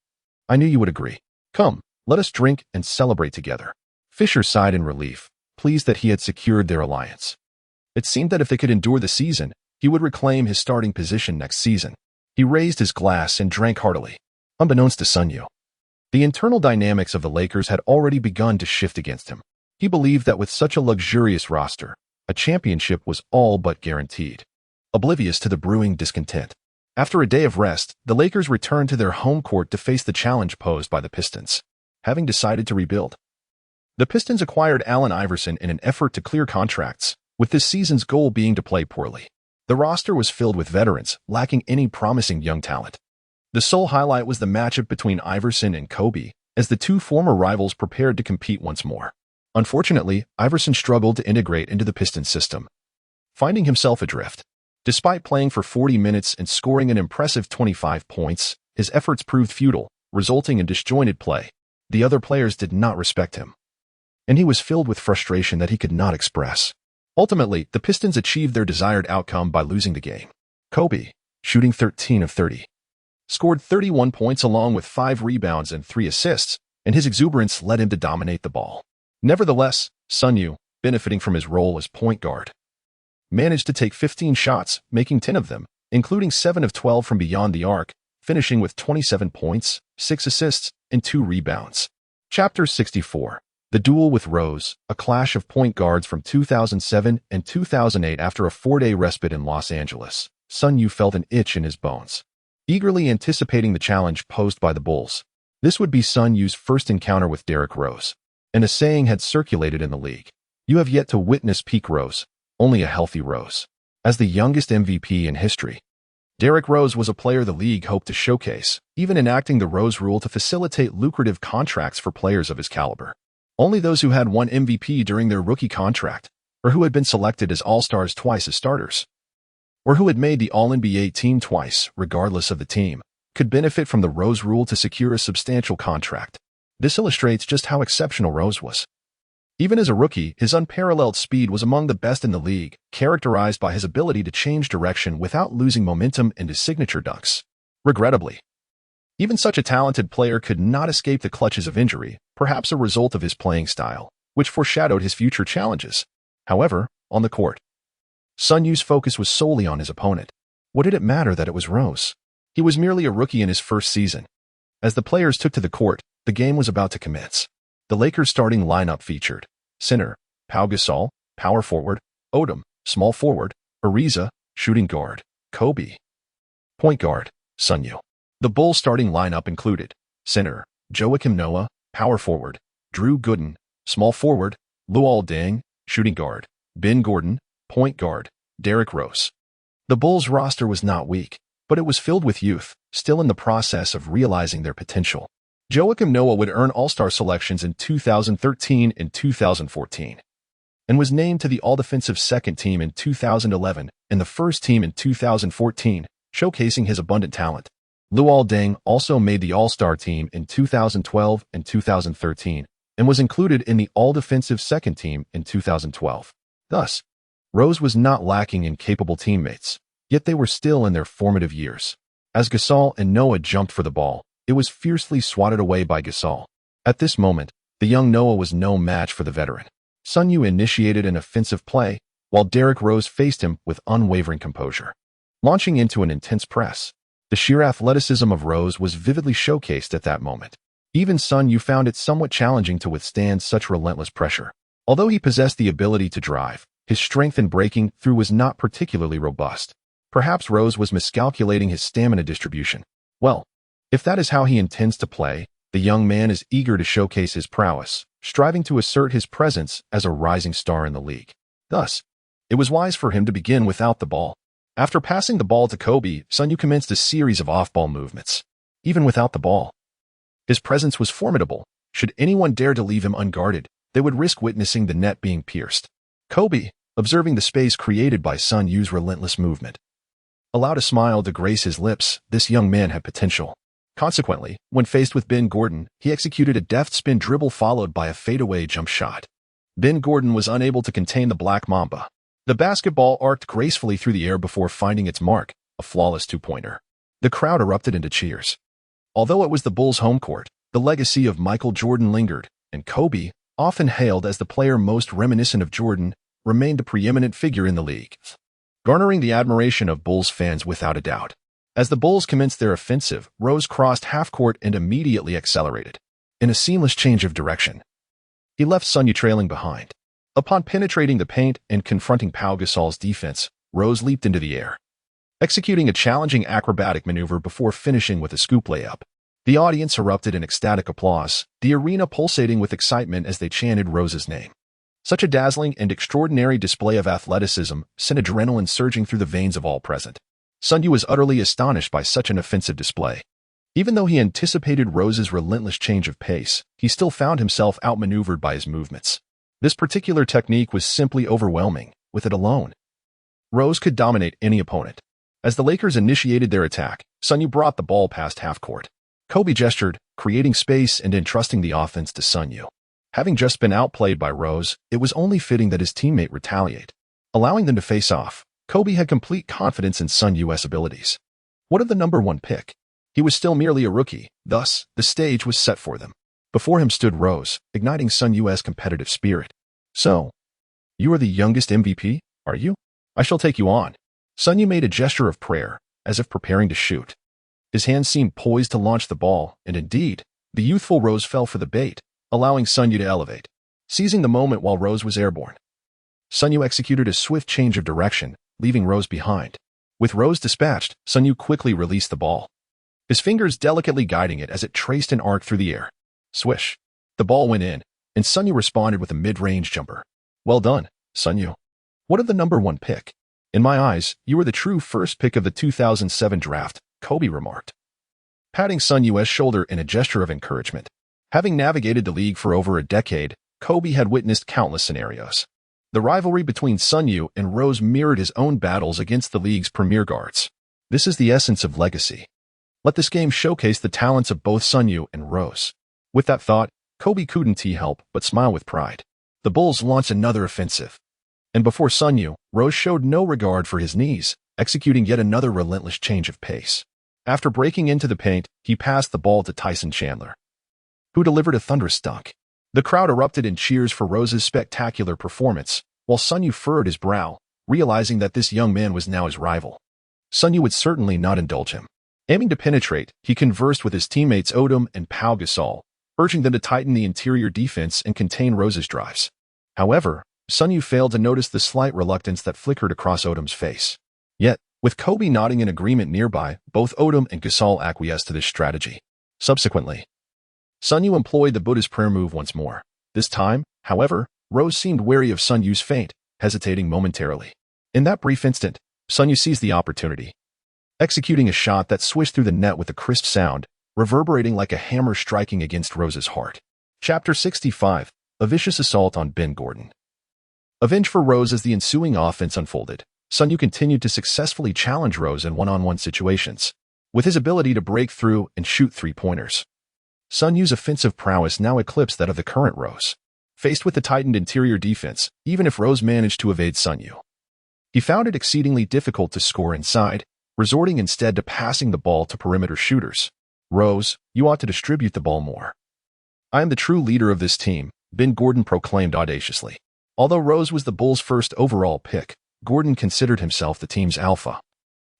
I knew you would agree. Come, let us drink and celebrate together. Fisher sighed in relief, pleased that he had secured their alliance. It seemed that if they could endure the season, he would reclaim his starting position next season. He raised his glass and drank heartily. Unbeknownst to Sun Yue, the internal dynamics of the Lakers had already begun to shift against him. He believed that with such a luxurious roster, a championship was all but guaranteed. Oblivious to the brewing discontent, after a day of rest, the Lakers returned to their home court to face the challenge posed by the Pistons, having decided to rebuild. The Pistons acquired Allen Iverson in an effort to clear contracts, with this season's goal being to play poorly. The roster was filled with veterans, lacking any promising young talent. The sole highlight was the matchup between Iverson and Kobe, as the two former rivals prepared to compete once more. Unfortunately, Iverson struggled to integrate into the Pistons system, finding himself adrift. Despite playing for 40 minutes and scoring an impressive 25 points, his efforts proved futile, resulting in disjointed play. The other players did not respect him, and he was filled with frustration that he could not express. Ultimately, the Pistons achieved their desired outcome by losing the game. Kobe, shooting 13 of 30, scored 31 points along with 5 rebounds and 3 assists, and his exuberance led him to dominate the ball. Nevertheless, Sun Yue, benefiting from his role as point guard, managed to take 15 shots, making 10 of them, including 7 of 12 from beyond the arc, finishing with 27 points, 6 assists, and 2 rebounds. Chapter 64. The Duel with Rose, a clash of point guards from 2007 and 2008. After a 4-day respite in Los Angeles, Sun Yue felt an itch in his bones, eagerly anticipating the challenge posed by the Bulls. This would be Sun Yue's first encounter with Derrick Rose, and a saying had circulated in the league: "You have yet to witness peak Rose, only a healthy Rose." As the youngest MVP in history, Derrick Rose was a player the league hoped to showcase, even enacting the Rose Rule to facilitate lucrative contracts for players of his caliber. Only those who had won MVP during their rookie contract, or who had been selected as All-Stars twice as starters, or who had made the All-NBA team twice, regardless of the team, could benefit from the Rose Rule to secure a substantial contract. This illustrates just how exceptional Rose was. Even as a rookie, his unparalleled speed was among the best in the league, characterized by his ability to change direction without losing momentum in his signature dunks. Regrettably, even such a talented player could not escape the clutches of injury, perhaps a result of his playing style, which foreshadowed his future challenges. However, on the court, Sun Yue's focus was solely on his opponent. What did it matter that it was Rose? He was merely a rookie in his first season. As the players took to the court, the game was about to commence. The Lakers' starting lineup featured center, Pau Gasol, power forward, Odom, small forward, Ariza, shooting guard, Kobe, point guard, Sun Yue. The Bulls' starting lineup included center, Joakim Noah, power forward, Drew Gooden, small forward, Luol Deng, shooting guard, Ben Gordon, point guard, Derrick Rose. The Bulls' roster was not weak, but it was filled with youth, still in the process of realizing their potential. Joakim Noah would earn All-Star selections in 2013 and 2014, and was named to the All-Defensive Second Team in 2011 and the First Team in 2014, showcasing his abundant talent. Luol Deng also made the All-Star Team in 2012 and 2013, and was included in the All-Defensive Second Team in 2012. Thus, Rose was not lacking in capable teammates, yet they were still in their formative years. As Gasol and Noah jumped for the ball, it was fiercely swatted away by Gasol. At this moment, the young Noah was no match for the veteran. Sun Yue initiated an offensive play, while Derrick Rose faced him with unwavering composure, launching into an intense press. The sheer athleticism of Rose was vividly showcased at that moment. Even Sun Yue found it somewhat challenging to withstand such relentless pressure. Although he possessed the ability to drive, His strength in breaking through was not particularly robust. Perhaps Rose was miscalculating his stamina distribution. Well, if that is how he intends to play, the young man is eager to showcase his prowess, striving to assert his presence as a rising star in the league. Thus, it was wise for him to begin without the ball. After passing the ball to Kobe, Sun Yue commenced a series of off-ball movements. Even without the ball, his presence was formidable. Should anyone dare to leave him unguarded, they would risk witnessing the net being pierced. Kobe, observing the space created by Sun Yue's relentless movement, allowed a smile to grace his lips. This young man had potential. Consequently, when faced with Ben Gordon, he executed a deft spin dribble followed by a fadeaway jump shot. Ben Gordon was unable to contain the Black Mamba. The basketball arced gracefully through the air before finding its mark, a flawless two-pointer. The crowd erupted into cheers. Although it was the Bulls' home court, the legacy of Michael Jordan lingered, and Kobe, often hailed as the player most reminiscent of Jordan, remained the preeminent figure in the league, garnering the admiration of Bulls fans without a doubt. As the Bulls commenced their offensive, Rose crossed half-court and immediately accelerated. In a seamless change of direction, he left Sun Yue trailing behind. Upon penetrating the paint and confronting Pau Gasol's defense, Rose leaped into the air, executing a challenging acrobatic maneuver before finishing with a scoop layup. The audience erupted in ecstatic applause, the arena pulsating with excitement as they chanted Rose's name. Such a dazzling and extraordinary display of athleticism sent adrenaline surging through the veins of all present. Sun Yue was utterly astonished by such an offensive display. Even though he anticipated Rose's relentless change of pace, he still found himself outmaneuvered by his movements. This particular technique was simply overwhelming. With it alone, Rose could dominate any opponent. As the Lakers initiated their attack, Sun Yue brought the ball past half-court. Kobe gestured, creating space and entrusting the offense to Sun Yue. Having just been outplayed by Rose, it was only fitting that his teammate retaliate. Allowing them to face off, Kobe had complete confidence in Sun Yue's abilities. What of the number one pick? He was still merely a rookie, thus, the stage was set for them. Before him stood Rose, igniting Sun Yue's competitive spirit. So, you are the youngest MVP, are you? I shall take you on. Sun Yue made a gesture of prayer, as if preparing to shoot. His hands seemed poised to launch the ball, and indeed, the youthful Rose fell for the bait, allowing Sun Yue to elevate. Seizing the moment while Rose was airborne, Sun Yue executed a swift change of direction, leaving Rose behind. With Rose dispatched, Sun Yue quickly released the ball, his fingers delicately guiding it as it traced an arc through the air. Swish. The ball went in, and Sun Yue responded with a mid-range jumper. Well done, Sun Yue. What of the number one pick? In my eyes, you were the true first pick of the 2007 draft, Kobe remarked, patting Sun Yue's shoulder in a gesture of encouragement. Having navigated the league for over a decade, Kobe had witnessed countless scenarios. The rivalry between Sun Yue and Rose mirrored his own battles against the league's premier guards. This is the essence of legacy. Let this game showcase the talents of both Sun Yue and Rose. With that thought, Kobe couldn't help but smile with pride. The Bulls launched another offensive. And before Sun Yue, Rose showed no regard for his knees, executing yet another relentless change of pace. After breaking into the paint, he passed the ball to Tyson Chandler, who delivered a thunderous dunk. The crowd erupted in cheers for Rose's spectacular performance, while Sun Yue furrowed his brow, realizing that this young man was now his rival. Sun Yue would certainly not indulge him. Aiming to penetrate, he conversed with his teammates Odom and Pau Gasol, urging them to tighten the interior defense and contain Rose's drives. However, Sun Yue failed to notice the slight reluctance that flickered across Odom's face. Yet, with Kobe nodding in agreement nearby, both Odom and Gasol acquiesced to this strategy. Subsequently, Sun Yue employed the Buddha's prayer move once more. This time, however, Rose seemed wary of Sun Yue's feint, hesitating momentarily. In that brief instant, Sun Yue seized the opportunity, executing a shot that swished through the net with a crisp sound, reverberating like a hammer striking against Rose's heart. Chapter 65, A Vicious Assault on Ben Gordon. Avenged for Rose as the ensuing offense unfolded, Sun Yue continued to successfully challenge Rose in one-on-one situations. With his ability to break through and shoot three-pointers, Sun Yue's offensive prowess now eclipsed that of the current Rose. Faced with the tightened interior defense, even if Rose managed to evade Sun Yue, he found it exceedingly difficult to score inside, resorting instead to passing the ball to perimeter shooters. Rose, you ought to distribute the ball more. I am the true leader of this team, Ben Gordon proclaimed audaciously. Although Rose was the Bulls' first overall pick, Gordon considered himself the team's alpha,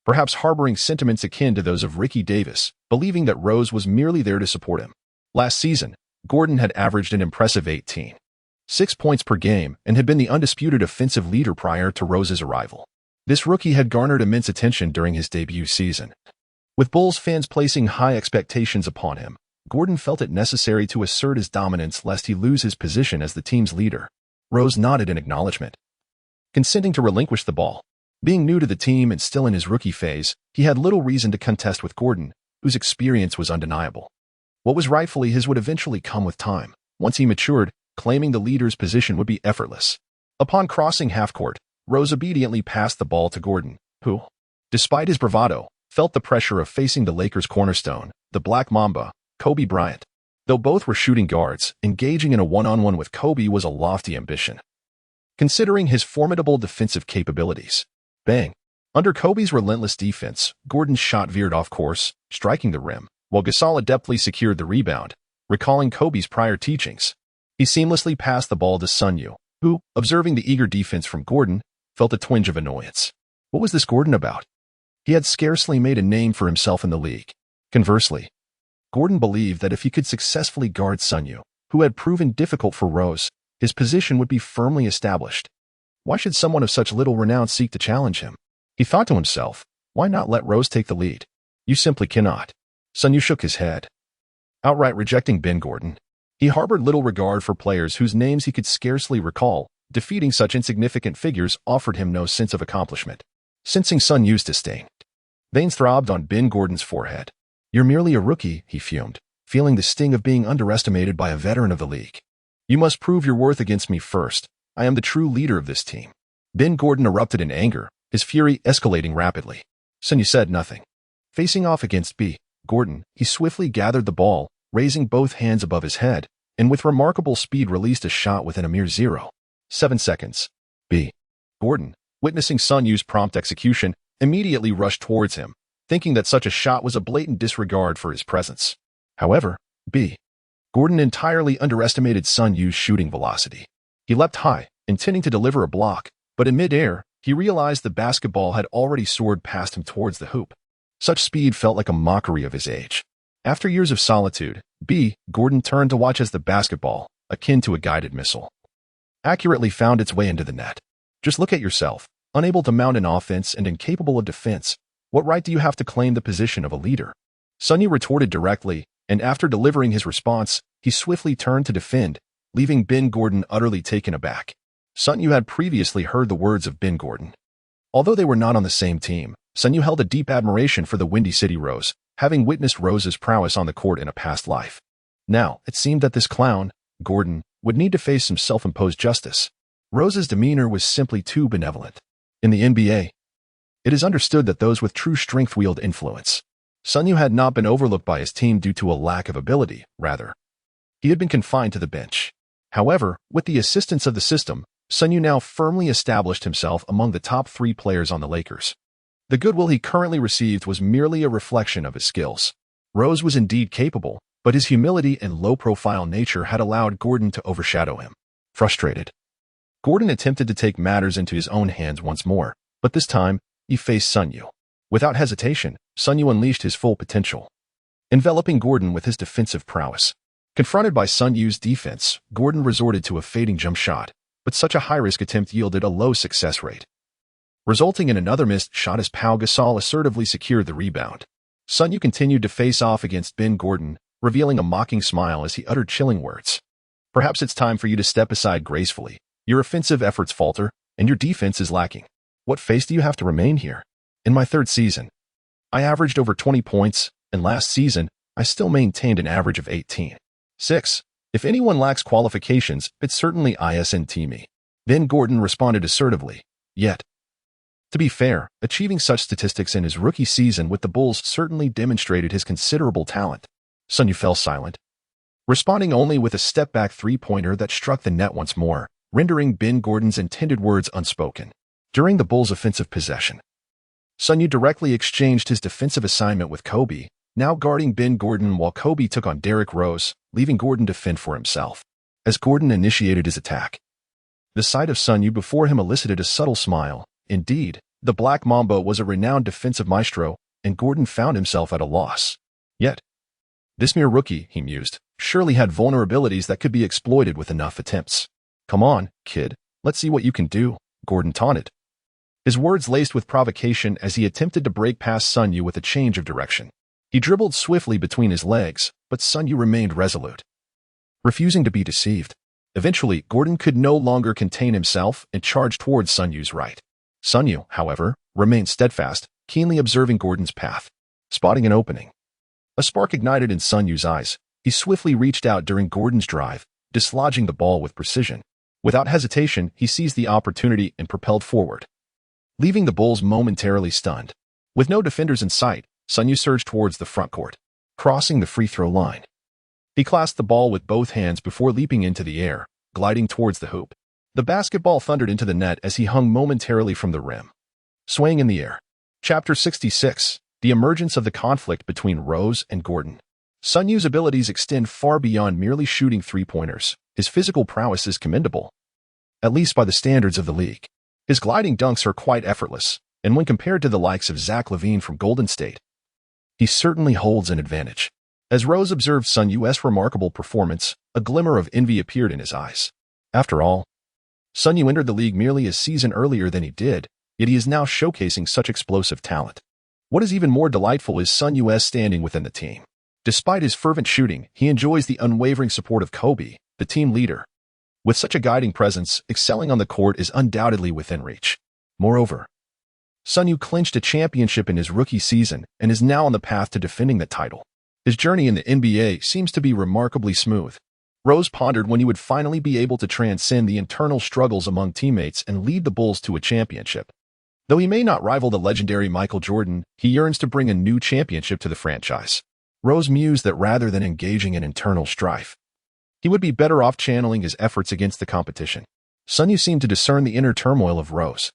perhaps harboring sentiments akin to those of Ricky Davis, believing that Rose was merely there to support him. Last season, Gordon had averaged an impressive 18 6 points per game, and had been the undisputed offensive leader prior to Rose's arrival. This rookie had garnered immense attention during his debut season. With Bulls fans placing high expectations upon him, Gordon felt it necessary to assert his dominance lest he lose his position as the team's leader. Rose nodded in acknowledgement, consenting to relinquish the ball. Being new to the team and still in his rookie phase, he had little reason to contest with Gordon, whose experience was undeniable. What was rightfully his would eventually come with time. Once he matured, claiming the leader's position would be effortless. Upon crossing half-court, Rose obediently passed the ball to Gordon, who, despite his bravado, felt the pressure of facing the Lakers' cornerstone, the Black Mamba, Kobe Bryant. Though both were shooting guards, engaging in a one-on-one with Kobe was a lofty ambition. Considering his formidable defensive capabilities. Bang! Under Kobe's relentless defense, Gordon's shot veered off course, striking the rim, while Gasol adeptly secured the rebound. Recalling Kobe's prior teachings, he seamlessly passed the ball to Sun Yue, who, observing the eager defense from Gordon, felt a twinge of annoyance. What was this Gordon about? He had scarcely made a name for himself in the league. Conversely, Gordon believed that if he could successfully guard Sun Yue, who had proven difficult for Rose, his position would be firmly established. Why should someone of such little renown seek to challenge him? He thought to himself, why not let Rose take the lead? You simply cannot. Sun Yue shook his head, outright rejecting Ben Gordon. He harbored little regard for players whose names he could scarcely recall. Defeating such insignificant figures offered him no sense of accomplishment. Sensing Sun Yue's disdain, veins throbbed on Ben Gordon's forehead. You're merely a rookie, he fumed, feeling the sting of being underestimated by a veteran of the league. You must prove your worth against me first. I am the true leader of this team. Ben Gordon erupted in anger, his fury escalating rapidly. Sun Yue said nothing. Facing off against B. Gordon, he swiftly gathered the ball, raising both hands above his head, and with remarkable speed released a shot within a mere 0.7 seconds. B. Gordon, witnessing Sun Yue's prompt execution, immediately rushed towards him, thinking that such a shot was a blatant disregard for his presence. However, B. Gordon entirely underestimated Sun Yue's shooting velocity. He leapt high, intending to deliver a block, but in mid-air, he realized the basketball had already soared past him towards the hoop. Such speed felt like a mockery of his age. After years of solitude, B. Gordon turned to watch as the basketball, akin to a guided missile, accurately found its way into the net. Just look at yourself, unable to mount an offense and incapable of defense. What right do you have to claim the position of a leader? Sun Yue retorted directly, and after delivering his response, he swiftly turned to defend, leaving Ben Gordon utterly taken aback. Sun Yue had previously heard the words of Ben Gordon. Although they were not on the same team, Sun Yue held a deep admiration for the Windy City Rose, having witnessed Rose's prowess on the court in a past life. Now, it seemed that this clown, Gordon, would need to face some self-imposed justice. Rose's demeanor was simply too benevolent. In the NBA, it is understood that those with true strength wield influence. Sun Yue had not been overlooked by his team due to a lack of ability, rather. He had been confined to the bench. However, with the assistance of the system, Sun Yue now firmly established himself among the top 3 players on the Lakers. The goodwill he currently received was merely a reflection of his skills. Rose was indeed capable, but his humility and low-profile nature had allowed Gordon to overshadow him. Frustrated, Gordon attempted to take matters into his own hands once more, but this time, he faced Sun Yue. Without hesitation, Sun Yue unleashed his full potential, enveloping Gordon with his defensive prowess. Confronted by Sun Yue's defense, Gordon resorted to a fading jump shot, but such a high-risk attempt yielded a low success rate, resulting in another missed shot as Pau Gasol assertively secured the rebound. Sun Yue continued to face off against Ben Gordon, revealing a mocking smile as he uttered chilling words. Perhaps it's time for you to step aside gracefully. Your offensive efforts falter, and your defense is lacking. What face do you have to remain here? In my 3rd season, I averaged over 20 points, and last season, I still maintained an average of 18.6. If anyone lacks qualifications, it's certainly isn't me. Ben Gordon responded assertively. Yet, to be fair, achieving such statistics in his rookie season with the Bulls certainly demonstrated his considerable talent. Sun Yue fell silent, responding only with a step-back three-pointer that struck the net once more, rendering Ben Gordon's intended words unspoken. During the Bulls' offensive possession, Sun Yue directly exchanged his defensive assignment with Kobe, now guarding Ben Gordon while Kobe took on Derrick Rose, leaving Gordon to fend for himself. As Gordon initiated his attack, the sight of Sun Yue before him elicited a subtle smile. Indeed, the Black Mamba was a renowned defensive maestro, and Gordon found himself at a loss. Yet, this mere rookie, he mused, surely had vulnerabilities that could be exploited with enough attempts. "Come on, kid, let's see what you can do," Gordon taunted. His words laced with provocation as he attempted to break past Sun Yue with a change of direction. He dribbled swiftly between his legs, but Sun Yue remained resolute, refusing to be deceived. Eventually, Gordon could no longer contain himself and charged towards Sun Yue's right. Sun Yue, however, remained steadfast, keenly observing Gordon's path. Spotting an opening, a spark ignited in Sun Yue's eyes. He swiftly reached out during Gordon's drive, dislodging the ball with precision. Without hesitation, he seized the opportunity and propelled forward, leaving the Bulls momentarily stunned. With no defenders in sight, Sun Yue surged towards the front court, crossing the free throw line. He clasped the ball with both hands before leaping into the air, gliding towards the hoop. The basketball thundered into the net as he hung momentarily from the rim, swaying in the air. Chapter 66. The emergence of the conflict between Rose and Gordon. Sun Yue's abilities extend far beyond merely shooting three-pointers. His physical prowess is commendable, at least by the standards of the league. His gliding dunks are quite effortless, and when compared to the likes of Zach LaVine from Golden State, he certainly holds an advantage. As Rose observed Sun Yue's remarkable performance, a glimmer of envy appeared in his eyes. After all, Sun Yue entered the league merely a season earlier than he did, yet he is now showcasing such explosive talent. What is even more delightful is Sun Yue's standing within the team. Despite his fervent shooting, he enjoys the unwavering support of Kobe, the team leader. With such a guiding presence, excelling on the court is undoubtedly within reach. Moreover, Sun Yue clinched a championship in his rookie season and is now on the path to defending the title. His journey in the NBA seems to be remarkably smooth. Rose pondered when he would finally be able to transcend the internal struggles among teammates and lead the Bulls to a championship. Though he may not rival the legendary Michael Jordan, he yearns to bring a new championship to the franchise. Rose mused that rather than engaging in internal strife, he would be better off channeling his efforts against the competition. Sun Yue seemed to discern the inner turmoil of Rose,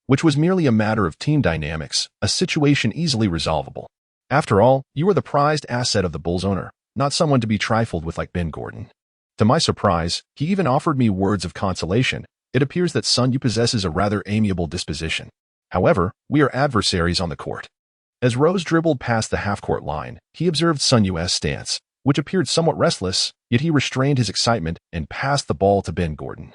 which was merely a matter of team dynamics, a situation easily resolvable. After all, you are the prized asset of the Bulls owner, not someone to be trifled with like Ben Gordon. To my surprise, he even offered me words of consolation. It appears that Sun Yue possesses a rather amiable disposition. However, we are adversaries on the court. As Rose dribbled past the half-court line, he observed Sun Yue's stance, which appeared somewhat restless, yet he restrained his excitement and passed the ball to Ben Gordon.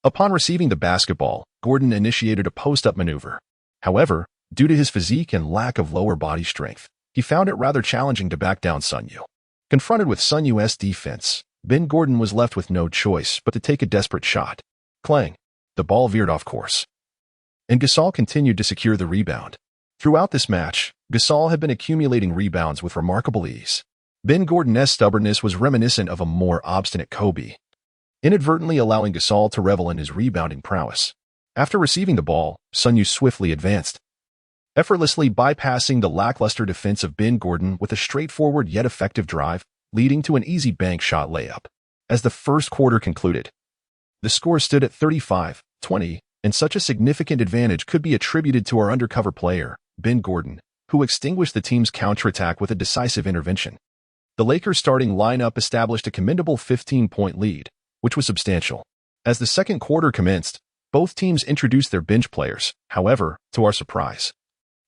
Upon receiving the basketball, Gordon initiated a post-up maneuver. However, due to his physique and lack of lower body strength, he found it rather challenging to back down Sun Yue. Confronted with Sun Yue's defense, Ben Gordon was left with no choice but to take a desperate shot. Clang! The ball veered off course, and Gasol continued to secure the rebound. Throughout this match, Gasol had been accumulating rebounds with remarkable ease. Ben Gordon's stubbornness was reminiscent of a more obstinate Kobe, inadvertently allowing Gasol to revel in his rebounding prowess. After receiving the ball, Sun Yue swiftly advanced, effortlessly bypassing the lackluster defense of Ben Gordon with a straightforward yet effective drive, leading to an easy bank shot layup. As the first quarter concluded, the score stood at 35-20, and such a significant advantage could be attributed to our undercover player, Ben Gordon, who extinguished the team's counterattack with a decisive intervention. The Lakers' starting lineup established a commendable 15-point lead, which was substantial. As the second quarter commenced, both teams introduced their bench players. However, to our surprise,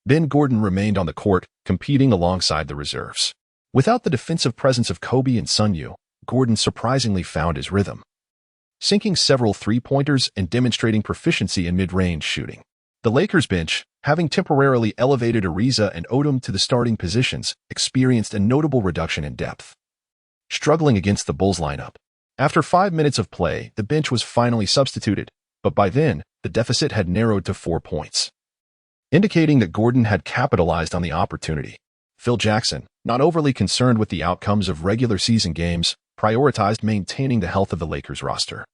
Ben Gordon remained on the court, competing alongside the reserves. Without the defensive presence of Kobe and Sun Yue, Gordon surprisingly found his rhythm, sinking several three-pointers and demonstrating proficiency in mid-range shooting. The Lakers bench, having temporarily elevated Ariza and Odom to the starting positions, experienced a notable reduction in depth, struggling against the Bulls lineup. After 5 minutes of play, the bench was finally substituted, but by then, the deficit had narrowed to 4 points, indicating that Gordon had capitalized on the opportunity. Phil Jackson, not overly concerned with the outcomes of regular season games, prioritized maintaining the health of the Lakers roster,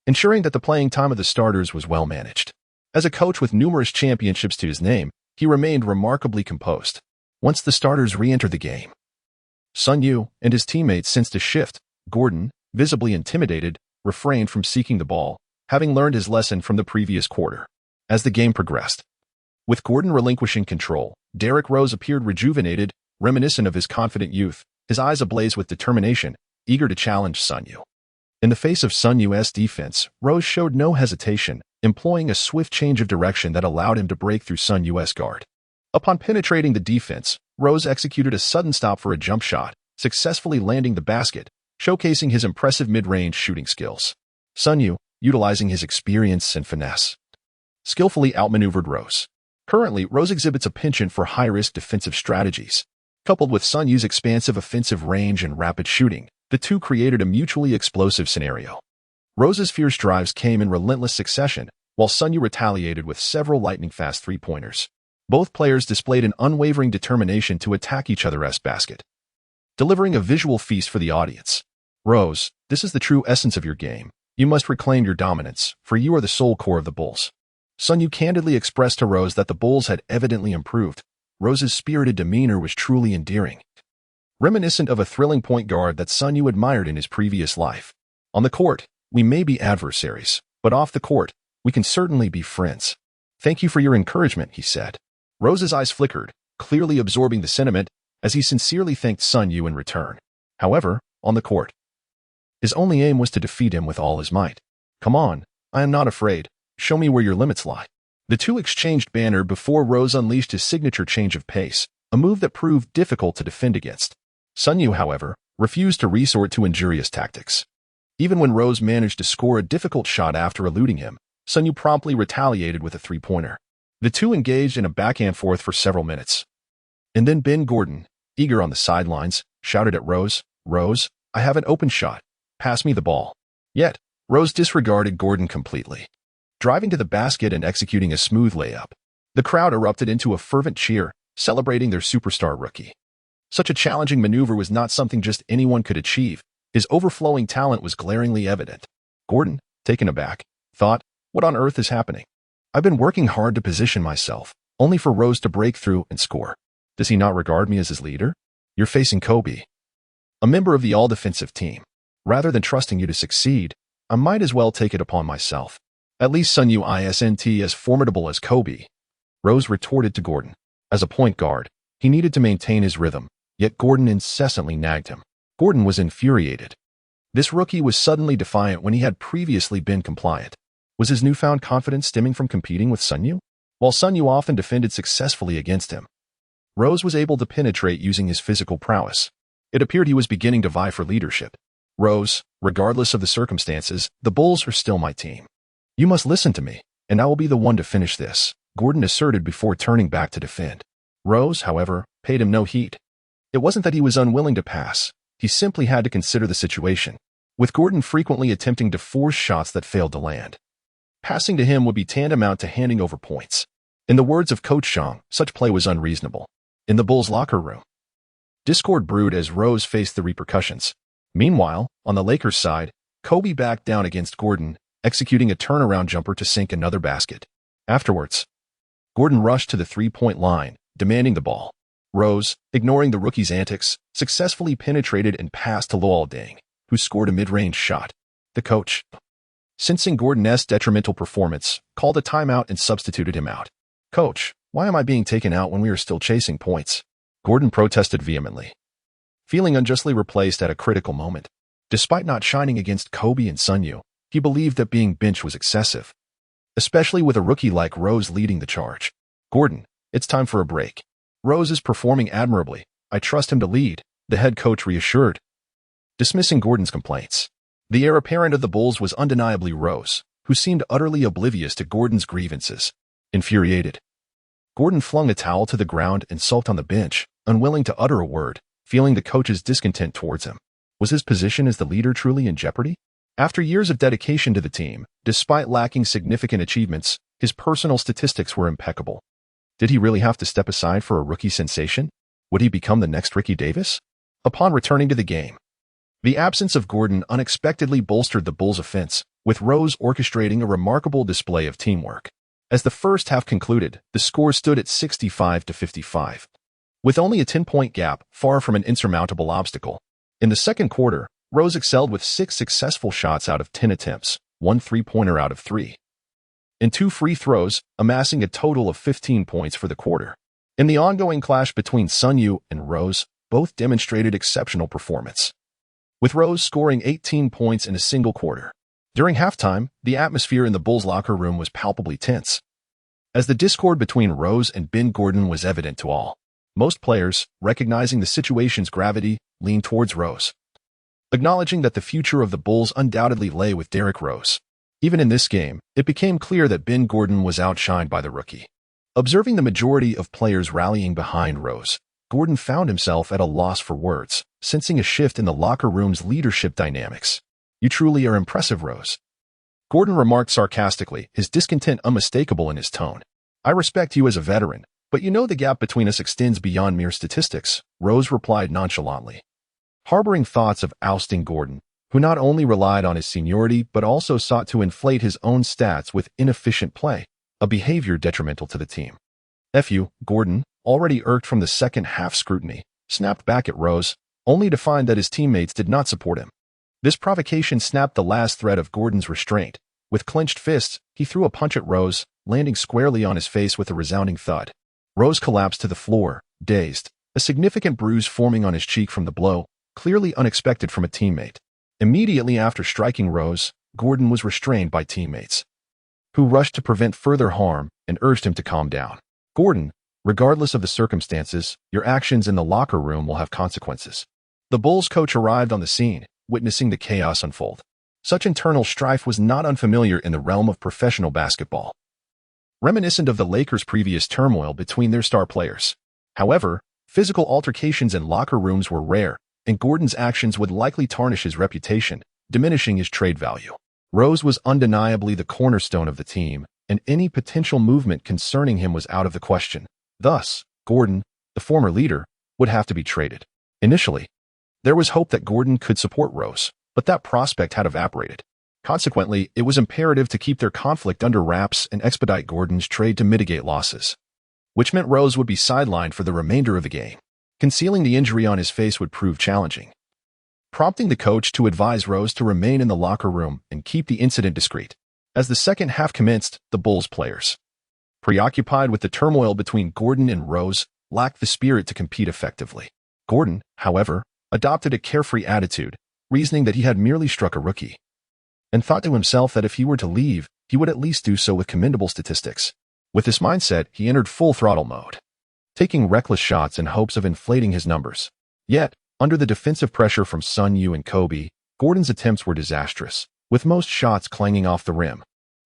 ensuring that the playing time of the starters was well managed. As a coach with numerous championships to his name, he remained remarkably composed. Once the starters re-entered the game, Sun Yue and his teammates sensed a shift. Gordon, visibly intimidated, refrained from seeking the ball, having learned his lesson from the previous quarter. As the game progressed, with Gordon relinquishing control, Derrick Rose appeared rejuvenated, reminiscent of his confident youth, his eyes ablaze with determination, eager to challenge Sun Yue. In the face of Sun Yue's defense, Rose showed no hesitation, employing a swift change of direction that allowed him to break through Sun Yue's guard. Upon penetrating the defense, Rose executed a sudden stop for a jump shot, successfully landing the basket, showcasing his impressive mid-range shooting skills. Sun Yue, utilizing his experience and finesse. Skillfully outmaneuvered Rose. Currently, Rose exhibits a penchant for high-risk defensive strategies. Coupled with Sun Yue's expansive offensive range and rapid shooting, the two created a mutually explosive scenario. Rose's fierce drives came in relentless succession, while Sun Yue retaliated with several lightning-fast three-pointers. Both players displayed an unwavering determination to attack each other's basket, delivering a visual feast for the audience. Rose, this is the true essence of your game. You must reclaim your dominance, for you are the sole core of the Bulls. Sun Yue candidly expressed to Rose that the Bulls had evidently improved. Rose's spirited demeanor was truly endearing, reminiscent of a thrilling point guard that Sun Yue admired in his previous life. On the court, we may be adversaries, but off the court, we can certainly be friends. Thank you for your encouragement, he said. Rose's eyes flickered, clearly absorbing the sentiment, as he sincerely thanked Sun Yue in return. However, on the court, his only aim was to defeat him with all his might. Come on, I am not afraid. Show me where your limits lie. The two exchanged banter before Rose unleashed his signature change of pace, a move that proved difficult to defend against. Sun Yue, however, refused to resort to injurious tactics. Even when Rose managed to score a difficult shot after eluding him, Sun Yue promptly retaliated with a three-pointer. The two engaged in a back-and-forth for several minutes. And then Ben Gordon, eager on the sidelines, shouted at Rose, "Rose, I have an open shot. Pass me the ball." Yet, Rose disregarded Gordon completely, driving to the basket and executing a smooth layup. The crowd erupted into a fervent cheer, celebrating their superstar rookie. Such a challenging maneuver was not something just anyone could achieve. His overflowing talent was glaringly evident. Gordon, taken aback, thought, "What on earth is happening? I've been working hard to position myself, only for Rose to break through and score. Does he not regard me as his leader? You're facing Kobe, a member of the all-defensive team. Rather than trusting you to succeed, I might as well take it upon myself. At least Sun Yue isn't as formidable as Kobe." Rose retorted to Gordon. As a point guard, he needed to maintain his rhythm, yet Gordon incessantly nagged him. Gordon was infuriated. This rookie was suddenly defiant when he had previously been compliant. Was his newfound confidence stemming from competing with Sun Yue? While Sun Yue often defended successfully against him, Rose was able to penetrate using his physical prowess. It appeared he was beginning to vie for leadership. "Rose, regardless of the circumstances, the Bulls are still my team. You must listen to me, and I will be the one to finish this," Gordon asserted before turning back to defend. Rose, however, paid him no heed. It wasn't that he was unwilling to pass. He simply had to consider the situation, with Gordon frequently attempting to force shots that failed to land. Passing to him would be tantamount to handing over points. In the words of Coach Zhang, such play was unreasonable. In the Bulls' locker room, discord brewed as Rose faced the repercussions. Meanwhile, on the Lakers' side, Kobe backed down against Gordon, executing a turnaround jumper to sink another basket. Afterwards, Gordon rushed to the three-point line, demanding the ball. Rose, ignoring the rookie's antics, successfully penetrated and passed to Luol Deng, who scored a mid-range shot. The coach, sensing Gordon's detrimental performance, called a timeout and substituted him out. "Coach, why am I being taken out when we are still chasing points?" Gordon protested vehemently, feeling unjustly replaced at a critical moment. Despite not shining against Kobe and Sun Yue, he believed that being benched was excessive, especially with a rookie like Rose leading the charge. "Gordon, it's time for a break. Rose is performing admirably. I trust him to lead," the head coach reassured, dismissing Gordon's complaints. The heir apparent of the Bulls was undeniably Rose, who seemed utterly oblivious to Gordon's grievances. Infuriated, Gordon flung a towel to the ground and sulked on the bench, unwilling to utter a word, feeling the coach's discontent towards him. Was his position as the leader truly in jeopardy? After years of dedication to the team, despite lacking significant achievements, his personal statistics were impeccable. Did he really have to step aside for a rookie sensation? Would he become the next Ricky Davis? Upon returning to the game, the absence of Gordon unexpectedly bolstered the Bulls' offense, with Rose orchestrating a remarkable display of teamwork. As the first half concluded, the score stood at 65-55. With only a 10-point gap, far from an insurmountable obstacle. In the second quarter, Rose excelled with 6 successful shots out of 10 attempts, 1 three-pointer out of 3, and 2 free throws, amassing a total of 15 points for the quarter. In the ongoing clash between Sun Yue and Rose, both demonstrated exceptional performance, with Rose scoring 18 points in a single quarter. During halftime, the atmosphere in the Bulls' locker room was palpably tense, as the discord between Rose and Ben Gordon was evident to all. Most players, recognizing the situation's gravity, leaned towards Rose, acknowledging that the future of the Bulls undoubtedly lay with Derrick Rose. Even in this game, it became clear that Ben Gordon was outshined by the rookie. Observing the majority of players rallying behind Rose, Gordon found himself at a loss for words, sensing a shift in the locker room's leadership dynamics. "You truly are impressive, Rose," Gordon remarked sarcastically, his discontent unmistakable in his tone. "I respect you as a veteran, but you know the gap between us extends beyond mere statistics," Rose replied nonchalantly. Harboring thoughts of ousting Gordon, who not only relied on his seniority but also sought to inflate his own stats with inefficient play, a behavior detrimental to the team. "F you, Gordon," already irked from the second-half scrutiny, snapped back at Rose, only to find that his teammates did not support him. This provocation snapped the last thread of Gordon's restraint. With clenched fists, he threw a punch at Rose, landing squarely on his face with a resounding thud. Rose collapsed to the floor, dazed, a significant bruise forming on his cheek from the blow, clearly unexpected from a teammate. Immediately after striking Rose, Gordon was restrained by teammates, who rushed to prevent further harm and urged him to calm down. "Gordon, regardless of the circumstances, your actions in the locker room will have consequences." The Bulls coach arrived on the scene, witnessing the chaos unfold. Such internal strife was not unfamiliar in the realm of professional basketball, reminiscent of the Lakers' previous turmoil between their star players. However, physical altercations in locker rooms were rare, and Gordon's actions would likely tarnish his reputation, diminishing his trade value. Rose was undeniably the cornerstone of the team, and any potential movement concerning him was out of the question. Thus, Gordon, the former leader, would have to be traded. Initially, there was hope that Gordon could support Rose, but that prospect had evaporated. Consequently, it was imperative to keep their conflict under wraps and expedite Gordon's trade to mitigate losses, which meant Rose would be sidelined for the remainder of the game. Concealing the injury on his face would prove challenging, prompting the coach to advise Rose to remain in the locker room and keep the incident discreet. As the second half commenced, the Bulls players, preoccupied with the turmoil between Gordon and Rose, lacked the spirit to compete effectively. Gordon, however, adopted a carefree attitude, reasoning that he had merely struck a rookie, and thought to himself that if he were to leave, he would at least do so with commendable statistics. With this mindset, he entered full throttle mode, taking reckless shots in hopes of inflating his numbers. Yet, under the defensive pressure from Sun Yue and Kobe, Gordon's attempts were disastrous, with most shots clanging off the rim,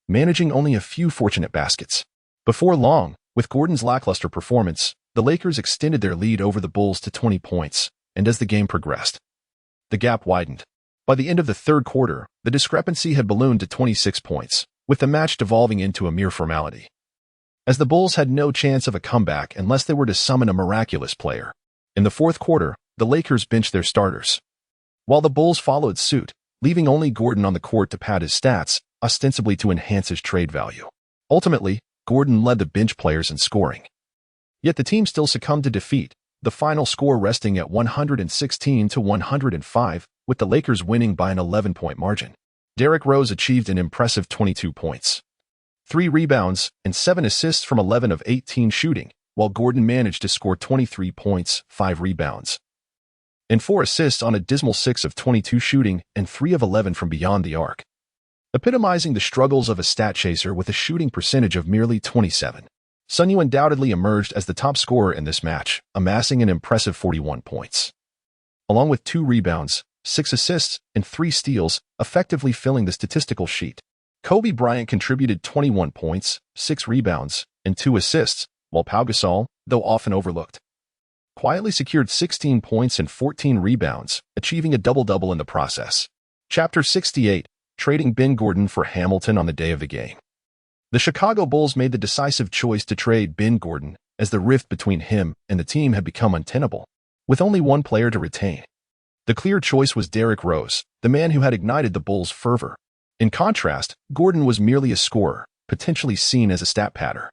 managing only a few fortunate baskets. Before long, with Gordon's lackluster performance, the Lakers extended their lead over the Bulls to 20 points, and as the game progressed, the gap widened. By the end of the third quarter, the discrepancy had ballooned to 26 points, with the match devolving into a mere formality, as the Bulls had no chance of a comeback unless they were to summon a miraculous player. In the fourth quarter, the Lakers benched their starters, while the Bulls followed suit, leaving only Gordon on the court to pad his stats, ostensibly to enhance his trade value. Ultimately, Gordon led the bench players in scoring. Yet the team still succumbed to defeat, the final score resting at 116-105, with the Lakers winning by an 11-point margin. Derrick Rose achieved an impressive 22 points, 3 rebounds, and 7 assists from 11 of 18 shooting, while Gordon managed to score 23 points, 5 rebounds, and 4 assists on a dismal 6 of 22 shooting and 3 of 11 from beyond the arc, epitomizing the struggles of a stat chaser with a shooting percentage of merely 27. Sun Yue undoubtedly emerged as the top scorer in this match, amassing an impressive 41 points, along with 2 rebounds, 6 assists, and 3 steals, effectively filling the statistical sheet. Kobe Bryant contributed 21 points, 6 rebounds, and 2 assists, while Pau Gasol, though often overlooked, quietly secured 16 points and 14 rebounds, achieving a double-double in the process. Chapter 68, Trading Ben Gordon for Hamilton on the day of the game. The Chicago Bulls made the decisive choice to trade Ben Gordon, as the rift between him and the team had become untenable, with only one player to retain. The clear choice was Derrick Rose, the man who had ignited the Bulls' fervor. In contrast, Gordon was merely a scorer, potentially seen as a stat padder.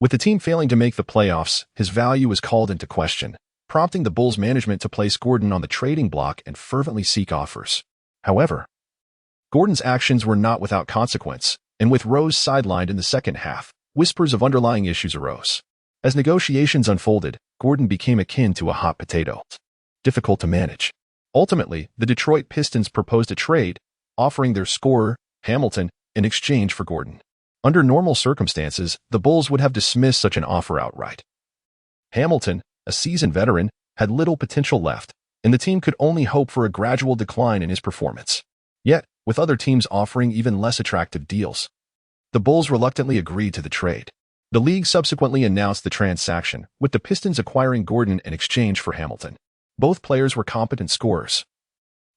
With the team failing to make the playoffs, his value was called into question, prompting the Bulls' management to place Gordon on the trading block and fervently seek offers. However, Gordon's actions were not without consequence, and with Rose sidelined in the second half, whispers of underlying issues arose. As negotiations unfolded, Gordon became akin to a hot potato, difficult to manage. Ultimately, the Detroit Pistons proposed a trade, offering their scorer, Hamilton, in exchange for Gordon. Under normal circumstances, the Bulls would have dismissed such an offer outright. Hamilton, a seasoned veteran, had little potential left, and the team could only hope for a gradual decline in his performance. Yet, with other teams offering even less attractive deals. The Bulls reluctantly agreed to the trade. The league subsequently announced the transaction, with the Pistons acquiring Gordon in exchange for Hamilton. Both players were competent scorers,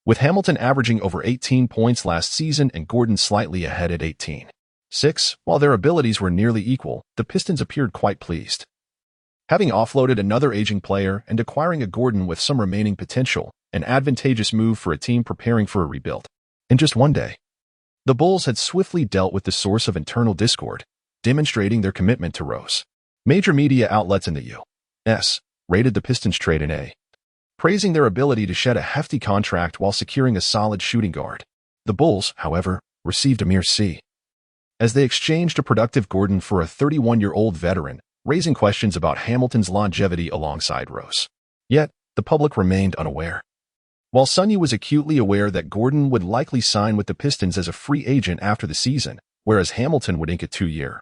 with Hamilton averaging over 18 points last season and Gordon slightly ahead at 18.6. While their abilities were nearly equal, the Pistons appeared quite pleased. Having offloaded another aging player and acquiring a Gordon with some remaining potential, an advantageous move for a team preparing for a rebuild. In just one day, the Bulls had swiftly dealt with the source of internal discord, demonstrating their commitment to Rose. Major media outlets in the U.S. rated the Pistons' trade an A, praising their ability to shed a hefty contract while securing a solid shooting guard. The Bulls, however, received a mere C, as they exchanged a productive Gordon for a 31-year-old veteran, raising questions about Hamilton's longevity alongside Rose. Yet, the public remained unaware. While Sun Yue was acutely aware that Gordon would likely sign with the Pistons as a free agent after the season, whereas Hamilton would ink a 2-year,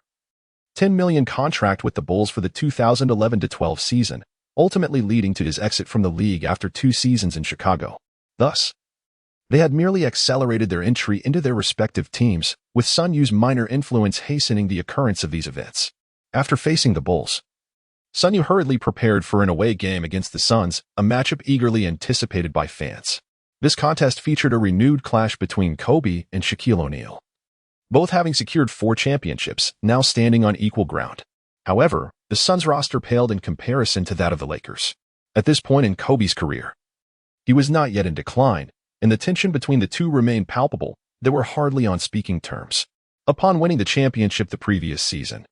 $10 million contract with the Bulls for the 2011-12 season, ultimately leading to his exit from the league after 2 seasons in Chicago. Thus, they had merely accelerated their entry into their respective teams, with Sun Yue's minor influence hastening the occurrence of these events. After facing the Bulls, Sun Yue hurriedly prepared for an away game against the Suns, a matchup eagerly anticipated by fans. This contest featured a renewed clash between Kobe and Shaquille O'Neal, both having secured 4 championships, now standing on equal ground. However, the Suns' roster paled in comparison to that of the Lakers. At this point in Kobe's career, he was not yet in decline, and the tension between the two remained palpable. They were hardly on speaking terms. Upon winning the championship the previous season,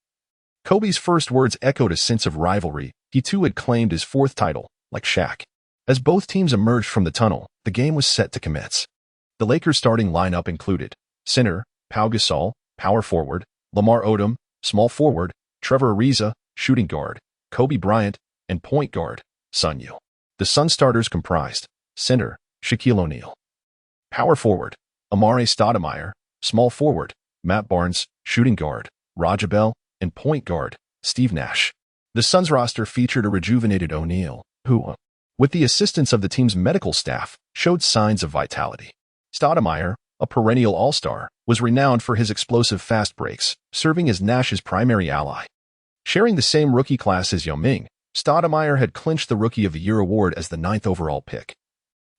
Kobe's first words echoed a sense of rivalry. He too had claimed his 4th title, like Shaq. As both teams emerged from the tunnel, the game was set to commence. The Lakers' starting lineup included center Pau Gasol, power forward Lamar Odom, small forward Trevor Ariza, shooting guard Kobe Bryant, and point guard Sun Yue. The Suns starters comprised center Shaquille O'Neal, power forward Amare Stoudemire, small forward Matt Barnes, shooting guard Raja Bell, and point guard Steve Nash. The Suns roster featured a rejuvenated O'Neal, who, with the assistance of the team's medical staff, showed signs of vitality. Stoudemire, a perennial all-star, was renowned for his explosive fast breaks, serving as Nash's primary ally. Sharing the same rookie class as Yao Ming, Stoudemire had clinched the Rookie of the Year award as the 9th overall pick,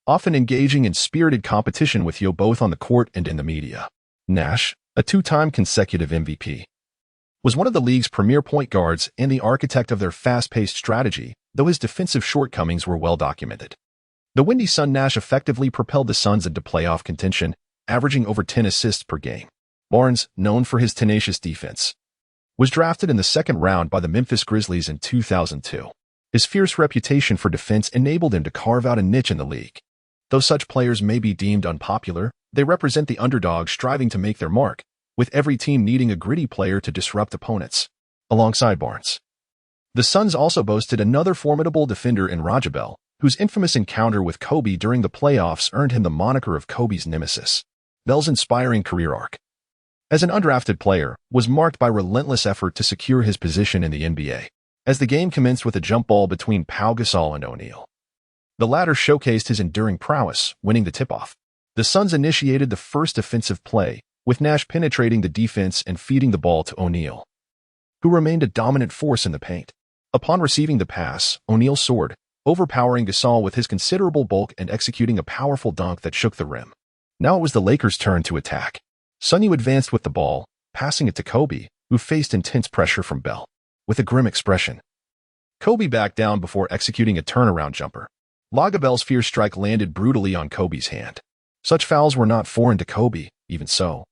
often engaging in spirited competition with Yao both on the court and in the media. Nash, a 2-time consecutive MVP, was one of the league's premier point guards and the architect of their fast-paced strategy, though his defensive shortcomings were well documented. The Windy Sun Nash effectively propelled the Suns into playoff contention, averaging over 10 assists per game. Barnes, known for his tenacious defense, was drafted in the 2nd round by the Memphis Grizzlies in 2002. His fierce reputation for defense enabled him to carve out a niche in the league. Though such players may be deemed unpopular, they represent the underdog striving to make their mark, with every team needing a gritty player to disrupt opponents. Alongside Barnes, the Suns also boasted another formidable defender in Raja Bell, whose infamous encounter with Kobe during the playoffs earned him the moniker of Kobe's nemesis. Bell's inspiring career arc as an undrafted player was marked by relentless effort to secure his position in the NBA. As the game commenced with a jump ball between Pau Gasol and O'Neal, the latter showcased his enduring prowess, winning the tip-off. The Suns initiated the first offensive play, with Nash penetrating the defense and feeding the ball to O'Neal, who remained a dominant force in the paint. Upon receiving the pass, O'Neal soared, overpowering Gasol with his considerable bulk and executing a powerful dunk that shook the rim. Now it was the Lakers' turn to attack. Sun Yue advanced with the ball, passing it to Kobe, who faced intense pressure from Bell. With a grim expression, Kobe backed down before executing a turnaround jumper. Bell's fierce strike landed brutally on Kobe's hand. Such fouls were not foreign to Kobe, even so.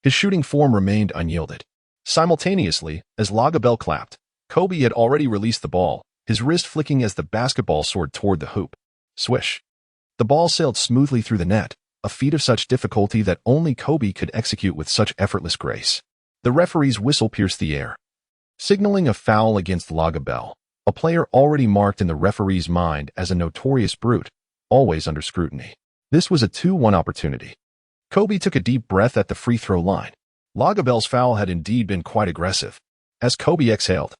His shooting form remained unyielded. Simultaneously, as Bell clapped, Kobe had already released the ball, his wrist flicking as the basketball soared toward the hoop. Swish. The ball sailed smoothly through the net, a feat of such difficulty that only Kobe could execute with such effortless grace. The referee's whistle pierced the air, signaling a foul against Bell, a player already marked in the referee's mind as a notorious brute, always under scrutiny. This was a 2-1 opportunity. Kobe took a deep breath at the free throw line. Bell's foul had indeed been quite aggressive. As Kobe exhaled,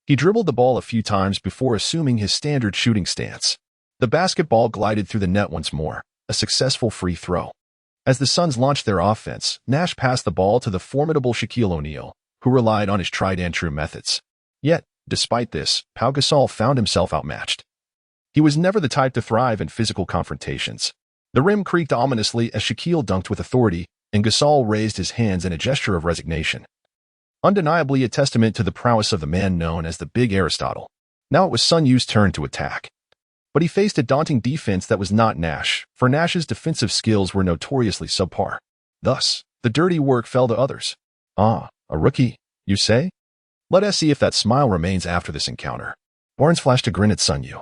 he dribbled the ball a few times before assuming his standard shooting stance. The basketball glided through the net once more, a successful free throw. As the Suns launched their offense, Nash passed the ball to the formidable Shaquille O'Neal, who relied on his tried-and-true methods. Yet, despite this, Pau Gasol found himself outmatched. He was never the type to thrive in physical confrontations. The rim creaked ominously as Shaquille dunked with authority, and Gasol raised his hands in a gesture of resignation. Undeniably a testament to the prowess of the man known as the Big Aristotle. Now it was Sun Yue's turn to attack. But he faced a daunting defense that was not Nash, for Nash's defensive skills were notoriously subpar. Thus, the dirty work fell to others. Ah, a rookie, you say? Let us see if that smile remains after this encounter. Barnes flashed a grin at Sun Yue,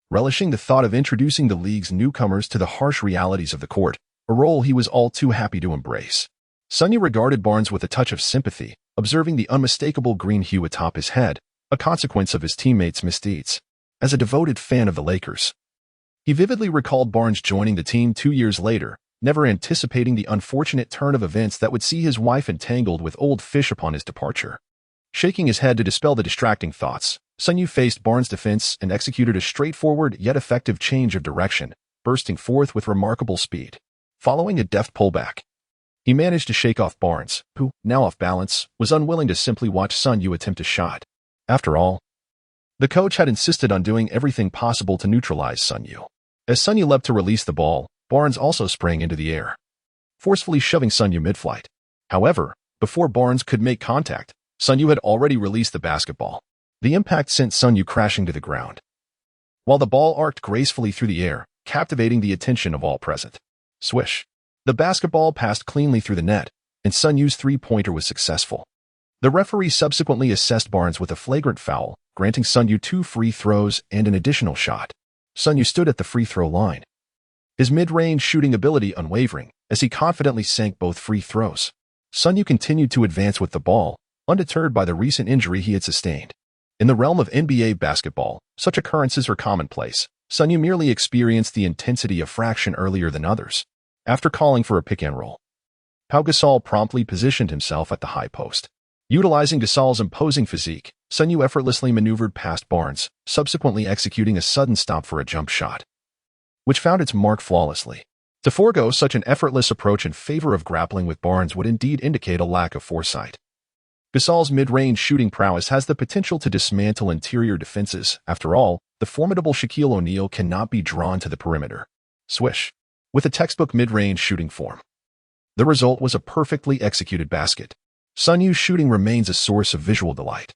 relishing the thought of introducing the league's newcomers to the harsh realities of the court, a role he was all too happy to embrace. Sun Yue regarded Barnes with a touch of sympathy, observing the unmistakable green hue atop his head, a consequence of his teammates' misdeeds. As a devoted fan of the Lakers, he vividly recalled Barnes joining the team 2 years later, never anticipating the unfortunate turn of events that would see his wife entangled with old fish upon his departure. Shaking his head to dispel the distracting thoughts, Sun Yue faced Barnes' defense and executed a straightforward yet effective change of direction, bursting forth with remarkable speed. Following a deft pullback, he managed to shake off Barnes, who, now off balance, was unwilling to simply watch Sun Yue attempt a shot. After all, the coach had insisted on doing everything possible to neutralize Sun Yue. As Sun Yue leapt to release the ball, Barnes also sprang into the air, forcefully shoving Sun Yue mid-flight. However, before Barnes could make contact, Sun Yue had already released the basketball. The impact sent Sun Yue crashing to the ground, while the ball arced gracefully through the air, captivating the attention of all present. Swish. The basketball passed cleanly through the net, and Sun Yue's three-pointer was successful. The referee subsequently assessed Barnes with a flagrant foul, granting Sun Yue 2 free throws and an additional shot. Sun Yue stood at the free throw line, his mid-range shooting ability unwavering, as he confidently sank both free throws. Sun Yue continued to advance with the ball, undeterred by the recent injury he had sustained. In the realm of NBA basketball, such occurrences are commonplace. Sun Yue merely experienced the intensity a fraction earlier than others. After calling for a pick-and-roll, Pau Gasol promptly positioned himself at the high post. Utilizing Gasol's imposing physique, Sun Yue effortlessly maneuvered past Barnes, subsequently executing a sudden stop for a jump shot, which found its mark flawlessly. To forego such an effortless approach in favor of grappling with Barnes would indeed indicate a lack of foresight. Gasol's mid-range shooting prowess has the potential to dismantle interior defenses. After all, the formidable Shaquille O'Neal cannot be drawn to the perimeter. Swish. With a textbook mid-range shooting form, the result was a perfectly executed basket. Sun Yue's shooting remains a source of visual delight.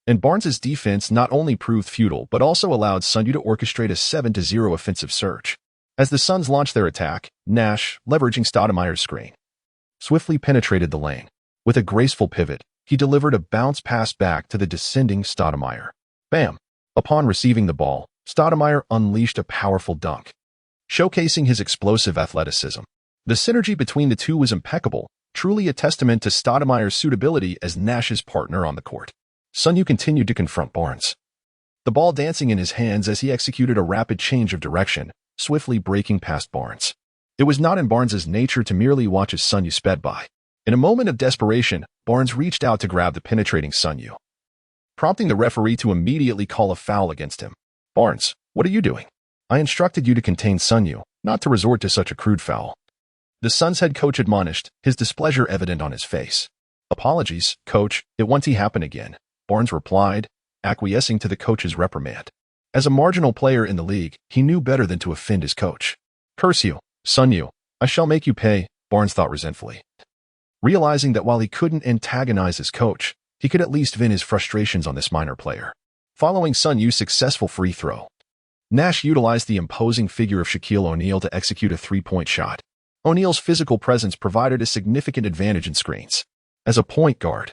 And Barnes' defense not only proved futile but also allowed Sun Yue to orchestrate a 7-0 offensive surge. As the Suns launched their attack, Nash, leveraging Stoudemire's screen, swiftly penetrated the lane. With a graceful pivot, he delivered a bounce pass back to the descending Stoudemire. Bam! Upon receiving the ball, Stoudemire unleashed a powerful dunk, showcasing his explosive athleticism. The synergy between the two was impeccable, truly a testament to Stoudemire's suitability as Nash's partner on the court. Sun Yue continued to confront Barnes, the ball dancing in his hands as he executed a rapid change of direction, swiftly breaking past Barnes. It was not in Barnes' nature to merely watch as Sun Yue sped by. In a moment of desperation, Barnes reached out to grab the penetrating Sun Yue, prompting the referee to immediately call a foul against him. Barnes, what are you doing? I instructed you to contain Sun Yue, not to resort to such a crude foul. The Suns head coach admonished, his displeasure evident on his face. Apologies, coach, it won't happen again, Barnes replied, acquiescing to the coach's reprimand. As a marginal player in the league, he knew better than to offend his coach. Curse you, Sun Yue, I shall make you pay, Barnes thought resentfully. Realizing that while he couldn't antagonize his coach, he could at least vent his frustrations on this minor player. Following Sun Yue's successful free throw, Nash utilized the imposing figure of Shaquille O'Neal to execute a three-point shot. O'Neal's physical presence provided a significant advantage in screens. As a point guard,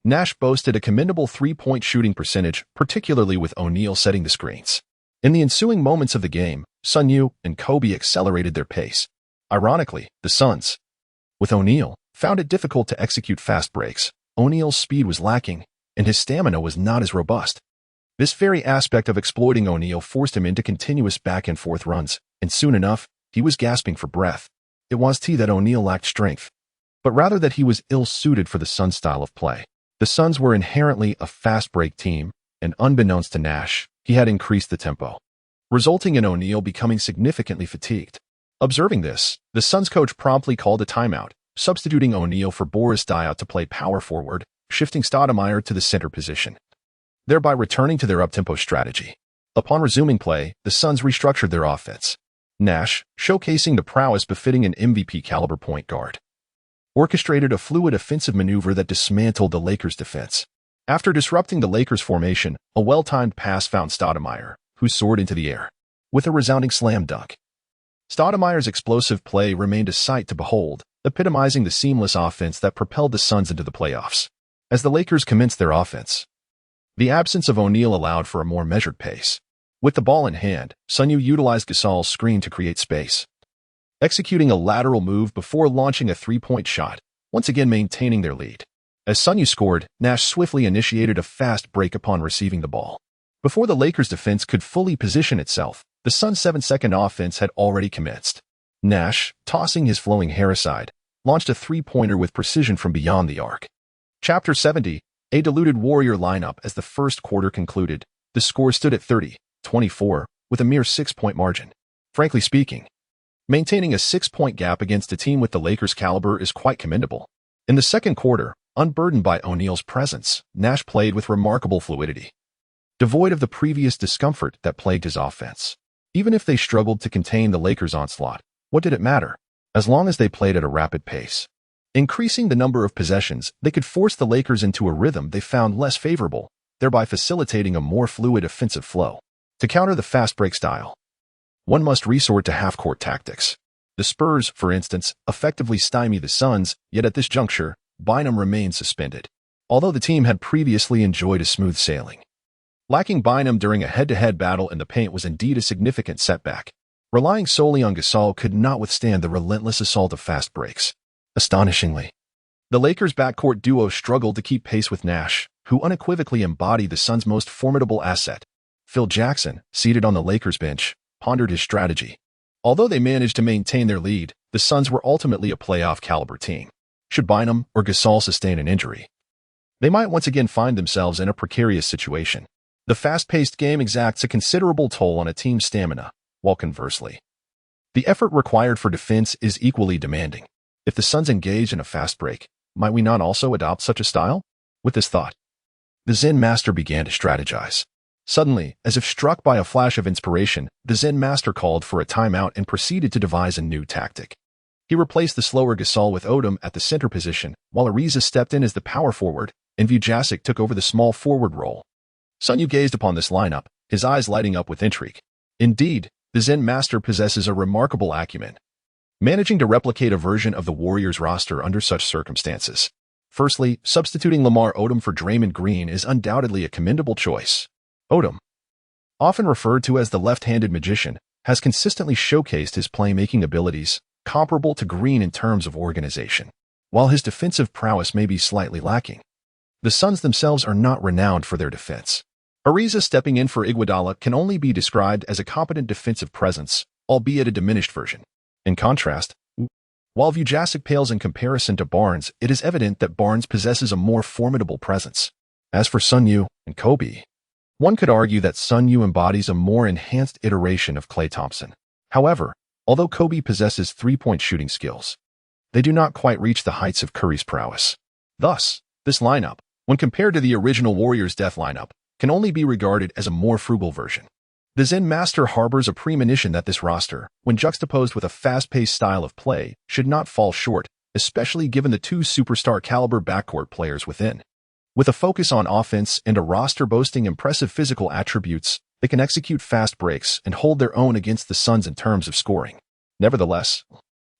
Nash boasted a commendable three-point shooting percentage, particularly with O'Neal setting the screens. In the ensuing moments of the game, Sun Yue and Kobe accelerated their pace. Ironically, the Suns, with O'Neal, found it difficult to execute fast breaks. O'Neal's speed was lacking, and his stamina was not as robust. This very aspect of exploiting O'Neal forced him into continuous back-and-forth runs, and soon enough, he was gasping for breath. It was that O'Neal lacked strength, but rather that he was ill-suited for the Suns' style of play. The Suns were inherently a fast-break team, and unbeknownst to Nash, he had increased the tempo, resulting in O'Neal becoming significantly fatigued. Observing this, the Suns coach promptly called a timeout, substituting O'Neal for Boris Diaw to play power forward, shifting Stoudemire to the center position, thereby returning to their up-tempo strategy. Upon resuming play, the Suns restructured their offense. Nash, showcasing the prowess befitting an MVP-caliber point guard, orchestrated a fluid offensive maneuver that dismantled the Lakers' defense. After disrupting the Lakers' formation, a well-timed pass found Stoudemire, who soared into the air with a resounding slam dunk. Stoudemire's explosive play remained a sight to behold, epitomizing the seamless offense that propelled the Suns into the playoffs. As the Lakers commenced their offense, the absence of O'Neal allowed for a more measured pace. With the ball in hand, Sun Yue utilized Gasol's screen to create space, executing a lateral move before launching a three-point shot, once again maintaining their lead. As Sun Yue scored, Nash swiftly initiated a fast break upon receiving the ball. Before the Lakers' defense could fully position itself, the Suns' 7-second offense had already commenced. Nash, tossing his flowing hair aside, launched a three-pointer with precision from beyond the arc. Chapter 70, a diluted Warrior lineup. As the first quarter concluded, the score stood at 30-24, with a mere 6-point margin. Frankly speaking, maintaining a 6-point gap against a team with the Lakers' caliber is quite commendable. In the second quarter, unburdened by O'Neal's presence, Nash played with remarkable fluidity, devoid of the previous discomfort that plagued his offense. Even if they struggled to contain the Lakers' onslaught, what did it matter? As long as they played at a rapid pace, increasing the number of possessions, they could force the Lakers into a rhythm they found less favorable, thereby facilitating a more fluid offensive flow. To counter the fast break style, one must resort to half-court tactics. The Spurs, for instance, effectively stymie the Suns, yet at this juncture, Bynum remained suspended, although the team had previously enjoyed a smooth sailing. Lacking Bynum during a head-to-head battle in the paint was indeed a significant setback. Relying solely on Gasol could not withstand the relentless assault of fast breaks. Astonishingly, the Lakers' backcourt duo struggled to keep pace with Nash, who unequivocally embodied the Suns' most formidable asset. Phil Jackson, seated on the Lakers' bench, pondered his strategy. Although they managed to maintain their lead, the Suns were ultimately a playoff-caliber team. Should Bynum or Gasol sustain an injury, they might once again find themselves in a precarious situation. The fast-paced game exacts a considerable toll on a team's stamina, while conversely, the effort required for defense is equally demanding. If the Suns engage in a fast break, might we not also adopt such a style? With this thought, the Zen master began to strategize. Suddenly, as if struck by a flash of inspiration, the Zen master called for a timeout and proceeded to devise a new tactic. He replaced the slower Gasol with Odom at the center position, while Ariza stepped in as the power forward, and Vujacic took over the small forward role. Sun Yue gazed upon this lineup, his eyes lighting up with intrigue. Indeed, the Zen master possesses a remarkable acumen, managing to replicate a version of the Warriors roster under such circumstances. Firstly, substituting Lamar Odom for Draymond Green is undoubtedly a commendable choice. Odom, often referred to as the left-handed magician, has consistently showcased his playmaking abilities, comparable to Green in terms of organization. While his defensive prowess may be slightly lacking, the Suns themselves are not renowned for their defense. Ariza stepping in for Iguodala can only be described as a competent defensive presence, albeit a diminished version. In contrast, while Vujacic pales in comparison to Barnes, it is evident that Barnes possesses a more formidable presence. As for Sun Yue and Kobe, one could argue that Sun Yue embodies a more enhanced iteration of Klay Thompson. However, although Kobe possesses three-point shooting skills, they do not quite reach the heights of Curry's prowess. Thus, this lineup, when compared to the original Warriors' death lineup, can only be regarded as a more frugal version. The Zen master harbors a premonition that this roster, when juxtaposed with a fast-paced style of play, should not fall short, especially given the two superstar-caliber backcourt players within. With a focus on offense and a roster boasting impressive physical attributes, they can execute fast breaks and hold their own against the Suns in terms of scoring. Nevertheless,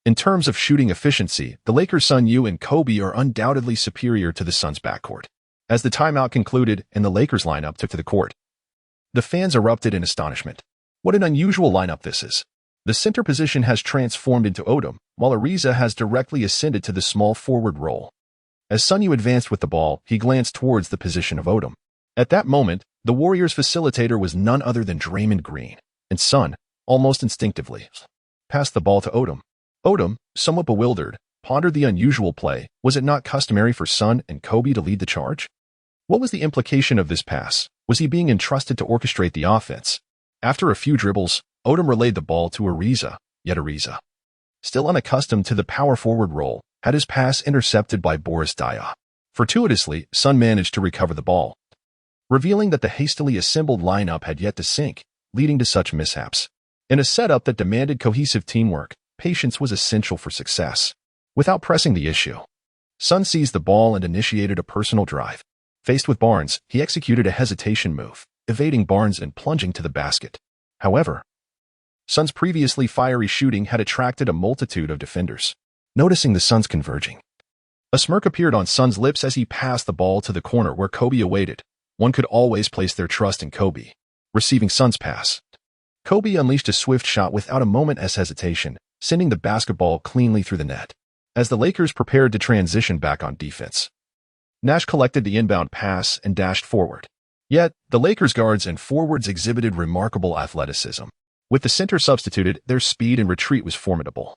in terms of shooting efficiency, the Lakers' Sun Yue and Kobe are undoubtedly superior to the Suns' backcourt. As the timeout concluded and the Lakers lineup took to the court, the fans erupted in astonishment. What an unusual lineup this is. The center position has transformed into Odom, while Ariza has directly ascended to the small forward role. As Sun Yue advanced with the ball, he glanced towards the position of Odom. At that moment, the Warriors' facilitator was none other than Draymond Green, and Sun, almost instinctively, passed the ball to Odom. Odom, somewhat bewildered, pondered the unusual play. Was it not customary for Sun and Kobe to lead the charge? What was the implication of this pass? Was he being entrusted to orchestrate the offense? After a few dribbles, Odom relayed the ball to Ariza, yet Ariza, still unaccustomed to the power forward role, had his pass intercepted by Boris Diaw. Fortuitously, Sun managed to recover the ball, revealing that the hastily assembled lineup had yet to sync, leading to such mishaps. In a setup that demanded cohesive teamwork, patience was essential for success. Without pressing the issue, Sun seized the ball and initiated a personal drive. Faced with Barnes, he executed a hesitation move, evading Barnes and plunging to the basket. However, Sun's previously fiery shooting had attracted a multitude of defenders. Noticing the Suns converging, a smirk appeared on Sun's lips as he passed the ball to the corner where Kobe awaited. One could always place their trust in Kobe. Receiving Sun's pass, Kobe unleashed a swift shot without a moment's hesitation, sending the basketball cleanly through the net. As the Lakers prepared to transition back on defense, Nash collected the inbound pass and dashed forward. Yet, the Lakers' guards and forwards exhibited remarkable athleticism. With the center substituted, their speed and retreat was formidable,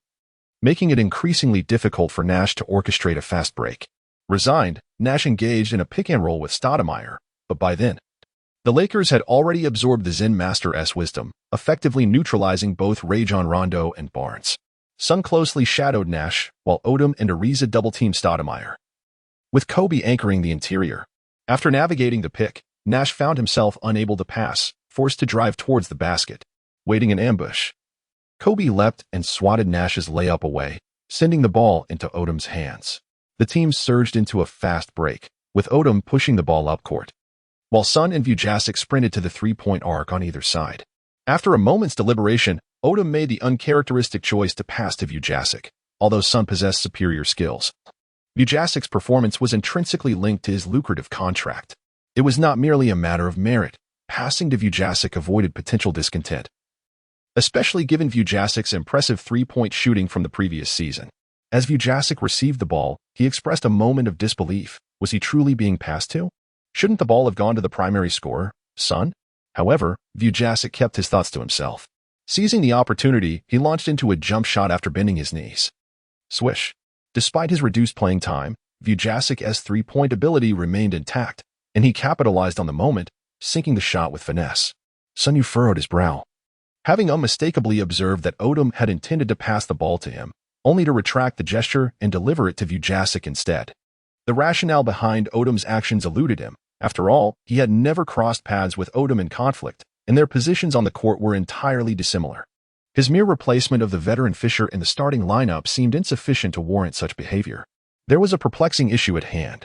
making it increasingly difficult for Nash to orchestrate a fast break. Resigned, Nash engaged in a pick-and-roll with Stoudemire, but by then, the Lakers had already absorbed the Zen Master's wisdom, effectively neutralizing both Rajon Rondo and Barnes. Sun closely shadowed Nash, while Odom and Ariza double-teamed Stoudemire, with Kobe anchoring the interior. After navigating the pick, Nash found himself unable to pass, forced to drive towards the basket. Waiting in ambush, Kobe leapt and swatted Nash's layup away, sending the ball into Odom's hands. The team surged into a fast break, with Odom pushing the ball up court, while Sun and Vujasic sprinted to the three-point arc on either side. After a moment's deliberation, Odom made the uncharacteristic choice to pass to Vujasic, although Sun possessed superior skills. Vujasic's performance was intrinsically linked to his lucrative contract. It was not merely a matter of merit. Passing to Vujasic avoided potential discontent, especially given Vujasic's impressive three-point shooting from the previous season. As Vujasic received the ball, he expressed a moment of disbelief. Was he truly being passed to? Shouldn't the ball have gone to the primary scorer, Sun? However, Vujasic kept his thoughts to himself. Seizing the opportunity, he launched into a jump shot after bending his knees. Swish. Despite his reduced playing time, Vujasic's three-point ability remained intact, and he capitalized on the moment, sinking the shot with finesse. Sun Yue furrowed his brow, having unmistakably observed that Odom had intended to pass the ball to him, only to retract the gesture and deliver it to Vujasic instead. The rationale behind Odom's actions eluded him. After all, he had never crossed paths with Odom in conflict, and their positions on the court were entirely dissimilar. His mere replacement of the veteran Fisher in the starting lineup seemed insufficient to warrant such behavior. There was a perplexing issue at hand,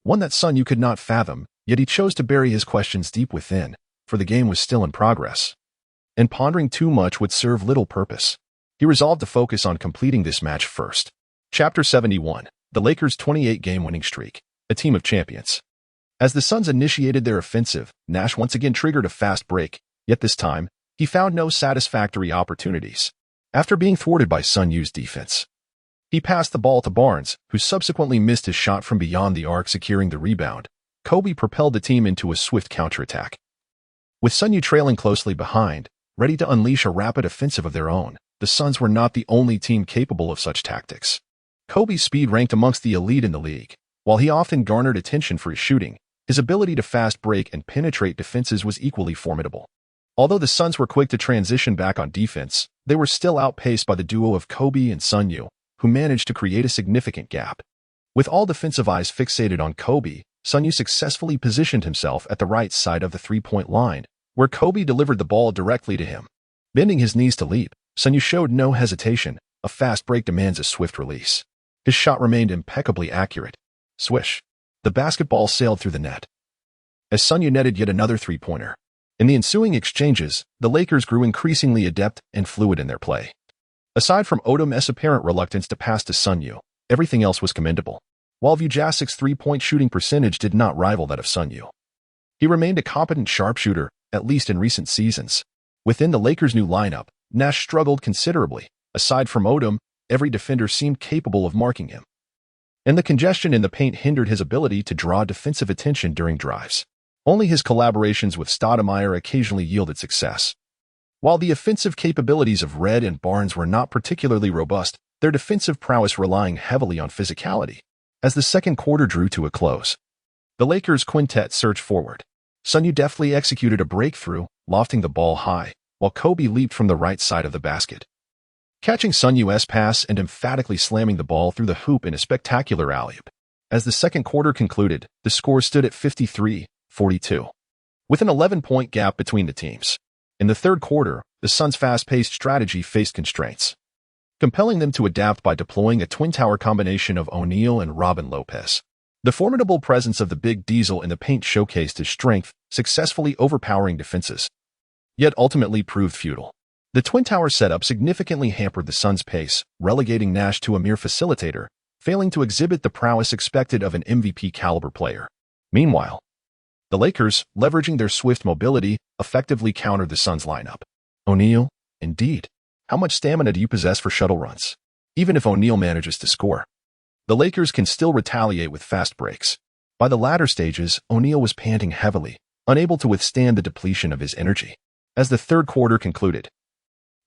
one that Sun Yue could not fathom, yet he chose to bury his questions deep within, for the game was still in progress, and pondering too much would serve little purpose. He resolved to focus on completing this match first. Chapter 71. The Lakers' 28-game winning streak. A team of champions. As the Suns initiated their offensive, Nash once again triggered a fast break, yet this time, he found no satisfactory opportunities. After being thwarted by Sun Yue's defense, he passed the ball to Barnes, who subsequently missed his shot from beyond the arc, securing the rebound. Kobe propelled the team into a swift counterattack, with Sun Yue trailing closely behind, ready to unleash a rapid offensive of their own. The Suns were not the only team capable of such tactics. Kobe's speed ranked amongst the elite in the league. While he often garnered attention for his shooting, his ability to fast break and penetrate defenses was equally formidable. Although the Suns were quick to transition back on defense, they were still outpaced by the duo of Kobe and Sun Yue, who managed to create a significant gap. With all defensive eyes fixated on Kobe, Sun Yue successfully positioned himself at the right side of the three-point line, where Kobe delivered the ball directly to him. Bending his knees to leap, Sun Yue showed no hesitation. A fast break demands a swift release. His shot remained impeccably accurate. Swish. The basketball sailed through the net, as Sun Yue netted yet another three-pointer. In the ensuing exchanges, the Lakers grew increasingly adept and fluid in their play. Aside from Odom's apparent reluctance to pass to Sun Yue, everything else was commendable. While Vujasic's three-point shooting percentage did not rival that of Sun Yue, he remained a competent sharpshooter, at least in recent seasons. Within the Lakers' new lineup, Nash struggled considerably. Aside from Odom, every defender seemed capable of marking him, and the congestion in the paint hindered his ability to draw defensive attention during drives. Only his collaborations with Stoudemire occasionally yielded success. While the offensive capabilities of Red and Barnes were not particularly robust, their defensive prowess relying heavily on physicality. As the second quarter drew to a close, the Lakers' quintet surged forward. Sun Yue deftly executed a breakthrough, lofting the ball high, while Kobe leaped from the right side of the basket, catching Sun Yue's pass and emphatically slamming the ball through the hoop in a spectacular alley-oop. As the second quarter concluded, the score stood at 53-42, with an 11-point gap between the teams. In the third quarter, the Suns' fast-paced strategy faced constraints, compelling them to adapt by deploying a twin-tower combination of O'Neal and Robin Lopez. The formidable presence of the Big Diesel in the paint showcased his strength, successfully overpowering defenses, yet ultimately proved futile. The twin tower setup significantly hampered the Suns' pace, relegating Nash to a mere facilitator, failing to exhibit the prowess expected of an MVP-caliber player. Meanwhile, the Lakers, leveraging their swift mobility, effectively countered the Suns' lineup. O'Neal, indeed. How much stamina do you possess for shuttle runs? Even if O'Neal manages to score, the Lakers can still retaliate with fast breaks. By the latter stages, O'Neal was panting heavily, unable to withstand the depletion of his energy. As the third quarter concluded,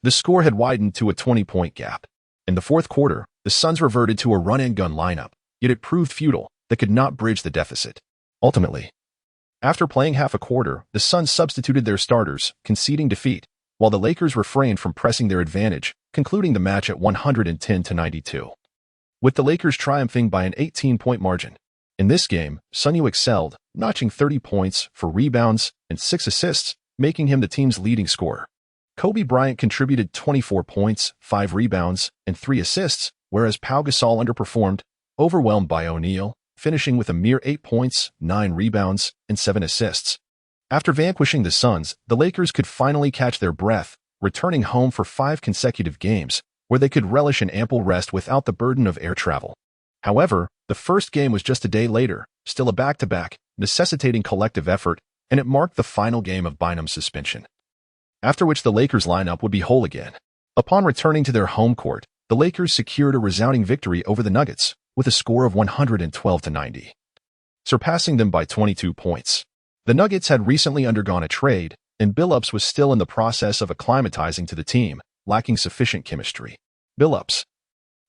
the score had widened to a 20-point gap. In the fourth quarter, the Suns reverted to a run-and-gun lineup, yet it proved futile. They could not bridge the deficit. Ultimately, after playing half a quarter, the Suns substituted their starters, conceding defeat, while the Lakers refrained from pressing their advantage, concluding the match at 110-92. With the Lakers triumphing by an 18-point margin. In this game, Sun Yue excelled, notching 30 points, 4 rebounds, and 6 assists, making him the team's leading scorer. Kobe Bryant contributed 24 points, 5 rebounds, and 3 assists, whereas Pau Gasol underperformed, overwhelmed by O'Neal, finishing with a mere 8 points, 9 rebounds, and 7 assists. After vanquishing the Suns, the Lakers could finally catch their breath, returning home for 5 consecutive games, where they could relish an ample rest without the burden of air travel. However, the first game was just a day later, still a back-to-back, necessitating collective effort, and it marked the final game of Bynum's suspension, after which the Lakers lineup would be whole again. Upon returning to their home court, the Lakers secured a resounding victory over the Nuggets, with a score of 112-90, surpassing them by 22 points. The Nuggets had recently undergone a trade, and Billups was still in the process of acclimatizing to the team, lacking sufficient chemistry. Billups,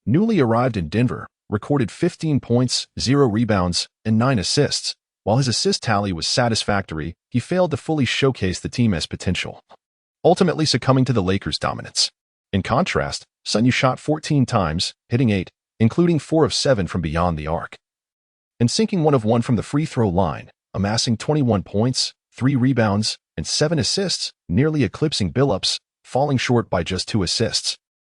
newly arrived in Denver, recorded 15 points, 0 rebounds, and 9 assists. While his assist tally was satisfactory, he failed to fully showcase the team's potential, ultimately succumbing to the Lakers' dominance. In contrast, Sun Yue shot 14 times, hitting 8, including 4 of 7 from beyond the arc, and sinking 1 of 1 from the free throw line, amassing 21 points, 3 rebounds, and 7 assists, nearly eclipsing Billups, falling short by just 2 assists.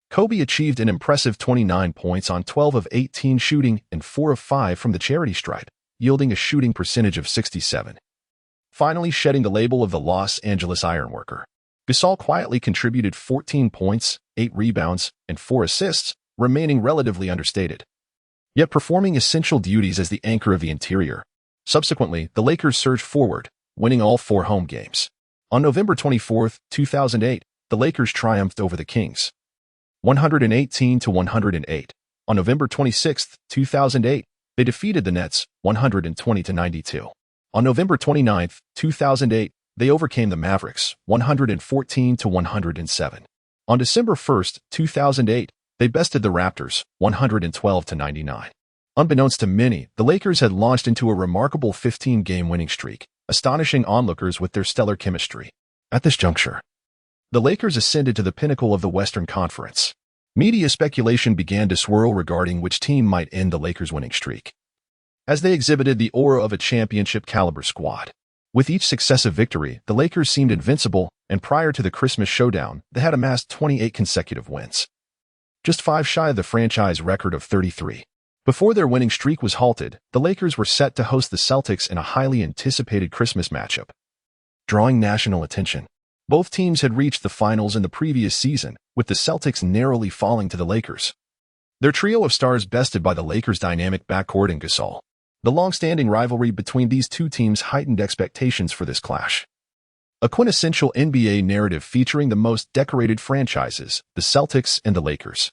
Kobe achieved an impressive 29 points on 12 of 18 shooting and 4 of 5 from the charity stripe, yielding a shooting percentage of 67. Finally shedding the label of the Los Angeles Ironworker, Gasol quietly contributed 14 points, 8 rebounds, and 4 assists, remaining relatively understated, yet performing essential duties as the anchor of the interior. Subsequently, the Lakers surged forward, winning all 4 home games. On November 24, 2008, the Lakers triumphed over the Kings, 118-108. On November 26, 2008, they defeated the Nets, 120-92. On November 29, 2008, they overcame the Mavericks, 114-107. On December 1, 2008, they bested the Raptors, 112-99. Unbeknownst to many, the Lakers had launched into a remarkable 15-game winning streak, astonishing onlookers with their stellar chemistry. At this juncture, the Lakers ascended to the pinnacle of the Western Conference. Media speculation began to swirl regarding which team might end the Lakers' winning streak, as they exhibited the aura of a championship-caliber squad. With each successive victory, the Lakers seemed invincible, and prior to the Christmas showdown, they had amassed 28 consecutive wins, just 5 shy of the franchise record of 33. Before their winning streak was halted, the Lakers were set to host the Celtics in a highly anticipated Christmas matchup, drawing national attention. Both teams had reached the finals in the previous season, with the Celtics narrowly falling to the Lakers. Their trio of stars bested by the Lakers' dynamic backcourt and Gasol. The long-standing rivalry between these two teams heightened expectations for this clash. A quintessential NBA narrative featuring the most decorated franchises, the Celtics and the Lakers.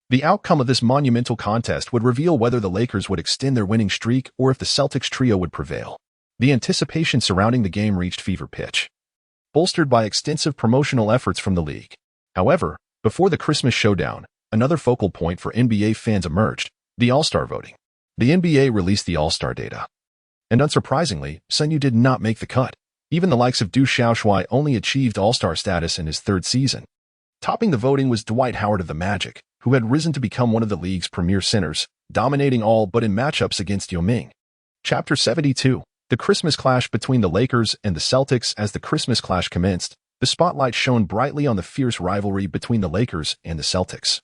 The outcome of this monumental contest would reveal whether the Lakers would extend their winning streak or if the Celtics trio would prevail. The anticipation surrounding the game reached fever pitch, bolstered by extensive promotional efforts from the league. However, before the Christmas showdown, another focal point for NBA fans emerged, the All-Star voting. The NBA released the All-Star data, and unsurprisingly, Sun Yue did not make the cut. Even the likes of Du Xiaoshui only achieved All-Star status in his 3rd season. Topping the voting was Dwight Howard of the Magic, who had risen to become one of the league's premier centers, dominating all but in matchups against Yao Ming. Chapter 72. The Christmas Clash between the Lakers and the Celtics. As the Christmas clash commenced, the spotlight shone brightly on the fierce rivalry between the Lakers and the Celtics.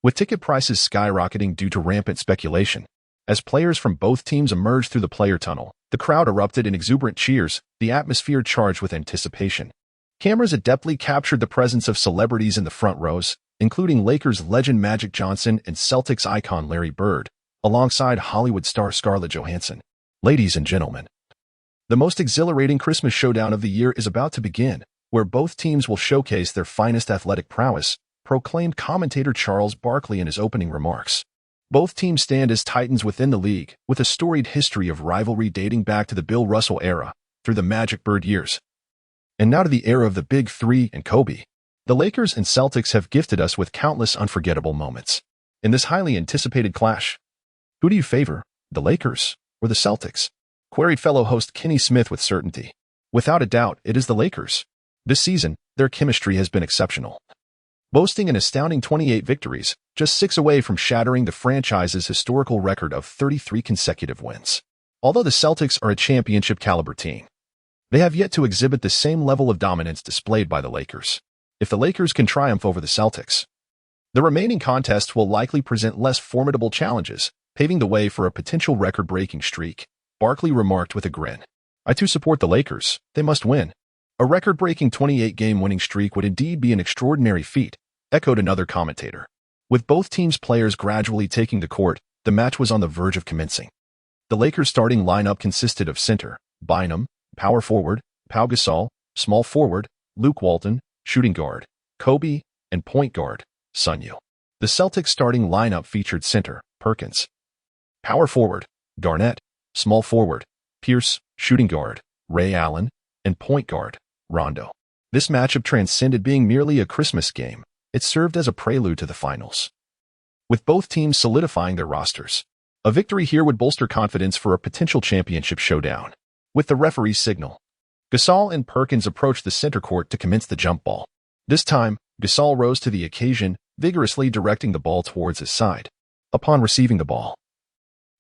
With ticket prices skyrocketing due to rampant speculation, as players from both teams emerged through the player tunnel, the crowd erupted in exuberant cheers, the atmosphere charged with anticipation. Cameras adeptly captured the presence of celebrities in the front rows, including Lakers legend Magic Johnson and Celtics icon Larry Bird, alongside Hollywood star Scarlett Johansson. Ladies and gentlemen, the most exhilarating Christmas showdown of the year is about to begin, where both teams will showcase their finest athletic prowess, proclaimed commentator Charles Barkley in his opening remarks. Both teams stand as titans within the league, with a storied history of rivalry dating back to the Bill Russell era, through the Magic Bird years, and now to the era of the Big Three and Kobe. The Lakers and Celtics have gifted us with countless unforgettable moments. In this highly anticipated clash, who do you favor, the Lakers or the Celtics? Queried fellow host Kenny Smith with certainty. Without a doubt, it is the Lakers. This season, their chemistry has been exceptional, boasting an astounding 28 victories, just 6 away from shattering the franchise's historical record of 33 consecutive wins. Although the Celtics are a championship-caliber team, they have yet to exhibit the same level of dominance displayed by the Lakers. If the Lakers can triumph over the Celtics, the remaining contests will likely present less formidable challenges, paving the way for a potential record-breaking streak, Barkley remarked with a grin. I too support the Lakers. They must win. A record-breaking 28-game winning streak would indeed be an extraordinary feat, echoed another commentator. With both teams' players gradually taking the court, the match was on the verge of commencing. The Lakers' starting lineup consisted of center, Bynum, power forward, Pau Gasol, small forward, Luke Walton, shooting guard, Kobe, and point guard, Sun Yue. The Celtics' starting lineup featured center, Perkins, power forward, Garnett, small forward, Pierce, shooting guard, Ray Allen, and point guard, Rondo. This matchup transcended being merely a Christmas game. It served as a prelude to the finals, with both teams solidifying their rosters. A victory here would bolster confidence for a potential championship showdown. With the referee's signal, Gasol and Perkins approached the center court to commence the jump ball. This time, Gasol rose to the occasion, vigorously directing the ball towards his side. Upon receiving the ball,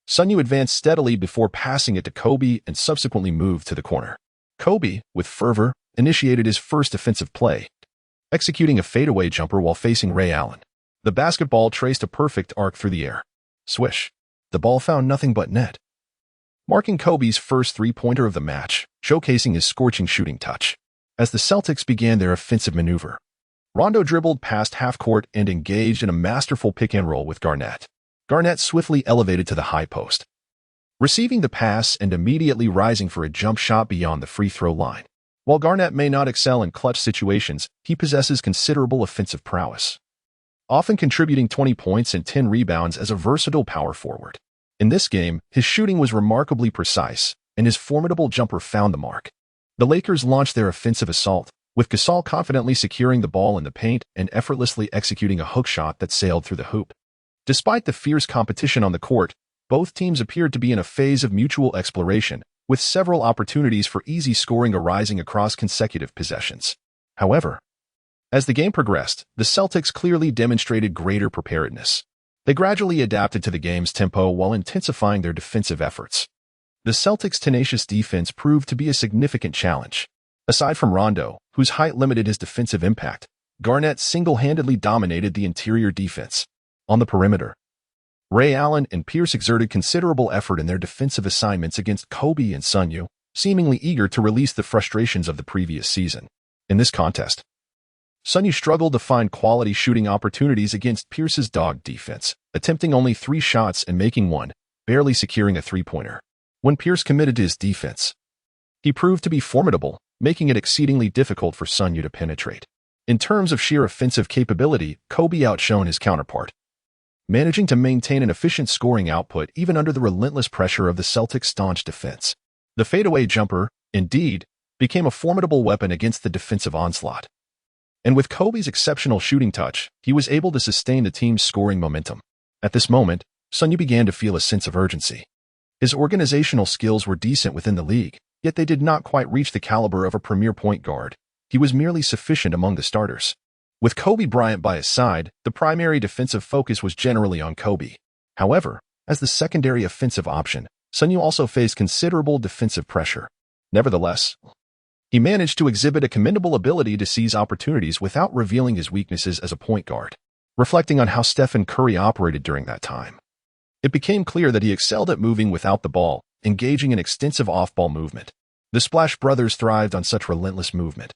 Sun Yue advanced steadily before passing it to Kobe and subsequently moved to the corner. Kobe, with fervor, initiated his first offensive play, executing a fadeaway jumper while facing Ray Allen. The basketball traced a perfect arc through the air. Swish. The ball found nothing but net, marking Kobe's first three-pointer of the match, showcasing his scorching shooting touch. As the Celtics began their offensive maneuver, Rondo dribbled past half-court and engaged in a masterful pick-and-roll with Garnett. Garnett swiftly elevated to the high post, receiving the pass and immediately rising for a jump shot beyond the free-throw line. While Garnett may not excel in clutch situations, he possesses considerable offensive prowess, often contributing 20 points and 10 rebounds as a versatile power forward. In this game, his shooting was remarkably precise, and his formidable jumper found the mark. The Lakers launched their offensive assault, with Gasol confidently securing the ball in the paint and effortlessly executing a hook shot that sailed through the hoop. Despite the fierce competition on the court, both teams appeared to be in a phase of mutual exploration, with several opportunities for easy scoring arising across consecutive possessions. However, as the game progressed, the Celtics clearly demonstrated greater preparedness. They gradually adapted to the game's tempo while intensifying their defensive efforts. The Celtics' tenacious defense proved to be a significant challenge. Aside from Rondo, whose height limited his defensive impact, Garnett single-handedly dominated the interior defense. On the perimeter, Ray Allen and Pierce exerted considerable effort in their defensive assignments against Kobe and Sun Yue, seemingly eager to release the frustrations of the previous season. In this contest, Sun Yue struggled to find quality shooting opportunities against Pierce's dogged defense, attempting only 3 shots and making one, barely securing a three-pointer. When Pierce committed to his defense, he proved to be formidable, making it exceedingly difficult for Sun Yue to penetrate. In terms of sheer offensive capability, Kobe outshone his counterpart, managing to maintain an efficient scoring output even under the relentless pressure of the Celtics' staunch defense. The fadeaway jumper, indeed, became a formidable weapon against the defensive onslaught. And with Kobe's exceptional shooting touch, he was able to sustain the team's scoring momentum. At this moment, Sun Yue began to feel a sense of urgency. His organizational skills were decent within the league, yet they did not quite reach the caliber of a premier point guard. He was merely sufficient among the starters. With Kobe Bryant by his side, the primary defensive focus was generally on Kobe. However, as the secondary offensive option, Sun Yue also faced considerable defensive pressure. Nevertheless, he managed to exhibit a commendable ability to seize opportunities without revealing his weaknesses as a point guard. Reflecting on how Stephen Curry operated during that time, it became clear that he excelled at moving without the ball, engaging in extensive off-ball movement. The Splash Brothers thrived on such relentless movement,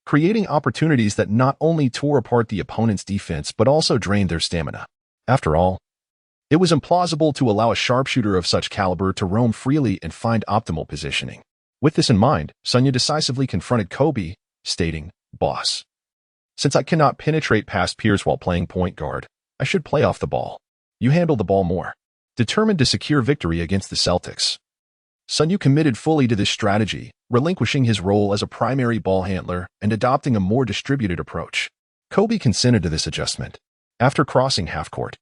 creating opportunities that not only tore apart the opponent's defense but also drained their stamina. After all, it was implausible to allow a sharpshooter of such caliber to roam freely and find optimal positioning. With this in mind, Sun Yue decisively confronted Kobe, stating, "Boss, since I cannot penetrate past peers while playing point guard, I should play off the ball. You handle the ball more." Determined to secure victory against the Celtics, Sun Yue committed fully to this strategy, relinquishing his role as a primary ball handler and adopting a more distributed approach. Kobe consented to this adjustment. After crossing half-court,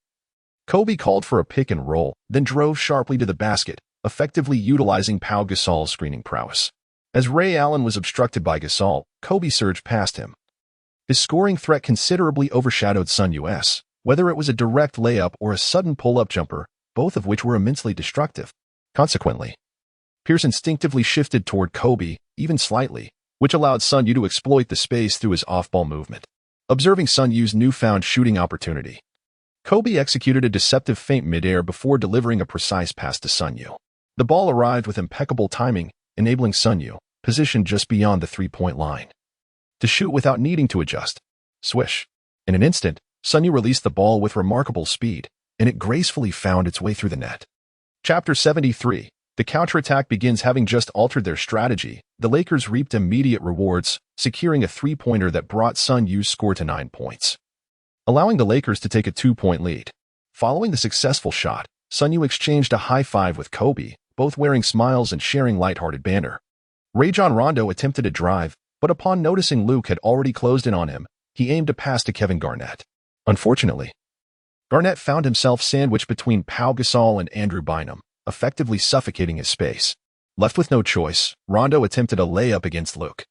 Kobe called for a pick and roll, then drove sharply to the basket, effectively utilizing Pau Gasol's screening prowess. As Ray Allen was obstructed by Gasol, Kobe surged past him. His scoring threat considerably overshadowed Sun Yue's, whether it was a direct layup or a sudden pull-up jumper, both of which were immensely destructive. Consequently, Pierce instinctively shifted toward Kobe, even slightly, which allowed Sun Yue to exploit the space through his off-ball movement. Observing Sun Yue's newfound shooting opportunity, Kobe executed a deceptive feint midair before delivering a precise pass to Sun Yue. The ball arrived with impeccable timing, enabling Sun Yue, positioned just beyond the three-point line, to shoot without needing to adjust. Swish. In an instant, Sun Yue released the ball with remarkable speed, and it gracefully found its way through the net. Chapter 73. The counterattack begins. Having just altered their strategy, the Lakers reaped immediate rewards, securing a three-pointer that brought Sun Yue's score to 9 points, allowing the Lakers to take a 2-point lead. Following the successful shot, Sun Yue exchanged a high-five with Kobe, both wearing smiles and sharing lighthearted banter. Rajon Rondo attempted a drive, but upon noticing Luke had already closed in on him, he aimed a pass to Kevin Garnett. Unfortunately, Garnett found himself sandwiched between Pau Gasol and Andrew Bynum, effectively suffocating his space. Left with no choice, Rondo attempted a layup against Luke.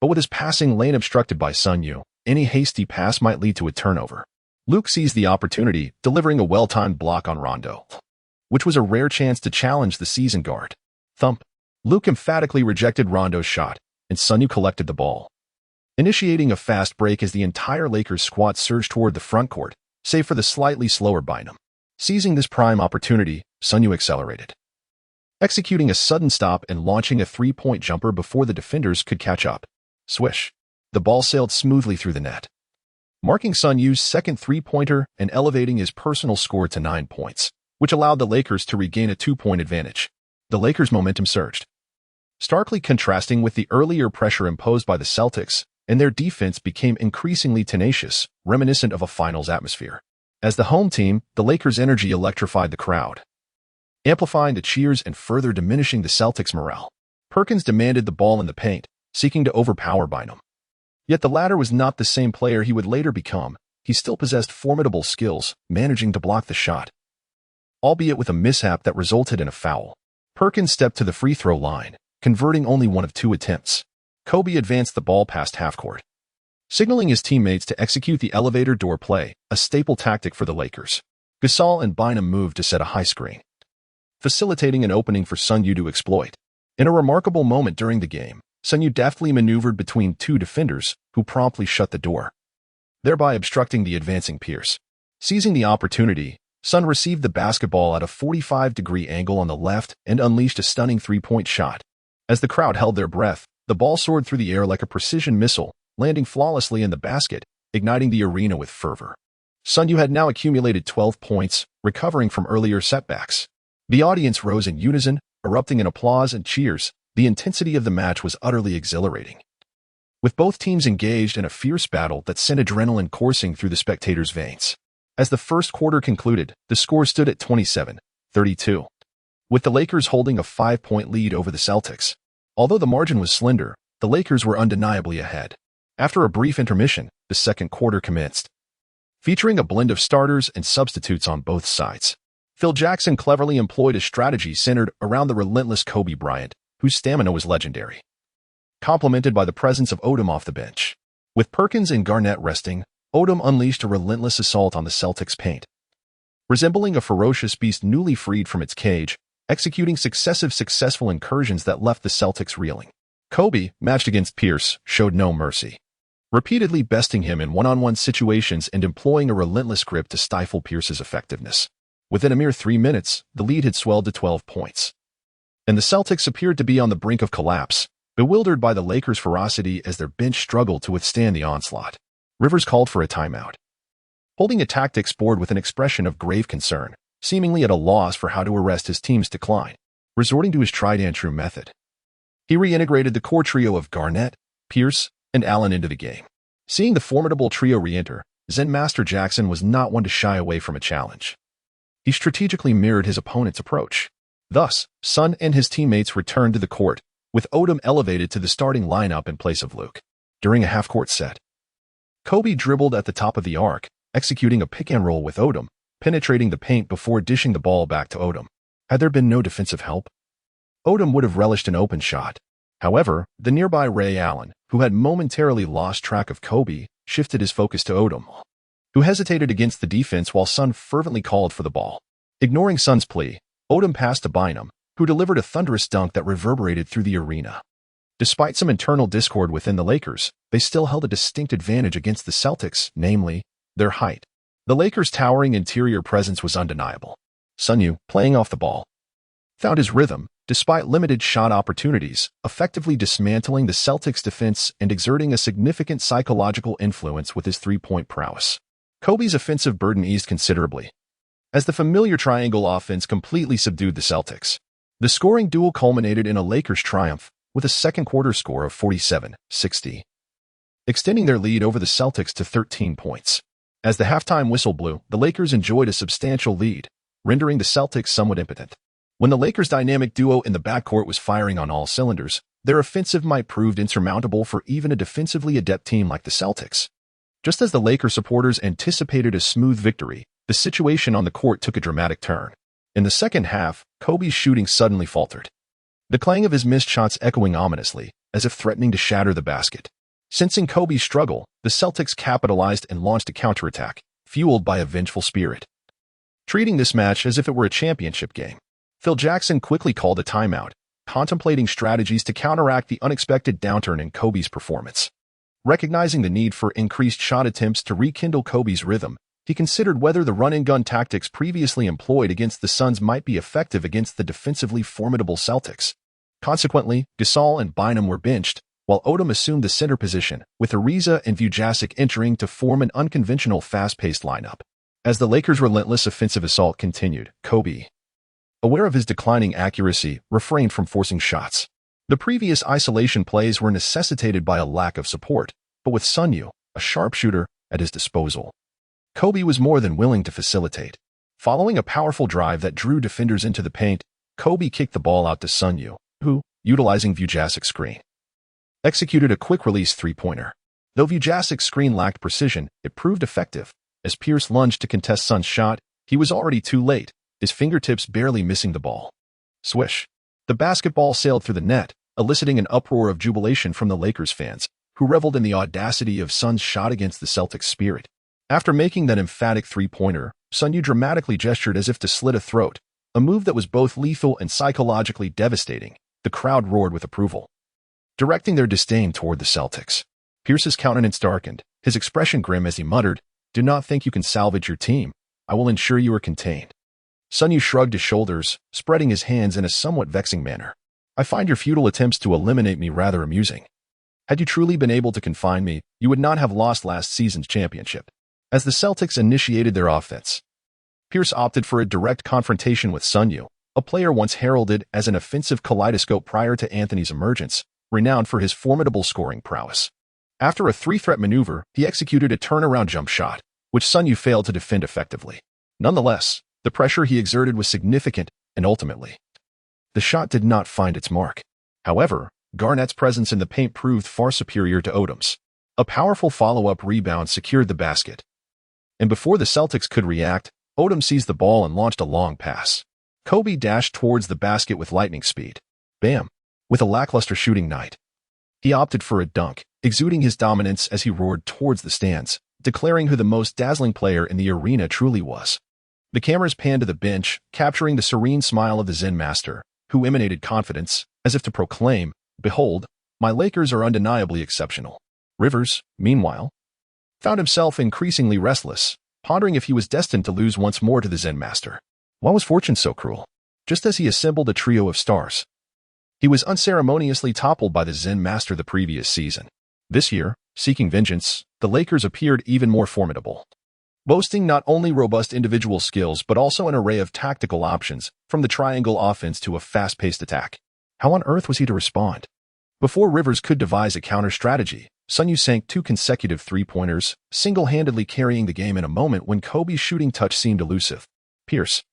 But with his passing lane obstructed by Sun Yue, any hasty pass might lead to a turnover. Luke seized the opportunity, delivering a well-timed block on Rondo, which was a rare chance to challenge the seasoned guard. Thump. Luke emphatically rejected Rondo's shot, and Sun Yue collected the ball, initiating a fast break as the entire Lakers squad surged toward the front court, save for the slightly slower Bynum. Seizing this prime opportunity, Sun Yue accelerated, executing a sudden stop and launching a three-point jumper before the defenders could catch up. Swish. The ball sailed smoothly through the net, marking Sun Yue's second three-pointer and elevating his personal score to 9 points, which allowed the Lakers to regain a 2-point advantage. The Lakers' momentum surged, starkly contrasting with the earlier pressure imposed by the Celtics, and their defense became increasingly tenacious, reminiscent of a finals atmosphere. As the home team, the Lakers' energy electrified the crowd, amplifying the cheers and further diminishing the Celtics' morale. Perkins demanded the ball in the paint, seeking to overpower Bynum. Yet the latter was not the same player he would later become. He still possessed formidable skills, managing to block the shot, albeit with a mishap that resulted in a foul. Perkins stepped to the free throw line, converting only one of 2 attempts. Kobe advanced the ball past half-court, signaling his teammates to execute the elevator door play, a staple tactic for the Lakers. Gasol and Bynum moved to set a high screen, facilitating an opening for Sun Yue to exploit. In a remarkable moment during the game, Sun Yue deftly maneuvered between 2 defenders, who promptly shut the door, thereby obstructing the advancing Pierce. Seizing the opportunity, Sun received the basketball at a 45-degree angle on the left and unleashed a stunning 3-point shot. As the crowd held their breath, the ball soared through the air like a precision missile, landing flawlessly in the basket, igniting the arena with fervor. Sun Yue had now accumulated 12 points, recovering from earlier setbacks. The audience rose in unison, erupting in applause and cheers. The intensity of the match was utterly exhilarating, with both teams engaged in a fierce battle that sent adrenaline coursing through the spectators' veins. As the first quarter concluded, the score stood at 27-32, with the Lakers holding a 5-point lead over the Celtics. Although the margin was slender, the Lakers were undeniably ahead. After a brief intermission, the second quarter commenced, featuring a blend of starters and substitutes on both sides. Phil Jackson cleverly employed a strategy centered around the relentless Kobe Bryant, whose stamina was legendary, complemented by the presence of Odom off the bench. With Perkins and Garnett resting, Odom unleashed a relentless assault on the Celtics' paint. Resembling a ferocious beast newly freed from its cage, executing successive successful incursions that left the Celtics reeling. Kobe, matched against Pierce, showed no mercy, repeatedly besting him in one-on-one situations and employing a relentless grip to stifle Pierce's effectiveness. Within a mere 3 minutes, the lead had swelled to 12 points. And the Celtics appeared to be on the brink of collapse, bewildered by the Lakers' ferocity as their bench struggled to withstand the onslaught. Rivers called for a timeout, holding a tactics board with an expression of grave concern, seemingly at a loss for how to arrest his team's decline. Resorting to his tried-and-true method, he reintegrated the core trio of Garnett, Pierce, and Allen into the game. Seeing the formidable trio re-enter, Zen Master Jackson was not one to shy away from a challenge. He strategically mirrored his opponent's approach. Thus, Sun and his teammates returned to the court, with Odom elevated to the starting lineup in place of Luke. During a half-court set, Kobe dribbled at the top of the arc, executing a pick-and-roll with Odom, penetrating the paint before dishing the ball back to Odom. Had there been no defensive help, Odom would have relished an open shot. However, the nearby Ray Allen, who had momentarily lost track of Kobe, shifted his focus to Odom, who hesitated against the defense while Sun fervently called for the ball. Ignoring Sun's plea, Odom passed to Bynum, who delivered a thunderous dunk that reverberated through the arena. Despite some internal discord within the Lakers, they still held a distinct advantage against the Celtics, namely, their height. The Lakers' towering interior presence was undeniable. Sun Yue, playing off the ball, found his rhythm, despite limited shot opportunities, effectively dismantling the Celtics' defense and exerting a significant psychological influence with his three-point prowess. Kobe's offensive burden eased considerably, as the familiar triangle offense completely subdued the Celtics. The scoring duel culminated in a Lakers triumph, with a second-quarter score of 47-60, extending their lead over the Celtics to 13 points. As the halftime whistle blew, the Lakers enjoyed a substantial lead, rendering the Celtics somewhat impotent. When the Lakers' dynamic duo in the backcourt was firing on all cylinders, their offensive might proved insurmountable for even a defensively adept team like the Celtics. Just as the Lakers supporters anticipated a smooth victory, the situation on the court took a dramatic turn. In the second half, Kobe's shooting suddenly faltered, the clang of his missed shots echoing ominously, as if threatening to shatter the basket. Sensing Kobe's struggle, the Celtics capitalized and launched a counterattack, fueled by a vengeful spirit. Treating this match as if it were a championship game, Phil Jackson quickly called a timeout, contemplating strategies to counteract the unexpected downturn in Kobe's performance. Recognizing the need for increased shot attempts to rekindle Kobe's rhythm, he considered whether the run-and-gun tactics previously employed against the Suns might be effective against the defensively formidable Celtics. Consequently, Gasol and Bynum were benched, while Odom assumed the center position, with Ariza and Vujasic entering to form an unconventional fast-paced lineup. As the Lakers' relentless offensive assault continued, Kobe, aware of his declining accuracy, refrained from forcing shots. The previous isolation plays were necessitated by a lack of support, but with Sun Yue, a sharpshooter, at his disposal, Kobe was more than willing to facilitate. Following a powerful drive that drew defenders into the paint, Kobe kicked the ball out to Sun Yue, who, utilizing Vujasic's screen, executed a quick-release three-pointer. Though Vujasic's screen lacked precision, it proved effective. As Pierce lunged to contest Sun's shot, he was already too late, his fingertips barely missing the ball. Swish. The basketball sailed through the net, eliciting an uproar of jubilation from the Lakers fans, who reveled in the audacity of Sun's shot against the Celtics' spirit. After making that emphatic three-pointer, Sun Yue dramatically gestured as if to slit a throat, a move that was both lethal and psychologically devastating. The crowd roared with approval, directing their disdain toward the Celtics. Pierce's countenance darkened, his expression grim as he muttered, "Do not think you can salvage your team. I will ensure you are contained." Sun Yue shrugged his shoulders, spreading his hands in a somewhat vexing manner. "I find your futile attempts to eliminate me rather amusing. Had you truly been able to confine me, you would not have lost last season's championship." As the Celtics initiated their offense, Pierce opted for a direct confrontation with Sun Yue, a player once heralded as an offensive kaleidoscope prior to Anthony's emergence, renowned for his formidable scoring prowess. After a three-threat maneuver, he executed a turnaround jump shot, which Sun Yue failed to defend effectively. Nonetheless, the pressure he exerted was significant, and ultimately, the shot did not find its mark. However, Garnett's presence in the paint proved far superior to Odom's. A powerful follow-up rebound secured the basket, and before the Celtics could react, Odom seized the ball and launched a long pass. Kobe dashed towards the basket with lightning speed. Bam! With a lackluster shooting night, He opted for a dunk, exuding his dominance as he roared towards the stands, declaring who the most dazzling player in the arena truly was. The cameras panned to the bench, capturing the serene smile of the Zen master, who emanated confidence, as if to proclaim, "Behold, my Lakers are undeniably exceptional." Rivers, meanwhile, found himself increasingly restless, pondering if he was destined to lose once more to the Zen master. Why was fortune so cruel? Just as he assembled a trio of stars, he was unceremoniously toppled by the Zen master the previous season. This year, seeking vengeance, the Lakers appeared even more formidable, boasting not only robust individual skills but also an array of tactical options, from the triangle offense to a fast-paced attack. How on earth was he to respond? Before Rivers could devise a counter-strategy, Sun Yue sank 2 consecutive three-pointers, single-handedly carrying the game in a moment when Kobe's shooting touch seemed elusive. "Pierce,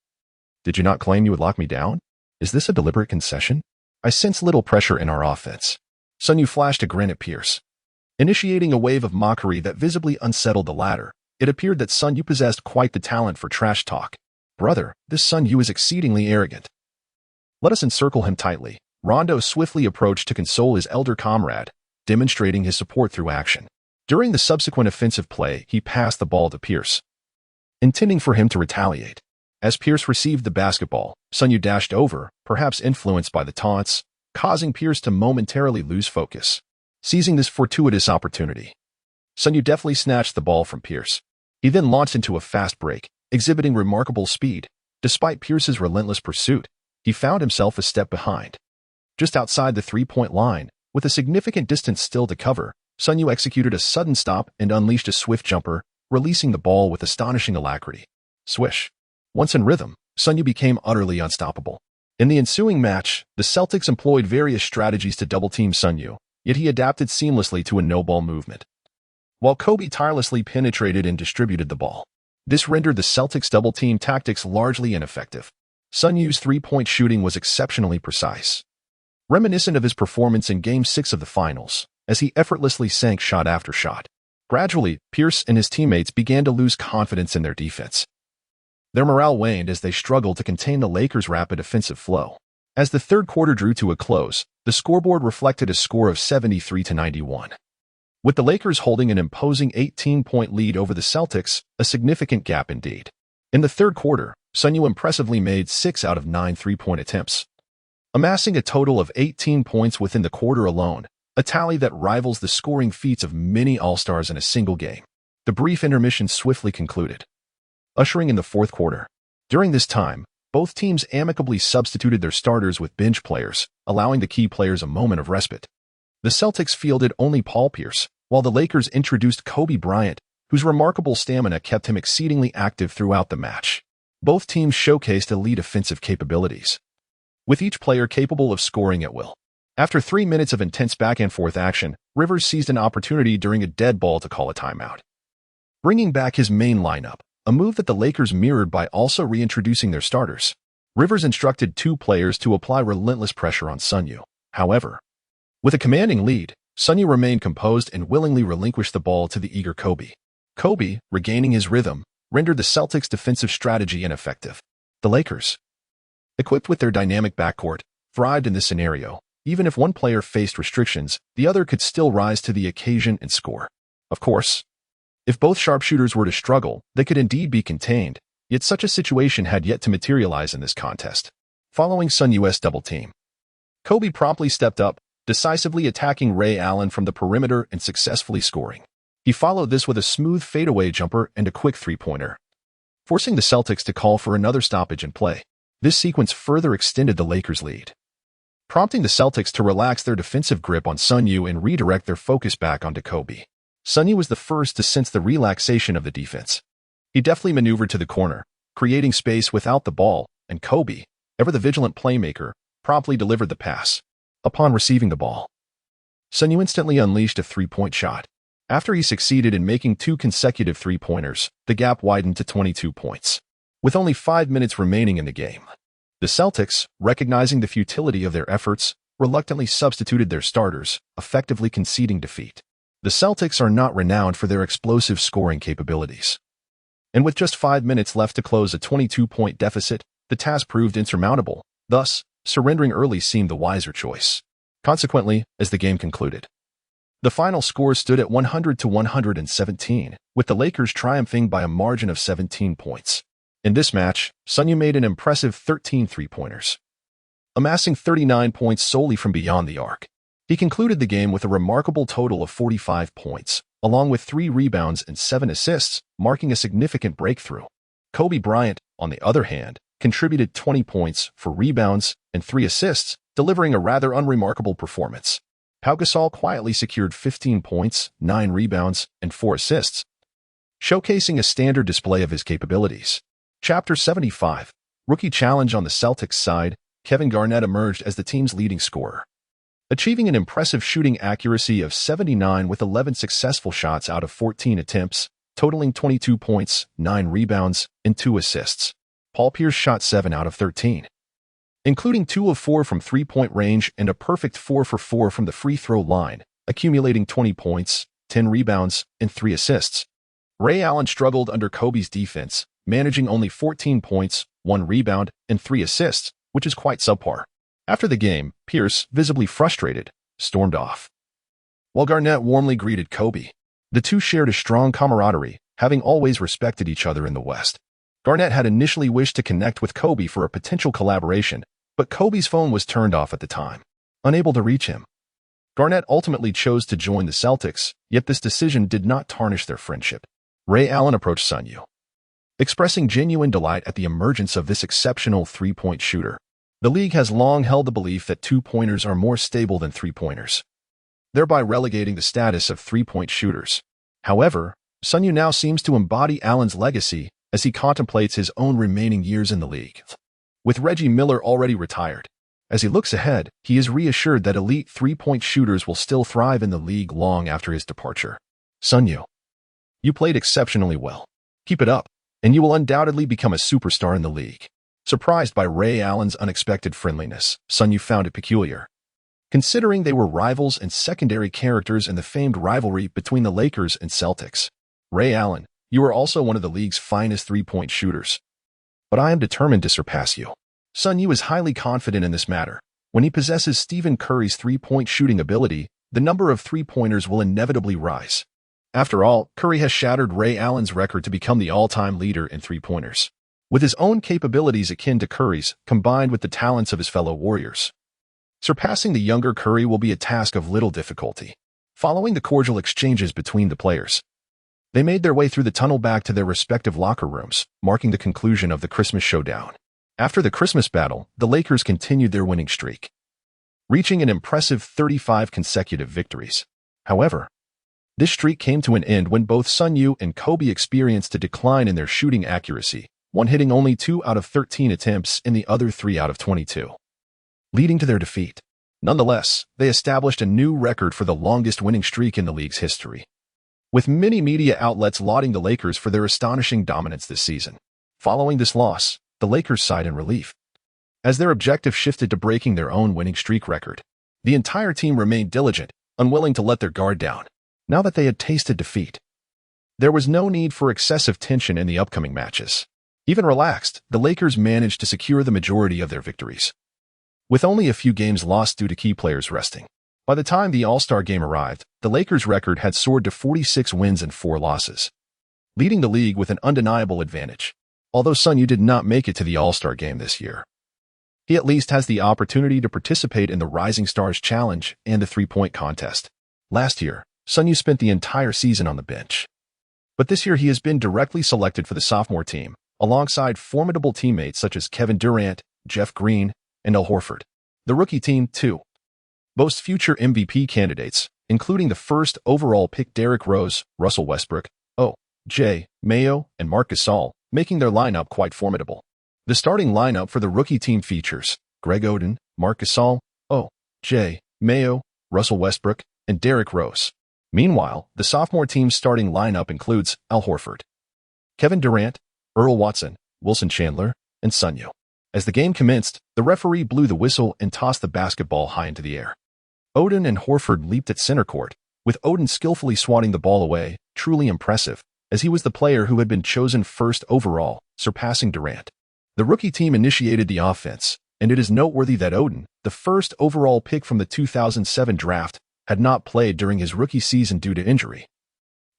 did you not claim you would lock me down? Is this a deliberate concession? I sense little pressure in our offense." Sun Yue flashed a grin at Pierce, initiating a wave of mockery that visibly unsettled the latter. It appeared that Sun Yue possessed quite the talent for trash talk. "Brother, this Sun Yue is exceedingly arrogant. Let us encircle him tightly." Rondo swiftly approached to console his elder comrade, demonstrating his support through action. During the subsequent offensive play, he passed the ball to Pierce, intending for him to retaliate. As Pierce received the basketball, Sun Yue dashed over, perhaps influenced by the taunts, causing Pierce to momentarily lose focus. Seizing this fortuitous opportunity, Sun Yue deftly snatched the ball from Pierce. He then launched into a fast break, exhibiting remarkable speed. Despite Pierce's relentless pursuit, he found himself a step behind. Just outside the three-point line, with a significant distance still to cover, Sun Yue executed a sudden stop and unleashed a swift jumper, releasing the ball with astonishing alacrity. Swish. Once in rhythm, Sun Yue became utterly unstoppable. In the ensuing match, the Celtics employed various strategies to double-team Sun Yue, yet he adapted seamlessly to a no-ball movement, while Kobe tirelessly penetrated and distributed the ball. This rendered the Celtics' double-team tactics largely ineffective. Sun Yue's three-point shooting was exceptionally precise, reminiscent of his performance in Game 6 of the Finals, as he effortlessly sank shot after shot. Gradually, Pierce and his teammates began to lose confidence in their defense. Their morale waned as they struggled to contain the Lakers' rapid offensive flow. As the third quarter drew to a close, the scoreboard reflected a score of 73-91. With the Lakers holding an imposing 18-point lead over the Celtics, a significant gap indeed. In the third quarter, Sun Yue impressively made 6 out of 9 three-point attempts, amassing a total of 18 points within the quarter alone, a tally that rivals the scoring feats of many All-Stars in a single game. The brief intermission swiftly concluded, ushering in the fourth quarter. During this time, both teams amicably substituted their starters with bench players, allowing the key players a moment of respite. The Celtics fielded only Paul Pierce, while the Lakers introduced Kobe Bryant, whose remarkable stamina kept him exceedingly active throughout the match. Both teams showcased elite offensive capabilities, with each player capable of scoring at will. After 3 minutes of intense back-and-forth action, Rivers seized an opportunity during a dead ball to call a timeout, bringing back his main lineup, a move that the Lakers mirrored by also reintroducing their starters. Rivers instructed 2 players to apply relentless pressure on Sun Yue. However, with a commanding lead, Sun Yue remained composed and willingly relinquished the ball to the eager Kobe. Kobe, regaining his rhythm, rendered the Celtics' defensive strategy ineffective. The Lakers, equipped with their dynamic backcourt, thrived in this scenario. Even if one player faced restrictions, the other could still rise to the occasion and score. Of course, if both sharpshooters were to struggle, they could indeed be contained, yet such a situation had yet to materialize in this contest. Following Sun Yue's double team, Kobe promptly stepped up, decisively attacking Ray Allen from the perimeter and successfully scoring. He followed this with a smooth fadeaway jumper and a quick three-pointer, forcing the Celtics to call for another stoppage in play. This sequence further extended the Lakers' lead, prompting the Celtics to relax their defensive grip on Sun Yue and redirect their focus back onto Kobe. Sun Yue was the first to sense the relaxation of the defense. He deftly maneuvered to the corner, creating space without the ball, and Kobe, ever the vigilant playmaker, promptly delivered the pass. Upon receiving the ball, Sun Yue instantly unleashed a three-point shot. After he succeeded in making 2 consecutive three-pointers, the gap widened to 22 points. With only 5 minutes remaining in the game, the Celtics, recognizing the futility of their efforts, reluctantly substituted their starters, effectively conceding defeat. The Celtics are not renowned for their explosive scoring capabilities, and with just 5 minutes left to close a 22-point deficit, the task proved insurmountable. Thus, surrendering early seemed the wiser choice. Consequently, as the game concluded, The final score stood at 100-117, with the Lakers triumphing by a margin of 17 points. In this match, Sun Yue made an impressive 13 three-pointers, amassing 39 points solely from beyond the arc. He concluded the game with a remarkable total of 45 points, along with 3 rebounds and 7 assists, marking a significant breakthrough. Kobe Bryant, on the other hand, contributed 20 points, 4 rebounds, and 3 assists, delivering a rather unremarkable performance. Pau Gasol quietly secured 15 points, 9 rebounds, and 4 assists, showcasing a standard display of his capabilities. Chapter 75. Rookie Challenge. On the Celtics side, Kevin Garnett emerged as the team's leading scorer, achieving an impressive shooting accuracy of 79 with 11 successful shots out of 14 attempts, totaling 22 points, 9 rebounds, and 2 assists. Paul Pierce shot 7 out of 13, including 2 of 4 from three-point range and a perfect 4 for 4 from the free throw line, accumulating 20 points, 10 rebounds, and 3 assists. Ray Allen struggled under Kobe's defense, managing only 14 points, 1 rebound, and 3 assists, which is quite subpar. After the game, Pierce, visibly frustrated, stormed off, while Garnett warmly greeted Kobe. The two shared a strong camaraderie, having always respected each other in the West. Garnett had initially wished to connect with Kobe for a potential collaboration, but Kobe's phone was turned off at the time, unable to reach him. Garnett ultimately chose to join the Celtics, yet this decision did not tarnish their friendship. Ray Allen approached Sun Yue, expressing genuine delight at the emergence of this exceptional three-point shooter. The league has long held the belief that two-pointers are more stable than three-pointers, thereby relegating the status of three-point shooters. However, Sun Yue now seems to embody Allen's legacy as he contemplates his own remaining years in the league. With Reggie Miller already retired, as he looks ahead, he is reassured that elite three-point shooters will still thrive in the league long after his departure. Sun Yue, you played exceptionally well. Keep it up, and you will undoubtedly become a superstar in the league. Surprised by Ray Allen's unexpected friendliness, Sun Yue found it peculiar, considering they were rivals and secondary characters in the famed rivalry between the Lakers and Celtics. Ray Allen, you are also one of the league's finest three-point shooters, but I am determined to surpass you. Sun Yue is highly confident in this matter. When he possesses Stephen Curry's three-point shooting ability, the number of three-pointers will inevitably rise. After all, Curry has shattered Ray Allen's record to become the all-time leader in three-pointers, with his own capabilities akin to Curry's, combined with the talents of his fellow Warriors. Surpassing the younger Curry will be a task of little difficulty. Following the cordial exchanges between the players, they made their way through the tunnel back to their respective locker rooms, marking the conclusion of the Christmas showdown. After the Christmas battle, the Lakers continued their winning streak, reaching an impressive 35 consecutive victories. However, this streak came to an end when both Sun Yue and Kobe experienced a decline in their shooting accuracy, one hitting only 2 out of 13 attempts and the other 3 out of 22, leading to their defeat. Nonetheless, they established a new record for the longest winning streak in the league's history, with many media outlets lauding the Lakers for their astonishing dominance this season. Following this loss, the Lakers sighed in relief, as their objective shifted to breaking their own winning streak record. The entire team remained diligent, unwilling to let their guard down. Now that they had tasted defeat, there was no need for excessive tension in the upcoming matches. Even relaxed, the Lakers managed to secure the majority of their victories, with only a few games lost due to key players resting. By the time the All-Star game arrived, the Lakers' record had soared to 46 wins and 4 losses, leading the league with an undeniable advantage. Although Sun Yue did not make it to the All-Star game this year, he at least has the opportunity to participate in the Rising Stars Challenge and the three-point contest. Last year, Sun Yue spent the entire season on the bench, but this year he has been directly selected for the sophomore team, alongside formidable teammates such as Kevin Durant, Jeff Green, and Al Horford. The rookie team, too, boasts future MVP candidates, including the first overall pick Derrick Rose, Russell Westbrook, O.J. Mayo, and Marc Gasol, making their lineup quite formidable. The starting lineup for the rookie team features Greg Oden, Marc Gasol, O.J. Mayo, Russell Westbrook, and Derrick Rose. Meanwhile, the sophomore team's starting lineup includes Al Horford, Kevin Durant, Earl Watson, Wilson Chandler, and Sun Yue. As the game commenced, the referee blew the whistle and tossed the basketball high into the air. Oden and Horford leaped at center court, with Oden skillfully swatting the ball away, truly impressive, as he was the player who had been chosen first overall, surpassing Durant. The rookie team initiated the offense, and it is noteworthy that Oden, the first overall pick from the 2007 draft, had not played during his rookie season due to injury,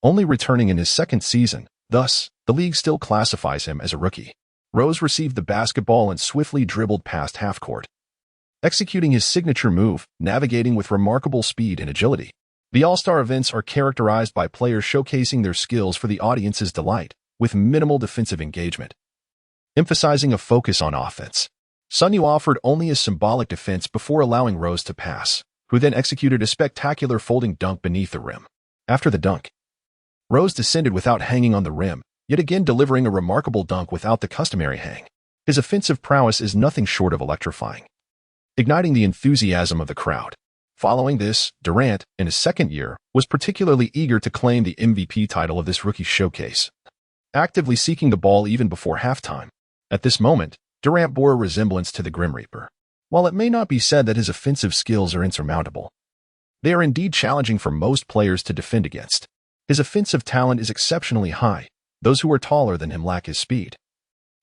only returning in his second season. Thus, the league still classifies him as a rookie. Rose received the basketball and swiftly dribbled past half-court, executing his signature move, navigating with remarkable speed and agility. The All-Star events are characterized by players showcasing their skills for the audience's delight, with minimal defensive engagement, emphasizing a focus on offense. Sun Yue offered only a symbolic defense before allowing Rose to pass, who then executed a spectacular folding dunk beneath the rim. After the dunk, Rose descended without hanging on the rim, yet again delivering a remarkable dunk without the customary hang. His offensive prowess is nothing short of electrifying, igniting the enthusiasm of the crowd. Following this, Durant, in his second year, was particularly eager to claim the MVP title of this rookie showcase, actively seeking the ball even before halftime. At this moment, Durant bore a resemblance to the Grim Reaper. While it may not be said that his offensive skills are insurmountable, they are indeed challenging for most players to defend against. His offensive talent is exceptionally high. Those who are taller than him lack his speed,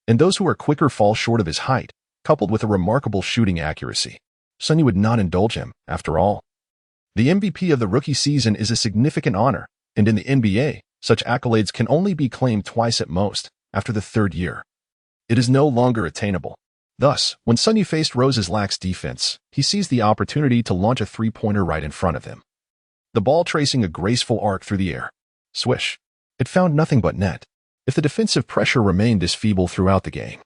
and those who are quicker fall short of his height, coupled with a remarkable shooting accuracy. Sun Yue would not indulge him, after all. The MVP of the rookie season is a significant honor, and in the NBA, such accolades can only be claimed twice at most, after the third year. It is no longer attainable. Thus, when Sun Yue faced Rose's lax defense, he seized the opportunity to launch a three-pointer right in front of him, the ball tracing a graceful arc through the air. Swish. It found nothing but net. If the defensive pressure remained this feeble throughout the game,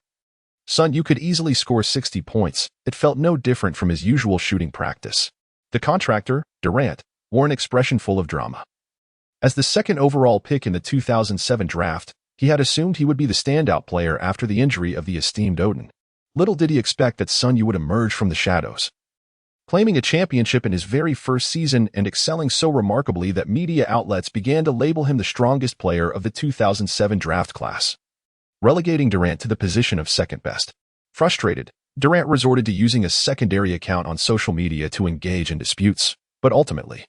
Sun Yue could easily score 60 points. It felt no different from his usual shooting practice. The contractor, Durant, wore an expression full of drama. As the second overall pick in the 2007 draft, he had assumed he would be the standout player after the injury of the esteemed Odin. Little did he expect that Sun Yue would emerge from the shadows, claiming a championship in his very first season and excelling so remarkably that media outlets began to label him the strongest player of the 2007 draft class, relegating Durant to the position of second best. Frustrated, Durant resorted to using a secondary account on social media to engage in disputes, but ultimately,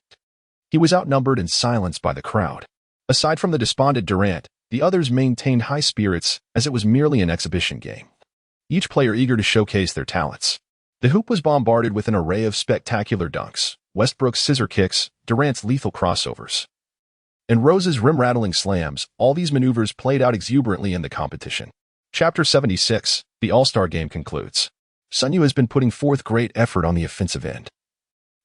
he was outnumbered and silenced by the crowd. Aside from the despondent Durant, the others maintained high spirits as it was merely an exhibition game, each player eager to showcase their talents. The hoop was bombarded with an array of spectacular dunks, Westbrook's scissor kicks, Durant's lethal crossovers, and Rose's rim-rattling slams. All these maneuvers played out exuberantly in the competition. Chapter 76, the All-Star Game concludes. Sun Yue has been putting forth great effort on the offensive end.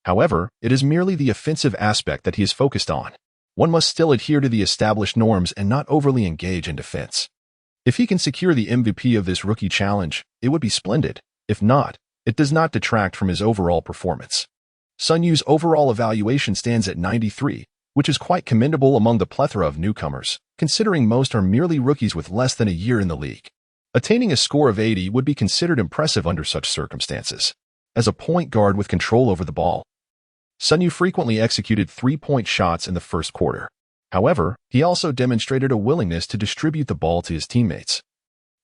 However, it is merely the offensive aspect that he is focused on. One must still adhere to the established norms and not overly engage in defense. If he can secure the MVP of this rookie challenge, it would be splendid. If not, it does not detract from his overall performance. Sun Yue's overall evaluation stands at 93, which is quite commendable among the plethora of newcomers, considering most are merely rookies with less than a year in the league. Attaining a score of 80 would be considered impressive under such circumstances. As a point guard with control over the ball, Sun Yue frequently executed three-point shots in the first quarter. However, he also demonstrated a willingness to distribute the ball to his teammates,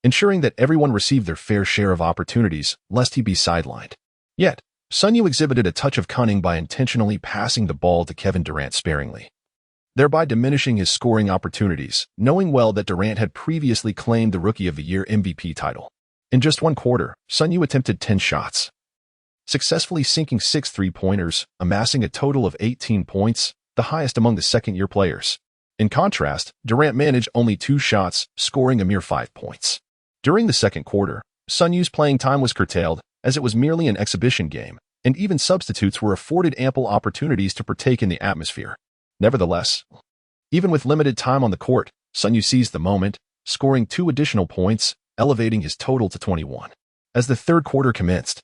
ensuring that everyone received their fair share of opportunities, lest he be sidelined. Yet, Sun Yue exhibited a touch of cunning by intentionally passing the ball to Kevin Durant sparingly, thereby diminishing his scoring opportunities, knowing well that Durant had previously claimed the Rookie of the Year MVP title. In just one quarter, Sun Yue attempted 10 shots, successfully sinking 6 three-pointers, amassing a total of 18 points, the highest among the second-year players. In contrast, Durant managed only 2 shots, scoring a mere 5 points. During the second quarter, Sun Yue's playing time was curtailed, as it was merely an exhibition game, and even substitutes were afforded ample opportunities to partake in the atmosphere. Nevertheless, even with limited time on the court, Sun Yue seized the moment, scoring 2 additional points, elevating his total to 21. As the third quarter commenced,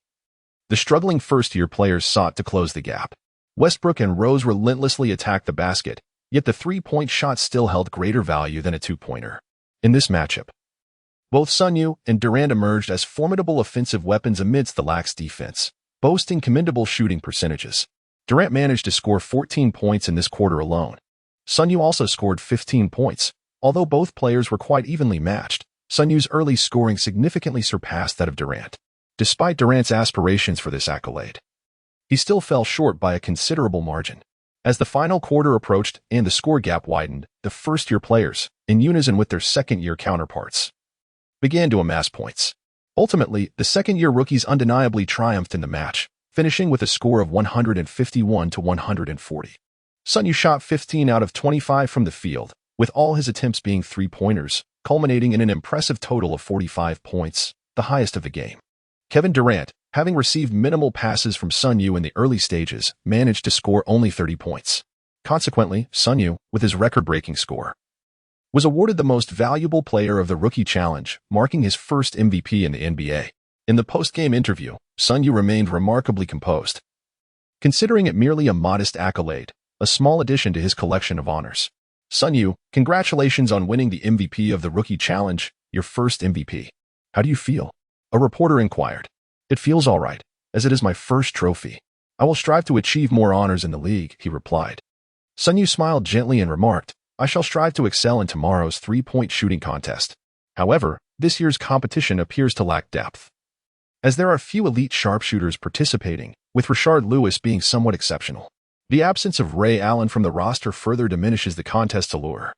the struggling first-year players sought to close the gap. Westbrook and Rose relentlessly attacked the basket, yet the three-point shot still held greater value than a two-pointer. In this matchup, both Sun Yue and Durant emerged as formidable offensive weapons amidst the lax defense, boasting commendable shooting percentages. Durant managed to score 14 points in this quarter alone. Sun Yue also scored 15 points. Although both players were quite evenly matched, Sun Yue's early scoring significantly surpassed that of Durant. Despite Durant's aspirations for this accolade, he still fell short by a considerable margin. As the final quarter approached and the score gap widened, the first-year players, in unison with their second-year counterparts, began to amass points. Ultimately, the second-year rookies undeniably triumphed in the match, finishing with a score of 151 to 140. Sun Yue shot 15 out of 25 from the field, with all his attempts being three-pointers, culminating in an impressive total of 45 points, the highest of the game. Kevin Durant, having received minimal passes from Sun Yue in the early stages, managed to score only 30 points. Consequently, Sun Yue, with his record-breaking score, was awarded the most valuable player of the Rookie Challenge, marking his first MVP in the NBA. In the post-game interview, Sun Yue remained remarkably composed, considering it merely a modest accolade, a small addition to his collection of honors. Sun Yue, congratulations on winning the MVP of the Rookie Challenge, your first MVP. How do you feel? A reporter inquired. It feels all right, as it is my first trophy. I will strive to achieve more honors in the league, he replied. Sun Yue smiled gently and remarked, I shall strive to excel in tomorrow's three-point shooting contest. However, this year's competition appears to lack depth, as there are few elite sharpshooters participating, with Rashard Lewis being somewhat exceptional. The absence of Ray Allen from the roster further diminishes the contest's allure.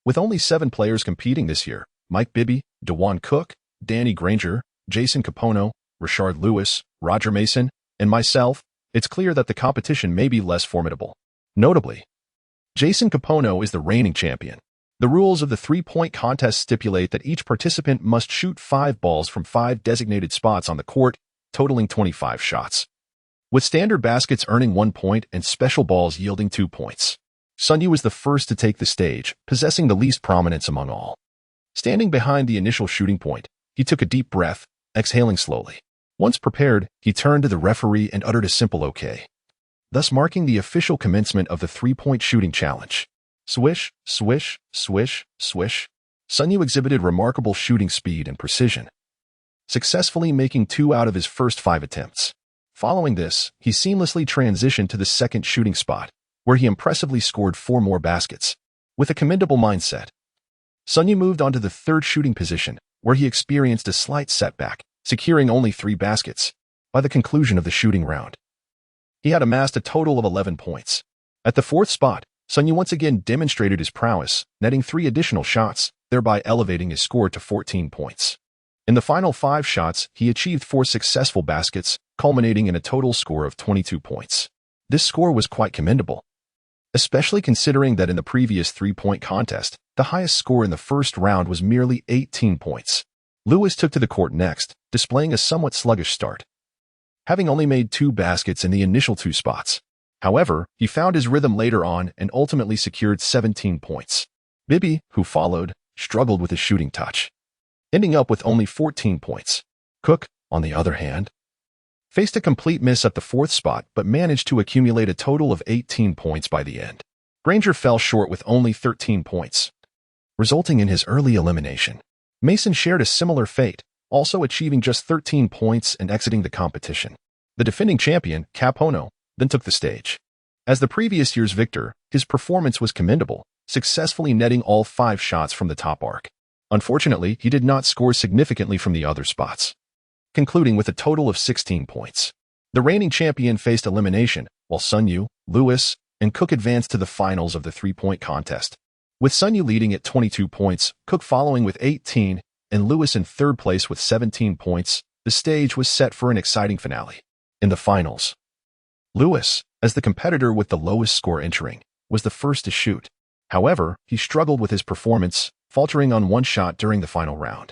With only 7 players competing this year, Mike Bibby, DeJuan Cook, Danny Granger, Jason Capono, Rashard Lewis, Roger Mason, and myself, it's clear that the competition may be less formidable. Notably, Jason Capono is the reigning champion. The rules of the three-point contest stipulate that each participant must shoot 5 balls from 5 designated spots on the court, totaling 25 shots, with standard baskets earning 1 point and special balls yielding 2 points. Sun Yue was the first to take the stage, possessing the least prominence among all. Standing behind the initial shooting point, he took a deep breath, exhaling slowly. Once prepared, he turned to the referee and uttered a simple okay, thus marking the official commencement of the three-point shooting challenge. Swish, swish, swish, swish. Sun Yue exhibited remarkable shooting speed and precision, successfully making 2 out of his first 5 attempts. Following this, he seamlessly transitioned to the second shooting spot, where he impressively scored 4 more baskets. With a commendable mindset, Sun Yue moved on to the third shooting position, where he experienced a slight setback, securing only 3 baskets. By the conclusion of the shooting round, he had amassed a total of 11 points. At the fourth spot, Sun Yue once again demonstrated his prowess, netting 3 additional shots, thereby elevating his score to 14 points. In the final 5 shots, he achieved 4 successful baskets, culminating in a total score of 22 points. This score was quite commendable, especially considering that in the previous three-point contest, the highest score in the first round was merely 18 points. Lewis took to the court next, displaying a somewhat sluggish start, having only made 2 baskets in the initial 2 spots. However, he found his rhythm later on and ultimately secured 17 points. Bibby, who followed, struggled with his shooting touch, ending up with only 14 points. Cook, on the other hand, faced a complete miss at the 4th spot but managed to accumulate a total of 18 points by the end. Granger fell short with only 13 points, resulting in his early elimination. Mason shared a similar fate, also achieving just 13 points and exiting the competition. The defending champion, Capono, then took the stage. As the previous year's victor, his performance was commendable, successfully netting all 5 shots from the top arc. Unfortunately, he did not score significantly from the other spots, concluding with a total of 16 points. The reigning champion faced elimination, while Sun Yue, Lewis, and Cook advanced to the finals of the three-point contest. With Sun Yue leading at 22 points, Cook following with 18, and Lewis in third place with 17 points, the stage was set for an exciting finale. In the finals, Lewis, as the competitor with the lowest score entering, was the first to shoot. However, he struggled with his performance, faltering on 1 shot during the final round,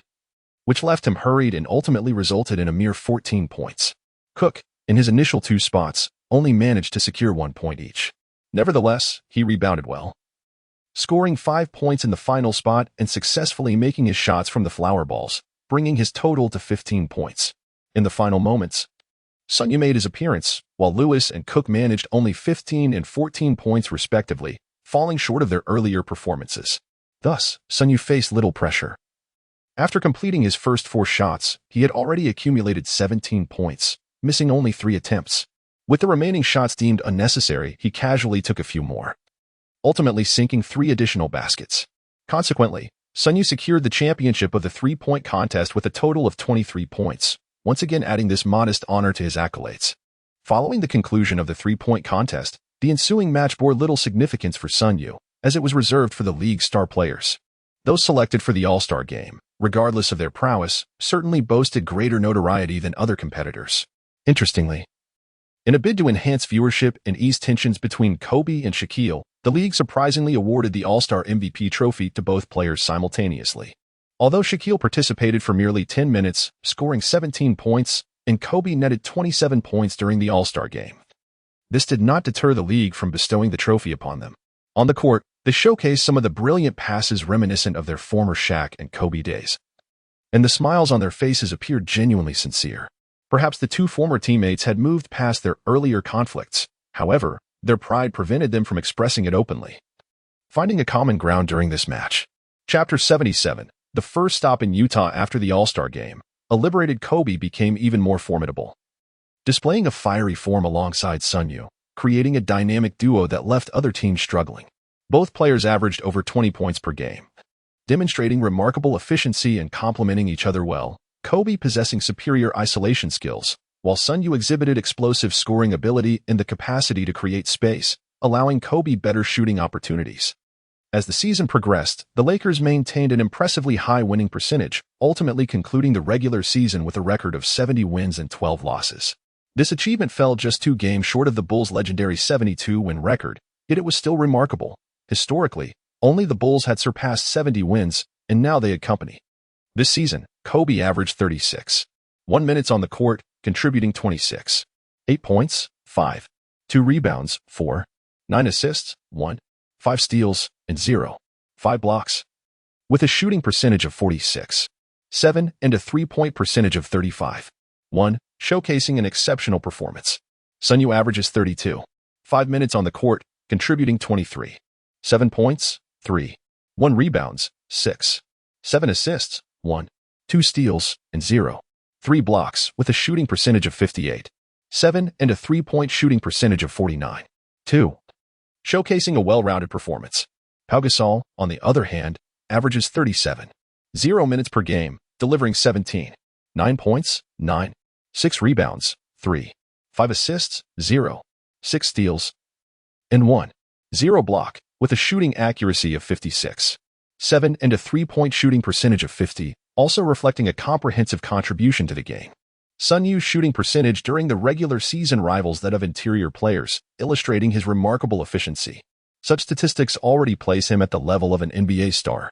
which left him hurried and ultimately resulted in a mere 14 points. Cook, in his initial 2 spots, only managed to secure 1 point each. Nevertheless, he rebounded well, scoring 5 points in the final spot and successfully making his shots from the flower balls, bringing his total to 15 points. In the final moments, Sun Yue made his appearance, while Lewis and Cook managed only 15 and 14 points respectively, falling short of their earlier performances. Thus, Sun Yue faced little pressure. After completing his first 4 shots, he had already accumulated 17 points, missing only 3 attempts. With the remaining shots deemed unnecessary, he casually took a few more, ultimately sinking 3 additional baskets. Consequently, Sun Yue secured the championship of the three-point contest with a total of 23 points, once again adding this modest honor to his accolades. Following the conclusion of the three-point contest, the ensuing match bore little significance for Sun Yue, as it was reserved for the league's star players. Those selected for the All-Star game, regardless of their prowess, certainly boasted greater notoriety than other competitors. Interestingly, In a bid to enhance viewership and ease tensions between Kobe and Shaquille, the league surprisingly awarded the All-Star MVP trophy to both players simultaneously. Although Shaquille participated for merely 10 minutes, scoring 17 points, and Kobe netted 27 points during the All-Star game, this did not deter the league from bestowing the trophy upon them. On the court, they showcased some of the brilliant passes reminiscent of their former Shaq and Kobe days, and the smiles on their faces appeared genuinely sincere. Perhaps the two former teammates had moved past their earlier conflicts. However, their pride prevented them from expressing it openly, finding a common ground during this match. Chapter 77, the first stop in Utah after the All-Star game, a liberated Kobe became even more formidable, displaying a fiery form alongside Sun Yue, creating a dynamic duo that left other teams struggling. Both players averaged over 20 points per game, demonstrating remarkable efficiency and complementing each other well. Kobe possessing superior isolation skills, while Sun Yue exhibited explosive scoring ability and the capacity to create space, allowing Kobe better shooting opportunities. As the season progressed, the Lakers maintained an impressively high winning percentage, ultimately concluding the regular season with a record of 70 wins and 12 losses. This achievement fell just 2 games short of the Bulls' legendary 72-win record, yet it was still remarkable. Historically, only the Bulls had surpassed 70 wins, and now they had company. This season, Kobe averaged 36.1 minutes on the court, contributing 26, 8 points, 5, 2 rebounds, 4, 9 assists, 1, 5 steals, and 0, 5 blocks, with a shooting percentage of 46.7 and a three-point percentage of 35.1, showcasing an exceptional performance. Sun Yue averages 32.5 minutes on the court, contributing 23, 7 points, 3, 1 rebounds, 6, 7 assists, 1, 2 steals, and 0, 3 blocks, with a shooting percentage of 58.7 and a three-point shooting percentage of 49.2, showcasing a well-rounded performance. Pau Gasol, on the other hand, averages 37.0 minutes per game, delivering 17.9 points, 9, 6 rebounds, 3, 5 assists, 0, 6 steals, and 1, 0 block, with a shooting accuracy of 56.7 and a three-point shooting percentage of 50, also reflecting a comprehensive contribution to the game. Sun Yue's shooting percentage during the regular season rivals that of interior players, illustrating his remarkable efficiency. Such statistics already place him at the level of an NBA star.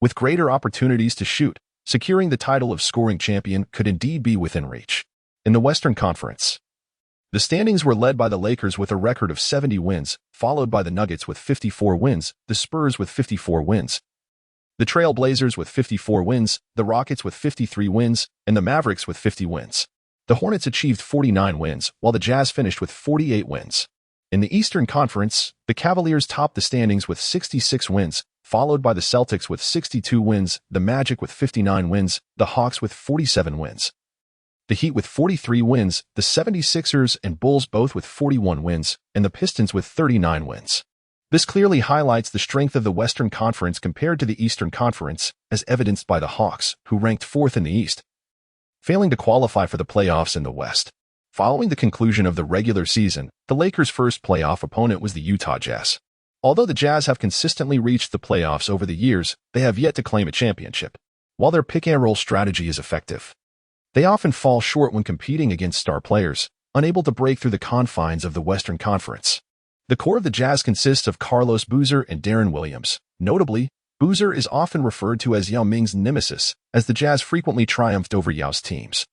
With greater opportunities to shoot, securing the title of scoring champion could indeed be within reach. In the Western Conference, the standings were led by the Lakers with a record of 70 wins, followed by the Nuggets with 54 wins, the Spurs with 54 wins, the Trail Blazers with 54 wins, the Rockets with 53 wins, and the Mavericks with 50 wins. The Hornets achieved 49 wins, while the Jazz finished with 48 wins. In the Eastern Conference, the Cavaliers topped the standings with 66 wins, followed by the Celtics with 62 wins, the Magic with 59 wins, the Hawks with 47 wins, the Heat with 43 wins, the 76ers and Bulls both with 41 wins, and the Pistons with 39 wins. This clearly highlights the strength of the Western Conference compared to the Eastern Conference, as evidenced by the Hawks, who ranked 4th in the East, failing to qualify for the playoffs in the West. Following the conclusion of the regular season, the Lakers' first playoff opponent was the Utah Jazz. Although the Jazz have consistently reached the playoffs over the years, they have yet to claim a championship. While their pick-and-roll strategy is effective, they often fall short when competing against star players, unable to break through the confines of the Western Conference. The core of the Jazz consists of Carlos Boozer and Deron Williams. Notably, Boozer is often referred to as Yao Ming's nemesis, as the Jazz frequently triumphed over Yao's teams,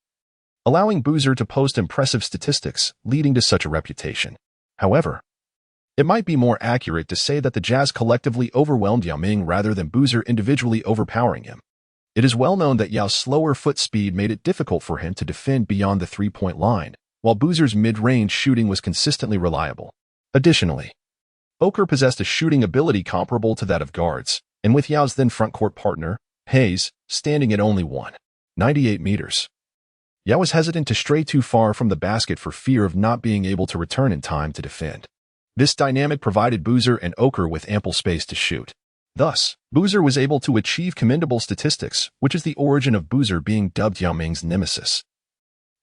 allowing Boozer to post impressive statistics, leading to such a reputation. However, it might be more accurate to say that the Jazz collectively overwhelmed Yao Ming rather than Boozer individually overpowering him. It is well known that Yao's slower foot speed made it difficult for him to defend beyond the three-point line, while Boozer's mid-range shooting was consistently reliable. Additionally, Oker possessed a shooting ability comparable to that of guards, and with Yao's then front-court partner, Hayes, standing at only 1.98 meters, Yao was hesitant to stray too far from the basket for fear of not being able to return in time to defend. This dynamic provided Boozer and Oker with ample space to shoot. Thus, Boozer was able to achieve commendable statistics, which is the origin of Boozer being dubbed Yao Ming's nemesis.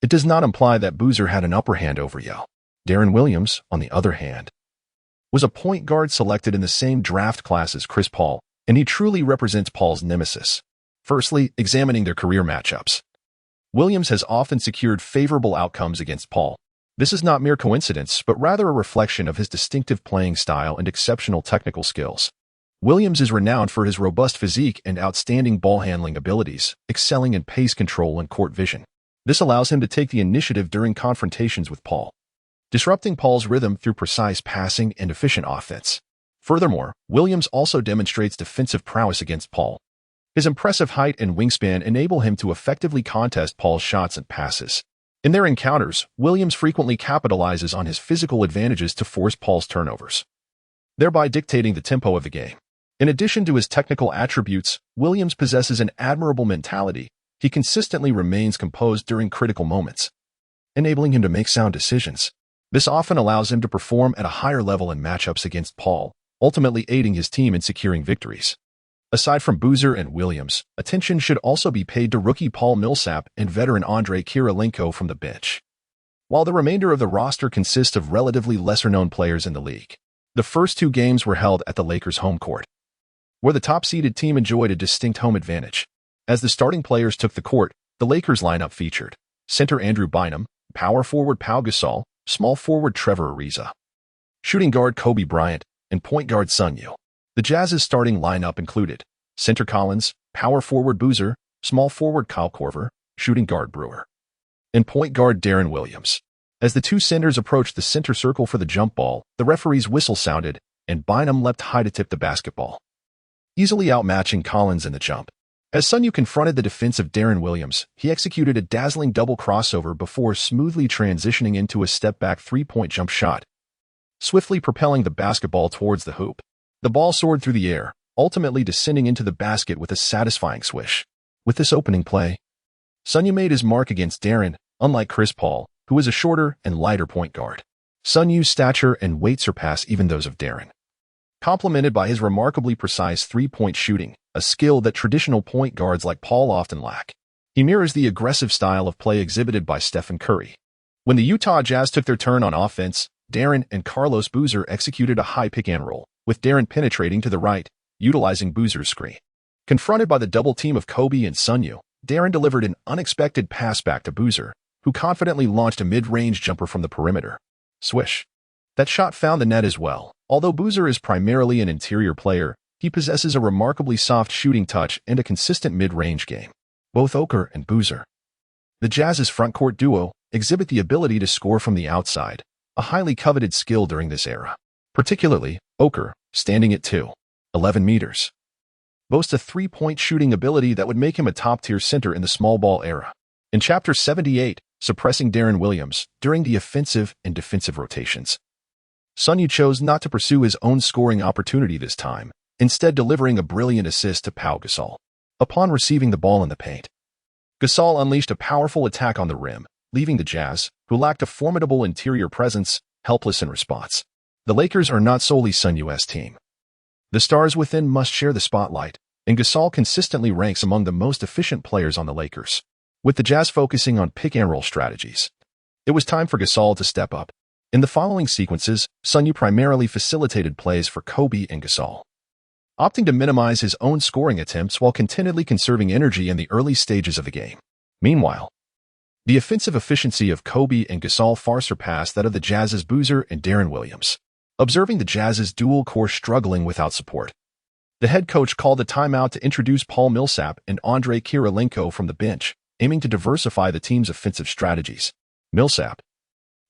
It does not imply that Boozer had an upper hand over Yao. Deron Williams, on the other hand, was a point guard selected in the same draft class as Chris Paul, and he truly represents Paul's nemesis. Firstly, examining their career matchups. Williams has often secured favorable outcomes against Paul, This is not mere coincidence, but rather a reflection of his distinctive playing style and exceptional technical skills. Williams is renowned for his robust physique and outstanding ball handling abilities, excelling in pace control and court vision. This allows him to take the initiative during confrontations with Paul, disrupting Paul's rhythm through precise passing and efficient offense. Furthermore, Williams also demonstrates defensive prowess against Paul. His impressive height and wingspan enable him to effectively contest Paul's shots and passes. In their encounters, Williams frequently capitalizes on his physical advantages to force Paul's turnovers, thereby dictating the tempo of the game. In addition to his technical attributes, Williams possesses an admirable mentality. He consistently remains composed during critical moments, enabling him to make sound decisions. This often allows him to perform at a higher level in matchups against Paul, ultimately aiding his team in securing victories. Aside from Boozer and Williams, attention should also be paid to rookie Paul Millsap and veteran Andrei Kirilenko from the bench. While the remainder of the roster consists of relatively lesser-known players in the league, the first two games were held at the Lakers' home court, where the top-seeded team enjoyed a distinct home advantage. As the starting players took the court, the Lakers lineup featured center Andrew Bynum, power forward Pau Gasol, small forward Trevor Ariza, shooting guard Kobe Bryant, and point guard Sun Yue. The Jazz's starting lineup included center Collins, power forward Boozer, small forward Kyle Korver, shooting guard Brewer, and point guard Deron Williams. As the two centers approached the center circle for the jump ball, the referee's whistle sounded, and Bynum leapt high to tip the basketball, easily outmatching Collins in the jump. As Sun Yue confronted the defense of Deron Williams, he executed a dazzling double crossover before smoothly transitioning into a step-back three-point jump shot, swiftly propelling the basketball towards the hoop. The ball soared through the air, ultimately descending into the basket with a satisfying swish. With this opening play, Sun Yue made his mark against Deron, unlike Chris Paul, who is a shorter and lighter point guard. Sun Yue's stature and weight surpass even those of Deron, complemented by his remarkably precise three-point shooting, a skill that traditional point guards like Paul often lack. He mirrors the aggressive style of play exhibited by Stephen Curry. When the Utah Jazz took their turn on offense, Deron and Carlos Boozer executed a high pick-and-roll, with Deron penetrating to the right, utilizing Boozer's screen. Confronted by the double team of Kobe and Sun Yue, Deron delivered an unexpected pass back to Boozer, who confidently launched a mid-range jumper from the perimeter. Swish. That shot found the net as well. Although Boozer is primarily an interior player, he possesses a remarkably soft shooting touch and a consistent mid-range game. Both Oker and Boozer, the Jazz's frontcourt duo, exhibit the ability to score from the outside, a highly coveted skill during this era. Particularly, Oker, standing at 2.11 meters, boasts a three-point shooting ability that would make him a top-tier center in the small ball era. In Chapter 78, suppressing Deron Williams during the offensive and defensive rotations, Sun Yue chose not to pursue his own scoring opportunity this time, instead delivering a brilliant assist to Pau Gasol. Upon receiving the ball in the paint, Gasol unleashed a powerful attack on the rim, leaving the Jazz, who lacked a formidable interior presence, helpless in response. The Lakers are not solely Sun Yue's team. The stars within must share the spotlight, and Gasol consistently ranks among the most efficient players on the Lakers. With the Jazz focusing on pick-and-roll strategies, it was time for Gasol to step up. In the following sequences, Sun Yue primarily facilitated plays for Kobe and Gasol, opting to minimize his own scoring attempts while contentedly conserving energy in the early stages of the game. Meanwhile, the offensive efficiency of Kobe and Gasol far surpassed that of the Jazz's Boozer and Deron Williams. Observing the Jazz's dual core struggling without support, the head coach called a timeout to introduce Paul Millsap and Andrei Kirilenko from the bench, aiming to diversify the team's offensive strategies. Millsap,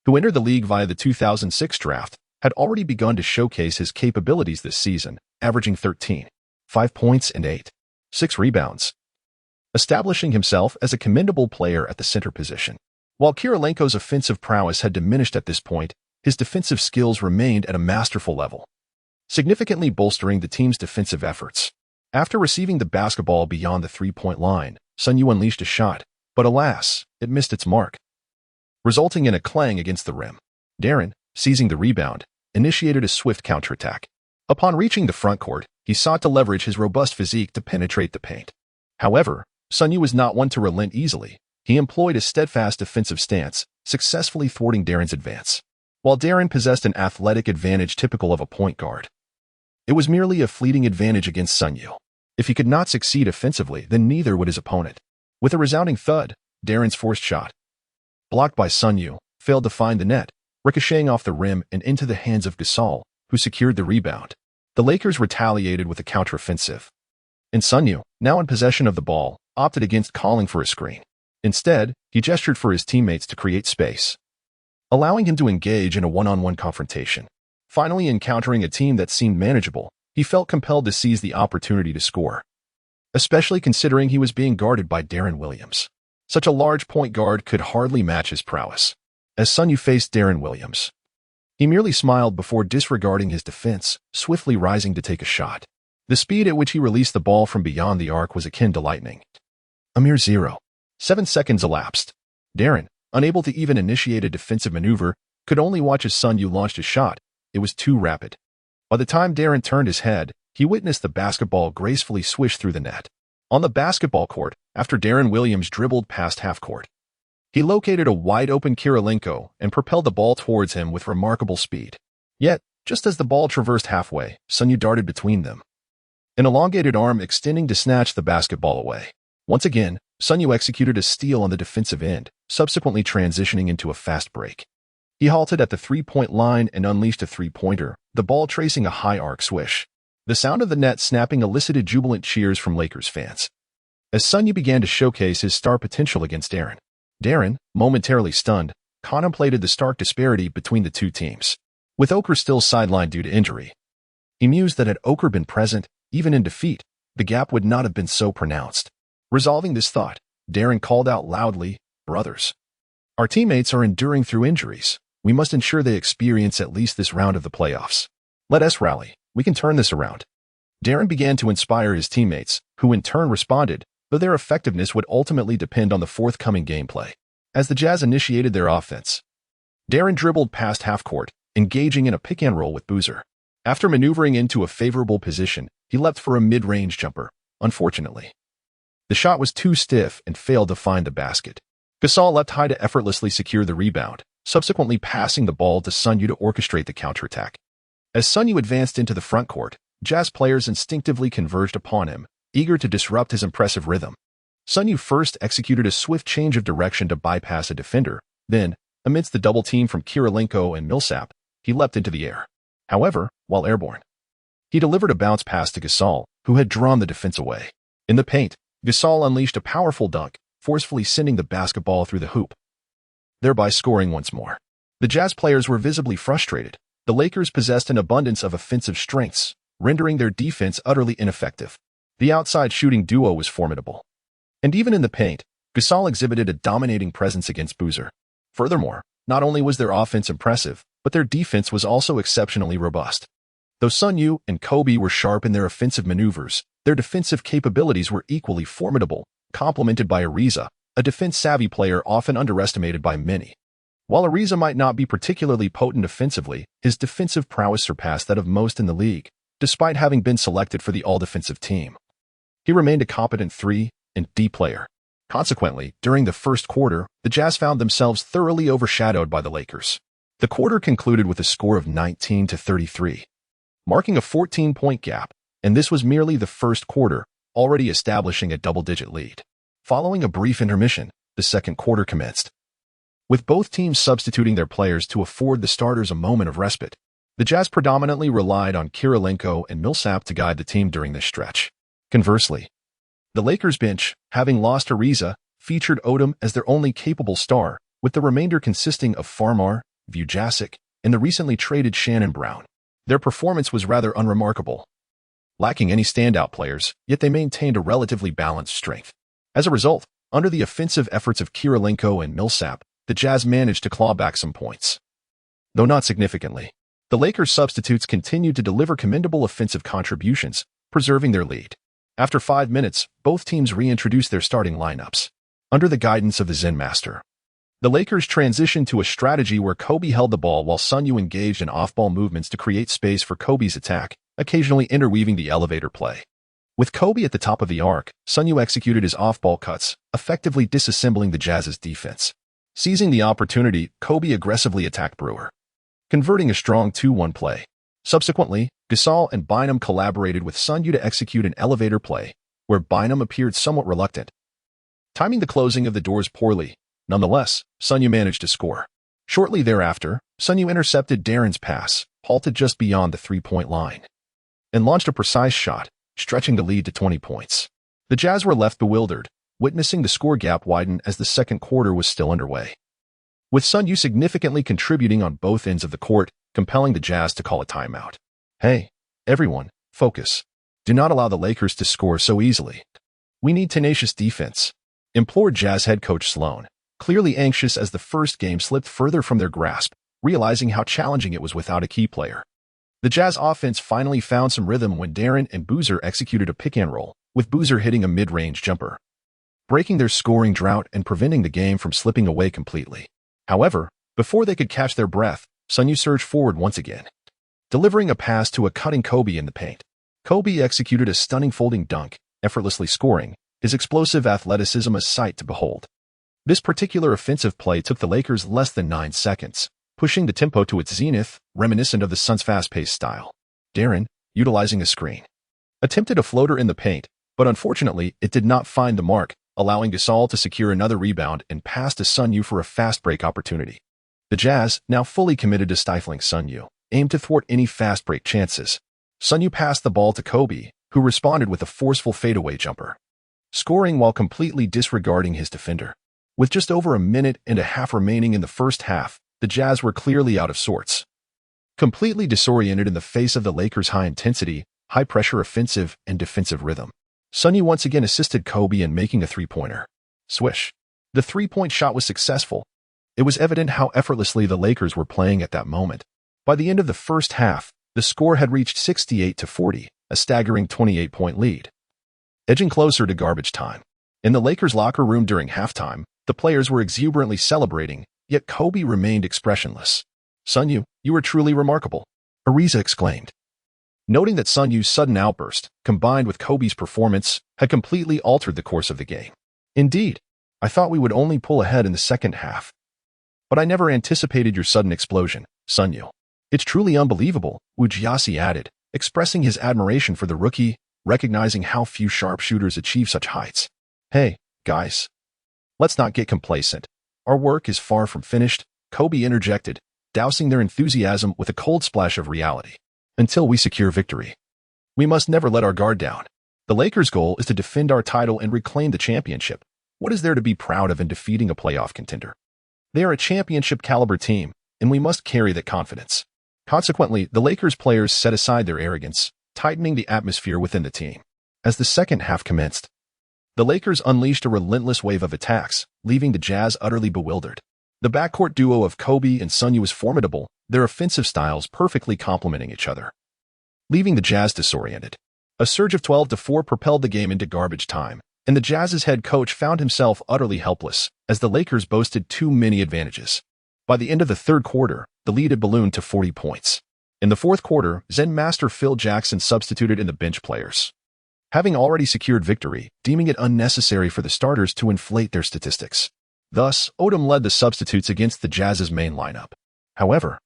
who entered the league via the 2006 draft, had already begun to showcase his capabilities this season, averaging 13.5 points and 8.6 rebounds, establishing himself as a commendable player at the center position. While Kirilenko's offensive prowess had diminished at this point, his defensive skills remained at a masterful level, significantly bolstering the team's defensive efforts. After receiving the basketball beyond the three-point line, Sun Yue unleashed a shot, but alas, it missed its mark, resulting in a clang against the rim. Deron, seizing the rebound, initiated a swift counterattack. Upon reaching the frontcourt, he sought to leverage his robust physique to penetrate the paint. However, Sun Yue was not one to relent easily. He employed a steadfast defensive stance, successfully thwarting Deron's advance. While Deron possessed an athletic advantage typical of a point guard, it was merely a fleeting advantage against Sun Yue. If he could not succeed offensively, then neither would his opponent. With a resounding thud, Deron's forced shot, blocked by Sun Yue, failed to find the net, ricocheting off the rim and into the hands of Gasol, who secured the rebound. The Lakers retaliated with a counteroffensive. And Sun Yue, now in possession of the ball, opted against calling for a screen. Instead, he gestured for his teammates to create space, allowing him to engage in a one-on-one confrontation. Finally encountering a team that seemed manageable, he felt compelled to seize the opportunity to score, especially considering he was being guarded by Deron Williams. Such a large point guard could hardly match his prowess. As Sun Yue faced Deron Williams, he merely smiled before disregarding his defense, swiftly rising to take a shot. The speed at which he released the ball from beyond the arc was akin to lightning. A mere 0.7 seconds elapsed. Deron, unable to even initiate a defensive maneuver, could only watch as Sun Yue launched a shot. It was too rapid. By the time Deron turned his head, he witnessed the basketball gracefully swish through the net. On the basketball court, after Deron Williams dribbled past half-court, he located a wide-open Kirilenko and propelled the ball towards him with remarkable speed. Yet, just as the ball traversed halfway, Sun Yue darted between them, an elongated arm extending to snatch the basketball away. Once again, Sun Yue executed a steal on the defensive end, subsequently transitioning into a fast break. He halted at the three-point line and unleashed a three-pointer, the ball tracing a high-arc swish. The sound of the net snapping elicited jubilant cheers from Lakers fans as Sun Yue began to showcase his star potential against Deron. Deron, momentarily stunned, contemplated the stark disparity between the two teams. With Oker still sidelined due to injury, he mused that had Oker been present, even in defeat, the gap would not have been so pronounced. Resolving this thought, Deron called out loudly, "Brothers, our teammates are enduring through injuries. We must ensure they experience at least this round of the playoffs. Let us rally. We can turn this around." Deron began to inspire his teammates, who in turn responded, though their effectiveness would ultimately depend on the forthcoming gameplay. As the Jazz initiated their offense, Deron dribbled past half-court, engaging in a pick-and-roll with Boozer. After maneuvering into a favorable position, he leapt for a mid-range jumper. Unfortunately, the shot was too stiff and failed to find the basket. Gasol leapt high to effortlessly secure the rebound, subsequently passing the ball to Sun Yue to orchestrate the counterattack. As Sun Yue advanced into the front court, Jazz players instinctively converged upon him, eager to disrupt his impressive rhythm. Sun Yue first executed a swift change of direction to bypass a defender, then, amidst the double team from Kirilenko and Millsap, he leapt into the air. However, while airborne, he delivered a bounce pass to Gasol, who had drawn the defense away. In the paint, Gasol unleashed a powerful dunk, forcefully sending the basketball through the hoop, thereby scoring once more. The Jazz players were visibly frustrated. The Lakers possessed an abundance of offensive strengths, rendering their defense utterly ineffective. The outside shooting duo was formidable. And even in the paint, Gasol exhibited a dominating presence against Boozer. Furthermore, not only was their offense impressive, but their defense was also exceptionally robust. Though Sun Yue and Kobe were sharp in their offensive maneuvers, their defensive capabilities were equally formidable, complemented by Ariza, a defense-savvy player often underestimated by many. While Ariza might not be particularly potent offensively, his defensive prowess surpassed that of most in the league, despite having been selected for the all-defensive team. He remained a competent 3 and D player. Consequently, during the first quarter, the Jazz found themselves thoroughly overshadowed by the Lakers. The quarter concluded with a score of 19-33, marking a 14-point gap, and this was merely the first quarter, already establishing a double-digit lead. Following a brief intermission, the second quarter commenced, with both teams substituting their players to afford the starters a moment of respite. The Jazz predominantly relied on Kirilenko and Millsap to guide the team during this stretch. Conversely, the Lakers bench, having lost Ariza, featured Odom as their only capable star, with the remainder consisting of Farmar, Vujasic, and the recently traded Shannon Brown. Their performance was rather unremarkable, lacking any standout players, yet they maintained a relatively balanced strength. As a result, under the offensive efforts of Kirilenko and Millsap, the Jazz managed to claw back some points. Though not significantly, the Lakers' substitutes continued to deliver commendable offensive contributions, preserving their lead. After 5 minutes, both teams reintroduced their starting lineups. Under the guidance of the Zen Master, the Lakers transitioned to a strategy where Kobe held the ball while Sun Yue engaged in off-ball movements to create space for Kobe's attack, occasionally interweaving the elevator play. With Kobe at the top of the arc, Sun Yue executed his off-ball cuts, effectively disassembling the Jazz's defense. Seizing the opportunity, Kobe aggressively attacked Brewer, converting a strong 2-1 play. Subsequently, Gasol and Bynum collaborated with Sun Yue to execute an elevator play, where Bynum appeared somewhat reluctant, timing the closing of the doors poorly. Nonetheless, Sun Yue managed to score. Shortly thereafter, Sun Yue intercepted Darren's pass, halted just beyond the three-point line, and launched a precise shot, stretching the lead to 20 points. The Jazz were left bewildered, witnessing the score gap widen as the second quarter was still underway, with Sun Yue significantly contributing on both ends of the court, compelling the Jazz to call a timeout. "Hey, everyone, focus. Do not allow the Lakers to score so easily. We need tenacious defense," implored Jazz head coach Sloan, clearly anxious as the first game slipped further from their grasp, realizing how challenging it was without a key player. The Jazz offense finally found some rhythm when Darren and Boozer executed a pick-and-roll, with Boozer hitting a mid-range jumper, breaking their scoring drought and preventing the game from slipping away completely. However, before they could catch their breath, Sun Yue surged forward once again, delivering a pass to a cutting Kobe in the paint. Kobe executed a stunning folding dunk, effortlessly scoring, his explosive athleticism a sight to behold. This particular offensive play took the Lakers less than 9 seconds, pushing the tempo to its zenith, reminiscent of the Suns' fast-paced style. Darren, utilizing a screen, attempted a floater in the paint, but unfortunately it did not find the mark, allowing Gasol to secure another rebound and pass to Sun Yue for a fast break opportunity. The Jazz, now fully committed to stifling Sun Yue, aimed to thwart any fast break chances. Sun Yue passed the ball to Kobe, who responded with a forceful fadeaway jumper, scoring while completely disregarding his defender. With just over a minute and a half remaining in the first half, the Jazz were clearly out of sorts, completely disoriented in the face of the Lakers' high-intensity, high-pressure offensive and defensive rhythm. Sun Yue once again assisted Kobe in making a three-pointer. Swish. The three-point shot was successful. It was evident how effortlessly the Lakers were playing at that moment. By the end of the first half, the score had reached 68-40, a staggering 28-point lead, edging closer to garbage time. In the Lakers' locker room during halftime, the players were exuberantly celebrating, yet Kobe remained expressionless. "Sun Yue, you are truly remarkable," Ariza exclaimed, noting that Sun Yue's sudden outburst, combined with Kobe's performance, had completely altered the course of the game. "Indeed, I thought we would only pull ahead in the second half. But I never anticipated your sudden explosion, Sun Yue. It's truly unbelievable," Ujiyasi added, expressing his admiration for the rookie, recognizing how few sharpshooters achieve such heights. "Hey, guys. Let's not get complacent. Our work is far from finished," Kobe interjected, dousing their enthusiasm with a cold splash of reality. "Until we secure victory, we must never let our guard down. The Lakers' goal is to defend our title and reclaim the championship. What is there to be proud of in defeating a playoff contender? They are a championship-caliber team, and we must carry that confidence." Consequently, the Lakers players set aside their arrogance, tightening the atmosphere within the team. As the second half commenced, the Lakers unleashed a relentless wave of attacks, leaving the Jazz utterly bewildered. The backcourt duo of Kobe and Sun Yue was formidable, their offensive styles perfectly complementing each other, leaving the Jazz disoriented. A surge of 12-4 propelled the game into garbage time, and the Jazz's head coach found himself utterly helpless, as the Lakers boasted too many advantages. By the end of the third quarter, the lead had ballooned to 40 points. In the fourth quarter, Zen master Phil Jackson substituted in the bench players, having already secured victory, deeming it unnecessary for the starters to inflate their statistics. Thus, Odom led the substitutes against the Jazz's main lineup. However,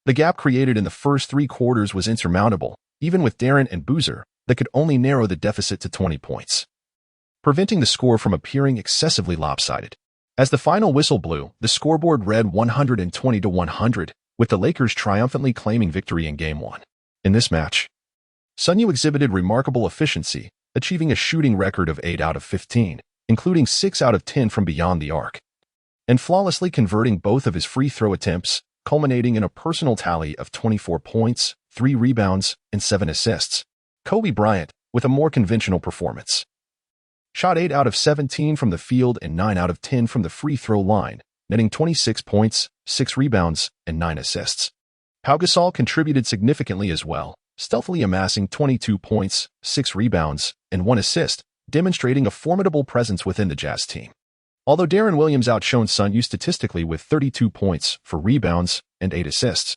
the gap created in the first 3 quarters was insurmountable, even with Darren and Boozer, that could only narrow the deficit to 20 points, preventing the score from appearing excessively lopsided. As the final whistle blew, the scoreboard read 120-100, with the Lakers triumphantly claiming victory in Game 1. In this match, Sun Yue exhibited remarkable efficiency, achieving a shooting record of 8 out of 15, including 6 out of 10 from beyond the arc, and flawlessly converting both of his free throw attempts, culminating in a personal tally of 24 points, 3 rebounds, and 7 assists. Kobe Bryant, with a more conventional performance, shot 8 out of 17 from the field and 9 out of 10 from the free throw line, netting 26 points, 6 rebounds, and 9 assists. Pau Gasol contributed significantly as well, stealthily amassing 22 points, 6 rebounds, and 1 assist, demonstrating a formidable presence within the Jazz team. Although Darren Williams outshone Sun Yue statistically with 32 points, 4 rebounds, and 8 assists,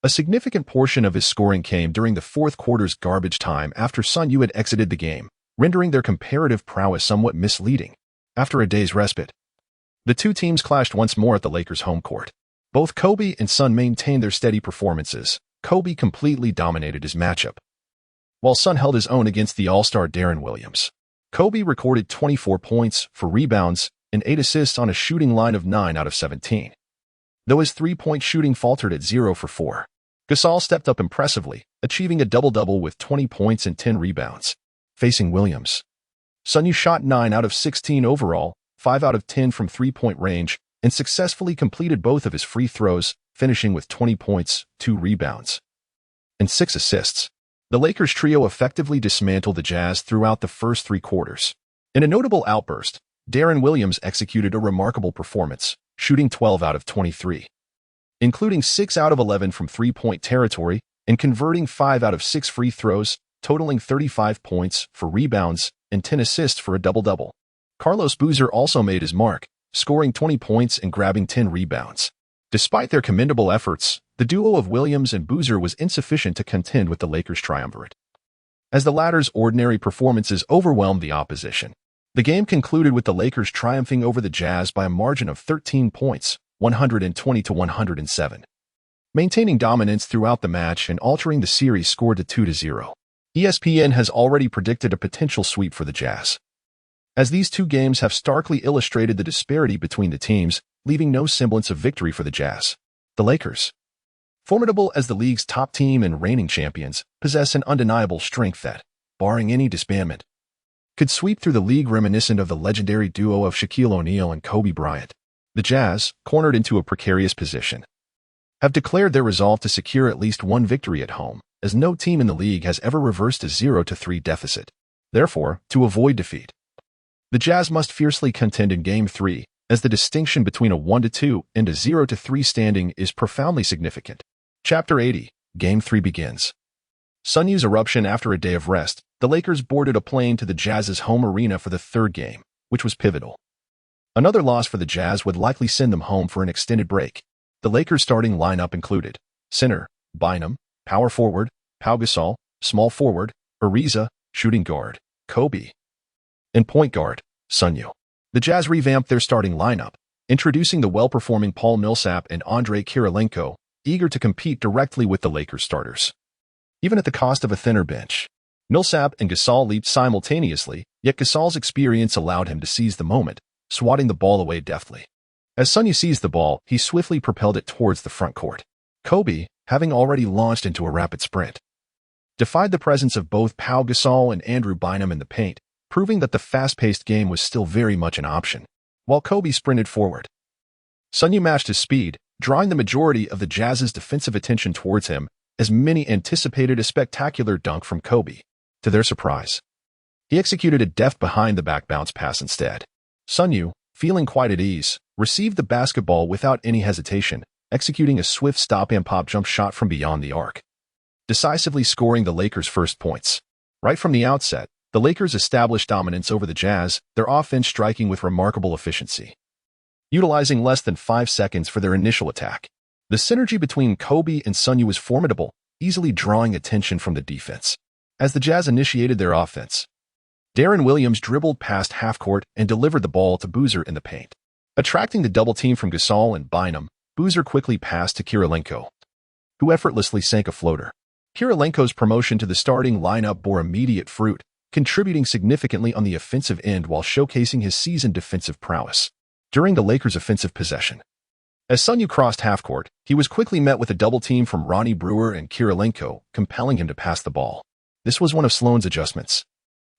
a significant portion of his scoring came during the fourth quarter's garbage time after Sun Yue had exited the game, rendering their comparative prowess somewhat misleading. After a day's respite, the two teams clashed once more at the Lakers' home court. Both Kobe and Sun maintained their steady performances. Kobe completely dominated his matchup, while Sun held his own against the all-star Darren Williams. Kobe recorded 24 points, 4 rebounds, and 8 assists on a shooting line of 9 out of 17. though his three-point shooting faltered at 0 for 4. Gasol stepped up impressively, achieving a double-double with 20 points and 10 rebounds. Facing Williams, Sun Yue shot 9 out of 16 overall, 5 out of 10 from three-point range, and successfully completed both of his free throws, finishing with 20 points, 2 rebounds, and 6 assists. The Lakers trio effectively dismantled the Jazz throughout the first 3 quarters. In a notable outburst, Deron Williams executed a remarkable performance, shooting 12 out of 23, including 6 out of 11 from three-point territory and converting 5 out of 6 free throws, totaling 35 points, 4 rebounds, and 10 assists for a double-double. Carlos Boozer also made his mark, scoring 20 points and grabbing 10 rebounds. Despite their commendable efforts, the duo of Williams and Boozer was insufficient to contend with the Lakers' triumvirate, as the latter's ordinary performances overwhelmed the opposition. The game concluded with the Lakers triumphing over the Jazz by a margin of 13 points, 120-107, maintaining dominance throughout the match and altering the series score to 2-0. ESPN has already predicted a potential sweep for the Jazz, as these 2 games have starkly illustrated the disparity between the teams, leaving no semblance of victory for the Jazz. The Lakers, formidable as the league's top team and reigning champions, possess an undeniable strength that, barring any disbandment, could sweep through the league reminiscent of the legendary duo of Shaquille O'Neal and Kobe Bryant. The Jazz, cornered into a precarious position, have declared their resolve to secure at least one victory at home, as no team in the league has ever reversed a 0-3 deficit. Therefore, to avoid defeat, the Jazz must fiercely contend in Game 3, as the distinction between a 1-2 and a 0-3 standing is profoundly significant. Chapter 80, Game 3 begins. Sun Yue's eruption after a day of rest, the Lakers boarded a plane to the Jazz's home arena for the 3rd game, which was pivotal. Another loss for the Jazz would likely send them home for an extended break. The Lakers' starting lineup included center, Bynum, power forward, Pau Gasol, small forward, Ariza, shooting guard, Kobe, and point guard, Sun Yue. The Jazz revamped their starting lineup, introducing the well-performing Paul Millsap and Andrei Kirilenko, eager to compete directly with the Lakers starters. Even at the cost of a thinner bench, Millsap and Gasol leaped simultaneously, yet Gasol's experience allowed him to seize the moment, swatting the ball away deftly. As Sun Yue seized the ball, he swiftly propelled it towards the front court. Kobe, having already launched into a rapid sprint, defied the presence of both Pau Gasol and Andrew Bynum in the paint, proving that the fast-paced game was still very much an option. While Kobe sprinted forward, Sun Yue matched his speed, drawing the majority of the Jazz's defensive attention towards him, as many anticipated a spectacular dunk from Kobe. To their surprise, he executed a deft behind-the-back bounce pass instead. Sun Yue, feeling quite at ease, received the basketball without any hesitation, executing a swift stop-and-pop jump shot from beyond the arc, decisively scoring the Lakers' first points. Right from the outset, the Lakers established dominance over the Jazz, their offense striking with remarkable efficiency, utilizing less than 5 seconds for their initial attack. The synergy between Kobe and Sun Yue was formidable, easily drawing attention from the defense. As the Jazz initiated their offense, Deron Williams dribbled past half-court and delivered the ball to Boozer in the paint. Attracting the double team from Gasol and Bynum, Boozer quickly passed to Kirilenko, who effortlessly sank a floater. Kirilenko's promotion to the starting lineup bore immediate fruit, contributing significantly on the offensive end while showcasing his seasoned defensive prowess. During the Lakers' offensive possession, as Sun Yue crossed half-court, he was quickly met with a double team from Ronnie Brewer and Kirilenko, compelling him to pass the ball. This was one of Sloan's adjustments,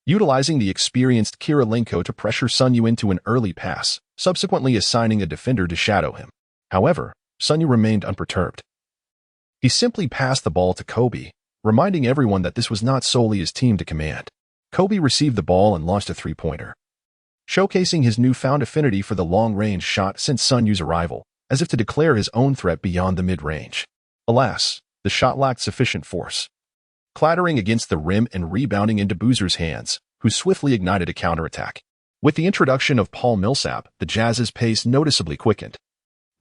utilizing the experienced Kirilenko to pressure Sun Yue into an early pass, subsequently assigning a defender to shadow him. However, Sun Yue remained unperturbed. He simply passed the ball to Kobe, reminding everyone that this was not solely his team to command. Kobe received the ball and launched a three-pointer, showcasing his newfound affinity for the long-range shot since Sun Yue's arrival, as if to declare his own threat beyond the mid-range. Alas, the shot lacked sufficient force, clattering against the rim and rebounding into Boozer's hands, who swiftly ignited a counterattack. With the introduction of Paul Millsap, the Jazz's pace noticeably quickened,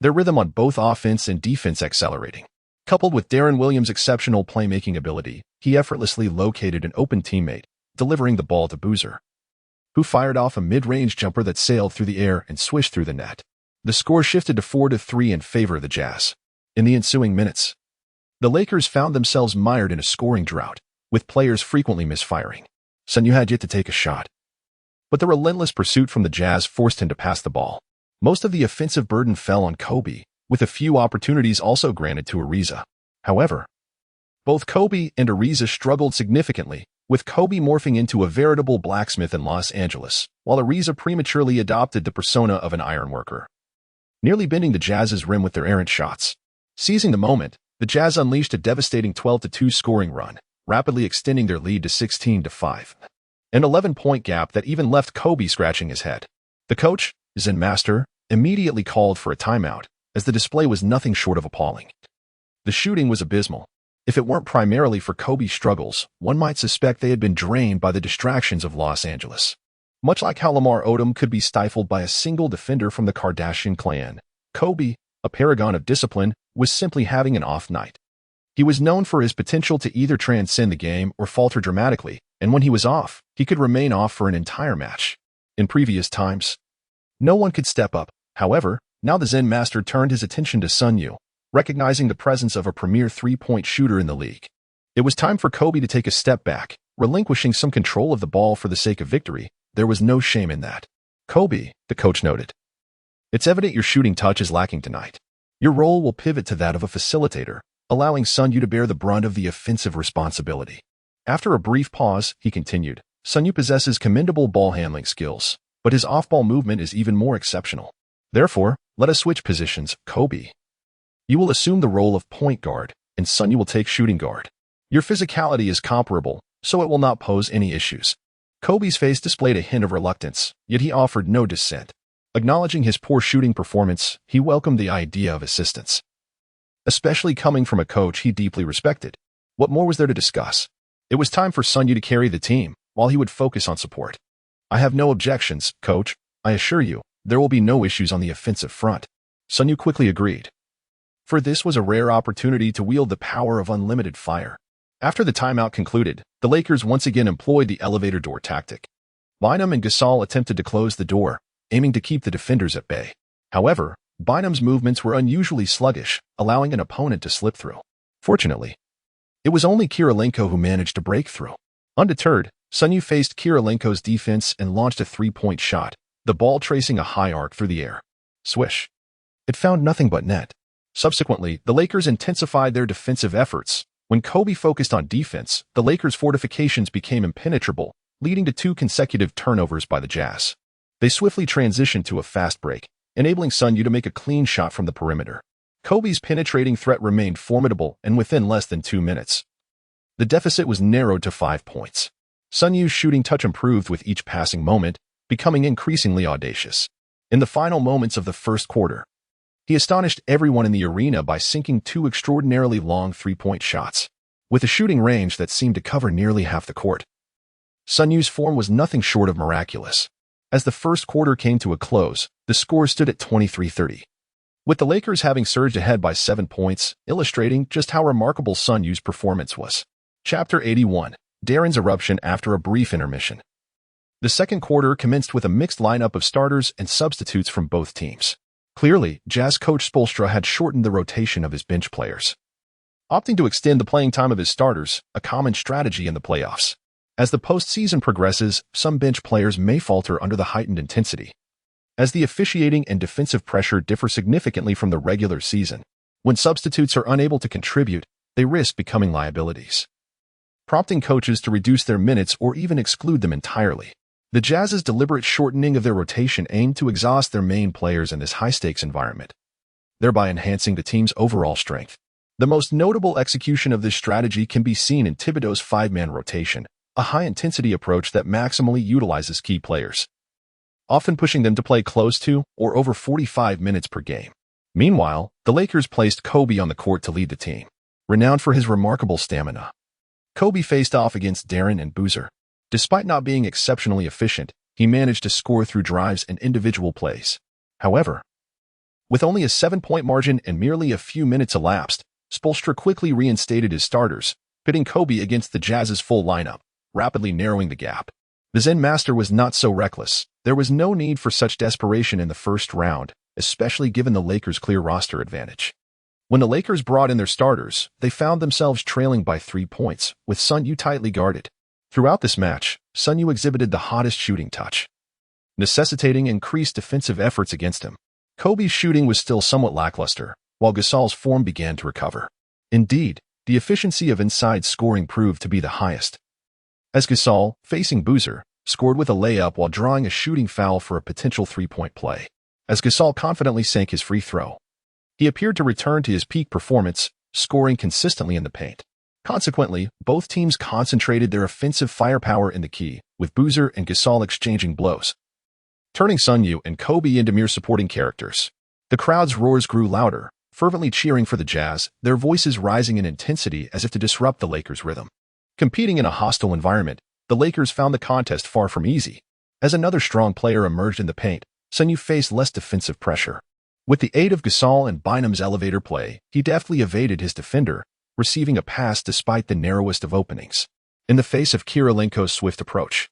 their rhythm on both offense and defense accelerating. Coupled with Deron Williams' exceptional playmaking ability, he effortlessly located an open teammate, delivering the ball to Boozer, who fired off a mid-range jumper that sailed through the air and swished through the net. The score shifted to 4-3 in favor of the Jazz. In the ensuing minutes, the Lakers found themselves mired in a scoring drought, with players frequently misfiring. Sun Yue had yet to take a shot, but the relentless pursuit from the Jazz forced him to pass the ball. Most of the offensive burden fell on Kobe, with a few opportunities also granted to Ariza. However, both Kobe and Ariza struggled significantly, with Kobe morphing into a veritable blacksmith in Los Angeles, while Ariza prematurely adopted the persona of an ironworker, nearly bending the Jazz's rim with their errant shots. Seizing the moment, the Jazz unleashed a devastating 12-2 scoring run, rapidly extending their lead to 16-5. An 11-point gap that even left Kobe scratching his head. The coach, Zen Master, immediately called for a timeout, as the display was nothing short of appalling. The shooting was abysmal. If it weren't primarily for Kobe's struggles, one might suspect they had been drained by the distractions of Los Angeles. Much like how Lamar Odom could be stifled by a single defender from the Kardashian clan, Kobe, a paragon of discipline, was simply having an off night. He was known for his potential to either transcend the game or falter dramatically, and when he was off, he could remain off for an entire match. In previous times, no one could step up. However, now the Zen Master turned his attention to Sun Yue, recognizing the presence of a premier three-point shooter in the league. It was time for Kobe to take a step back, relinquishing some control of the ball for the sake of victory. There was no shame in that. Kobe, the coach noted, it's evident your shooting touch is lacking tonight. Your role will pivot to that of a facilitator, allowing Sun Yue to bear the brunt of the offensive responsibility. After a brief pause, he continued, Sun Yue possesses commendable ball handling skills, but his off-ball movement is even more exceptional. Therefore, let us switch positions, Kobe. You will assume the role of point guard, and Sun Yue will take shooting guard. Your physicality is comparable, so it will not pose any issues. Kobe's face displayed a hint of reluctance, yet he offered no dissent. Acknowledging his poor shooting performance, he welcomed the idea of assistance, especially coming from a coach he deeply respected. What more was there to discuss? It was time for Sun Yue to carry the team, while he would focus on support. I have no objections, coach. I assure you, there will be no issues on the offensive front. Sun Yue quickly agreed, for this was a rare opportunity to wield the power of unlimited fire. After the timeout concluded, the Lakers once again employed the elevator door tactic. Bynum and Gasol attempted to close the door, aiming to keep the defenders at bay. However, Bynum's movements were unusually sluggish, allowing an opponent to slip through. Fortunately, it was only Kirilenko who managed to break through. Undeterred, Sun Yue faced Kirilenko's defense and launched a three-point shot, the ball tracing a high arc through the air. Swish. It found nothing but net. Subsequently, the Lakers intensified their defensive efforts. When Kobe focused on defense, the Lakers' fortifications became impenetrable, leading to 2 consecutive turnovers by the Jazz. They swiftly transitioned to a fast break, enabling Sun Yue to make a clean shot from the perimeter. Kobe's penetrating threat remained formidable, and within less than 2 minutes, the deficit was narrowed to 5 points. Sun Yue's shooting touch improved with each passing moment, becoming increasingly audacious. In the final moments of the first quarter, he astonished everyone in the arena by sinking 2 extraordinarily long three-point shots, with a shooting range that seemed to cover nearly half the court. Sun Yue's form was nothing short of miraculous. As the first quarter came to a close, the score stood at 23-30, with the Lakers having surged ahead by 7 points, illustrating just how remarkable Sun Yue's performance was. Chapter 81, Darren's Eruption after a brief intermission. The second quarter commenced with a mixed lineup of starters and substitutes from both teams. Clearly, Jazz coach Spoelstra had shortened the rotation of his bench players, opting to extend the playing time of his starters, a common strategy in the playoffs. As the postseason progresses, some bench players may falter under the heightened intensity, as the officiating and defensive pressure differ significantly from the regular season. When substitutes are unable to contribute, they risk becoming liabilities, prompting coaches to reduce their minutes or even exclude them entirely. The Jazz's deliberate shortening of their rotation aimed to exhaust their main players in this high-stakes environment, thereby enhancing the team's overall strength. The most notable execution of this strategy can be seen in Thibodeau's 5-man rotation, a high-intensity approach that maximally utilizes key players, often pushing them to play close to or over 45 minutes per game. Meanwhile, the Lakers placed Kobe on the court to lead the team. Renowned for his remarkable stamina, Kobe faced off against Darren and Boozer. Despite not being exceptionally efficient, he managed to score through drives and individual plays. However, with only a 7-point margin and merely a few minutes elapsed, Spoelstra quickly reinstated his starters, pitting Kobe against the Jazz's full lineup, rapidly narrowing the gap. The Zen Master was not so reckless. There was no need for such desperation in the first round, especially given the Lakers' clear roster advantage. When the Lakers brought in their starters, they found themselves trailing by 3 points, with Sun Yue tightly guarded. Throughout this match, Sun Yue exhibited the hottest shooting touch, necessitating increased defensive efforts against him. Kobe's shooting was still somewhat lackluster, while Gasol's form began to recover. Indeed, the efficiency of inside scoring proved to be the highest, as Gasol, facing Boozer, scored with a layup while drawing a shooting foul for a potential three-point play. As Gasol confidently sank his free throw, he appeared to return to his peak performance, scoring consistently in the paint. Consequently, both teams concentrated their offensive firepower in the key, with Boozer and Gasol exchanging blows, turning Sun Yue and Kobe into mere supporting characters. The crowd's roars grew louder, fervently cheering for the Jazz, their voices rising in intensity as if to disrupt the Lakers' rhythm. Competing in a hostile environment, the Lakers found the contest far from easy. As another strong player emerged in the paint, Sun Yue faced less defensive pressure. With the aid of Gasol and Bynum's elevator play, he deftly evaded his defender, receiving a pass despite the narrowest of openings. In the face of Kirilenko's swift approach,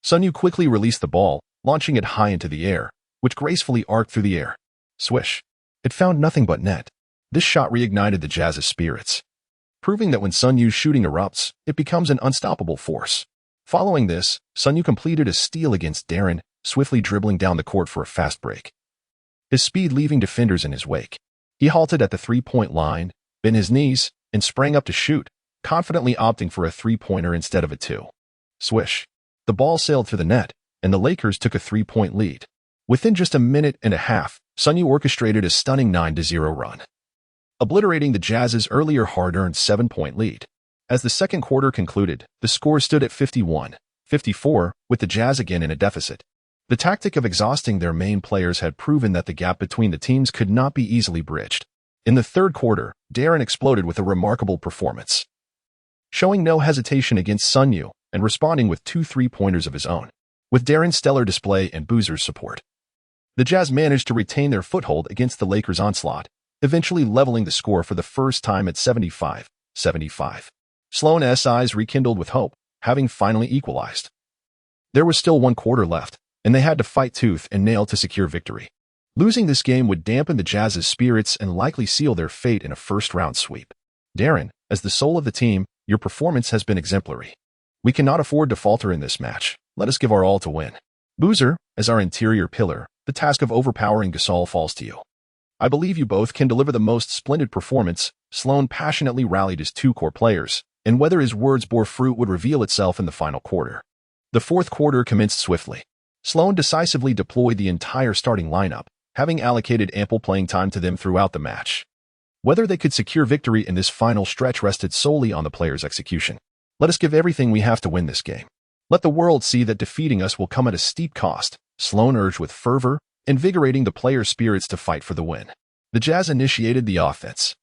Sun Yue quickly released the ball, launching it high into the air, which gracefully arced through the air. Swish. It found nothing but net. This shot reignited the Jazz's spirits, proving that when Sun Yue's shooting erupts, it becomes an unstoppable force. Following this, Sun Yue completed a steal against Darren, swiftly dribbling down the court for a fast break, his speed leaving defenders in his wake. He halted at the three-point line, bent his knees, and sprang up to shoot, confidently opting for a three-pointer instead of a two. Swish. The ball sailed through the net, and the Lakers took a three-point lead. Within just a minute and a half, Sun Yue orchestrated a stunning 9-0 run, obliterating the Jazz's earlier hard-earned 7-point lead. As the second quarter concluded, the score stood at 51-54, with the Jazz again in a deficit. The tactic of exhausting their main players had proven that the gap between the teams could not be easily bridged. In the third quarter, Darren exploded with a remarkable performance, showing no hesitation against Sun Yue and responding with 2 three-pointers of his own. With Darren's stellar display and Boozer's support, the Jazz managed to retain their foothold against the Lakers' onslaught, eventually leveling the score for the first time at 75-75. Sloan's eyes rekindled with hope, having finally equalized. There was still one quarter left, and they had to fight tooth and nail to secure victory. Losing this game would dampen the Jazz's spirits and likely seal their fate in a first-round sweep. Darren, as the soul of the team, your performance has been exemplary. We cannot afford to falter in this match. Let us give our all to win. Boozer, as our interior pillar, the task of overpowering Gasol falls to you. I believe you both can deliver the most splendid performance. Sloan passionately rallied his two core players, and whether his words bore fruit would reveal itself in the final quarter. The fourth quarter commenced swiftly. Sloan decisively deployed the entire starting lineup, having allocated ample playing time to them throughout the match. Whether they could secure victory in this final stretch rested solely on the players' execution. Let us give everything we have to win this game. Let the world see that defeating us will come at a steep cost, Sloan urged with fervor, invigorating the players' spirits to fight for the win. The Jazz initiated the offense.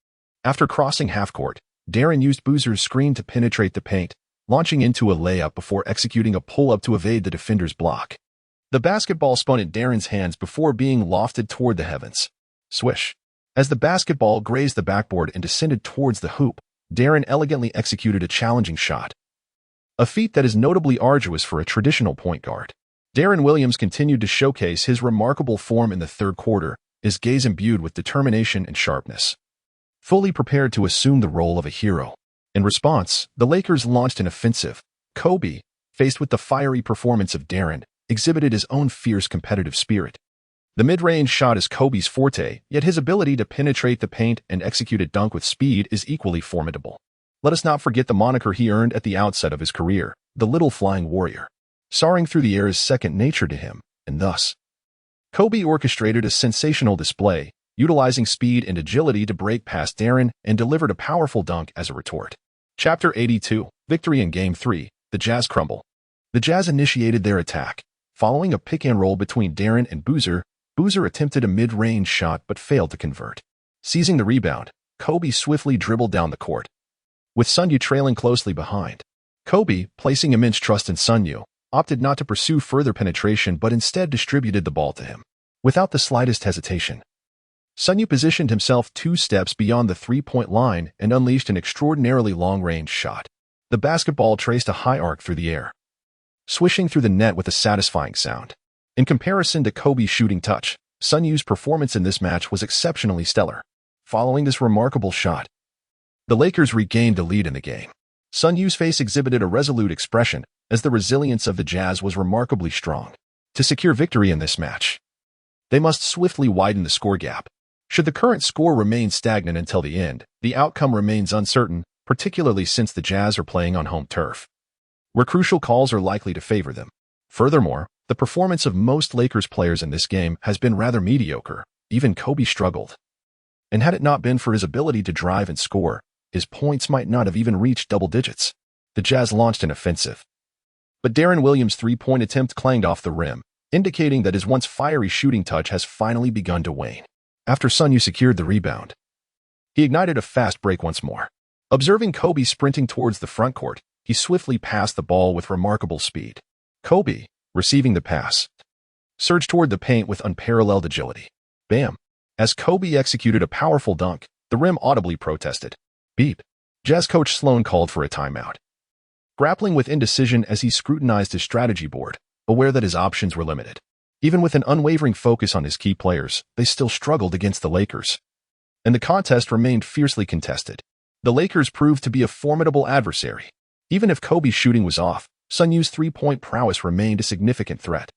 After crossing half-court, Darren used Boozer's screen to penetrate the paint, launching into a layup before executing a pull-up to evade the defender's block. The basketball spun in Darren's hands before being lofted toward the heavens. Swish. As the basketball grazed the backboard and descended towards the hoop, Darren elegantly executed a challenging shot, a feat that is notably arduous for a traditional point guard. Darren Williams continued to showcase his remarkable form in the third quarter, his gaze imbued with determination and sharpness, fully prepared to assume the role of a hero. In response, the Lakers launched an offensive. Kobe, faced with the fiery performance of Darren, exhibited his own fierce competitive spirit. The mid-range shot is Kobe's forte, yet his ability to penetrate the paint and execute a dunk with speed is equally formidable. Let us not forget the moniker he earned at the outset of his career, the Little Flying Warrior. Soaring through the air is second nature to him, and thus, Kobe orchestrated a sensational display, utilizing speed and agility to break past Darren and delivered a powerful dunk as a retort. Chapter 82, Victory in Game 3, the Jazz crumble. The Jazz initiated their attack. Following a pick-and-roll between Darren and Boozer, Boozer attempted a mid-range shot but failed to convert. Seizing the rebound, Kobe swiftly dribbled down the court, with Sun Yue trailing closely behind. Kobe, placing immense trust in Sun Yue, opted not to pursue further penetration but instead distributed the ball to him. Without the slightest hesitation, Sun Yue positioned himself 2 steps beyond the three-point line and unleashed an extraordinarily long-range shot. The basketball traced a high arc through the air, swishing through the net with a satisfying sound. In comparison to Kobe's shooting touch, Sun Yue's performance in this match was exceptionally stellar. Following this remarkable shot, the Lakers regained the lead in the game. Sun Yue's face exhibited a resolute expression, as the resilience of the Jazz was remarkably strong. To secure victory in this match, They must swiftly widen the score gap. Should the current score remain stagnant until the end, the outcome remains uncertain, particularly since the Jazz are playing on home turf, where crucial calls are likely to favor them. Furthermore, the performance of most Lakers players in this game has been rather mediocre. Even Kobe struggled. And had it not been for his ability to drive and score, his points might not have even reached double digits. The Jazz launched an offensive, but Deron Williams' three-point attempt clanged off the rim, indicating that his once fiery shooting touch has finally begun to wane. After Sun Yue secured the rebound, he ignited a fast break once more. Observing Kobe sprinting towards the front court, he swiftly passed the ball with remarkable speed. Kobe, receiving the pass, surged toward the paint with unparalleled agility. Bam! As Kobe executed a powerful dunk, the rim audibly protested. Beep! Jazz coach Sloan called for a timeout. Grappling with indecision as he scrutinized his strategy board, aware that his options were limited. Even with an unwavering focus on his key players, they still struggled against the Lakers. And the contest remained fiercely contested. The Lakers proved to be a formidable adversary. Even if Kobe's shooting was off, Sun Yue's three-point prowess remained a significant threat.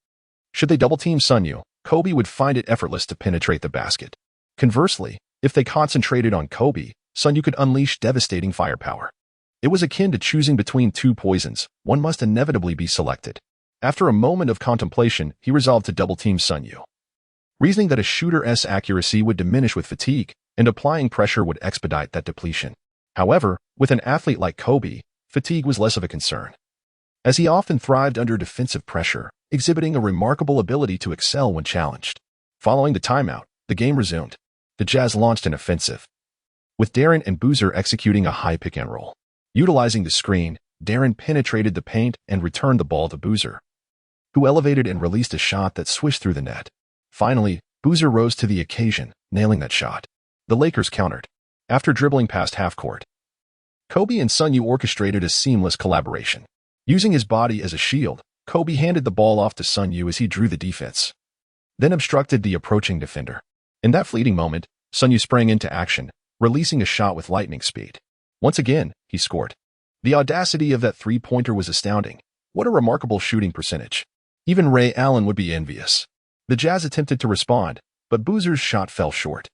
Should they double-team Sun Yue, Kobe would find it effortless to penetrate the basket. Conversely, if they concentrated on Kobe, Sun Yue could unleash devastating firepower. It was akin to choosing between two poisons. One must inevitably be selected. After a moment of contemplation, he resolved to double-team Sun Yue, reasoning that a shooter's accuracy would diminish with fatigue, and applying pressure would expedite that depletion. However, with an athlete like Kobe, fatigue was less of a concern, as he often thrived under defensive pressure, exhibiting a remarkable ability to excel when challenged. Following the timeout, the game resumed. The Jazz launched an offensive, with Deron and Boozer executing a high pick-and-roll. Utilizing the screen, Deron penetrated the paint and returned the ball to Boozer, who elevated and released a shot that swished through the net. Finally, Boozer rose to the occasion, nailing that shot. The Lakers countered. After dribbling past half-court, Kobe and Sun Yue orchestrated a seamless collaboration. Using his body as a shield, Kobe handed the ball off to Sun Yue as he drew the defense, then obstructed the approaching defender. In that fleeting moment, Sun Yue sprang into action, releasing a shot with lightning speed. Once again, he scored. The audacity of that three-pointer was astounding. What a remarkable shooting percentage. Even Ray Allen would be envious. The Jazz attempted to respond, but Boozer's shot fell short.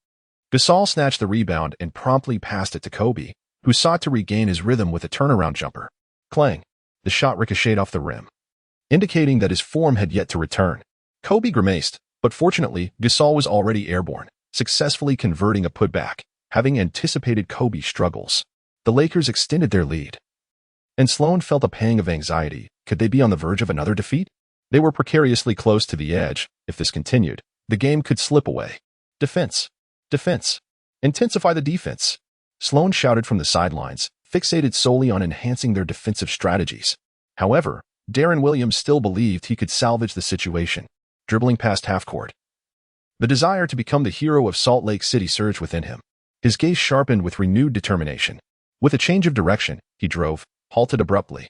Gasol snatched the rebound and promptly passed it to Kobe, who sought to regain his rhythm with a turnaround jumper. Clang! The shot ricocheted off the rim, indicating that his form had yet to return. Kobe grimaced, but fortunately, Gasol was already airborne, successfully converting a putback. Having anticipated Kobe's struggles, the Lakers extended their lead. And Sloan felt a pang of anxiety. Could they be on the verge of another defeat? They were precariously close to the edge. If this continued, the game could slip away. Defense! Defense! Intensify the defense! Sloan shouted from the sidelines, fixated solely on enhancing their defensive strategies. However, Deron Williams still believed he could salvage the situation, dribbling past half-court. The desire to become the hero of Salt Lake City surged within him. His gaze sharpened with renewed determination. With a change of direction, he drove, halted abruptly,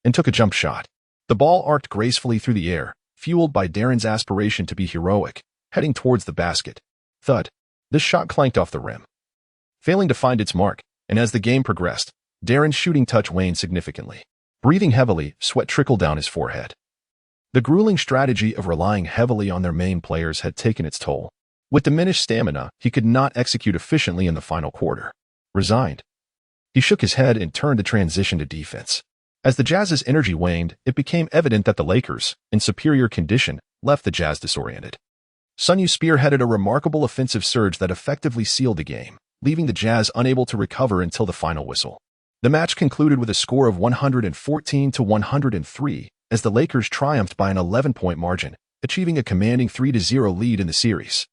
and took a jump shot. The ball arced gracefully through the air, fueled by Deron's aspiration to be heroic, heading towards the basket. Thud! This shot clanked off the rim, failing to find its mark, and as the game progressed, Deron's shooting touch waned significantly. Breathing heavily, sweat trickled down his forehead. The grueling strategy of relying heavily on their main players had taken its toll. With diminished stamina, he could not execute efficiently in the final quarter. Resigned, he shook his head and turned to transition to defense. As the Jazz's energy waned, it became evident that the Lakers, in superior condition, left the Jazz disoriented. Sun Yue spearheaded a remarkable offensive surge that effectively sealed the game, leaving the Jazz unable to recover until the final whistle. The match concluded with a score of 114-103, as the Lakers triumphed by an 11-point margin, achieving a commanding 3-0 lead in the series.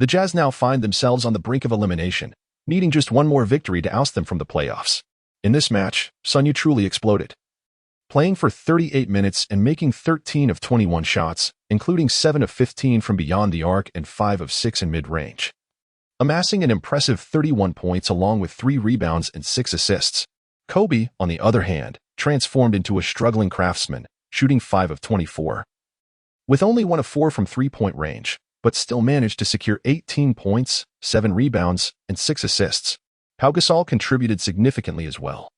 The Jazz now find themselves on the brink of elimination, needing just one more victory to oust them from the playoffs. In this match, Sun Yue truly exploded, playing for 38 minutes and making 13 of 21 shots, including 7 of 15 from beyond the arc and 5 of 6 in mid-range, amassing an impressive 31 points along with 3 rebounds and 6 assists. Kobe, on the other hand, transformed into a struggling craftsman, shooting 5 of 24, with only 1 of 4 from three-point range, but still managed to secure 18 points, 7 rebounds, and 6 assists. Pau Gasol contributed significantly as well,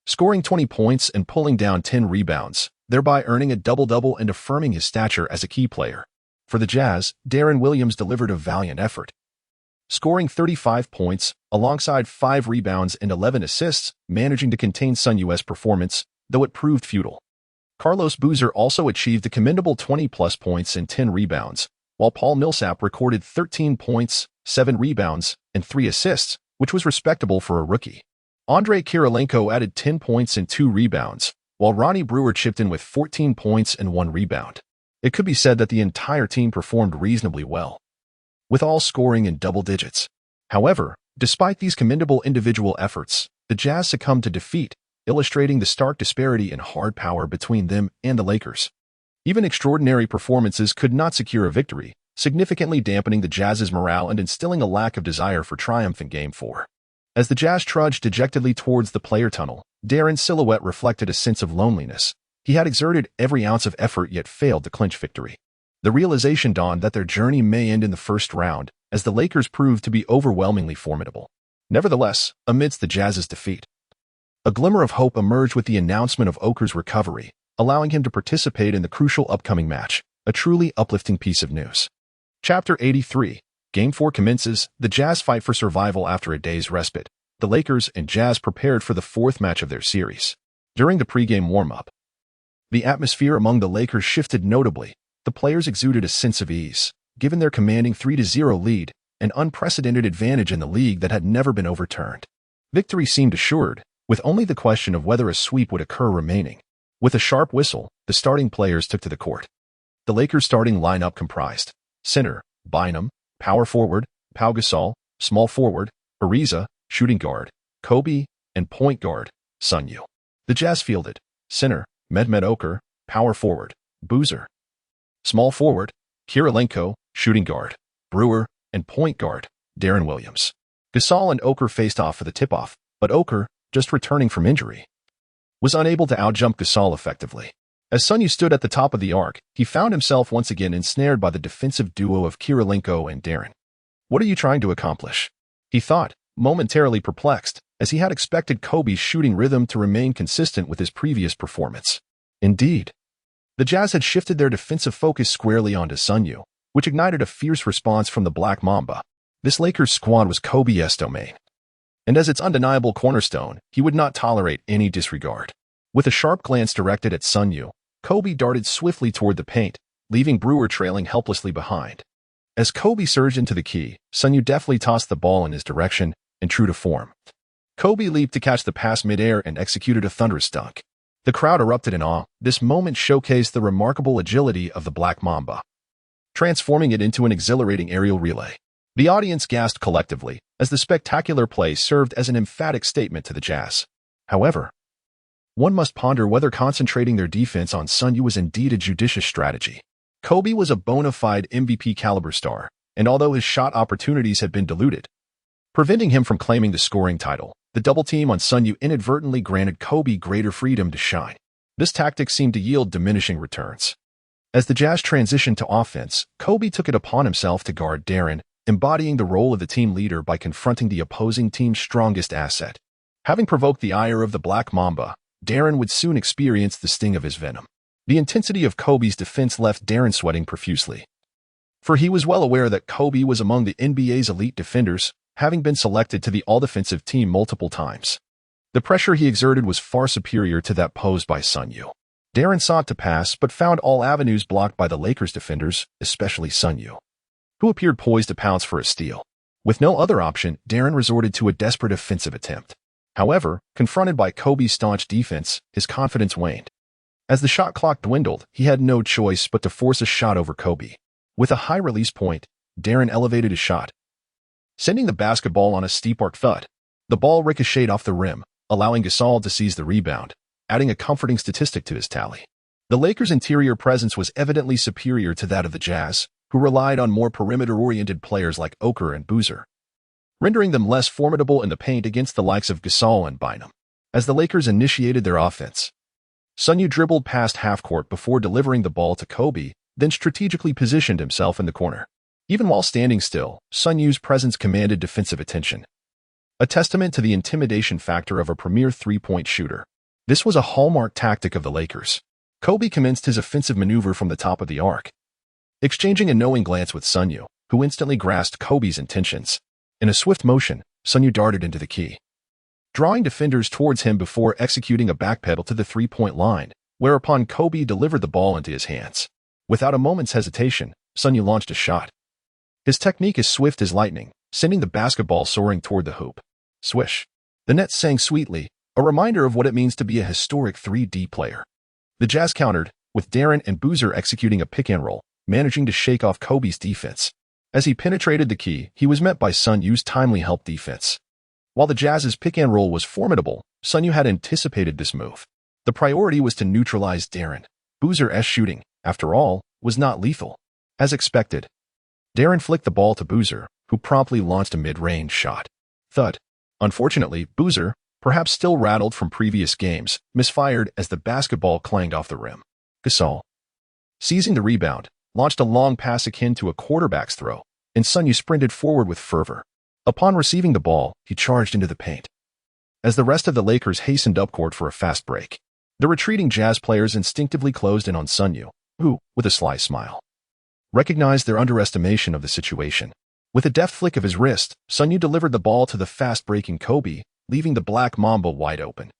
scoring 20 points and pulling down 10 rebounds, thereby earning a double-double and affirming his stature as a key player. For the Jazz, Deron Williams delivered a valiant effort, scoring 35 points alongside 5 rebounds and 11 assists, managing to contain Sun Yue's performance, though it proved futile. Carlos Boozer also achieved a commendable 20-plus points and 10 rebounds, while Paul Millsap recorded 13 points, 7 rebounds, and 3 assists, which was respectable for a rookie. Andrei Kirilenko added 10 points and 2 rebounds, while Ronnie Brewer chipped in with 14 points and 1 rebound. It could be said that the entire team performed reasonably well, with all scoring in double digits. However, despite these commendable individual efforts, the Jazz succumbed to defeat, illustrating the stark disparity in hard power between them and the Lakers. Even extraordinary performances could not secure a victory, significantly dampening the Jazz's morale and instilling a lack of desire for triumph in Game 4. As the Jazz trudged dejectedly towards the player tunnel, Deron's silhouette reflected a sense of loneliness. He had exerted every ounce of effort yet failed to clinch victory. The realization dawned that their journey may end in the first round, as the Lakers proved to be overwhelmingly formidable. Nevertheless, amidst the Jazz's defeat, a glimmer of hope emerged with the announcement of Oker's recovery, allowing him to participate in the crucial upcoming match, a truly uplifting piece of news. Chapter 83. Game 4 commences. The Jazz fight for survival after a day's respite. The Lakers and Jazz prepared for the 4th match of their series. During the pregame warm-up, the atmosphere among the Lakers shifted notably. The players exuded a sense of ease, given their commanding 3-0 lead, an unprecedented advantage in the league that had never been overturned. Victory seemed assured, with only the question of whether a sweep would occur remaining. With a sharp whistle, the starting players took to the court. The Lakers' starting lineup comprised center, Bynum; power forward, Pau Gasol; small forward, Ariza; shooting guard, Kobe; and point guard, Sun Yue. The Jazz fielded center, Mehmet Oker; power forward, Boozer; small forward, Kirilenko; shooting guard, Brewer; and point guard, Deron Williams. Gasol and Oker faced off for the tip-off, but Oker, just returning from injury, was unable to outjump Gasol effectively. As Sun Yue stood at the top of the arc, he found himself once again ensnared by the defensive duo of Kirilenko and Deron. What are you trying to accomplish? He thought, momentarily perplexed, as he had expected Kobe's shooting rhythm to remain consistent with his previous performance. Indeed, the Jazz had shifted their defensive focus squarely onto Sun Yue, which ignited a fierce response from the Black Mamba. This Lakers squad was Kobe's domain, and as its undeniable cornerstone, he would not tolerate any disregard. With a sharp glance directed at Sun Yue, Kobe darted swiftly toward the paint, leaving Brewer trailing helplessly behind. As Kobe surged into the key, Sun Yue deftly tossed the ball in his direction, and true to form, Kobe leaped to catch the pass midair and executed a thunderous dunk. The crowd erupted in awe. This moment showcased the remarkable agility of the Black Mamba, transforming it into an exhilarating aerial relay. The audience gasped collectively, as the spectacular play served as an emphatic statement to the Jazz. However, one must ponder whether concentrating their defense on Sun Yue was indeed a judicious strategy. Kobe was a bona fide MVP-caliber star, and although his shot opportunities had been diluted, preventing him from claiming the scoring title, the double team on Sun Yue inadvertently granted Kobe greater freedom to shine. This tactic seemed to yield diminishing returns. As the Jazz transitioned to offense, Kobe took it upon himself to guard Deron, embodying the role of the team leader by confronting the opposing team's strongest asset. Having provoked the ire of the Black Mamba, Deron would soon experience the sting of his venom. The intensity of Kobe's defense left Deron sweating profusely, for he was well aware that Kobe was among the NBA's elite defenders, having been selected to the all-defensive team multiple times. The pressure he exerted was far superior to that posed by Sun Yue. Deron sought to pass but found all avenues blocked by the Lakers defenders, especially Sun Yue, who appeared poised to pounce for a steal. With no other option, Deron resorted to a desperate offensive attempt. However, confronted by Kobe's staunch defense, his confidence waned. As the shot clock dwindled, he had no choice but to force a shot over Kobe. With a high release point, Deron elevated his shot, sending the basketball on a steep arc thud. The ball ricocheted off the rim, allowing Gasol to seize the rebound, adding a comforting statistic to his tally. The Lakers' interior presence was evidently superior to that of the Jazz, who relied on more perimeter-oriented players like Oker and Boozer, rendering them less formidable in the paint against the likes of Gasol and Bynum. As the Lakers initiated their offense, Sun Yue dribbled past half-court before delivering the ball to Kobe, then strategically positioned himself in the corner. Even while standing still, Sun Yue's presence commanded defensive attention, a testament to the intimidation factor of a premier three-point shooter. This was a hallmark tactic of the Lakers. Kobe commenced his offensive maneuver from the top of the arc, exchanging a knowing glance with Sun Yue, who instantly grasped Kobe's intentions. In a swift motion, Sun Yue darted into the key, drawing defenders towards him before executing a backpedal to the three-point line, whereupon Kobe delivered the ball into his hands. Without a moment's hesitation, Sun Yue launched a shot. His technique is swift as lightning, sending the basketball soaring toward the hoop. Swish. The net sang sweetly, a reminder of what it means to be a historic 3D player. The Jazz countered, with Darren and Boozer executing a pick-and-roll, managing to shake off Kobe's defense. As he penetrated the key, he was met by Sun Yue's timely help defense. While the Jazz's pick-and-roll was formidable, Sun Yue had anticipated this move. The priority was to neutralize Darren. Boozer's shooting, after all, was not lethal. As expected, Darren flicked the ball to Boozer, who promptly launched a mid-range shot. Thud. Unfortunately, Boozer, perhaps still rattled from previous games, misfired as the basketball clanged off the rim. Gasol, seizing the rebound, launched a long pass akin to a quarterback's throw, and Sun Yue sprinted forward with fervor. Upon receiving the ball, he charged into the paint. As the rest of the Lakers hastened upcourt for a fast break, the retreating Jazz players instinctively closed in on Sun Yue, who, with a sly smile, recognized their underestimation of the situation. With a deft flick of his wrist, Sun Yue delivered the ball to the fast-breaking Kobe, leaving the Black Mamba wide open.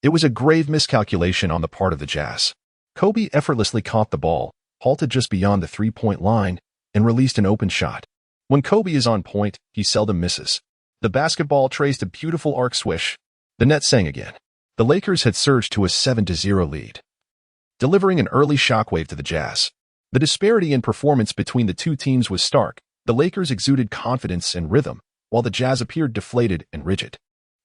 It was a grave miscalculation on the part of the Jazz. Kobe effortlessly caught the ball, halted just beyond the three-point line, and released an open shot. When Kobe is on point, he seldom misses. The basketball traced a beautiful arc swish. The net sang again. The Lakers had surged to a 7-0 lead, delivering an early shockwave to the Jazz. The disparity in performance between the two teams was stark. The Lakers exuded confidence and rhythm, while the Jazz appeared deflated and rigid.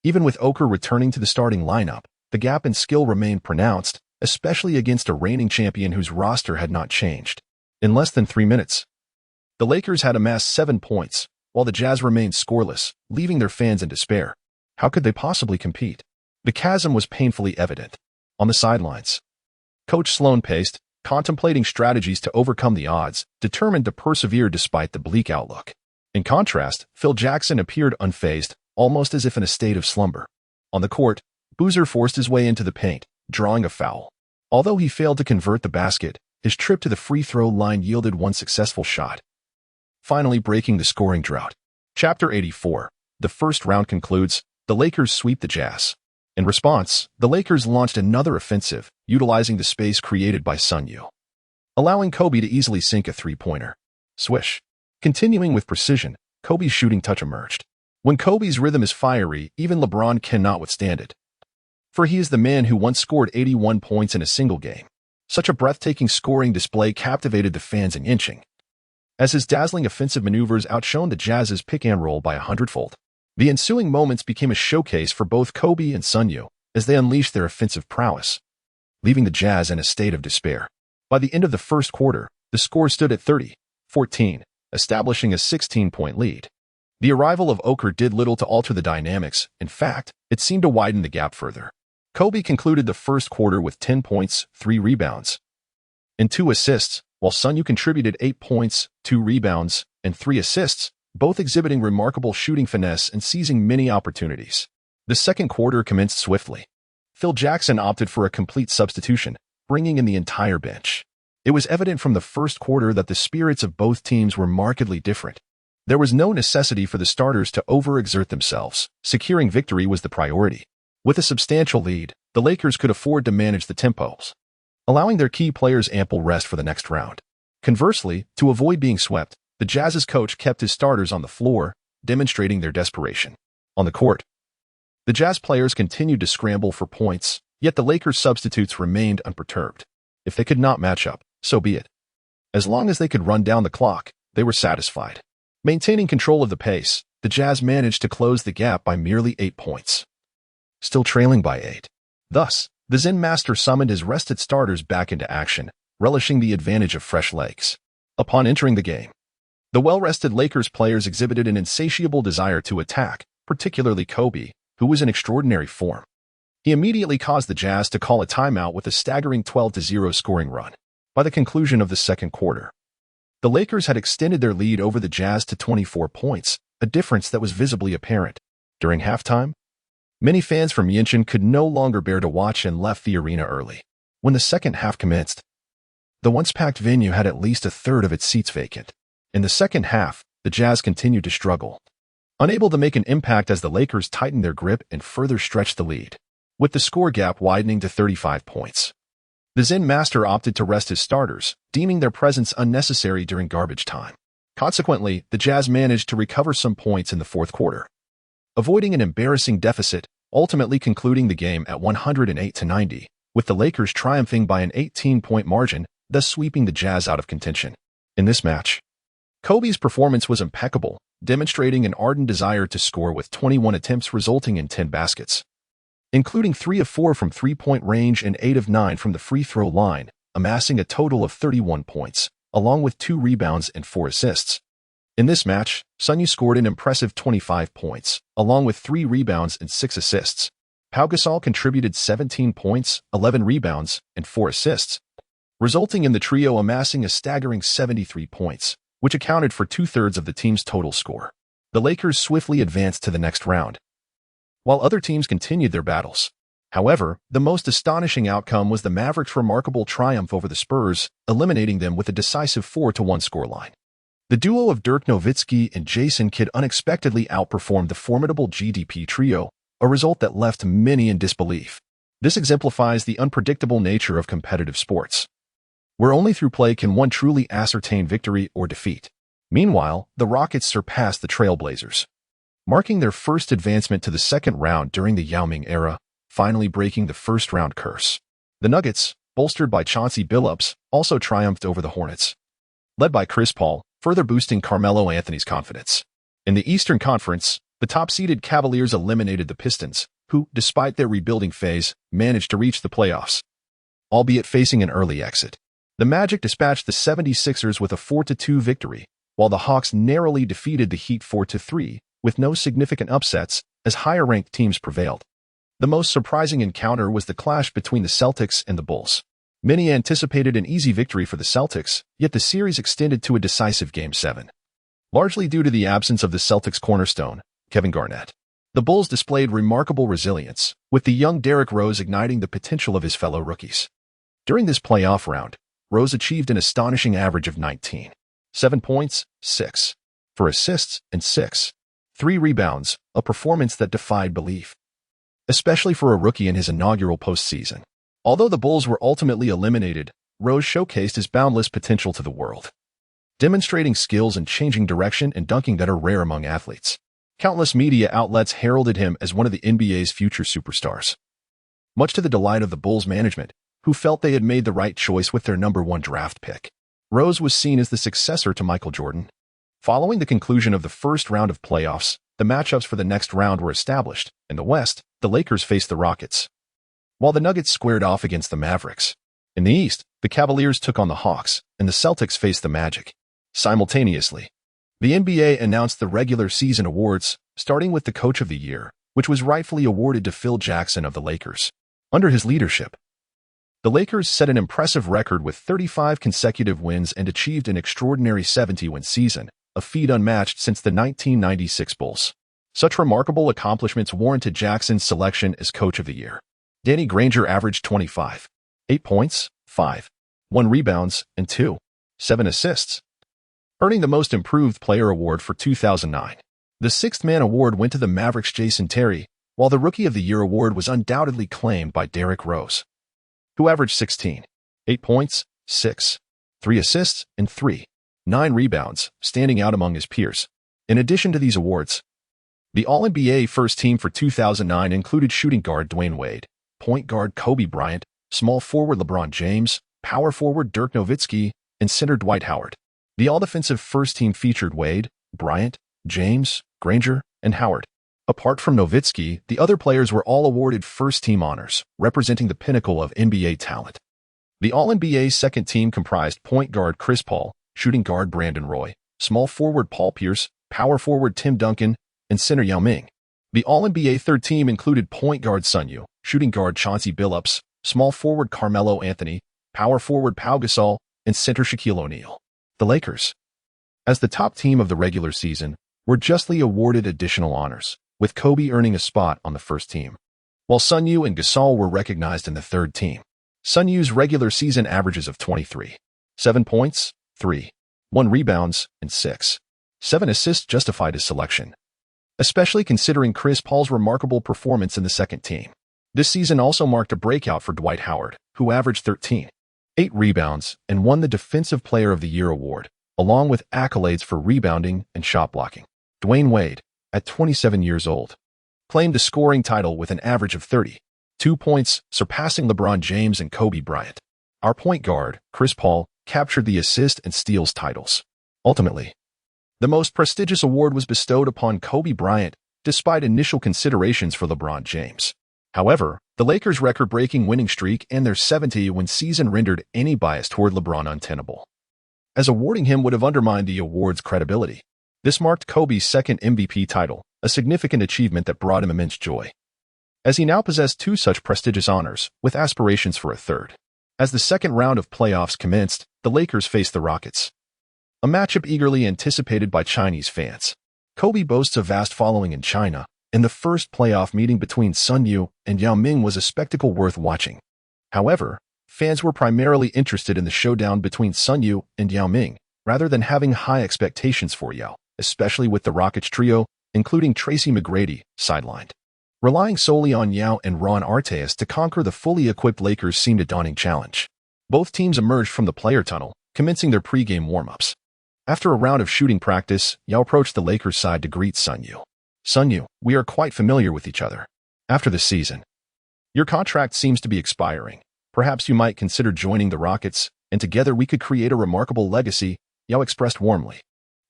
Even with Oker returning to the starting lineup, the gap in skill remained pronounced, especially against a reigning champion whose roster had not changed. In less than 3 minutes, the Lakers had amassed 7 points, while the Jazz remained scoreless, leaving their fans in despair. How could they possibly compete? The chasm was painfully evident. On the sidelines, Coach Sloan paced, contemplating strategies to overcome the odds, determined to persevere despite the bleak outlook. In contrast, Phil Jackson appeared unfazed, almost as if in a state of slumber. On the court, Boozer forced his way into the paint, drawing a foul. Although he failed to convert the basket, his trip to the free throw line yielded one successful shot, finally breaking the scoring drought. Chapter 84. The first round concludes. The Lakers sweep the Jazz. In response, the Lakers launched another offensive, utilizing the space created by Sun Yue, allowing Kobe to easily sink a three-pointer. Swish. Continuing with precision, Kobe's shooting touch emerged. When Kobe's rhythm is fiery, even LeBron cannot withstand it. For he is the man who once scored 81 points in a single game. Such a breathtaking scoring display captivated the fans in inching, as his dazzling offensive maneuvers outshone the Jazz's pick-and-roll by 100-fold. The ensuing moments became a showcase for both Kobe and Sun Yue as they unleashed their offensive prowess, leaving the Jazz in a state of despair. By the end of the first quarter, the score stood at 30-14, establishing a 16-point lead. The arrival of Oker did little to alter the dynamics. In fact, it seemed to widen the gap further. Kobe concluded the first quarter with 10 points, 3 rebounds, and 2 assists, while Sun Yue contributed 8 points, 2 rebounds, and 3 assists, both exhibiting remarkable shooting finesse and seizing many opportunities. The second quarter commenced swiftly. Phil Jackson opted for a complete substitution, bringing in the entire bench. It was evident from the first quarter that the spirits of both teams were markedly different. There was no necessity for the starters to overexert themselves. Securing victory was the priority. With a substantial lead, the Lakers could afford to manage the tempos, allowing their key players ample rest for the next round. Conversely, to avoid being swept, the Jazz's coach kept his starters on the floor, demonstrating their desperation. On the court, the Jazz players continued to scramble for points, yet the Lakers' substitutes remained unperturbed. If they could not match up, so be it. As long as they could run down the clock, they were satisfied. Maintaining control of the pace, the Jazz managed to close the gap by merely 8 points, still trailing by 8. Thus, the Zen Master summoned his rested starters back into action, relishing the advantage of fresh legs. Upon entering the game, the well-rested Lakers players exhibited an insatiable desire to attack, particularly Kobe, who was in extraordinary form. He immediately caused the Jazz to call a timeout with a staggering 12-0 scoring run. By the conclusion of the second quarter, the Lakers had extended their lead over the Jazz to 24 points, a difference that was visibly apparent. During halftime, many fans from Yinchuan could no longer bear to watch and left the arena early. When the second half commenced, The once-packed venue had at least a third of its seats vacant. In the second half, the Jazz continued to struggle, unable to make an impact as the Lakers tightened their grip and further stretched the lead, with the score gap widening to 35 points. The Zen master opted to rest his starters, deeming their presence unnecessary during garbage time. Consequently, the Jazz managed to recover some points in the fourth quarter, avoiding an embarrassing deficit, ultimately concluding the game at 108-90, with the Lakers triumphing by an 18-point margin, thus sweeping the Jazz out of contention. In this match, Kobe's performance was impeccable, demonstrating an ardent desire to score with 21 attempts resulting in 10 baskets, including 3 of 4 from three-point range and 8 of 9 from the free throw line, amassing a total of 31 points, along with 2 rebounds and 4 assists. In this match, Sun Yue scored an impressive 25 points, along with 3 rebounds and 6 assists. Pau Gasol contributed 17 points, 11 rebounds, and 4 assists, resulting in the trio amassing a staggering 73 points, which accounted for 2/3 of the team's total score. The Lakers swiftly advanced to the next round, while other teams continued their battles. However, the most astonishing outcome was the Mavericks' remarkable triumph over the Spurs, eliminating them with a decisive 4-1 scoreline. The duo of Dirk Nowitzki and Jason Kidd unexpectedly outperformed the formidable GDP trio, a result that left many in disbelief. This exemplifies the unpredictable nature of competitive sports, where only through play can one truly ascertain victory or defeat. Meanwhile, the Rockets surpassed the Trailblazers, marking their first advancement to the second round during the Yao Ming era, finally breaking the first-round curse. The Nuggets, bolstered by Chauncey Billups, also triumphed over the Hornets, led by Chris Paul, further boosting Carmelo Anthony's confidence. In the Eastern Conference, the top-seeded Cavaliers eliminated the Pistons, who, despite their rebuilding phase, managed to reach the playoffs, albeit facing an early exit. The Magic dispatched the 76ers with a 4-2 victory, while the Hawks narrowly defeated the Heat 4-3, with no significant upsets, as higher-ranked teams prevailed. The most surprising encounter was the clash between the Celtics and the Bulls. Many anticipated an easy victory for the Celtics, yet the series extended to a decisive Game 7. Largely due to the absence of the Celtics' cornerstone, Kevin Garnett, the Bulls displayed remarkable resilience, with the young Derrick Rose igniting the potential of his fellow rookies. During this playoff round, Rose achieved an astonishing average of 19, 7 points, 6, 4 assists, and 6, 3 rebounds, a performance that defied belief, especially for a rookie in his inaugural postseason. Although the Bulls were ultimately eliminated, Rose showcased his boundless potential to the world, demonstrating skills in changing direction and dunking that are rare among athletes. Countless media outlets heralded him as one of the NBA's future superstars, much to the delight of the Bulls management, who felt they had made the right choice with their #1 draft pick. Rose was seen as the successor to Michael Jordan. Following the conclusion of the first round of playoffs, the matchups for the next round were established. In the West, the Lakers faced the Rockets, while the Nuggets squared off against the Mavericks. In the East, the Cavaliers took on the Hawks, and the Celtics faced the Magic. Simultaneously, the NBA announced the regular season awards, starting with the Coach of the Year, which was rightfully awarded to Phil Jackson of the Lakers. Under his leadership, the Lakers set an impressive record with 35 consecutive wins and achieved an extraordinary 70-win season, a feat unmatched since the 1996 Bulls. Such remarkable accomplishments warranted Jackson's selection as Coach of the Year. Danny Granger averaged 25, 8 points, 5, 1 rebounds, and 2, 7 assists, earning the Most Improved Player award for 2009. The Sixth Man award went to the Mavericks' Jason Terry, while the Rookie of the Year award was undoubtedly claimed by Derrick Rose, who averaged 16, 8 points, 6, 3 assists, and 3, 9 rebounds, standing out among his peers. In addition to these awards, the All-NBA First Team for 2009 included shooting guard Dwayne Wade, point guard Kobe Bryant, small forward LeBron James, power forward Dirk Nowitzki, and center Dwight Howard. The All-Defensive First Team featured Wade, Bryant, James, Granger, and Howard. Apart from Nowitzki, the other players were all awarded first-team honors, representing the pinnacle of NBA talent. The All-NBA Second Team comprised point guard Chris Paul, shooting guard Brandon Roy, small forward Paul Pierce, power forward Tim Duncan, and center Yao Ming. The All-NBA Third Team included point guard Sun Yue, shooting guard Chauncey Billups, small forward Carmelo Anthony, power forward Pau Gasol, and center Shaquille O'Neal. The Lakers, as the top team of the regular season, were justly awarded additional honors, with Kobe earning a spot on the first team, while Sun Yue and Gasol were recognized in the third team. Sun Yue's regular season averages of 23, 7 points, 3, 1 rebounds, and 6, 7 assists justified his selection, especially considering Chris Paul's remarkable performance in the second team. This season also marked a breakout for Dwight Howard, who averaged 13, 8 rebounds, and won the Defensive Player of the Year award, along with accolades for rebounding and shot blocking. Dwayne Wade, at 27 years old, claimed the scoring title with an average of 32 points, surpassing LeBron James and Kobe Bryant. Our point guard, Chris Paul, captured the assist and steals titles. Ultimately, the most prestigious award was bestowed upon Kobe Bryant, despite initial considerations for LeBron James. However, the Lakers' record-breaking winning streak and their 70-win season rendered any bias toward LeBron untenable, as awarding him would have undermined the award's credibility. This marked Kobe's second MVP title, a significant achievement that brought him immense joy, as he now possessed 2 such prestigious honors, with aspirations for a third. As the second round of playoffs commenced, the Lakers faced the Rockets, a matchup eagerly anticipated by Chinese fans. Kobe boasts a vast following in China, and the first playoff meeting between Sun Yue and Yao Ming was a spectacle worth watching. However, fans were primarily interested in the showdown between Sun Yue and Yao Ming, rather than having high expectations for Yao, especially with the Rockets trio, including Tracy McGrady, sidelined. Relying solely on Yao and Ron Artest to conquer the fully equipped Lakers seemed a daunting challenge. Both teams emerged from the player tunnel, commencing their pregame warm-ups. After a round of shooting practice, Yao approached the Lakers side to greet Sun Yue. "Sun Yue, we are quite familiar with each other. After the season, your contract seems to be expiring. Perhaps you might consider joining the Rockets, and together we could create a remarkable legacy," Yao expressed warmly.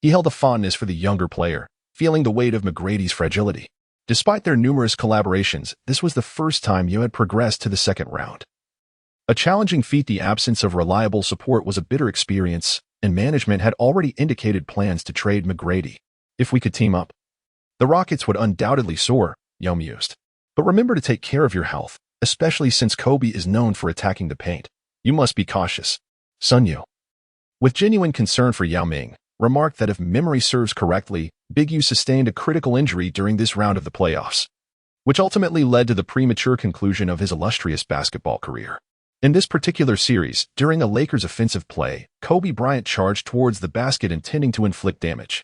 He held a fondness for the younger player, feeling the weight of McGrady's fragility. Despite their numerous collaborations, this was the first time Yao had progressed to the second round. A challenging feat. The absence of reliable support was a bitter experience, and management had already indicated plans to trade McGrady. "If we could team up, the Rockets would undoubtedly soar," Yao mused. "But remember to take care of your health, especially since Kobe is known for attacking the paint. You must be cautious." Sun Yue, with genuine concern for Yao Ming, remarked that if memory serves correctly, Big U sustained a critical injury during this round of the playoffs, which ultimately led to the premature conclusion of his illustrious basketball career. In this particular series, during a Lakers offensive play, Kobe Bryant charged towards the basket intending to inflict damage.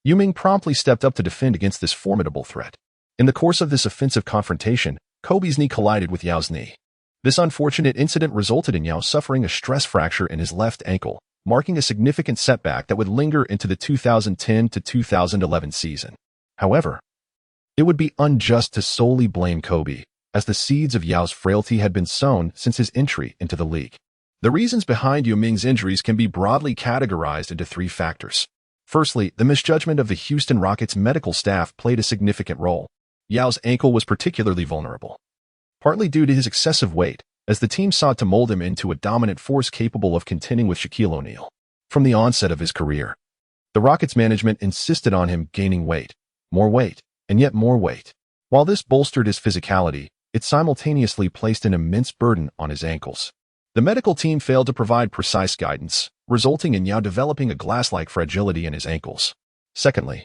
Yao Ming promptly stepped up to defend against this formidable threat. In the course of this offensive confrontation, Kobe's knee collided with Yao's knee. This unfortunate incident resulted in Yao suffering a stress fracture in his left ankle, marking a significant setback that would linger into the 2010 to 2011 season. However, it would be unjust to solely blame Kobe, as the seeds of Yao's frailty had been sown since his entry into the league. The reasons behind Yao Ming's injuries can be broadly categorized into 3 factors. Firstly, the misjudgment of the Houston Rockets medical staff played a significant role. Yao's ankle was particularly vulnerable, partly due to his excessive weight, as the team sought to mold him into a dominant force capable of contending with Shaquille O'Neal. From the onset of his career, the Rockets management insisted on him gaining weight, and yet more weight. While this bolstered his physicality, it simultaneously placed an immense burden on his ankles. The medical team failed to provide precise guidance, resulting in Yao developing a glass-like fragility in his ankles. Secondly,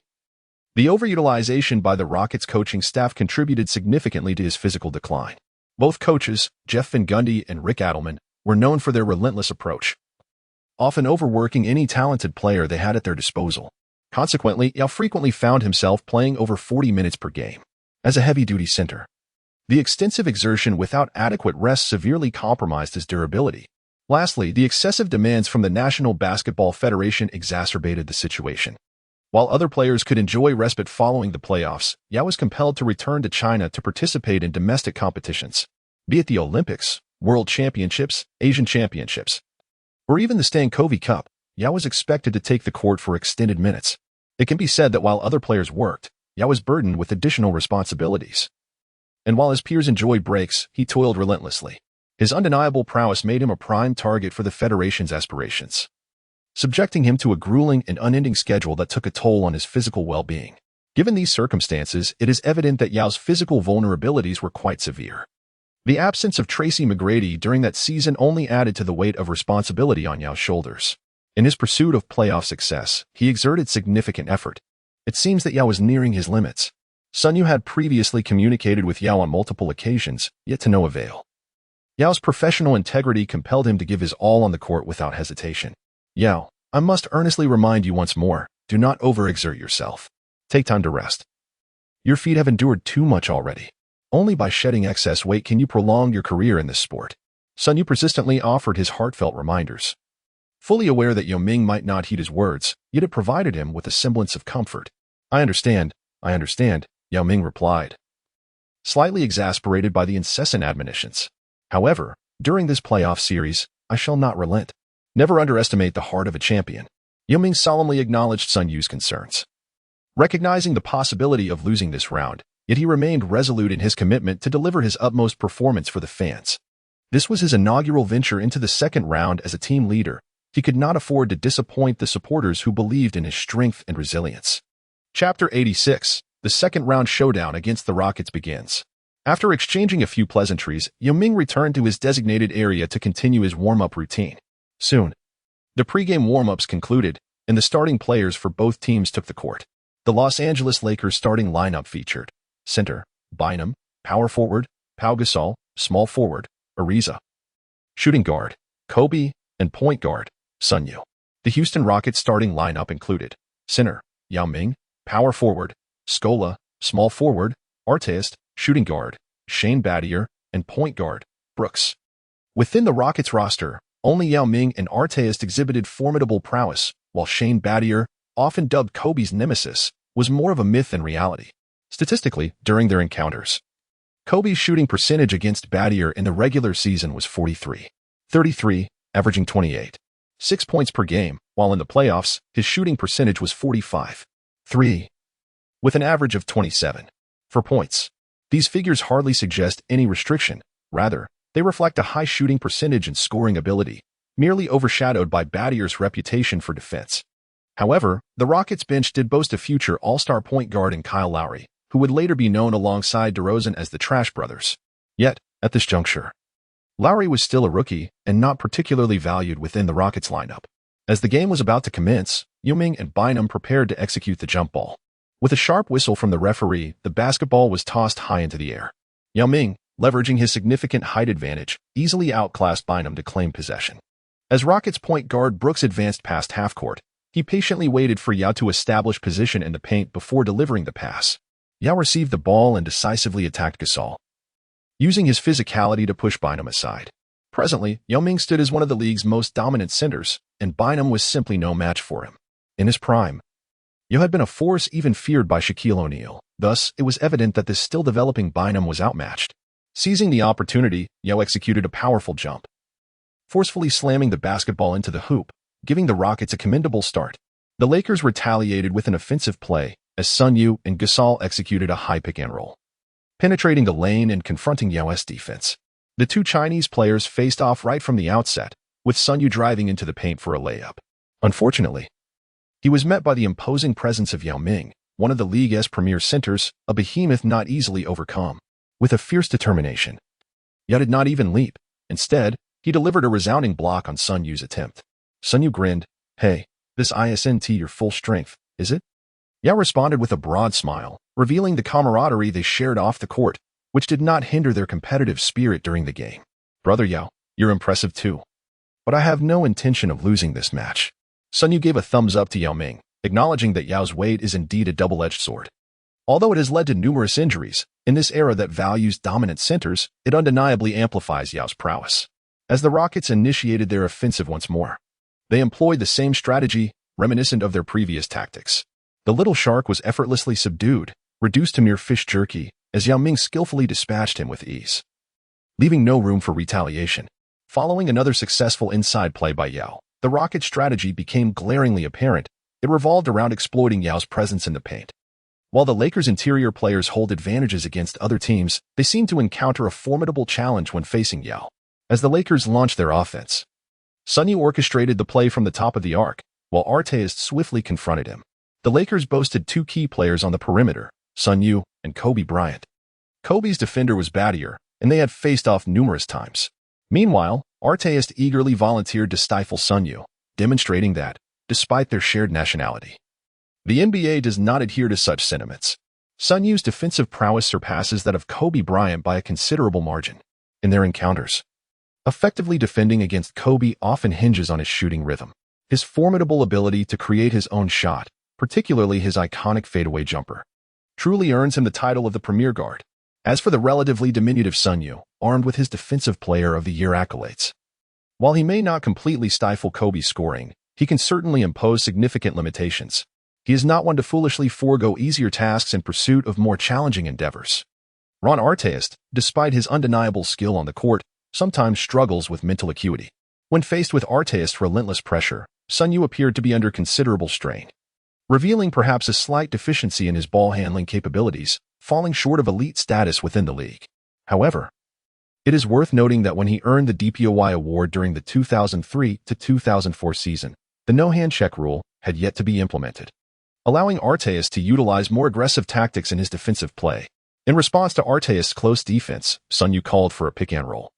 the overutilization by the Rockets coaching staff contributed significantly to his physical decline. Both coaches, Jeff Van Gundy and Rick Adelman, were known for their relentless approach, often overworking any talented player they had at their disposal. Consequently, Yao frequently found himself playing over 40 minutes per game. As a heavy-duty center, the extensive exertion without adequate rest severely compromised his durability. Lastly, the excessive demands from the National Basketball Federation exacerbated the situation. While other players could enjoy respite following the playoffs, Yao was compelled to return to China to participate in domestic competitions, be it the Olympics, World Championships, Asian Championships, or even the Stankovic Cup. Yao was expected to take the court for extended minutes. It can be said that while other players worked, Yao was burdened with additional responsibilities. And while his peers enjoyed breaks, he toiled relentlessly. His undeniable prowess made him a prime target for the Federation's aspirations, subjecting him to a grueling and unending schedule that took a toll on his physical well-being. Given these circumstances, it is evident that Yao's physical vulnerabilities were quite severe. The absence of Tracy McGrady during that season only added to the weight of responsibility on Yao's shoulders. In his pursuit of playoff success, he exerted significant effort. It seems that Yao was nearing his limits. Sun Yue had previously communicated with Yao on multiple occasions, yet to no avail. Yao's professional integrity compelled him to give his all on the court without hesitation. Yao, I must earnestly remind you once more, do not overexert yourself. Take time to rest. Your feet have endured too much already. Only by shedding excess weight can you prolong your career in this sport. Sun Yue persistently offered his heartfelt reminders. Fully aware that Yao Ming might not heed his words, yet it provided him with a semblance of comfort. I understand, Yao Ming replied, slightly exasperated by the incessant admonitions. However, during this playoff series, I shall not relent. Never underestimate the heart of a champion. Yao Ming solemnly acknowledged Sun Yue's concerns. Recognizing the possibility of losing this round, yet he remained resolute in his commitment to deliver his utmost performance for the fans. This was his inaugural venture into the second round as a team leader. He could not afford to disappoint the supporters who believed in his strength and resilience. Chapter 86, the second round showdown against the Rockets begins. After exchanging a few pleasantries, Yao Ming returned to his designated area to continue his warm-up routine. Soon, the pregame warm-ups concluded, and the starting players for both teams took the court. The Los Angeles Lakers starting lineup featured center, Bynum, power forward, Pau Gasol, small forward, Ariza, shooting guard, Kobe, and point guard, Sun Yue. The Houston Rockets starting lineup included center, Yao Ming, power forward, Scola, small forward, Artest, shooting guard, Shane Battier, and point guard, Brooks. Within the Rockets roster, only Yao Ming and Artest exhibited formidable prowess, while Shane Battier, often dubbed Kobe's nemesis, was more of a myth than reality. Statistically, during their encounters, Kobe's shooting percentage against Battier in the regular season was 43.33, averaging 28.6 points per game, while in the playoffs, his shooting percentage was 45.3, with an average of 27 for points. These figures hardly suggest any restriction. Rather, they reflect a high shooting percentage and scoring ability, merely overshadowed by Battier's reputation for defense. However, the Rockets bench did boast a future all-star point guard in Kyle Lowry, who would later be known alongside DeRozan as the Trash Brothers. Yet, at this juncture, Lowry was still a rookie and not particularly valued within the Rockets lineup. As the game was about to commence, Yao Ming and Bynum prepared to execute the jump ball. With a sharp whistle from the referee, the basketball was tossed high into the air. Yao Ming, leveraging his significant height advantage, easily outclassed Bynum to claim possession. As Rockets point guard Brooks advanced past half-court, he patiently waited for Yao to establish position in the paint before delivering the pass. Yao received the ball and decisively attacked Gasol, using his physicality to push Bynum aside. Presently, Yao Ming stood as one of the league's most dominant centers, and Bynum was simply no match for him. In his prime, Yao had been a force even feared by Shaquille O'Neal. Thus, it was evident that this still-developing Bynum was outmatched. Seizing the opportunity, Yao executed a powerful jump, forcefully slamming the basketball into the hoop, giving the Rockets a commendable start. The Lakers retaliated with an offensive play, as Sun Yue and Gasol executed a high pick-and-roll, penetrating the lane and confronting Yao's defense. The two Chinese players faced off right from the outset, with Sun Yue driving into the paint for a layup. Unfortunately, he was met by the imposing presence of Yao Ming, one of the league's premier centers, a behemoth not easily overcome. With a fierce determination, Yao did not even leap. Instead, he delivered a resounding block on Sun Yue's attempt. Sun Yue grinned, "Hey, this isn't your full strength, is it?" Yao responded with a broad smile, revealing the camaraderie they shared off the court, which did not hinder their competitive spirit during the game. "Brother Yao, you're impressive too. But I have no intention of losing this match." Sun Yue gave a thumbs up to Yao Ming, acknowledging that Yao's weight is indeed a double-edged sword. Although it has led to numerous injuries, in this era that values dominant centers, it undeniably amplifies Yao's prowess. As the Rockets initiated their offensive once more, they employed the same strategy, reminiscent of their previous tactics. The little shark was effortlessly subdued, reduced to mere fish jerky, as Yao Ming skillfully dispatched him with ease, leaving no room for retaliation. Following another successful inside play by Yao, the Rockets' strategy became glaringly apparent. It revolved around exploiting Yao's presence in the paint. While the Lakers' interior players hold advantages against other teams, they seem to encounter a formidable challenge when facing Yao. As the Lakers launched their offense, Sun Yue orchestrated the play from the top of the arc, while Artest swiftly confronted him. The Lakers boasted two key players on the perimeter, Sun Yue and Kobe Bryant. Kobe's defender was Battier, and they had faced off numerous times. Meanwhile, Artest eagerly volunteered to stifle Sun Yue, demonstrating that, despite their shared nationality, the NBA does not adhere to such sentiments. Sun Yue's defensive prowess surpasses that of Kobe Bryant by a considerable margin. In their encounters, Effectively defending against Kobe often hinges on his shooting rhythm. His formidable ability to create his own shot, particularly his iconic fadeaway jumper, truly earns him the title of the premier guard. As for the relatively diminutive Sun Yue, armed with his Defensive Player of the Year accolades, while he may not completely stifle Kobe's scoring, he can certainly impose significant limitations. He is not one to foolishly forego easier tasks in pursuit of more challenging endeavors. Ron Artest, despite his undeniable skill on the court, sometimes struggles with mental acuity. When faced with Artest's relentless pressure, Sun Yue appeared to be under considerable strain, revealing perhaps a slight deficiency in his ball-handling capabilities, falling short of elite status within the league. However, it is worth noting that when he earned the DPOY award during the 2003-2004 season, the no-hand check rule had yet to be implemented, allowing Artest to utilize more aggressive tactics in his defensive play. In response to Artest's close defense, Sun Yue called for a pick-and-roll,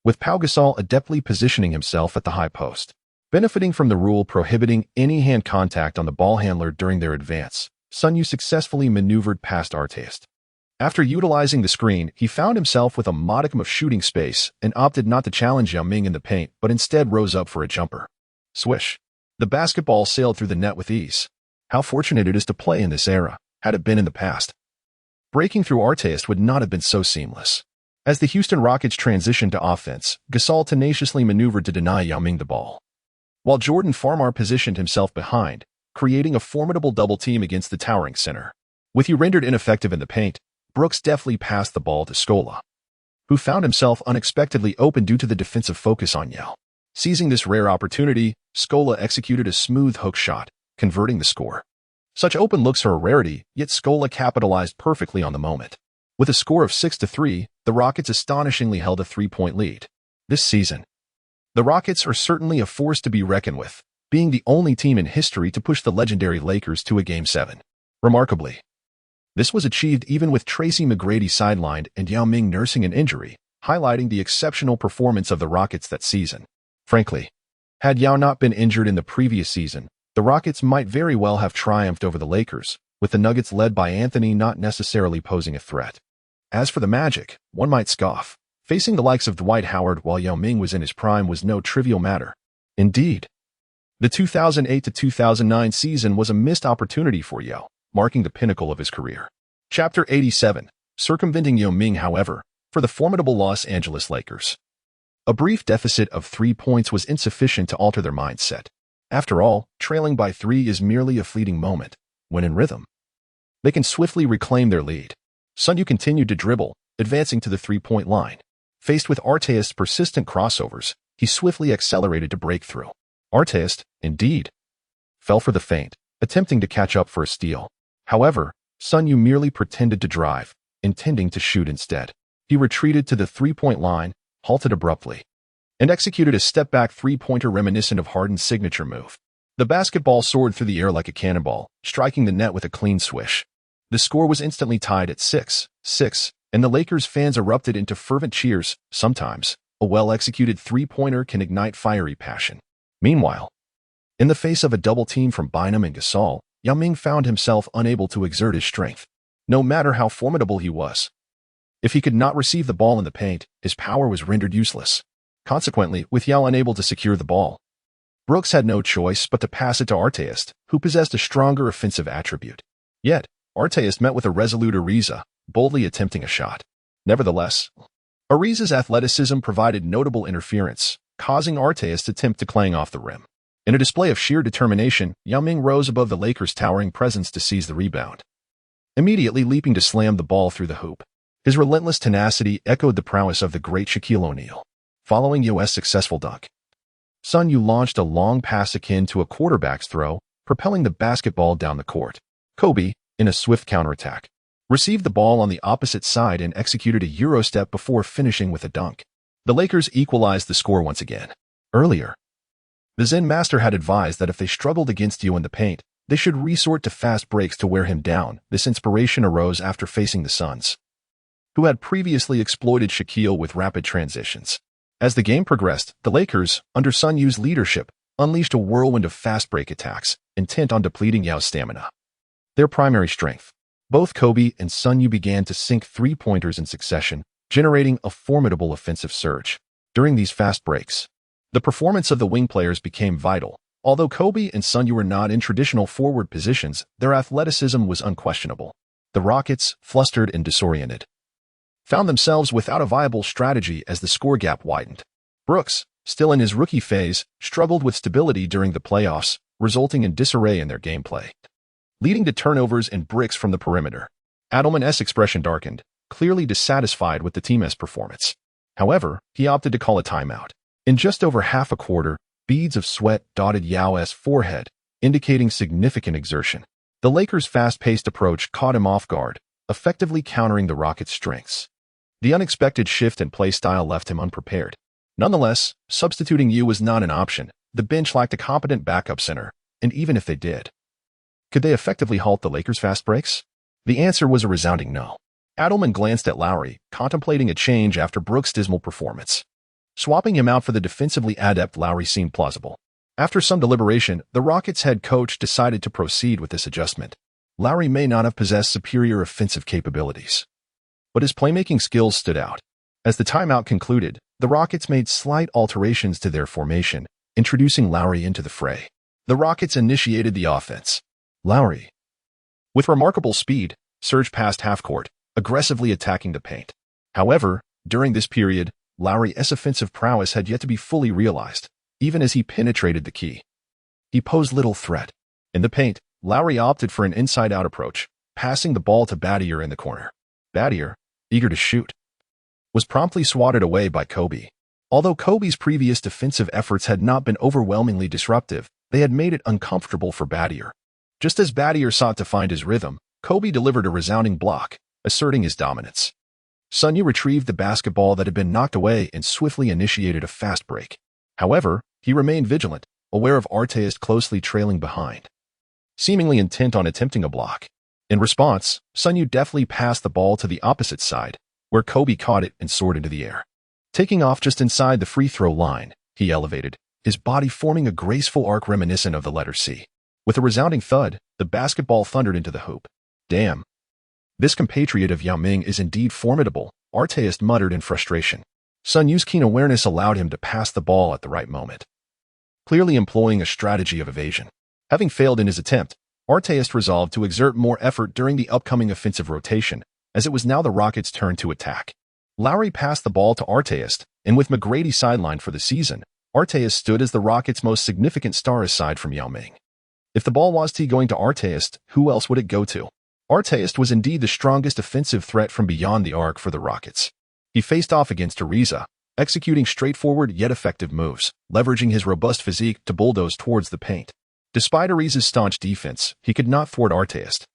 with Pau Gasol adeptly positioning himself at the high post. Benefiting from the rule prohibiting any hand contact on the ball handler during their advance, Sun Yue successfully maneuvered past Artest. After utilizing the screen, he found himself with a modicum of shooting space and opted not to challenge Yao Ming in the paint, but instead rose up for a jumper. Swish. The basketball sailed through the net with ease. How fortunate it is to play in this era. Had it been in the past, breaking through Artest would not have been so seamless. As the Houston Rockets transitioned to offense, Gasol tenaciously maneuvered to deny Yao Ming the ball, while Jordan Farmar positioned himself behind, creating a formidable double team against the towering center. With he rendered ineffective in the paint, Brooks deftly passed the ball to Scola, who found himself unexpectedly open due to the defensive focus on Yao. Seizing this rare opportunity, Scola executed a smooth hook shot, converting the score. Such open looks are a rarity, yet Scola capitalized perfectly on the moment. With a score of 6-3, the Rockets astonishingly held a 3-point lead. This season, the Rockets are certainly a force to be reckoned with, being the only team in history to push the legendary Lakers to a Game 7. Remarkably, this was achieved even with Tracy McGrady sidelined and Yao Ming nursing an injury, highlighting the exceptional performance of the Rockets that season. Frankly, had Yao not been injured in the previous season, the Rockets might very well have triumphed over the Lakers, with the Nuggets led by Anthony not necessarily posing a threat. As for the Magic, one might scoff. Facing the likes of Dwight Howard while Yao Ming was in his prime was no trivial matter. Indeed, the 2008-2009 season was a missed opportunity for Yao, marking the pinnacle of his career. Chapter 87, Circumventing Yao Ming, however, for the formidable Los Angeles Lakers. A brief deficit of 3 points was insufficient to alter their mindset. After all, trailing by 3 is merely a fleeting moment. When in rhythm, they can swiftly reclaim their lead. Sun Yue continued to dribble, advancing to the 3-point line. Faced with Artest's persistent crossovers, he swiftly accelerated to break through. Artest, indeed, fell for the feint, attempting to catch up for a steal. However, Sun Yue merely pretended to drive, intending to shoot instead. He retreated to the 3-point line, halted abruptly, and executed a step-back 3-pointer reminiscent of Harden's signature move. The basketball soared through the air like a cannonball, striking the net with a clean swish. The score was instantly tied at 6-6, and the Lakers fans erupted into fervent cheers. Sometimes, a well-executed 3-pointer can ignite fiery passion. Meanwhile, in the face of a double team from Bynum and Gasol, Yao Ming found himself unable to exert his strength, no matter how formidable he was. If he could not receive the ball in the paint, his power was rendered useless. Consequently, with Yao unable to secure the ball, Brooks had no choice but to pass it to Artest, who possessed a stronger offensive attribute. Yet, Artest met with a resolute Ariza, boldly attempting a shot. Nevertheless, Ariza's athleticism provided notable interference, causing Artest's attempt to clang off the rim. In a display of sheer determination, Yao Ming rose above the Lakers' towering presence to seize the rebound, immediately leaping to slam the ball through the hoop. His relentless tenacity echoed the prowess of the great Shaquille O'Neal. Following Yao's successful dunk, Sun Yue launched a long pass akin to a quarterback's throw, propelling the basketball down the court. Kobe, in a swift counterattack, received the ball on the opposite side and executed a Euro step before finishing with a dunk. The Lakers equalized the score once again. Earlier, the Zen master had advised that if they struggled against Yao in the paint, they should resort to fast breaks to wear him down. This inspiration arose after facing the Suns, who had previously exploited Shaquille with rapid transitions. As the game progressed, the Lakers, under Sun Yue's leadership, unleashed a whirlwind of fast break attacks, intent on depleting Yao's stamina. Their primary strength. Both Kobe and Sun Yue began to sink 3-pointers in succession, generating a formidable offensive surge. during these fast breaks. The performance of the wing players became vital. Although Kobe and Sun Yue were not in traditional forward positions, their athleticism was unquestionable. The Rockets, flustered and disoriented, found themselves without a viable strategy as the score gap widened. Brooks, still in his rookie phase, struggled with stability during the playoffs, resulting in disarray in their gameplay, leading to turnovers and bricks from the perimeter. Adelman's expression darkened, clearly dissatisfied with the team's performance. However, he opted to call a timeout. In just over half a quarter, beads of sweat dotted Yao's forehead, indicating significant exertion. The Lakers' fast-paced approach caught him off guard, effectively countering the Rockets' strengths. The unexpected shift in play style left him unprepared. Nonetheless, substituting Yue was not an option. The bench lacked a competent backup center, and even if they did, could they effectively halt the Lakers' fast breaks? The answer was a resounding no. Adelman glanced at Lowry, contemplating a change after Brooks' dismal performance. Swapping him out for the defensively adept Lowry seemed plausible. After some deliberation, the Rockets' head coach decided to proceed with this adjustment. Lowry may not have possessed superior offensive capabilities, but his playmaking skills stood out. As the timeout concluded, the Rockets made slight alterations to their formation, introducing Lowry into the fray. The Rockets initiated the offense. Lowry, with remarkable speed, surged past half-court, aggressively attacking the paint. However, during this period, Lowry's offensive prowess had yet to be fully realized. Even as he penetrated the key, he posed little threat. In the paint, Lowry opted for an inside-out approach, passing the ball to Battier in the corner. Battier, eager to shoot, was promptly swatted away by Kobe. Although Kobe's previous defensive efforts had not been overwhelmingly disruptive, they had made it uncomfortable for Battier. Just as Battier sought to find his rhythm, Kobe delivered a resounding block, asserting his dominance. Sun Yue retrieved the basketball that had been knocked away and swiftly initiated a fast break. However, he remained vigilant, aware of Artest closely trailing behind, seemingly intent on attempting a block. In response, Sun Yue deftly passed the ball to the opposite side, where Kobe caught it and soared into the air. Taking off just inside the free throw line, he elevated, his body forming a graceful arc reminiscent of the letter C. With a resounding thud, the basketball thundered into the hoop. Damn. This compatriot of Yao Ming is indeed formidable, Artest muttered in frustration. Sun Yue's keen awareness allowed him to pass the ball at the right moment, clearly employing a strategy of evasion. Having failed in his attempt, Artest resolved to exert more effort during the upcoming offensive rotation, as it was now the Rockets' turn to attack. Lowry passed the ball to Artest, and with McGrady sidelined for the season, Artest stood as the Rockets' most significant star aside from Yao Ming. If the ball was going to Artest, who else would it go to? Artest was indeed the strongest offensive threat from beyond the arc for the Rockets. He faced off against Ariza, executing straightforward yet effective moves, leveraging his robust physique to bulldoze towards the paint. Despite Ariza's staunch defense, he could not thwart Artest.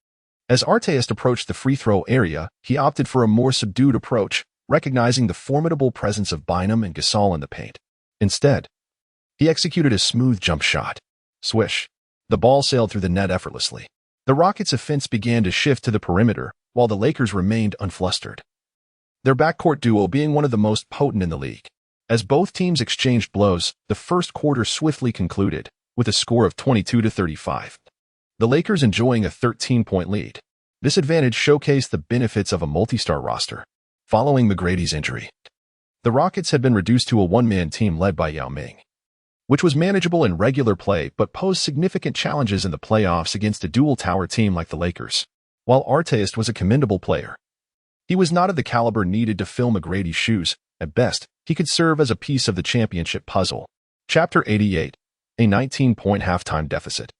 As Artest approached the free throw area, he opted for a more subdued approach, recognizing the formidable presence of Bynum and Gasol in the paint. Instead, he executed a smooth jump shot. Swish. The ball sailed through the net effortlessly. The Rockets' offense began to shift to the perimeter, while the Lakers remained unflustered, their backcourt duo being one of the most potent in the league. As both teams exchanged blows, the first quarter swiftly concluded, with a score of 22-35. The Lakers enjoying a 13-point lead. This advantage showcased the benefits of a multi-star roster. Following McGrady's injury, the Rockets had been reduced to a one-man team led by Yao Ming, which was manageable in regular play but posed significant challenges in the playoffs against a dual-tower team like the Lakers. While Artest was a commendable player, he was not of the caliber needed to fill McGrady's shoes. At best, he could serve as a piece of the championship puzzle. Chapter 88, a 19-point halftime deficit.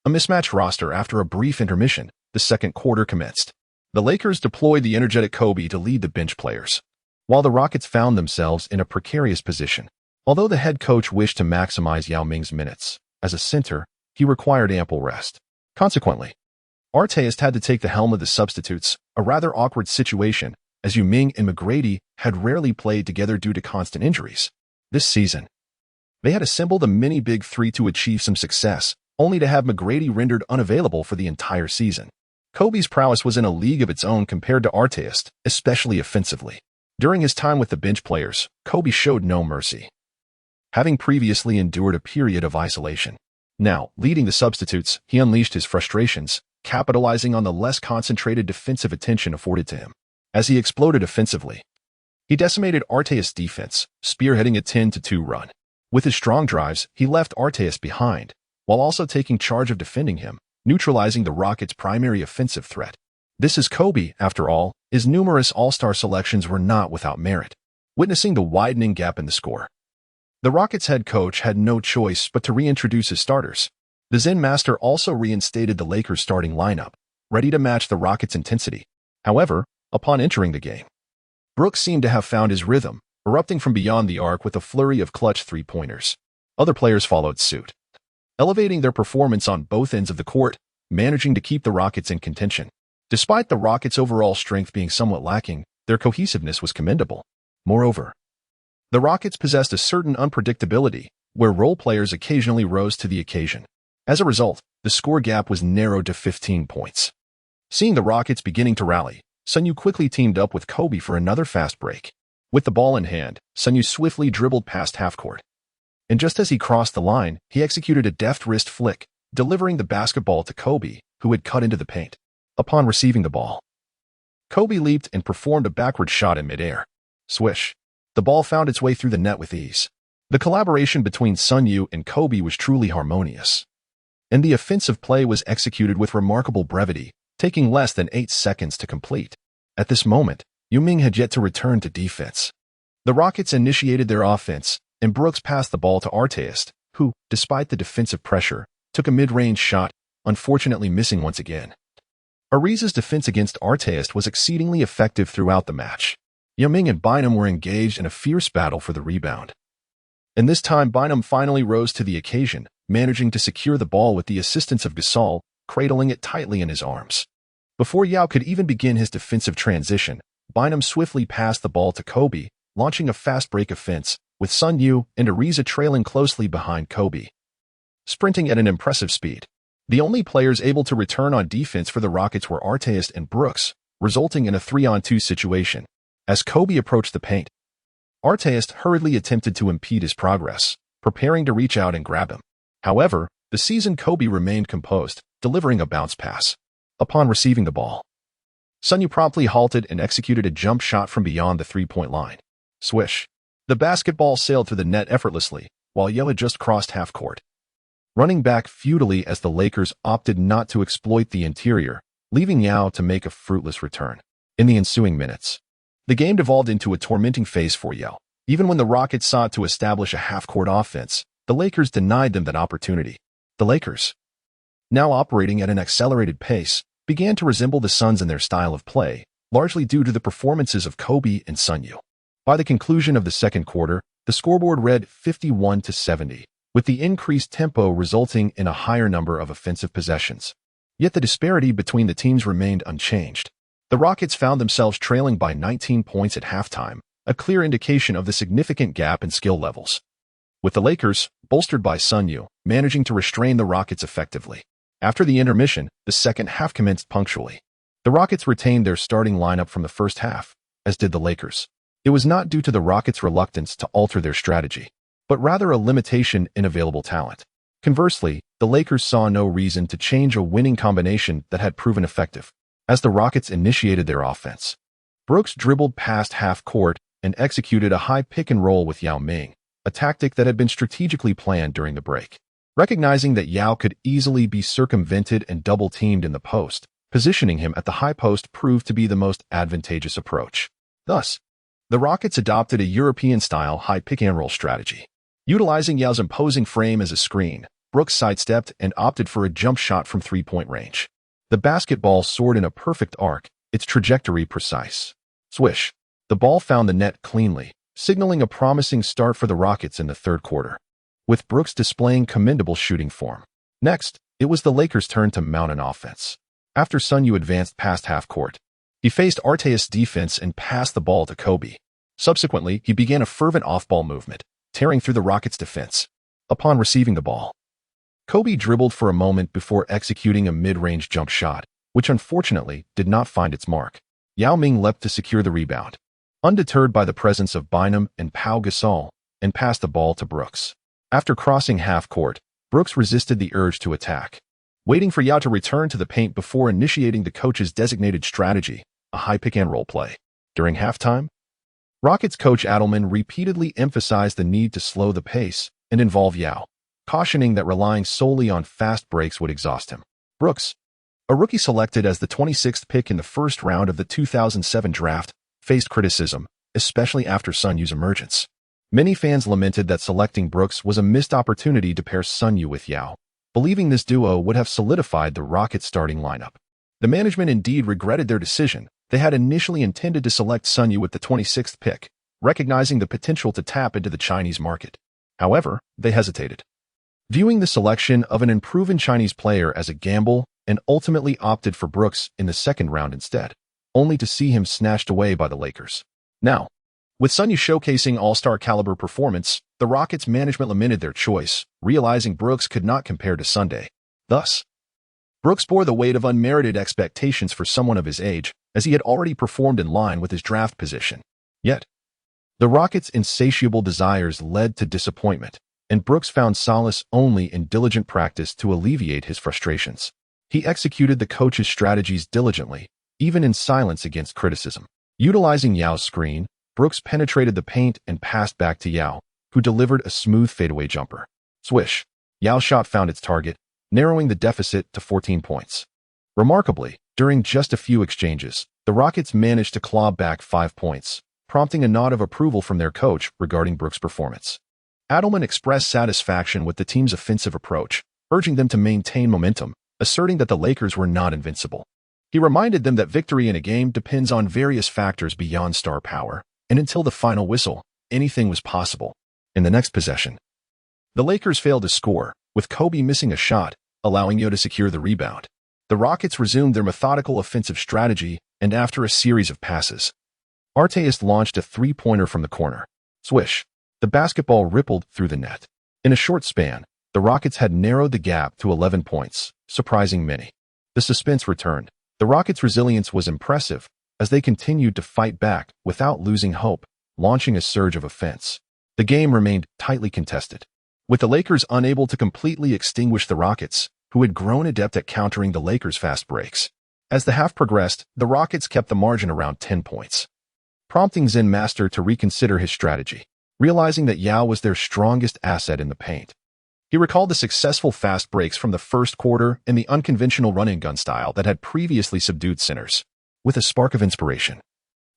A mismatched roster. After a brief intermission, the second quarter commenced. The Lakers deployed the energetic Kobe to lead the bench players, while the Rockets found themselves in a precarious position. Although the head coach wished to maximize Yao Ming's minutes, as a center, he required ample rest. Consequently, Artest had to take the helm of the substitutes, a rather awkward situation, as Yao Ming and McGrady had rarely played together due to constant injuries. This season, they had assembled a mini Big Three to achieve some success, only to have McGrady rendered unavailable for the entire season. Kobe's prowess was in a league of its own compared to Artest, especially offensively. During his time with the bench players, Kobe showed no mercy, having previously endured a period of isolation. Now, leading the substitutes, he unleashed his frustrations, capitalizing on the less concentrated defensive attention afforded to him. As he exploded offensively, He decimated Arteas' defense, spearheading a 10-2 run. With his strong drives, he left Arteas behind, while also taking charge of defending him, neutralizing the Rockets' primary offensive threat. This is Kobe, after all. His numerous all-star selections were not without merit. Witnessing the widening gap in the score, the Rockets' head coach had no choice but to reintroduce his starters. The Zen Master also reinstated the Lakers' starting lineup, ready to match the Rockets' intensity. However, upon entering the game, Brooks seemed to have found his rhythm, erupting from beyond the arc with a flurry of clutch three-pointers. Other players followed suit, elevating their performance on both ends of the court, managing to keep the Rockets in contention. Despite the Rockets' overall strength being somewhat lacking, their cohesiveness was commendable. Moreover, the Rockets possessed a certain unpredictability, where role players occasionally rose to the occasion. As a result, the score gap was narrowed to 15 points. Seeing the Rockets beginning to rally, Sun Yue quickly teamed up with Kobe for another fast break. With the ball in hand, Sun Yue swiftly dribbled past half-court. And just as he crossed the line, he executed a deft wrist flick, delivering the basketball to Kobe, who had cut into the paint. Upon receiving the ball, Kobe leaped and performed a backward shot in midair. Swish. The ball found its way through the net with ease. The collaboration between Sun Yue and Kobe was truly harmonious, and the offensive play was executed with remarkable brevity, taking less than 8 seconds to complete. At this moment, Yao Ming had yet to return to defense. The Rockets initiated their offense, and Brooks passed the ball to Arteas, who, despite the defensive pressure, took a mid-range shot, unfortunately missing once again. Ariza's defense against Arteas was exceedingly effective throughout the match. Yao Ming and Bynum were engaged in a fierce battle for the rebound. And this time Bynum finally rose to the occasion, managing to secure the ball with the assistance of Gasol, cradling it tightly in his arms. Before Yao could even begin his defensive transition, Bynum swiftly passed the ball to Kobe, launching a fast break offense, with Sun Yue and Ariza trailing closely behind Kobe, sprinting at an impressive speed. The only players able to return on defense for the Rockets were Arteas and Brooks, resulting in a 3-on-2 situation. As Kobe approached the paint, Arteas hurriedly attempted to impede his progress, preparing to reach out and grab him. However, the seasoned Kobe remained composed, delivering a bounce pass. Upon receiving the ball, Sun Yue promptly halted and executed a jump shot from beyond the three-point line. Swish. The basketball sailed through the net effortlessly, while Yao had just crossed half-court, running back futilely as the Lakers opted not to exploit the interior, leaving Yao to make a fruitless return. In the ensuing minutes, the game devolved into a tormenting phase for Yao. Even when the Rockets sought to establish a half-court offense, the Lakers denied them that opportunity. The Lakers, now operating at an accelerated pace, began to resemble the Suns in their style of play, largely due to the performances of Kobe and Sun Yue. By the conclusion of the second quarter, the scoreboard read 51-70. With the increased tempo resulting in a higher number of offensive possessions. Yet the disparity between the teams remained unchanged. The Rockets found themselves trailing by 19 points at halftime, a clear indication of the significant gap in skill levels, with the Lakers, bolstered by Sun Yue, managing to restrain the Rockets effectively. After the intermission, the second half commenced punctually. The Rockets retained their starting lineup from the first half, as did the Lakers. It was not due to the Rockets' reluctance to alter their strategy, but rather a limitation in available talent. Conversely, the Lakers saw no reason to change a winning combination that had proven effective. As the Rockets initiated their offense, Brooks dribbled past half-court and executed a high pick-and-roll with Yao Ming, a tactic that had been strategically planned during the break. Recognizing that Yao could easily be circumvented and double-teamed in the post, positioning him at the high post proved to be the most advantageous approach. Thus, the Rockets adopted a European-style high pick-and-roll strategy. Utilizing Yao's imposing frame as a screen, Brooks sidestepped and opted for a jump shot from three-point range. The basketball soared in a perfect arc, its trajectory precise. Swish. The ball found the net cleanly, signaling a promising start for the Rockets in the third quarter, with Brooks displaying commendable shooting form. Next, it was the Lakers' turn to mount an offense. After Sun Yue advanced past half-court, he faced Arteas' defense and passed the ball to Kobe. Subsequently, he began a fervent off-ball movement, tearing through the Rockets' defense. Upon receiving the ball, Kobe dribbled for a moment before executing a mid-range jump shot, which unfortunately did not find its mark. Yao Ming leapt to secure the rebound, undeterred by the presence of Bynum and Pau Gasol, and passed the ball to Brooks. After crossing half-court, Brooks resisted the urge to attack, waiting for Yao to return to the paint before initiating the coach's designated strategy, a high pick-and-roll play. During halftime, Rockets coach Adelman repeatedly emphasized the need to slow the pace and involve Yao, cautioning that relying solely on fast breaks would exhaust him. Brooks, a rookie selected as the 26th pick in the first round of the 2007 draft, faced criticism, especially after Sun Yue's emergence. Many fans lamented that selecting Brooks was a missed opportunity to pair Sun Yue with Yao, believing this duo would have solidified the Rockets' starting lineup. The management indeed regretted their decision. They had initially intended to select Sun Yue with the 26th pick, recognizing the potential to tap into the Chinese market. However, they hesitated, viewing the selection of an unproven Chinese player as a gamble, and ultimately opted for Brooks in the second round instead, only to see him snatched away by the Lakers. Now, with Sun Yue showcasing all-star caliber performance, the Rockets management lamented their choice, realizing Brooks could not compare to Sunday. Thus, Brooks bore the weight of unmerited expectations for someone of his age, as he had already performed in line with his draft position. Yet, the Rockets' insatiable desires led to disappointment, and Brooks found solace only in diligent practice to alleviate his frustrations. He executed the coach's strategies diligently, even in silence against criticism. Utilizing Yao's screen, Brooks penetrated the paint and passed back to Yao, who delivered a smooth fadeaway jumper. Swish! Yao's shot found its target, narrowing the deficit to 14 points. Remarkably, during just a few exchanges, the Rockets managed to claw back 5 points, prompting a nod of approval from their coach regarding Brooks' performance. Adelman expressed satisfaction with the team's offensive approach, urging them to maintain momentum, asserting that the Lakers were not invincible. He reminded them that victory in a game depends on various factors beyond star power, and until the final whistle, anything was possible. In the next possession, the Lakers failed to score, with Kobe missing a shot, allowing Yao to secure the rebound. The Rockets resumed their methodical offensive strategy, and after a series of passes, Arteist launched a three-pointer from the corner. Swish! The basketball rippled through the net. In a short span, the Rockets had narrowed the gap to 11 points, surprising many. The suspense returned. The Rockets' resilience was impressive, as they continued to fight back without losing hope, launching a surge of offense. The game remained tightly contested, with the Lakers unable to completely extinguish the Rockets, who had grown adept at countering the Lakers' fast breaks. As the half progressed, the Rockets kept the margin around 10 points, prompting Zen Master to reconsider his strategy, realizing that Yao was their strongest asset in the paint. He recalled the successful fast breaks from the first quarter and the unconventional run-and-gun style that had previously subdued Sinners. With a spark of inspiration,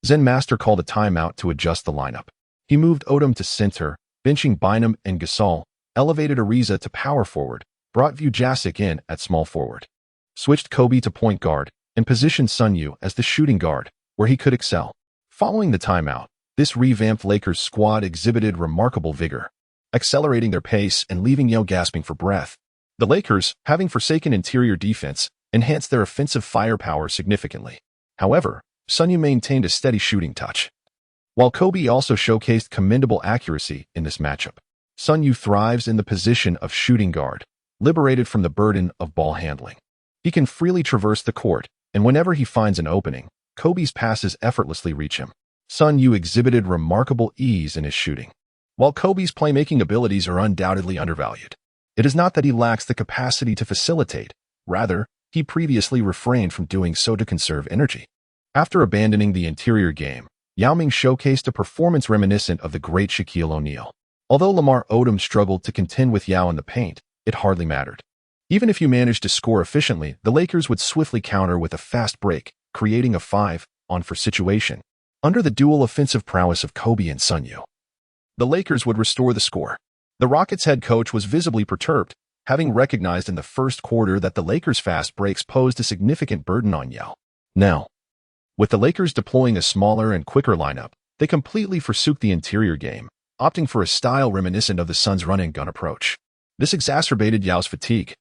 Zen Master called a timeout to adjust the lineup. He moved Odom to center, benching Bynum and Gasol, elevated Ariza to power forward, brought Vujasic in at small forward, switched Kobe to point guard, and positioned Sun Yue as the shooting guard, where he could excel. Following the timeout, this revamped Lakers squad exhibited remarkable vigor, accelerating their pace and leaving Yao gasping for breath. The Lakers, having forsaken interior defense, enhanced their offensive firepower significantly. However, Sun Yue maintained a steady shooting touch, while Kobe also showcased commendable accuracy in this matchup. Sun Yue thrives in the position of shooting guard, liberated from the burden of ball handling. He can freely traverse the court, and whenever he finds an opening, Kobe's passes effortlessly reach him. Sun Yue exhibited remarkable ease in his shooting. While Kobe's playmaking abilities are undoubtedly undervalued, it is not that he lacks the capacity to facilitate. Rather, he previously refrained from doing so to conserve energy. After abandoning the interior game, Yao Ming showcased a performance reminiscent of the great Shaquille O'Neal. Although Lamar Odom struggled to contend with Yao in the paint, it hardly mattered. Even if you managed to score efficiently, the Lakers would swiftly counter with a fast break, creating a 5-on-4 situation. Under the dual offensive prowess of Kobe and Sun Yue, the Lakers would restore the score. The Rockets' head coach was visibly perturbed, having recognized in the first quarter that the Lakers' fast breaks posed a significant burden on Yao. Now, with the Lakers deploying a smaller and quicker lineup, they completely forsook the interior game, opting for a style reminiscent of the Suns' run-and-gun approach. This exacerbated Yao's fatigue,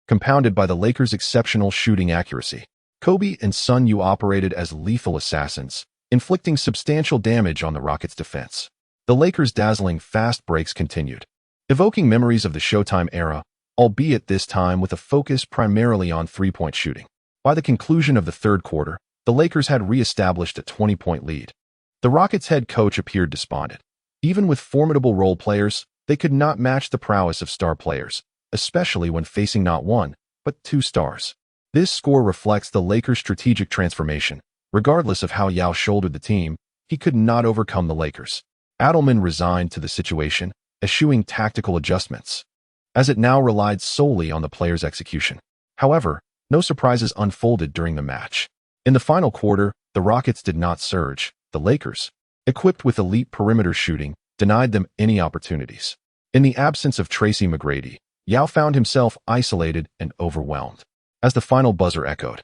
compounded by the Lakers' exceptional shooting accuracy. Kobe and Sun Yue operated as lethal assassins, inflicting substantial damage on the Rockets' defense. The Lakers' dazzling fast breaks continued, evoking memories of the Showtime era, albeit this time with a focus primarily on three-point shooting. By the conclusion of the third quarter, the Lakers had re-established a 20-point lead. The Rockets' head coach appeared despondent. Even with formidable role players, they could not match the prowess of star players, especially when facing not one, but two stars. This score reflects the Lakers' strategic transformation. Regardless of how Yao shouldered the team, he could not overcome the Lakers. Adelman resigned to the situation, eschewing tactical adjustments, as it now relied solely on the players' execution. However, no surprises unfolded during the match. In the final quarter, the Rockets did not surge. The Lakers, equipped with elite perimeter shooting, denied them any opportunities. In the absence of Tracy McGrady, Yao found himself isolated and overwhelmed. As the final buzzer echoed,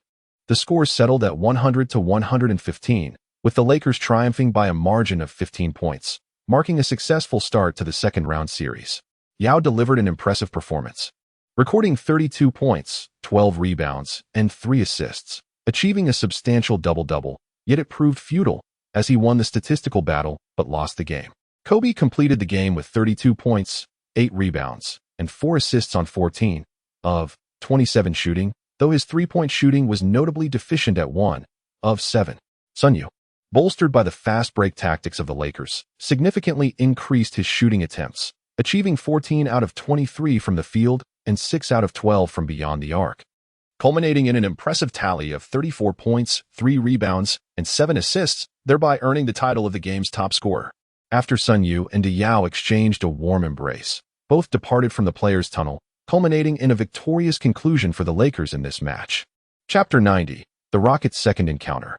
the score settled at 100-115, with the Lakers triumphing by a margin of 15 points, marking a successful start to the second-round series. Yao delivered an impressive performance, recording 32 points, 12 rebounds, and 3 assists, achieving a substantial double-double, yet it proved futile, as he won the statistical battle but lost the game. Kobe completed the game with 32 points, 8 rebounds, and 4 assists on 14 of 27 shooting, though his three-point shooting was notably deficient at 1 of 7. Sun Yue, bolstered by the fast break tactics of the Lakers, significantly increased his shooting attempts, achieving 14 out of 23 from the field and 6 out of 12 from beyond the arc, culminating in an impressive tally of 34 points, 3 rebounds, and 7 assists, thereby earning the title of the game's top scorer. After Sun Yue and Yao exchanged a warm embrace, both departed from the players' tunnel, culminating in a victorious conclusion for the Lakers in this match. Chapter 90, The Rockets' Second Encounter.